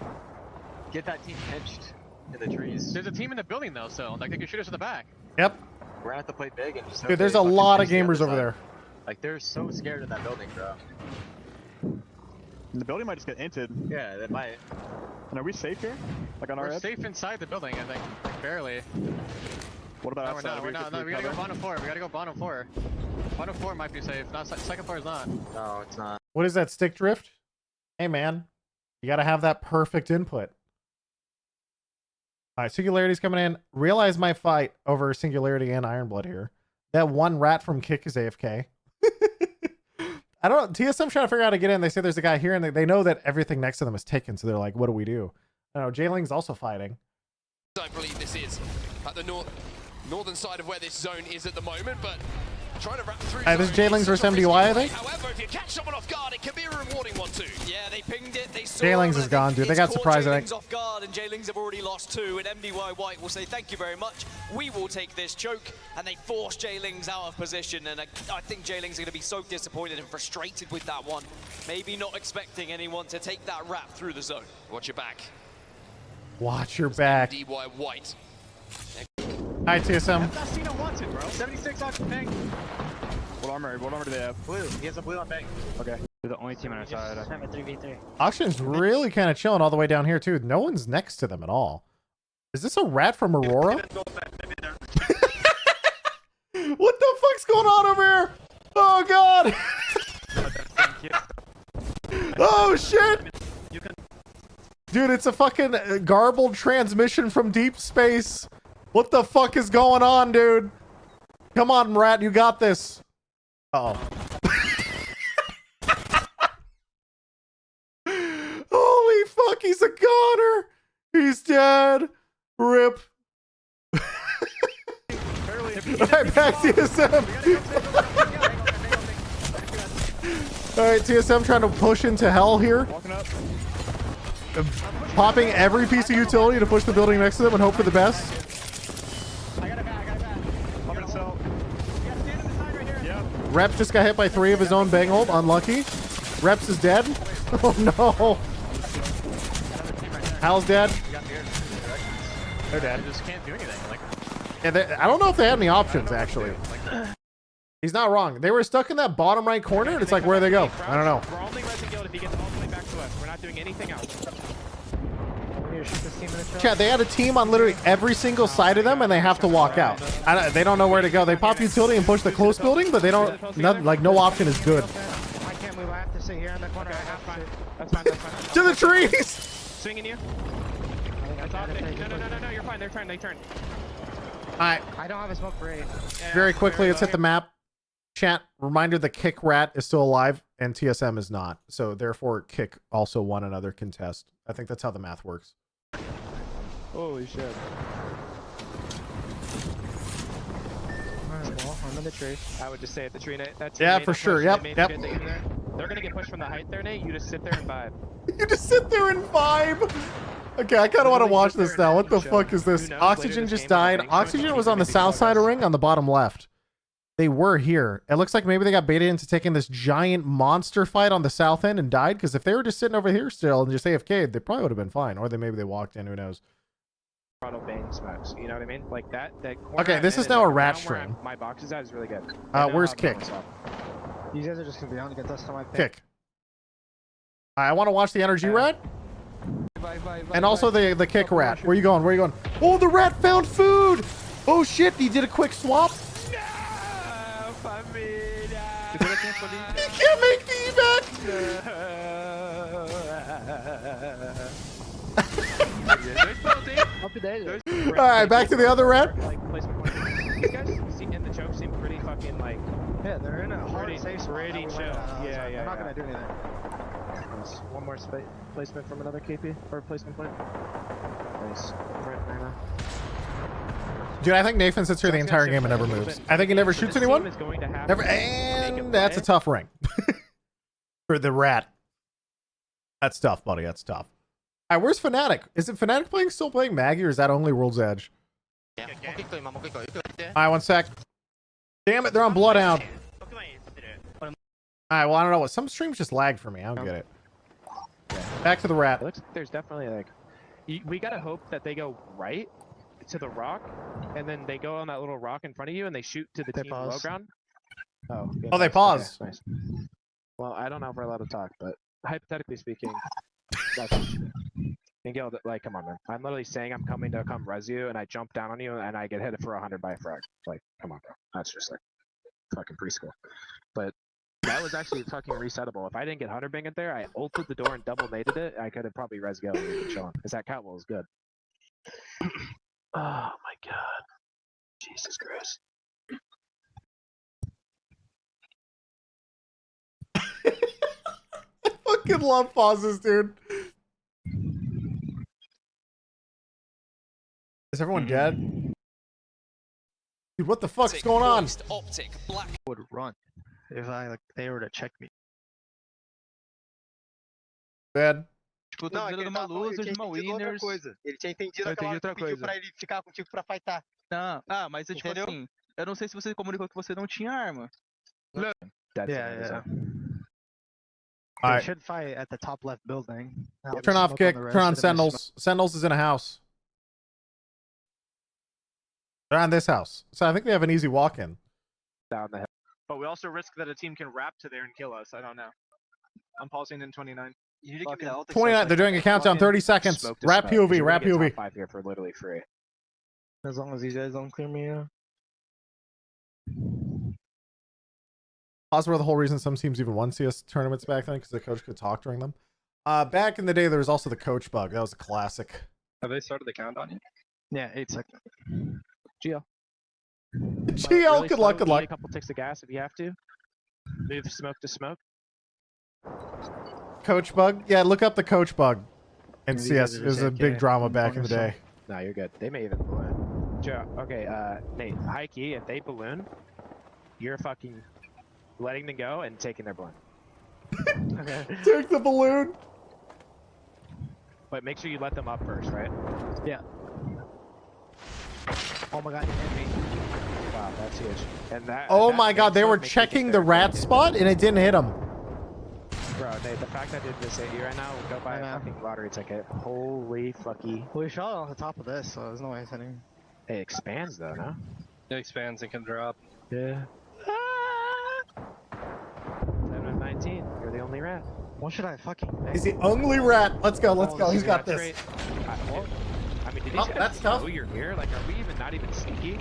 get that team pinched in the trees. There's a team in the building though, so like they can shoot us in the back. Yep. We're gonna have to play big and just. Dude, there's a lot of gamers over there. Like they're so scared in that building, bro. And the building might just get inted. Yeah, they might. And are we safe here? Like on our We're edge? safe inside the building, I think. Like, barely. What about No, outside? we're not. No, we gotta go bottom floor. We gotta go bottom floor. Bottom floor might be safe. Not second floor is not. No, it's not. What is that, stick drift? Hey man, you got to have that perfect input. All right, Singularity's coming in. Realize my fight over Singularity and Ironblood here. That one rat from Kick is AFK. I don't know. TSM trying to figure out how to get in. They say there's a guy here, and they know that everything next to them is taken, so they're like, what do we do? I don't know. Jailing's also fighting. I believe this is at the northern side of where this zone is at the moment, but trying to wrap through. This is Jailing's versus MDY, I think. However, if you catch someone off guard, it can be a rewarding one too. Yeah, they pinged it. They saw Jailing's is gone, dude. They got surprised, I think. Jailing's off guard, and Jailing's have already lost 2. And MDY White will say thank you very much. We will take this choke, and they force Jailing's out of position. And I think Jailing's are going to be so disappointed and frustrated with that one. Maybe not expecting anyone to take that wrap through the zone. Watch your back. Watch your back. DY White. Hi, TSM. That Cena wants it, bro. 76 on ping. What armor do they have? Blue. He has a blue on ping. Okay. They're the only team on our side. I'm a 3v3. Auction's really kind of chilling all the way down here, too. No one's next to them at all. Is this a rat from Aurora? What the fuck's going on over here? Oh, God. Oh, shit. Dude, it's a fucking garbled transmission from deep space. What the fuck is going on, dude? Come on, rat, you got this. Uh-oh. Holy fuck, he's a goner. He's dead. Rip. Alright, back TSM. Alright, TSM trying to push into hell here. Popping every piece of utility to push the building next to them and hope for the best. Reps just got hit by 3 of his own banghold. Unlucky. Reps is dead. Oh no. Hal's dead. They're dead. They just can't do anything. Like, Yeah, I don't know if they had any options, actually. He's not wrong. They were stuck in that bottom right corner, and it's like, where do they go? I don't know. we're only letting go if he gets all the way back to us. We're not doing anything else. Chad, they had a team on literally every single side of them, and they have to walk out. They don't know where to go. They pop utility and push the close building, but they don't. No option is good. I can't move. I have to sit here in the corner. That's fine. To the trees. Swinging you. No. You're fine. They turn. Alright. I don't have a smoke for 8. Very quickly, let's hit the map. Chat, reminder, the Kick Rat is still alive, and TSM is not. So, therefore, Kick also won another contest. I think that's how the math works. Holy shit. Alright, well, I'm in the tree. I would just say at the tree, Nate. Yeah, for sure. Yep. They're gonna get pushed from the height there, Nate. You just sit there and vibe. You just sit there and vibe. Okay, I kind of want to watch this now. What the fuck is this? Oxygen just died. Oxygen was on the south side of ring on the bottom left. They were here. It looks like maybe they got baited into taking this giant monster fight on the south end and died. Because if they were just sitting over here still and just AFK, they probably would have been fine. Or maybe they walked in. Who knows? Throttle bang smokes. You know what I mean? Like that corner. Okay, this is now a rat stream. My box is at is really good. Where's Kick? You guys are just gonna be on to get this to my pick. Kick. I want to watch the energy rat. And also the kick rat. Where you going? Where you going? Oh, the rat found food. Oh shit, he did a quick swap. He can't make the evac. Alright, back to the other rat. These guys in the choke seem pretty fucking like. Yeah, they're in a hard safe spot. Pretty chill. Yeah. They're not gonna do anything. One more placement from another KP or placement point. Nice. Dude, I think Nathan sits here the entire game and never moves. I think he never shoots anyone. Never, and that's a tough ring for the rat. That's tough, buddy. That's tough. All right, where's Fnatic? Is it Fnatic still playing Maggie, or is that only World's Edge? All right, 1 sec. Damn it, they're on Bloodhound. All right, well, I don't know what. Some streams just lagged for me. I don't get it. Back to the rat. It looks like there's definitely like, we gotta hope that they go right to the rock, and then they go on that little rock in front of you, and they shoot to the team low ground. Oh, yeah, they pause. Okay, nice. Well, I don't know if we're allowed to talk, but hypothetically speaking, that's Miguel, like, come on, man. I'm literally saying I'm coming to come res you, and I jump down on you, and I get hit for 100 by a frag. Like, come on, bro. That's just like fucking preschool. But that was actually fucking resettable. If I didn't get 100 banged there, I ulted the door and double naded it. I could have probably res go and been chilling. Because that catwall is good. Oh my god. Jesus Christ. I fucking love pauses, dude. Is everyone dead? Dude, what the fuck's going on? Optic, black. Would run if they were to check me. Bad. Não, ele tava luz, de uma winners. Ele tinha entendido aquela coisa. Pediu pra ele ficar contigo pra fightar. Não, mas eu, tipo assim, eu não sei se você comunicou que você não tinha arma. Yeah. Alright. They should fight at the top left building. Turn off Kick, turn on Sentinels. Sentinels is in a house. They're on this house. So I think they have an easy walk-in. Down the hill. But we also risk that a team can wrap to there and kill us. I don't know. I'm pausing in 29. 29, they're doing a countdown, 30 seconds. Wrap POV, wrap POV. 5 here for literally free. As long as these guys don't clear me out. Those were the whole reason some teams even won CS tournaments back then, because the coach could talk during them. Back in the day, there was also the coach bug. That was a classic. Have they started the countdown yet? Yeah, 8 seconds. GL. GL, Really good luck, slow, good luck. A couple ticks of gas if you have to. Move smoke to smoke. Coach bug? Yeah, look up the coach bug. And CS, it was a big drama back in the day. No, you're good. They may even balloon. Joe, okay, Nate, high key, if they balloon, you're fucking letting them go and taking their balloon. Okay. Take the balloon. But make sure you let them up first, right? Yeah. Oh my god, he hit me. Wow, that's huge. And that. Oh that my god, they were makes me checking think the they're rat fucking- spot and it didn't hit them. Bro, Nate, the fact I did this at you right now will go buy a fucking lottery ticket. Holy fucky. Well, we shot on the top of this, so there's no way it's hitting. It expands though, no? It expands and can drop. Yeah. 7 of 19. You're the only rat. What should I fucking make? He's the only rat. Let's go, let's go. He's got this. I mean, did these guys that's tough. know you're here? Like, are we even not even sneaky?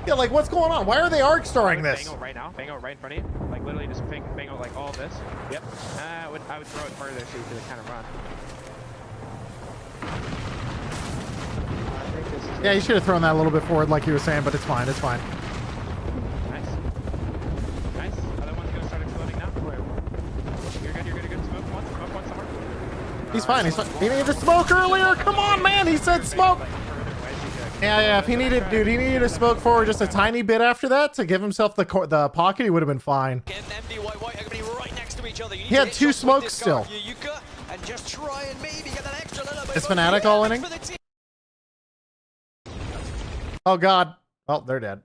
Yeah, like, what's going on? Why are they arc starring this? Bang out right now. Bang out right in front of you. Like, literally just bang out like all of this. Yep. I would throw it further so you could kind of run. I think this is Yeah, you should have thrown that a little bit forward like you were saying, but it's fine, it's fine. Nice. Nice. Other one's gonna start exploding now. You're good, you're good. Smoke one somewhere. He's fine, he's fine. He needed to smoke earlier. Come on, man. He said smoke. Yeah, if he needed, dude, he needed to smoke forward just a tiny bit after that to give himself the pocket. He would have been fine. Right next to each other. He had 2 smokes still. Yuka and Just try and maybe get that extra little bit. Is Fnatic all inning? Oh god. Oh, they're dead.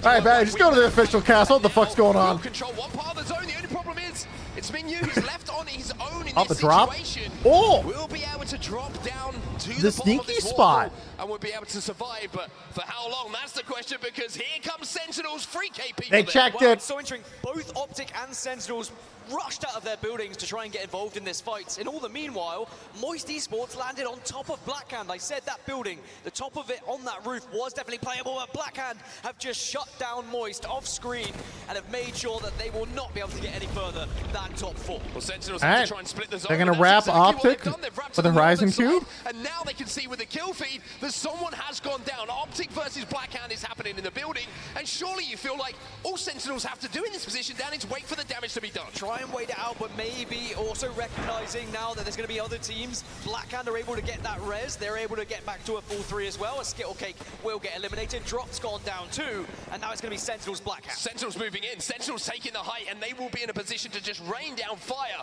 Alright, man, just go to the official castle. What the fuck's going on? Control one part of the zone. The only problem is it's Mingyu who's left on his own in Off this the drop. situation. Oh! We'll be able to drop down to The the bottom of sneaky this spot. waterfall, and we'll be able to survive. But for how long? That's the question, because here comes Sentinels. Free KP. They checked Well, it. it's so interesting. Both Optic and Sentinels rushed out of their buildings to try and get involved in this fight. In all the meanwhile, Moist Esports landed on top of Blackhand. I said that building, the top of it on that roof was definitely playable, but Blackhand have just shut down Moist off screen and have made sure that they will not be able to get any further than top 4. Well, Sentinels All have right. to try and split the zone. They're gonna and that's wrap exactly what Optic they've done. They've wrapped with to a the Horizon northern Cube. side, and now they can see with the kill feed that someone has gone down. Optic versus Blackhand is happening in the building, and surely you feel like all Sentinels have to do in this position, Dan, is wait for the damage to be done. Try and wait it out, but maybe also recognizing now that there's going to be other teams. Blackhand are able to get that res. They're able to get back to a full 3 as well. A Skittle Cake will get eliminated. Drop's gone down too, and now it's going to be Sentinels Blackhand. Sentinels moving in. Sentinels taking the height, and they will be in a position to just rain down fire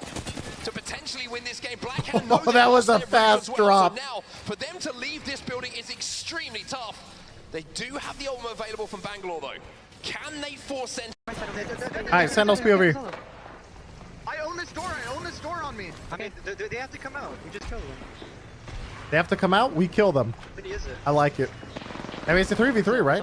to potentially win this game. Blackhand know Oh, that was a they're ready as fast well. drop. So now, for them to leave this building is extremely tough. They do have the ultimate available from Bangalore, though. Can they force Sentinels? Alright, Sentinels POV. I own this door. I own this door on me. I mean, they have to come out. We just kill them. They have to come out, we kill them. But is it? I like it. I mean, it's a 3v3, right?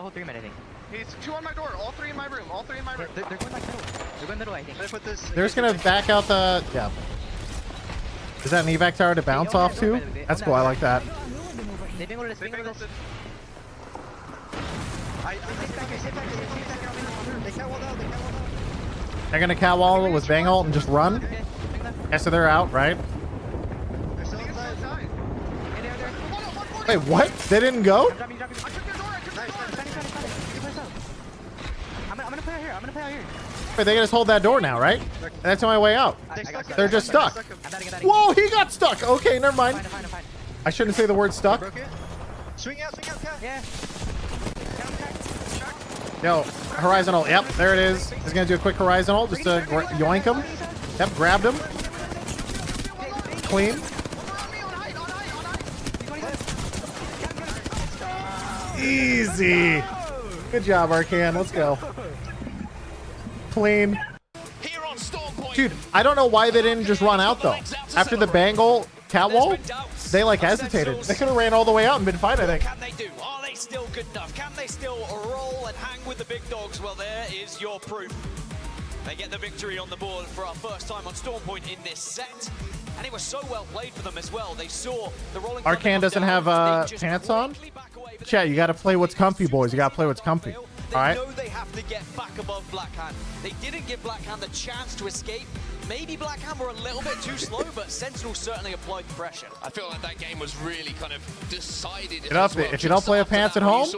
It's 2 on my door. All 3 in my room. All 3 in my room. They're going like middle. They're going middle, I think. Put this. They're just gonna back out the... Yeah. Is that an evac tower to bounce off too? That's cool, I like that. They bangled us. I sit back here. Sit back here. They can't wall out. They can't wall out. They're gonna catwall with Bang ult and just run? Yeah, so they're out, right? They're still inside. Wait, what? They didn't go? I'm gonna play out here. I'm gonna play out here. Wait, they can just hold that door now, right? That's the only way out. They're just stuck. Whoa, he got stuck. Okay, never mind. I shouldn't say the word stuck. Swing out, cat. Yeah. Yo, horizontal. Yep, there it is. He's gonna do a quick horizontal just to yoink him. Yep, grabbed him. Clean. Easy. Good job, Arcan. Let's go. Clean. Dude, I don't know why they didn't just run out though. After the Bangle catwall, they like hesitated. They could have ran all the way out and been fine, I think. Can they do? Are they still good enough? Can they still roll and hang with the big dogs? Well, there is your proof. They get the victory on the board for our first time on Storm Point in this set. And it was so well played for them as well. They saw the rolling. Arcan doesn't have pants on. Chat, you gotta play what's comfy, boys. You gotta play what's comfy. Alright. They know they have to get back above Blackhand. They didn't give Blackhand the chance to escape. Maybe Blackhand were a little bit too slow, but Sentinel certainly applied the pressure. I feel like that game was really kind of decided. Get up, if you don't play a pants at home.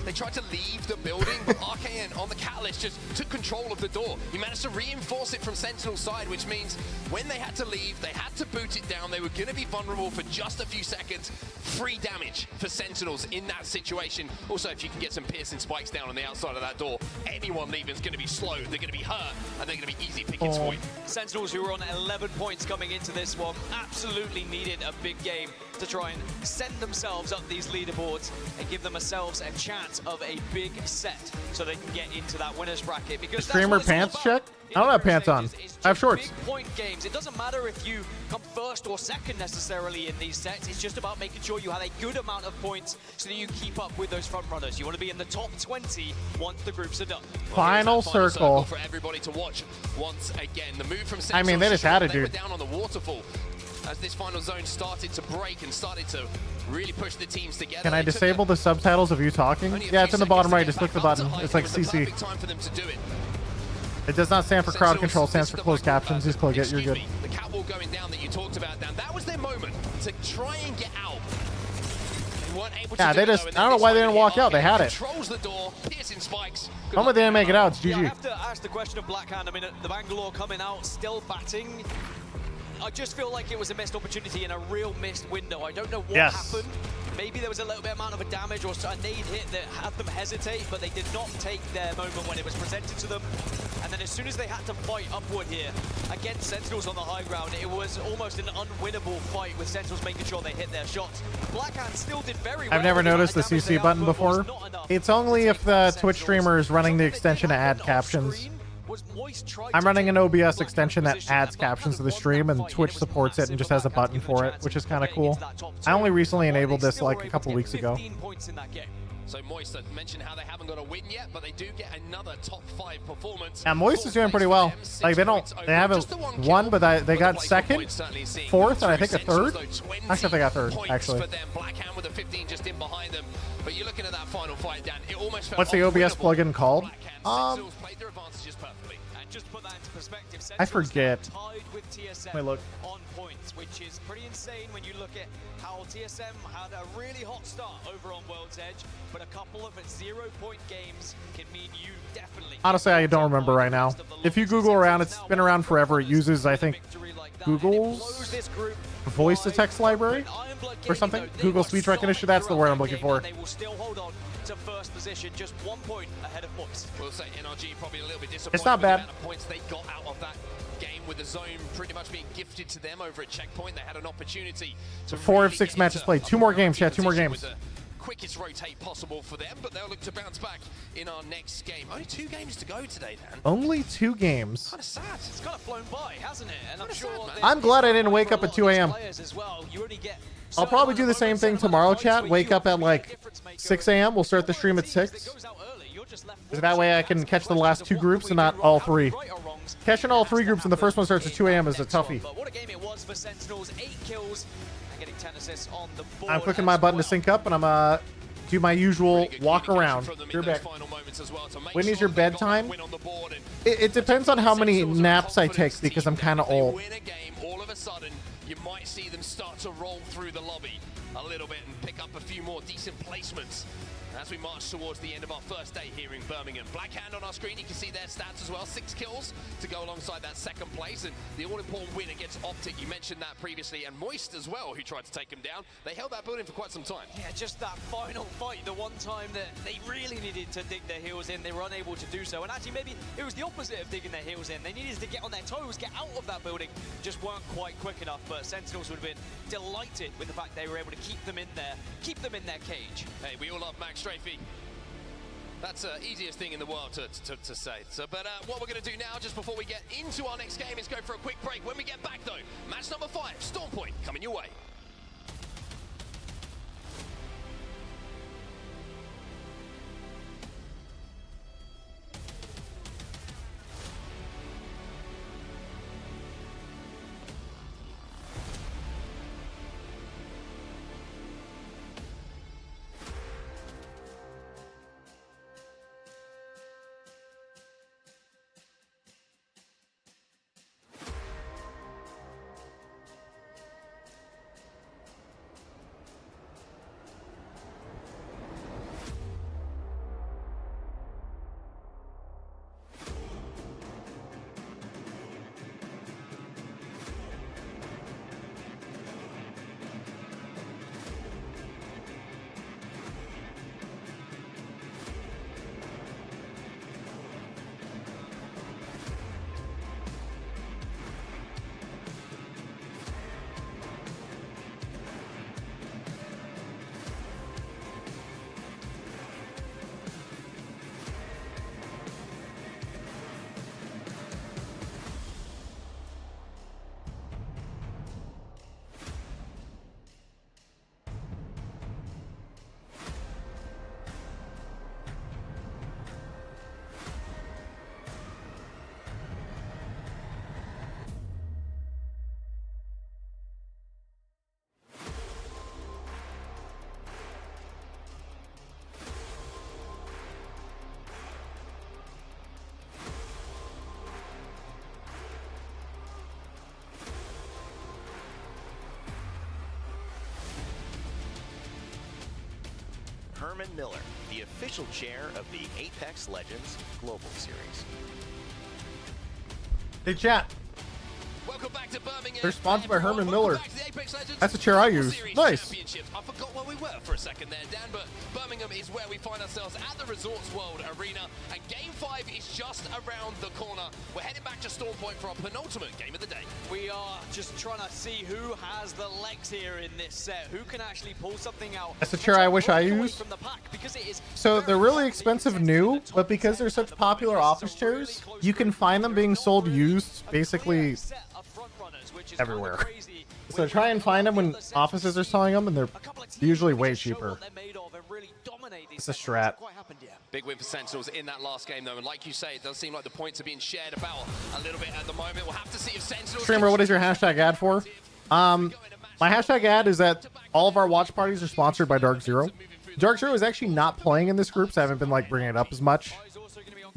They tried to leave the building, but Arcan on the Catalyst just took control of the door. He managed to reinforce it from Sentinel's side, which means when they had to leave, they had to boot it down. They were going to be vulnerable for just a few seconds. Free damage for Sentinels in that situation. Also, if you can get some piercing spikes down on the outside of that door, anyone leaving is going to be slowed. They're going to be hurt, and they're going to be easy pickings for you. Sentinels, who were on 11 points coming into this one, absolutely needed a big game to try and send themselves up these leaderboards and give themselves a chance of a big set so they can get into that winner's bracket. Because Streamer pants check? I don't have pants on. I have shorts. Big point games. It doesn't matter if you come first or second necessarily in these sets. It's just about making sure you have a good amount of points so that you keep up with those front runners. You want to be in the top 20 once the groups are done. Final circle for everybody to watch once again. The move from I mean, they just had it, they were dude. down on the waterfall as this final zone started to break and started to really push the teams together. Can I disable the subtitles of you talking? Yeah, it's in the bottom right. Just click the button. It's like CC. Time for them to do it. It does not stand for crowd control. It stands for closed captions. Just click it. You're good. The catwalk going down that you talked about, Dan, that was their moment to try and get out. They weren't able to Yeah, do they it, just, though, and I don't know why they didn't walk out. They had it. Controls the door, piercing spikes. How they didn't make it out? It's Yeah, I GG. have to ask the question of Blackhand. I mean, the Bangalore coming out, still batting. I just feel like it was a missed opportunity and a real missed window. I don't know what happened. Maybe there was a little bit amount of a damage or a nade hit that had them hesitate, but they did not take their moment when it was presented to them. And then as soon as they had to fight upward here against Sentinels on the high ground, it was almost an unwinnable fight with Sentinels making sure they hit their shots. Blackhand still did very well. I've never noticed the CC button before. It's only if the Twitch streamer is running the extension to add captions. I'm running an OBS extension that adds captions to the stream, and Twitch supports it and just has a button for it, which is kind of cool. I only recently enabled this like a couple weeks ago. So Moist mentioned how they haven't got a win yet, but they do get another top 5 performance. Yeah, Moist is doing pretty well. Like they haven't won, but they got second, fourth, and I think a third. Actually, they got third. Actually. Blackhand with a 15 just in behind them. But you're looking at that final fight, Dan. It almost felt What's the OBS plugin called? played their advantages perfectly. And just put that into perspective, I forget. tied with TSM Let me look. on points, which is pretty insane when you look at how TSM had a really hot start over on World's Edge, but a couple of 0-point games can mean you definitely. Honestly, I don't remember right now. If you Google around, it's been around forever. It uses, I think, Google's voice to text library or something. Google speech recognition. That's the word I'm looking for. They will still hold on to first position, just 1 point ahead of Moist. We'll say NRG probably a little bit disappointed. It's not bad. With the amount of points they got out of that game, with the zone pretty much being gifted to them over at checkpoint. They had an opportunity to 4 of 6 matches played. 2 more games. Yeah, 2 more games. Quickest rotate possible for them, but they'll look to bounce back in our next game. Only 2 games to go today, Dan. Only 2 games. Kind of sad. It's kind of flown by, hasn't it? And I'm sure I'm glad I didn't wake up at 2 a.m. I'll probably do the same thing tomorrow, chat. Wake up at like 6 a.m. We'll start the stream at 6. So that way I can catch the last 2 groups and not all 3. Catching all 3 groups and the first one starts at 2 a.m. is a toughie. But what a game it was for Sentinels. 8 kills and getting 10 assists on the board. I'm clicking my button to sync up, and I'm do my usual walk around. You're back. When is your bedtime? It depends on how many naps I take because I'm kind of old. All of a sudden, you might see them start to roll through the lobby a little bit and pick up a few more decent placements as we march towards the end of our first day here in Birmingham. Blackhand on our screen, you can see their stats as well. 6 kills to go alongside that second place, and the all-important win against Optic. You mentioned that previously, and Moist as well, who tried to take him down. They held that building for quite some time. Yeah, just that final fight, the one time that they really needed to dig their heels in, they were unable to do so. And actually, maybe it was the opposite of digging their heels in. They needed to get on their toes, get out of that building, just weren't quite quick enough. But Sentinels would have been delighted with the fact they were able to keep them in there, keep them in their cage. Hey, we all love Max Strafey. That's the easiest thing in the world to say. So, but what we're going to do now, just before we get into our next game, is go for a quick break. When we get back, though, match number 5, Storm Point, coming your way. Herman Miller, the official chair of the Apex Legends Global Series. Hey, chat. Welcome back to Birmingham. They're sponsored by Herman Miller. Back to the Apex Legends That's a chair I use. Series Nice. Championships. I forgot where we were for a second there, Dan, but Birmingham is where we find ourselves at the Resorts World Arena, and Game 5 is just around the corner. We're heading back to Storm Point for our penultimate game of the day. We are just trying to see who has the legs here in this set, who can actually pull something out. That's a chair I wish I used. So they're really expensive new, but because they're such popular office chairs, you can find them being sold used basically everywhere. So try and find them when offices are selling them, and they're usually way cheaper. It's a strat. Big win for Sentinels in that last game, though, and like you say, it does seem like the points are being shared about a little bit at the moment. We'll have to see if Sentinels... Streamer, what is your hashtag ad for? My hashtag ad is that all of our watch parties are sponsored by Dark Zero. Dark Zero is actually not playing in this group, so I haven't been like bringing it up as much.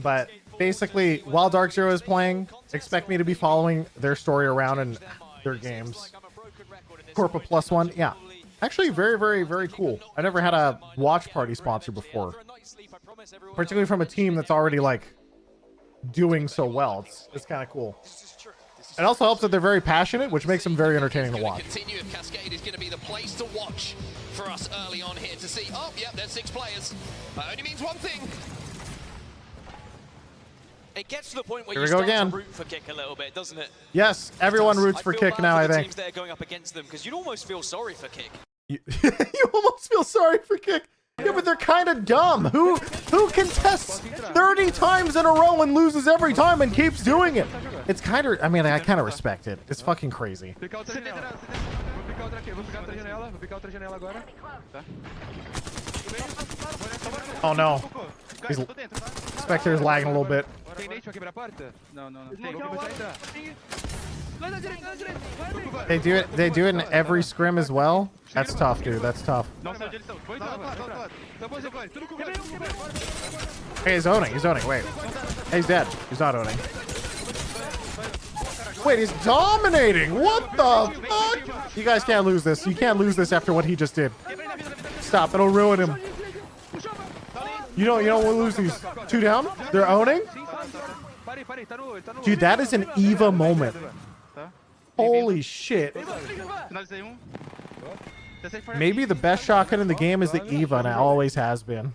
But basically, while Dark Zero is playing, expect me to be following their story around in their games. Corpa +1, yeah. Actually, very, very, very cool. I never had a watch party sponsor before. Particularly from a team that's already like doing so well. It's kind of cool. It also helps that they're very passionate, which makes them very entertaining to watch. Continue if Cascade is going to be the place to watch for us early on here to see. Oh, yep, there's 6 players. That only means one thing. It gets to the point where Here you we go start again. to root for Kick a little bit, doesn't it? Yes, everyone roots for Kick now, I think. Teams that are going up against them, because you'd almost feel sorry for Kick. You almost feel sorry for Kick. Yeah, but they're kind of dumb. Who contests 30 times in a row and loses every time and keeps doing it? It's kind of, I mean, I kind of respect it. It's fucking crazy. Oh no. These spectators lagging a little bit. They do it in every scrim as well. That's tough, dude. That's tough. Hey, he's owning. He's owning. Wait. Hey, he's dead. He's not owning. Wait, he's dominating. What the fuck? You guys can't lose this. You can't lose this after what he just did. Stop. It'll ruin him. You don't want to lose these. 2 down. They're owning. Dude, that is an EVA moment. Holy shit. Maybe the best shotgun in the game is the EVA, and it always has been.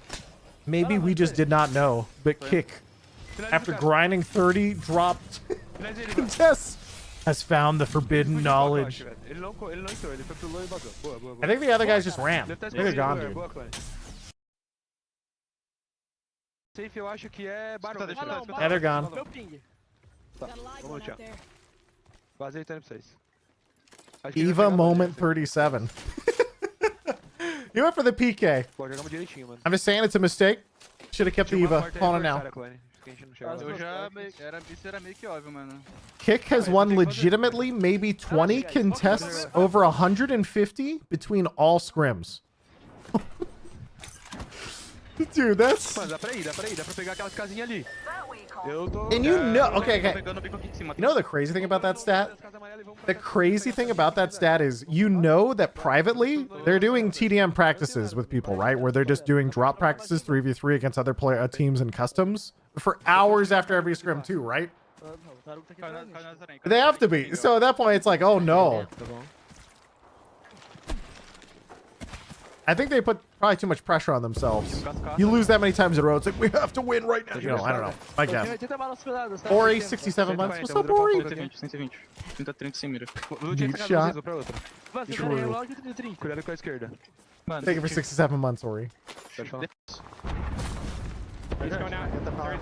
Maybe we just did not know, but Kick, after grinding 30 dropped contests, has found the forbidden knowledge. I think the other guys just ran. I think they're gone, dude. Yeah, they're gone. EVA moment 37. You went for the PK. I'm just saying it's a mistake. Should have kept the EVA. Calling it now. Kick has won legitimately maybe 20 contests over 150 between all scrims. Dude, that's... And you know... Okay. You know the crazy thing about that stat? The crazy thing about that stat is, you know that privately, they're doing TDM practices with people, right? Where they're just doing drop practices 3v3 against other teams and customs for hours after every scrim too, right? They have to be. So at that point, it's like, oh no. I think they put probably too much pressure on themselves. You lose that many times in a row, it's like, we have to win right now. You know, I don't know. I guess. Ori, 67 months. What's up, Ori? Deep shot. True. Thank you for 67 months, Ori. He's going out.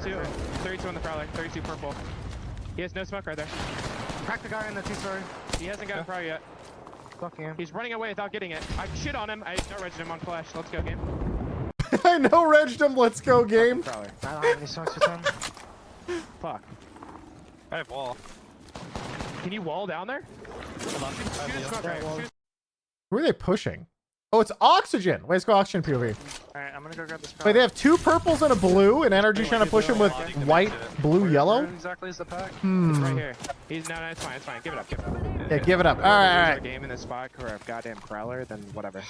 32. 32 on the Prowler. 32 purple. He has no smoke right there. Crack the guy in the 2-story. He hasn't gotten Pro yet. He's running away without getting it. I shit on him. I no-regged him on flash. Let's go, game. I no-regged him. Let's go, game. I don't have any smokes for him. Fuck. I have wall. Can you wall down there? Who are they pushing? Oh, it's oxygen. Wait, let's go oxygen POV. Alright, I'm gonna go grab this. Wait, they have 2 purples and a blue, and Energy's trying to push him with white, blue, yellow? Exactly is the pack. It's Hmm. right here. He's no, it's fine. It's fine. Give it up. Give it up. Yeah, give it up. All right. Game in this spot or a goddamn Prowler, then whatever.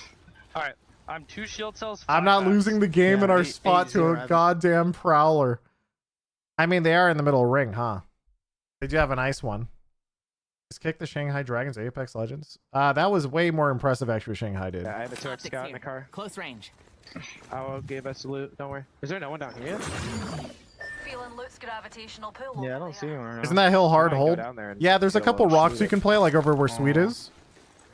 All right, I'm 2 shield cells. I'm not losing the game in our spot to a goddamn Prowler. I mean, they are in the middle ring, huh? They do have a nice one. Just kick the Shanghai Dragons Apex Legends. That was way more impressive actually. Shanghai did. Yeah, I have a turret scout in the car. Close range. I will give us a loot. Don't worry. Is there no one down here? Feeling Luke's gravitational pull. Yeah, I don't see anyone. Isn't that hill hard to hold? Yeah, there's a get a couple little rocks shoot you can play like over where Sweet is.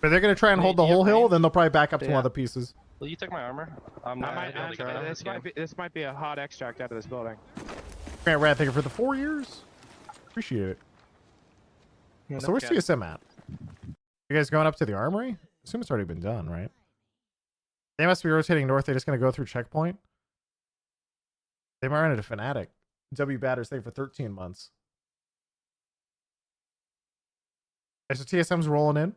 But they're gonna try and hold the whole hill, then they'll probably back up to one of the pieces. Will you take my armor? This might be a hot extract out of this building. Grant Rat, thank you for the 4 years. Appreciate it. Yeah, So no where's cap. CSM at? You guys going up to the armory? Assume it's already been done, right? They must be rotating north. They're just gonna go through checkpoint. They might run into Fnatic. W Batters, thank you for 13 months. Okay, so TSM's rolling in.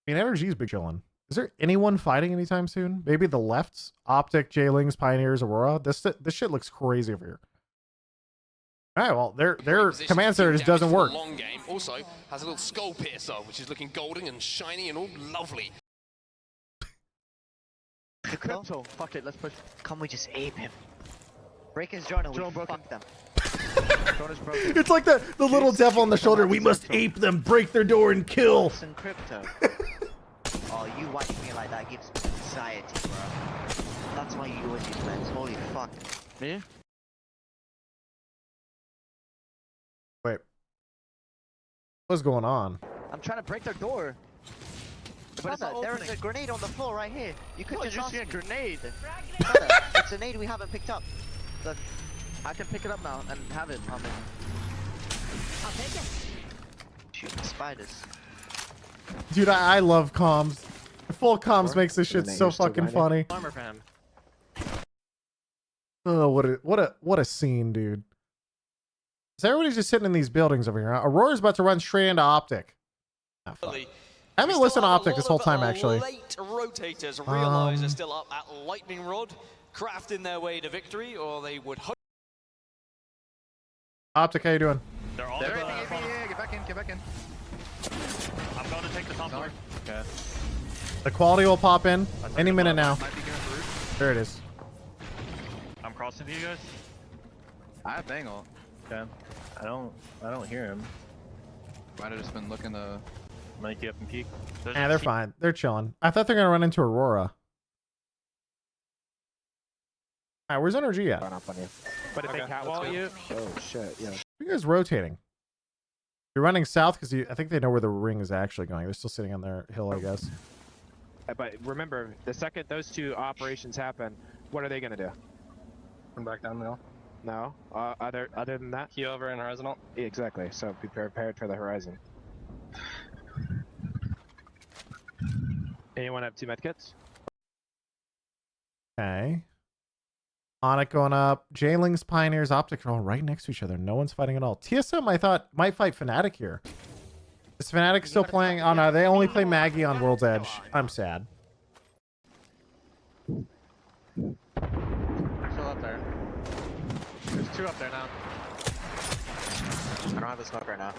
I mean, NRG's big chillin'. Is there anyone fighting anytime soon? Maybe the lefts? Optic, J-Lings, Pioneers, Aurora? This shit looks crazy over here. Alright, well, their command center just doesn't work. Long game also has a little skull piercer, which is looking golden and shiny and all lovely. The crypto. Fuck it, let's push. Can't we just ape him? Break his drone and we fuck them. It's like the little devil on the shoulder. We must ape them, break their door, and kill. And crypto. Oh, you watching me like that gives me anxiety, bro. That's why you always use lens. Holy fuck. Me? Wait. What's going on? I'm trying to break their door. But there's a grenade on the floor right here. You could just see a grenade. Brother, it's a nade we haven't picked up. Look, I can pick it up now and have it on me. I'll take it. Shooting spiders. Dude, I love comms. Full comms makes this shit so fucking funny. Armor for him. Oh, what a scene, dude. So everybody's just sitting in these buildings over here. Aurora's about to run straight into Optic. Ah, fuck. I haven't listened to Optic this whole time, actually. Late rotators realize they're still up at Lightning Rod, crafting their way to victory, or they would hope. Optic, how you doing? They're all Get back in, get back in. I'm going to take the top floor. Okay. The quality will pop in any minute now. There it is. I'm crossing to you guys. I have Bangle. Okay. I don't hear him. Might have just been looking to make you up and peek. Yeah, they're fine. They're chilling. I thought they're gonna run into Aurora. Alright, where's NRG at? But if they catwall you, oh shit, yeah. You guys rotating? You're running south because I think they know where the ring is actually going. They're still sitting on their hill, I guess. But remember, the second those two operations happen, what are they gonna do? Come back down the hill. No. Other than that? Key over and horizontal. Yeah, exactly. So be prepared for the horizon. Anyone have 2 medkits? Okay. Onic going up. J-Lings, Pioneers, Optic are all right next to each other. No one's fighting at all. TSM, I thought, might fight Fnatic here. Is Fnatic still playing? Oh no, they only play Maggie on World's Edge. I'm sad. They're still up there. There's 2 up there now. I don't have a smoke right now.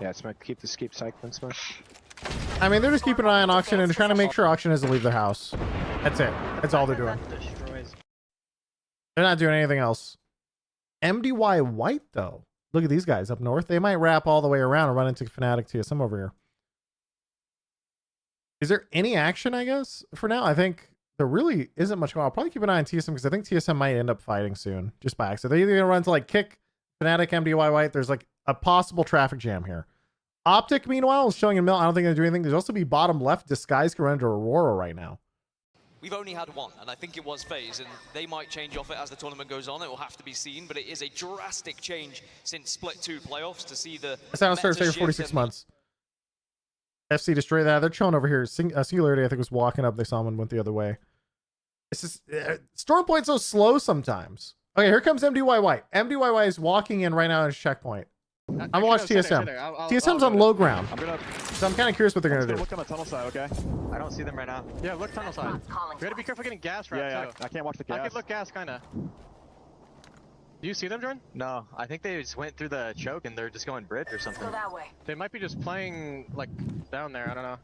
Yeah, smoke. Keep cycling, smoke. I mean, they're just keeping an eye on Auction and trying to make sure Auction doesn't leave their house. That's it. That's all they're doing. They're not doing anything else. MDY White, though. Look at these guys up north. They might wrap all the way around and run into Fnatic TSM over here. Is there any action, I guess, for now? I think there really isn't much going on. I'll probably keep an eye on TSM because I think TSM might end up fighting soon, just by accident. They're either going to run to like kick Fnatic, MDY White. There's like a possible traffic jam here. Optic, meanwhile, is showing a mill. I don't think they're doing anything. There's also be bottom left. Disguise can run into Aurora right now. We've only had one, and I think it was FaZe, and they might change off it as the tournament goes on. It will have to be seen, but it is a drastic change since Split 2 playoffs to see the Sound started for 46 months. FC destroy that. They're chilling over here. Singularity, I think, was walking up. They saw him and went the other way. It's just Storm Point's so slow sometimes. Okay, here comes MDY White. MDY White is walking in right now at his checkpoint. I'm gonna watch TSM. TSM's on low ground. So I'm kind of curious what they're gonna do. Look on the tunnel side, okay? I don't see them right now. Yeah, look tunnel side. We gotta be careful getting gas right too. I can't watch the gas. I could look gas, kinda. Do you see them, Jordan? No, I think they just went through the choke and they're just going bridge or something. Go that way. They might be just playing like down there. I don't know.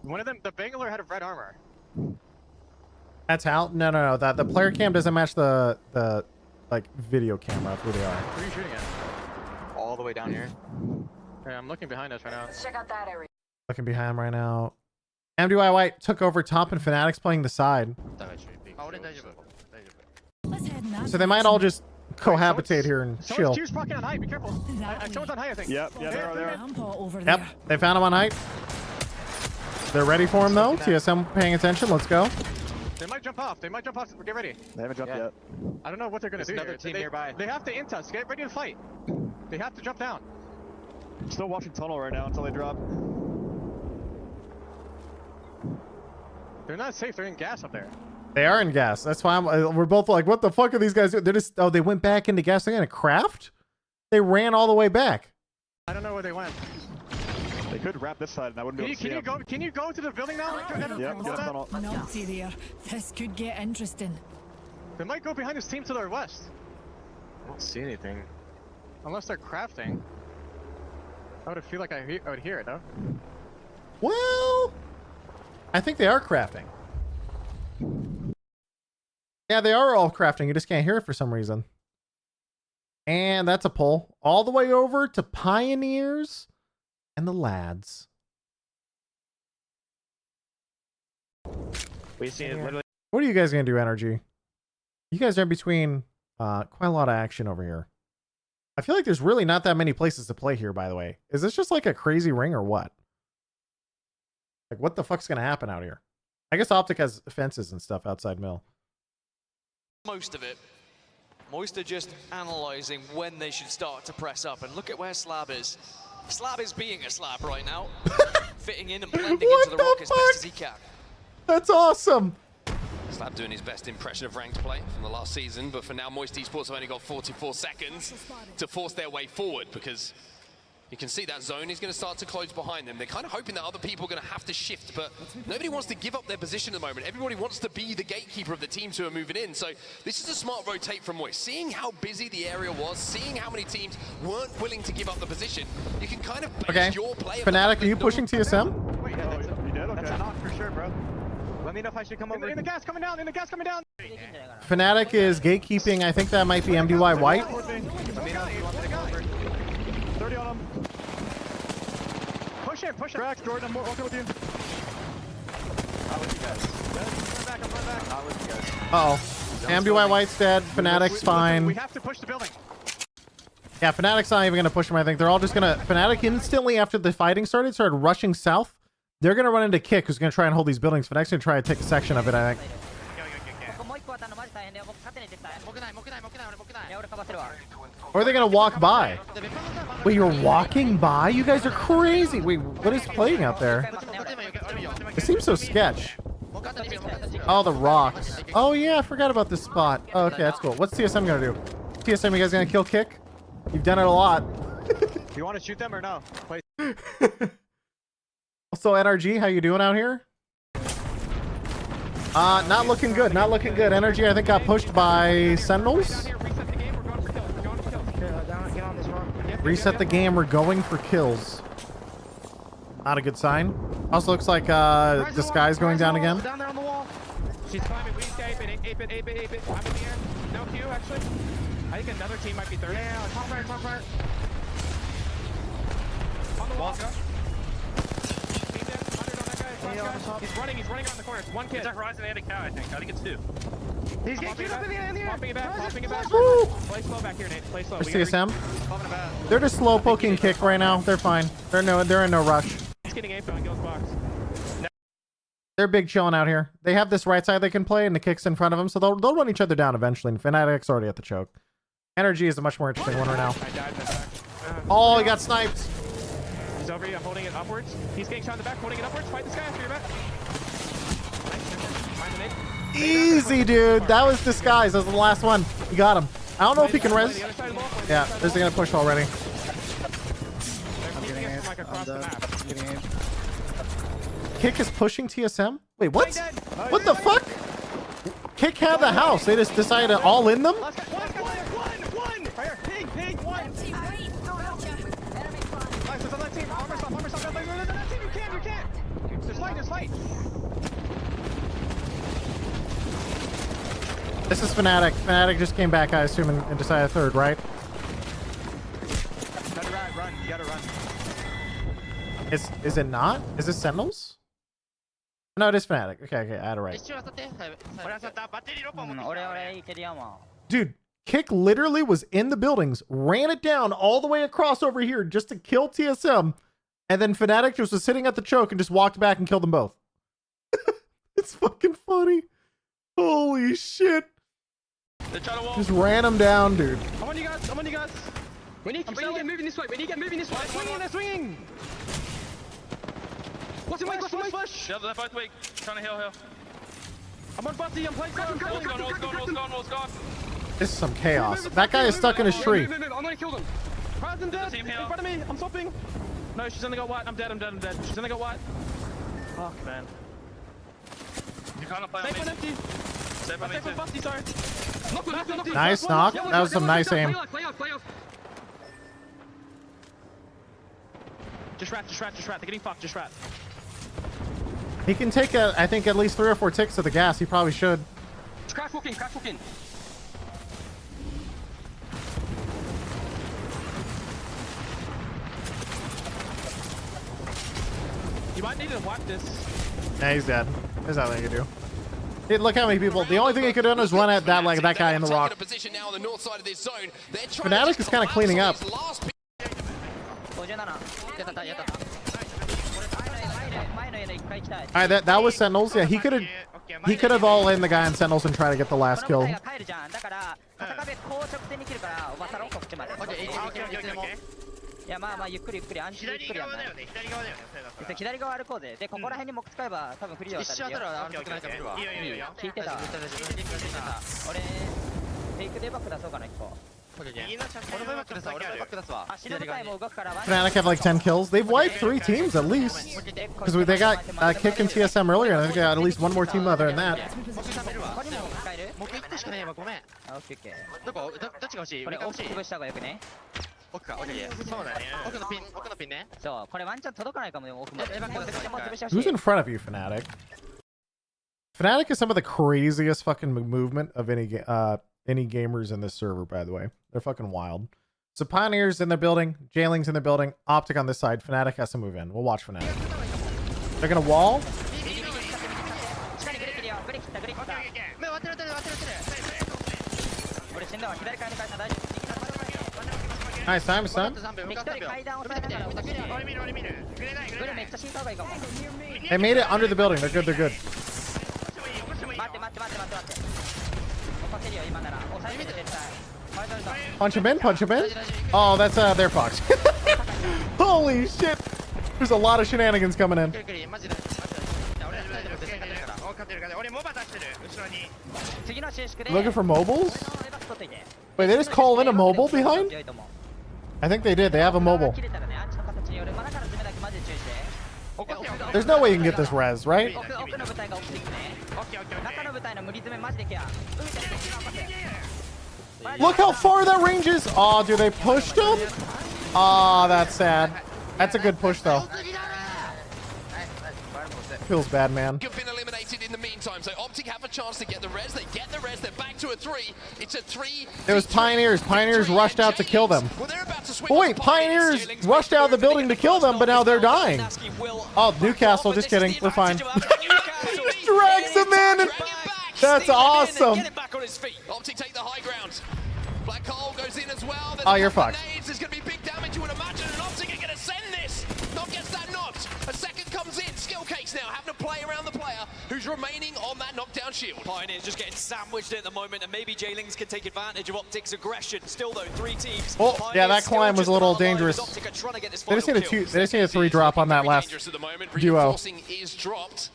One of them, the Bangalore had a red armor. That's how. No. The player cam doesn't match the like video camera of who they are. Where are you shooting at? All the way down here. Yeah, I'm looking behind us right now. Let's check out that area. Looking behind him right now. MDY White took over top and Fanatics playing the side. So they might all just cohabitate here and chill. Someone's fucking on height. Be careful. Someone's on height, I think. Yep, they're there. Yep, they found him on height. They're ready for him though. TSM paying attention. Let's go. They might jump off. They might jump off. Get ready. They haven't jumped yet. I don't know what they're gonna do. Another here. team nearby. They have to int us. Get ready to fight. They have to jump down. Still watching tunnel right now until they drop. They're not safe. They're in gas up there. They are in gas. That's why we're both like, what the fuck are these guys doing? They're just, oh, they went back into gas. They're gonna craft? They ran all the way back. I don't know where they went. They could wrap this side and I wouldn't be able to see them. Can you go to the building now? Yep, get a tunnel. Naughty there. This could get interesting. They might go behind this team to their west. I don't see anything. Unless they're crafting. I would feel like I would hear it though. Well, I think they are crafting. Yeah, they are all crafting. You just can't hear it for some reason. And that's a pull all the way over to Pioneers and the lads. We see it literally. What are you guys gonna do, Energy? You guys are in between quite a lot of action over here. I feel like there's really not that many places to play here, by the way. Is this just like a crazy ring or what? Like, what the fuck's gonna happen out here? I guess Optic has fences and stuff outside Mill. Most of it. Most are just analyzing when they should start to press up. And look at where Slab is. Slab is being a Slab right now. Fitting in and blending into the rock as best as he can. That's awesome. Slab doing his best impression of ranked play from the last season, but for now Moist Esports have only got 44 seconds to force their way forward, because you can see that zone is going to start to close behind them. They're kind of hoping that other people are going to have to shift, but nobody wants to give up their position at the moment. Everybody wants to be the gatekeeper of the teams who are moving in. So this is a smart rotate from Moist. Seeing how busy the area was, seeing how many teams weren't willing to give up the position, you can kind of base your play. Fnatic, are you pushing TSM? Wait, You did? Okay. that's a knock for sure, bro. Let me know if I should come over. In the gas coming down. In the gas coming down. Fnatic is gatekeeping. I think that might be MDY White. Let me know if you want me to come over. 30 on him. Push him. Crack, Jordan, I'm walking with you. Not with you guys. I'm run back. Not with you guys. Uh-oh. MDY White's dead. Fnatic's fine. We have to push the building. Yeah, Fnatic's not even going to push him, I think. They're all just going to... Fnatic instantly, after the fighting started rushing south. They're going to run into Kick, who's going to try and hold these buildings. Fnatic's going to try to take a section of it, I think. Or are they going to walk by? Wait, you're walking by? You guys are crazy. Wait, what is playing out there? It seems so sketch. Oh, the rocks. Oh, yeah, I forgot about this spot. Oh, okay, that's cool. What's TSM going to do? TSM, you guys going to kill Kick? You've done it a lot. You want to shoot them or no? Wait. Also, NRG, how you doing out here? Not looking good. Not looking good. Energy, I think, got pushed by Sentinels. Reset the game. We're going for kills. Not a good sign. Also looks like the sky's going down again. Down there on the wall. She's climbing. We escape it. Ape it. I'm in the air. No Q, actually. I think another team might be third. Yeah, top right. On the wall. He's running around the corner. It's one kid. It's a Horizon and a cow, I think it's two. He's getting up in the air. Popping it back. Woo! Play slow back here, Nate. Play slow. There's TSM. They're just slow poking Kick right now. They're fine. They're in no rush. He's getting aped on Gil's box. They're big chilling out here. They have this right side they can play, and the Kick's in front of them, so they'll run each other down eventually. And Fnatic's already at the choke. Energy is a much more interesting one right now. I died in the back. Oh, he got sniped. He's over here. I'm holding it upwards. He's getting shot in the back, holding it upwards. Fight this guy after your back. Easy, dude. That was disguise. That was the last one. You got him. I don't know if he can res. Yeah, this is going to push already. Kick is pushing TSM? Wait, what? What the fuck? Kick had the house. They just decided to all in them? fight. This is Fnatic. Fnatic just came back, I assume, and decided third, right? Gotta run. You gotta run. Is it not? Is it Sentinels? No, it is Fnatic. Okay, I had it right. Dude, Kick literally was in the buildings, ran it down all the way across over here just to kill TSM, and then Fnatic just was sitting at the choke and just walked back and killed them both. It's fucking funny. Holy shit. Just ran them down, dude. I'm on you guys. We need to get moving this way. They're swinging. What's in flash? Yeah, they're both weak. Trying to heal. I'm on Bussy. I'm playing. Wall's gone. This is some chaos. That guy is stuck in his tree. No, I'm gonna kill them. Horizon dead. In front of me. I'm stopping. No, she's only got white. I'm dead. She's only got white. Fuck, man. You can't play on me. Safe one empty. Safe on me too. Bussy, sorry. Knock. Nice knock. That was some nice aim. Play off. Just rat. They're getting fucked. Just rat. He can take, I think, at least 3 or 4 ticks to the gas. He probably should. Crash walking. You might need to wipe this. Yeah, he's dead. There's nothing he can do. Hey, look how many people. The only thing he could have done is run at that, like that guy in the rock. Fnatic is kind of cleaning up. Alright, that was Sentinels. Yeah, he could have all in the guy in Sentinels and try to get the last kill. Fnatic have like 10 kills. They've wiped 3 teams at least. Because they got Kick and TSM earlier, and I think they got at least 1 more team other than that. Who's in front of you, Fnatic? Fnatic is some of the craziest fucking movement of any gamers in this server, by the way. They're fucking wild. So Pioneer's in their building, Jailing's in their building, Optic on this side. Fnatic has to move in. We'll watch Fnatic. They're gonna wall. Nice time, son. They made it under the building. They're good. Punch him in. Oh, that's their fox. Holy shit. There's a lot of shenanigans coming in. Looking for mobiles? Wait, they just call in a mobile behind? I think they did. They have a mobile. There's no way you can get this res, right? Look how far that range is. Oh, dude, they pushed him? Oh, that's sad. That's a good push, though. Feels bad, man. You've been eliminated in the meantime, so Optic have a chance to get the res. They get the res. They're back to a 3. It's a 3. It was Pioneers. Pioneers rushed out to kill them. Oh, wait, Pioneers rushed out of the building to kill them, but now they're dying. Oh, Newcastle. Just kidding. We're fine. Drags them in. That's awesome. Optic take the high ground. Black hole goes in as well. Oh, you're fucked. There's going to be big damage, you would imagine, and Optic are going to send this. Not gets that knocked. A second comes in. Skill Cakes now having to play around the player who's remaining on that knockdown shield. Pioneers just getting sandwiched at the moment, and maybe Jailings can take advantage of Optic's aggression. Still though, 3 teams. Oh, yeah, that climb was a little dangerous. They just need a 3 drop on that last duo. Is dropped.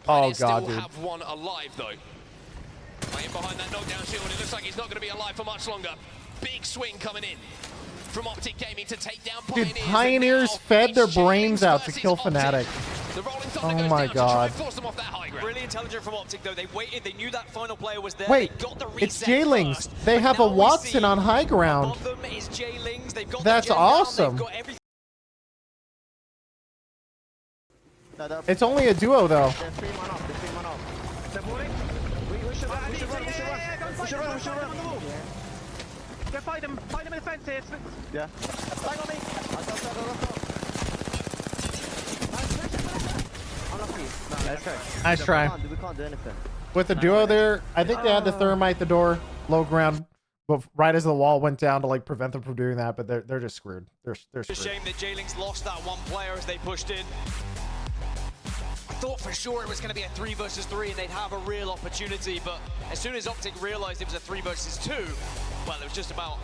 Oh still god, dude. Have one alive though. Playing behind that knockdown shield, it looks like he's not going to be alive for much longer. Big swing coming in from Optic Gaming to take down Pioneers. Dude, Pioneers fed their brains out to kill Fnatic. Oh my god. Really intelligent from Optic though. They waited. They knew that final player was there. Wait, they got the it's Jailings. They have a Watson on high ground. That's awesome. It's only a duo though. They're 3-1 off. They're 3-1 off. They're moving. We should run. We should run. We should run. We should run. We should run. Go fight them in the fence here. Yeah. Bang on me. Nice try. We can't do anything. With the duo there, I think they had to thermite the door low ground, but right as the wall went down to like prevent them from doing that. But they're just screwed. They're It's a screwed. shame that J-Links lost that one player as they pushed in. I thought for sure it was going to be a 3 versus 3 and they'd have a real opportunity, but as soon as Optic realized it was a 3 versus 2, well, it was just about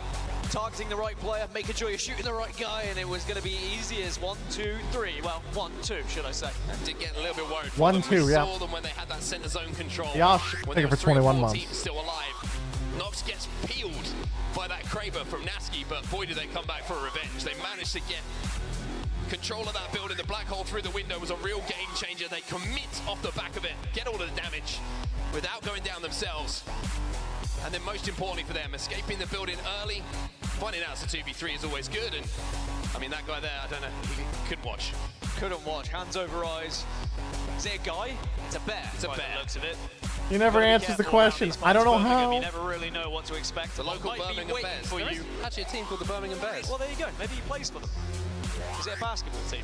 targeting the right player, making sure you're shooting the right guy, and it was going to be easy as 1, 2, 3. Well, 1, 2, should I say. I did get a little bit worried. 1, 2, we yeah. saw them when they had that center zone control. Yeah, I'll when take it there for were 3 or 21 4 months. teams still alive. Nox gets peeled by that Kraber from Nasky, but boy, did they come back for revenge. They managed to get control of that building. The black hole through the window was a real game changer. They commit off the back of it, get all of the damage without going down themselves. And then most importantly for them, escaping the building early. Finding out it's a 2v3 is always good. And I mean, that guy there, I don't know, he couldn't watch. Couldn't watch, hands over eyes. Is it a guy? It's a bear. It's a by bear. The looks of it. He never Gotta be answers the careful around question. these I don't know fights, Birmingham. how. You never really know what to expect. The local Might be Birmingham waiting Bears. for There is you. actually a team called the Birmingham Bears. Well, there you go. Maybe he plays for them. Is it a basketball team?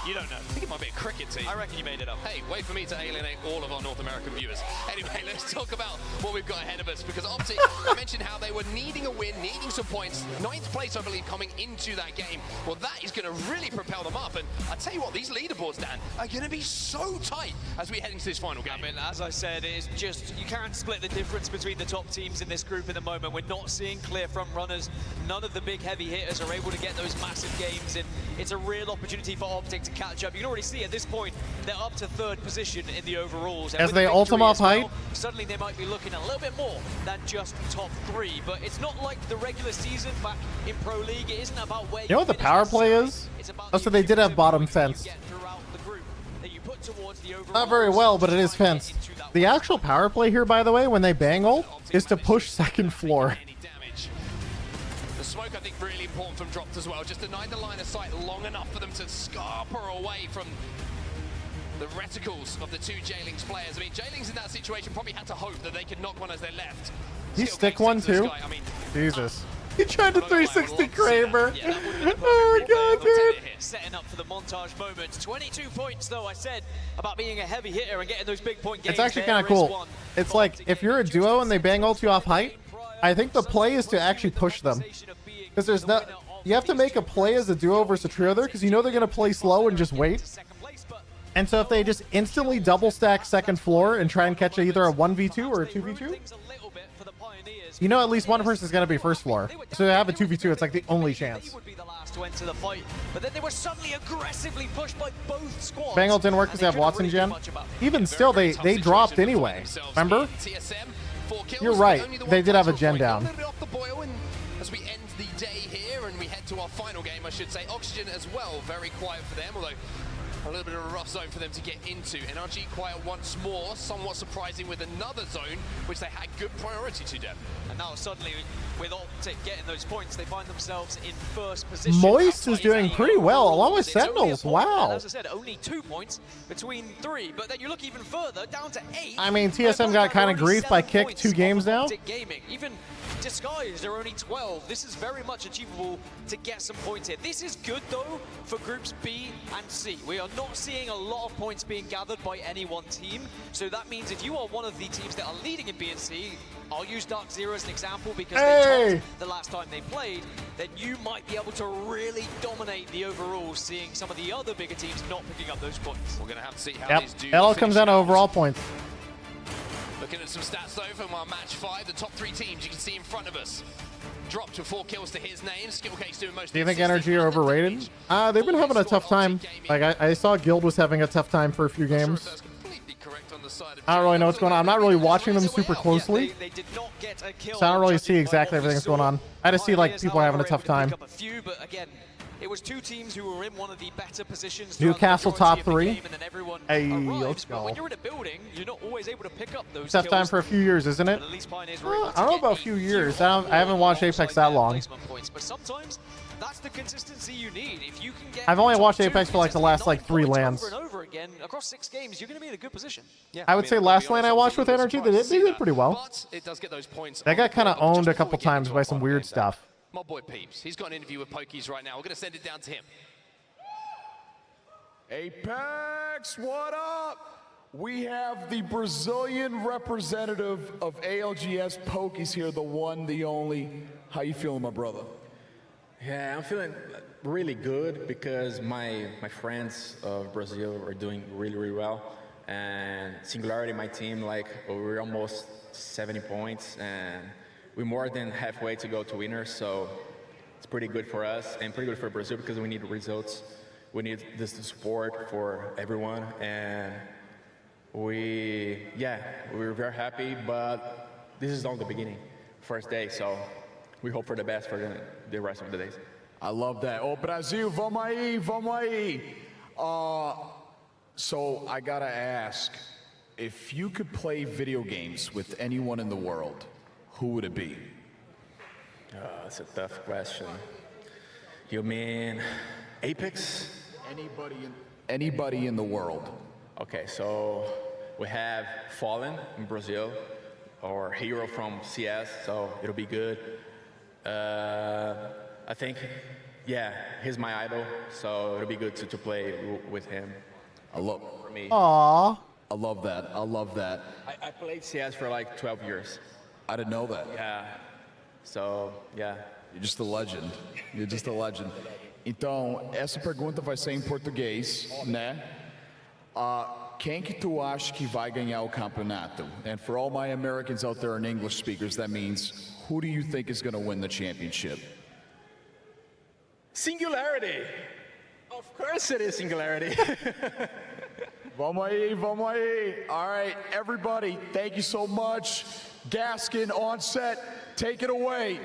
You don't know. I think it might be a cricket team. I reckon you made it up. Hey, wait for me to alienate all of our North American viewers. Anyway, let's talk about what we've got ahead of us, because Optic, I mentioned how they were needing a win, needing some points. 9th place, I believe, coming into that game. Well, that is going to really propel them up. And I tell you what, these leaderboards, Dan, are going to be so tight as we head into this final game. I mean, as I said, it's just, you can't split the difference between the top teams in this group at the moment. We're not seeing clear front runners. None of the big heavy hitters are able to get those massive games, and it's a real opportunity for Optic to catch up. You can already see at this point, they're up to 3rd position in the overalls. And As with they the ult him victory off as well, height. suddenly they might be looking a little bit more than just top 3. But it's not like the regular season back in Pro League. It isn't about where You know what the finish power as play such. is? It's about Oh, the so they did have accumulative bottom momentum you fenced. get throughout the group that you put towards the overall. Not very well, but it is fenced. The actual power play here, by the way, when they bang ult, is to push 2nd floor. The smoke, I think, really important from Dropped as well. Just denied the line of sight long enough for them to scarper away from the reticles of the 2 J-Links players. I mean, J-Links in that situation probably had to hope that they could knock one as they left. He Still stick takes one it to this too? guy. I mean, Jesus. He tried to 360 Kraber. Oh my god, dude. Setting up for the montage moment. 22 points, though. I said about being a heavy hitter and getting those big point games. It's actually There kind of is cool. one. It's like, if you're a duo and they bang ult you off height, I think the play is to actually push them. Because there's no... You have to make a play as a duo versus a trio there, because you know they're going to play slow and just wait. And so if they just instantly double stack 2nd floor and try and catch either a 1v2 or a 2v2, you know at least one person is going to be 1st floor. So to have a 2v2, it's like the only chance. To enter the fight, but then they were suddenly aggressively pushed by both squads. Bang ult didn't work because they have Watson gen. Even still, they dropped anyway. Remember? You're right. They did have a gen down. off the boil, and as we end the day here and we head to our final game, I should say, Oxygen as well, very quiet for them, although a little bit of a rough zone for them to get into. NRG quiet once more, somewhat surprising with another zone, which they had good priority to, Deb. And now suddenly, with Optic getting those points, they find themselves in 1st position. Moist is doing pretty well, along with It's only a Sentinels. point, and Wow. as I said, only 2 points between 3. But then you look even further, down to 8. I mean, TSM got kind of griefed by Kick 2 games now. Optic Gaming. Even Disguised are only 12. This is very much achievable to get some points here. This is good, though, for groups B and C. We are not seeing a lot of points being gathered by any one team. So that means if you are one of the teams that are leading in B and C, I'll use Dark Zero as an example because they topped the last time they played, then you might be able to really dominate the overall, seeing some of the other bigger teams not picking up those points. We're going to have to see how these do. It all comes down to overall points. Looking at some stats though from our match 5, the top 3 teams you can see in front of us. Dropped with 4 kills to his name. Skillcase doing most. Do you think NRG are overrated? They've been having a tough time. Like, I saw Guild was having a tough time for a few games. I don't really know what's going on. I'm not really watching them super closely. So I don't really see exactly everything that's going on. I just see, like, people having a tough time. It was 2 teams who were in one of the better positions. Newcastle top 3. Hey, let's go. When you're in a building, you're not always able to pick up those Tough time for a few years, isn't it? I don't know about a few years. I haven't watched Apex that long. But sometimes That's the consistency you need. If you can get I've only top watched 2 Apex for like the last like 3 lands. over and over again across 6 games, you're going to be in a good position. Yeah, I would say last lane I watched with Energy, they did pretty well. But it does get those points. That got kind of owned a couple times by some weird stuff. My boy Peeps, he's got an interview with Pokies right now. We're going to send it down to him. Apex, what up? We have the Brazilian representative of ALGS Pokies here, the one, the only. How you feeling, my brother? Yeah, I'm feeling really good because my friends of Brazil are doing really well. And Singularity, my team, like we're almost 70 points and we're more than halfway to go to winners. So it's pretty good for us and pretty good for Brazil because we need results. We need this support for everyone. And we're very happy, but this is only the beginning, first day. So we hope for the best for the rest of the days. I love that. Oh, Brasil, vamos aí, vamos aí. So I gotta ask, if you could play video games with anyone in the world, who would it be? That's a tough question. You mean Apex? Anybody in the world. Okay, so we have Fallen in Brazil, or Hero from CS, so it'll be good. I think, yeah, he's my idol, so it'll be good to play with him. I love for me. Aww. I love that. I love that. I played CS for like 12 years. I didn't know that. Yeah. So, yeah. You're just a legend. You're just a legend. Então, essa pergunta vai ser em português, né? Quem que tu acha que vai ganhar o campeonato? And for all my Americans out there and English speakers, that means, who do you think is going to win the championship? Singularity. Of course it is Singularity. Vamos aí, vamos aí. All right, everybody, thank you so much. Gaskin on set, take it away.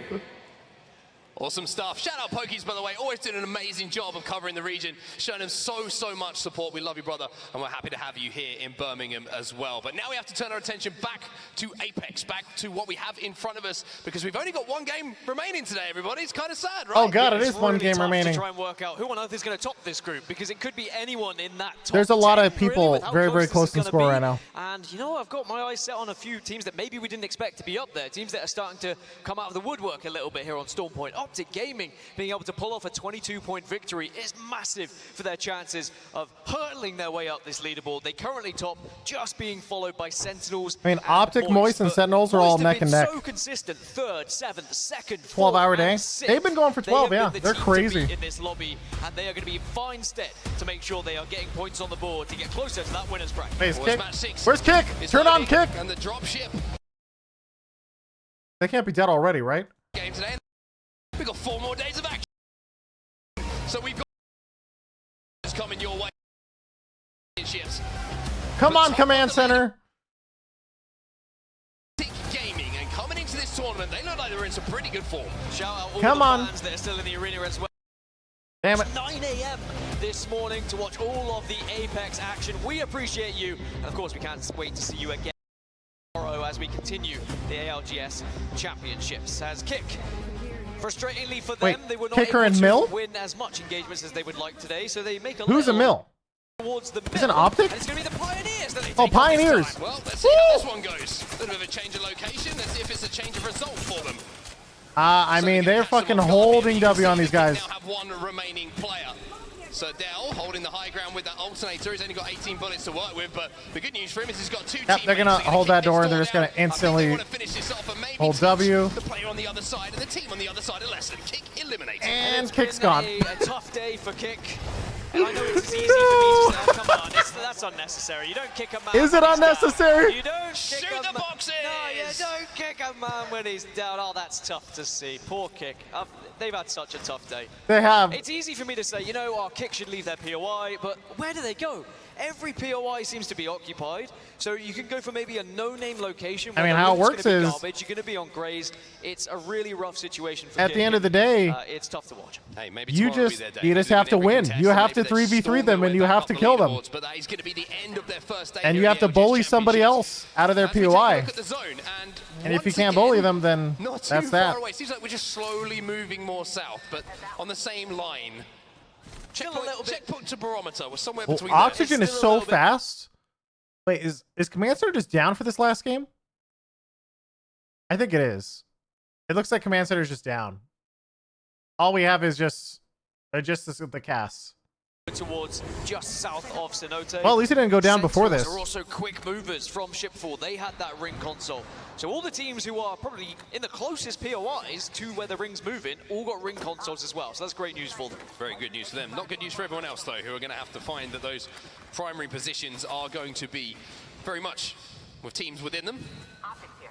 Awesome stuff. Shout out Pokies, by the way. Always doing an amazing job of covering the region, showing them so much support. We love you, brother, and we're happy to have you here in Birmingham as well. But now we have to turn our attention back to Apex, back to what we have in front of us, because we've only got one game remaining today, everybody. It's kind of sad, right? Oh, God, it is one game remaining. To try and work out who on earth is going to top this group, because it could be anyone in that top There's a lot 10, of people really, very close in score right now. And, you know, I've got my eyes set on a few teams that maybe we didn't expect to be up there, teams that are starting to come out of the woodwork a little bit here on Storm Point. Optic Gaming being able to pull off a 22-point victory is massive for their chances of hurtling their way up this leaderboard. They currently top, just being followed by Sentinels. I mean, Optic, Moist, and Sentinels are all neck and neck. So consistent, 3rd, 7th, 2nd, 12-hour day. 6th. They've been going for 12, yeah. They're crazy in this lobby, and they are going to be in fine stead to make sure they are getting points on the board to get closer to that winner's bracket. Wait, Kick? Where's Kick? Turn on Kick. And the drop ship. They can't be dead already, right? Game today. We've got 4 more days of action. So we've got coming your way. Come on, Command Center. Gaming and coming into this tournament, they look like they're in some pretty good form. Shout out all Come the on. fans that are still in the arena as well. Damn it. 9 a.m. this morning to watch all of the Apex action. We appreciate you. And of course, we can't wait to see you again tomorrow as we continue the ALGS Championships. As Kick, frustratingly for them, they were not Kicker and able Mill? to win as much engagements as they would like today, so they make a Who's a little Mill? towards the Is it middle, Optic? and it's going to be the Pioneers that they Oh, take on this Pioneers. time. Well, let's see how this one goes. A little bit of a change of location. Let's see if it's a change of result for them. I mean, they're fucking holding W on these guys. Now have one remaining player. So Dell holding the high ground with that alternator. He's only got 18 bullets to work with, but the good news for him is he's got 2 Yep, they're gonna hold that door and they're just gonna instantly hold W. The player on the other side and the team on the other side of lesson. Kick eliminated. And Kick's gone. A tough day for Kick. And I know it's easy for me to say, come on, that's unnecessary. You don't kick a man. Is it unnecessary? You don't kick Shoot the boxes! No, you don't kick a man when he's down. Oh, that's tough to see. Poor Kick. They've had such a tough day. They have. It's easy for me to say, you know, our Kick should leave their POI, but where do they go? every POI seems to be occupied. So you can go for maybe a no-name location. I mean, how it works is garbage. You're going to be on grays. It's a really rough situation for at the end of the day, it's tough to watch. Hey, maybe you just have to win. You have to 3v3 them and you have to kill them. But that is going to be the end of their first day And you here have at to the bully ALGS somebody else out of their As we take a POI. look at the zone, And if you once can't again, bully them, then not too that's far that. away. Seems like we're just slowly moving more south, but on the same line. Checkpoint to barometer. We're somewhere Well, between oxygen there. is so fast. Wait, is Command Center just down for this last game? I think it is. It looks like Command Center is just down. All we have is just the casts. Towards just south of Cenote. Well, at least it didn't go down before Sentinels this. are also quick movers from Shipfall. They had that ring console. So all the teams who are probably in the closest POIs to where the ring's moving all got ring consoles as well. So that's great news for them. Very good news for them. Not good news for everyone else, though, who are going to have to find that those primary positions are going to be very much with teams within them.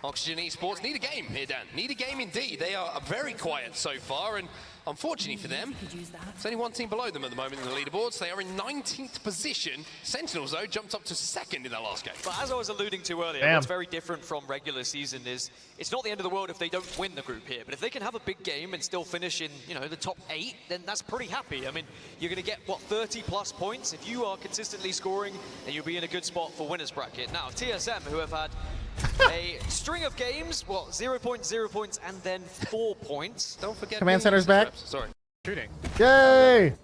Oxygen Esports need a game here, Dan. Need a game indeed. They are very quiet so far, and unfortunately for them, there's only one team below them at the moment in the leaderboards. They are in 19th position. Sentinels, though, jumped up to 2nd in their last game. But as I was alluding to earlier, what's very different from regular season is it's not the end of the world if they don't win the group here, but if they can have a big game and still finish in, you know, the top 8, then that's pretty happy. I mean, you're going to get, what, 30 plus points? If you are consistently scoring, then you'll be in a good spot for winners bracket. Now, TSM, who have had a string of games, what, 0 points, 0 points, and then 4 points. Don't forget Command Center's back. Sorry. Shooting. Yay!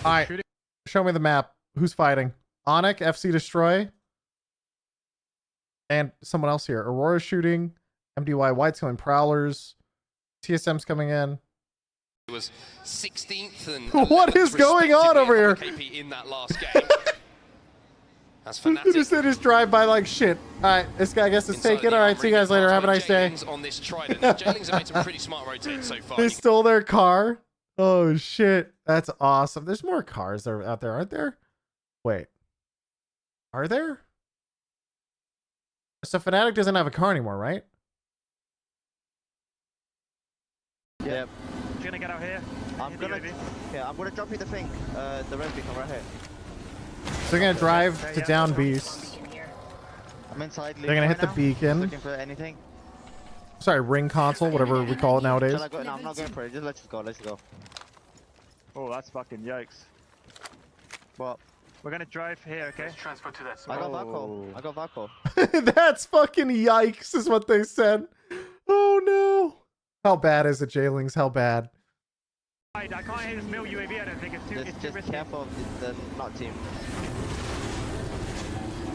All right, show me the map. Who's fighting? Onyx, FC Destroy, and someone else here. Aurora shooting, MDY White's killing Prowlers, TSM's coming in. It was 16th and what is going on over here? KP in that last game. That's They just drive by like shit. All right, this guy, I guess, is taken. All right, see you guys later. Have a nice day. On this Trident. Now, Jailings have made some pretty smart rotates so far. They stole their car. Oh shit, that's awesome. There's more cars out there, aren't there? Wait, are there? So Fnatic doesn't have a car anymore, right? Yep. You're gonna get out here. I'm gonna drop you the thing. The red beacon right here. So they're gonna drive to down beast. I'm inside. They're gonna hit the beacon. Looking for anything. Sorry, ring console, whatever we call it nowadays. Shall I go? No, I'm not going for it. Just let's go. Let's go. Oh, that's fucking yikes. What? We're gonna drive here, okay? Transfer to that. I got Vaco. I got Vaco. That's fucking yikes, is what they said. Oh no. How bad is it, Jailings? How bad? I can't hit this mill UAV. I don't think it's too. It's too Just risky. careful of the not team.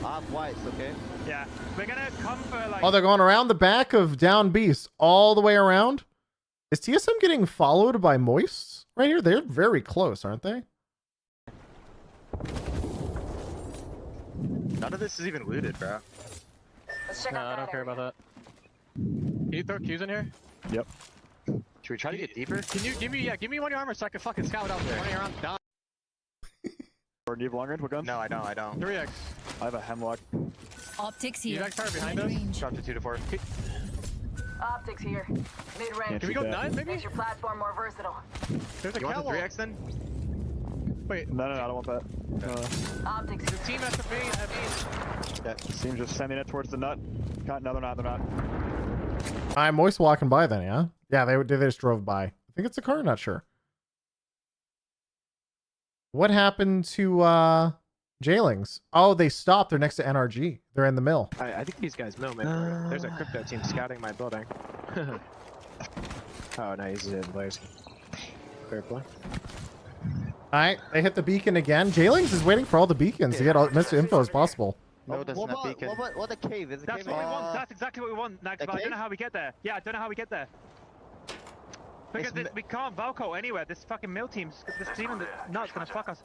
I have whites, okay? Yeah, we're gonna come for like. Oh, they're going around the back of down beast, all the way around. Is TSM getting followed by Moists right here? They're very close, aren't they? None of this is even looted, bro. No, I don't care about that. Can you throw Qs in here? Yep. Should we try to get deeper? Can you give me one of your armor so I can fucking scout out there? One of your armor. Down. Or do you have long range guns? No, I don't. 3x. I have a hemlock. Optics You here. guys are behind us. Drop to 2 to 4. Optics here. Mid-range. Can we go 9 maybe? Makes your platform more versatile. There's a You want the catwalk. 3x then? Wait. No, I don't want that. Optics The team has to be at me. Yeah, seems just sending it towards the nut. No, they're not. I'm Moist walking by then, yeah? Yeah, they just drove by. I think it's a car, not sure. What happened to Jailings? Oh, they stopped. They're next to NRG. They're in the mill. I think these guys know, man. There's a crypto team scouting my building. Oh, no, he's in Blaze. Fair play. Alright, they hit the beacon again. Jailings is waiting for all the beacons to get as much info as possible. No, that's what not about, beacon. what the cave? Is the That's cave? what we want. That's exactly what we want, Nax, but I don't know how we get there. Yeah, I don't know how we get there. Because we can't Valco anywhere. This fucking mill team's, this team in the nut's gonna fuck us.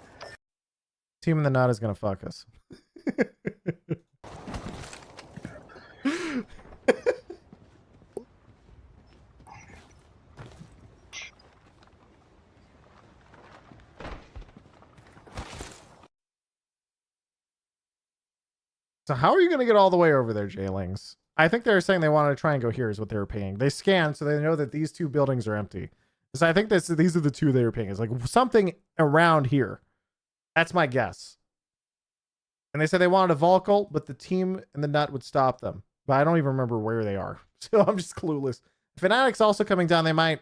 Team in the nut is gonna fuck us. So how are you going to get all the way over there, Jailings? I think they were saying they wanted to try and go here is what they were paying. They scanned, so they know that these two buildings are empty. So I think these are the two they were paying. It's like something around here. That's my guess. And they said they wanted a Volcal, but the team and the nut would stop them. But I don't even remember where they are. So I'm just clueless. Fnatic's also coming down. They might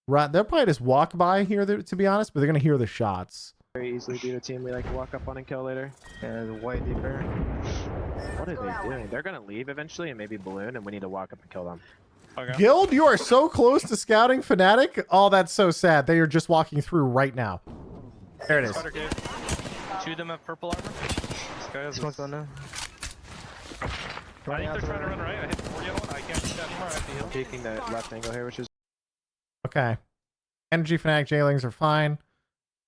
run. They'll probably just walk by here, to be honest, but they're going to hear the shots. Very easily beat a team we like to walk up on and kill later. And way deeper. What are they doing? They're going to leave eventually and maybe balloon, and we need to walk up and kill them. Okay. Guild, you are so close to scouting Fnatic. Oh, that's so sad. They are just walking through right now. There it is. Two of them have purple armor. This one's on now. I think they're trying to run right. I hit the 4 yellow. I can't see that anymore. I have to heal. Taking the left angle here, which is... Okay. Energy Fnatic Jailings are fine.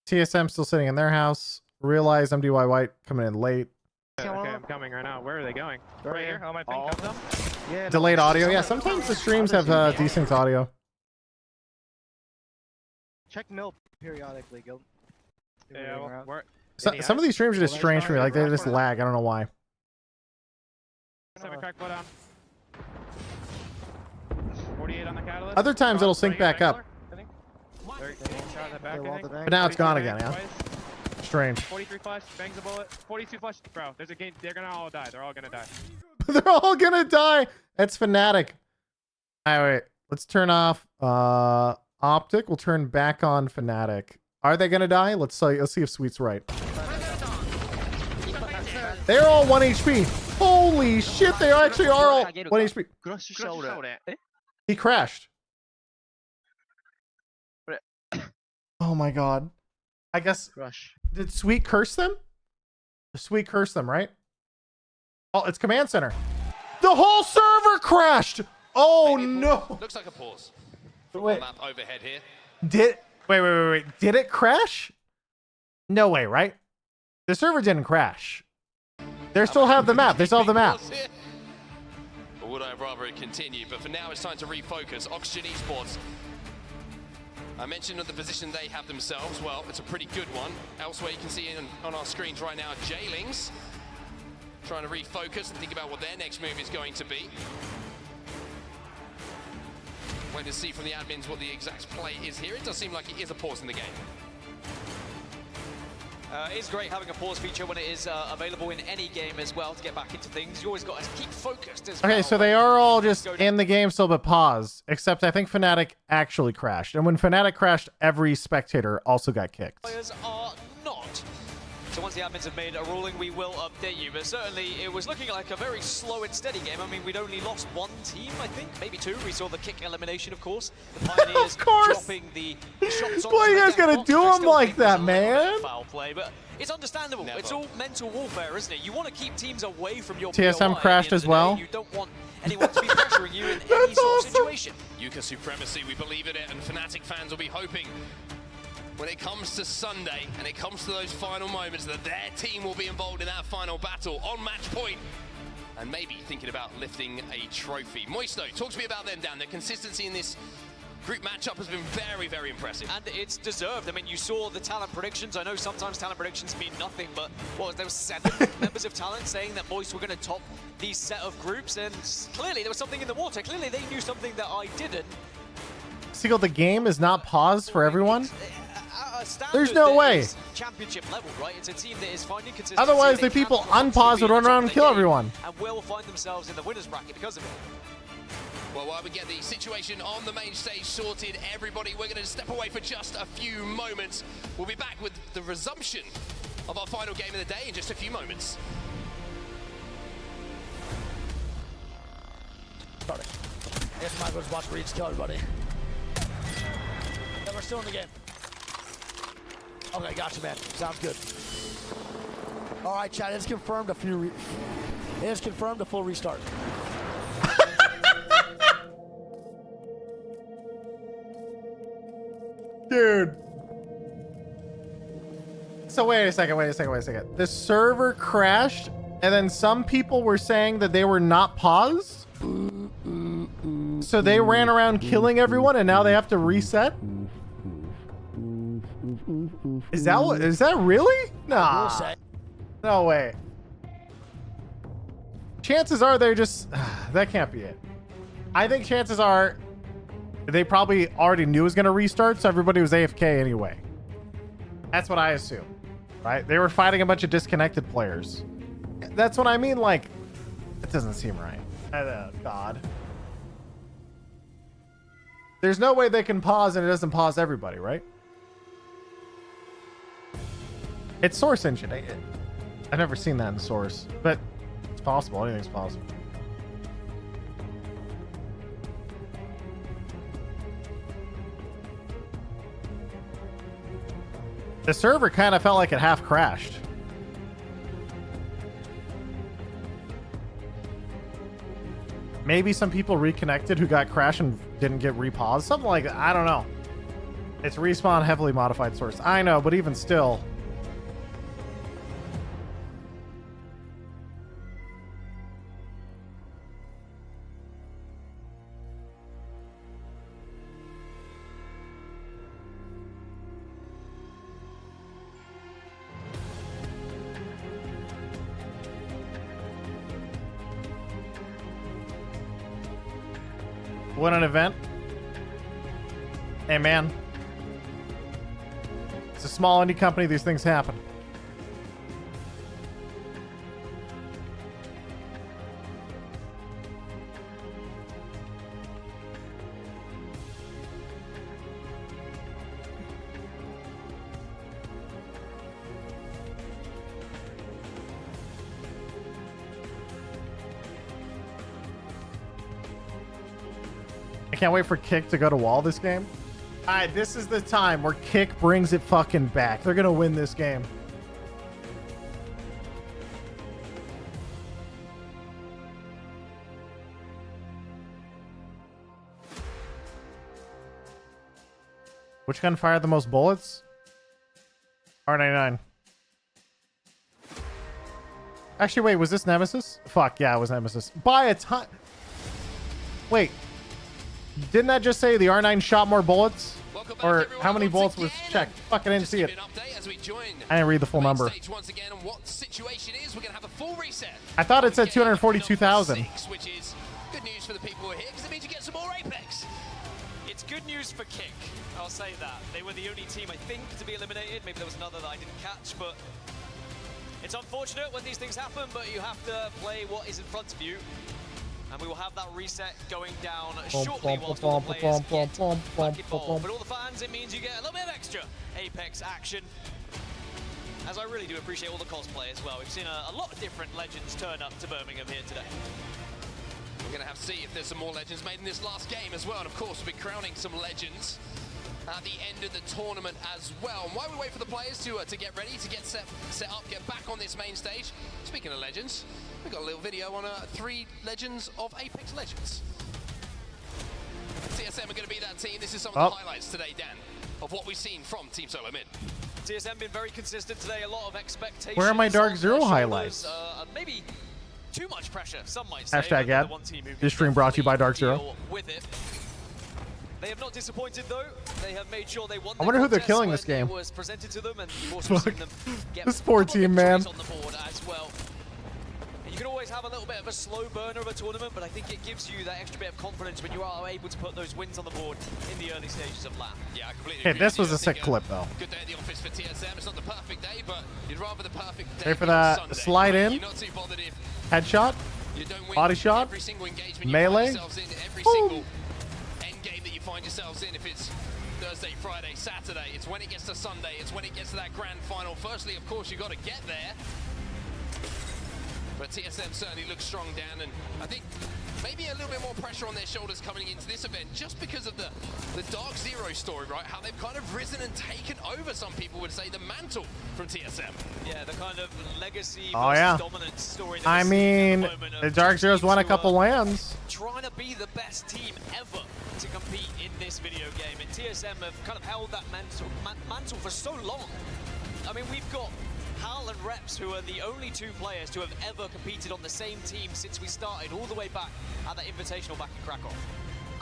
TSM still sitting in their house. Realize MDY White coming in late. Okay, I'm coming right now. Where are they going? Right here. Oh, my ping comes up. Yeah. Delayed audio. Yeah, sometimes the streams have decent audio. Check mill periodically, Guild. Yeah, Some of these streams are just strange for me. Like, they just lag. I don't know why. Crack blood on. 48 on the catalyst. Other times it'll sync back up. But now it's gone again, yeah? Strange. 43 flash, bangs a bullet. 42 flash. Bro, there's a game. They're gonna all die. They're all gonna die. They're all gonna die. That's Fnatic. All right, wait. Let's turn off Optic. We'll turn back on Fnatic. Are they gonna die? Let's see if Sweet's right. They're all 1 HP. Holy shit, they actually are all 1 HP. He crashed. Oh my god. I guess. Did Sweet curse them? Sweet curse them, right? Oh, it's Command Center. The whole server crashed. Oh no. Looks like a pause. Wait. Map overhead here. Wait. Did it crash? No way, right? The server didn't crash. They still have the map. They still have the map. Or would I rather it continue? But for now, it's time to refocus. Oxygen Esports. I mentioned the position they have themselves. Well, it's a pretty good one. Elsewhere, you can see on our screens right now, Jailings trying to refocus and think about what their next move is going to be. Wait to see from the admins what the exact play is here. It does seem like it is a pause in the game. It's great having a pause feature when it is available in any game as well to get back into things. You always got to keep focused as well. Okay, so they are all just in the game still but paused, except I think Fnatic actually crashed. And when Fnatic crashed, every spectator also got kicked. Players are not. So once the admins have made a ruling, we will update you. But certainly, it was looking like a very slow and steady game. I mean, we'd only lost one team, I think, maybe two. We saw the kick elimination, of course. The Pioneers dropping the shots on. Why are you guys gonna do them like that, man? Foul play, but it's understandable. Never. It's all mental warfare, isn't it? You want to keep teams away from your TSM POI crashed as well. You don't want anyone to be pressuring you in any sort of situation. Yuka supremacy, we believe in it, and Fnatic fans will be hoping when it comes to Sunday and it comes to those final moments that their team will be involved in that final battle on match point and maybe thinking about lifting a trophy. Moisto, talk to me about them, Dan. Their consistency in this group matchup has been very, very impressive. And it's deserved. I mean, you saw the talent predictions. I know sometimes talent predictions mean nothing, but there were 7 members of talent saying that Moist were going to top these set of groups, and clearly there was something in the water. Clearly they knew something that I didn't. Seagull, the game is not paused for everyone? There's no way. Championship level, right? It's a team that is finding consistency. Otherwise, the people unpause would run around and kill everyone. And will find themselves in the winners bracket because of it. Well, while we get the situation on the main stage sorted, everybody, we're going to step away for just a few moments. We'll be back with the resumption of our final game of the day in just a few moments. Sorry. I guess Michael's watch reads to everybody. Yeah, we're still in the game. Okay, gotcha, man. Sounds good. All right, chat. It's confirmed a full restart. Dude. So wait a second. The server crashed, and then some people were saying that they were not paused? So they ran around killing everyone, and now they have to reset? Is that really? Nah. No way. Chances are they're just... that can't be it. I think chances are they probably already knew it was going to restart, so everybody was AFK anyway. That's what I assume. right? They were fighting a bunch of disconnected players. That's what I mean. Like, it doesn't seem right. God. There's no way they can pause and it doesn't pause everybody, right? It's Source Engine. I've never seen that in Source, but it's possible. Anything's possible. The server kind of felt like it half crashed. Maybe some people reconnected who got crashed and didn't get repaused. Something like that. I don't know. It's Respawn heavily modified Source. I know, but even still. What an event. Hey, man. It's a small indie company. These things happen. I can't wait for Kick to go to wall this game. All right, this is the time where Kick brings it fucking back. They're gonna win this game. Which gun fired the most bullets? R99. Actually, wait, was this Nemesis? Fuck, yeah, it was Nemesis. By a ton. Wait. Didn't that just say the R9 shot more bullets? Or how many bullets was checked? Fuck, I didn't see it. I didn't read the full number. I thought it said 242,000. Which is good news for the people who are here because it means you get some more Apex. It's good news for Kick. I'll say that. They were the only team, I think, to be eliminated. Maybe there was another that I didn't catch, but it's unfortunate when these things happen, but you have to play what is in front of you. And we will have that reset going down shortly whilst all the players get back involved. But all the fans, it means you get a little bit of extra Apex action. As I really do appreciate all the cosplay as well. We've seen a lot of different legends turn up to Birmingham here today. We're going to have to see if there's some more legends made in this last game as well. And of course, we'll be crowning some legends at the end of the tournament as well. And while we wait for the players to get ready, to get set up, get back on this main stage, speaking of legends, we've got a little video on 3 legends of Apex Legends. TSM are going to be that team. This is some of the highlights today, Dan, of what we've seen from Team Solo Mid. TSM been very consistent today. A lot of expectations. Where are my Dark Zero highlights? Maybe too much pressure, some might say. Hashtag ad. This stream brought to you by Dark Zero. With it. They have not disappointed though. They have made sure they won. I wonder who they're killing this game. Was presented to them, and you've also seen them get this poor team, man. On the board as well. You can always have a little bit of a slow burner of a tournament, but I think it gives you that extra bit of confidence when you are able to put those wins on the board in the early stages of LAN. Yeah, I completely agree. Hey, this was a sick clip though. Good day at the office for TSM. It's not the perfect day, but you'd rather the perfect day. Ready for that Sunday. slide in? You're not too bothered if headshot, you don't win body shot, every single engagement melee. You find yourselves in, every single end game that you find yourselves in. If it's Thursday, Friday, Saturday, it's when it gets to Sunday, it's when it gets to that grand final. Firstly, of course, you've got to get there. But TSM certainly looks strong, Dan, and I think maybe a little bit more pressure on their shoulders coming into this event just because of the Dark Zero story, right? How they've kind of risen and taken over, some people would say, the mantle from TSM. Yeah, the kind of legacy dominance story. I mean, the Dark Zero's won a couple lands. Trying to be the best team ever to compete in this video game, and TSM have kind of held that mantle for so long. I mean, we've got Hal and Reps, who are the only 2 players to have ever competed on the same team since we started, all the way back at that Invitational back in Krakow.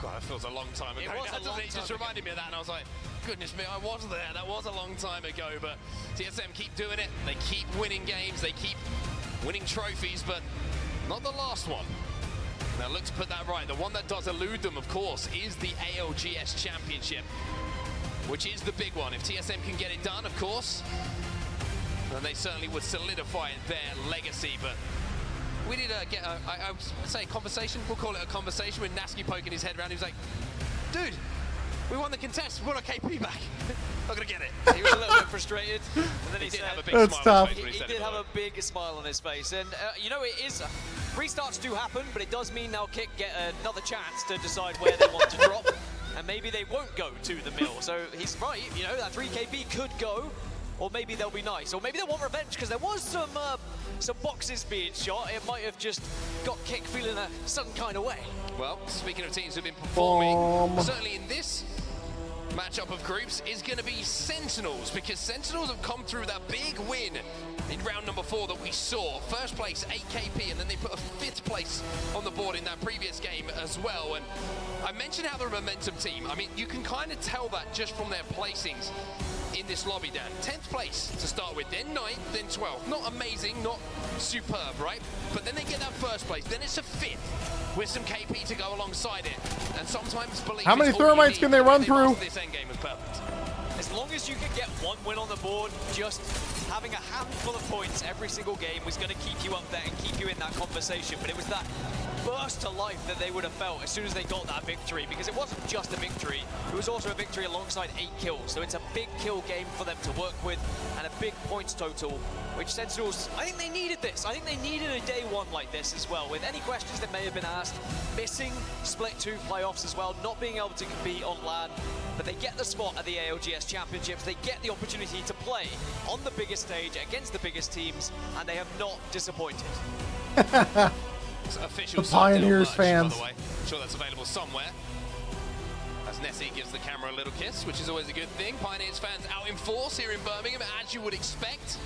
God, that feels a long time ago. It just reminded me of that, and I was like, goodness me, I was there. That was a long time ago, but TSM keep doing it. They keep winning games. They keep winning trophies, but not the last one. Now, look to put that right. The one that does elude them, of course, is the ALGS Championship, which is the big one. If TSM can get it done, of course, And they certainly would solidify their legacy, but we need to get I would say a conversation, we'll call it a conversation, with Nasky poking his head around. He was like, dude, we won the contest, we want our KP back. Not gonna get it. He was a little bit frustrated, and then he, did said, have a big That's smile on tough. his face when he said did it, have though. a big smile on his face, and you know, it is restarts do happen, but it does mean now Kick get another chance to decide where they want to drop, and maybe they won't go to the mill. So he's right, you know, that 3KB could go, or maybe they'll be nice, or maybe they want revenge, because there was some boxes being shot. It might have just got Kick feeling a certain kind of way. Well, speaking of teams who've been performing, certainly in this matchup of groups is going to be Sentinels, because Sentinels have come through that big win in round number 4 that we saw. First place, 8KP, and then they put a 5th place on the board in that previous game as well. And I mentioned how they're a momentum team. I mean, you can kind of tell that just from their placings in this lobby, Dan. 10th place to start with, then 9th, then 12th. Not amazing, not superb, right? But then they get that first place, then it's a 5th with some KP to go alongside it. And sometimes believe How many is all you thermites need. can they run through? This endgame is perfect. As long as you can get one win on the board, just having a handful of points every single game was going to keep you up there and keep you in that conversation. But it was that burst to life that they would have felt as soon as they got that victory, because it wasn't just a victory, it was also a victory alongside 8 kills. So it's a big kill game for them to work with and a big points total, which Sentinels, I think they needed this. I think they needed a day one like this as well, with any questions that may have been asked, missing Split 2 playoffs as well, not being able to be on LAN, but they get the spot at the ALGS Championships, they get the opportunity to play on the biggest stage against the biggest teams, and they have not disappointed. Official The Pioneers merch, fans. by the way. I'm sure that's available somewhere. As Nessie gives the camera a little kiss, which is always a good thing. Pioneers fans out in force here in Birmingham, as you would expect.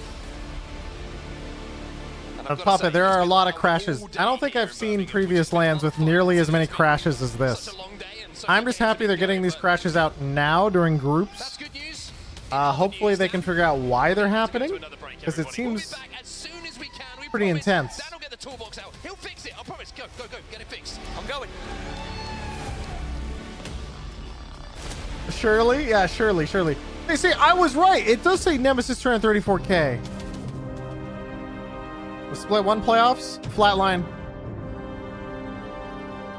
Papa, there are a lot of crashes. I don't think I've seen previous lands with nearly as many crashes as this. I'm just happy they're getting these crashes out now during groups. Hopefully they can figure out why they're happening, because it seems pretty intense. Dan will get the toolbox out. He'll fix it. I promise. Go, go, go. Get it fixed. I'm going. Surely? Yeah, surely. They say I was right. It does say Nemesis 234K. The Split 1 playoffs? Flatline.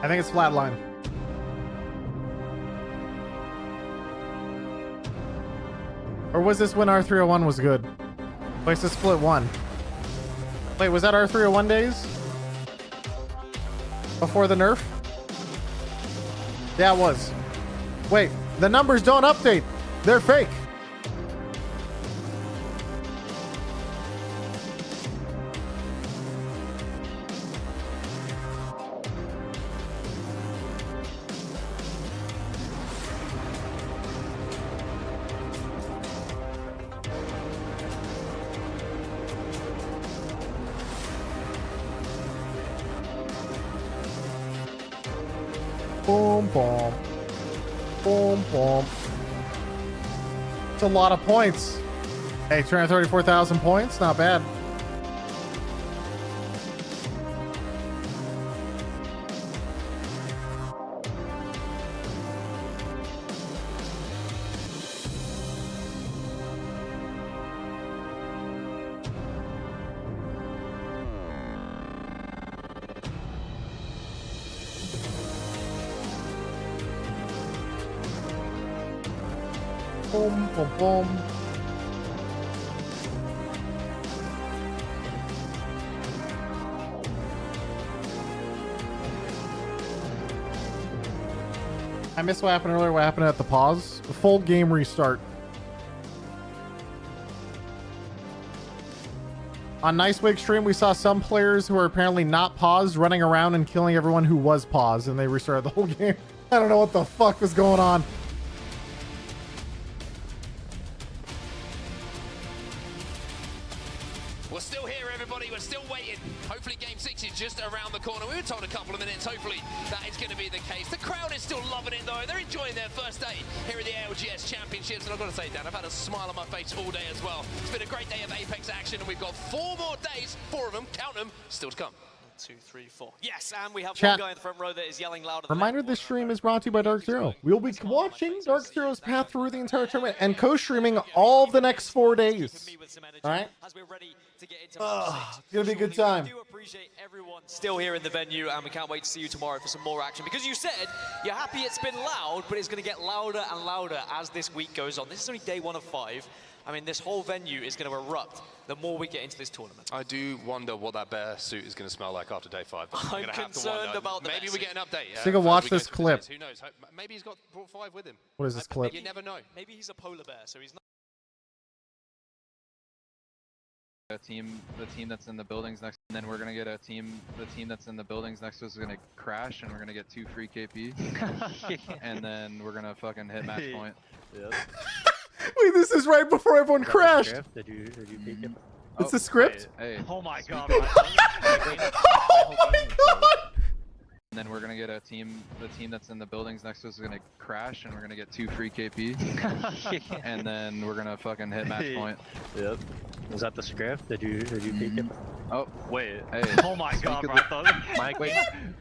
I think it's flatline. Or was this when R301 was good? Wait, it's the Split 1. Wait, was that R301 days? Before the nerf? Yeah, it was. Wait, the numbers don't update. They're fake. Boom, boom. Boom, boom. It's a lot of points. Hey, 234,000 points? Not bad. Boom, boom, boom. I missed what happened earlier. What happened at the pause? The full game restart. On Nicewig stream, we saw some players who are apparently not paused running around and killing everyone who was paused, and they restarted the whole game. I don't know what the fuck was going on. We're still here, everybody. We're still waiting. Hopefully game 6 is just around the corner. We were told a couple of minutes. Hopefully that is going to be the case. The crowd is still loving it, though. They're enjoying their first day here at the ALGS Championships. And I've got to say, Dan, I've had a smile on my face all day as well. It's been a great day of Apex action, and we've got 4 more days, 4 of them, count them, still to come. 2, 3, 4. Yes, and we have Chat. one guy in the front row that is yelling louder than Reminder, this stream is brought to you by Dark Zero. We'll be watching Dark Zero's path through the entire tournament and co-streaming all the next 4 days. All right? It's gonna be a good time. We do appreciate everyone still here in the venue, and we can't wait to see you tomorrow for some more action. Because you said you're happy it's been loud, but it's going to get louder and louder as this week goes on. This is only day 1 of 5. I mean, this whole venue is going to erupt the more we get into this tournament. I do wonder what that bear suit is going to smell like after day 5. I'm concerned about the Maybe we get an update. So you can watch this clip. Who knows? Maybe he's brought 5 with him. What is this clip? You never know. Maybe he's a polar bear, so he's not. The team that's in the buildings next, and then we're gonna get the team that's in the buildings next to us is gonna crash, and we're gonna get 2 free KP, and then we're gonna fucking hit match point. Yep. Wait, this is right before everyone crashed. Did you peek it? It's the script. Hey. Oh my god. Oh my god. And then we're gonna get the team that's in the buildings next to us is gonna crash, and we're gonna get 2 free KP, and then we're gonna fucking hit match point. Yep. Was that the script? Did you peek it? Oh wait. Hey. Oh my god, bro. I thought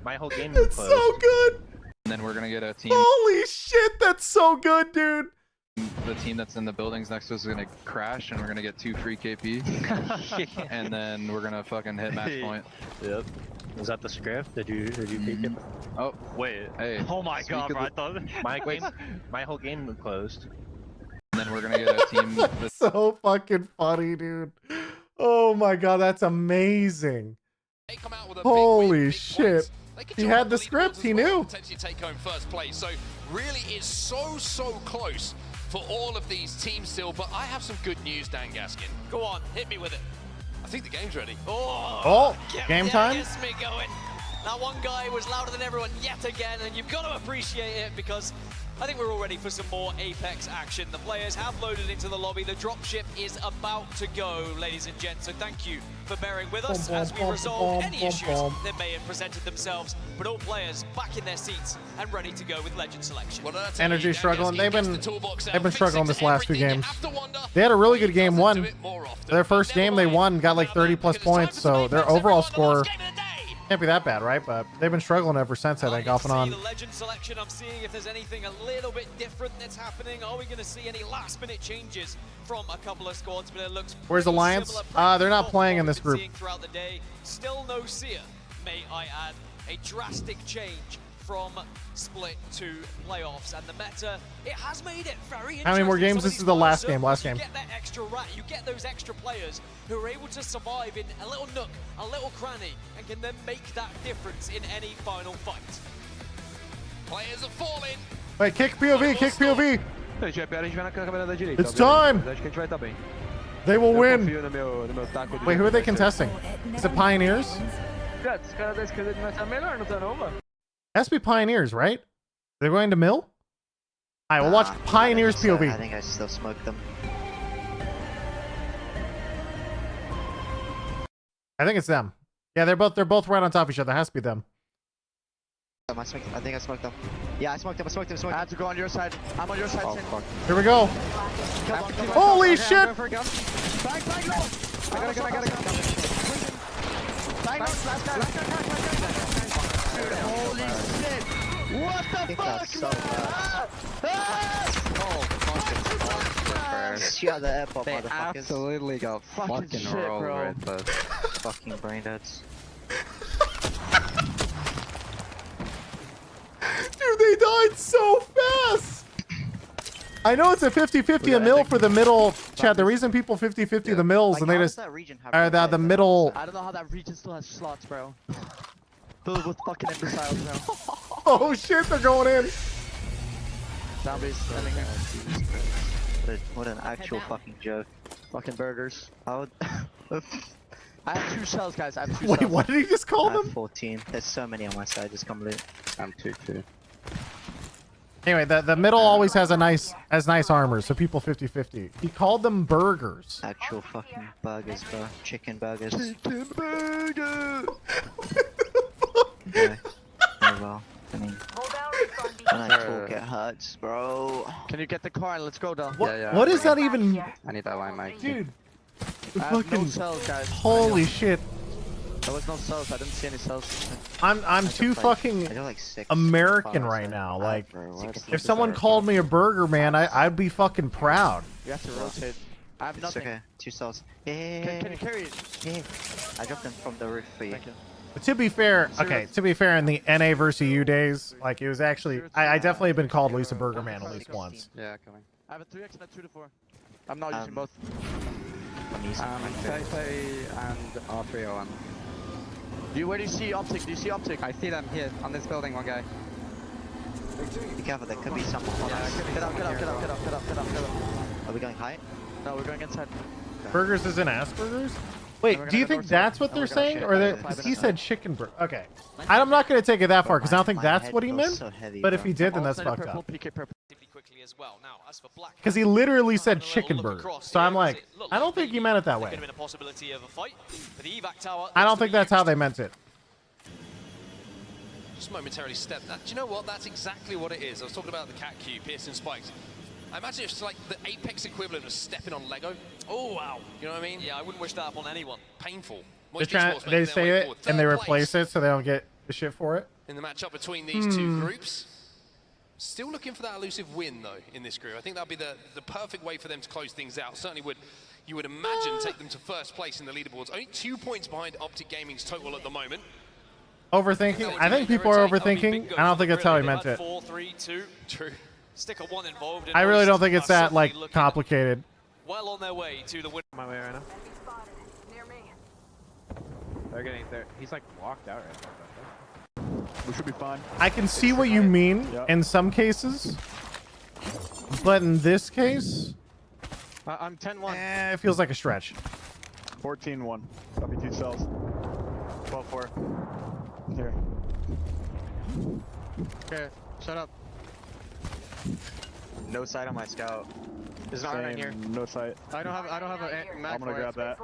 my whole game It's closed. so good. And then we're gonna get a team. Holy shit, that's so good, dude. The team that's in the buildings next to us is gonna crash, and we're gonna get 2 free KP, and then we're gonna fucking hit match point. Yep. Was that the script? Did you peek it? Oh wait. Hey. Oh my god, bro. I thought my whole game closed. And then we're gonna get a team. That's so fucking funny, dude. Oh my god, that's amazing. Holy shit. He had the script, he knew. Potentially take home first place. So really it's so close for all of these teams still. But I have some good news, Dan Gaskin. Go on, hit me with it. I think the game's ready. Oh, game time? Gets me going. That one guy was louder than everyone yet again, and you've got to appreciate it because I think we're all ready for some more Apex action. The players have loaded into the lobby. The dropship is about to go, ladies and gents. So thank you for bearing with us as we resolve any issues that may have presented themselves. But all players back in their seats and ready to go with Legend selection. Energy struggling. They've been struggling this last 2 games. They had a really good game 1. Their first game they won, got like 30+ points. So their overall score can't be that bad, right? But they've been struggling ever since, I think, off and on. The Legend selection, I'm seeing if there's anything a little bit different that's happening. Are we going to see any last-minute changes from a couple of squads? But it looks Where's Alliance? They're not playing in this group. Throughout the day, still no Seer, may I add. A drastic change from split to playoffs, and the meta, it has made it very interesting. How many more games? This is the last game. Last game. You get that extra rat, you get those extra players who are able to survive in a little nook, a little cranny, and can then make that difference in any final fight. Players are falling. Wait, kick POV, kick POV. It's time. They will win. Wait, who are they contesting? Is it Pioneers? Has to be Pioneers, right? They're going to Mill? Alright, we'll watch Pioneers POV. I think I still smoked them. I think it's them. Yeah, they're both right on top of each other. It has to be them. I think I smoked them. Yeah, I smoked them. I have to go on your side. I'm on your side. Oh, fuck. Here we go. Holy shit! Bang low! I gotta go. Bang low, last guy. Dude, holy shit! What the fuck, man? She got the airport, They motherfuckers. absolutely got Fucking fucking shit, rolled bro. with the fucking brain deads. Dude, they died so fast! I know it's a 50-50 a mill for the middle chat. The reason people 50-50 the mills and they just the middle. I don't know how that region still has slots, bro. Filled with fucking imbeciles, bro. Oh shit, they're going in. Zombies. What an actual fucking joke. Fucking burgers. I would. I have 2 shells, guys. I have 2 Wait, shells. what did he just call I have them? 14. There's so many on my side. Just come loot. I'm 2-2. Anyway, the middle always has nice armor, so people 50-50. He called them burgers. Actual fucking burgers, bro. Chicken burgers. Chicken burger! Yeah. Oh well. I mean, when I talk, it hurts, bro. Can you get the car and let's go, Del? What is that even? I need that line, Mike. Dude. I have no Fucking cells, guys. holy shit. There was no cells. I didn't see any cells. I'm too fucking American right now. Like, if someone called me a burger man, I'd be fucking proud. You have to rotate. I have nothing. Okay, 2 cells. Yeah. Can you carry it? Yeah. I dropped them from the roof for you. Thank you. But to be fair, okay, to be fair, in the NA versus U days, like, it was actually, I definitely have been called at least a burger man at least once. Yeah, coming. I have a 3x and a 2 to 4. I'm not using both. Play and R301. Where do you see optic? Do you see optic? I see them here on this building, one guy. Be careful, there could be someone on us. Get up. Are we going high? No, we're going inside. Burgers isn't Asperger's? Wait, do you think that's what they're saying? Or that he said chicken burger? Okay. I'm not going to take it that far because I don't think that's what he meant. But if he did, then that's fucked up. Because he literally said chicken burger. So I'm like, I don't think he meant it that way. I don't think that's how they meant it. Just momentarily step that. Do you know what? That's exactly what it is. I was talking about the cat cube, Pearson spikes. I imagine it's like the Apex equivalent of stepping on Lego. Oh, wow. You know what I mean? Yeah, I wouldn't wish that upon anyone. Painful. They say it and they replace it so they don't get the shit for it. In the matchup between these two groups. Still looking for that elusive win, though, in this group. I think that'll be the perfect way for them to close things out. Certainly you would imagine take them to first place in the leaderboards. Only 2 points behind Optic Gaming's total at the moment. Overthinking? I think people are overthinking. I don't think that's how he meant it. 4, 3, 2. True. Stick a 1 involved. I really don't think it's that, like, complicated. Well on their way to the win. My way right now. They're getting there. He's like walked out right now. We should be fine. I can see what you mean in some cases. But in this case, I'm 10-1. It feels like a stretch. 14-1. Copy 2 cells. 12-4. Here. Okay, shut up. No sight on my scout. There's an R9 here. No sight. I don't have a mag. I'm gonna grab that.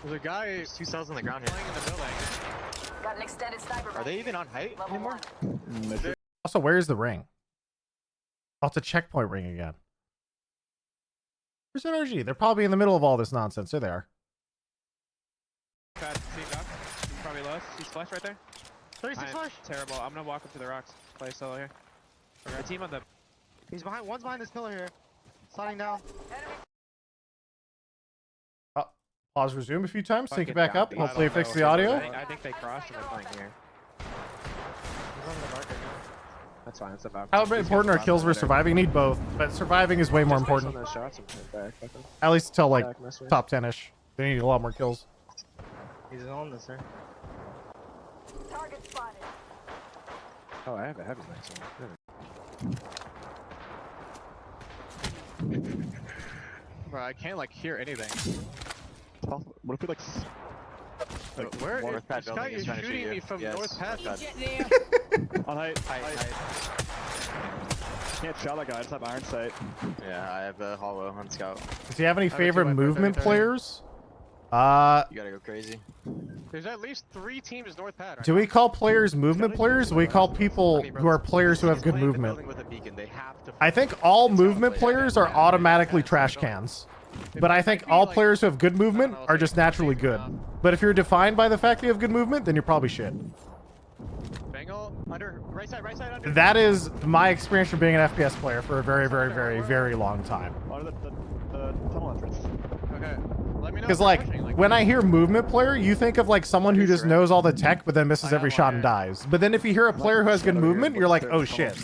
There's a guy. There's 2 cells on the ground here. Playing in the building. Got an extended sniper. Are they even on height anymore? Also, where's the ring? Oh, it's a checkpoint ring again. Where's NRG? They're probably in the middle of all this nonsense. There they are. Bad team up. He's probably lost. He's flash right there. 36 flash. Terrible. I'm gonna walk up to the rocks. Play solo here. The team on the. He's behind. One's behind this pillar here. Sliding down. Pause, resume a few times, sync it back up. Hopefully it fixes the audio. I think they crossed and they're playing here. That's fine. It's about. How important are kills versus surviving? You need both, but surviving is way more important. At least until like top 10-ish. They need a lot more kills. He's on this, sir. Oh, I have a heavy knife. Bro, I can't like hear anything. What if we like where is this guy is shooting me from North Path? On height. Can't shot that guy, I just have iron sight. Yeah, I have a hollow on scout. Does he have any favorite movement players? You gotta go crazy. There's at least 3 teams North Pad. Right Do we call players movement players? Or we call people who are players who have good movement. I think all movement players are automatically trash cans. But I think all players who have good movement are just naturally good. But if you're defined by the fact that you have good movement, then you're probably shit. Bangle under right side under. That is my experience from being an FPS player for a very, very, very, very long time. The tunnel entrance. Okay. Let me know. Because like when I hear movement player, you think of like someone who just knows all the tech but then misses every shot and dies. But then if you hear a player who has good movement, you're like, oh shit.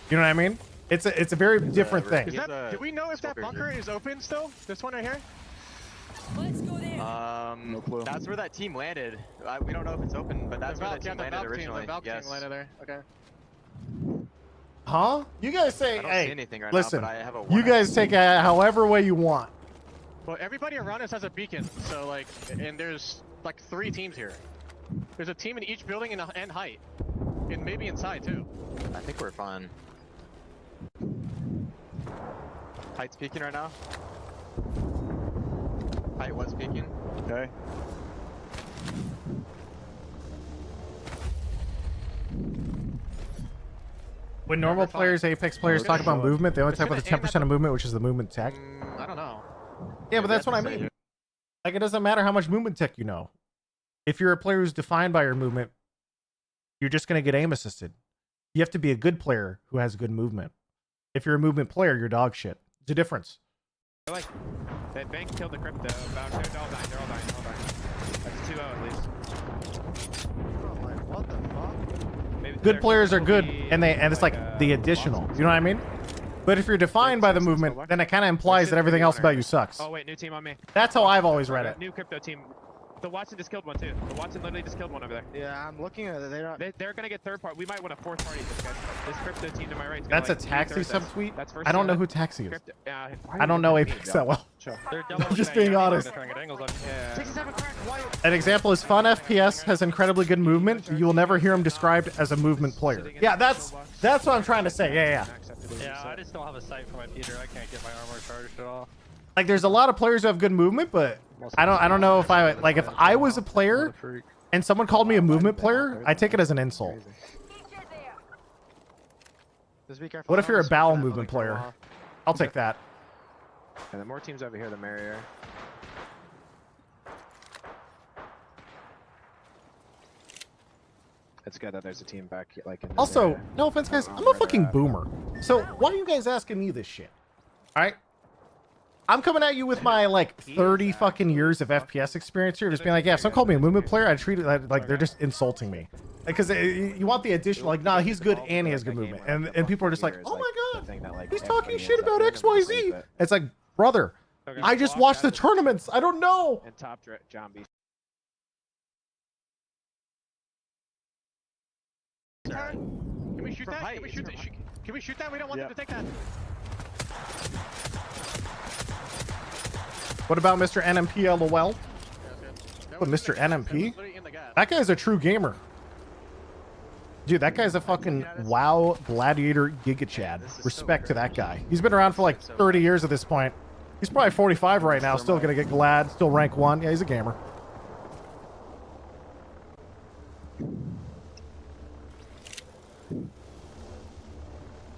You know what I mean? It's a very different thing. Do we know if that bunker is open still? This one right here? Let's go there. No clue. That's where that team landed. We don't know if it's open, but that's where that team landed originally. Yes. Landed there. Okay. Huh? You guys say, hey, right listen, now, but I have a you guys take it however way you want. Well, everybody around us has a beacon, so like, and there's like 3 teams here. There's a team in each building and height, and maybe inside too. I think we're fine. Height's peeking right now. Height was peeking. Okay. When normal players, Apex players talk about movement, they only talk about the 10% of movement, which is the movement tech. I don't know. Yeah, but that's what I mean. Like, it doesn't matter how much movement tech you know. If you're a player who's defined by your movement, you're just going to get aim assisted. You have to be a good player who has good movement. If you're a movement player, you're dog shit. It's a difference. Like, that bank killed the crypto. They're all dying. They're all dying. That's 2-0 at least. What the fuck? Maybe Good players are good, and it's like the additional. You know what I mean? But if you're defined by the movement, then it kind of implies that everything else about you sucks. Oh wait, new team on me. That's how I've always read it. New crypto team. The Watson just killed one too. The Watson literally just killed one over there. Yeah, I'm looking at it. They're gonna get third party. We might want a fourth party. This crypto team to my right. That's a Taxi subtweet? I don't know who Taxi is. I don't know Apex that well. I'm just being honest. An example is Fun FPS has incredibly good movement. You will never hear him described as a movement player. Yeah, that's what I'm trying to say. Yeah. Yeah, I just don't have a sight for my Peter. I can't get my armor charged at all. Like, there's a lot of players who have good movement, but I don't know if if I was a player and someone called me a movement player, I take it as an insult. What if you're a bowel movement player? I'll take that. And the more teams over here, the merrier. It's good that there's a team back like in this Also, area. no offense, guys, I'm a fucking boomer. So why are you guys asking me this shit? All right? I'm coming at you with my like 30 fucking years of FPS experience here, just being like, yeah, if someone called me a movement player, I treat it like they're just insulting me. Because you want the additional, like, nah, he's good and he has good movement. And people are just like, oh my god, he's talking shit about XYZ. It's like, brother, I just watched the tournaments. I don't know. And top zombie. Can we shoot that? Can we shoot that? Can we shoot that? We don't want them to take that. What about Mr. NMP LOL? What, Mr. NMP? That guy's a true gamer. Dude, that guy's a fucking WoW Gladiator Giga Chad. Respect to that guy. He's been around for like 30 years at this point. He's probably 45 right now, still gonna get Glad, still rank 1. Yeah, he's a gamer.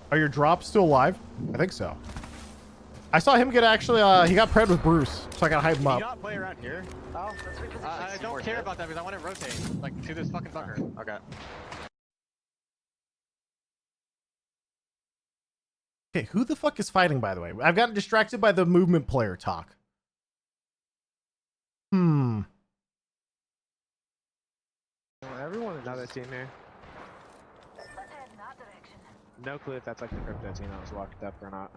Are your drops still alive? I think so. I saw him get actually, he got pred with Bruce, so I gotta hype him up. You not play around here? Oh, I don't care about that because I want to rotate, like, to this fucking bunker. Okay. Okay, who the fuck is fighting, by the way? I've gotten distracted by the movement player talk. Everyone is another team here. No clue if that's like the crypto team that was locked up or not.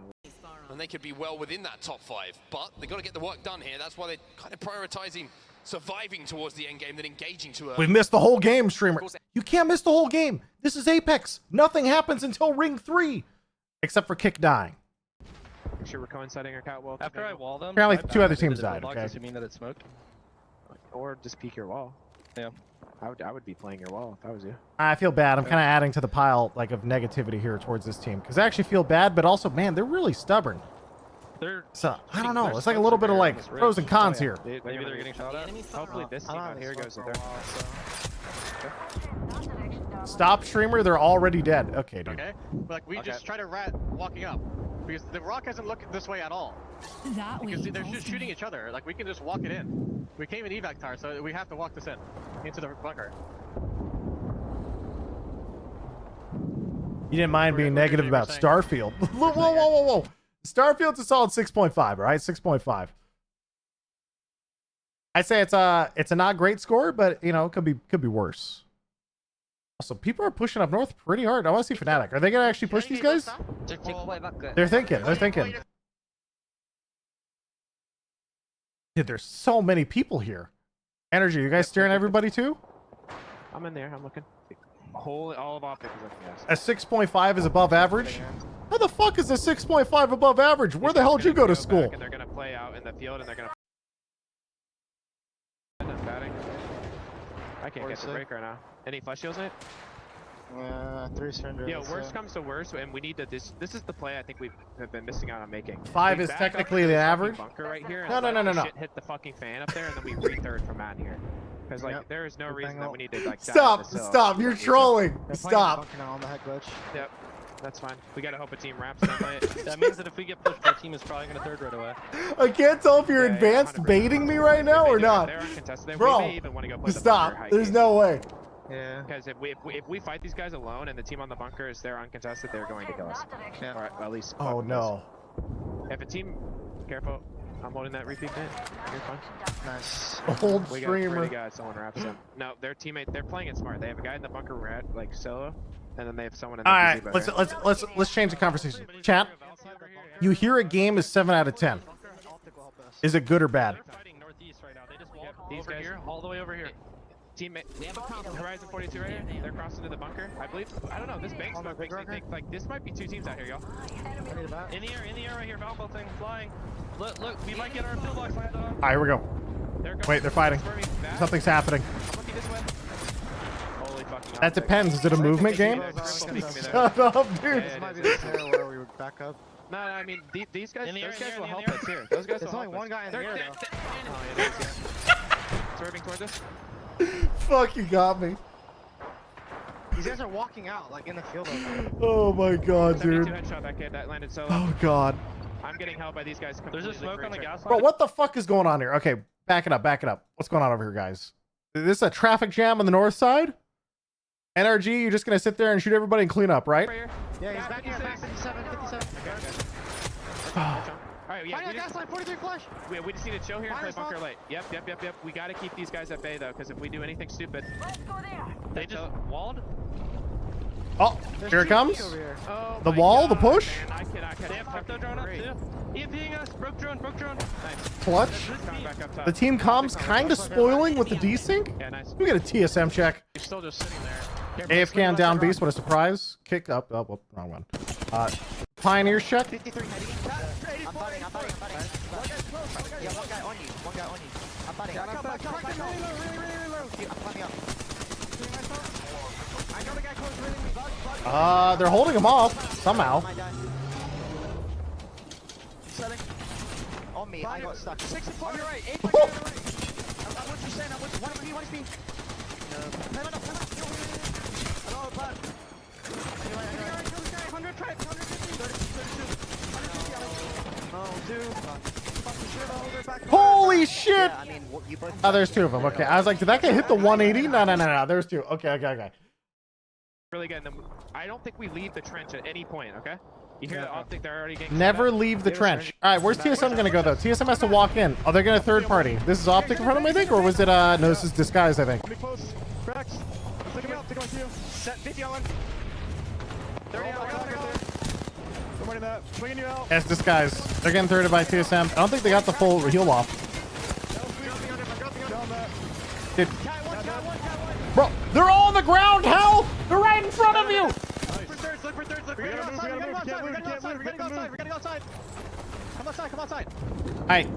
And they could be well within that top 5, but they've got to get the work done here. That's why they're kind of prioritizing surviving towards the end game than engaging too early. We've missed the whole game, streamer. You can't miss the whole game. This is Apex. Nothing happens until ring 3, except for Kick dying. Make sure we're coinciding our catwalk. After I wall them, apparently 2 other teams died. Okay. Does it mean that it's smoked? Or just peek your wall. Yeah. I would be playing your wall if I was you. I feel bad. I'm kind of adding to the pile like of negativity here towards this team because I actually feel bad, but also, man, they're really stubborn. So I don't know. It's like a little bit of like pros and cons here. Maybe they're getting shot at. Hopefully this team out here goes with their. Stop, streamer. They're already dead. Okay, dude. Okay. Like we just try to rat walking up because the rock doesn't look this way at all. Because they're just shooting each other. Like we can just walk it in. We came in evac tower, so we have to walk this in into the bunker. You didn't mind being negative about Starfield. Whoa. Starfield's a solid 6.5, all right? 6.5. I'd say it's a not great score, but you know, it could be worse. Also, people are pushing up north pretty hard. I want to see Fnatic. Are they gonna actually push these guys? They're thinking. Dude, there's so many people here. Energy, you guys steering everybody too? I'm in there. I'm looking. All of optics is A 6.5 is above average? How the fuck is a 6.5 above average? Where the hell did you go to school? And they're gonna play out in the field, and they're gonna. I can't get the break right now. Any flash shields in it? 3 surrender. Yeah, worst comes to worst, and we need to. This is the play I think we have been missing out on making. 5 is technically the average. Bunker right here. No. Shit hit the fucking fan up there, and then we re-third from out here. Because like there is no reason that we need to like. Stop! You're trolling. Stop. On the head glitch. Yep. That's fine. We gotta hope a team wraps them late. That means that if we get pushed, our team is probably gonna third right away. I can't tell if you're advanced baiting me right now or not. They're uncontested. Bro, we may even want to go play the stop. bunker There's no way. Yeah. Because if we fight these guys alone and the team on the bunker is there uncontested, they're going to kill us. Yeah. Or at least. Oh no. If a team, careful. I'm holding that repeat pin. You're fine. Nice. Old we streamer. Got someone wraps them. No, their teammate. They're playing it smart. They have a guy in the bunker rat like solo, and then they have someone in the All right, let's change the conversation. Chat. You hear a game is 7 out of 10. Is it good or bad? They're fighting northeast right now. They just walk these guys here, all the way over here. Teammate, Horizon 42 right here. They're crossing to the bunker, I believe. I don't know. This bank smoke makes me think like this might be 2 teams out here, y'all. In the air right here. Valvo thing flying. Look, we might get our field box landed on. All right, here we go. Wait, they're fighting. Something's happening. Holy fucking. That depends. Is it a movement game? Shut up, dude. This might be the scenario where we would back up. No, I mean these guys. Those guys will help us here. Those guys. There's only one guy in the air though. Oh yeah, there is, yeah. Swerving towards us. Fuck, you got me. These guys are walking out like in the field. Oh my god, dude. 72 headshot that kid that landed solo. Oh god. I'm getting held by these guys. There's a smoke on the gas line. Bro, what the fuck is going on here? Okay, back it up. What's going on over here, guys? Is this a traffic jam on the north side? NRG, you're just gonna sit there and shoot everybody and clean up, right? Yeah, he's back here, back 57. Alright, yeah. We gas line, 43 flush. We just need to chill here and play bunker late. Yep. We gotta keep these guys at bay though, because if we do anything stupid. They just walled? Oh, here it comes. Oh, the wall, the push. Man, I can. They have crypto drone up too. EMPing us. Broke drone. Nice. Clutch. The team comms kind of spoiling with the desync. Yeah, nice. We get a TSM check. You're still just sitting there. AFK on down beast. What a surprise. Kick up. Oh, well, wrong one. Pioneers check. 53 heading. I'm butting. Yeah, one guy on you. I'm butting. I'm climbing up. I know the guy close really. They're holding him off somehow. On me, I got stuck. 64 on your right, 8 on Oh. your right. I'm what you're saying, I'm what you want to be. Climb up. Hello, bud. 100 trade, 150. 32. Holy shit! Yeah, I mean, you both Oh, there's 2 of them. Okay, I was like, did that guy hit the 180? No. There's 2. Okay. Really getting them. I don't think we leave the trench at any point. Okay. You hear the optic? They're already getting. Never leave the trench. All right, where's TSM gonna go though? TSM has to walk in. Oh, they're gonna third party. This is optic in front of him, I think, or was it? No, this is disguised, I think. Close. Cracks. Take him out to you. Set 50 on. 30 out. Somebody in that. Swinging you out. It's disguised. They're getting thirded by TSM. I don't think they got the full heal off. Dude. Bro, they're all on the ground, Hal! They're right in front of you! Look for thirds. We gotta go outside. Come outside. Alright.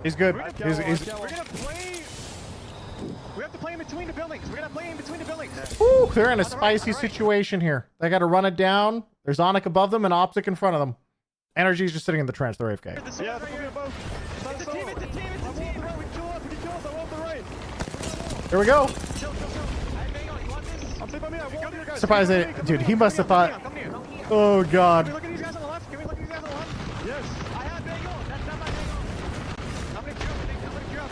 He's good. He's... We're gonna play. We have to play in between the buildings. Woo, they're in a spicy situation here. They gotta run it down. There's Onic above them and Optic in front of them. Energy's just sitting in the trench. They're AFK. Yeah, it's a team. Here we go. I'm by me. I won't you guys. Surprised they... Dude, he must have thought... Oh, God. Can we look at these guys on the left? Yes. I have bagel. That's not my bagel. I'm gonna queue up.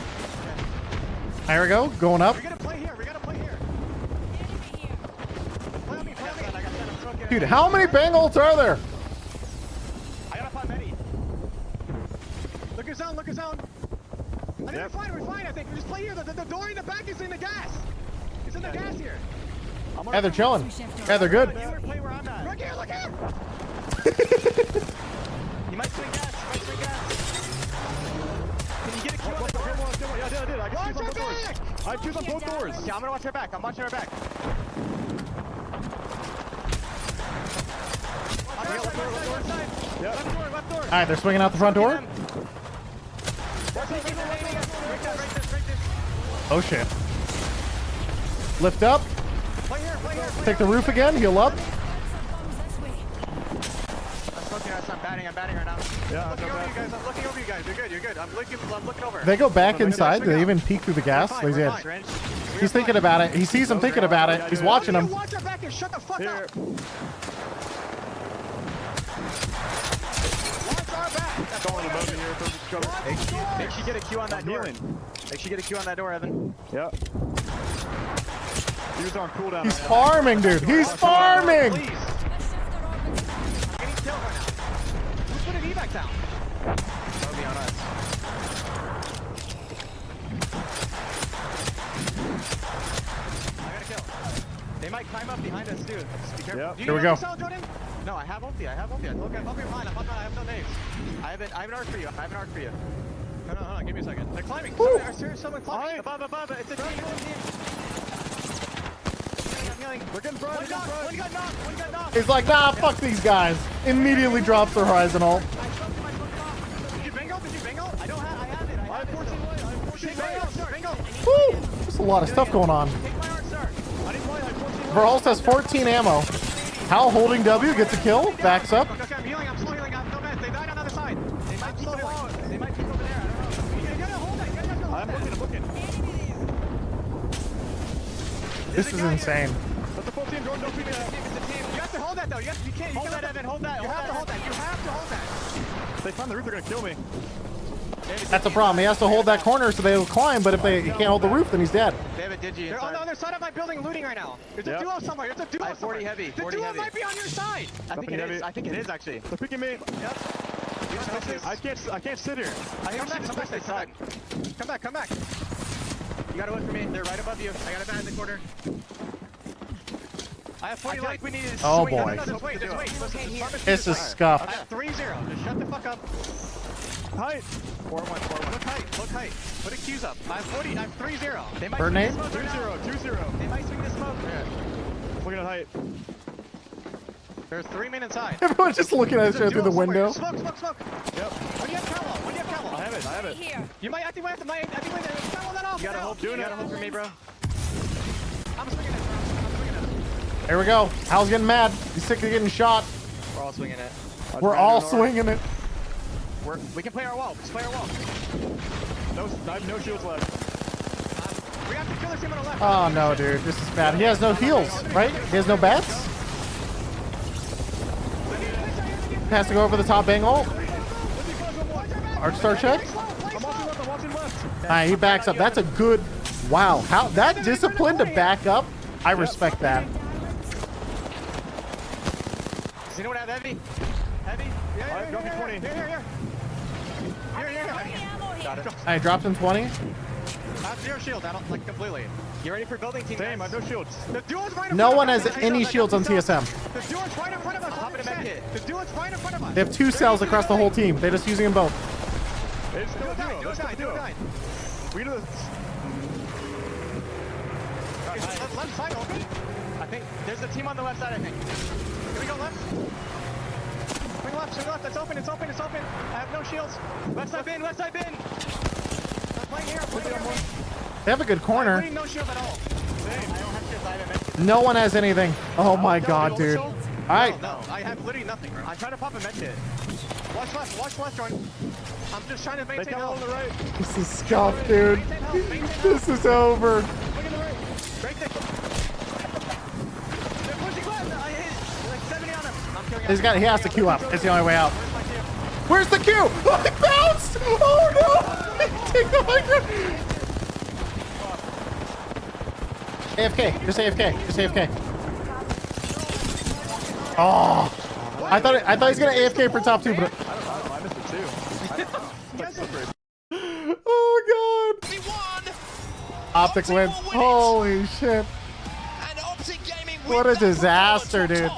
There we go. Going up. We're gonna play here. Play on me. Dude, how many bang ults are there? I gotta find Medi. Look at zone. I think we're fine, I think. We just play here. The door in the back is in the gas. It's in the gas here. Yeah, they're chilling. Yeah, they're good. Play where I'm at. Look here. You might swing gas. Can you get a kill on the door? Yeah, I did. I got on both doors. I have kills on both doors. Okay, I'm gonna watch her back. I'm watching her back. Left door. Alright, they're swinging out the front door. Oh, shit. Lift up. Take the roof again. Heal up. I'm batting right now. Yeah, I'm looking over you guys. You're good. I'm looking over. They go back inside. Do they even peek through the gas? He's thinking about it. He sees him thinking about it. He's watching him. Watch her back and shut the fuck up. Going to the mountain here. Make sure you get a Q on that door. Make sure you get a Q on that door, Evan. Yep. He was on cooldown. He's farming, dude. He's farming. Please. I'm getting killed right now. Who's putting evac down? That'll be on us. I got a kill. They might climb up behind us too. Just be careful. Yep. Do you Here we have go. the cell, Jordan? No, I have ulti. I have ulti. Look, I'm up your line. I have no names. I have an arc for you. I have an arc for you. No, hold on. Give me a second. They're climbing. Someone climbing. Above. It's a team. I'm healing. We're getting front. One got knocked. He's like, nah, fuck these guys. Immediately drops their horizon ult. Did you bingo? I have it. I have 14 light. I have 14 light. Bingo. Woo! There's a lot of stuff going on. Take my arc, sir. I didn't play. I have 14 light. Verhulst has 14 ammo. Hal holding W gets a kill. Backs up. Okay, I'm healing. I'm slow healing. I have no meds. They died on the other side. They might be below. They might be over there. I don't know. You gotta hold that. I'm looking. This is insane. Let the full team go. Don't beat me. It's a team. You have to hold that though. You can't hold that, Evan. Hold that. You have to hold that. You have to hold that. If they climb the roof, they're gonna kill me. That's a problem. He has to hold that corner so they'll climb, but if he can't hold the roof, then he's dead. David, did you? They're on the other side of my building looting right now. There's a duo somewhere. There's a duo somewhere. 40 heavy. The duo might be on your side. I think it is actually. They're picking me. Yep. I can't sit here. Come back. You gotta wait for me. They're right above you. I got a bat in the corner. I have 40 light. We need to Oh swing. boy. Just wait. This is scuffed. I have 3-0. Just shut the fuck up. Height. 4-1. Look height. Put a Q's up. I have 3-0. They might Her swing name? the smoke right now. 2-0. They might swing the smoke. Looking at height. There's 3 men inside. Everyone's just looking at each other through the window. Smoke. Yep. When you have Calwell. I have it. You might. I think we have to. Calwell that off. You gotta hold for me, bro. I'm swinging it. Here we go. Hal's getting mad. He's sick of getting shot. We're all swinging it. We're all swinging it. We can play our wall. Just play our wall. I have no shields left. We have to kill this team on the left. Oh no, dude. This is bad. He has no heals, right? He has no bats. Has to go over the top bang ult. Arc star check. I'm watching left. Alright, he backs up. That's a good. Wow. How that discipline to back up. I respect that. Does anyone have heavy? Yeah. Drop me 20. Here. Got it. I dropped him 20. I have 0 shield. I don't like completely. You ready for building team? Same. I have no shields. The duo's right in No front one of has us. any shields on TSM. The duo's right in front of us. Hop in a med kit. The duo's right in front of us. They have 2 cells across the whole team. They're just using them both. It's still a duo. Duo died. We do this. Left side open? I think there's a team on the left side, I think. Can we go left? Swing left. It's open. I have no shields. Left side bin. I'm playing here. They have a good corner. I'm no shield at all. Same. I don't have shields. I have No one has anything. Oh my god, dude. Alright. No, I have literally nothing. I'm trying to pop a med kit. Watch left, Jordan. I'm just trying to maintain health. On the right. This is scuffed, dude. This is over. Look in the right. Right there. They're pushing left. I hit. Like 70 on him. I'm killing him. He has to queue up. It's the only way out. Where's the queue? Oh, he bounced! Oh no! Take the micro. AFK. Just AFK. Oh! I thought he was gonna AFK for top 2, but I missed it too. oh god! Optic wins. Holy shit! What a disaster, dude.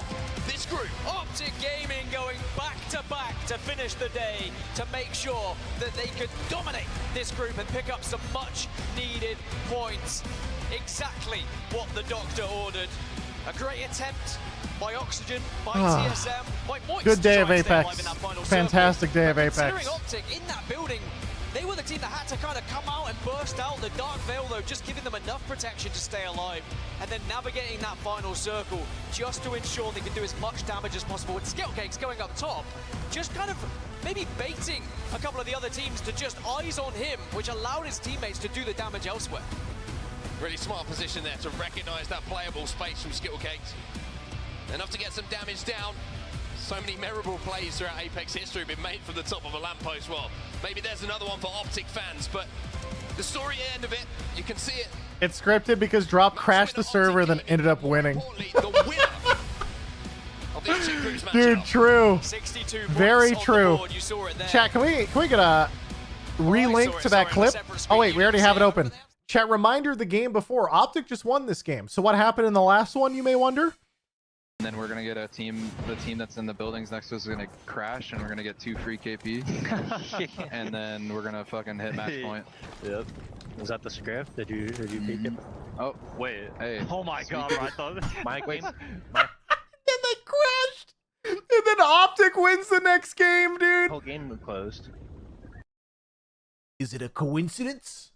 This group, Optic Gaming, going back to back to finish the day to make sure that they could dominate this group and pick up some much needed points. Exactly what the doctor ordered. A great attempt by Oxygen, by TSM, by Moist. Good day of to try and stay alive Apex. in that final Fantastic circle. day of Considering Apex. Optic in that building, they were the team that had to kind of come out and burst out. The Dark Veil, though, just giving them enough protection to stay alive, and then navigating that final circle just to ensure they can do as much damage as possible. With Skittlecakes going up top, just kind of maybe baiting a couple of the other teams to just eyes on him, which allowed his teammates to do the damage elsewhere. Really smart position there to recognise that playable space from Skittlecakes. Enough to get some damage down. So many memorable plays throughout Apex history have been made from the top of a lamppost. Well, maybe there's another one for Optic fans, but the story end of it, you can see it. It's scripted because Drop crashed the server, then ended up winning. Dude, true. 62 Very points on true. the board. You saw it there. Chat, can we get a relink to that clip? Oh wait, we already have it open. Chat, reminder: the game before Optic just won this game. So what happened in the last one? You may wonder. And then we're gonna get a team. The team that's in the buildings next to us is gonna crash, and we're gonna get 2 free KP. And then we're gonna fucking hit match point. Yep. Was that the script? Did you peek it? Oh wait, hey. Oh my god, bro, I thought My Wait. game. And they crashed. And then Optic wins the next game, dude. Whole game closed. Is it a coincidence?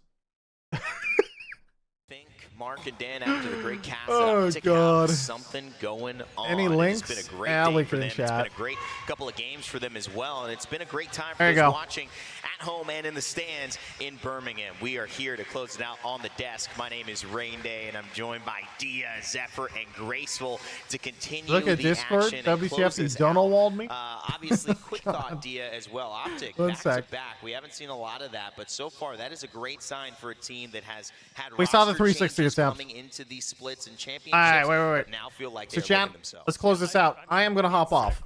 Mark and Dan after the great cast. Oh, God. Something going on. Any links? It's been a great Yeah, day link for in them. the It's chat. been a great couple of games for them as well, and it's been a great time for There you those go. watching at home and in the stands in Birmingham. We are here to close it out on the desk. My name is Rain Day, and I'm joined by Dia, Zephyr, and Graceful to continue Look at the Discord. action and WTF, close he this Donald walled me. Obviously, quick thought, Dia, as well. Optic, One back sec. to back. We haven't seen a lot of that, but so far, that is a great sign for a team that has had We saw the roster 360 changes attempt. coming into these splits and championships. All right, wait. But now feel like So they're chat, looking themselves. let's close this out. I am gonna hop off.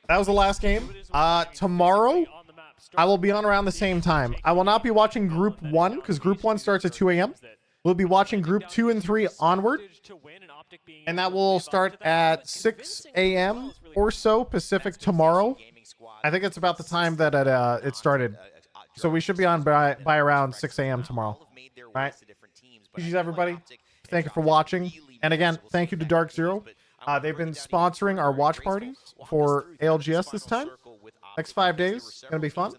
That was the last game. Tomorrow, I will be on around the same time. I will not be watching Group 1 because Group 1 starts at 2 a.m. We'll be watching Group 2 and 3 onward, and that will start at 6 a.m. or so Pacific tomorrow. I think it's about the time that it started. So we should be on by around 6 a.m. tomorrow. All right. GG's everybody. Thank you for watching. And again, thank you to Dark Zero. They've been sponsoring our watch parties for ALGS this time. Next 5 days, gonna be fun.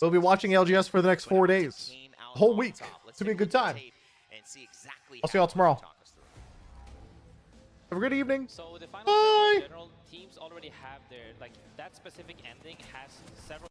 We'll be watching ALGS for the next 4 days, a whole week. It's gonna be a good time. I'll see y'all tomorrow. Have a good evening. So the final Bye. in general, teams already have their, like, that specific ending has several